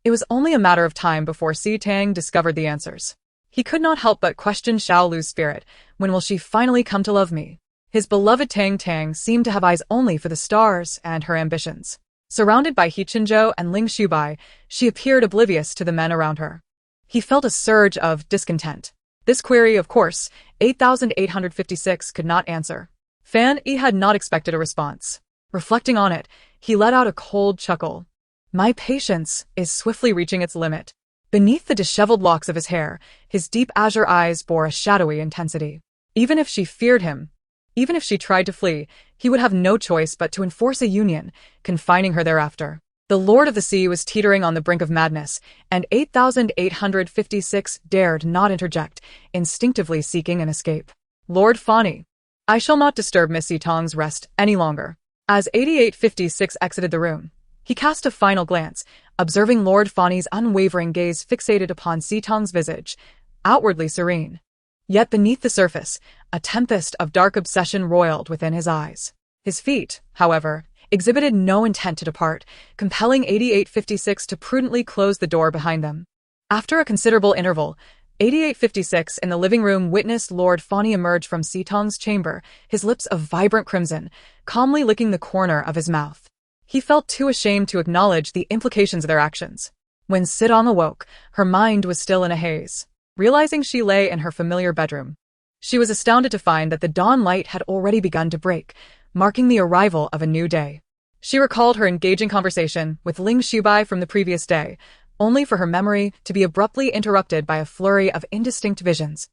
it was only a matter of time before Tang discovered the answers. He could not help but question Xiaolu's spirit. When will she finally come to love me? His beloved Tang seemed to have eyes only for the stars and her ambitions. Surrounded by Hichinzhou and Ling Shubai, she appeared oblivious to the men around her. He felt a surge of discontent. This query, of course, 8856 could not answer. Fan Yi had not expected a response. Reflecting on it, he let out a cold chuckle. My patience is swiftly reaching its limit. Beneath the disheveled locks of his hair, his deep azure eyes bore a shadowy intensity. Even if she feared him, even if she tried to flee, he would have no choice but to enforce a union, confining her thereafter. The Lord of the Sea was teetering on the brink of madness, and 8856 dared not interject, instinctively seeking an escape. Lord Fani, I shall not disturb Miss Tang's rest any longer. As 8856 exited the room, he cast a final glance, observing Lord Fani's unwavering gaze fixated upon Tang's visage, outwardly serene. Yet beneath the surface, a tempest of dark obsession roiled within his eyes. His feet, however, exhibited no intent to depart, compelling 8856 to prudently close the door behind them. After a considerable interval, 8856 in the living room witnessed Lord Fani emerge from Tang's chamber, his lips a vibrant crimson, calmly licking the corner of his mouth. He felt too ashamed to acknowledge the implications of their actions. When Tang awoke, her mind was still in a haze. Realizing she lay in her familiar bedroom, she was astounded to find that the dawn light had already begun to break, marking the arrival of a new day. She recalled her engaging conversation with Ling Shubai from the previous day, only for her memory to be abruptly interrupted by a flurry of indistinct visions,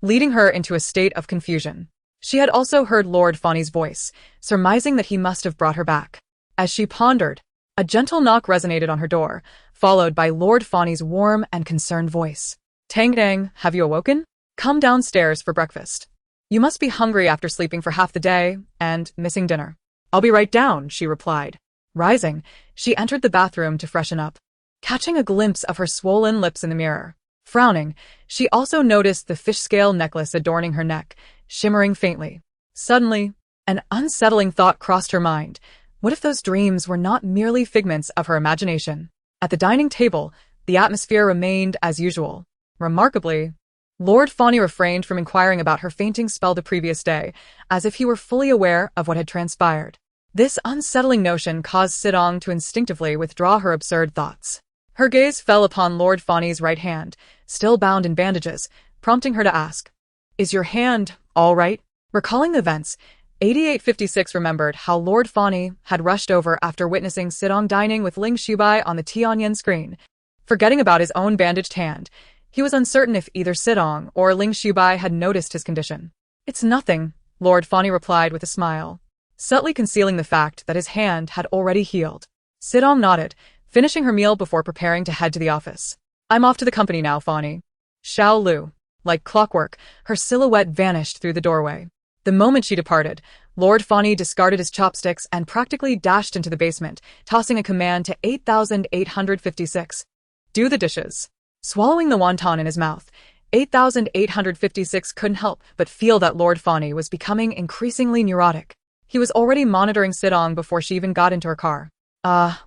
leading her into a state of confusion. She had also heard Lord Fani's voice, surmising that he must have brought her back. As she pondered, a gentle knock resonated on her door, followed by Lord Fani's warm and concerned voice. Tang, have you awoken? Come downstairs for breakfast. You must be hungry after sleeping for half the day and missing dinner. I'll be right down, she replied. Rising, she entered the bathroom to freshen up, catching a glimpse of her swollen lips in the mirror. Frowning, she also noticed the fish scale necklace adorning her neck, shimmering faintly. Suddenly, an unsettling thought crossed her mind. What if those dreams were not merely figments of her imagination? At the dining table, the atmosphere remained as usual. Remarkably, Lord Fani refrained from inquiring about her fainting spell the previous day, as if he were fully aware of what had transpired. This unsettling notion caused Tang to instinctively withdraw her absurd thoughts. Her gaze fell upon Lord Fani's right hand, still bound in bandages, prompting her to ask, Is your hand all right? Recalling the events, 8856 remembered how Lord Fani had rushed over after witnessing Sidong dining with Ling Shubai on the Tianyan screen. Forgetting about his own bandaged hand, he was uncertain if either Sidong or Ling Shubai had noticed his condition. "It's nothing," Lord Fani replied with a smile, subtly concealing the fact that his hand had already healed. Sidong nodded, finishing her meal before preparing to head to the office. "I'm off to the company now, Fani." Xiao Lu. Like clockwork, her silhouette vanished through the doorway. The moment she departed, Lord Fani discarded his chopsticks and practically dashed into the basement, tossing a command to 8856. "Do the dishes." Swallowing the wonton in his mouth, 8856 couldn't help but feel that Lord Fani was becoming increasingly neurotic. He was already monitoring Sidong before she even got into her car.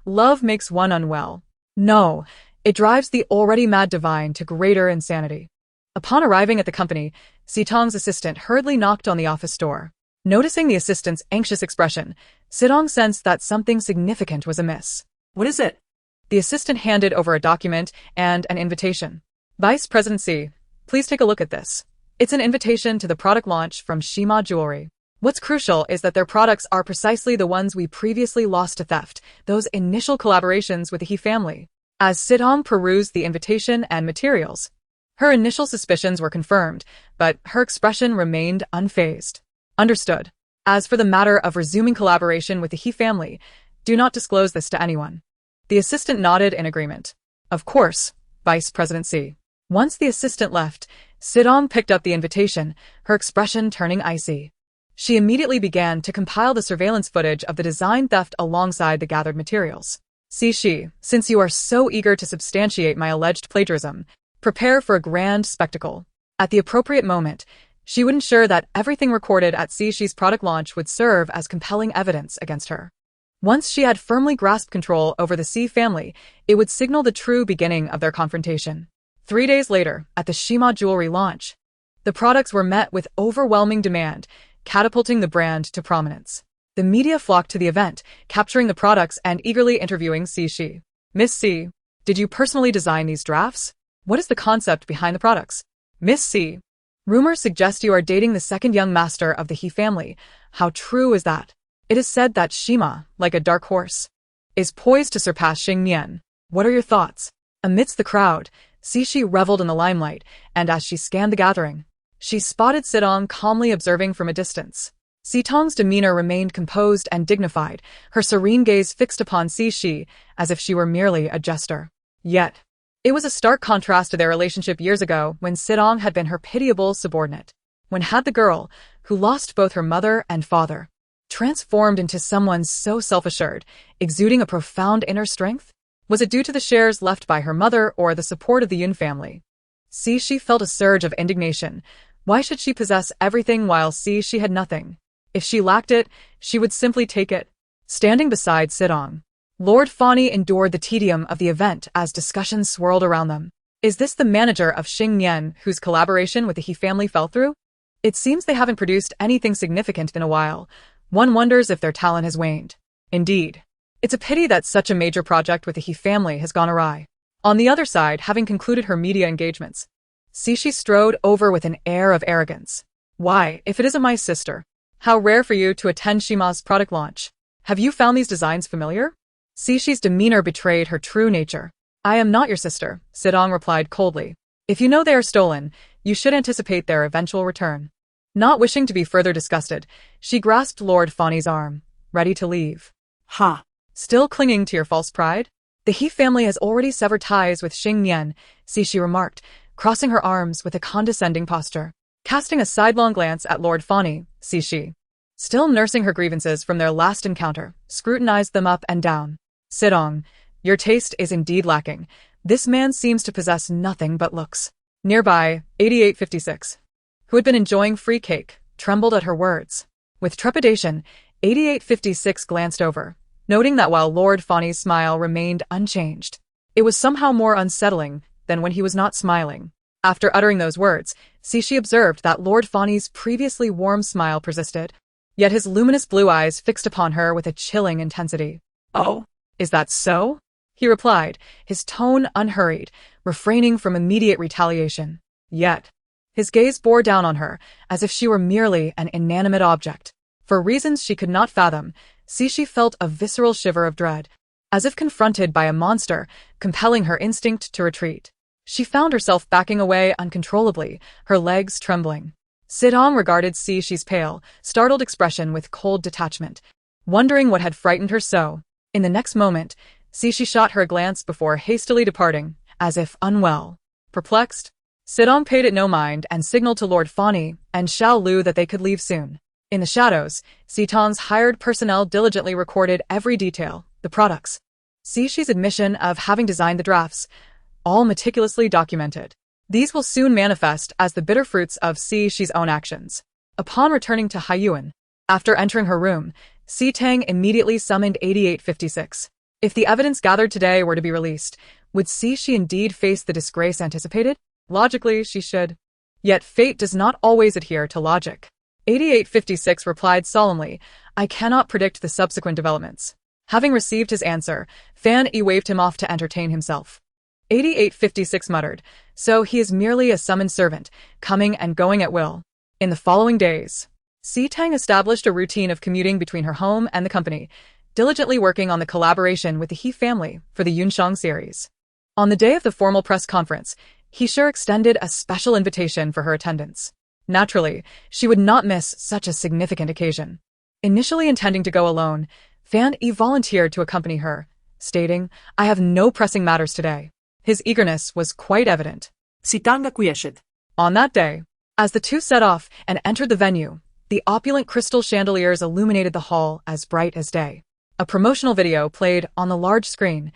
Love makes one unwell. No, it drives the already mad divine to greater insanity. Upon arriving at the company, Sidong's assistant hurriedly knocked on the office door. Noticing the assistant's anxious expression, Sidong sensed that something significant was amiss. What is it? The assistant handed over a document and an invitation. "Vice President C, please take a look at this. It's an invitation to the product launch from Shima Jewelry. What's crucial is that their products are precisely the ones we previously lost to theft, those initial collaborations with the He family." As Sidong perused the invitation and materials, her initial suspicions were confirmed, but her expression remained unfazed. "Understood. As for the matter of resuming collaboration with the He family, do not disclose this to anyone." The assistant nodded in agreement. "Of course, Vice President C." Once the assistant left, Sidong picked up the invitation, her expression turning icy. She immediately began to compile the surveillance footage of the design theft alongside the gathered materials. "See she, since you are so eager to substantiate my alleged plagiarism, prepare for a grand spectacle." At the appropriate moment, she would ensure that everything recorded at Sishi's product launch would serve as compelling evidence against her. Once she had firmly grasped control over the C family, it would signal the true beginning of their confrontation. 3 days later, at the Shima Jewelry launch, the products were met with overwhelming demand, catapulting the brand to prominence. The media flocked to the event, capturing the products and eagerly interviewing Sishi. "Miss C, did you personally design these drafts? What is the concept behind the products?" "Miss C, rumors suggest you are dating the second young master of the He family. How true is that? It is said that Shima, like a dark horse, is poised to surpass Xingnian. What are your thoughts?" Amidst the crowd, Sishi reveled in the limelight, and as she scanned the gathering, she spotted Sidong calmly observing from a distance. Sidong's demeanor remained composed and dignified, her serene gaze fixed upon Sishi as if she were merely a jester. Yet, it was a stark contrast to their relationship years ago when Sidong had been her pitiable subordinate. When had the girl, who lost both her mother and father, transformed into someone so self-assured, exuding a profound inner strength? Was it due to the shares left by her mother or the support of the Yun family? She felt a surge of indignation. Why should she possess everything while she had nothing? If she lacked it, she would simply take it. Standing beside Sidong, Lord Fani endured the tedium of the event as discussions swirled around them. Is this the manager of Xingnian whose collaboration with the He family fell through? It seems they haven't produced anything significant in a while. One wonders if their talent has waned. Indeed, it's a pity that such a major project with the He family has gone awry. On the other side, having concluded her media engagements, Sishi strode over with an air of arrogance. "Why, if it isn't my sister. How rare for you to attend Shima's product launch. Have you found these designs familiar?" Sishi's demeanor betrayed her true nature. "I am not your sister," Sidong replied coldly. "If you know they are stolen, you should anticipate their eventual return." Not wishing to be further disgusted, she grasped Lord Fani's arm, ready to leave. Ha! "Still clinging to your false pride? The He family has already severed ties with Xingnian," Sishi remarked, crossing her arms with a condescending posture. Casting a sidelong glance at Lord Fani, Sishi, still nursing her grievances from their last encounter, scrutinized them up and down. "Sidong, your taste is indeed lacking. This man seems to possess nothing but looks." Nearby, 8856, who had been enjoying free cake, trembled at her words. With trepidation, 8856 glanced over, noting that while Lord Fani's smile remained unchanged, it was somehow more unsettling than when he was not smiling. After uttering those words, Sishi observed that Lord Fani's previously warm smile persisted, yet his luminous blue eyes fixed upon her with a chilling intensity. "Oh, is that so?" he replied, his tone unhurried, refraining from immediate retaliation. Yet, His gaze bore down on her, as if she were merely an inanimate object. For reasons she could not fathom, Cixi felt a visceral shiver of dread, as if confronted by a monster, compelling her instinct to retreat. She found herself backing away uncontrollably, her legs trembling. Sidong regarded Cixi's pale, startled expression with cold detachment, wondering what had frightened her so. In the next moment, Cixi shot her a glance before hastily departing, as if unwell. Perplexed, Sidong paid it no mind and signaled to Lord Fani and Xiao Lu that they could leave soon. In the shadows, Citong's hired personnel diligently recorded every detail, the products, Cixi's admission of having designed the drafts, all meticulously documented. These will soon manifest as the bitter fruits of Cixi's own actions. Upon returning to Haiyuan, after entering her room, Tang immediately summoned 8856. If the evidence gathered today were to be released, would Cixi indeed face the disgrace anticipated? Logically, she should. Yet fate does not always adhere to logic. 8856 replied solemnly, I cannot predict the subsequent developments. Having received his answer, Fan Yi waved him off to entertain himself. 8856 muttered, so he is merely a summoned servant, coming and going at will. In the following days, Tang established a routine of commuting between her home and the company, diligently working on the collaboration with the He family for the Yunshang series. On the day of the formal press conference, He sure extended a special invitation for her attendance. Naturally, she would not miss such a significant occasion. Initially intending to go alone, Fan Yi volunteered to accompany her, stating, I have no pressing matters today. His eagerness was quite evident. Tang acquiesced. On that day, as the two set off and entered the venue, the opulent crystal chandeliers illuminated the hall as bright as day. A promotional video played on the large screen,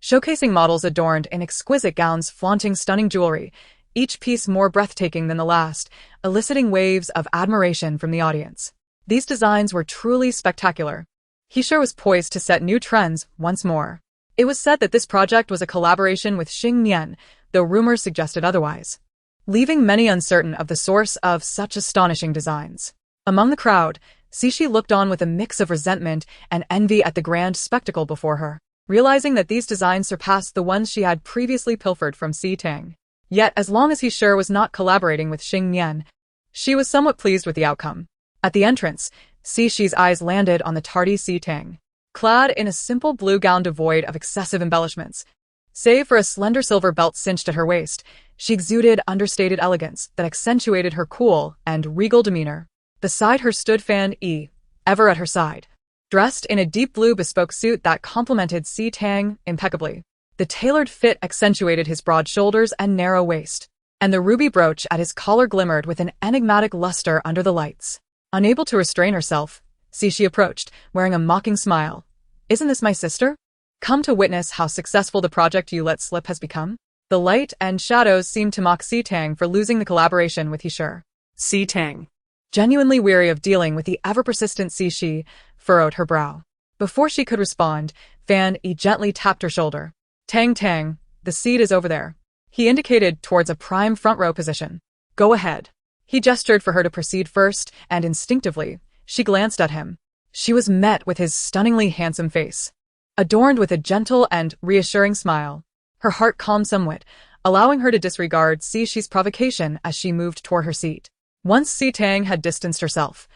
showcasing models adorned in exquisite gowns flaunting stunning jewelry, each piece more breathtaking than the last, eliciting waves of admiration from the audience. These designs were truly spectacular. He sure was poised to set new trends once more. It was said that this project was a collaboration with Xing Mian, though rumors suggested otherwise, leaving many uncertain of the source of such astonishing designs. Among the crowd, Cixi looked on with a mix of resentment and envy at the grand spectacle before her, realizing that these designs surpassed the ones she had previously pilfered from Tang. Yet, as long as he sure was not collaborating with Xing Mian, she was somewhat pleased with the outcome. At the entrance, Cixi's eyes landed on the tardy Tang, clad in a simple blue gown devoid of excessive embellishments. Save for a slender silver belt cinched at her waist, she exuded understated elegance that accentuated her cool and regal demeanor. Beside her stood Fan Yi, ever at her side, dressed in a deep blue bespoke suit that complemented Tang impeccably. The tailored fit accentuated his broad shoulders and narrow waist, and the ruby brooch at his collar glimmered with an enigmatic luster under the lights. Unable to restrain herself, Cixi approached, wearing a mocking smile. Isn't this my sister? Come to witness how successful the project you let slip has become? The light and shadows seemed to mock Tang for losing the collaboration with He. Tang, Genuinely weary of dealing with the ever-persistent Cixi, furrowed her brow. Before she could respond, Fan Yi gently tapped her shoulder. Tang, the seat is over there. He indicated towards a prime front row position. Go ahead. He gestured for her to proceed first, and instinctively, she glanced at him. She was met with his stunningly handsome face, adorned with a gentle and reassuring smile. Her heart calmed somewhat, allowing her to disregard Cixi's provocation as she moved toward her seat. Once Tang had distanced herself,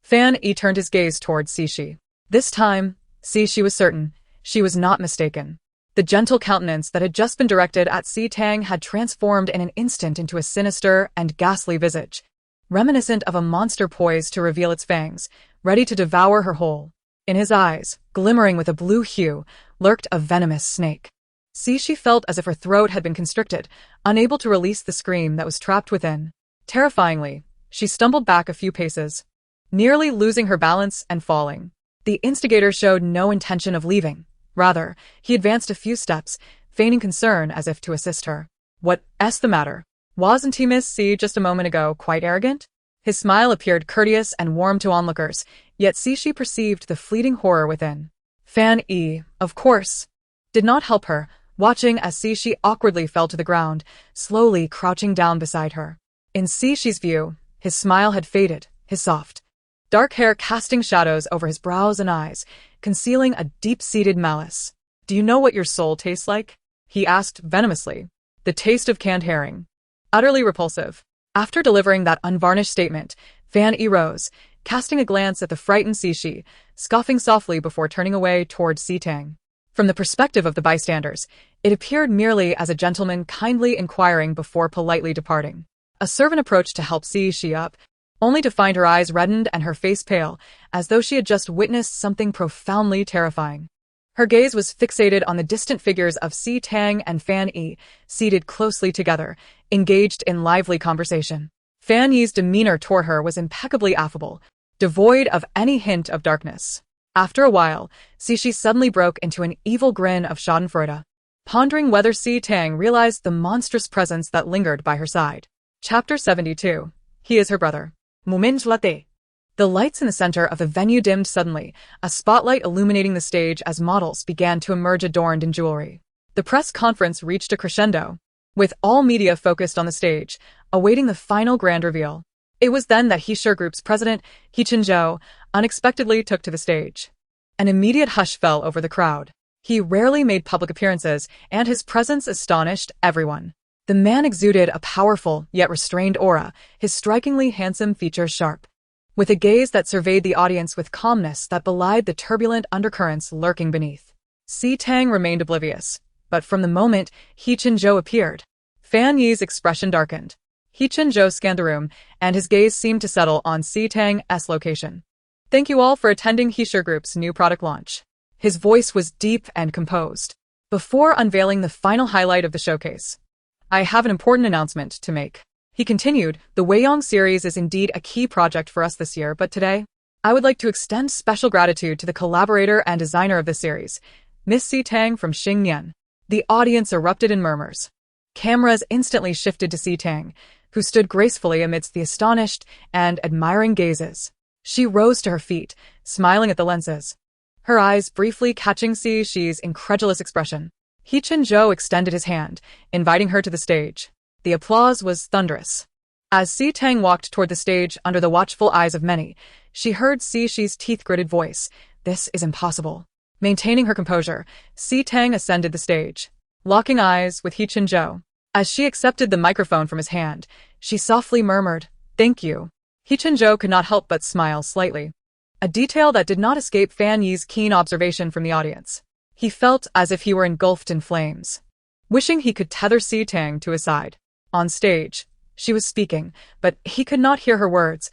Fan Yi turned his gaze towards Cixi. This time, Cixi was certain, she was not mistaken. The gentle countenance that had just been directed at Tang had transformed in an instant into a sinister and ghastly visage, reminiscent of a monster poised to reveal its fangs, ready to devour her whole. In his eyes, glimmering with a blue hue, lurked a venomous snake. Cixi felt as if her throat had been constricted, unable to release the scream that was trapped within. Terrifyingly, she stumbled back a few paces, nearly losing her balance and falling. The instigator showed no intention of leaving. Rather, he advanced a few steps, feigning concern as if to assist her. What's the matter? Wasn't he Miss C just a moment ago quite arrogant? His smile appeared courteous and warm to onlookers, yet Cixi perceived the fleeting horror within. Fan Yi, of course, did not help her, watching as Cixi awkwardly fell to the ground, slowly crouching down beside her. In Cixi's view, his smile had faded, his soft, dark hair casting shadows over his brows and eyes, concealing a deep-seated malice. Do you know what your soul tastes like? He asked venomously. The taste of canned herring. Utterly repulsive. After delivering that unvarnished statement, Fan Yi rose, casting a glance at the frightened Cixi, scoffing softly before turning away toward Tang. From the perspective of the bystanders, it appeared merely as a gentleman kindly inquiring before politely departing. A servant approached to help Cixi up, only to find her eyes reddened and her face pale, as though she had just witnessed something profoundly terrifying. Her gaze was fixated on the distant figures of Tang and Fan Yi, seated closely together, engaged in lively conversation. Fan Yi's demeanor toward her was impeccably affable, devoid of any hint of darkness. After a while, Cixi suddenly broke into an evil grin of schadenfreude, pondering whether Tang realized the monstrous presence that lingered by her side. Chapter 72. He is her brother. Flirted. The lights in the center of the venue dimmed suddenly, a spotlight illuminating the stage as models began to emerge adorned in jewelry. The press conference reached a crescendo, with all media focused on the stage, awaiting the final grand reveal. It was then that Heartwarming Group's president, He Chin-jo, unexpectedly took to the stage. An immediate hush fell over the crowd. He rarely made public appearances, and his presence astonished everyone. The man exuded a powerful, yet restrained aura, his strikingly handsome features sharp. With a gaze that surveyed the audience with calmness that belied the turbulent undercurrents lurking beneath. Tang remained oblivious, but from the moment He Chin-jo appeared, Fan Yi's expression darkened. He Chin-jo scanned the room, and his gaze seemed to settle on Tang's location. Thank you all for attending Heartwarming Group's new product launch. His voice was deep and composed. Before unveiling the final highlight of the showcase, I have an important announcement to make. He continued, the Weiyang series is indeed a key project for us this year, but today, I would like to extend special gratitude to the collaborator and designer of this series, Miss Tang from Xingnian. The audience erupted in murmurs. Cameras instantly shifted to Tang, who stood gracefully amidst the astonished and admiring gazes. She rose to her feet, smiling at the lenses, her eyes briefly catching Xi's incredulous expression. He Chin-jo extended his hand, inviting her to the stage. The applause was thunderous. As Tang walked toward the stage under the watchful eyes of many, she heard Xi's teeth-gritted voice. This is impossible. Maintaining her composure, Tang ascended the stage, locking eyes with He Chin-jo. As she accepted the microphone from his hand, she softly murmured, "Thank you." He Chin-jo could not help but smile slightly, a detail that did not escape Fan Yi's keen observation from the audience. He felt as if he were engulfed in flames, wishing he could tether Tang to his side. On stage, she was speaking, but he could not hear her words.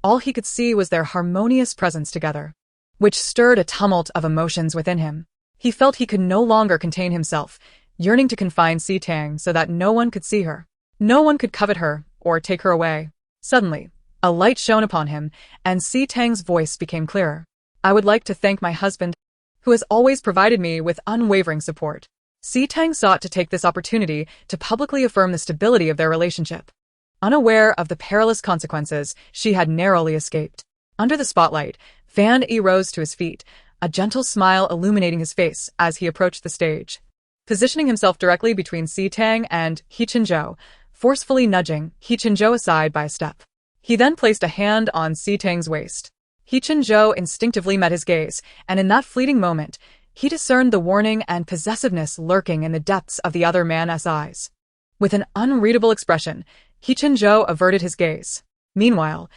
All he could see was their harmonious presence together, which stirred a tumult of emotions within him. He felt he could no longer contain himself, yearning to confine Tang so that no one could see her. No one could covet her or take her away. Suddenly, a light shone upon him, and Tang's voice became clearer. I would like to thank my husband, who has always provided me with unwavering support. Tang sought to take this opportunity to publicly affirm the stability of their relationship. Unaware of the perilous consequences, she had narrowly escaped. Under the spotlight, Fan Yi rose to his feet, a gentle smile illuminating his face as he approached the stage. Positioning himself directly between Tang and He Chin-jo, forcefully nudging He Chin-jo aside by a step. He then placed a hand on Tang's waist. He Chin-jo instinctively met his gaze, and in that fleeting moment, he discerned the warning and possessiveness lurking in the depths of the other man's eyes. With an unreadable expression, He Chin-jo averted his gaze. Meanwhile,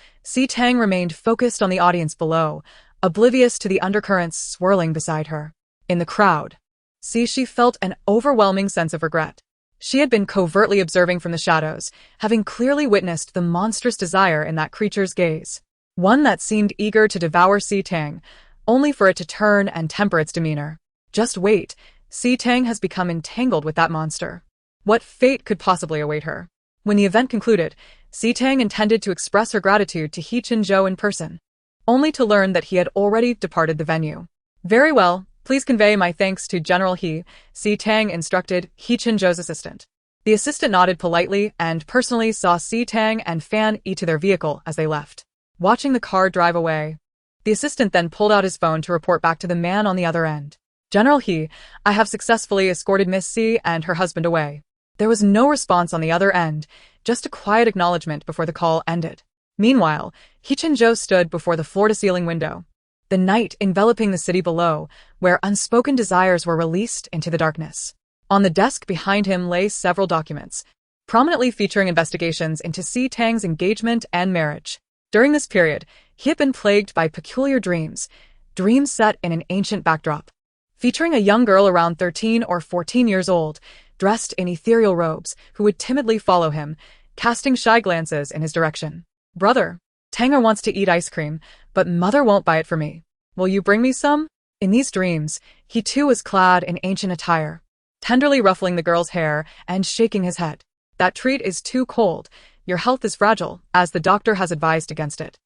Tang remained focused on the audience below, oblivious to the undercurrents swirling beside her. In the crowd, she felt an overwhelming sense of regret. She had been covertly observing from the shadows, having clearly witnessed the monstrous desire in that creature's gaze. One that seemed eager to devour Tang, only for it to turn and temper its demeanor. Just wait, Tang has become entangled with that monster. What fate could possibly await her? When the event concluded, Tang intended to express her gratitude to He Chin-jo in person, only to learn that he had already departed the venue. Very well, please convey my thanks to General He, Tang instructed He Chin-jo's assistant. The assistant nodded politely and personally saw Tang and Fan Yi to their vehicle as they left. Watching the car drive away, the assistant then pulled out his phone to report back to the man on the other end. General He, I have successfully escorted Miss C and her husband away. There was no response on the other end, just a quiet acknowledgement before the call ended. Meanwhile, He Chin-jo stood before the floor-to-ceiling window, the night enveloping the city below, where unspoken desires were released into the darkness. On the desk behind him lay several documents, prominently featuring investigations into Si Tang's engagement and marriage. During this period, he had been plagued by peculiar dreams set in an ancient backdrop, featuring a young girl around 13 or 14 years old, dressed in ethereal robes, who would timidly follow him, casting shy glances in his direction. Brother, Tanger wants to eat ice cream, but mother won't buy it for me. Will you bring me some? In these dreams, he too was clad in ancient attire, tenderly ruffling the girl's hair and shaking his head. That treat is too cold. Your health is fragile, as the doctor has advised against it.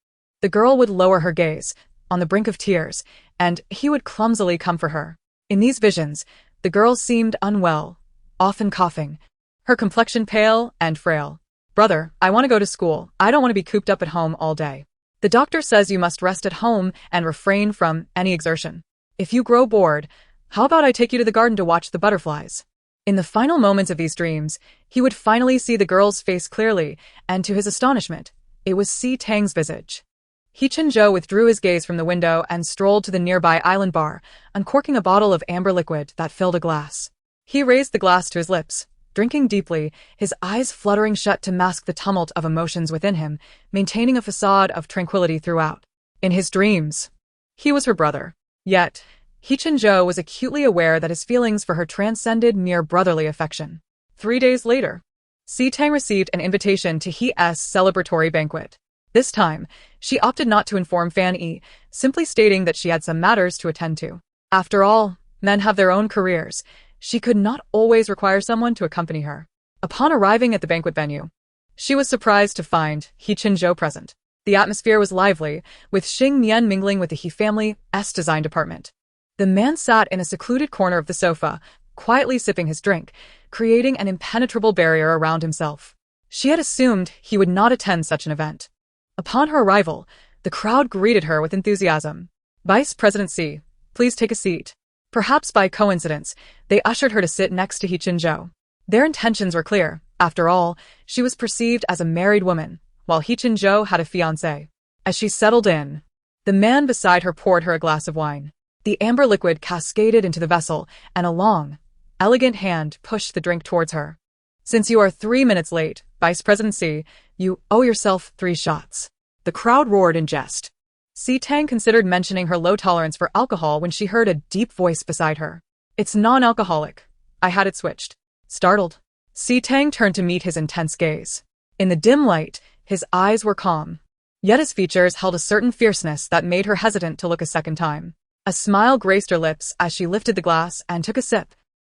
The girl would lower her gaze, on the brink of tears, and he would clumsily come for her. In these visions, the girl seemed unwell, often coughing, her complexion pale and frail. Brother, I want to go to school. I don't want to be cooped up at home all day. The doctor says you must rest at home and refrain from any exertion. If you grow bored, how about I take you to the garden to watch the butterflies? In the final moments of these dreams, he would finally see the girl's face clearly, and to his astonishment, it was Si Tang's visage. He Chenzhou withdrew his gaze from the window and strolled to the nearby island bar, uncorking a bottle of amber liquid that filled a glass. He raised the glass to his lips, drinking deeply, his eyes fluttering shut to mask the tumult of emotions within him, maintaining a facade of tranquility throughout. In his dreams, he was her brother. Yet, He Chenzhou was acutely aware that his feelings for her transcended mere brotherly affection. 3 days later, Si Tang received an invitation to He's celebratory banquet. This time, she opted not to inform Fan Yi, simply stating that she had some matters to attend to. After all, men have their own careers. She could not always require someone to accompany her. Upon arriving at the banquet venue, she was surprised to find He Chenzhou present. The atmosphere was lively, with Xing Mian mingling with the He family's design department. The man sat in a secluded corner of the sofa, quietly sipping his drink, creating an impenetrable barrier around himself. She had assumed he would not attend such an event. Upon her arrival, the crowd greeted her with enthusiasm. Vice President Si, please take a seat. Perhaps by coincidence, they ushered her to sit next to He Chenzhou. Their intentions were clear. After all, she was perceived as a married woman, while He Chenzhou had a fiancé. As she settled in, the man beside her poured her a glass of wine. The amber liquid cascaded into the vessel, and a long, elegant hand pushed the drink towards her. Since you are 3 minutes late, Vice President Si, you owe yourself 3 shots. The crowd roared in jest. Si Tang considered mentioning her low tolerance for alcohol when she heard a deep voice beside her. It's non-alcoholic. I had it switched. Startled, Si Tang turned to meet his intense gaze. In the dim light, his eyes were calm, yet his features held a certain fierceness that made her hesitant to look a second time. A smile graced her lips as she lifted the glass and took a sip,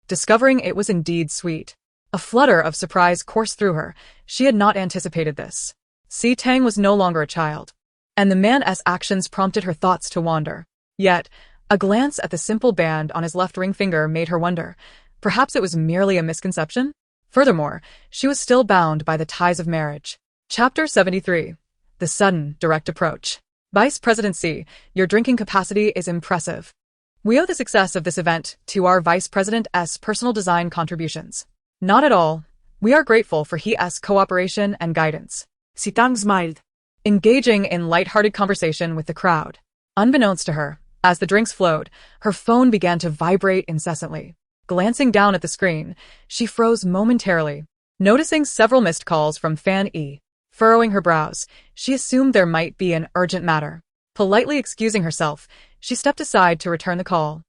discovering it was indeed sweet. A flutter of surprise coursed through her. She had not anticipated this. Si Tang was no longer a child, and the man's actions prompted her thoughts to wander. Yet, a glance at the simple band on his left ring finger made her wonder. Perhaps it was merely a misconception? Furthermore, she was still bound by the ties of marriage. Chapter 73. The Sudden, Direct Approach. Vice President Si, your drinking capacity is impressive. We owe the success of this event to our Vice President's personal design contributions. Not at all. We are grateful for his cooperation and guidance. Si Tang smiled, Engaging in light-hearted conversation with the crowd. Unbeknownst to her, as the drinks flowed, her phone began to vibrate incessantly. Glancing down at the screen, she froze momentarily, noticing several missed calls from Fan Yi. Furrowing her brows, she assumed there might be an urgent matter. Politely excusing herself, she stepped aside to return the call.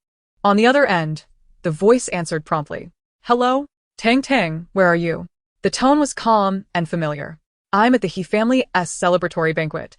On the other end, the voice answered promptly. Hello? Tang, where are you? The tone was calm and familiar. I'm at the He family's celebratory banquet.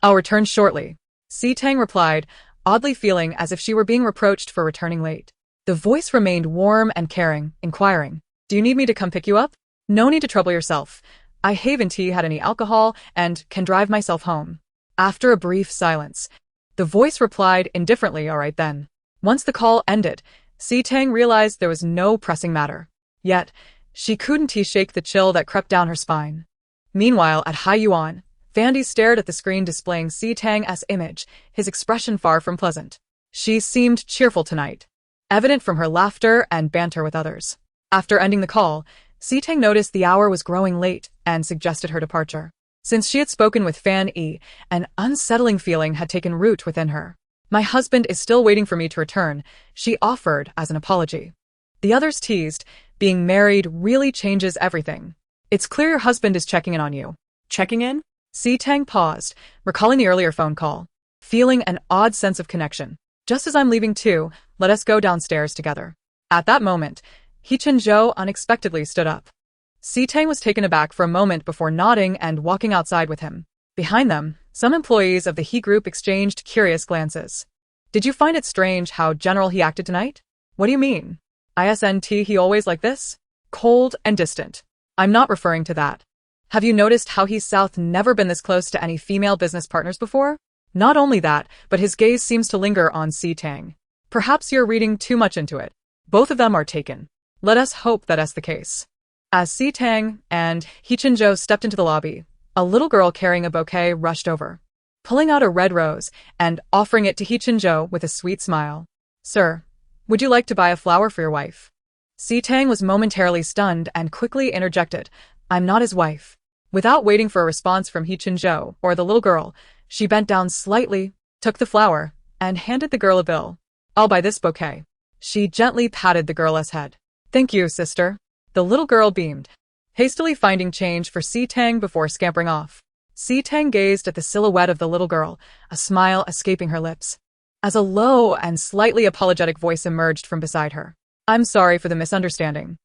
I'll return shortly. Si Tang replied, oddly feeling as if she were being reproached for returning late. The voice remained warm and caring, inquiring, do you need me to come pick you up? No need to trouble yourself. I haven't had any alcohol and can drive myself home. After a brief silence, the voice replied indifferently, all right then. Once the call ended, Si Tang realized there was no pressing matter. Yet, she couldn't shake the chill that crept down her spine. Meanwhile, at Hai Yuan, Fandy stared at the screen displaying Si Tang's image, his expression far from pleasant. She seemed cheerful tonight, evident from her laughter and banter with others. After ending the call, Si Tang noticed the hour was growing late and suggested her departure. Since she had spoken with Fan Yi, an unsettling feeling had taken root within her. My husband is still waiting for me to return, she offered as an apology. The others teased, being married really changes everything. It's clear your husband is checking in on you. Checking in? Tang paused, recalling the earlier phone call, feeling an odd sense of connection. Just as I'm leaving too, let us go downstairs together. At that moment, Zhou unexpectedly stood up. Tang was taken aback for a moment before nodding and walking outside with him. Behind them, some employees of the he group exchanged curious glances. Did you find it strange how general he acted tonight? What do you mean? Isn't he always like this? Cold and distant. I'm not referring to that. Have you noticed how he's never been this close to any female business partners before? Not only that, but his gaze seems to linger on Tang. Perhaps you're reading too much into it. Both of them are taken. Let us hope that's the case. As Tang and Zhou stepped into the lobby, a little girl carrying a bouquet rushed over, pulling out a red rose and offering it to Zhou with a sweet smile. Sir, would you like to buy a flower for your wife? Tang was momentarily stunned and quickly interjected, I'm not his wife. Without waiting for a response from Zhou or the little girl, she bent down slightly, took the flower, and handed the girl a bill. I'll buy this bouquet. She gently patted the girl's head. Thank you, sister. The little girl beamed, hastily finding change for Tang before scampering off. Tang gazed at the silhouette of the little girl, a smile escaping her lips, as a low and slightly apologetic voice emerged from beside her. I'm sorry for the misunderstanding.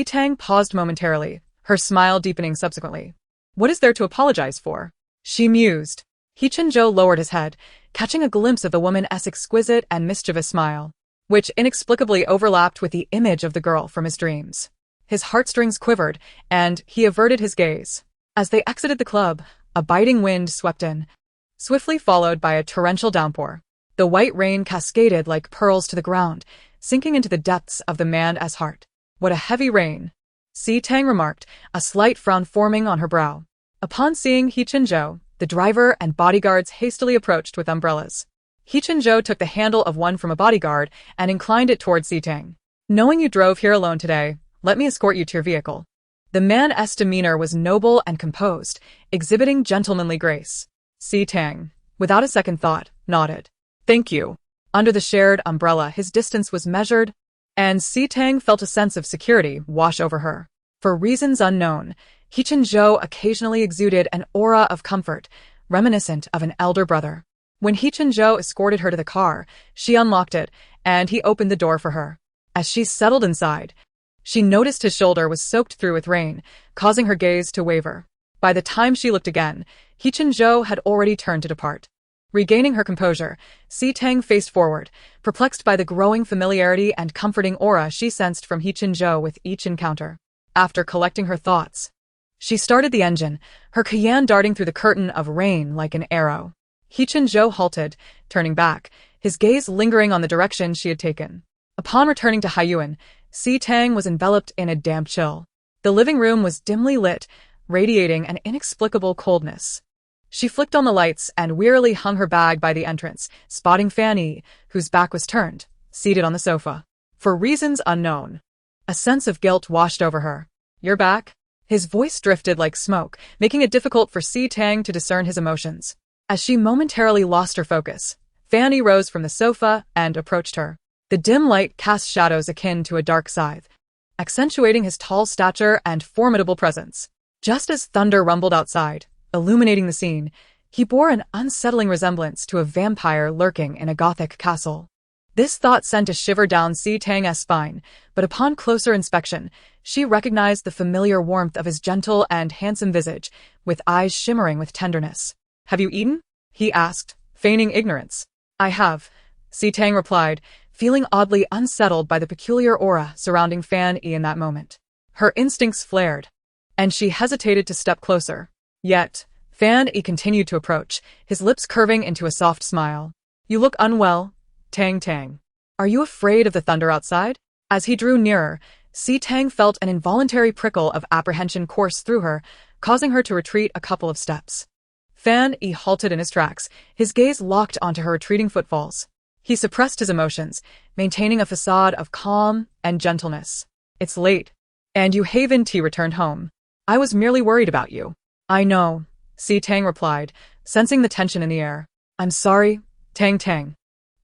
Tang paused momentarily, her smile deepening subsequently. What is there to apologize for? She mused. Zhou lowered his head, catching a glimpse of the woman's exquisite and mischievous smile, which inexplicably overlapped with the image of the girl from his dreams. His heartstrings quivered, and he averted his gaze. As they exited the club, a biting wind swept in, swiftly followed by a torrential downpour. The white rain cascaded like pearls to the ground, sinking into the depths of the man's heart. What a heavy rain, Tang remarked, a slight frown forming on her brow. Upon seeing Zhou, the driver and bodyguards hastily approached with umbrellas. Zhou took the handle of one from a bodyguard and inclined it towards Tang. Knowing you drove here alone today, let me escort you to your vehicle. The man's demeanor was noble and composed, exhibiting gentlemanly grace. Tang, without a second thought, nodded. Thank you. Under the shared umbrella, his distance was measured, and Tang felt a sense of security wash over her. For reasons unknown, Zhou occasionally exuded an aura of comfort, reminiscent of an elder brother. When Zhou escorted her to the car, she unlocked it, and he opened the door for her. As she settled inside, she noticed his shoulder was soaked through with rain, causing her gaze to waver. By the time she looked again, Zhou had already turned to depart. Regaining her composure, Tang faced forward, perplexed by the growing familiarity and comforting aura she sensed from Zhou with each encounter. After collecting her thoughts, she started the engine, her Cayenne darting through the curtain of rain like an arrow. Zhou halted, turning back, his gaze lingering on the direction she had taken. Upon returning to Haiyuan, Tang was enveloped in a damp chill. The living room was dimly lit, radiating an inexplicable coldness. She flicked on the lights and wearily hung her bag by the entrance, spotting Fanny, whose back was turned, seated on the sofa. For reasons unknown, a sense of guilt washed over her. You're back? His voice drifted like smoke, making it difficult for Tang to discern his emotions. As she momentarily lost her focus, Fanny rose from the sofa and approached her. The dim light cast shadows akin to a dark scythe, accentuating his tall stature and formidable presence. Just as thunder rumbled outside, illuminating the scene, he bore an unsettling resemblance to a vampire lurking in a Gothic castle. This thought sent a shiver down Tang's spine, but upon closer inspection, she recognized the familiar warmth of his gentle and handsome visage, with eyes shimmering with tenderness. Have you eaten? He asked, feigning ignorance. I have, Tang replied, feeling oddly unsettled by the peculiar aura surrounding Fanny in that moment. Her instincts flared, and she hesitated to step closer. Yet, Fanny continued to approach, his lips curving into a soft smile. You look unwell, Tang. Are you afraid of the thunder outside? As he drew nearer, Tang felt an involuntary prickle of apprehension course through her, causing her to retreat a couple of steps. Fanny halted in his tracks, his gaze locked onto her retreating footfalls. He suppressed his emotions, maintaining a facade of calm and gentleness. It's late, and you haven't returned home. I was merely worried about you. I know, Tang replied, sensing the tension in the air. I'm sorry, Tang.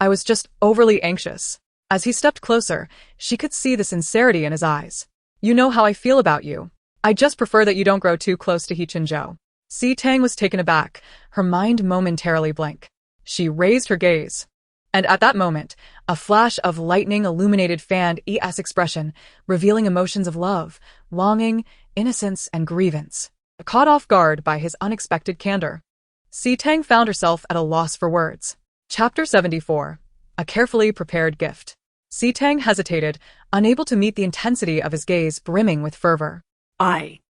I was just overly anxious. As he stepped closer, she could see the sincerity in his eyes. You know how I feel about you. I just prefer that you don't grow too close to He-Chin-jo. Si Tang was taken aback, her mind momentarily blank. She raised her gaze. And at that moment, a flash of lightning illuminated Fan Es' expression, revealing emotions of love, longing, innocence, and grievance. Caught off guard by his unexpected candor, Si Tang found herself at a loss for words. Chapter 74. A carefully prepared gift. Si Tang hesitated, unable to meet the intensity of his gaze brimming with fervor. I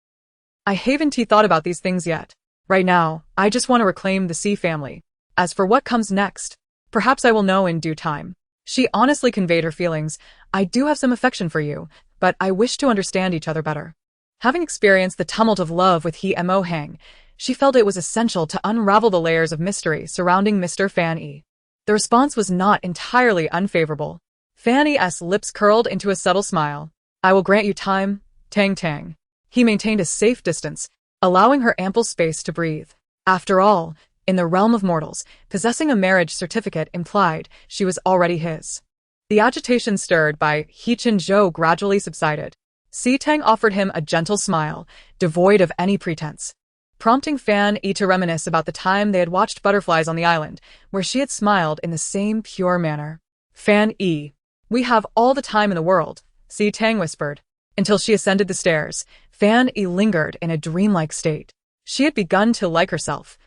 haven't thought about these things yet. Right now, I just want to reclaim the Si family. As for what comes next, perhaps I will know in due time. She honestly conveyed her feelings. I do have some affection for you, but I wish to understand each other better. Having experienced the tumult of love with He Mo Hang, she felt it was essential to unravel the layers of mystery surrounding Mr. Fan E. The response was not entirely unfavorable. Fan E's lips curled into a subtle smile. I will grant you time, Tang Tang. He maintained a safe distance, allowing her ample space to breathe. After all, in the realm of mortals, possessing a marriage certificate implied she was already his. The agitation stirred by He-Chin-jo gradually subsided. Si Tang offered him a gentle smile, devoid of any pretense, prompting Fan E to reminisce about the time they had watched butterflies on the island, where she had smiled in the same pure manner. Fan E. We have all the time in the world, Si Tang whispered. Until she ascended the stairs, Fan E lingered in a dreamlike state. She had begun to like herself,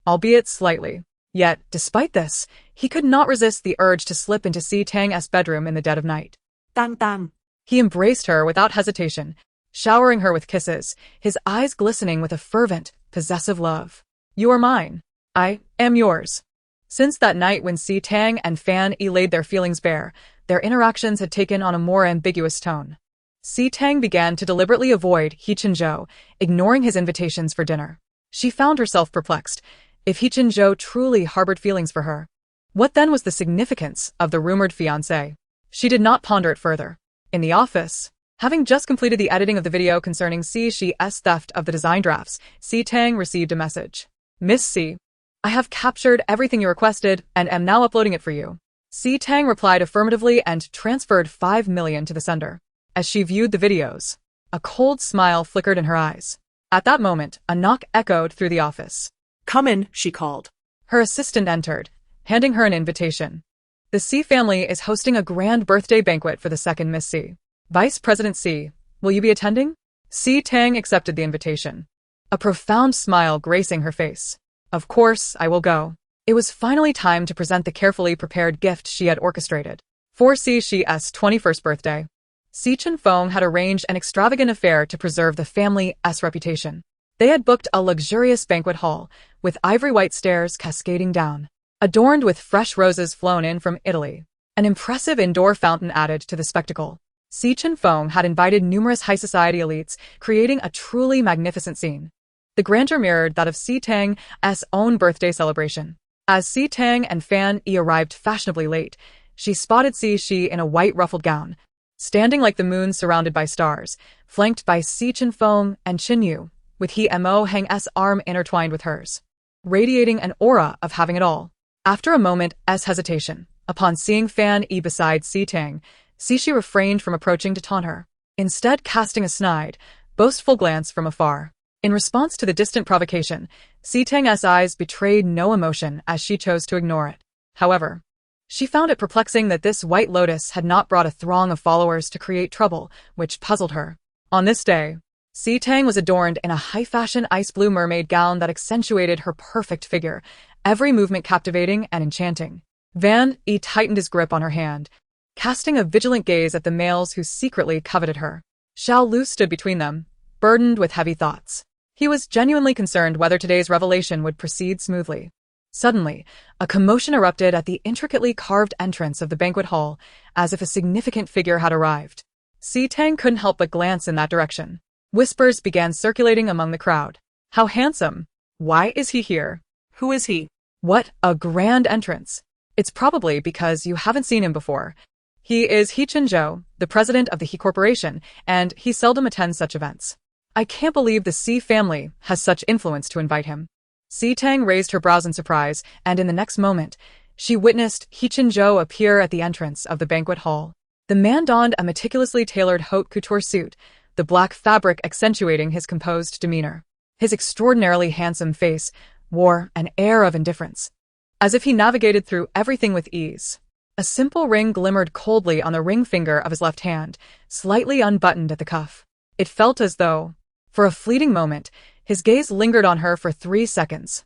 albeit slightly. Yet, despite this, he could not resist the urge to slip into Si Tang's bedroom in the dead of night. Tang Tang. He embraced her without hesitation, showering her with kisses, his eyes glistening with a fervent, possessive love. You are mine. I am yours. Since that night when Si Tang and Fan E laid their feelings bare, their interactions had taken on a more ambiguous tone. Si Tang began to deliberately avoid He-Chin-jo, ignoring his invitations for dinner. She found herself perplexed. If He-Chin-jo truly harbored feelings for her, what then was the significance of the rumored fiancé? She did not ponder it further. In the office, having just completed the editing of the video concerning She's theft of the design drafts, Si Tang received a message. Miss Si, I have captured everything you requested and am now uploading it for you. Si Tang replied affirmatively and transferred 5 million to the sender. As she viewed the videos, a cold smile flickered in her eyes. At that moment, a knock echoed through the office. Come in, she called. Her assistant entered, handing her an invitation. The Si family is hosting a grand birthday banquet for the second Miss Si. Vice President Si, will you be attending? Si Tang accepted the invitation, a profound smile gracing her face. Of course, I will go. It was finally time to present the carefully prepared gift she had orchestrated. For She's 21st birthday, Si Chen-fong had arranged an extravagant affair to preserve the family's reputation. They had booked a luxurious banquet hall, with ivory-white stairs cascading down, adorned with fresh roses flown in from Italy. An impressive indoor fountain added to the spectacle. Si Chen-fong had invited numerous high society elites, creating a truly magnificent scene. The grandeur mirrored that of Si Tang's own birthday celebration. As Si Tang and Fan E arrived fashionably late, she spotted Si in a white ruffled gown, standing like the moon surrounded by stars, flanked by Si Chen-fong and Chin Yu, with He Mo Hang's arm intertwined with hers, radiating an aura of having it all. After a moment's hesitation, upon seeing Fan E beside Si Tang, Si refrained from approaching to taunt her, instead casting a snide, boastful glance from afar. In response to the distant provocation, Si Tang's eyes betrayed no emotion as she chose to ignore it. However, she found it perplexing that this white lotus had not brought a throng of followers to create trouble, which puzzled her. On this day, Si Tang was adorned in a high-fashion ice blue mermaid gown that accentuated her perfect figure, every movement captivating and enchanting. Fan E tightened his grip on her hand, casting a vigilant gaze at the males who secretly coveted her. Xiao Lu stood between them, burdened with heavy thoughts. He was genuinely concerned whether today's revelation would proceed smoothly. Suddenly, a commotion erupted at the intricately carved entrance of the banquet hall, as if a significant figure had arrived. Si Tang couldn't help but glance in that direction. Whispers began circulating among the crowd. How handsome! Why is he here? Who is he? What a grand entrance! It's probably because you haven't seen him before. He is He-Chin-jo, the president of the He Corporation, and he seldom attends such events. I can't believe the Si family has such influence to invite him. Si Tang raised her brows in surprise, and in the next moment, she witnessed He-Chin-jo appear at the entrance of the banquet hall. The man donned a meticulously tailored haute couture suit, the black fabric accentuating his composed demeanor. His extraordinarily handsome face wore an air of indifference, as if he navigated through everything with ease. A simple ring glimmered coldly on the ring finger of his left hand, slightly unbuttoned at the cuff. It felt as though, for a fleeting moment, his gaze lingered on her for 3 seconds.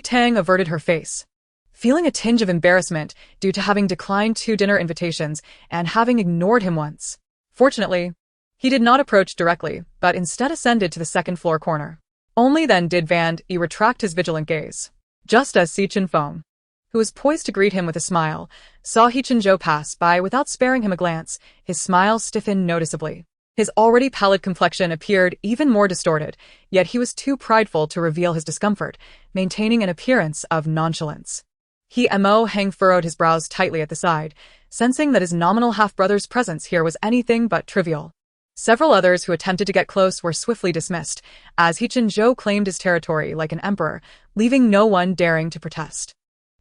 Tang averted her face, feeling a tinge of embarrassment due to having declined 2 dinner invitations and having ignored him once. Fortunately, he did not approach directly, but instead ascended to the second-floor corner. Only then did Van E retract his vigilant gaze. Just as Si Chen-feng, who was poised to greet him with a smile, saw He Chen-jo pass by without sparing him a glance, his smile stiffened noticeably. His already pallid complexion appeared even more distorted, yet he was too prideful to reveal his discomfort, maintaining an appearance of nonchalance. He Mo-hang furrowed his brows tightly at the side, sensing that his nominal half-brother's presence here was anything but trivial. Several others who attempted to get close were swiftly dismissed, as He Chen-jo claimed his territory like an emperor, leaving no one daring to protest.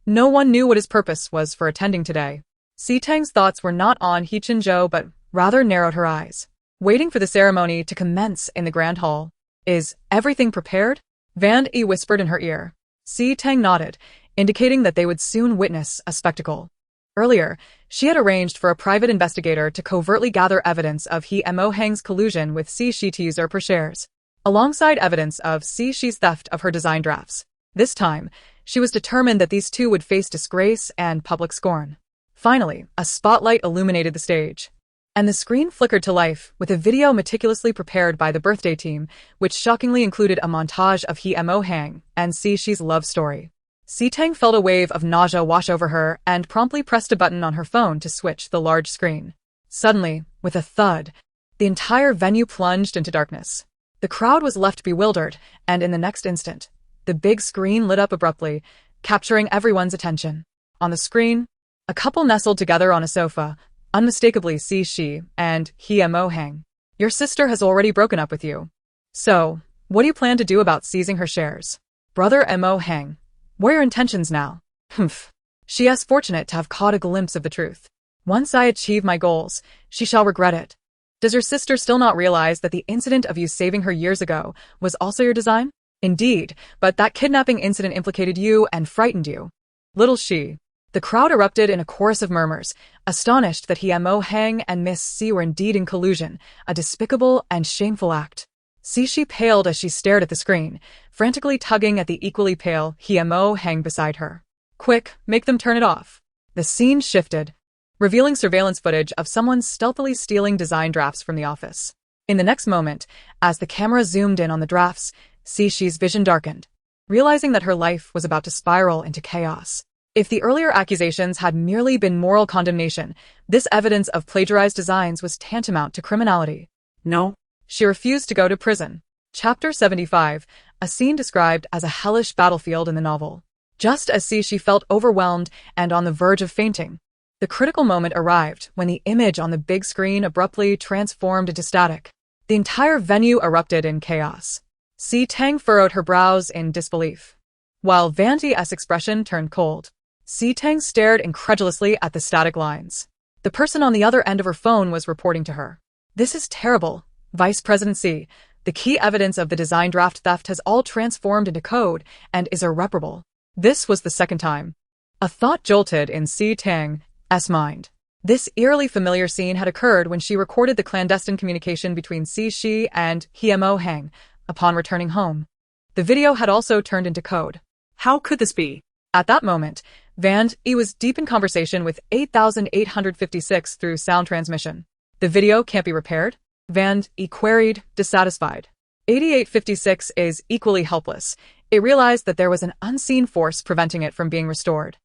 No one knew what his purpose was for attending today. Si Tang's thoughts were not on He Chen-jo but rather narrowed her eyes, waiting for the ceremony to commence in the grand hall. Is everything prepared? Van E whispered in her ear. Si Tang nodded, indicating that they would soon witness a spectacle. Earlier, she had arranged for a private investigator to covertly gather evidence of He Mo-hang's collusion with Si Shi's usurper shares, alongside evidence of Si Shi's theft of her design drafts. This time, she was determined that these two would face disgrace and public scorn. Finally, a spotlight illuminated the stage, and the screen flickered to life with a video meticulously prepared by the birthday team, which shockingly included a montage of He Mo-hang and Si Shi's love story. Si Tang felt a wave of nausea wash over her and promptly pressed a button on her phone to switch the large screen. Suddenly, with a thud, the entire venue plunged into darkness. The crowd was left bewildered, and in the next instant, the big screen lit up abruptly, capturing everyone's attention. On the screen, a couple nestled together on a sofa, unmistakably Si Shi and He Mo-hang. Your sister has already broken up with you. So, what do you plan to do about seizing her shares? Brother Mo-hang, what are your intentions now? Humph. She is fortunate to have caught a glimpse of the truth. Once I achieve my goals, she shall regret it. Does your sister still not realize that the incident of you saving her years ago was also your design? Indeed, but that kidnapping incident implicated you and frightened you. Little she. The crowd erupted in a chorus of murmurs, astonished that He Mo-hang and Miss Si were indeed in collusion, a despicable and shameful act. Si Shi paled as she stared at the screen, frantically tugging at the equally pale He Mo-hang beside her. Quick, make them turn it off. The scene shifted, revealing surveillance footage of someone stealthily stealing design drafts from the office. In the next moment, as the camera zoomed in on the drafts, Si Shi's vision darkened, realizing that her life was about to spiral into chaos. If the earlier accusations had merely been moral condemnation, this evidence of plagiarized designs was tantamount to criminality. No. She refused to go to prison. Chapter 75, a scene described as a hellish battlefield in the novel. Just as Si Shi felt overwhelmed and on the verge of fainting, the critical moment arrived when the image on the big screen abruptly transformed into static. The entire venue erupted in chaos. Si Tang furrowed her brows in disbelief, while Van T's expression turned cold. Si Tang stared incredulously at the static lines. The person on the other end of her phone was reporting to her. This is terrible. Vice President Si, the key evidence of the design draft theft has all transformed into code and is irreparable. This was the second time. A thought jolted in Si Tang's mind. This eerily familiar scene had occurred when she recorded the clandestine communication between Si Shi and He Mo-hang upon returning home. The video had also turned into code. How could this be? At that moment, Van E was deep in conversation with 8856 through sound transmission. The video can't be repaired? Van E queried, dissatisfied. 8856 is equally helpless. It realized that there was an unseen force preventing it from being restored.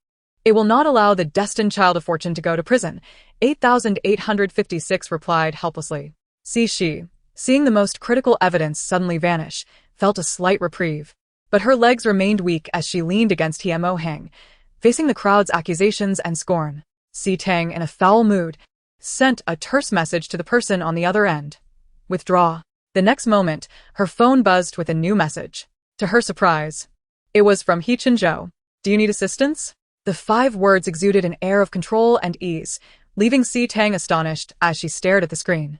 It will not allow the destined child of fortune to go to prison, 8856 replied helplessly. Si Shi, seeing the most critical evidence suddenly vanish, felt a slight reprieve. But her legs remained weak as she leaned against He Mo-hang, facing the crowd's accusations and scorn. Si Tang, in a foul mood, sent a terse message to the person on the other end. Withdraw. The next moment, her phone buzzed with a new message. To her surprise, it was from He Chen-jo. Do you need assistance? The 5 words exuded an air of control and ease, leaving Si Tang astonished as she stared at the screen.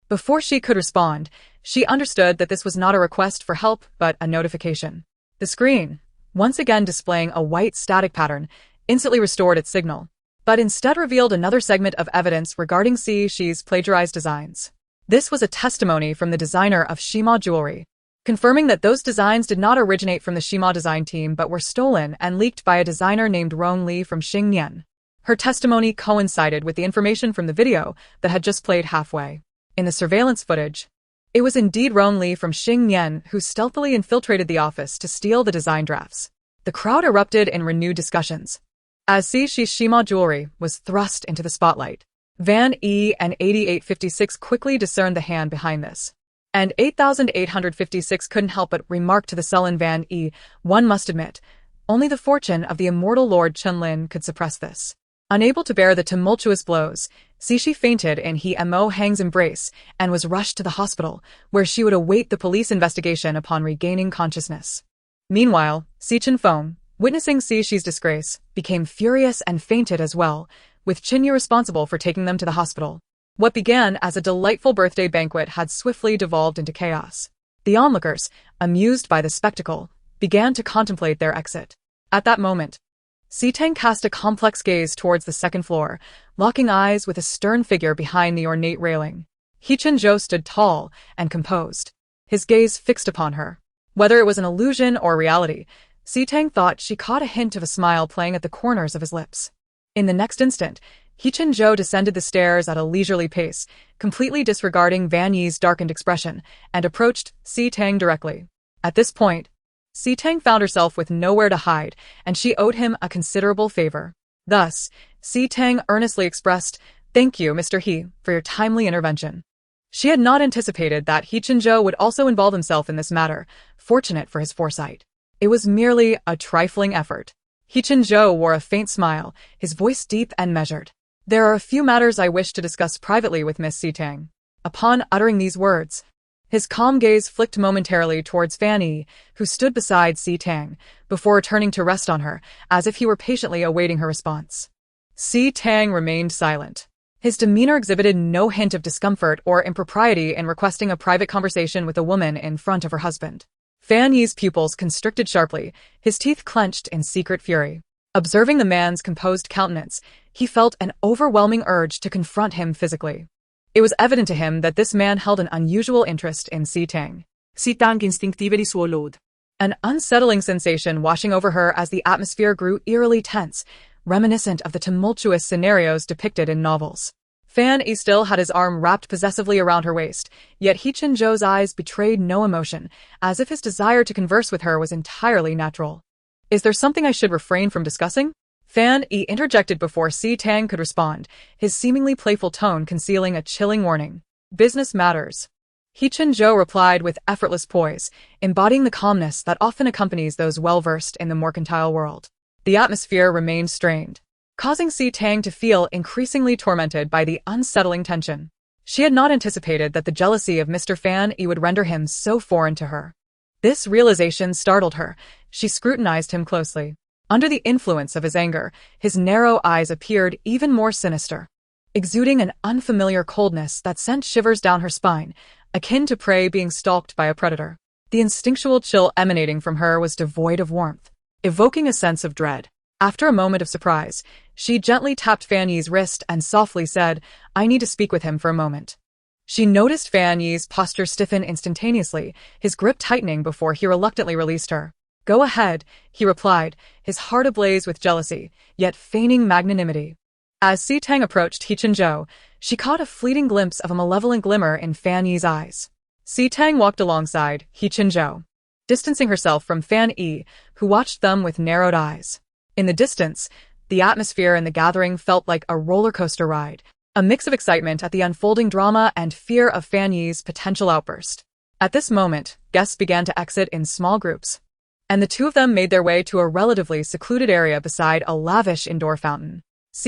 Before she could respond, she understood that this was not a request for help but a notification. The screen, once again displaying a white static pattern, instantly restored its signal, but instead revealed another segment of evidence regarding Xi's plagiarized designs. This was a testimony from the designer of Shima jewelry, confirming that those designs did not originate from the Shima design team but were stolen and leaked by a designer named Rong Li from Xingnian. Her testimony coincided with the information from the video that had just played halfway. In the surveillance footage, it was indeed Rong Li from Xingnian who stealthily infiltrated the office to steal the design drafts. The crowd erupted in renewed discussions as Xi's Shima jewelry was thrust into the spotlight. Van E and 8856 quickly discerned the hand behind this, and 8856 couldn't help but remark to the sullen Van E, "One must admit, only the fortune of the immortal Lord Chunlin could suppress this." Unable to bear the tumultuous blows, Xi fainted in He Mo Hang's embrace and was rushed to the hospital, where she would await the police investigation upon regaining consciousness. Meanwhile, Si Chenfeng, witnessing Xi's disgrace, became furious and fainted as well, with Qinyu responsible for taking them to the hospital. What began as a delightful birthday banquet had swiftly devolved into chaos. The onlookers, amused by the spectacle, began to contemplate their exit. At that moment, Tang cast a complex gaze towards the second floor, locking eyes with a stern figure behind the ornate railing. Zhou stood tall and composed, his gaze fixed upon her. Whether it was an illusion or reality, Tang thought she caught a hint of a smile playing at the corners of his lips. In the next instant, Zhou descended the stairs at a leisurely pace, completely disregarding Van Yi's darkened expression, and approached Tang directly. At this point, Tang found herself with nowhere to hide, and she owed him a considerable favor. Thus, Tang earnestly expressed, "Thank you, Mr. He, for your timely intervention." She had not anticipated that Zhou would also involve himself in this matter, fortunate for his foresight. It was merely a trifling effort. Zhou wore a faint smile, his voice deep and measured. "There are a few matters I wish to discuss privately with Miss Tang." Upon uttering these words, his calm gaze flicked momentarily towards Fan Yi, who stood beside Tang, before returning to rest on her, as if he were patiently awaiting her response. Tang remained silent. His demeanor exhibited no hint of discomfort or impropriety in requesting a private conversation with a woman in front of her husband. Fan Yi's pupils constricted sharply, his teeth clenched in secret fury. Observing the man's composed countenance, he felt an overwhelming urge to confront him physically. It was evident to him that this man held an unusual interest in Tang. Tang instinctively swallowed. An unsettling sensation washing over her as the atmosphere grew eerily tense, reminiscent of the tumultuous scenarios depicted in novels. Fan Yi still had his arm wrapped possessively around her waist, yet Zhou's eyes betrayed no emotion, as if his desire to converse with her was entirely natural. "Is there something I should refrain from discussing?" Fan Yi interjected before Tang could respond, his seemingly playful tone concealing a chilling warning. "Business matters." Zhou replied with effortless poise, embodying the calmness that often accompanies those well-versed in the mercantile world. The atmosphere remained strained, causing Tang to feel increasingly tormented by the unsettling tension. She had not anticipated that the jealousy of Mr. Fan Yi would render him so foreign to her. This realization startled her. She scrutinized him closely. Under the influence of his anger, his narrow eyes appeared even more sinister, exuding an unfamiliar coldness that sent shivers down her spine, akin to prey being stalked by a predator. The instinctual chill emanating from her was devoid of warmth, evoking a sense of dread. After a moment of surprise, she gently tapped Fan Yi's wrist and softly said, "I need to speak with him for a moment." She noticed Fan Yi's posture stiffen instantaneously, his grip tightening before he reluctantly released her. "Go ahead," he replied, his heart ablaze with jealousy, yet feigning magnanimity. As Tang approached Zhou, she caught a fleeting glimpse of a malevolent glimmer in Fan Yi's eyes. Tang walked alongside Zhou, distancing herself from Fan Yi, who watched them with narrowed eyes. In the distance, the atmosphere in the gathering felt like a roller coaster ride, a mix of excitement at the unfolding drama and fear of Fan Yi's potential outburst. At this moment, guests began to exit in small groups, and the two of them made their way to a relatively secluded area beside a lavish indoor fountain.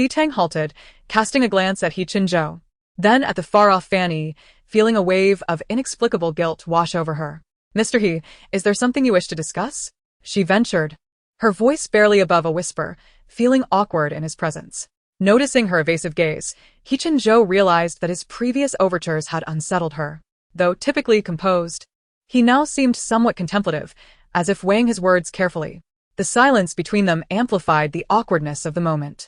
Tang halted, casting a glance at Zhou, then at the far-off Fan Yi, feeling a wave of inexplicable guilt wash over her. "Mr. He, is there something you wish to discuss?" she ventured, her voice barely above a whisper, feeling awkward in his presence. Noticing her evasive gaze, Hee-chin-jo realized that his previous overtures had unsettled her. Though typically composed, he now seemed somewhat contemplative, as if weighing his words carefully. The silence between them amplified the awkwardness of the moment.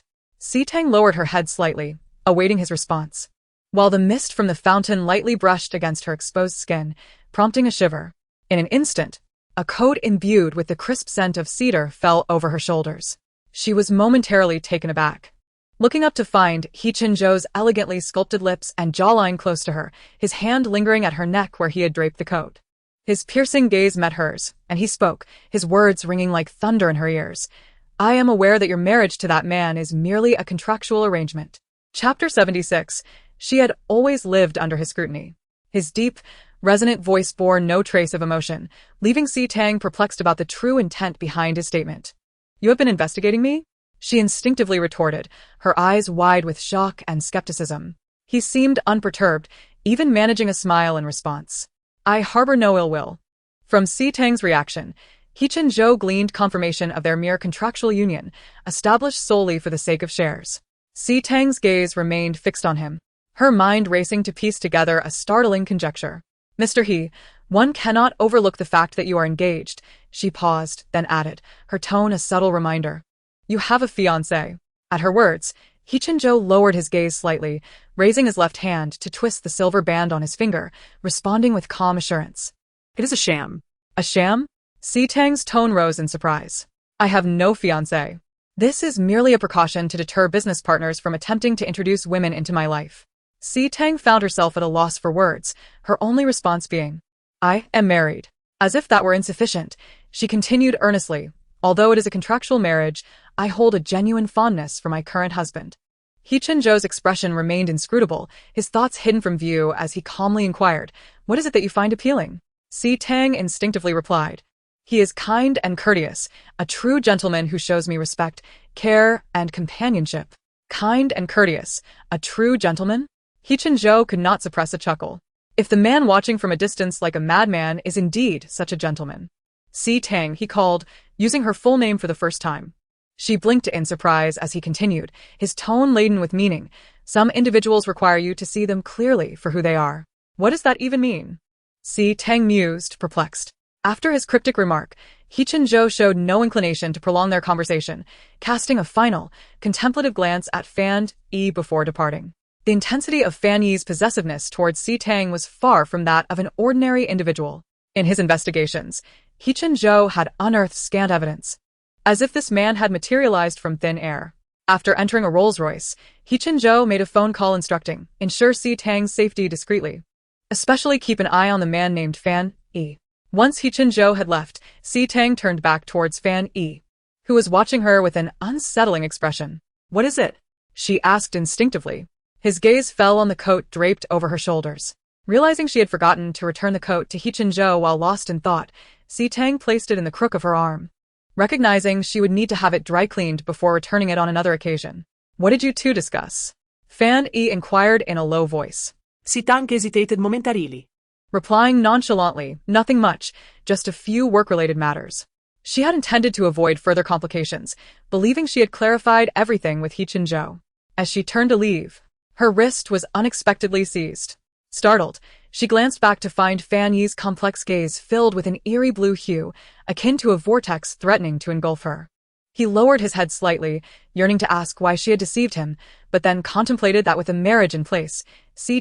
Tang lowered her head slightly, awaiting his response, while the mist from the fountain lightly brushed against her exposed skin, prompting a shiver. In an instant, a coat imbued with the crisp scent of cedar fell over her shoulders. She was momentarily taken aback, looking up to find Hee-chin-jo's elegantly sculpted lips and jawline close to her, his hand lingering at her neck where he had draped the coat. His piercing gaze met hers, and he spoke, his words ringing like thunder in her ears. "I am aware that your marriage to that man is merely a contractual arrangement." Chapter 76. She had always lived under his scrutiny. His deep, resonant voice bore no trace of emotion, leaving Tang perplexed about the true intent behind his statement. "You have been investigating me?" she instinctively retorted, her eyes wide with shock and skepticism. He seemed unperturbed, even managing a smile in response. "I harbor no ill will." From Tang's reaction, Hee-chin-jo gleaned confirmation of their mere contractual union, established solely for the sake of shares. Tang's gaze remained fixed on him, her mind racing to piece together a startling conjecture. "Mr. He, one cannot overlook the fact that you are engaged," she paused, then added, her tone a subtle reminder. "You have a fiancé." At her words, Hee-chin-jo lowered his gaze slightly, raising his left hand to twist the silver band on his finger, responding with calm assurance. It is a sham. "A sham?" Tang's tone rose in surprise. "I have no fiancé. This is merely a precaution to deter business partners from attempting to introduce women into my life." Tang found herself at a loss for words, her only response being, "I am married." As if that were insufficient, she continued earnestly, "Although it is a contractual marriage, I hold a genuine fondness for my current husband." Hee-chin-jo's expression remained inscrutable, his thoughts hidden from view as he calmly inquired, "What is it that you find appealing?" Tang instinctively replied, "He is kind and courteous, a true gentleman who shows me respect, care, and companionship." Kind and courteous, a true gentleman? Hee-chin-jo could not suppress a chuckle. If the man watching from a distance like a madman is indeed such a gentleman. Tang, he called, using her full name for the first time. She blinked in surprise as he continued, his tone laden with meaning. "Some individuals require you to see them clearly for who they are." "What does that even mean?" Tang mused, perplexed. After his cryptic remark, Hee-chin-jo showed no inclination to prolong their conversation, casting a final, contemplative glance at Fan Yi before departing. The intensity of Fan Yi's possessiveness towards Tang was far from that of an ordinary individual. In his investigations, Hee-chin-jo had unearthed scant evidence, as if this man had materialized from thin air. After entering a Rolls-Royce, Hee-chin-jo made a phone call instructing, "Ensure Tang's safety discreetly. Especially keep an eye on the man named Fan Yi." Once Hee-chin-jo had left, Tang turned back towards Fan Yi, who was watching her with an unsettling expression. "What is it?" she asked instinctively. His gaze fell on the coat draped over her shoulders. Realizing she had forgotten to return the coat to Hee-chin-jo while lost in thought, Tang placed it in the crook of her arm, recognizing she would need to have it dry cleaned before returning it on another occasion. "What did you two discuss?" Fan Yi inquired in a low voice. Tang hesitated momentarily, replying nonchalantly, "Nothing much, just a few work-related matters." She had intended to avoid further complications, believing she had clarified everything with Hee-chin-jo. As she turned to leave, her wrist was unexpectedly seized. Startled, she glanced back to find Fan Yi's complex gaze filled with an eerie blue hue, akin to a vortex threatening to engulf her. He lowered his head slightly, yearning to ask why she had deceived him, but then contemplated that with a marriage in place,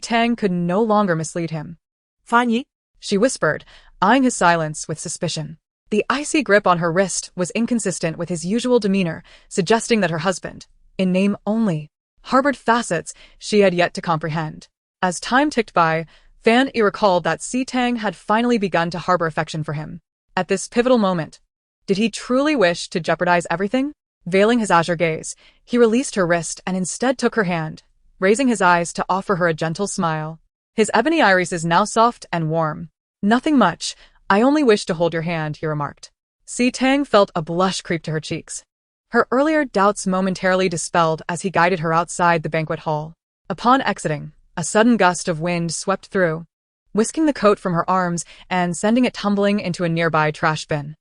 Tang could no longer mislead him. "Fan Yi?" she whispered, eyeing his silence with suspicion. The icy grip on her wrist was inconsistent with his usual demeanor, suggesting that her husband, in name only, harbored facets she had yet to comprehend. As time ticked by, Fan Yi recalled that Tang had finally begun to harbor affection for him. At this pivotal moment, did he truly wish to jeopardize everything? Veiling his azure gaze, he released her wrist and instead took her hand, raising his eyes to offer her a gentle smile. His ebony iris is now soft and warm. "Nothing much, I only wish to hold your hand," he remarked. Tang felt a blush creep to her cheeks. Her earlier doubts momentarily dispelled as he guided her outside the banquet hall. Upon exiting, a sudden gust of wind swept through, whisking the coat from her arms and sending it tumbling into a nearby trash bin.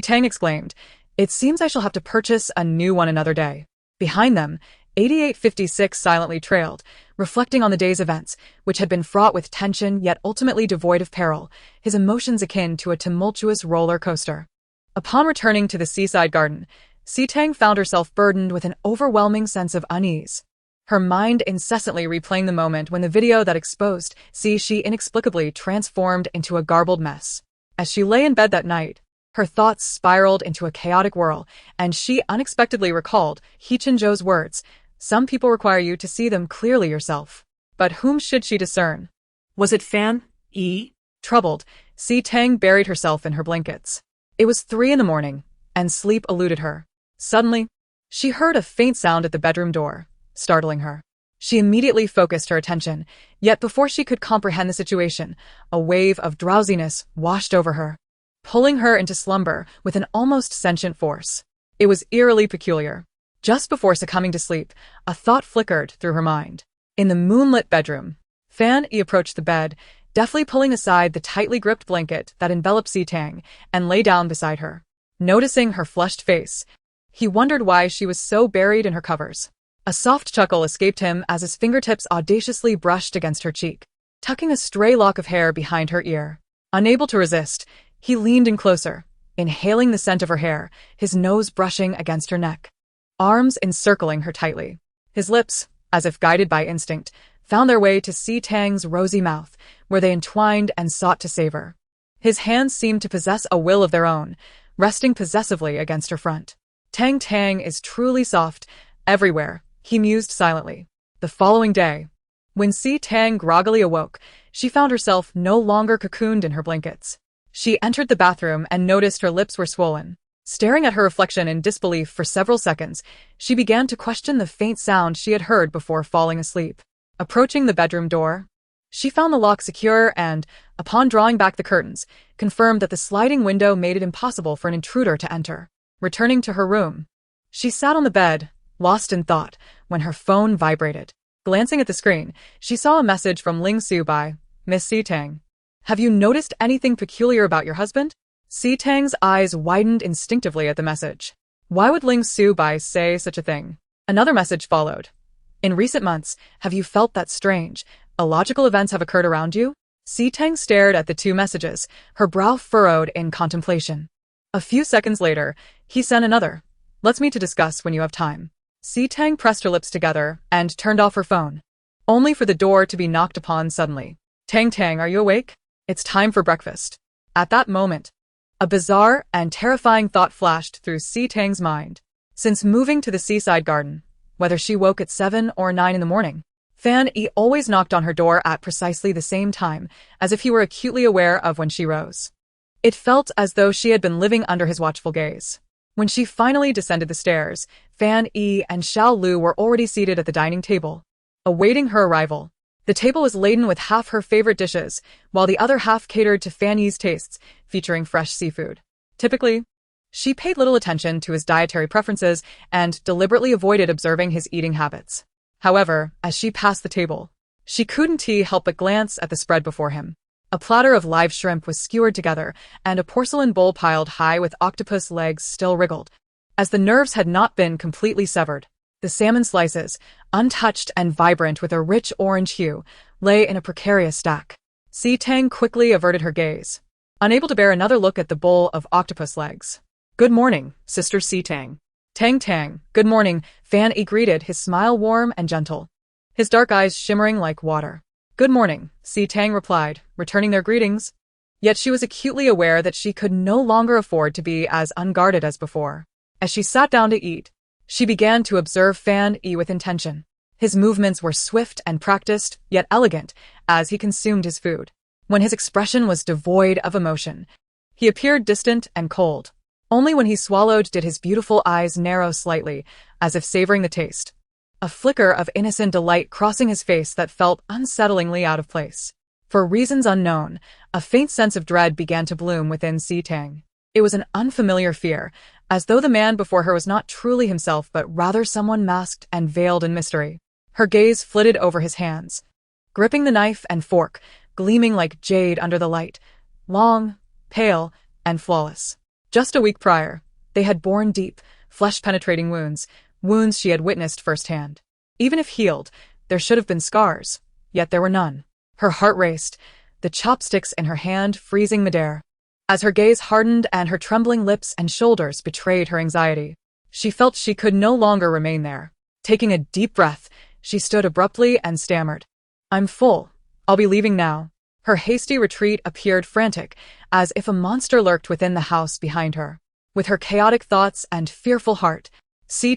Tang exclaimed, "It seems I shall have to purchase a new one another day." Behind them, 8856 silently trailed, reflecting on the day's events, which had been fraught with tension yet ultimately devoid of peril, his emotions akin to a tumultuous roller coaster. Upon returning to the seaside garden, Tang found herself burdened with an overwhelming sense of unease. Her mind incessantly replaying the moment when the video that exposed she inexplicably transformed into a garbled mess. As she lay in bed that night, her thoughts spiraled into a chaotic whirl, and she unexpectedly recalled Hee-chin-jo's words, "Some people require you to see them clearly yourself." But whom should she discern? Was it Fan-yi? Troubled, Tang buried herself in her blankets. It was 3 a.m, and sleep eluded her. Suddenly, she heard a faint sound at the bedroom door, startling her. She immediately focused her attention, yet before she could comprehend the situation, a wave of drowsiness washed over her, pulling her into slumber with an almost sentient force. It was eerily peculiar. Just before succumbing to sleep, a thought flickered through her mind. In the moonlit bedroom, Fan-yi approached the bed, deftly pulling aside the tightly gripped blanket that enveloped Tang, and lay down beside her. Noticing her flushed face, he wondered why she was so buried in her covers. A soft chuckle escaped him as his fingertips audaciously brushed against her cheek, tucking a stray lock of hair behind her ear. Unable to resist, he leaned in closer, inhaling the scent of her hair, his nose brushing against her neck, arms encircling her tightly. His lips, as if guided by instinct, found their way to Tang's rosy mouth, where they entwined and sought to savor. His hands seemed to possess a will of their own, resting possessively against her front. Tang is truly soft, everywhere, he mused silently. The following day, when Tang groggily awoke, she found herself no longer cocooned in her blankets. She entered the bathroom and noticed her lips were swollen. Staring at her reflection in disbelief for several seconds, she began to question the faint sound she had heard before falling asleep. Approaching the bedroom door, she found the lock secure and, upon drawing back the curtains, confirmed that the sliding window made it impossible for an intruder to enter. Returning to her room, she sat on the bed, lost in thought, when her phone vibrated. Glancing at the screen, she saw a message from Ling-su by Miss Tang. "Have you noticed anything peculiar about your husband?" Tang's eyes widened instinctively at the message. Why would Ling-su by say such a thing? Another message followed. "In recent months, have you felt that strange, illogical events have occurred around you?" Tang stared at the two messages, her brow furrowed in contemplation. A few seconds later, he sent another. "Let's meet to discuss when you have time." Tang pressed her lips together and turned off her phone, only for the door to be knocked upon suddenly. Tang, are you awake? It's time for breakfast." At that moment, a bizarre and terrifying thought flashed through Tang's mind. Since moving to the seaside garden, whether she woke at 7 or 9 in the morning, Fan-yi always knocked on her door at precisely the same time, as if he were acutely aware of when she rose. It felt as though she had been living under his watchful gaze. When she finally descended the stairs, Fan-yi and Xiao Lu were already seated at the dining table, awaiting her arrival. The table was laden with half her favorite dishes, while the other half catered to Fan-yi's tastes, featuring fresh seafood. Typically, she paid little attention to his dietary preferences and deliberately avoided observing his eating habits. However, as she passed the table, she couldn't help but glance at the spread before him. A platter of live shrimp was skewered together, and a porcelain bowl piled high with octopus legs still wriggled, as the nerves had not been completely severed. The salmon slices, untouched and vibrant with a rich orange hue, lay in a precarious stack. Tang quickly averted her gaze, unable to bear another look at the bowl of octopus legs. "Good morning, Sister Tang." Tang, good morning, Fan-yi greeted, his smile warm and gentle, his dark eyes shimmering like water. "Good morning," Tang replied, returning their greetings. Yet she was acutely aware that she could no longer afford to be as unguarded as before. As she sat down to eat, she began to observe Fan-yi with intention. His movements were swift and practiced, yet elegant, as he consumed his food. When his expression was devoid of emotion, he appeared distant and cold. Only when he swallowed did his beautiful eyes narrow slightly, as if savoring the taste, a flicker of innocent delight crossing his face that felt unsettlingly out of place. For reasons unknown, a faint sense of dread began to bloom within Tang. It was an unfamiliar fear, as though the man before her was not truly himself but rather someone masked and veiled in mystery. Her gaze flitted over his hands, gripping the knife and fork, gleaming like jade under the light, long, pale, and flawless. Just a week prior, they had borne deep, flesh-penetrating wounds, wounds she had witnessed firsthand. Even if healed, there should have been scars, yet there were none. Her heart raced, the chopsticks in her hand freezing midair. As her gaze hardened and her trembling lips and shoulders betrayed her anxiety, she felt she could no longer remain there. Taking a deep breath, she stood abruptly and stammered, "I'm full. I'll be leaving now." Her hasty retreat appeared frantic, as if a monster lurked within the house behind her. With her chaotic thoughts and fearful heart,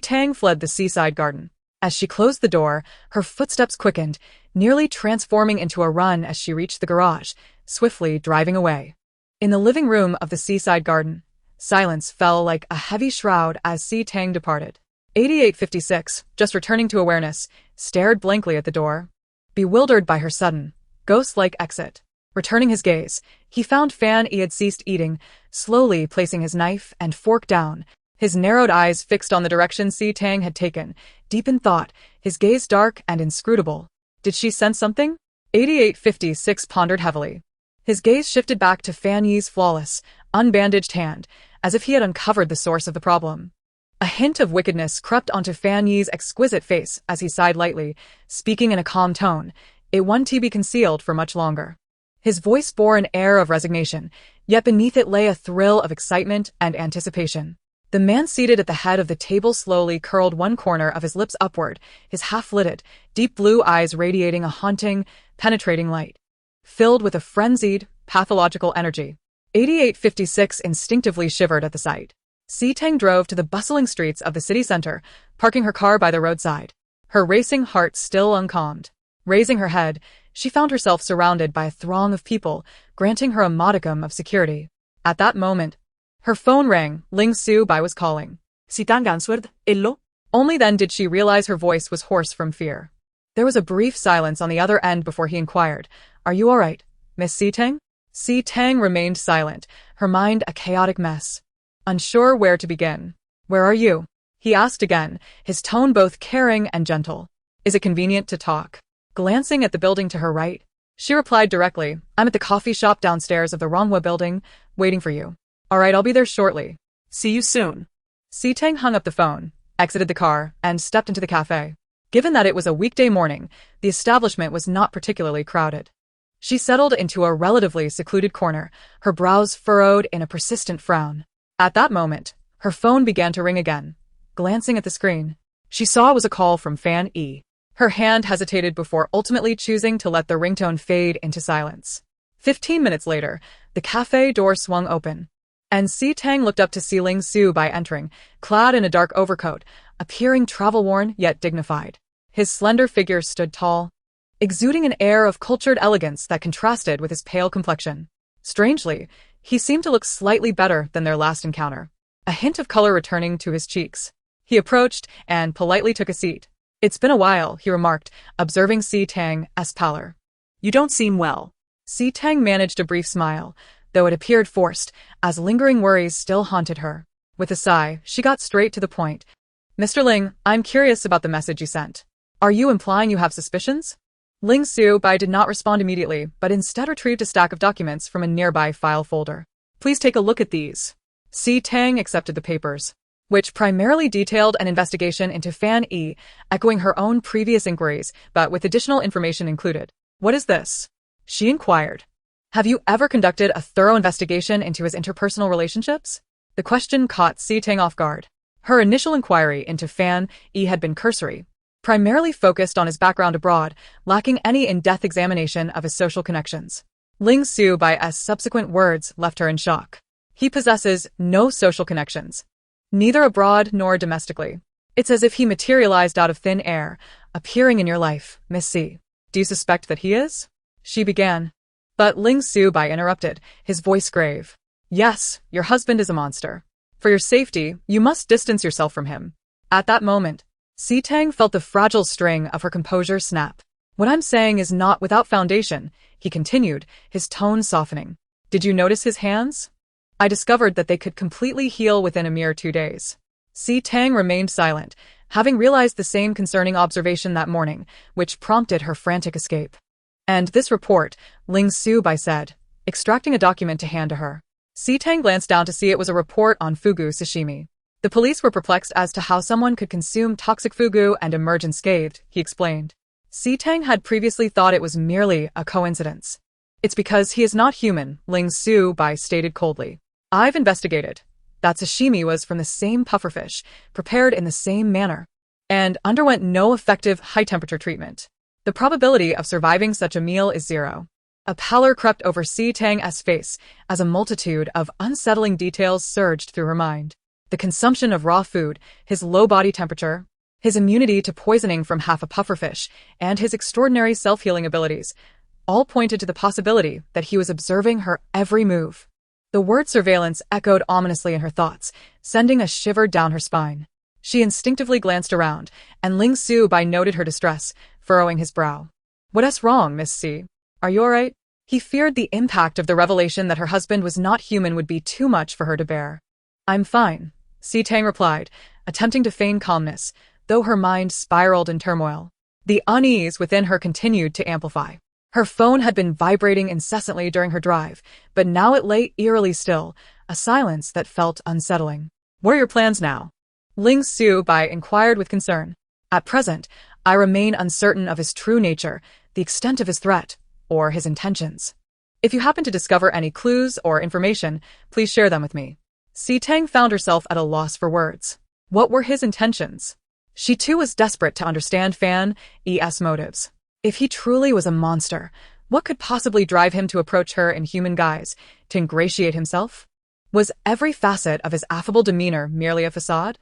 Tang fled the seaside garden. As she closed the door, her footsteps quickened, nearly transforming into a run as she reached the garage, swiftly driving away. In the living room of the seaside garden, silence fell like a heavy shroud as Tang departed. 8856, just returning to awareness, stared blankly at the door, bewildered by her sudden, ghost-like exit. Returning his gaze, he found Fan Yi had ceased eating, slowly placing his knife and fork down, his narrowed eyes fixed on the direction Tang had taken, deep in thought, his gaze dark and inscrutable. Did she sense something? 8856 pondered heavily. His gaze shifted back to Fan Yi's flawless, unbandaged hand, as if he had uncovered the source of the problem. A hint of wickedness crept onto Fan Yi's exquisite face as he sighed lightly, speaking in a calm tone, it won't be concealed for much longer. His voice bore an air of resignation, yet beneath it lay a thrill of excitement and anticipation. The man seated at the head of the table slowly curled one corner of his lips upward, his half-lidded, deep blue eyes radiating a haunting, penetrating light, filled with a frenzied, pathological energy. 8856 instinctively shivered at the sight. Tang drove to the bustling streets of the city center, parking her car by the roadside, her racing heart still uncalmed. Raising her head, she found herself surrounded by a throng of people, granting her a modicum of security. At that moment, her phone rang. Ling Su-bai was calling. Si Tang answered, "Hello?" Only then did she realize her voice was hoarse from fear. There was a brief silence on the other end before he inquired, "Are you all right, Miss Tang?" Tang remained silent, her mind a chaotic mess. Unsure where to begin. "Where are you?" he asked again, his tone both caring and gentle. "Is it convenient to talk?" Glancing at the building to her right, she replied directly, "I'm at the coffee shop downstairs of the Ronghua building, waiting for you." "All right, I'll be there shortly. See you soon." Tang hung up the phone, exited the car, and stepped into the cafe. Given that it was a weekday morning, the establishment was not particularly crowded. She settled into a relatively secluded corner, her brows furrowed in a persistent frown. At that moment, her phone began to ring again. Glancing at the screen, she saw it was a call from Fan Yi. Her hand hesitated before ultimately choosing to let the ringtone fade into silence. 15 minutes later, the cafe door swung open, and Tang looked up to see Ling Su by entering, clad in a dark overcoat, appearing travel-worn yet dignified. His slender figure stood tall, exuding an air of cultured elegance that contrasted with his pale complexion. Strangely, he seemed to look slightly better than their last encounter, a hint of color returning to his cheeks. He approached and politely took a seat. "It's been a while," he remarked, observing Tang's pallor. "You don't seem well." Tang managed a brief smile, though it appeared forced, as lingering worries still haunted her. With a sigh, she got straight to the point. "Mr. Ling, I'm curious about the message you sent. Are you implying you have suspicions?" Ling Su-bai did not respond immediately, but instead retrieved a stack of documents from a nearby file folder. "Please take a look at these." Tang accepted the papers, which primarily detailed an investigation into Fan Yi, echoing her own previous inquiries, but with additional information included. "What is this?" she inquired. "Have you ever conducted a thorough investigation into his interpersonal relationships?" The question caught Tang off guard. Her initial inquiry into Fan Yi had been cursory, primarily focused on his background abroad, lacking any in-depth examination of his social connections. Ling Su-bai's subsequent words left her in shock. "He possesses no social connections, neither abroad nor domestically. It's as if he materialized out of thin air, appearing in your life, Miss C. Do you suspect that he is?" she began. But Ling Su-bai interrupted, his voice grave. "Yes, your husband is a monster. For your safety, you must distance yourself from him." At that moment, Tang felt the fragile string of her composure snap. "What I'm saying is not without foundation," he continued, his tone softening. "Did you notice his hands? I discovered that they could completely heal within a mere 2 days." Tang remained silent, having realized the same concerning observation that morning, which prompted her frantic escape. "And this report," Ling Su-bai said, extracting a document to hand to her. Tang glanced down to see it was a report on fugu sashimi. The police were perplexed as to how someone could consume toxic fugu and emerge unscathed, he explained. Tang had previously thought it was merely a coincidence. It's because he is not human, Ling Su-bai stated coldly. I've investigated. That sashimi was from the same pufferfish, prepared in the same manner, and underwent no effective high-temperature treatment. The probability of surviving such a meal is zero. A pallor crept over Tang's face as a multitude of unsettling details surged through her mind. The consumption of raw food, his low body temperature, his immunity to poisoning from half a pufferfish, and his extraordinary self-healing abilities, all pointed to the possibility that he was observing her every move. The word surveillance echoed ominously in her thoughts, sending a shiver down her spine. She instinctively glanced around, and Ling Su-bai noted her distress, furrowing his brow. What's wrong, Miss C? Are you all right? He feared the impact of the revelation that her husband was not human would be too much for her to bear. I'm fine, Tang replied, attempting to feign calmness, though her mind spiraled in turmoil. The unease within her continued to amplify. Her phone had been vibrating incessantly during her drive, but now it lay eerily still, a silence that felt unsettling. What are your plans now? Ling Su-bai inquired with concern. At present, I remain uncertain of his true nature, the extent of his threat, or his intentions. If you happen to discover any clues or information, please share them with me. Tang found herself at a loss for words. What were his intentions? She too was desperate to understand Fan's motives. If he truly was a monster, what could possibly drive him to approach her in human guise, to ingratiate himself? Was every facet of his affable demeanor merely a facade?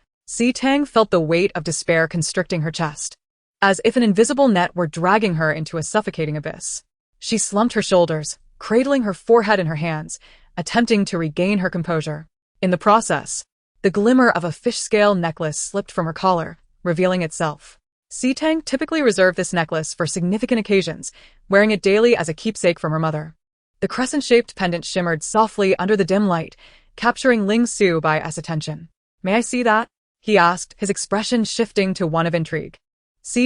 Tang felt the weight of despair constricting her chest, as if an invisible net were dragging her into a suffocating abyss. She slumped her shoulders, cradling her forehead in her hands, attempting to regain her composure. In the process, the glimmer of a fish-scale necklace slipped from her collar, revealing itself. Tang typically reserved this necklace for significant occasions, wearing it daily as a keepsake from her mother. The crescent-shaped pendant shimmered softly under the dim light, capturing Ling Su-bai's attention. May I see that? He asked, his expression shifting to one of intrigue.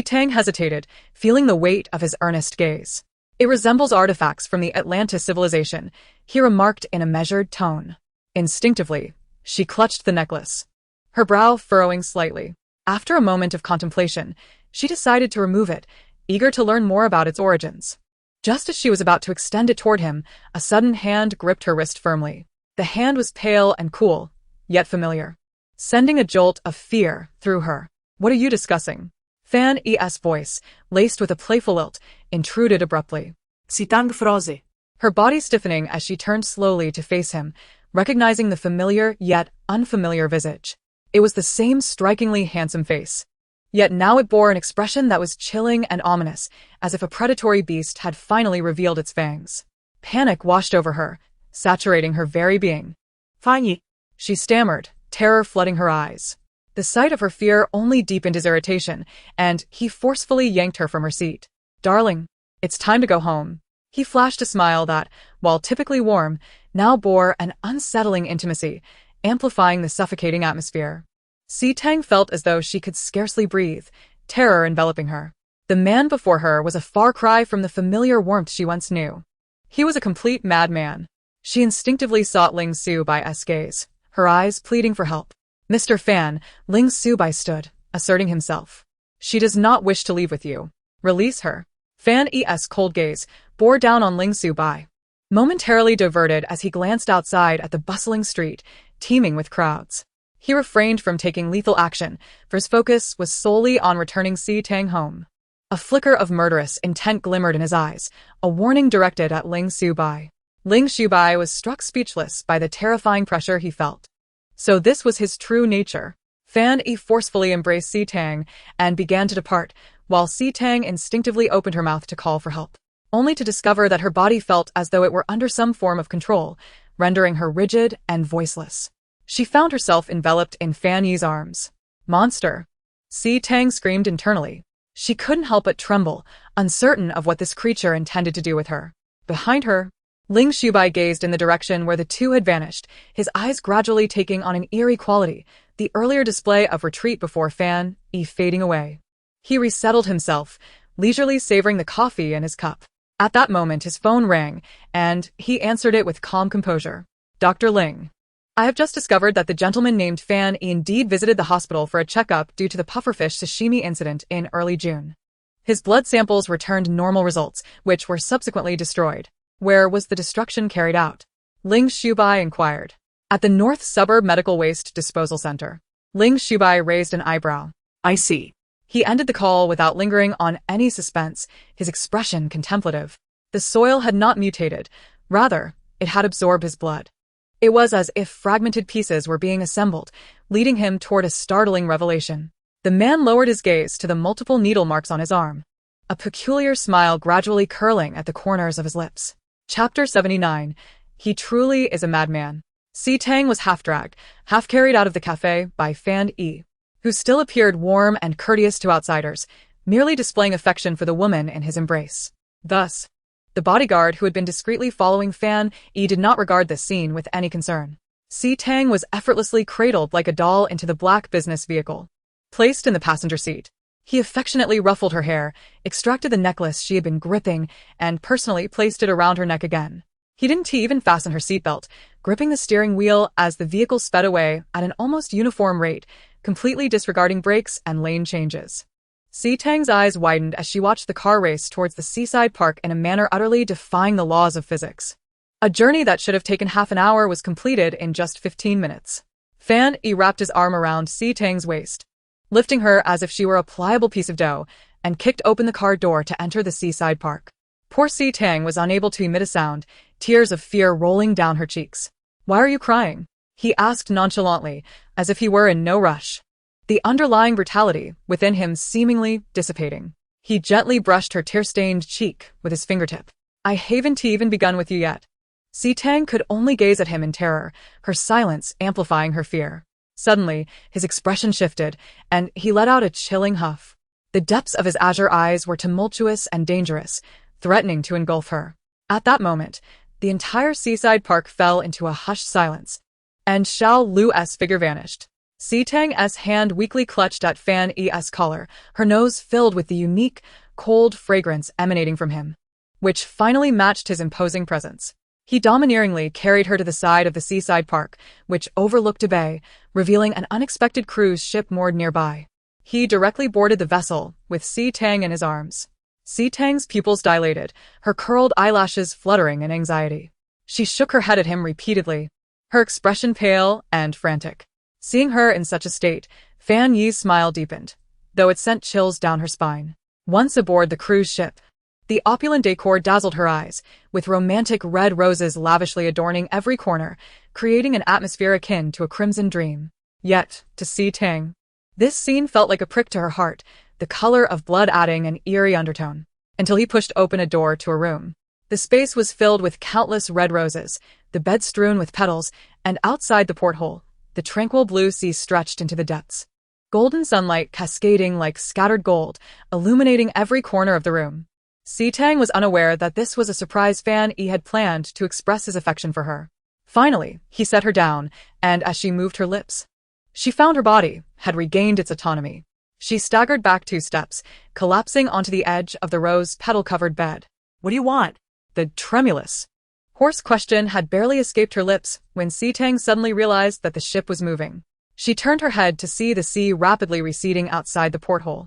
Tang hesitated, feeling the weight of his earnest gaze. It resembles artifacts from the Atlantis civilization, he remarked in a measured tone. Instinctively, she clutched the necklace, her brow furrowing slightly. After a moment of contemplation, she decided to remove it, eager to learn more about its origins. Just as she was about to extend it toward him, a sudden hand gripped her wrist firmly. The hand was pale and cool, yet familiar, sending a jolt of fear through her. What are you discussing? Fan's voice, laced with a playful lilt, intruded abruptly. Si Tang froze. Her body stiffening as she turned slowly to face him, recognizing the familiar yet unfamiliar visage. It was the same strikingly handsome face. Yet now it bore an expression that was chilling and ominous, as if a predatory beast had finally revealed its fangs. Panic washed over her, saturating her very being. Fine. She stammered, terror flooding her eyes. The sight of her fear only deepened his irritation, and he forcefully yanked her from her seat. Darling, it's time to go home. He flashed a smile that, while typically warm, now bore an unsettling intimacy, amplifying the suffocating atmosphere. Tang felt as though she could scarcely breathe, terror enveloping her. The man before her was a far cry from the familiar warmth she once knew. He was a complete madman. She instinctively sought Ling Su-bai's gaze, her eyes pleading for help. Mr. Fan, Ling Su-bai stood, asserting himself. She does not wish to leave with you. Release her. Fan's cold gaze bore down on Ling Su-bai, momentarily diverted as he glanced outside at the bustling street, teeming with crowds. He refrained from taking lethal action, for his focus was solely on returning Tang home. A flicker of murderous intent glimmered in his eyes, a warning directed at Ling Su-bai. Ling Su-bai was struck speechless by the terrifying pressure he felt. So this was his true nature. Fan forcefully embraced Tang and began to depart, while Tang instinctively opened her mouth to call for help, only to discover that her body felt as though it were under some form of control, rendering her rigid and voiceless. She found herself enveloped in Fan's arms. Monster! Tang screamed internally. She couldn't help but tremble, uncertain of what this creature intended to do with her. Behind her, Ling Su-bai gazed in the direction where the two had vanished, his eyes gradually taking on an eerie quality, the earlier display of retreat before Fan fading away. He resettled himself, leisurely savoring the coffee in his cup. At that moment his phone rang, and he answered it with calm composure. Dr. Ling. I have just discovered that the gentleman named Fan indeed visited the hospital for a checkup due to the pufferfish sashimi incident in early June. His blood samples returned normal results, which were subsequently destroyed. Where was the destruction carried out? Ling Shubai inquired. At the North Suburb Medical Waste Disposal Center. Ling Shubai raised an eyebrow. I see. He ended the call without lingering on any suspense, his expression contemplative. The soil had not mutated. Rather, it had absorbed his blood. It was as if fragmented pieces were being assembled, leading him toward a startling revelation. The man lowered his gaze to the multiple needle marks on his arm, a peculiar smile gradually curling at the corners of his lips. Chapter 79. He truly is a madman. Tang was half-dragged, half-carried out of the cafe by Fan Yi, who still appeared warm and courteous to outsiders, merely displaying affection for the woman in his embrace. Thus, the bodyguard who had been discreetly following Fan Yi did not regard this scene with any concern. Tang was effortlessly cradled like a doll into the black business vehicle. Placed in the passenger seat, he affectionately ruffled her hair, extracted the necklace she had been gripping, and personally placed it around her neck again. He didn't even fasten her seatbelt, gripping the steering wheel as the vehicle sped away at an almost uniform rate, completely disregarding brakes and lane changes. Tang's eyes widened as she watched the car race towards the seaside park in a manner utterly defying the laws of physics. A journey that should have taken half an hour was completed in just 15 minutes. Fan Yi wrapped his arm around Tang's waist, lifting her as if she were a pliable piece of dough, and kicked open the car door to enter the seaside park. Poor Tang was unable to emit a sound, tears of fear rolling down her cheeks. "Why are you crying?" he asked nonchalantly, as if he were in no rush. The underlying brutality within him seemingly dissipating. He gently brushed her tear-stained cheek with his fingertip. "I haven't even begun with you yet." Tang could only gaze at him in terror, her silence amplifying her fear. Suddenly, his expression shifted, and he let out a chilling huff. The depths of his azure eyes were tumultuous and dangerous, threatening to engulf her. At that moment, the entire seaside park fell into a hushed silence, and Xiao Lu's figure vanished. Tang's hand weakly clutched at Fan Yi's collar, her nose filled with the unique, cold fragrance emanating from him, which finally matched his imposing presence. He domineeringly carried her to the side of the seaside park, which overlooked a bay, revealing an unexpected cruise ship moored nearby. He directly boarded the vessel, with Tang in his arms. Tang's pupils dilated, her curled eyelashes fluttering in anxiety. She shook her head at him repeatedly, her expression pale and frantic. Seeing her in such a state, Fan Yi's smile deepened, though it sent chills down her spine. Once aboard the cruise ship, the opulent decor dazzled her eyes, with romantic red roses lavishly adorning every corner, creating an atmosphere akin to a crimson dream. Yet, to Tang, this scene felt like a prick to her heart, the color of blood adding an eerie undertone, until he pushed open a door to a room. The space was filled with countless red roses, the bed strewn with petals, and outside the porthole, the tranquil blue sea stretched into the depths. Golden sunlight cascading like scattered gold, illuminating every corner of the room. Tang was unaware that this was a surprise Fan Yi had planned to express his affection for her. Finally, he set her down, and as she moved her lips, she found her body had regained its autonomy. She staggered back 2 steps, collapsing onto the edge of the rose-petal-covered bed. What do you want? The tremulous, hoarse question had barely escaped her lips when Tang suddenly realized that the ship was moving. She turned her head to see the sea rapidly receding outside the porthole,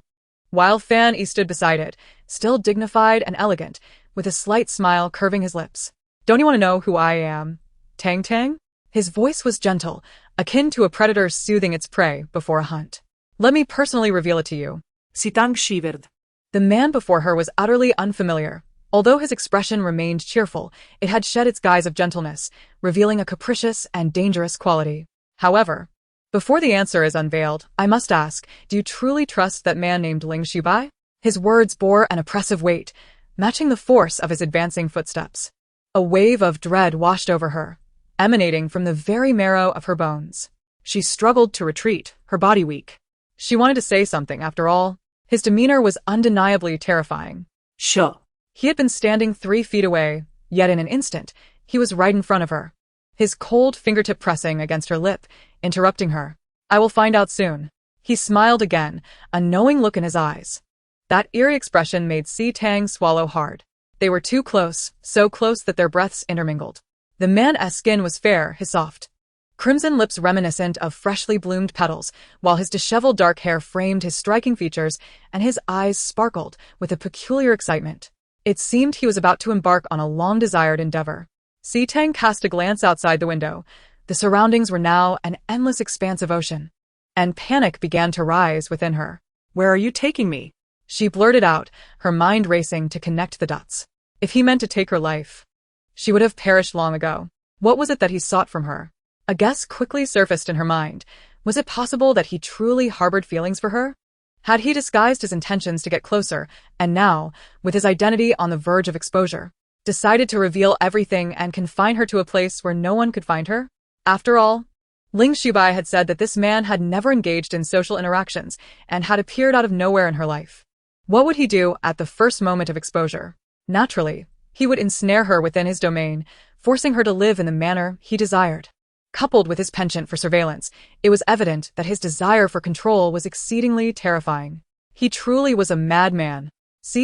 while Fan Yi stood beside it, still dignified and elegant, with a slight smile curving his lips. "Don't you want to know who I am, Tang?" His voice was gentle, akin to a predator soothing its prey before a hunt. "Let me personally reveal it to you." Tang shivered. The man before her was utterly unfamiliar. Although his expression remained cheerful, it had shed its guise of gentleness, revealing a capricious and dangerous quality. However, before the answer is unveiled, I must ask, do you truly trust that man named Ling Shubai? His words bore an oppressive weight, matching the force of his advancing footsteps. A wave of dread washed over her, emanating from the very marrow of her bones. She struggled to retreat, her body weak. She wanted to say something, after all. His demeanor was undeniably terrifying. Sure. He had been standing 3 feet away, yet in an instant, he was right in front of her, his cold fingertip pressing against her lip, interrupting her. "I will find out soon." He smiled again, a knowing look in his eyes. That eerie expression made Tang swallow hard. They were too close, so close that their breaths intermingled. The man's skin was fair, his soft, crimson lips reminiscent of freshly bloomed petals, while his disheveled dark hair framed his striking features and his eyes sparkled with a peculiar excitement. It seemed he was about to embark on a long-desired endeavor. Tang cast a glance outside the window. The surroundings were now an endless expanse of ocean, and panic began to rise within her. Where are you taking me? She blurted out, her mind racing to connect the dots. If he meant to take her life, she would have perished long ago. What was it that he sought from her? A guess quickly surfaced in her mind. Was it possible that he truly harbored feelings for her? Had he disguised his intentions to get closer, and now, with his identity on the verge of exposure, decided to reveal everything and confine her to a place where no one could find her? After all, Ling Shubai had said that this man had never engaged in social interactions and had appeared out of nowhere in her life. What would he do at the first moment of exposure? Naturally, he would ensnare her within his domain, forcing her to live in the manner he desired. Coupled with his penchant for surveillance, it was evident that his desire for control was exceedingly terrifying. He truly was a madman.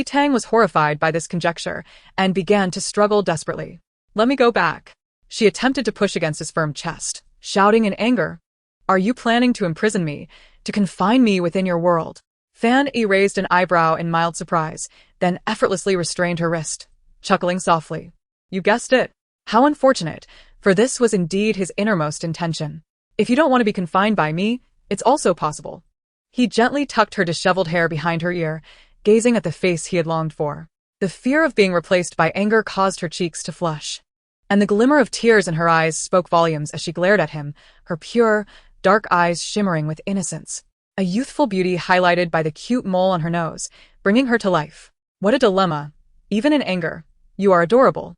Tang was horrified by this conjecture and began to struggle desperately. "Let me go back." She attempted to push against his firm chest, shouting in anger, "Are you planning to imprison me, to confine me within your world?" Fan Yi raised an eyebrow in mild surprise, then effortlessly restrained her wrist, chuckling softly. "You guessed it. How unfortunate, for this was indeed his innermost intention. If you don't want to be confined by me, it's also possible." He gently tucked her disheveled hair behind her ear, gazing at the face he had longed for. The fear of being replaced by anger caused her cheeks to flush, and the glimmer of tears in her eyes spoke volumes as she glared at him, her pure, dark eyes shimmering with innocence. A youthful beauty highlighted by the cute mole on her nose, bringing her to life. What a dilemma. Even in anger, you are adorable.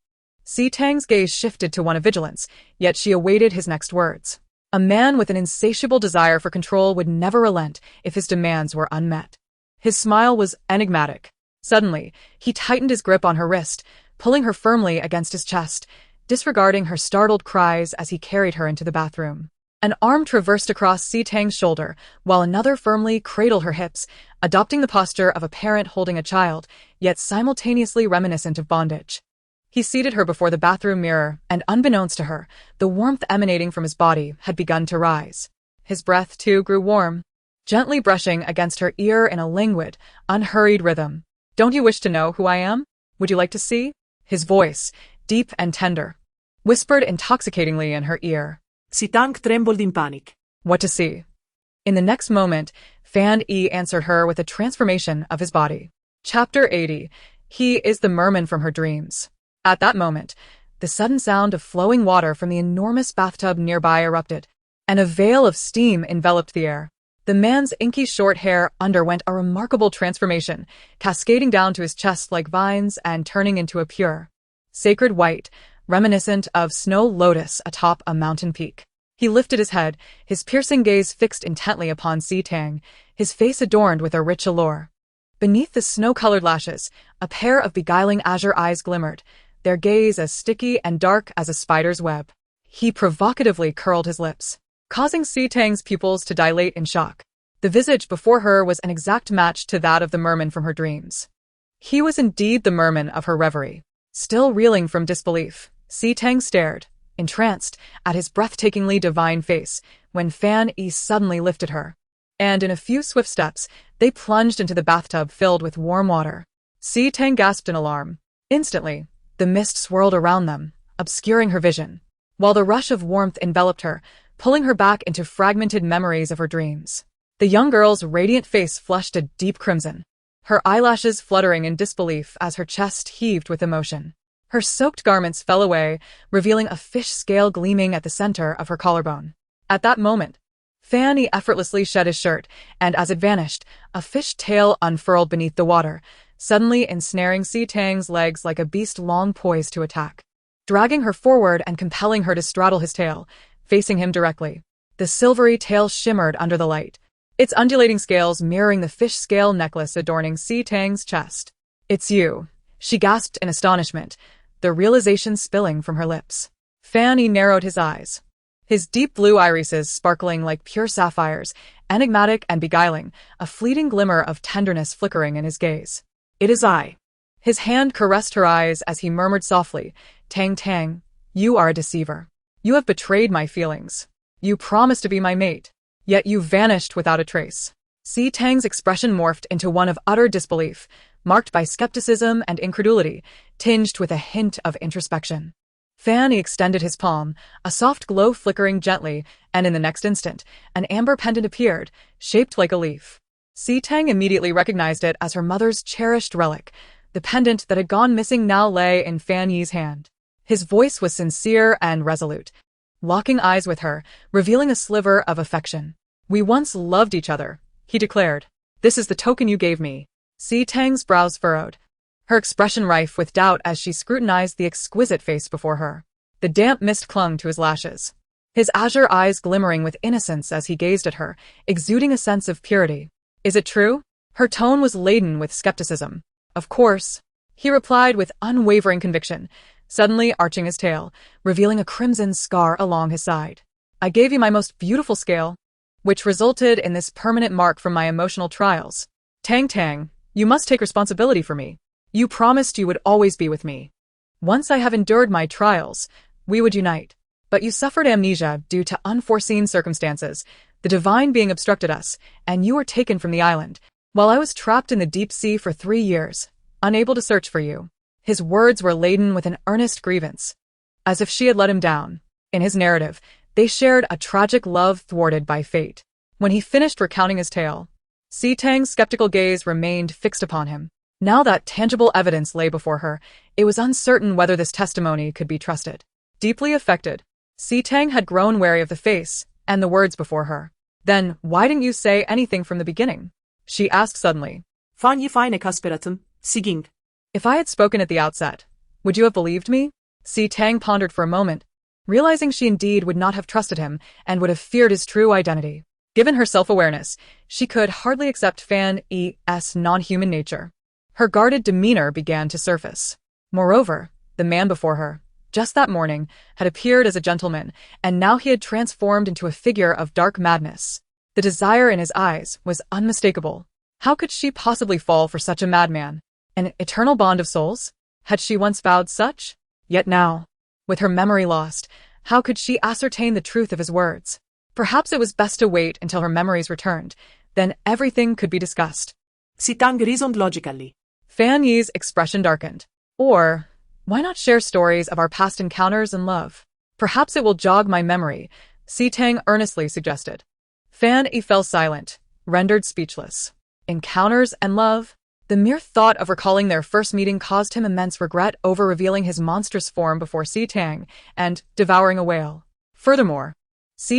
Tang's gaze shifted to one of vigilance, yet she awaited his next words. A man with an insatiable desire for control would never relent if his demands were unmet. His smile was enigmatic. Suddenly, he tightened his grip on her wrist, pulling her firmly against his chest, disregarding her startled cries as he carried her into the bathroom. An arm traversed across Tang's shoulder, while another firmly cradled her hips, adopting the posture of a parent holding a child, yet simultaneously reminiscent of bondage. He seated her before the bathroom mirror, and unbeknownst to her, the warmth emanating from his body had begun to rise. His breath, too, grew warm, gently brushing against her ear in a languid, unhurried rhythm. "Don't you wish to know who I am? Would you like to see?" His voice, deep and tender, whispered intoxicatingly in her ear. Tang trembled in panic. What to see? In the next moment, Fan Yi answered her with a transformation of his body. Chapter 80. He is the merman from her dreams. At that moment, the sudden sound of flowing water from the enormous bathtub nearby erupted, and a veil of steam enveloped the air. The man's inky short hair underwent a remarkable transformation, cascading down to his chest like vines and turning into a pure, sacred white, reminiscent of snow lotus atop a mountain peak. He lifted his head, his piercing gaze fixed intently upon Tang, his face adorned with a rich allure. Beneath the snow-colored lashes, a pair of beguiling azure eyes glimmered, their gaze as sticky and dark as a spider's web. He provocatively curled his lips, causing Tang's pupils to dilate in shock. The visage before her was an exact match to that of the merman from her dreams. He was indeed the merman of her reverie. Still reeling from disbelief, Tang stared, entranced, at his breathtakingly divine face, when Fan Yi suddenly lifted her, and in a few swift steps, they plunged into the bathtub filled with warm water. Tang gasped in alarm. Instantly, the mist swirled around them, obscuring her vision, while the rush of warmth enveloped her, pulling her back into fragmented memories of her dreams. The young girl's radiant face flushed a deep crimson, her eyelashes fluttering in disbelief as her chest heaved with emotion. Her soaked garments fell away, revealing a fish scale gleaming at the center of her collarbone. At that moment, Fan Yi effortlessly shed his shirt, and as it vanished, a fish tail unfurled beneath the water, suddenly ensnaring Tang's legs like a beast long poised to attack, dragging her forward and compelling her to straddle his tail, facing him directly. The silvery tail shimmered under the light, its undulating scales mirroring the fish scale necklace adorning Tang's chest. "It's you," she gasped in astonishment, the realization spilling from her lips. Fan Yi narrowed his eyes, his deep blue irises sparkling like pure sapphires, enigmatic and beguiling, a fleeting glimmer of tenderness flickering in his gaze. "It is I." His hand caressed her eyes as he murmured softly, Tang, you are a deceiver. You have betrayed my feelings. You promised to be my mate, yet you vanished without a trace. Tang's expression morphed into one of utter disbelief, marked by skepticism and incredulity, tinged with a hint of introspection. Fanny extended his palm, a soft glow flickering gently, and in the next instant, an amber pendant appeared, shaped like a leaf. Tang immediately recognized it as her mother's cherished relic. The pendant that had gone missing now lay in Fanny's hand. His voice was sincere and resolute, locking eyes with her, revealing a sliver of affection. We once loved each other, he declared. This is the token you gave me. Tang's brows furrowed, her expression rife with doubt as she scrutinized the exquisite face before her. The damp mist clung to his lashes, his azure eyes glimmering with innocence as he gazed at her, exuding a sense of purity. Is it true? Her tone was laden with skepticism. Of course, he replied with unwavering conviction, suddenly arching his tail, revealing a crimson scar along his side. I gave you my most beautiful scale, which resulted in this permanent mark from my emotional trials. Tang, you must take responsibility for me. You promised you would always be with me. Once I have endured my trials, we would unite. But you suffered amnesia due to unforeseen circumstances. The divine being obstructed us, and you were taken from the island, while I was trapped in the deep sea for 3 years, unable to search for you. His words were laden with an earnest grievance, as if she had let him down. In his narrative, they shared a tragic love thwarted by fate. When he finished recounting his tale, Tang's skeptical gaze remained fixed upon him. Now that tangible evidence lay before her, it was uncertain whether this testimony could be trusted. Deeply affected, Tang had grown wary of the face and the words before her. Then, why didn't you say anything from the beginning? She asked suddenly. Fanny fine kasperatum, siging. If I had spoken at the outset, would you have believed me? Tang pondered for a moment, realizing she indeed would not have trusted him and would have feared his true identity. Given her self-awareness, she could hardly accept Fanny's non-human nature. Her guarded demeanor began to surface. Moreover, the man before her, just that morning, had appeared as a gentleman, and now he had transformed into a figure of dark madness. The desire in his eyes was unmistakable. How could she possibly fall for such a madman? An eternal bond of souls? Had she once vowed such? Yet now, with her memory lost, how could she ascertain the truth of his words? Perhaps it was best to wait until her memories returned. Then everything could be discussed. Tang reasoned logically. Fanny's expression darkened. Or, why not share stories of our past encounters and love? Perhaps it will jog my memory, Tang earnestly suggested. Fanny fell silent, rendered speechless. Encounters and love? The mere thought of recalling their first meeting caused him immense regret over revealing his monstrous form before Tang and devouring a whale. Furthermore,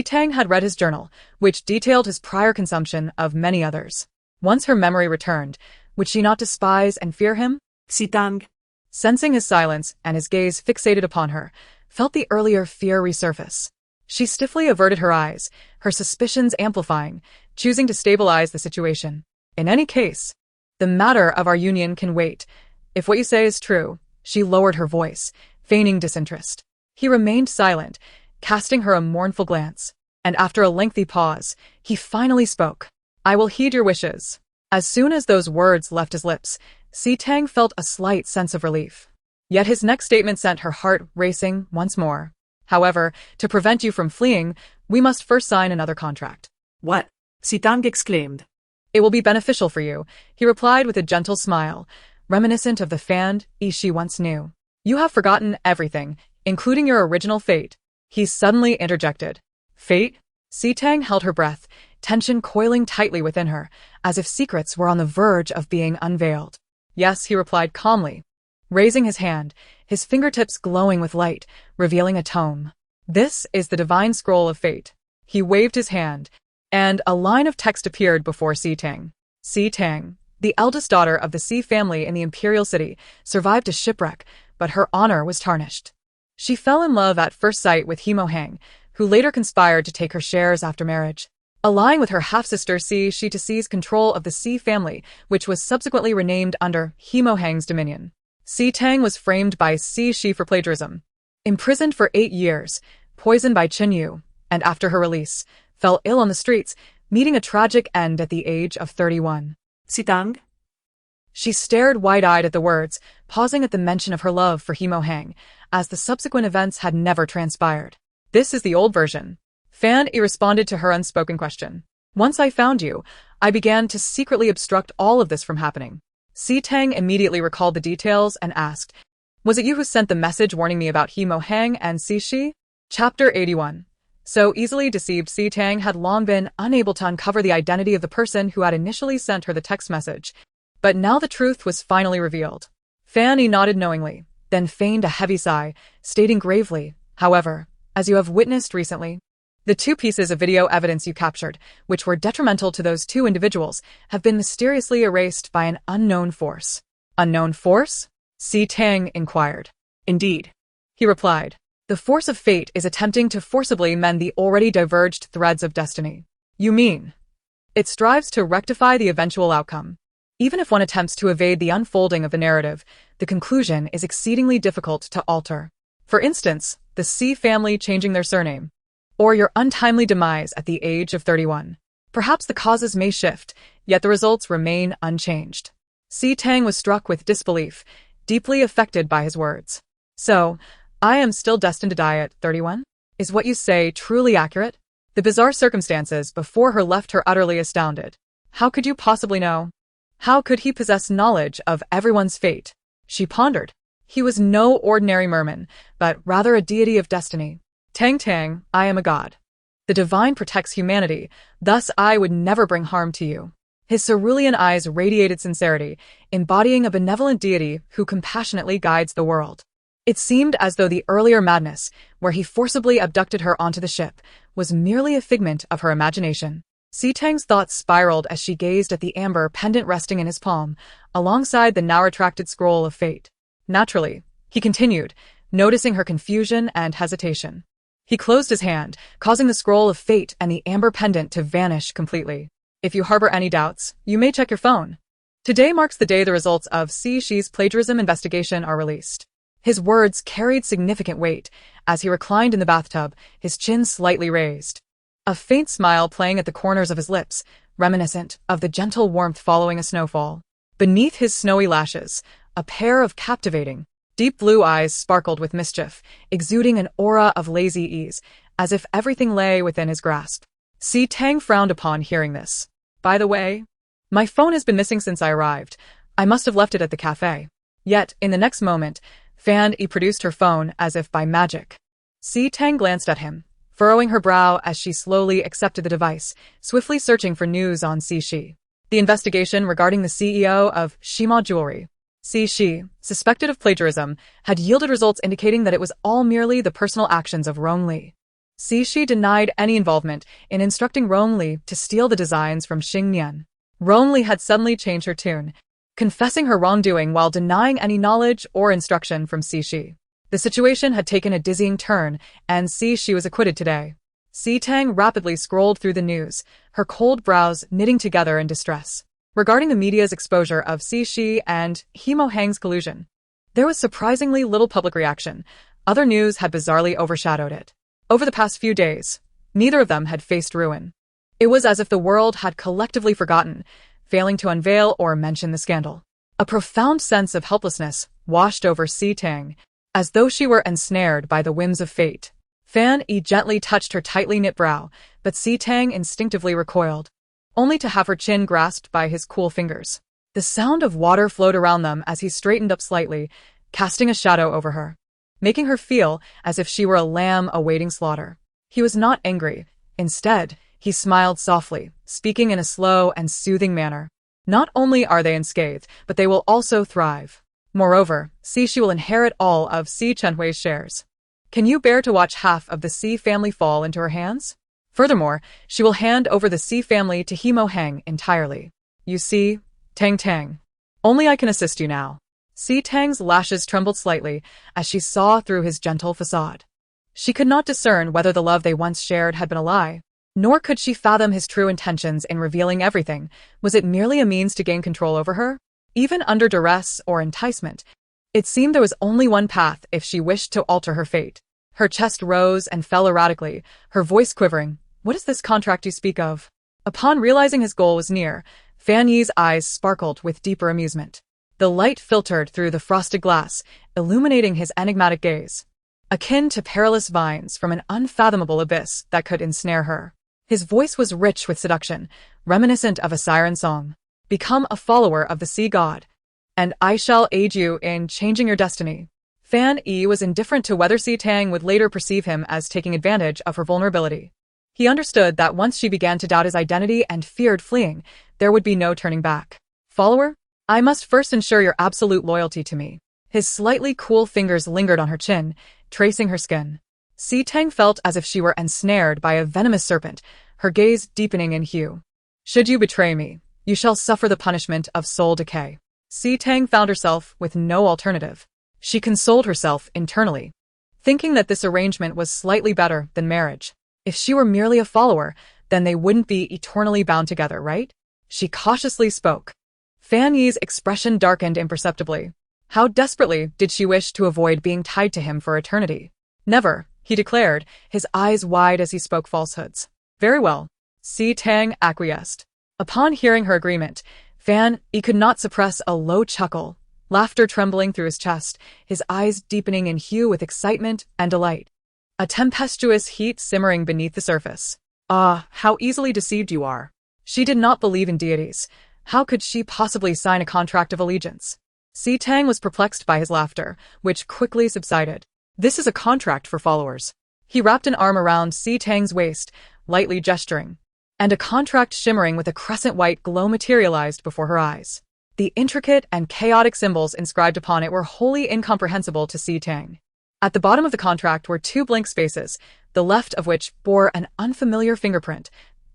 Tang had read his journal, which detailed his prior consumption of many others. Once her memory returned, would she not despise and fear him? Tang, sensing his silence and his gaze fixated upon her, felt the earlier fear resurface. She stiffly averted her eyes, her suspicions amplifying, choosing to stabilize the situation. In any case, the matter of our union can wait. If what you say is true, she lowered her voice, feigning disinterest. He remained silent, casting her a mournful glance, and after a lengthy pause, he finally spoke. I will heed your wishes. As soon as those words left his lips, Tang felt a slight sense of relief. Yet his next statement sent her heart racing once more. However, to prevent you from fleeing, we must first sign another contract. What? Tang exclaimed. It will be beneficial for you, he replied with a gentle smile, reminiscent of the Fanny she once knew. You have forgotten everything, including your original fate. He suddenly interjected. Fate? Tang held her breath, tension coiling tightly within her, as if secrets were on the verge of being unveiled. Yes, he replied calmly, raising his hand, his fingertips glowing with light, revealing a tome. This is the divine scroll of fate. He waved his hand, and a line of text appeared before Tang. Tang, the eldest daughter of the Sea family in the imperial city, survived a shipwreck, but her honor was tarnished. She fell in love at first sight with Hang, who later conspired to take her shares after marriage. Allying with her half-sister she to seize control of the Sea family, which was subsequently renamed under Hang's dominion. Tang was framed by she for plagiarism, imprisoned for 8 years, poisoned by Yu, and after her release, fell ill on the streets, meeting a tragic end at the age of 31. Tang? She stared wide-eyed at the words, pausing at the mention of her love for Hang, as the subsequent events had never transpired. This is the old version. Fan Yi responded to her unspoken question. Once I found you, I began to secretly obstruct all of this from happening. Tang immediately recalled the details and asked, was it you who sent the message warning me about Mo Hang and Shi? Chapter 81. So easily deceived, Tang had long been unable to uncover the identity of the person who had initially sent her the text message. But now the truth was finally revealed. Fan Yi nodded knowingly, then feigned a heavy sigh, stating gravely, however, as you have witnessed recently, the 2 pieces of video evidence you captured, which were detrimental to those 2 individuals, have been mysteriously erased by an unknown force. Unknown force? Tang inquired. Indeed. He replied. The force of fate is attempting to forcibly mend the already diverged threads of destiny. You mean? It strives to rectify the eventual outcome. Even if one attempts to evade the unfolding of the narrative, the conclusion is exceedingly difficult to alter. For instance, the C family changing their surname. Or your untimely demise at the age of 31. Perhaps the causes may shift, yet the results remain unchanged. Tang was struck with disbelief, deeply affected by his words. So, I am still destined to die at 31? Is what you say truly accurate? The bizarre circumstances before her left her utterly astounded. How could you possibly know? How could he possess knowledge of everyone's fate? She pondered. He was no ordinary merman, but rather a deity of destiny. Tang, I am a god. The divine protects humanity, thus I would never bring harm to you. His cerulean eyes radiated sincerity, embodying a benevolent deity who compassionately guides the world. It seemed as though the earlier madness, where he forcibly abducted her onto the ship, was merely a figment of her imagination. Tang's thoughts spiraled as she gazed at the amber pendant resting in his palm, alongside the now retracted scroll of fate. Naturally, he continued, noticing her confusion and hesitation. He closed his hand, causing the scroll of fate and the amber pendant to vanish completely. If you harbor any doubts, you may check your phone. Today marks the day the results of Shi's plagiarism investigation are released. His words carried significant weight as he reclined in the bathtub, his chin slightly raised. A faint smile playing at the corners of his lips, reminiscent of the gentle warmth following a snowfall. Beneath his snowy lashes, a pair of captivating, deep blue eyes sparkled with mischief, exuding an aura of lazy ease, as if everything lay within his grasp. Tang frowned upon hearing this. By the way, my phone has been missing since I arrived. I must have left it at the cafe. Yet, in the next moment, Fan Yi produced her phone as if by magic. Tang glanced at him, furrowing her brow as she slowly accepted the device, swiftly searching for news on Shi. The investigation regarding the CEO of Shima Jewelry, Shi, suspected of plagiarism, had yielded results indicating that it was all merely the personal actions of Li. Shi denied any involvement in instructing Li to steal the designs from Xingnian. Li had suddenly changed her tune, confessing her wrongdoing while denying any knowledge or instruction from Shi. The situation had taken a dizzying turn, and Shi was acquitted today. Tang rapidly scrolled through the news, her cold brows knitting together in distress. Regarding the media's exposure of Shi and Mo Hang's collusion, there was surprisingly little public reaction. Other news had bizarrely overshadowed it. Over the past few days, neither of them had faced ruin. It was as if the world had collectively forgotten, failing to unveil or mention the scandal. A profound sense of helplessness washed over Tang, as though she were ensnared by the whims of fate. Fan Yi gently touched her tightly knit brow, but Tang instinctively recoiled, only to have her chin grasped by his cool fingers. The sound of water flowed around them as he straightened up slightly, casting a shadow over her, making her feel as if she were a lamb awaiting slaughter. He was not angry. Instead, he smiled softly, speaking in a slow and soothing manner. Not only are they unscathed, but they will also thrive. Moreover, Shi will inherit all of Si Chenhui's shares. Can you bear to watch half of the Si family fall into her hands? Furthermore, she will hand over the Si family to Mo Hang entirely. You see, Tang. Only I can assist you now. Tang's lashes trembled slightly as she saw through his gentle facade. She could not discern whether the love they once shared had been a lie, nor could she fathom his true intentions in revealing everything. Was it merely a means to gain control over her? Even under duress or enticement, it seemed there was only one path if she wished to alter her fate. Her chest rose and fell erratically, her voice quivering. What is this contract you speak of? Upon realizing his goal was near, Fan Yi's eyes sparkled with deeper amusement. The light filtered through the frosted glass, illuminating his enigmatic gaze. akin to perilous vines from an unfathomable abyss that could ensnare her. His voice was rich with seduction, reminiscent of a siren song. Become a follower of the sea god, and I shall aid you in changing your destiny. Fan Yi was indifferent to whether Si Tang would later perceive him as taking advantage of her vulnerability. He understood that once she began to doubt his identity and feared fleeing, there would be no turning back. Follower? I must first ensure your absolute loyalty to me. His slightly cool fingers lingered on her chin, tracing her skin. Si Tang felt as if she were ensnared by a venomous serpent, her gaze deepening in hue. Should you betray me, you shall suffer the punishment of soul decay. Si Tang found herself with no alternative. She consoled herself internally, thinking that this arrangement was slightly better than marriage. If she were merely a follower, then they wouldn't be eternally bound together, right? She cautiously spoke. Fan Yi's expression darkened imperceptibly. How desperately did she wish to avoid being tied to him for eternity? Never, he declared, his eyes wide as he spoke falsehoods. Very well. Si Tang acquiesced. Upon hearing her agreement, Fan Yi could not suppress a low chuckle, laughter trembling through his chest, his eyes deepening in hue with excitement and delight. A tempestuous heat simmering beneath the surface. Ah, how easily deceived you are. She did not believe in deities. How could she possibly sign a contract of allegiance? Si Tang was perplexed by his laughter, which quickly subsided. This is a contract for followers. He wrapped an arm around Si Tang's waist, lightly gesturing, and a contract shimmering with a crescent-white glow materialized before her eyes. The intricate and chaotic symbols inscribed upon it were wholly incomprehensible to Si Tang. At the bottom of the contract were two blank spaces, the left of which bore an unfamiliar fingerprint,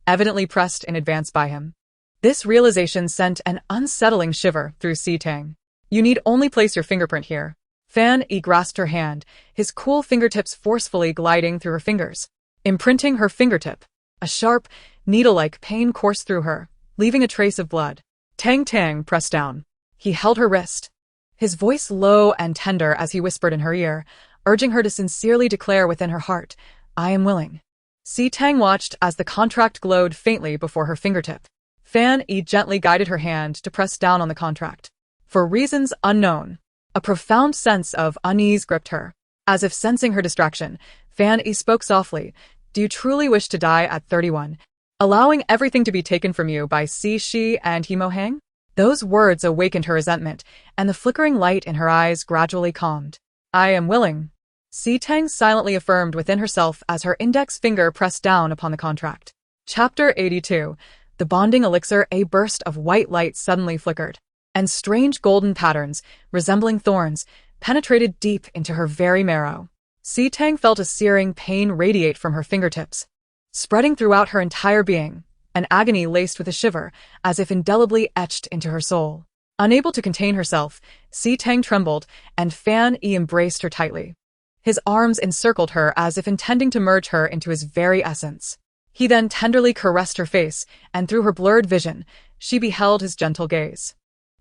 evidently pressed in advance by him. This realization sent an unsettling shiver through Si Tang. You need only place your fingerprint here. Fan Yi grasped her hand, his cool fingertips forcefully gliding through her fingers, imprinting her fingertip. A sharp, needle-like pain coursed through her, leaving a trace of blood. Tang pressed down. He held her wrist, his voice low and tender as he whispered in her ear, urging her to sincerely declare within her heart, I am willing. Si Tang watched as the contract glowed faintly before her fingertip. Fan Yi gently guided her hand to press down on the contract. For reasons unknown, a profound sense of unease gripped her. As if sensing her distraction, Fan Yi spoke softly, Do you truly wish to die at 31, allowing everything to be taken from you by Si Shi and He Mo Hang? Those words awakened her resentment, and the flickering light in her eyes gradually calmed. I am willing. Si Tang silently affirmed within herself as her index finger pressed down upon the contract. Chapter 82. The bonding elixir. A burst of white light suddenly flickered, and strange golden patterns, resembling thorns, penetrated deep into her very marrow. Si Tang felt a searing pain radiate from her fingertips, spreading throughout her entire being, an agony laced with a shiver, as if indelibly etched into her soul. Unable to contain herself, Si Tang trembled, and Fan Yi embraced her tightly. His arms encircled her as if intending to merge her into his very essence. He then tenderly caressed her face, and through her blurred vision, she beheld his gentle gaze.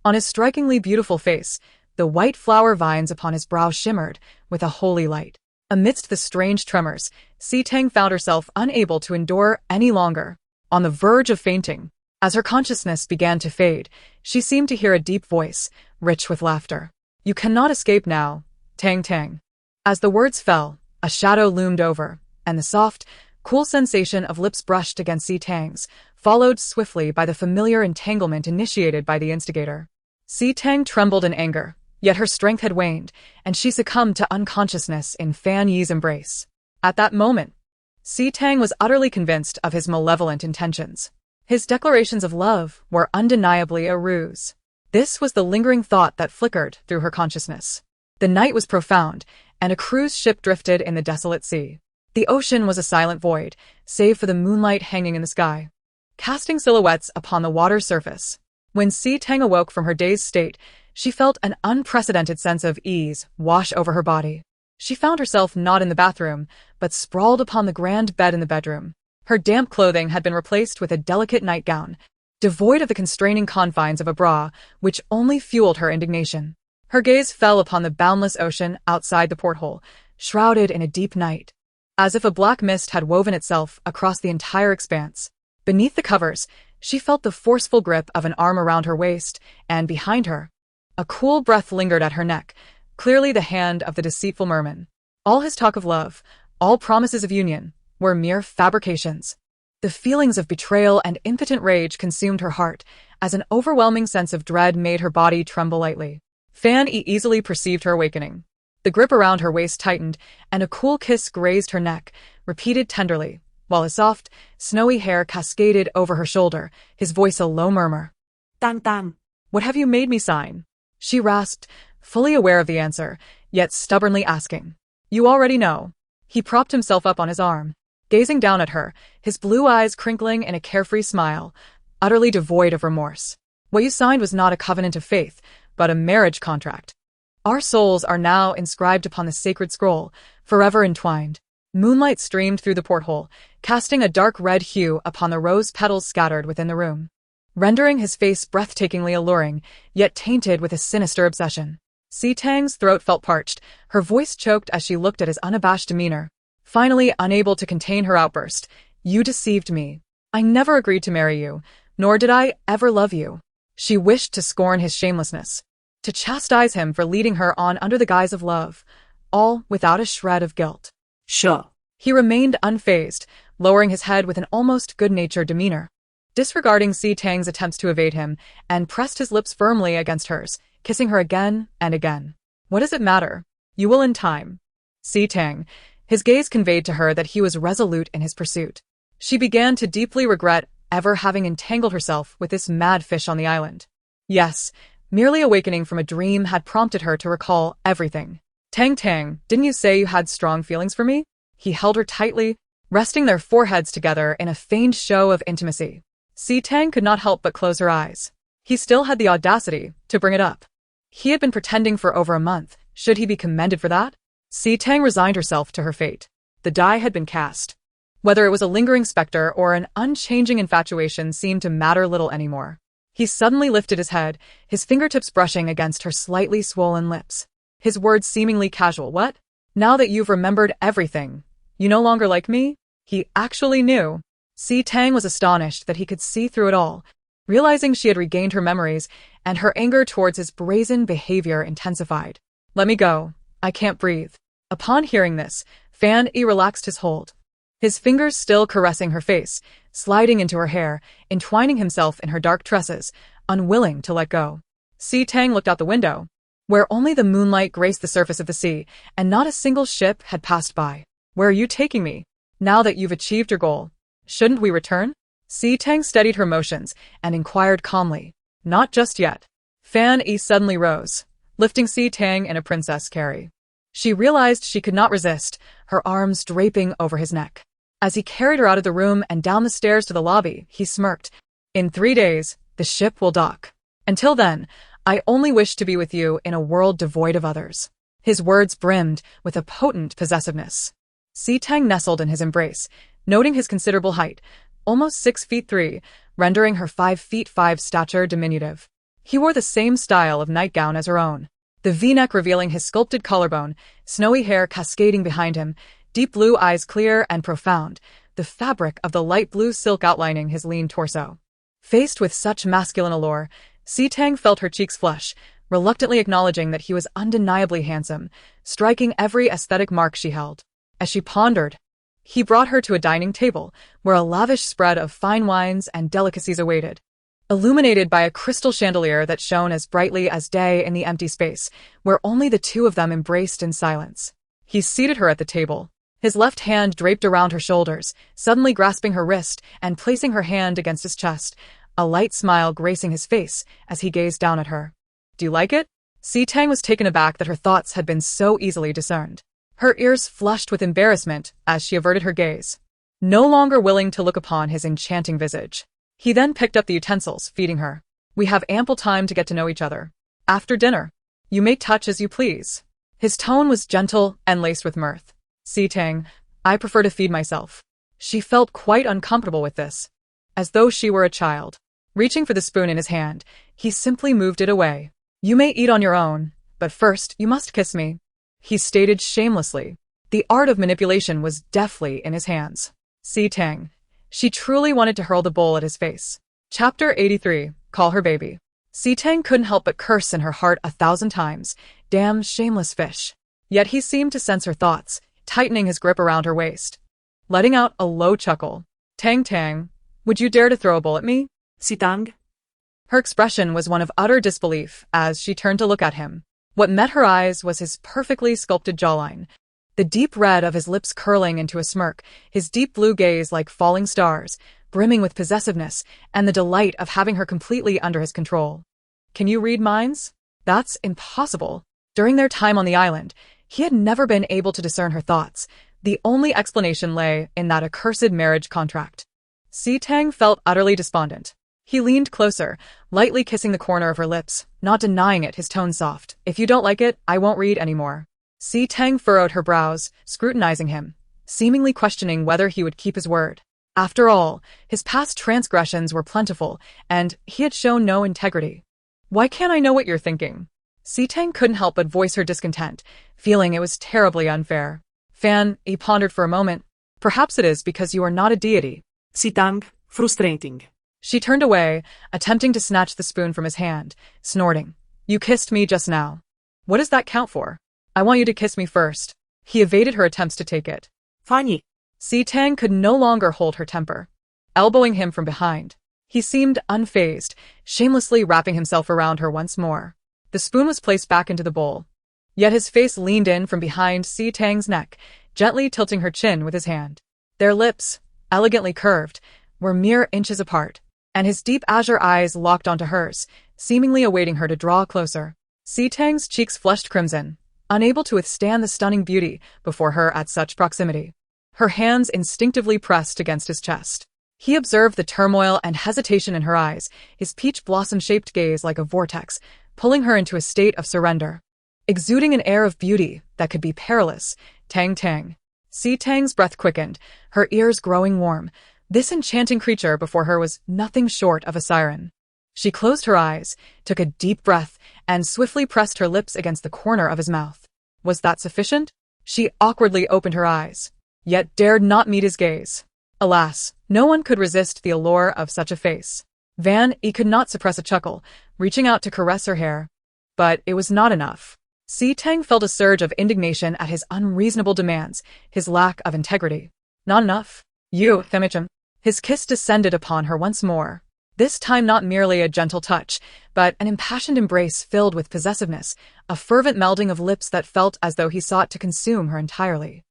On his strikingly beautiful face, the white flower vines upon his brow shimmered with a holy light. Amidst the strange tremors, Si Tang found herself unable to endure any longer, on the verge of fainting. As her consciousness began to fade, she seemed to hear a deep voice, rich with laughter. You cannot escape now, Tang. As the words fell, a shadow loomed over, and the soft, cool sensation of lips brushed against Si Tang's, followed swiftly by the familiar entanglement initiated by the instigator. Si Tang trembled in anger, yet her strength had waned, and she succumbed to unconsciousness in Fan Yi's embrace. At that moment, Si Tang was utterly convinced of his malevolent intentions. His declarations of love were undeniably a ruse. This was the lingering thought that flickered through her consciousness. The night was profound, and a cruise ship drifted in the desolate sea. The ocean was a silent void, save for the moonlight hanging in the sky, casting silhouettes upon the water's surface. When Si Tang awoke from her dazed state, she felt an unprecedented sense of ease wash over her body. She found herself not in the bathroom, but sprawled upon the grand bed in the bedroom. Her damp clothing had been replaced with a delicate nightgown, devoid of the constraining confines of a bra, which only fueled her indignation. Her gaze fell upon the boundless ocean outside the porthole, shrouded in a deep night, as if a black mist had woven itself across the entire expanse. Beneath the covers, she felt the forceful grip of an arm around her waist, and behind her, a cool breath lingered at her neck, clearly the hand of the deceitful Merman. All his talk of love, all promises of union, were mere fabrications. The feelings of betrayal and impotent rage consumed her heart, as an overwhelming sense of dread made her body tremble lightly. Fan Yi easily perceived her awakening. The grip around her waist tightened, and a cool kiss grazed her neck, repeated tenderly, while his soft, snowy hair cascaded over her shoulder, his voice a low murmur. Tang Tang. What have you made me sign? She rasped, fully aware of the answer, yet stubbornly asking. You already know. He propped himself up on his arm, gazing down at her, his blue eyes crinkling in a carefree smile, utterly devoid of remorse. What you signed was not a covenant of faith, but a marriage contract. Our souls are now inscribed upon the sacred scroll, forever entwined. Moonlight streamed through the porthole, casting a dark red hue upon the rose petals scattered within the room, rendering his face breathtakingly alluring, yet tainted with a sinister obsession. Tang's throat felt parched, her voice choked as she looked at his unabashed demeanor. Finally, unable to contain her outburst, You deceived me. I never agreed to marry you, nor did I ever love you. She wished to scorn his shamelessness, to chastise him for leading her on under the guise of love, all without a shred of guilt. Sure. He remained unfazed, lowering his head with an almost good-natured demeanor, disregarding Tang's attempts to evade him, and pressed his lips firmly against hers, kissing her again and again. What does it matter? You will in time. Tang. His gaze conveyed to her that he was resolute in his pursuit. She began to deeply regret ever having entangled herself with this mad fish on the island. Yes, merely awakening from a dream had prompted her to recall everything. Tang, didn't you say you had strong feelings for me? He held her tightly, resting their foreheads together in a feigned show of intimacy. Tang could not help but close her eyes. He still had the audacity to bring it up. He had been pretending for over a month. Should he be commended for that? Tang resigned herself to her fate. The die had been cast. Whether it was a lingering specter or an unchanging infatuation seemed to matter little anymore. He suddenly lifted his head, his fingertips brushing against her slightly swollen lips. His words seemingly casual. What? Now that you've remembered everything, you no longer like me? He actually knew. Tang was astonished that he could see through it all, realizing she had regained her memories, and her anger towards his brazen behavior intensified. Let me go. I can't breathe. Upon hearing this, Fan Yi relaxed his hold, his fingers still caressing her face, sliding into her hair, entwining himself in her dark tresses, unwilling to let go. Tang looked out the window, where only the moonlight graced the surface of the sea, and not a single ship had passed by. Where are you taking me? Now that you've achieved your goal, shouldn't we return? Tang steadied her motions and inquired calmly. Not just yet. Fan Yi suddenly rose, lifting Tang in a princess carry. She realized she could not resist, her arms draping over his neck. As he carried her out of the room and down the stairs to the lobby, he smirked. In 3 days, the ship will dock. Until then, I only wish to be with you in a world devoid of others. His words brimmed with a potent possessiveness. Tang nestled in his embrace, noting his considerable height, almost 6'3", rendering her 5'5" stature diminutive. He wore the same style of nightgown as her own, the V-neck revealing his sculpted collarbone, snowy hair cascading behind him, deep blue eyes clear and profound, the fabric of the light blue silk outlining his lean torso. Faced with such masculine allure, Tang felt her cheeks flush, reluctantly acknowledging that he was undeniably handsome, striking every aesthetic mark she held. As she pondered, he brought her to a dining table, where a lavish spread of fine wines and delicacies awaited. Illuminated by a crystal chandelier that shone as brightly as day in the empty space, where only the two of them embraced in silence. He seated her at the table, his left hand draped around her shoulders, suddenly grasping her wrist and placing her hand against his chest, a light smile gracing his face as he gazed down at her. Do you like it? Tang was taken aback that her thoughts had been so easily discerned. Her ears flushed with embarrassment as she averted her gaze, no longer willing to look upon his enchanting visage. He then picked up the utensils, feeding her. We have ample time to get to know each other. After dinner, you may touch as you please. His tone was gentle and laced with mirth. Tang, I prefer to feed myself. She felt quite uncomfortable with this, as though she were a child. Reaching for the spoon in his hand, he simply moved it away. You may eat on your own, but first you must kiss me, he stated shamelessly. The art of manipulation was deftly in his hands. Tang. She truly wanted to hurl the bowl at his face. Chapter 83, Call Her Baby. Tang couldn't help but curse in her heart 1,000 times. Damn shameless fish. Yet he seemed to sense her thoughts, tightening his grip around her waist. Letting out a low chuckle. Tang, would you dare to throw a bull at me? Si Tang? Her expression was one of utter disbelief as she turned to look at him. What met her eyes was his perfectly sculpted jawline, the deep red of his lips curling into a smirk, his deep blue gaze like falling stars, brimming with possessiveness, and the delight of having her completely under his control. Can you read minds? That's impossible. During their time on the island, he had never been able to discern her thoughts. The only explanation lay in that accursed marriage contract. Tang felt utterly despondent. He leaned closer, lightly kissing the corner of her lips, not denying it, his tone soft. If you don't like it, I won't read anymore. Tang furrowed her brows, scrutinizing him, seemingly questioning whether he would keep his word. After all, his past transgressions were plentiful, and he had shown no integrity. Why can't I know what you're thinking? Tang couldn't help but voice her discontent, feeling it was terribly unfair. Fan, he pondered for a moment. Perhaps it is because you are not a deity. Si Tang, frustrating. She turned away, attempting to snatch the spoon from his hand, snorting. You kissed me just now. What does that count for? I want you to kiss me first. He evaded her attempts to take it. Funny. Tang could no longer hold her temper. Elbowing him from behind, he seemed unfazed, shamelessly wrapping himself around her once more. The spoon was placed back into the bowl. Yet his face leaned in from behind Tang's neck, gently tilting her chin with his hand. Their lips, elegantly curved, were mere inches apart, and his deep azure eyes locked onto hers, seemingly awaiting her to draw closer. Tang's cheeks flushed crimson, unable to withstand the stunning beauty before her at such proximity. Her hands instinctively pressed against his chest. He observed the turmoil and hesitation in her eyes, his peach blossom-shaped gaze like a vortex, pulling her into a state of surrender. Exuding an air of beauty that could be perilous, Tang. Tang's breath quickened, her ears growing warm. This enchanting creature before her was nothing short of a siren. She closed her eyes, took a deep breath, and swiftly pressed her lips against the corner of his mouth. Was that sufficient? She awkwardly opened her eyes, yet dared not meet his gaze. Alas, no one could resist the allure of such a face. He could not suppress a chuckle, reaching out to caress her hair. But it was not enough. Tang felt a surge of indignation at his unreasonable demands, his lack of integrity. Not enough? You, Themichum. His kiss descended upon her once more. This time not merely a gentle touch, but an impassioned embrace filled with possessiveness, a fervent melding of lips that felt as though he sought to consume her entirely.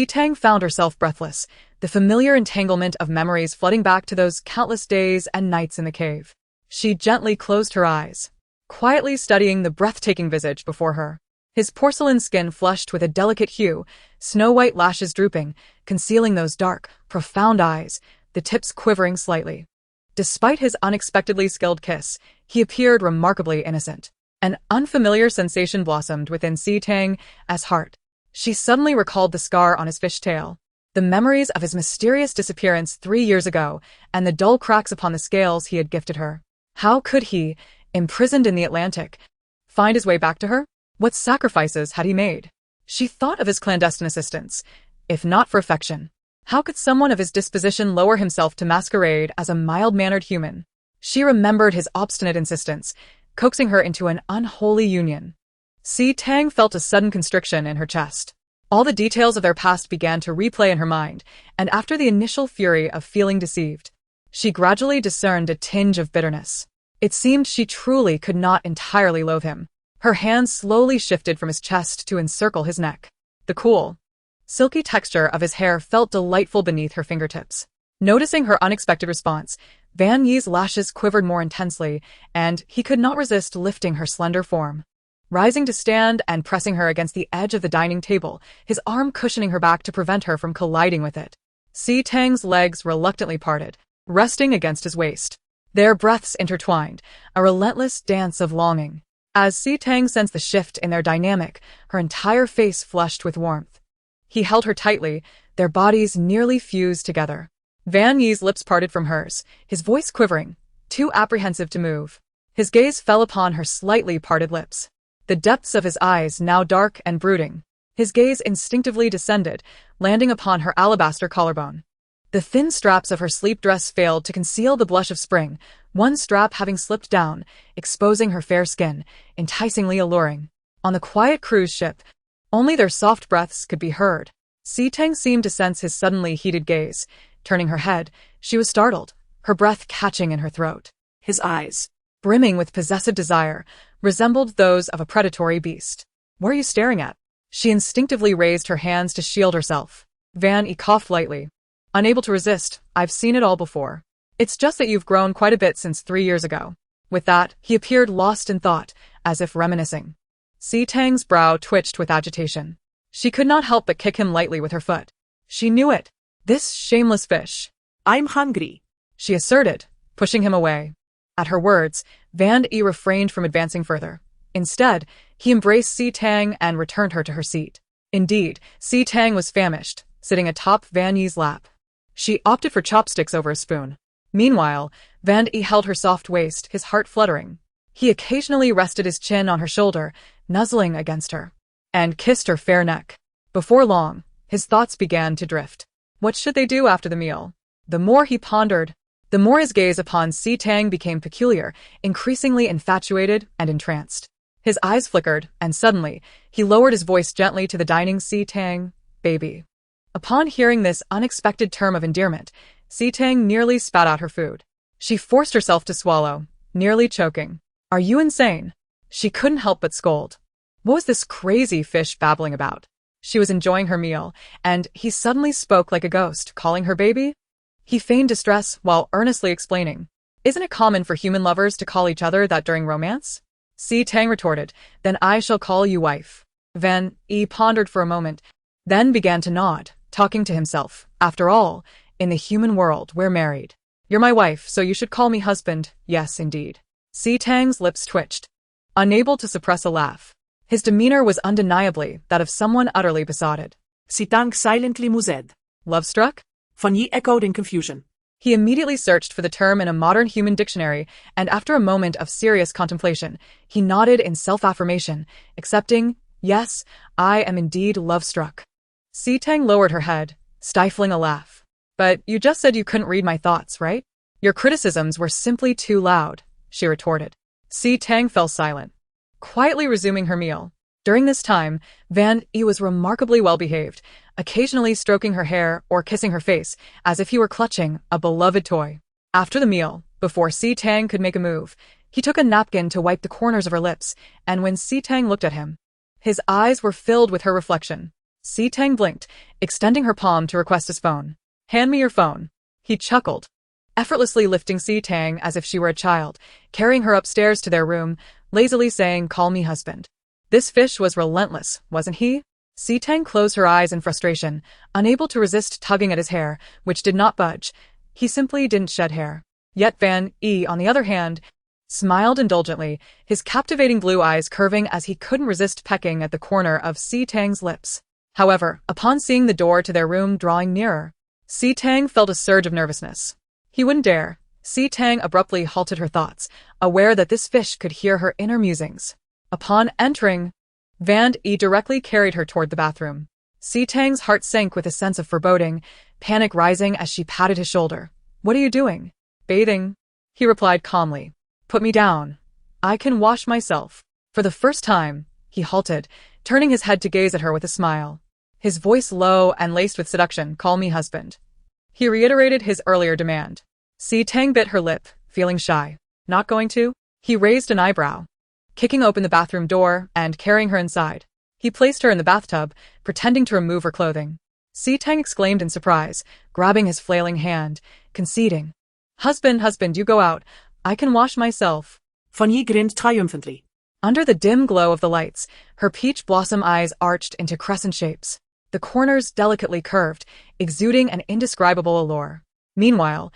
Tang found herself breathless, the familiar entanglement of memories flooding back to those countless days and nights in the cave. She gently closed her eyes, quietly studying the breathtaking visage before her. His porcelain skin flushed with a delicate hue, snow-white lashes drooping, concealing those dark, profound eyes, the tips quivering slightly. Despite his unexpectedly skilled kiss, he appeared remarkably innocent. An unfamiliar sensation blossomed within Tang as heart. She suddenly recalled the scar on his fishtail, the memories of his mysterious disappearance 3 years ago, and the dull cracks upon the scales he had gifted her. How could he, imprisoned in the Atlantic, find his way back to her? What sacrifices had he made? She thought of his clandestine assistance. If not for affection, how could someone of his disposition lower himself to masquerade as a mild-mannered human? She remembered his obstinate insistence, coaxing her into an unholy union. Tang felt a sudden constriction in her chest. All the details of their past began to replay in her mind, and after the initial fury of feeling deceived, she gradually discerned a tinge of bitterness. It seemed she truly could not entirely loathe him. Her hands slowly shifted from his chest to encircle his neck. The cool, silky texture of his hair felt delightful beneath her fingertips. Noticing her unexpected response, Van Yee's lashes quivered more intensely, and he could not resist lifting her slender form. Rising to stand and pressing her against the edge of the dining table, his arm cushioning her back to prevent her from colliding with it. Tang's legs reluctantly parted, resting against his waist. Their breaths intertwined, a relentless dance of longing. As Tang sensed the shift in their dynamic, her entire face flushed with warmth. He held her tightly, their bodies nearly fused together. Van Yee's lips parted from hers, his voice quivering, too apprehensive to move. His gaze fell upon her slightly parted lips. The depths of his eyes now dark and brooding. His gaze instinctively descended, landing upon her alabaster collarbone. The thin straps of her sleep dress failed to conceal the blush of spring, one strap having slipped down, exposing her fair skin, enticingly alluring. On the quiet cruise ship, Only their soft breaths could be heard. Tang seemed to sense his suddenly heated gaze. Turning her head, she was startled, her breath catching in her throat. His eyes, brimming with possessive desire, resembled those of a predatory beast. What are you staring at? She instinctively raised her hands to shield herself. Van E coughed lightly. Unable to resist, I've seen it all before. It's just that you've grown quite a bit since 3 years ago. With that, he appeared lost in thought, as if reminiscing. Tang's brow twitched with agitation. She could not help but kick him lightly with her foot. She knew it. This shameless fish. I'm hungry, She asserted, pushing him away. At her words, Van E refrained from advancing further. Instead, he embraced Tang and returned her to her seat. Indeed, Tang was famished, sitting atop Van E's lap. She opted for chopsticks over a spoon. Meanwhile, Van E held her soft waist, his heart fluttering. He occasionally rested his chin on her shoulder, nuzzling against her, and kissed her fair neck. Before long, his thoughts began to drift. What should they do after the meal? The more he pondered, the more his gaze upon Tang became peculiar, increasingly infatuated and entranced. His eyes flickered, and suddenly, he lowered his voice gently to the dining Tang, baby. Upon hearing this unexpected term of endearment, Tang nearly spat out her food. She forced herself to swallow, nearly choking. Are you insane? She couldn't help but scold. What was this crazy fish babbling about? She was enjoying her meal, and he suddenly spoke like a ghost, calling her baby? He feigned distress while earnestly explaining. Isn't it common for human lovers to call each other that during romance? Tang retorted, then I shall call you wife. Van E pondered for a moment, then began to nod, talking to himself. After all, in the human world, we're married. You're my wife, so you should call me husband. Yes, indeed. Tang's lips twitched, unable to suppress a laugh. His demeanor was undeniably that of someone utterly besotted. Tang silently mused. Love-struck? Van Yi echoed in confusion. He immediately searched for the term in a modern human dictionary, and after a moment of serious contemplation, he nodded in self-affirmation, accepting, yes, I am indeed love-struck. Tang lowered her head, stifling a laugh. But you just said you couldn't read my thoughts, right? Your criticisms were simply too loud, she retorted. Tang fell silent, quietly resuming her meal. During this time, Van E was remarkably well-behaved, occasionally stroking her hair or kissing her face, as if he were clutching a beloved toy. After the meal, before Tang could make a move, he took a napkin to wipe the corners of her lips, and when Tang looked at him, his eyes were filled with her reflection. Tang blinked, extending her palm to request his phone. Hand me your phone. He chuckled, effortlessly lifting Tang as if she were a child, carrying her upstairs to their room, lazily saying, call me husband. This fish was relentless, wasn't he? Tang closed her eyes in frustration, unable to resist tugging at his hair, which did not budge. He simply didn't shed hair. Yet Van E, on the other hand, smiled indulgently, his captivating blue eyes curving as he couldn't resist pecking at the corner of Tang's lips. However, upon seeing the door to their room drawing nearer, Tang felt a surge of nervousness. He wouldn't dare. Tang abruptly halted her thoughts, aware that this fish could hear her inner musings. Upon entering, Van E directly carried her toward the bathroom. Tang's heart sank with a sense of foreboding, panic rising as she patted his shoulder. What are you doing? Bathing, he replied calmly. Put me down. I can wash myself. For the first time, he halted, turning his head to gaze at her with a smile. His voice low and laced with seduction, call me husband. He reiterated his earlier demand. Tang bit her lip, feeling shy. Not going to? He raised an eyebrow, kicking open the bathroom door and carrying her inside. He placed her in the bathtub, pretending to remove her clothing. Tang exclaimed in surprise, grabbing his flailing hand, conceding. Husband, you go out. I can wash myself. Van Yi grinned triumphantly. Under the dim glow of the lights, her peach blossom eyes arched into crescent shapes, the corners delicately curved, exuding an indescribable allure. Meanwhile,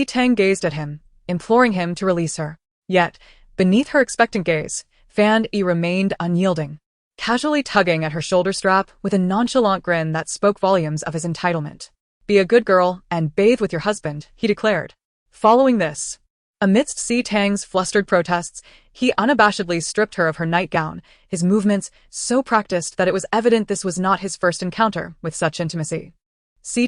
Tang gazed at him, imploring him to release her. Yet, beneath her expectant gaze, Van E remained unyielding, casually tugging at her shoulder strap with a nonchalant grin that spoke volumes of his entitlement. Be a good girl and bathe with your husband, he declared. Following this, amidst Tang's flustered protests, he unabashedly stripped her of her nightgown, his movements so practiced that it was evident this was not his first encounter with such intimacy.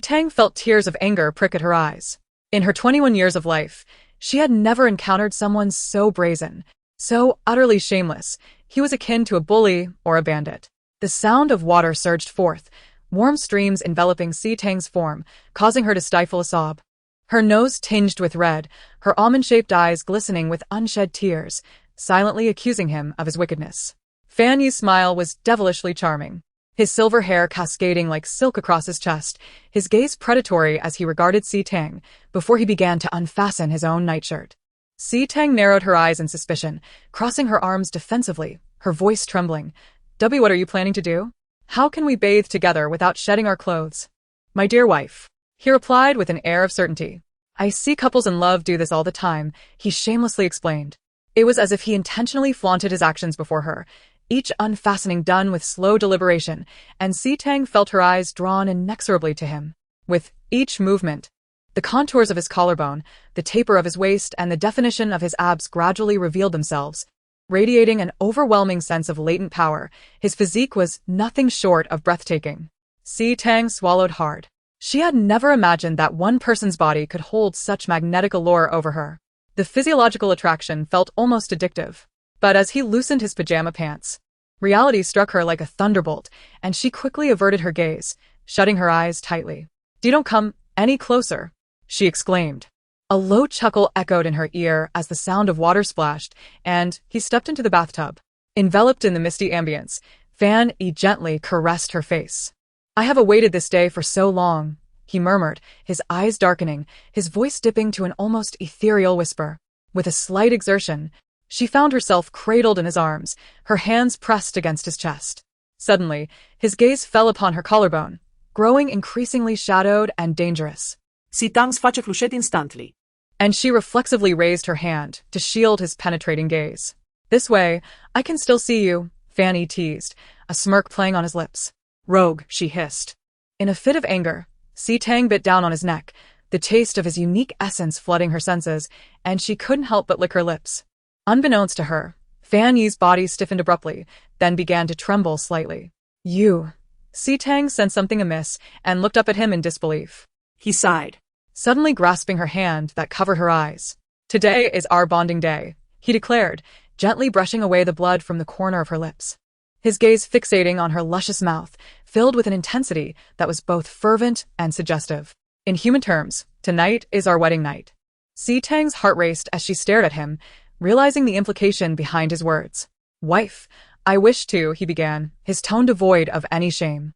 Tang felt tears of anger prick at her eyes. In her 21 years of life, she had never encountered someone so brazen, so utterly shameless. He was akin to a bully or a bandit. The sound of water surged forth, warm streams enveloping Si Tang's form, causing her to stifle a sob. Her nose tinged with red, her almond-shaped eyes glistening with unshed tears, silently accusing him of his wickedness. Fan Yi's smile was devilishly charming. His silver hair cascading like silk across his chest, his gaze predatory as he regarded Si Tang, before he began to unfasten his own nightshirt. Si Tang narrowed her eyes in suspicion, crossing her arms defensively, her voice trembling. What are you planning to do? How can we bathe together without shedding our clothes? My dear wife, he replied with an air of certainty. I see couples in love do this all the time, he shamelessly explained. It was as if he intentionally flaunted his actions before her, each unfastening done with slow deliberation, and Si Tang felt her eyes drawn inexorably to him. With each movement, the contours of his collarbone, the taper of his waist, and the definition of his abs gradually revealed themselves, radiating an overwhelming sense of latent power. His physique was nothing short of breathtaking. Si Tang swallowed hard. She had never imagined that one person's body could hold such magnetic allure over her. The physiological attraction felt almost addictive. But as he loosened his pajama pants, reality struck her like a thunderbolt, and she quickly averted her gaze, shutting her eyes tightly. Don't come any closer, she exclaimed. A low chuckle echoed in her ear as the sound of water splashed, and he stepped into the bathtub. Enveloped in the misty ambience, Fan Yi gently caressed her face. I have awaited this day for so long, he murmured, his eyes darkening, his voice dipping to an almost ethereal whisper. With a slight exertion, she found herself cradled in his arms, her hands pressed against his chest. Suddenly, his gaze fell upon her collarbone, growing increasingly shadowed and dangerous. Si Tang's face flushed instantly. And she reflexively raised her hand to shield his penetrating gaze. This way, I can still see you, Fan Yi teased, a smirk playing on his lips. Rogue, she hissed. In a fit of anger, Si Tang bit down on his neck, the taste of his unique essence flooding her senses, and she couldn't help but lick her lips. Unbeknownst to her, Fan Yi's body stiffened abruptly, then began to tremble slightly. You. Si Tang sensed something amiss and looked up at him in disbelief. He sighed, suddenly grasping her hand that covered her eyes. Today is our bonding day, he declared, gently brushing away the blood from the corner of her lips. His gaze fixating on her luscious mouth, filled with an intensity that was both fervent and suggestive. In human terms, tonight is our wedding night. Si Tang's heart raced as she stared at him, realizing the implication behind his words. Wife, I wish to, he began, his tone devoid of any shame.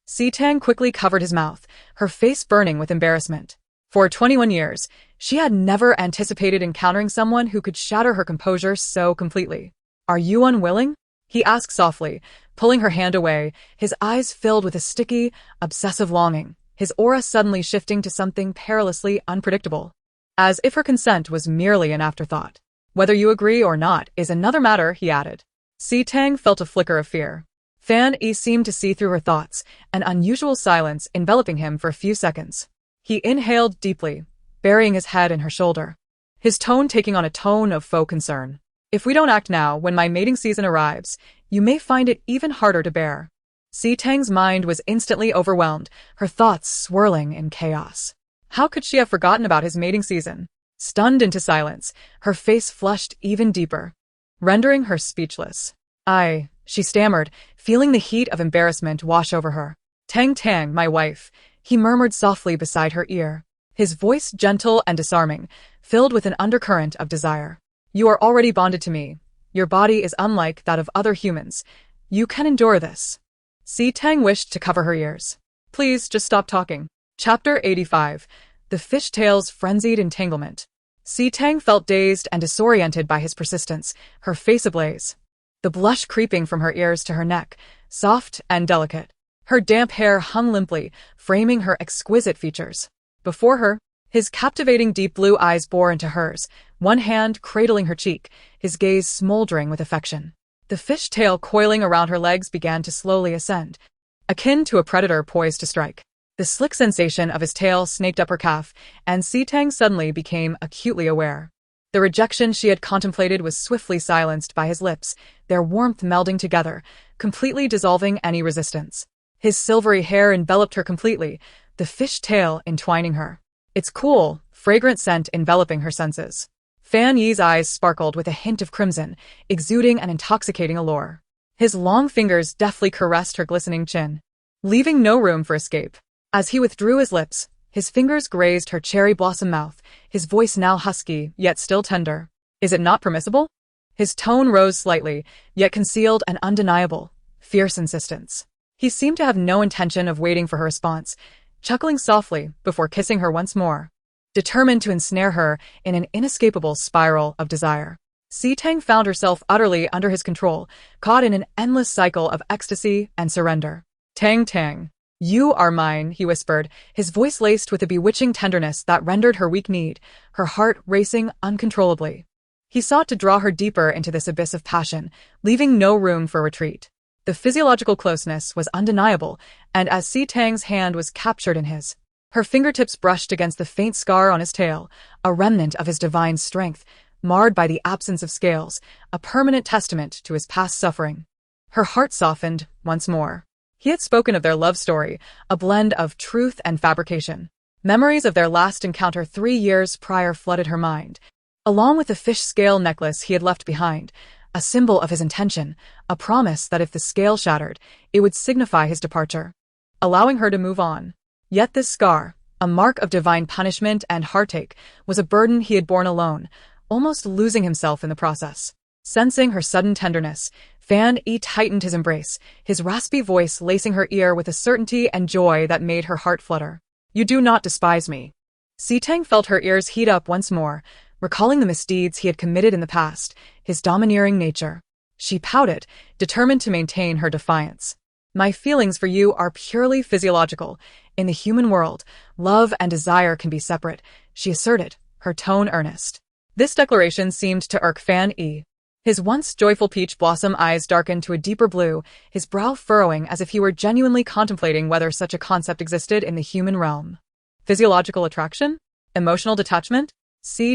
Si Tang quickly covered his mouth, her face burning with embarrassment. For 21 years, she had never anticipated encountering someone who could shatter her composure so completely. Are you unwilling? He asked softly, pulling her hand away, his eyes filled with a sticky, obsessive longing, his aura suddenly shifting to something perilously unpredictable. As if her consent was merely an afterthought. Whether you agree or not is another matter, he added. Si Tang felt a flicker of fear. Fan Yi seemed to see through her thoughts, an unusual silence enveloping him for a few seconds. He inhaled deeply, burying his head in her shoulder, his tone taking on a tone of faux concern. If we don't act now, when my mating season arrives, you may find it even harder to bear. Si Tang's mind was instantly overwhelmed, her thoughts swirling in chaos. How could she have forgotten about his mating season? Stunned into silence, her face flushed even deeper, rendering her speechless. She stammered, feeling the heat of embarrassment wash over her. Tang, my wife, he murmured softly beside her ear, his voice gentle and disarming, filled with an undercurrent of desire. You are already bonded to me. Your body is unlike that of other humans. You can endure this. Si Tang wished to cover her ears. Please, just stop talking. Chapter 85. The Fishtail's Frenzied Entanglement. Si Tang felt dazed and disoriented by his persistence, her face ablaze. The blush creeping from her ears to her neck, soft and delicate. Her damp hair hung limply, framing her exquisite features. Before her, his captivating deep blue eyes bore into hers, one hand cradling her cheek, his gaze smoldering with affection. The fishtail coiling around her legs began to slowly ascend, akin to a predator poised to strike. The slick sensation of his tail snaked up her calf, and Si Tang suddenly became acutely aware. The rejection she had contemplated was swiftly silenced by his lips, their warmth melding together, completely dissolving any resistance. His silvery hair enveloped her completely, the fish tail entwining her. Its cool, fragrant scent enveloping her senses. Fan Yi's eyes sparkled with a hint of crimson, exuding an intoxicating allure. His long fingers deftly caressed her glistening chin, leaving no room for escape. As he withdrew his lips, his fingers grazed her cherry blossom mouth, his voice now husky, yet still tender. Is it not permissible? His tone rose slightly, yet concealed an undeniable, fierce insistence. He seemed to have no intention of waiting for her response, chuckling softly before kissing her once more, determined to ensnare her in an inescapable spiral of desire. Tang found herself utterly under his control, caught in an endless cycle of ecstasy and surrender. Tang, you are mine, he whispered, his voice laced with a bewitching tenderness that rendered her weak-kneed, her heart racing uncontrollably. He sought to draw her deeper into this abyss of passion, leaving no room for retreat. The physiological closeness was undeniable, and as Tang's hand was captured in his, her fingertips brushed against the faint scar on his tail, a remnant of his divine strength, marred by the absence of scales, a permanent testament to his past suffering. Her heart softened once more. He had spoken of their love story, a blend of truth and fabrication. Memories of their last encounter 3 years prior flooded her mind, along with the fish scale necklace he had left behind, a symbol of his intention, a promise that if the scale shattered, it would signify his departure, allowing her to move on. Yet this scar, a mark of divine punishment and heartache, was a burden he had borne alone, almost losing himself in the process. Sensing her sudden tenderness, Fan Yi tightened his embrace, his raspy voice lacing her ear with a certainty and joy that made her heart flutter. You do not despise me. Tang felt her ears heat up once more, recalling the misdeeds he had committed in the past, his domineering nature. She pouted, determined to maintain her defiance. My feelings for you are purely physiological. In the human world, love and desire can be separate, she asserted, her tone earnest. This declaration seemed to irk Fan Yi. His once joyful peach blossom eyes darkened to a deeper blue, his brow furrowing as if he were genuinely contemplating whether such a concept existed in the human realm. Physiological attraction? Emotional detachment?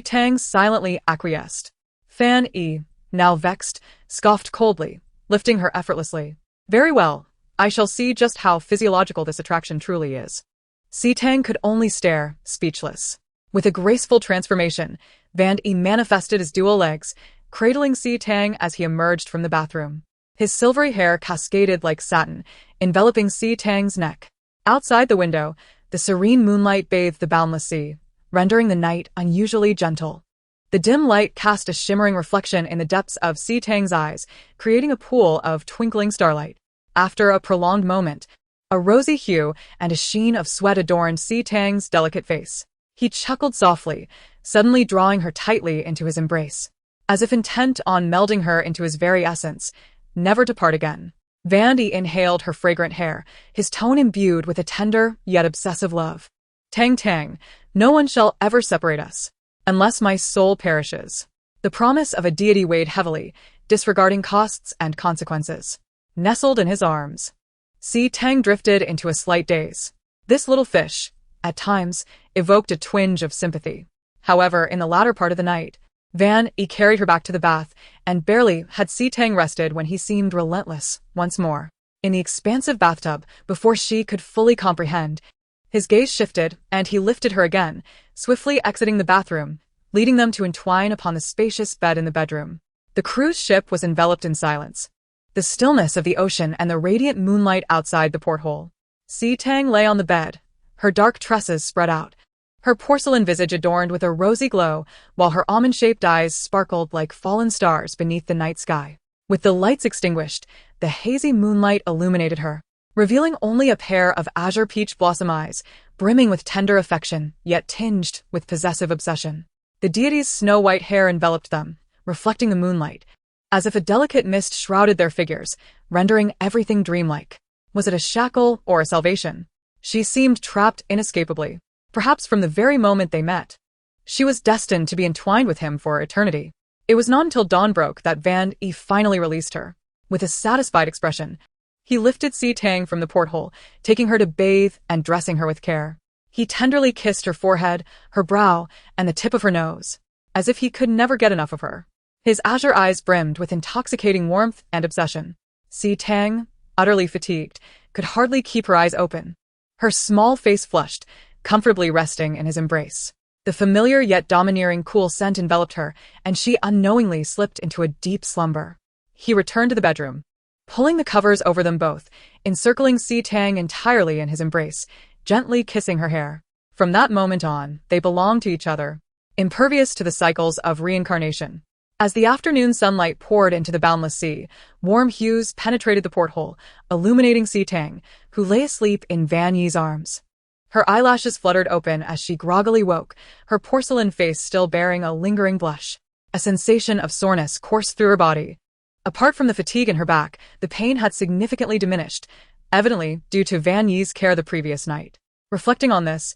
Tang silently acquiesced. Fan Yi, now vexed, scoffed coldly, lifting her effortlessly. Very well, I shall see just how physiological this attraction truly is. Tang could only stare, speechless. With a graceful transformation, Van Yi manifested his dual legs, cradling Tang as he emerged from the bathroom. His silvery hair cascaded like satin, enveloping Tang's neck. Outside the window, the serene moonlight bathed the boundless sea, rendering the night unusually gentle. The dim light cast a shimmering reflection in the depths of Tang's eyes, creating a pool of twinkling starlight. After a prolonged moment, a rosy hue and a sheen of sweat adorned Tang's delicate face. He chuckled softly, suddenly drawing her tightly into his embrace, as if intent on melding her into his very essence, never to part again. Van Yi inhaled her fragrant hair, his tone imbued with a tender yet obsessive love. Tang, no one shall ever separate us, unless my soul perishes. The promise of a deity weighed heavily, disregarding costs and consequences. Nestled in his arms, Tang drifted into a slight daze. This little fish, at times, evoked a twinge of sympathy. However, in the latter part of the night, Van Yi carried her back to the bath, and barely had Tang rested when he seemed relentless once more. In the expansive bathtub, before she could fully comprehend, his gaze shifted, and he lifted her again, swiftly exiting the bathroom, leading them to entwine upon the spacious bed in the bedroom. The cruise ship was enveloped in silence. The stillness of the ocean and the radiant moonlight outside the porthole. Tang lay on the bed, her dark tresses spread out, her porcelain visage adorned with a rosy glow, while her almond-shaped eyes sparkled like fallen stars beneath the night sky. With the lights extinguished, the hazy moonlight illuminated her, revealing only a pair of azure peach blossom eyes, brimming with tender affection, yet tinged with possessive obsession. The deity's snow-white hair enveloped them, reflecting the moonlight, as if a delicate mist shrouded their figures, rendering everything dreamlike. Was it a shackle or a salvation? She seemed trapped inescapably, perhaps from the very moment they met. She was destined to be entwined with him for eternity. It was not until dawn broke that Van Yi finally released her. With a satisfied expression, he lifted Tang from the porthole, taking her to bathe and dressing her with care. He tenderly kissed her forehead, her brow, and the tip of her nose, as if he could never get enough of her. His azure eyes brimmed with intoxicating warmth and obsession. Tang, utterly fatigued, could hardly keep her eyes open. Her small face flushed, comfortably resting in his embrace. The familiar yet domineering cool scent enveloped her, and she unknowingly slipped into a deep slumber. He returned to the bedroom, pulling the covers over them both, encircling Tang entirely in his embrace, gently kissing her hair. From that moment on, they belonged to each other, impervious to the cycles of reincarnation. As the afternoon sunlight poured into the boundless sea, warm hues penetrated the porthole, illuminating Tang, who lay asleep in Van Yi's arms. Her eyelashes fluttered open as she groggily woke, her porcelain face still bearing a lingering blush. A sensation of soreness coursed through her body. Apart from the fatigue in her back, the pain had significantly diminished, evidently due to Van Yi's care the previous night. Reflecting on this,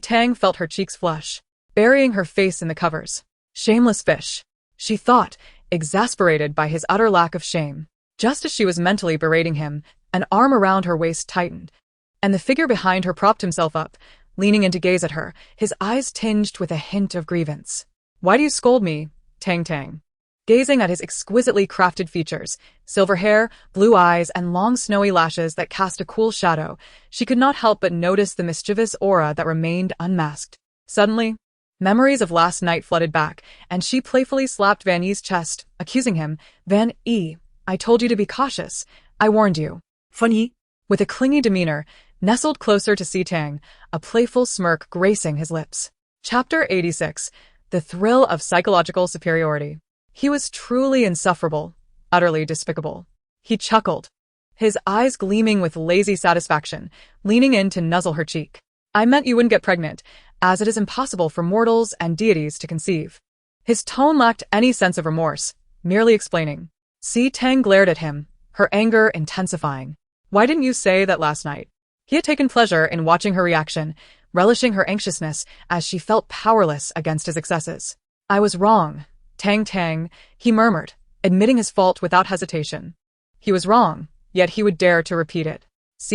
Tang felt her cheeks flush, burying her face in the covers. Shameless fish, she thought, exasperated by his utter lack of shame. Just as she was mentally berating him, an arm around her waist tightened, and the figure behind her propped himself up, leaning in to gaze at her, his eyes tinged with a hint of grievance. "Why do you scold me, Tang?" Gazing at his exquisitely crafted features, silver hair, blue eyes, and long snowy lashes that cast a cool shadow, she could not help but notice the mischievous aura that remained unmasked. Suddenly, memories of last night flooded back, and she playfully slapped Van Yi's chest, accusing him. "Van Yi, I told you to be cautious. I warned you." Funny. With a clingy demeanor, nestled closer to Tang, a playful smirk gracing his lips. Chapter 86. The Thrill of Psychological Superiority. He was truly insufferable, utterly despicable. He chuckled, his eyes gleaming with lazy satisfaction, leaning in to nuzzle her cheek. "I meant you wouldn't get pregnant, as it is impossible for mortals and deities to conceive." His tone lacked any sense of remorse, merely explaining. Tang glared at him, her anger intensifying. "Why didn't you say that last night?" He had taken pleasure in watching her reaction, relishing her anxiousness as she felt powerless against his excesses. "I was wrong, Tang," he murmured, admitting his fault without hesitation. He was wrong, yet he would dare to repeat it.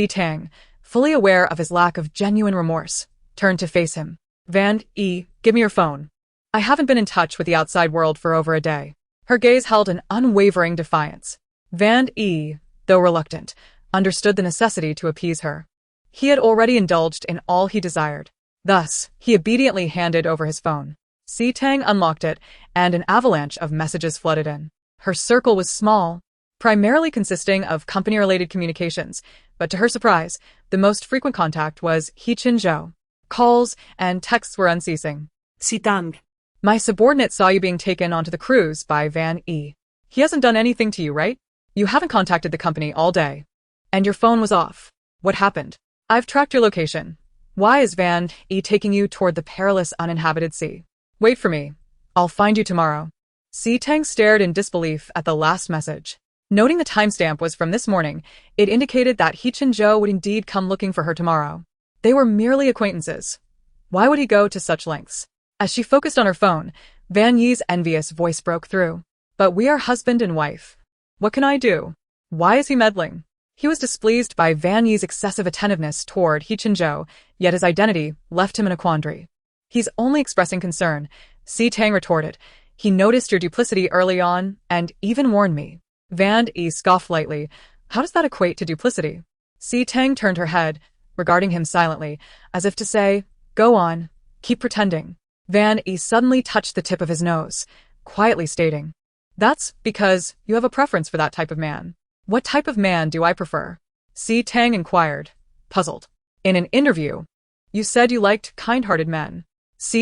Tang, fully aware of his lack of genuine remorse, turned to face him. "Van Yi, give me your phone. I haven't been in touch with the outside world for over a day." Her gaze held an unwavering defiance. Van Yi, though reluctant, understood the necessity to appease her. He had already indulged in all he desired. Thus, he obediently handed over his phone. Tang unlocked it, and an avalanche of messages flooded in. Her circle was small, primarily consisting of company-related communications, but to her surprise, the most frequent contact was Zhou. Calls and texts were unceasing. Tang. "My subordinate saw you being taken onto the cruise by Van Yi. He hasn't done anything to you, right? You haven't contacted the company all day. And your phone was off. What happened? I've tracked your location. Why is Van Yi taking you toward the perilous uninhabited sea? Wait for me. I'll find you tomorrow." Tang stared in disbelief at the last message. Noting the timestamp was from this morning, it indicated that Zhou would indeed come looking for her tomorrow. They were merely acquaintances. Why would he go to such lengths? As she focused on her phone, Van Yi's envious voice broke through. "But we are husband and wife. What can I do? Why is he meddling?" He was displeased by Van Yi's excessive attentiveness toward Zhou, yet his identity left him in a quandary. "He's only expressing concern," Tang retorted. "He noticed your duplicity early on, and even warned me." Van Yi scoffed lightly. "How does that equate to duplicity?" Tang turned her head, regarding him silently, as if to say, "Go on, keep pretending." Van Yi suddenly touched the tip of his nose, quietly stating, "That's because you have a preference for that type of man." "What type of man do I prefer?" Tang inquired, puzzled. "In an interview, you said you liked kind-hearted men."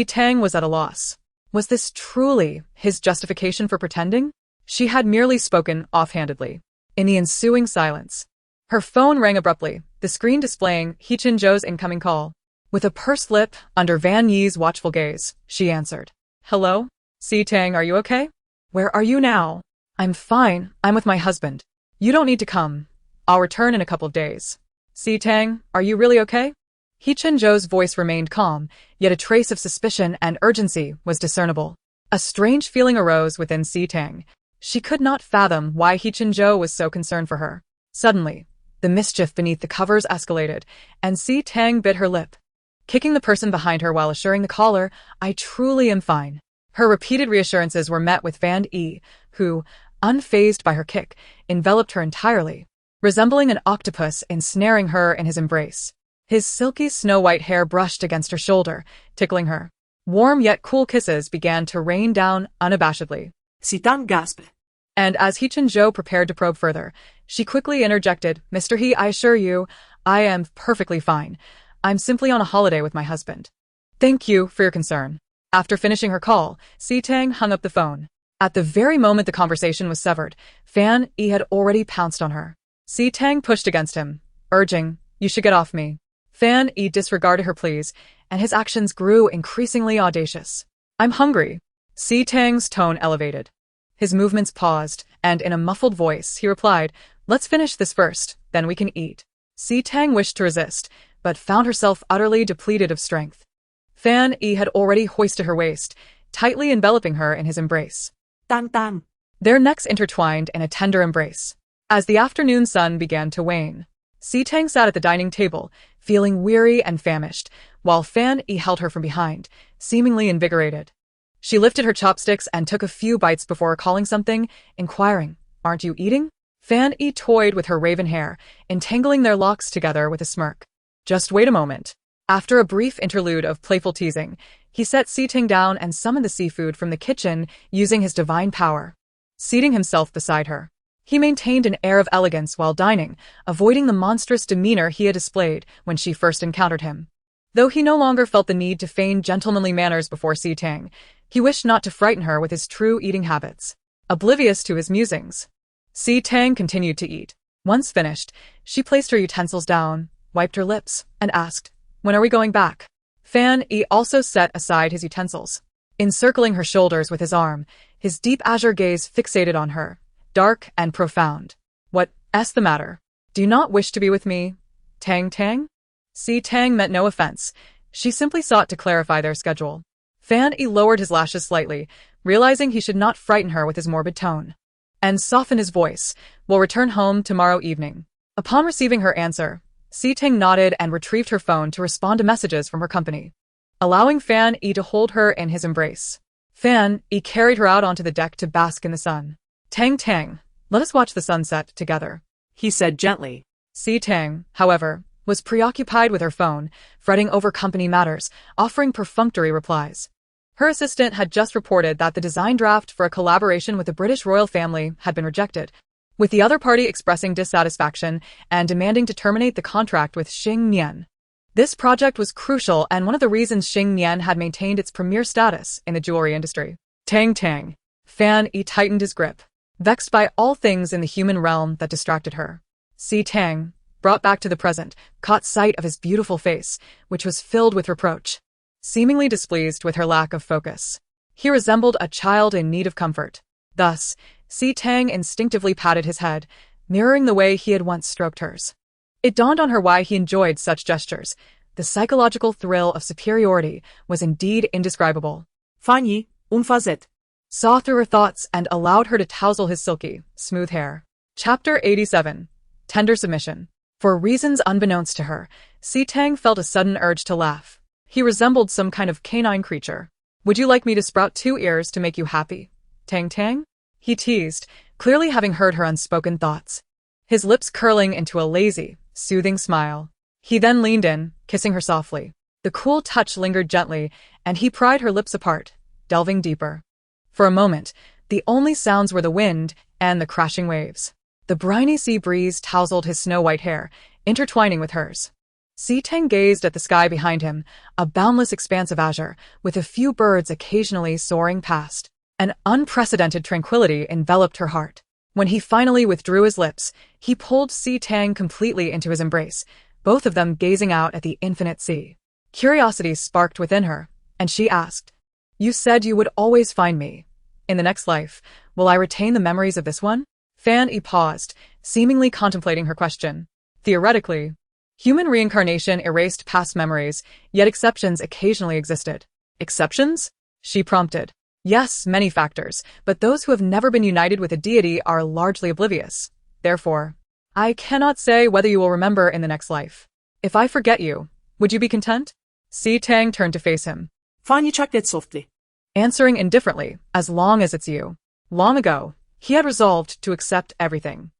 Tang was at a loss. Was this truly his justification for pretending? She had merely spoken offhandedly. In the ensuing silence, her phone rang abruptly, the screen displaying Zhou's incoming call. With a pursed lip under Van Yi's watchful gaze, she answered. "Hello? Tang, are you okay? Where are you now?" "I'm fine, I'm with my husband. You don't need to come. I'll return in a couple of days." "Tang, are you really okay?" Zhou's voice remained calm, yet a trace of suspicion and urgency was discernible. A strange feeling arose within Tang. She could not fathom why Zhou was so concerned for her. Suddenly, the mischief beneath the covers escalated, and Tang bit her lip. Kicking the person behind her while assuring the caller, "I truly am fine." Her repeated reassurances were met with Van Yi, who, unfazed by her kick, enveloped her entirely, resembling an octopus ensnaring her in his embrace. His silky snow-white hair brushed against her shoulder, tickling her. Warm yet cool kisses began to rain down unabashedly. Tang gasped. And as Zhou prepared to probe further, She quickly interjected, Mr. He, I assure you, I am perfectly fine. I'm simply on a holiday with my husband. Thank you for your concern. After finishing her call, Tang hung up the phone. At the very moment the conversation was severed, Fan Yi had already pounced on her. Tang pushed against him, urging, you should get off me. Fan Yi disregarded her pleas, and his actions grew increasingly audacious. I'm hungry. Tang's tone elevated. His movements paused, and in a muffled voice, he replied, let's finish this first, then we can eat. Tang wished to resist, but found herself utterly depleted of strength. Fan Yi had already hoisted her waist, tightly enveloping her in his embrace. Tang. Their necks intertwined in a tender embrace. As the afternoon sun began to wane, Tang sat at the dining table, feeling weary and famished, while Fan Yi held her from behind, seemingly invigorated. She lifted her chopsticks and took a few bites before recalling something, inquiring, aren't you eating? Fan Yi toyed with her raven hair, entangling their locks together with a smirk. Just wait a moment. After a brief interlude of playful teasing, he set Tang down and summoned the seafood from the kitchen using his divine power. Seating himself beside her, he maintained an air of elegance while dining, avoiding the monstrous demeanor he had displayed when she first encountered him. Though he no longer felt the need to feign gentlemanly manners before Tang, he wished not to frighten her with his true eating habits. Oblivious to his musings, Tang continued to eat. Once finished, she placed her utensils down, wiped her lips, and asked, when are we going back? Fan Yi also set aside his utensils. Encircling her shoulders with his arm, his deep azure gaze fixated on her, dark and profound. What's the matter? Do you not wish to be with me? Tang? Tang meant no offense. She simply sought to clarify their schedule. Fan Yi lowered his lashes slightly, realizing he should not frighten her with his morbid tone, and softened his voice, we'll return home tomorrow evening. Upon receiving her answer, Tang nodded and retrieved her phone to respond to messages from her company, allowing Fan Yi to hold her in his embrace. Fan Yi carried her out onto the deck to bask in the sun. Tang, let us watch the sunset together, he said gently. Tang, however, was preoccupied with her phone, fretting over company matters, offering perfunctory replies. Her assistant had just reported that the design draft for a collaboration with the British royal family had been rejected, with the other party expressing dissatisfaction and demanding to terminate the contract with Xing Nian. This project was crucial and one of the reasons Xing Nian had maintained its premier status in the jewelry industry. Tang. Fan Yi tightened his grip, vexed by all things in the human realm that distracted her. Tang, brought back to the present, caught sight of his beautiful face, which was filled with reproach. Seemingly displeased with her lack of focus, he resembled a child in need of comfort. Thus, Tang instinctively patted his head, mirroring the way he had once stroked hers. It dawned on her why he enjoyed such gestures. The psychological thrill of superiority was indeed indescribable. Fan Yi, unfazet, saw through her thoughts and allowed her to touzle his silky, smooth hair. Chapter 87. Tender Submission. For reasons unbeknownst to her, Tang felt a sudden urge to laugh. He resembled some kind of canine creature. Would you like me to sprout 2 ears to make you happy? Tang? He teased, clearly having heard her unspoken thoughts, his lips curling into a lazy, soothing smile. He then leaned in, kissing her softly. The cool touch lingered gently, and he pried her lips apart, delving deeper. For a moment, the only sounds were the wind and the crashing waves. The briny sea breeze tousled his snow-white hair, intertwining with hers. Tang gazed at the sky behind him, a boundless expanse of azure, with a few birds occasionally soaring past. An unprecedented tranquility enveloped her heart. When he finally withdrew his lips, he pulled Tang completely into his embrace, both of them gazing out at the infinite sea. Curiosity sparked within her, and she asked, you said you would always find me. In the next life, will I retain the memories of this one? Fan Yi paused, seemingly contemplating her question. Theoretically, human reincarnation erased past memories, yet exceptions occasionally existed. Exceptions? She prompted. Yes, many factors, but those who have never been united with a deity are largely oblivious. Therefore, I cannot say whether you will remember in the next life. If I forget you, would you be content? Tang turned to face him, Fan Yi chuckled softly, answering indifferently, as long as it's you. Long ago, he had resolved to accept everything.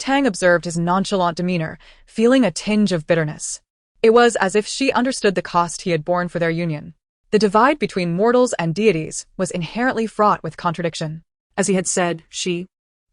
Tang observed his nonchalant demeanor, feeling a tinge of bitterness. It was as if she understood the cost he had borne for their union. The divide between mortals and deities was inherently fraught with contradiction. As he had said, she.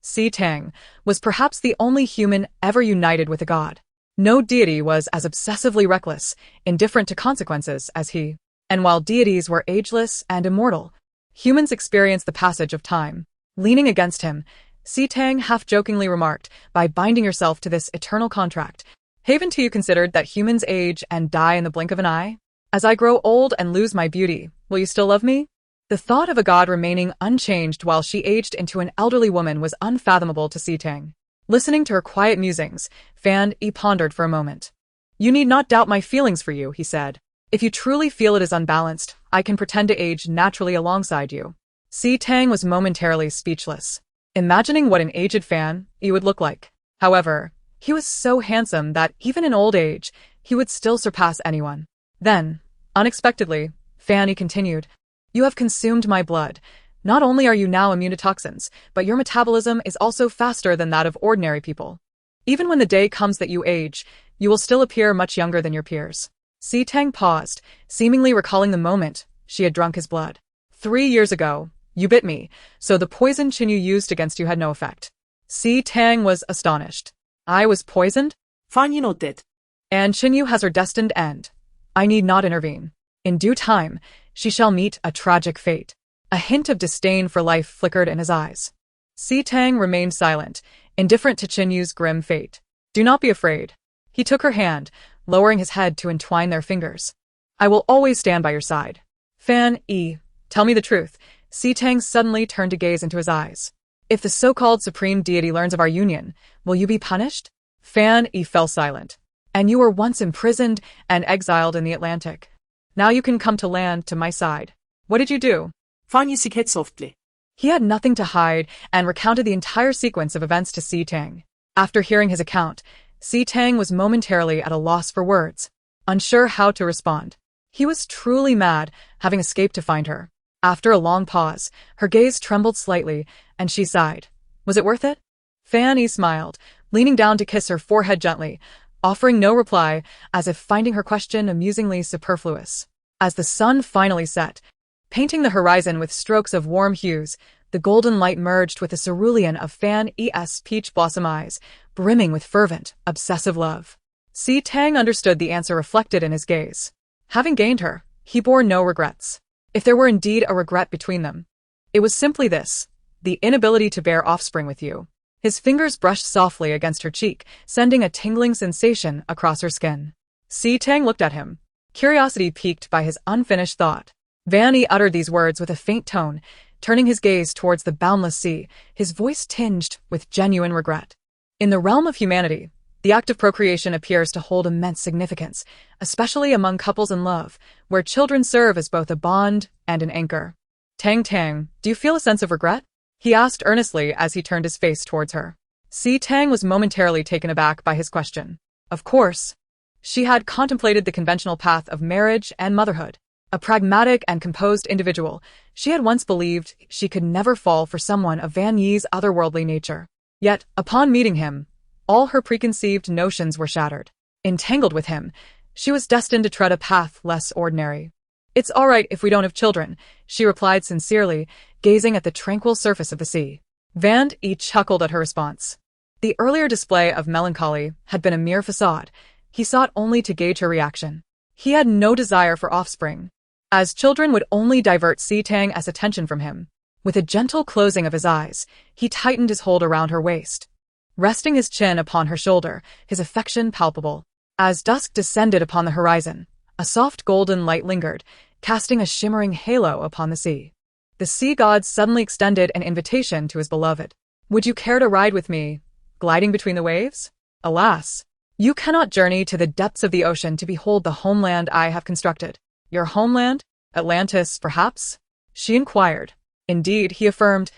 Si Tang was perhaps the only human ever united with a god. No deity was as obsessively reckless, indifferent to consequences as he. And while deities were ageless and immortal, humans experienced the passage of time. Leaning against him, Si Tang half-jokingly remarked, by binding yourself to this eternal contract, haven't you considered that humans age and die in the blink of an eye? As I grow old and lose my beauty, will you still love me? The thought of a god remaining unchanged while she aged into an elderly woman was unfathomable to Si Tang. Listening to her quiet musings, Fan Yi pondered for a moment. You need not doubt my feelings for you, he said. If you truly feel it is unbalanced, I can pretend to age naturally alongside you. Si Tang was momentarily speechless, imagining what an aged Fan Yi would look like. However, he was so handsome that even in old age, he would still surpass anyone. Then, unexpectedly, Fan Yi continued, you have consumed my blood. Not only are you now immune to toxins, but your metabolism is also faster than that of ordinary people. Even when the day comes that you age, you will still appear much younger than your peers. Si Tang paused, seemingly recalling the moment she had drunk his blood. 3 years ago, you bit me, so the poison Qinyu used against you had no effect. Si Tang was astonished. I was poisoned? Fan Yi nodded. And Qinyu has her destined end. I need not intervene. In due time, she shall meet a tragic fate. A hint of disdain for life flickered in his eyes. Si Tang remained silent, indifferent to Qinyu's grim fate. Do not be afraid. He took her hand, lowering his head to entwine their fingers. I will always stand by your side. Fan Yi, tell me the truth. Si Tang suddenly turned to gaze into his eyes. If the so-called supreme deity learns of our union, will you be punished? Fan Yi fell silent. And you were once imprisoned and exiled in the Atlantic. Now you can come to land to my side. What did you do? Fan Yi said softly. He had nothing to hide and recounted the entire sequence of events to Si Tang. After hearing his account, Si Tang was momentarily at a loss for words, unsure how to respond. He was truly mad, having escaped to find her. After a long pause, her gaze trembled slightly, and she sighed. Was it worth it? Fan Yi smiled, leaning down to kiss her forehead gently, offering no reply, as if finding her question amusingly superfluous. As the sun finally set, painting the horizon with strokes of warm hues, the golden light merged with the cerulean of Fan Yi's peach blossom eyes, brimming with fervent, obsessive love. Si Tang understood the answer reflected in his gaze. Having gained her, he bore no regrets. If there were indeed a regret between them, it was simply this: the inability to bear offspring with you. His fingers brushed softly against her cheek, sending a tingling sensation across her skin. Si Tang looked at him, curiosity piqued by his unfinished thought. Fan Yi uttered these words with a faint tone, turning his gaze towards the boundless sea, his voice tinged with genuine regret. In the realm of humanity, the act of procreation appears to hold immense significance, especially among couples in love, where children serve as both a bond and an anchor. Tang, do you feel a sense of regret? He asked earnestly as he turned his face towards her. Si Tang was momentarily taken aback by his question. Of course. She had contemplated the conventional path of marriage and motherhood. A pragmatic and composed individual, she had once believed she could never fall for someone of Fan Yi's otherworldly nature. Yet, upon meeting him, all her preconceived notions were shattered. Entangled with him, she was destined to tread a path less ordinary. It's all right if we don't have children, she replied sincerely, gazing at the tranquil surface of the sea. Fan Yi chuckled at her response. The earlier display of melancholy had been a mere facade. He sought only to gauge her reaction. He had no desire for offspring, as children would only divert Si Tang's attention from him. With a gentle closing of his eyes, he tightened his hold around her waist, resting his chin upon her shoulder, his affection palpable. As dusk descended upon the horizon, a soft golden light lingered, casting a shimmering halo upon the sea. The sea god suddenly extended an invitation to his beloved. Would you care to ride with me, gliding between the waves? Alas, you cannot journey to the depths of the ocean to behold the homeland I have constructed. Your homeland? Atlantis, perhaps? She inquired. Indeed, he affirmed,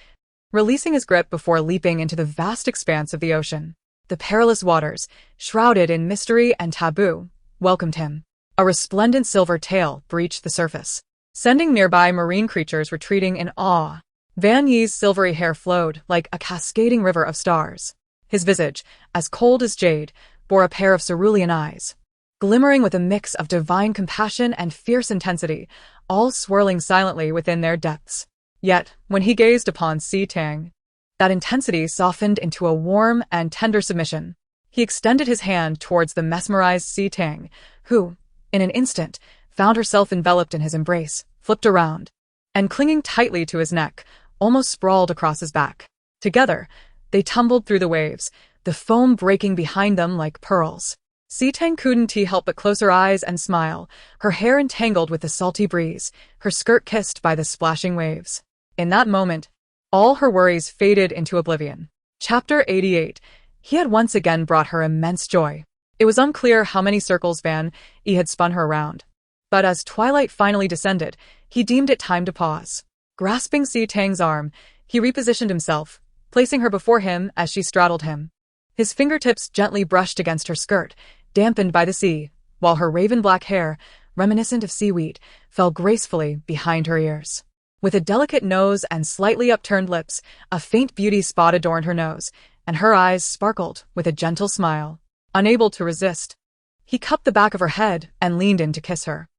releasing his grip before leaping into the vast expanse of the ocean. The perilous waters, shrouded in mystery and taboo, welcomed him. A resplendent silver tail breached the surface, sending nearby marine creatures retreating in awe. Fan Yi's silvery hair flowed like a cascading river of stars. His visage, as cold as jade, bore a pair of cerulean eyes, glimmering with a mix of divine compassion and fierce intensity, all swirling silently within their depths. Yet, when he gazed upon Si Tang, That intensity softened into a warm and tender submission. He extended his hand towards the mesmerized Tang, who, in an instant, found herself enveloped in his embrace, flipped around, and clinging tightly to his neck, almost sprawled across his back. Together, they tumbled through the waves, the foam breaking behind them like pearls. Tang couldn't help but close her eyes and smile, her hair entangled with the salty breeze, her skirt kissed by the splashing waves. In that moment, all her worries faded into oblivion. Chapter 88. He had once again brought her immense joy. It was unclear how many circles Van E had spun her around. But as twilight finally descended, he deemed it time to pause. Grasping Tang's arm, he repositioned himself, placing her before him as she straddled him. His fingertips gently brushed against her skirt, dampened by the sea, while her raven-black hair, reminiscent of seaweed, fell gracefully behind her ears. With a delicate nose and slightly upturned lips, a faint beauty spot adorned her nose, and her eyes sparkled with a gentle smile. Unable to resist, he cupped the back of her head and leaned in to kiss her.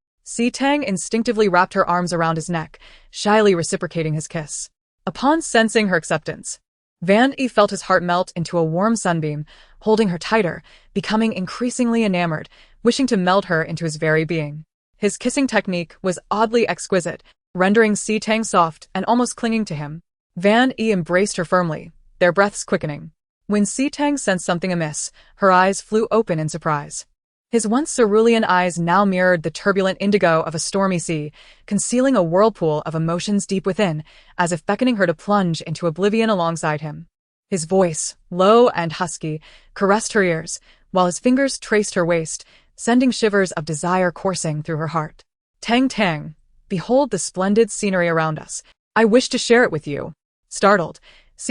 Tang instinctively wrapped her arms around his neck, shyly reciprocating his kiss. Upon sensing her acceptance, Van E felt his heart melt into a warm sunbeam, holding her tighter, becoming increasingly enamored, wishing to meld her into his very being. His kissing technique was oddly exquisite, rendering Tang soft and almost clinging to him. Van E embraced her firmly, their breaths quickening. When Tang sensed something amiss, her eyes flew open in surprise. His once cerulean eyes now mirrored the turbulent indigo of a stormy sea, concealing a whirlpool of emotions deep within, as if beckoning her to plunge into oblivion alongside him. His voice, low and husky, caressed her ears, while his fingers traced her waist, sending shivers of desire coursing through her heart. Tang, behold the splendid scenery around us. I wish to share it with you. Startled,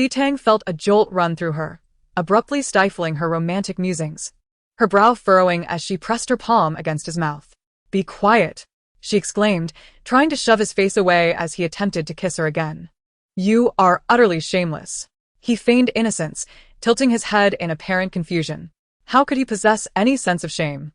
Tang felt a jolt run through her, abruptly stifling her romantic musings, her brow furrowing as she pressed her palm against his mouth. Be quiet, she exclaimed, trying to shove his face away as he attempted to kiss her again. You are utterly shameless. He feigned innocence, tilting his head in apparent confusion. How could he possess any sense of shame?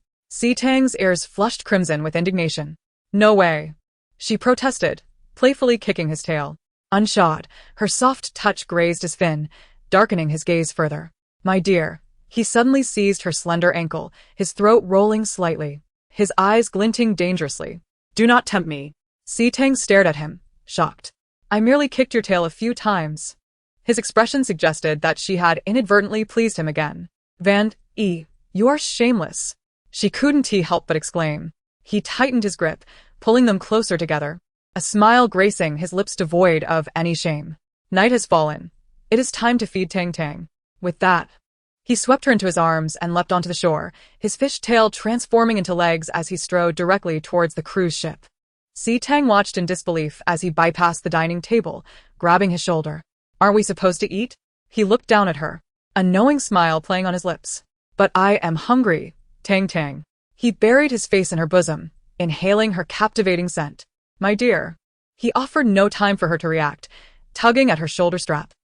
Tang's ears flushed crimson with indignation. No way, she protested, playfully kicking his tail. Unshod, her soft touch grazed his fin, darkening his gaze further. My dear. He suddenly seized her slender ankle, his throat rolling slightly, his eyes glinting dangerously. Do not tempt me. Tang stared at him, shocked. I merely kicked your tail a few times. His expression suggested that she had inadvertently pleased him again. Van E, you are shameless. She couldn't help but exclaim. He tightened his grip, pulling them closer together, a smile gracing his lips devoid of any shame. Night has fallen. It is time to feed Tang. With that, he swept her into his arms and leapt onto the shore, his fish tail transforming into legs as he strode directly towards the cruise ship. Tang watched in disbelief as he bypassed the dining table, grabbing his shoulder. Aren't we supposed to eat? He looked down at her, a knowing smile playing on his lips. But I am hungry, Tang. He buried his face in her bosom, inhaling her captivating scent. My dear. He offered no time for her to react, tugging at her shoulder strap.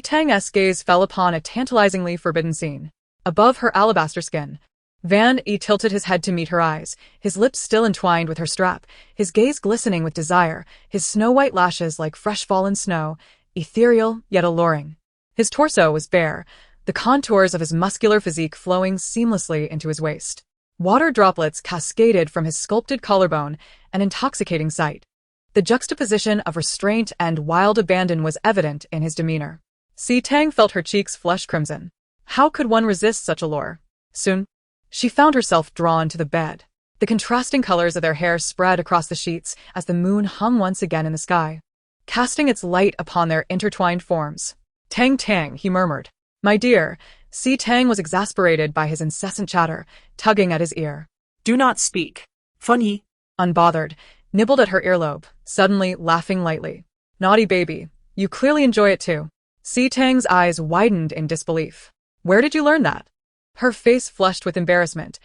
Tang's gaze fell upon a tantalizingly forbidden scene. Above her alabaster skin, Van E tilted his head to meet her eyes, his lips still entwined with her strap, his gaze glistening with desire, his snow-white lashes like fresh-fallen snow, ethereal yet alluring. His torso was bare, the contours of his muscular physique flowing seamlessly into his waist. Water droplets cascaded from his sculpted collarbone, an intoxicating sight. The juxtaposition of restraint and wild abandon was evident in his demeanor. Tang felt her cheeks flush crimson. How could one resist such allure? Soon, she found herself drawn to the bed. The contrasting colors of their hair spread across the sheets as the moon hung once again in the sky, casting its light upon their intertwined forms. Tang, he murmured. My dear. Tang was exasperated by his incessant chatter, tugging at his ear. Do not speak. Funny. Unbothered, nibbled at her earlobe, suddenly laughing lightly. Naughty baby, you clearly enjoy it too. Tang's eyes widened in disbelief. Where did you learn that? Her face flushed with embarrassment.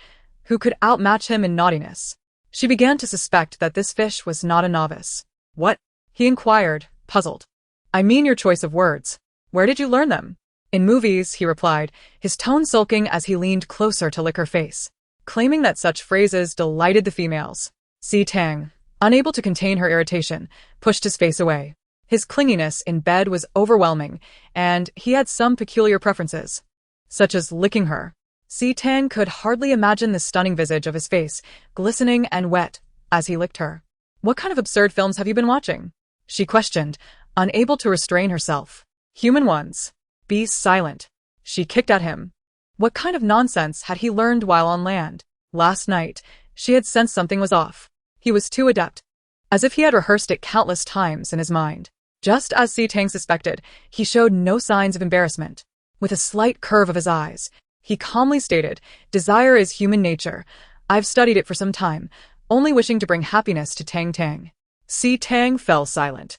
Who could outmatch him in naughtiness? She began to suspect that this fish was not a novice. What? He inquired, puzzled. I mean your choice of words. Where did you learn them? In movies, he replied, his tone sulking as he leaned closer to lick her face, claiming that such phrases delighted the females. Tang, unable to contain her irritation, pushed his face away. His clinginess in bed was overwhelming, and he had some peculiar preferences, such as licking her. Tang could hardly imagine the stunning visage of his face, glistening and wet, as he licked her. "What kind of absurd films have you been watching?" she questioned, unable to restrain herself. "Human ones. Be silent." She kicked at him. What kind of nonsense had he learned while on land? Last night, she had sensed something was off. He was too adept, as if he had rehearsed it countless times in his mind. Just as Tang suspected, he showed no signs of embarrassment. With a slight curve of his eyes, he calmly stated, "Desire is human nature. I've studied it for some time, only wishing to bring happiness to Tang. Tang fell silent.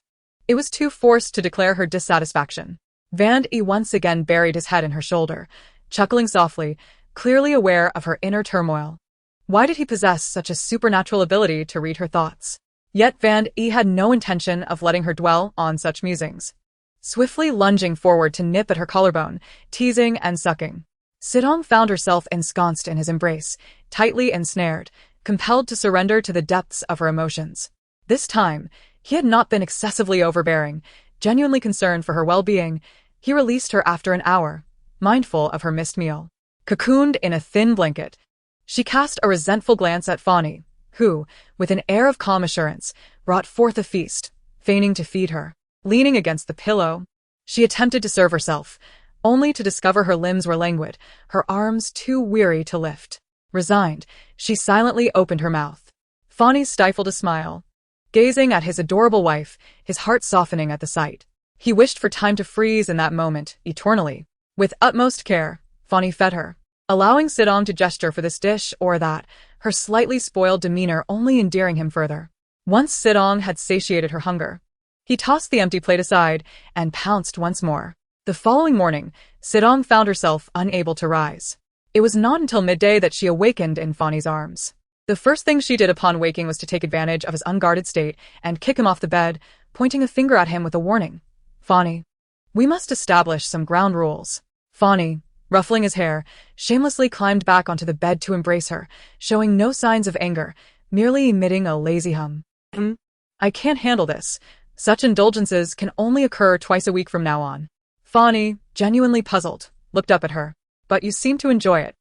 It was too forced to declare her dissatisfaction. Van once again buried his head in her shoulder, chuckling softly, clearly aware of her inner turmoil. Why did he possess such a supernatural ability to read her thoughts? Yet Van had no intention of letting her dwell on such musings. Swiftly lunging forward to nip at her collarbone, teasing and sucking, Sidong found herself ensconced in his embrace, tightly ensnared, compelled to surrender to the depths of her emotions. This time, he had not been excessively overbearing. Genuinely concerned for her well-being, he released her after an hour, mindful of her missed meal. Cocooned in a thin blanket, she cast a resentful glance at Fani, who, with an air of calm assurance, brought forth a feast, feigning to feed her. Leaning against the pillow, she attempted to serve herself, only to discover her limbs were languid, her arms too weary to lift. Resigned, she silently opened her mouth. Fani stifled a smile, gazing at his adorable wife, his heart softening at the sight. He wished for time to freeze in that moment, eternally. With utmost care, Fani fed her, allowing Sidong to gesture for this dish or that, her slightly spoiled demeanor only endearing him further. Once Sidong had satiated her hunger, he tossed the empty plate aside and pounced once more. The following morning, Sidong found herself unable to rise. It was not until midday that she awakened in Fani's arms. The first thing she did upon waking was to take advantage of his unguarded state and kick him off the bed, pointing a finger at him with a warning. "Fani, we must establish some ground rules." Fani, ruffling his hair, shamelessly climbed back onto the bed to embrace her, showing no signs of anger, merely emitting a lazy hum. "I can't handle this. Such indulgences can only occur twice a week from now on." Fani, genuinely puzzled, looked up at her. "But you seem to enjoy it."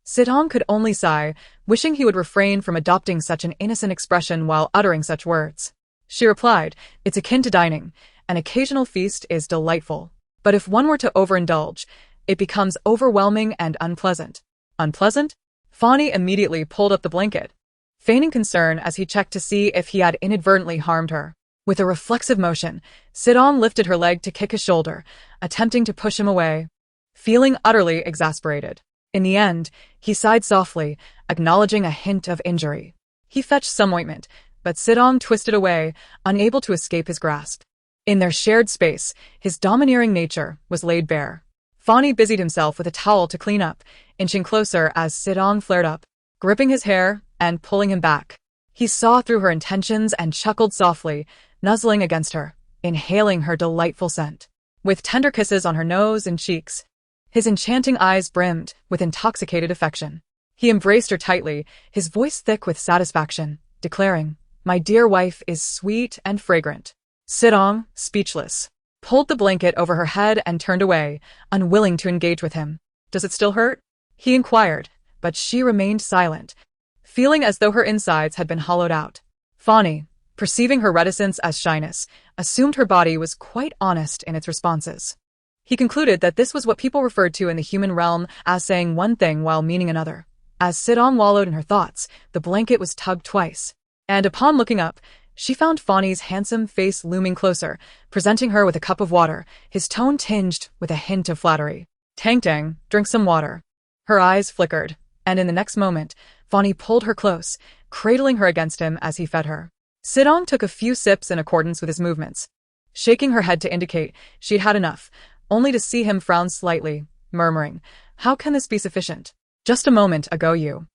Sidong could only sigh, wishing he would refrain from adopting such an innocent expression while uttering such words. She replied, "It's akin to dining. An occasional feast is delightful. But if one were to overindulge, it becomes overwhelming and unpleasant." "Unpleasant?" Fani immediately pulled up the blanket, feigning concern as he checked to see if he had inadvertently harmed her. With a reflexive motion, Sidong lifted her leg to kick his shoulder, attempting to push him away, feeling utterly exasperated. In the end, he sighed softly, acknowledging a hint of injury. He fetched some ointment, but Sidong twisted away, unable to escape his grasp. In their shared space, his domineering nature was laid bare. Fani busied himself with a towel to clean up, inching closer as Sidong flared up, gripping his hair and pulling him back. He saw through her intentions and chuckled softly, nuzzling against her, inhaling her delightful scent. With tender kisses on her nose and cheeks, his enchanting eyes brimmed with intoxicated affection. He embraced her tightly, his voice thick with satisfaction, declaring, "My dear wife is sweet and fragrant." Sidong, speechless, pulled the blanket over her head and turned away, unwilling to engage with him. "Does it still hurt?" he inquired, but she remained silent, feeling as though her insides had been hollowed out. Fani, perceiving her reticence as shyness, assumed her body was quite honest in its responses. He concluded that this was what people referred to in the human realm as saying one thing while meaning another. As Sidong wallowed in her thoughts, the blanket was tugged twice, and upon looking up, she found Fani's handsome face looming closer, presenting her with a cup of water, his tone tinged with a hint of flattery. Tang, drink some water." Her eyes flickered, and in the next moment, Fani pulled her close, cradling her against him as he fed her. Sidong took a few sips in accordance with his movements, shaking her head to indicate she'd had enough, only to see him frown slightly, murmuring, "How can this be sufficient? Just a moment ago you."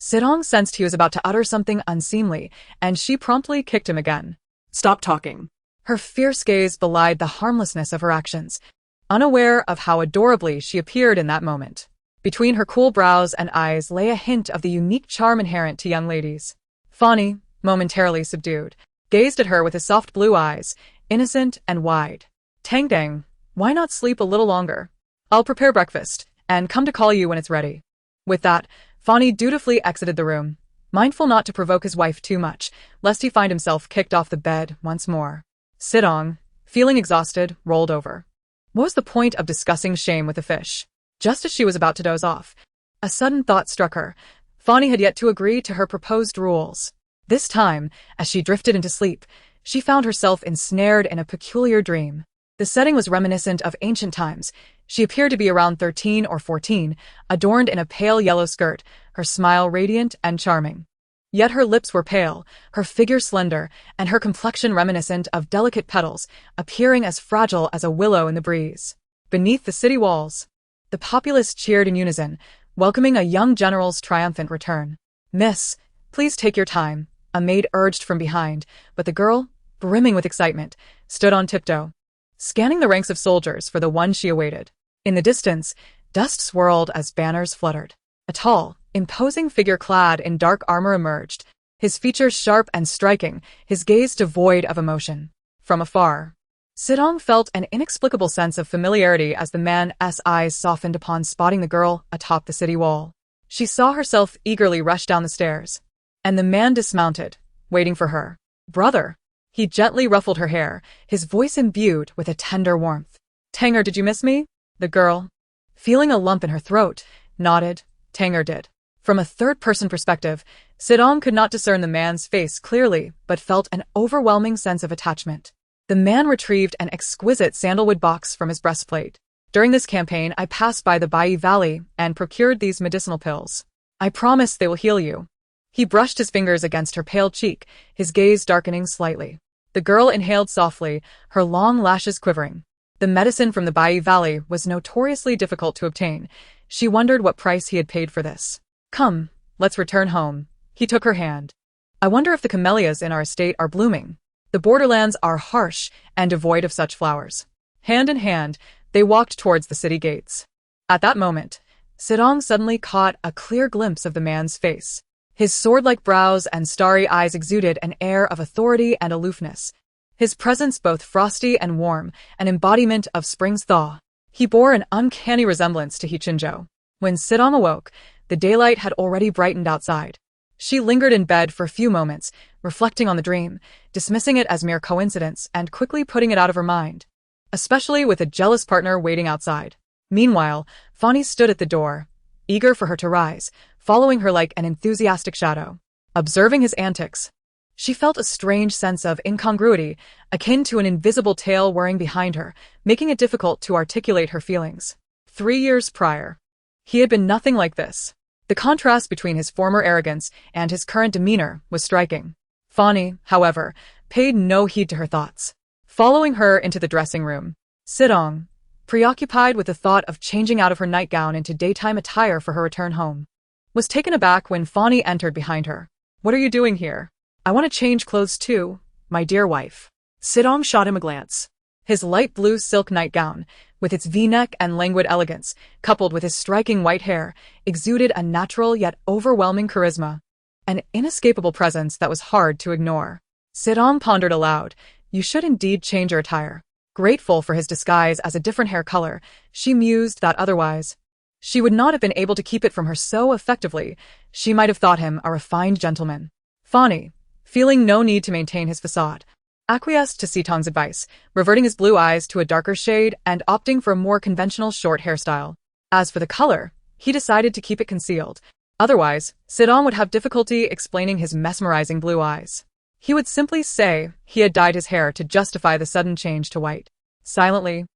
Sidong sensed he was about to utter something unseemly, and she promptly kicked him again. Stop talking. Her fierce gaze belied the harmlessness of her actions, unaware of how adorably she appeared in that moment. Between her cool brows and eyes lay a hint of the unique charm inherent to young ladies. Fani, momentarily subdued, gazed at her with his soft blue eyes, innocent and wide. Tang, why not sleep a little longer? I'll prepare breakfast, and come to call you when it's ready. With that, Fani dutifully exited the room, mindful not to provoke his wife too much, lest he find himself kicked off the bed once more. Sidong, feeling exhausted, rolled over. What was the point of discussing shame with a fish? Just as she was about to doze off, a sudden thought struck her. Fani had yet to agree to her proposed rules. This time, as she drifted into sleep, she found herself ensnared in a peculiar dream. The setting was reminiscent of ancient times. She appeared to be around 13 or 14, adorned in a pale yellow skirt, her smile radiant and charming. Yet her lips were pale, her figure slender, and her complexion reminiscent of delicate petals, appearing as fragile as a willow in the breeze. Beneath the city walls, the populace cheered in unison, welcoming a young general's triumphant return. "Miss, please take your time," a maid urged from behind, but the girl, brimming with excitement, stood on tiptoe, scanning the ranks of soldiers for the one she awaited. In the distance, dust swirled as banners fluttered. A tall, imposing figure clad in dark armor emerged, his features sharp and striking, his gaze devoid of emotion. From afar, Sidong felt an inexplicable sense of familiarity as the man's eyes softened upon spotting the girl atop the city wall. She saw herself eagerly rush down the stairs, and the man dismounted, waiting for her. "Brother." He gently ruffled her hair, his voice imbued with a tender warmth. "Tanger, did you miss me?" The girl, feeling a lump in her throat, nodded. Tanger did. From a third-person perspective, Sidong could not discern the man's face clearly, but felt an overwhelming sense of attachment. The man retrieved an exquisite sandalwood box from his breastplate. "During this campaign, I passed by the Bai Valley and procured these medicinal pills. I promise they will heal you." He brushed his fingers against her pale cheek, his gaze darkening slightly. The girl inhaled softly, her long lashes quivering. The medicine from the Bai Valley was notoriously difficult to obtain. She wondered what price he had paid for this. "Come, let's return home." He took her hand. "I wonder if the camellias in our estate are blooming. The borderlands are harsh and devoid of such flowers." Hand in hand, they walked towards the city gates. At that moment, Sidong suddenly caught a clear glimpse of the man's face. His sword-like brows and starry eyes exuded an air of authority and aloofness. His presence both frosty and warm, an embodiment of spring's thaw. He bore an uncanny resemblance to Hichinjo. When Sidong awoke, the daylight had already brightened outside. She lingered in bed for a few moments, reflecting on the dream, dismissing it as mere coincidence and quickly putting it out of her mind, especially with a jealous partner waiting outside. Meanwhile, Fani stood at the door, eager for her to rise, following her like an enthusiastic shadow. Observing his antics, she felt a strange sense of incongruity, akin to an invisible tail whirring behind her, making it difficult to articulate her feelings. 3 years prior, he had been nothing like this. The contrast between his former arrogance and his current demeanor was striking. Fani, however, paid no heed to her thoughts. Following her into the dressing room, Sidong, preoccupied with the thought of changing out of her nightgown into daytime attire for her return home, was taken aback when Fani entered behind her. "What are you doing here?" "I want to change clothes too, my dear wife." Sidong shot him a glance. His light blue silk nightgown, with its V-neck and languid elegance, coupled with his striking white hair, exuded a natural yet overwhelming charisma, an inescapable presence that was hard to ignore. Sidong pondered aloud. You should indeed change your attire. Grateful for his disguise as a different hair color, she mused that otherwise she would not have been able to keep it from her so effectively. She might have thought him a refined gentleman. Fani, feeling no need to maintain his facade, acquiesced to Sidong's advice, reverting his blue eyes to a darker shade and opting for a more conventional short hairstyle. As for the color, he decided to keep it concealed. Otherwise, Sidong would have difficulty explaining his mesmerizing blue eyes. He would simply say he had dyed his hair to justify the sudden change to white. Silently,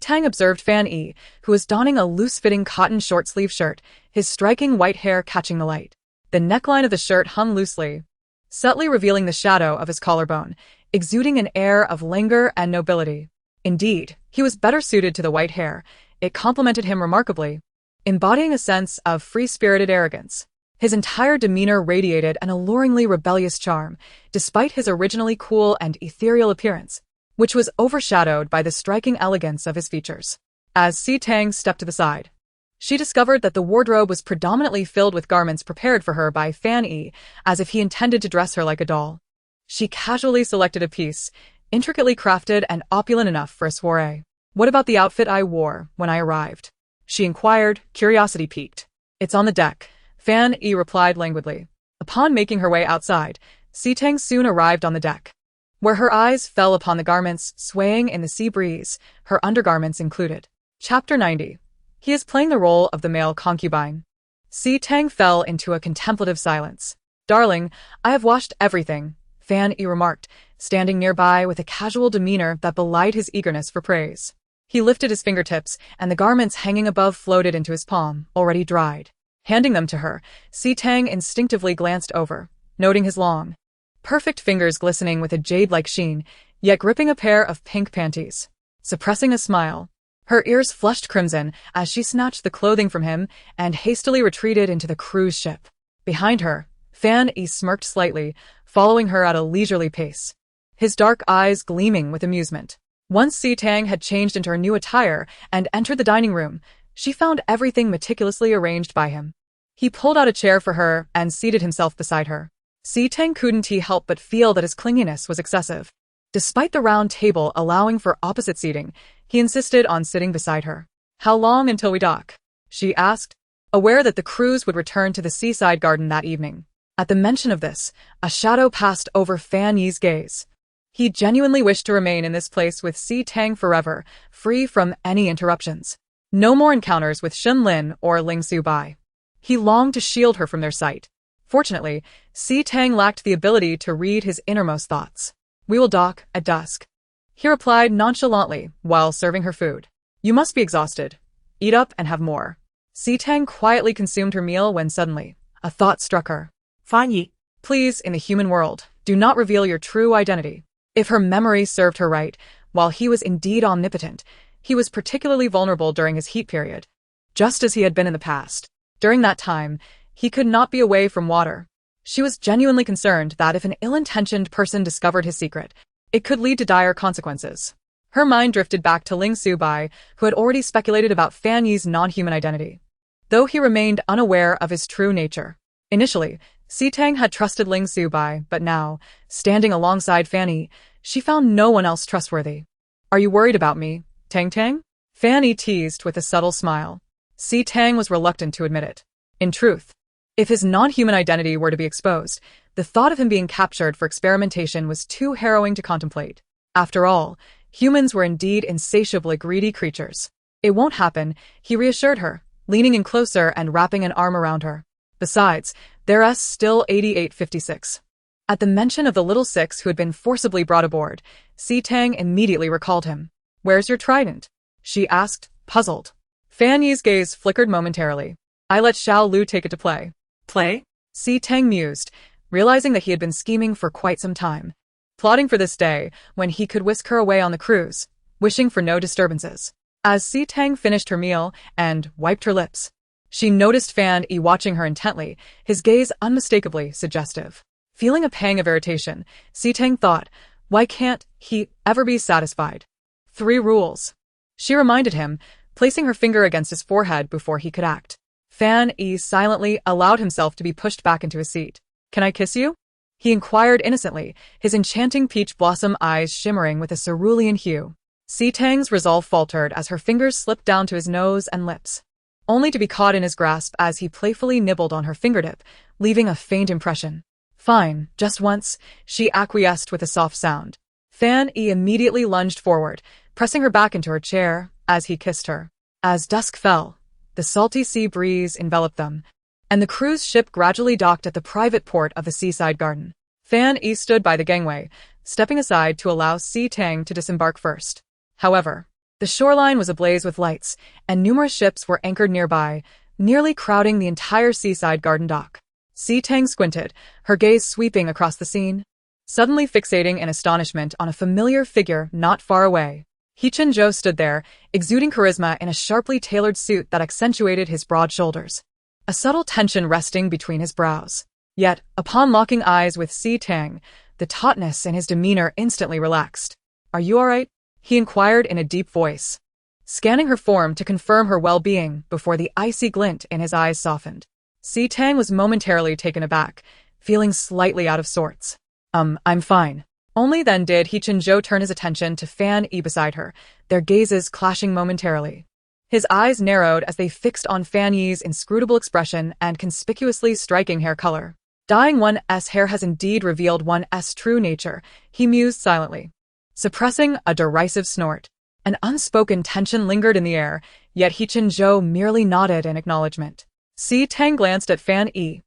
Tang observed Fan Yi, who was donning a loose-fitting cotton short-sleeve shirt, his striking white hair catching the light. The neckline of the shirt hung loosely, subtly revealing the shadow of his collarbone, exuding an air of languor and nobility. Indeed, he was better suited to the white hair. It complemented him remarkably, embodying a sense of free-spirited arrogance. His entire demeanor radiated an alluringly rebellious charm, despite his originally cool and ethereal appearance, which was overshadowed by the striking elegance of his features. As Tang stepped to the side, she discovered that the wardrobe was predominantly filled with garments prepared for her by Fan Yi, as if he intended to dress her like a doll. She casually selected a piece, intricately crafted and opulent enough for a soiree. What about the outfit I wore when I arrived? She inquired, curiosity piqued. It's on the deck, Fan Yi replied languidly. Upon making her way outside, Tang soon arrived on the deck, where her eyes fell upon the garments swaying in the sea breeze, her undergarments included. Chapter 90. He is playing the role of the male concubine. Tang fell into a contemplative silence. Darling, I have washed everything, Fan Yi remarked, standing nearby with a casual demeanor that belied his eagerness for praise. He lifted his fingertips, and the garments hanging above floated into his palm, already dried. Handing them to her, Tang instinctively glanced over, noting his long, perfect fingers glistening with a jade-like sheen, yet gripping a pair of pink panties. Suppressing a smile, her ears flushed crimson as she snatched the clothing from him and hastily retreated into the cruise ship. Behind her, Fan Yi smirked slightly, following her at a leisurely pace, his dark eyes gleaming with amusement. Once Tang had changed into her new attire and entered the dining room, she found everything meticulously arranged by him. He pulled out a chair for her and seated himself beside her. Tang couldn't help but feel that his clinginess was excessive. Despite the round table allowing for opposite seating, he insisted on sitting beside her. How long until we dock? She asked, aware that the cruise would return to the seaside garden that evening. At the mention of this, a shadow passed over Fan Yi's gaze. He genuinely wished to remain in this place with Tang forever, free from any interruptions. No more encounters with Shun Lin or Ling Su Bai. He longed to shield her from their sight. Fortunately, Tang lacked the ability to read his innermost thoughts. We will dock at dusk, he replied nonchalantly while serving her food. You must be exhausted. Eat up and have more. Tang quietly consumed her meal when suddenly, a thought struck her. Fan Yi. Please, in the human world, do not reveal your true identity. If her memory served her right, while he was indeed omnipotent, he was particularly vulnerable during his heat period, just as he had been in the past. During that time, he could not be away from water. She was genuinely concerned that if an ill-intentioned person discovered his secret, it could lead to dire consequences. Her mind drifted back to Ling Su Bai, who had already speculated about Fan Yi's non-human identity, though he remained unaware of his true nature. Initially, Tang had trusted Ling Su Bai, but now, standing alongside Fan Yi, she found no one else trustworthy. Are you worried about me, Tang? Fan Yi teased with a subtle smile. Tang was reluctant to admit it. In truth, if his non-human identity were to be exposed, the thought of him being captured for experimentation was too harrowing to contemplate. After all, humans were indeed insatiably greedy creatures. It won't happen, he reassured her, leaning in closer and wrapping an arm around her. Besides, there's still 8856. At the mention of the little six who had been forcibly brought aboard, Tang immediately recalled him. Where's your trident? She asked, puzzled. Fan Yi's gaze flickered momentarily. I let Xiao Lu take it to play. Play? Tang mused, realizing that he had been scheming for quite some time, plotting for this day when he could whisk her away on the cruise, wishing for no disturbances. As Tang finished her meal and wiped her lips, she noticed Fan Yi watching her intently, his gaze unmistakably suggestive. Feeling a pang of irritation, Tang thought, why can't he ever be satisfied? 3 rules. She reminded him, placing her finger against his forehead before he could act. Fan Yi silently allowed himself to be pushed back into his seat. Can I kiss you? He inquired innocently, his enchanting peach blossom eyes shimmering with a cerulean hue. Tang's resolve faltered as her fingers slipped down to his nose and lips, only to be caught in his grasp as he playfully nibbled on her fingertip, leaving a faint impression. Fine, just once, she acquiesced with a soft sound. Fan Yi immediately lunged forward, pressing her back into her chair as he kissed her. As dusk fell, the salty sea breeze enveloped them, and the cruise ship gradually docked at the private port of the seaside garden. Fan Yi stood by the gangway, stepping aside to allow Tang to disembark first. However, the shoreline was ablaze with lights, and numerous ships were anchored nearby, nearly crowding the entire seaside garden dock. Tang squinted, her gaze sweeping across the scene, suddenly fixating in astonishment on a familiar figure not far away. Heechin Zhou stood there, exuding charisma in a sharply tailored suit that accentuated his broad shoulders, a subtle tension resting between his brows. Yet, upon locking eyes with Tang, the tautness in his demeanor instantly relaxed. Are you all right? He inquired in a deep voice, scanning her form to confirm her well-being before the icy glint in his eyes softened. Tang was momentarily taken aback, feeling slightly out of sorts. I'm fine. Only then did He Chinzhou turn his attention to Fan Yi beside her, their gazes clashing momentarily. His eyes narrowed as they fixed on Fan Yi's inscrutable expression and conspicuously striking hair color. Dyeing one's hair has indeed revealed one's true nature, he mused silently. Suppressing a derisive snort. An unspoken tension lingered in the air, yet He Chinzhou merely nodded in acknowledgement. Tang glanced at Fan Yi,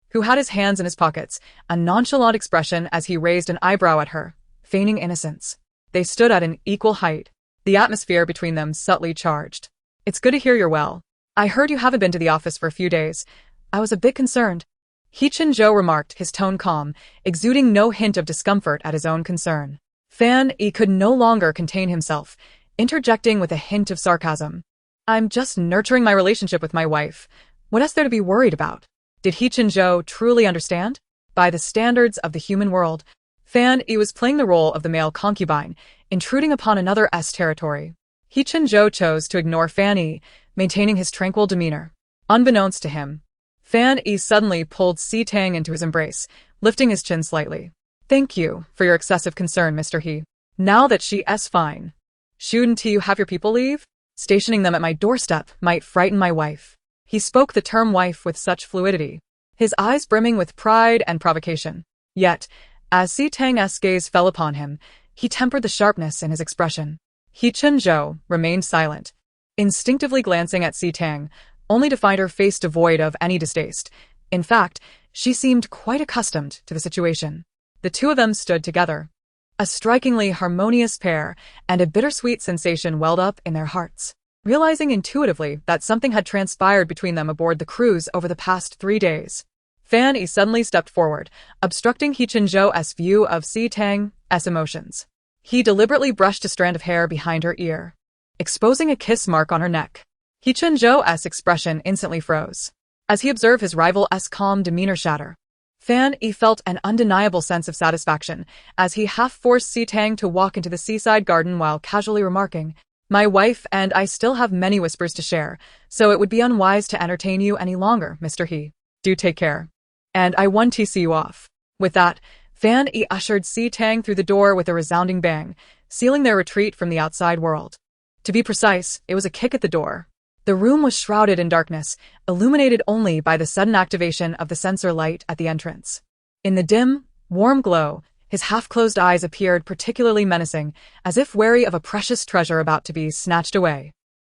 who had his hands in his pockets, a nonchalant expression as he raised an eyebrow at her, feigning innocence. They stood at an equal height, the atmosphere between them subtly charged. It's good to hear you're well. I heard you haven't been to the office for a few days. I was a bit concerned. He Chinzhou remarked, his tone calm, exuding no hint of discomfort at his own concern. Fan Yi could no longer contain himself, interjecting with a hint of sarcasm. I'm just nurturing my relationship with my wife. What else there to be worried about? Did He Chinzhou truly understand? By the standards of the human world, Fan Yi was playing the role of the male concubine, intruding upon another's territory. He Chinzhou chose to ignore Fan Yi, maintaining his tranquil demeanor. Unbeknownst to him, Fan Yi suddenly pulled Tang into his embrace, lifting his chin slightly. Thank you for your excessive concern, Mr. He. Now that she's fine, shouldn't you have your people leave? Stationing them at my doorstep might frighten my wife. He spoke the term wife with such fluidity, his eyes brimming with pride and provocation. Yet, as Tang's gaze fell upon him, he tempered the sharpness in his expression. He Chinzhou remained silent, instinctively glancing at Tang, only to find her face devoid of any distaste. In fact, she seemed quite accustomed to the situation. The two of them stood together, a strikingly harmonious pair, and a bittersweet sensation welled up in their hearts. Realizing intuitively that something had transpired between them aboard the cruise over the past 3 days, Fan Yi suddenly stepped forward, obstructing He Chinzhou's view of Tang's emotions. He deliberately brushed a strand of hair behind her ear, exposing a kiss mark on her neck. He Chinzhou's expression instantly froze, as he observed his rival's calm demeanor shatter. Fan Yi felt an undeniable sense of satisfaction as he half-forced Tang to walk into the seaside garden while casually remarking, My wife and I still have many whispers to share, so it would be unwise to entertain you any longer, Mr. He. Do take care. And I want to see you off. With that, Fan Yi ushered Tang through the door with a resounding bang, sealing their retreat from the outside world. To be precise, it was a kick at the door. The room was shrouded in darkness, illuminated only by the sudden activation of the sensor light at the entrance. In the dim, warm glow, his half-closed eyes appeared particularly menacing, as if wary of a precious treasure about to be snatched away.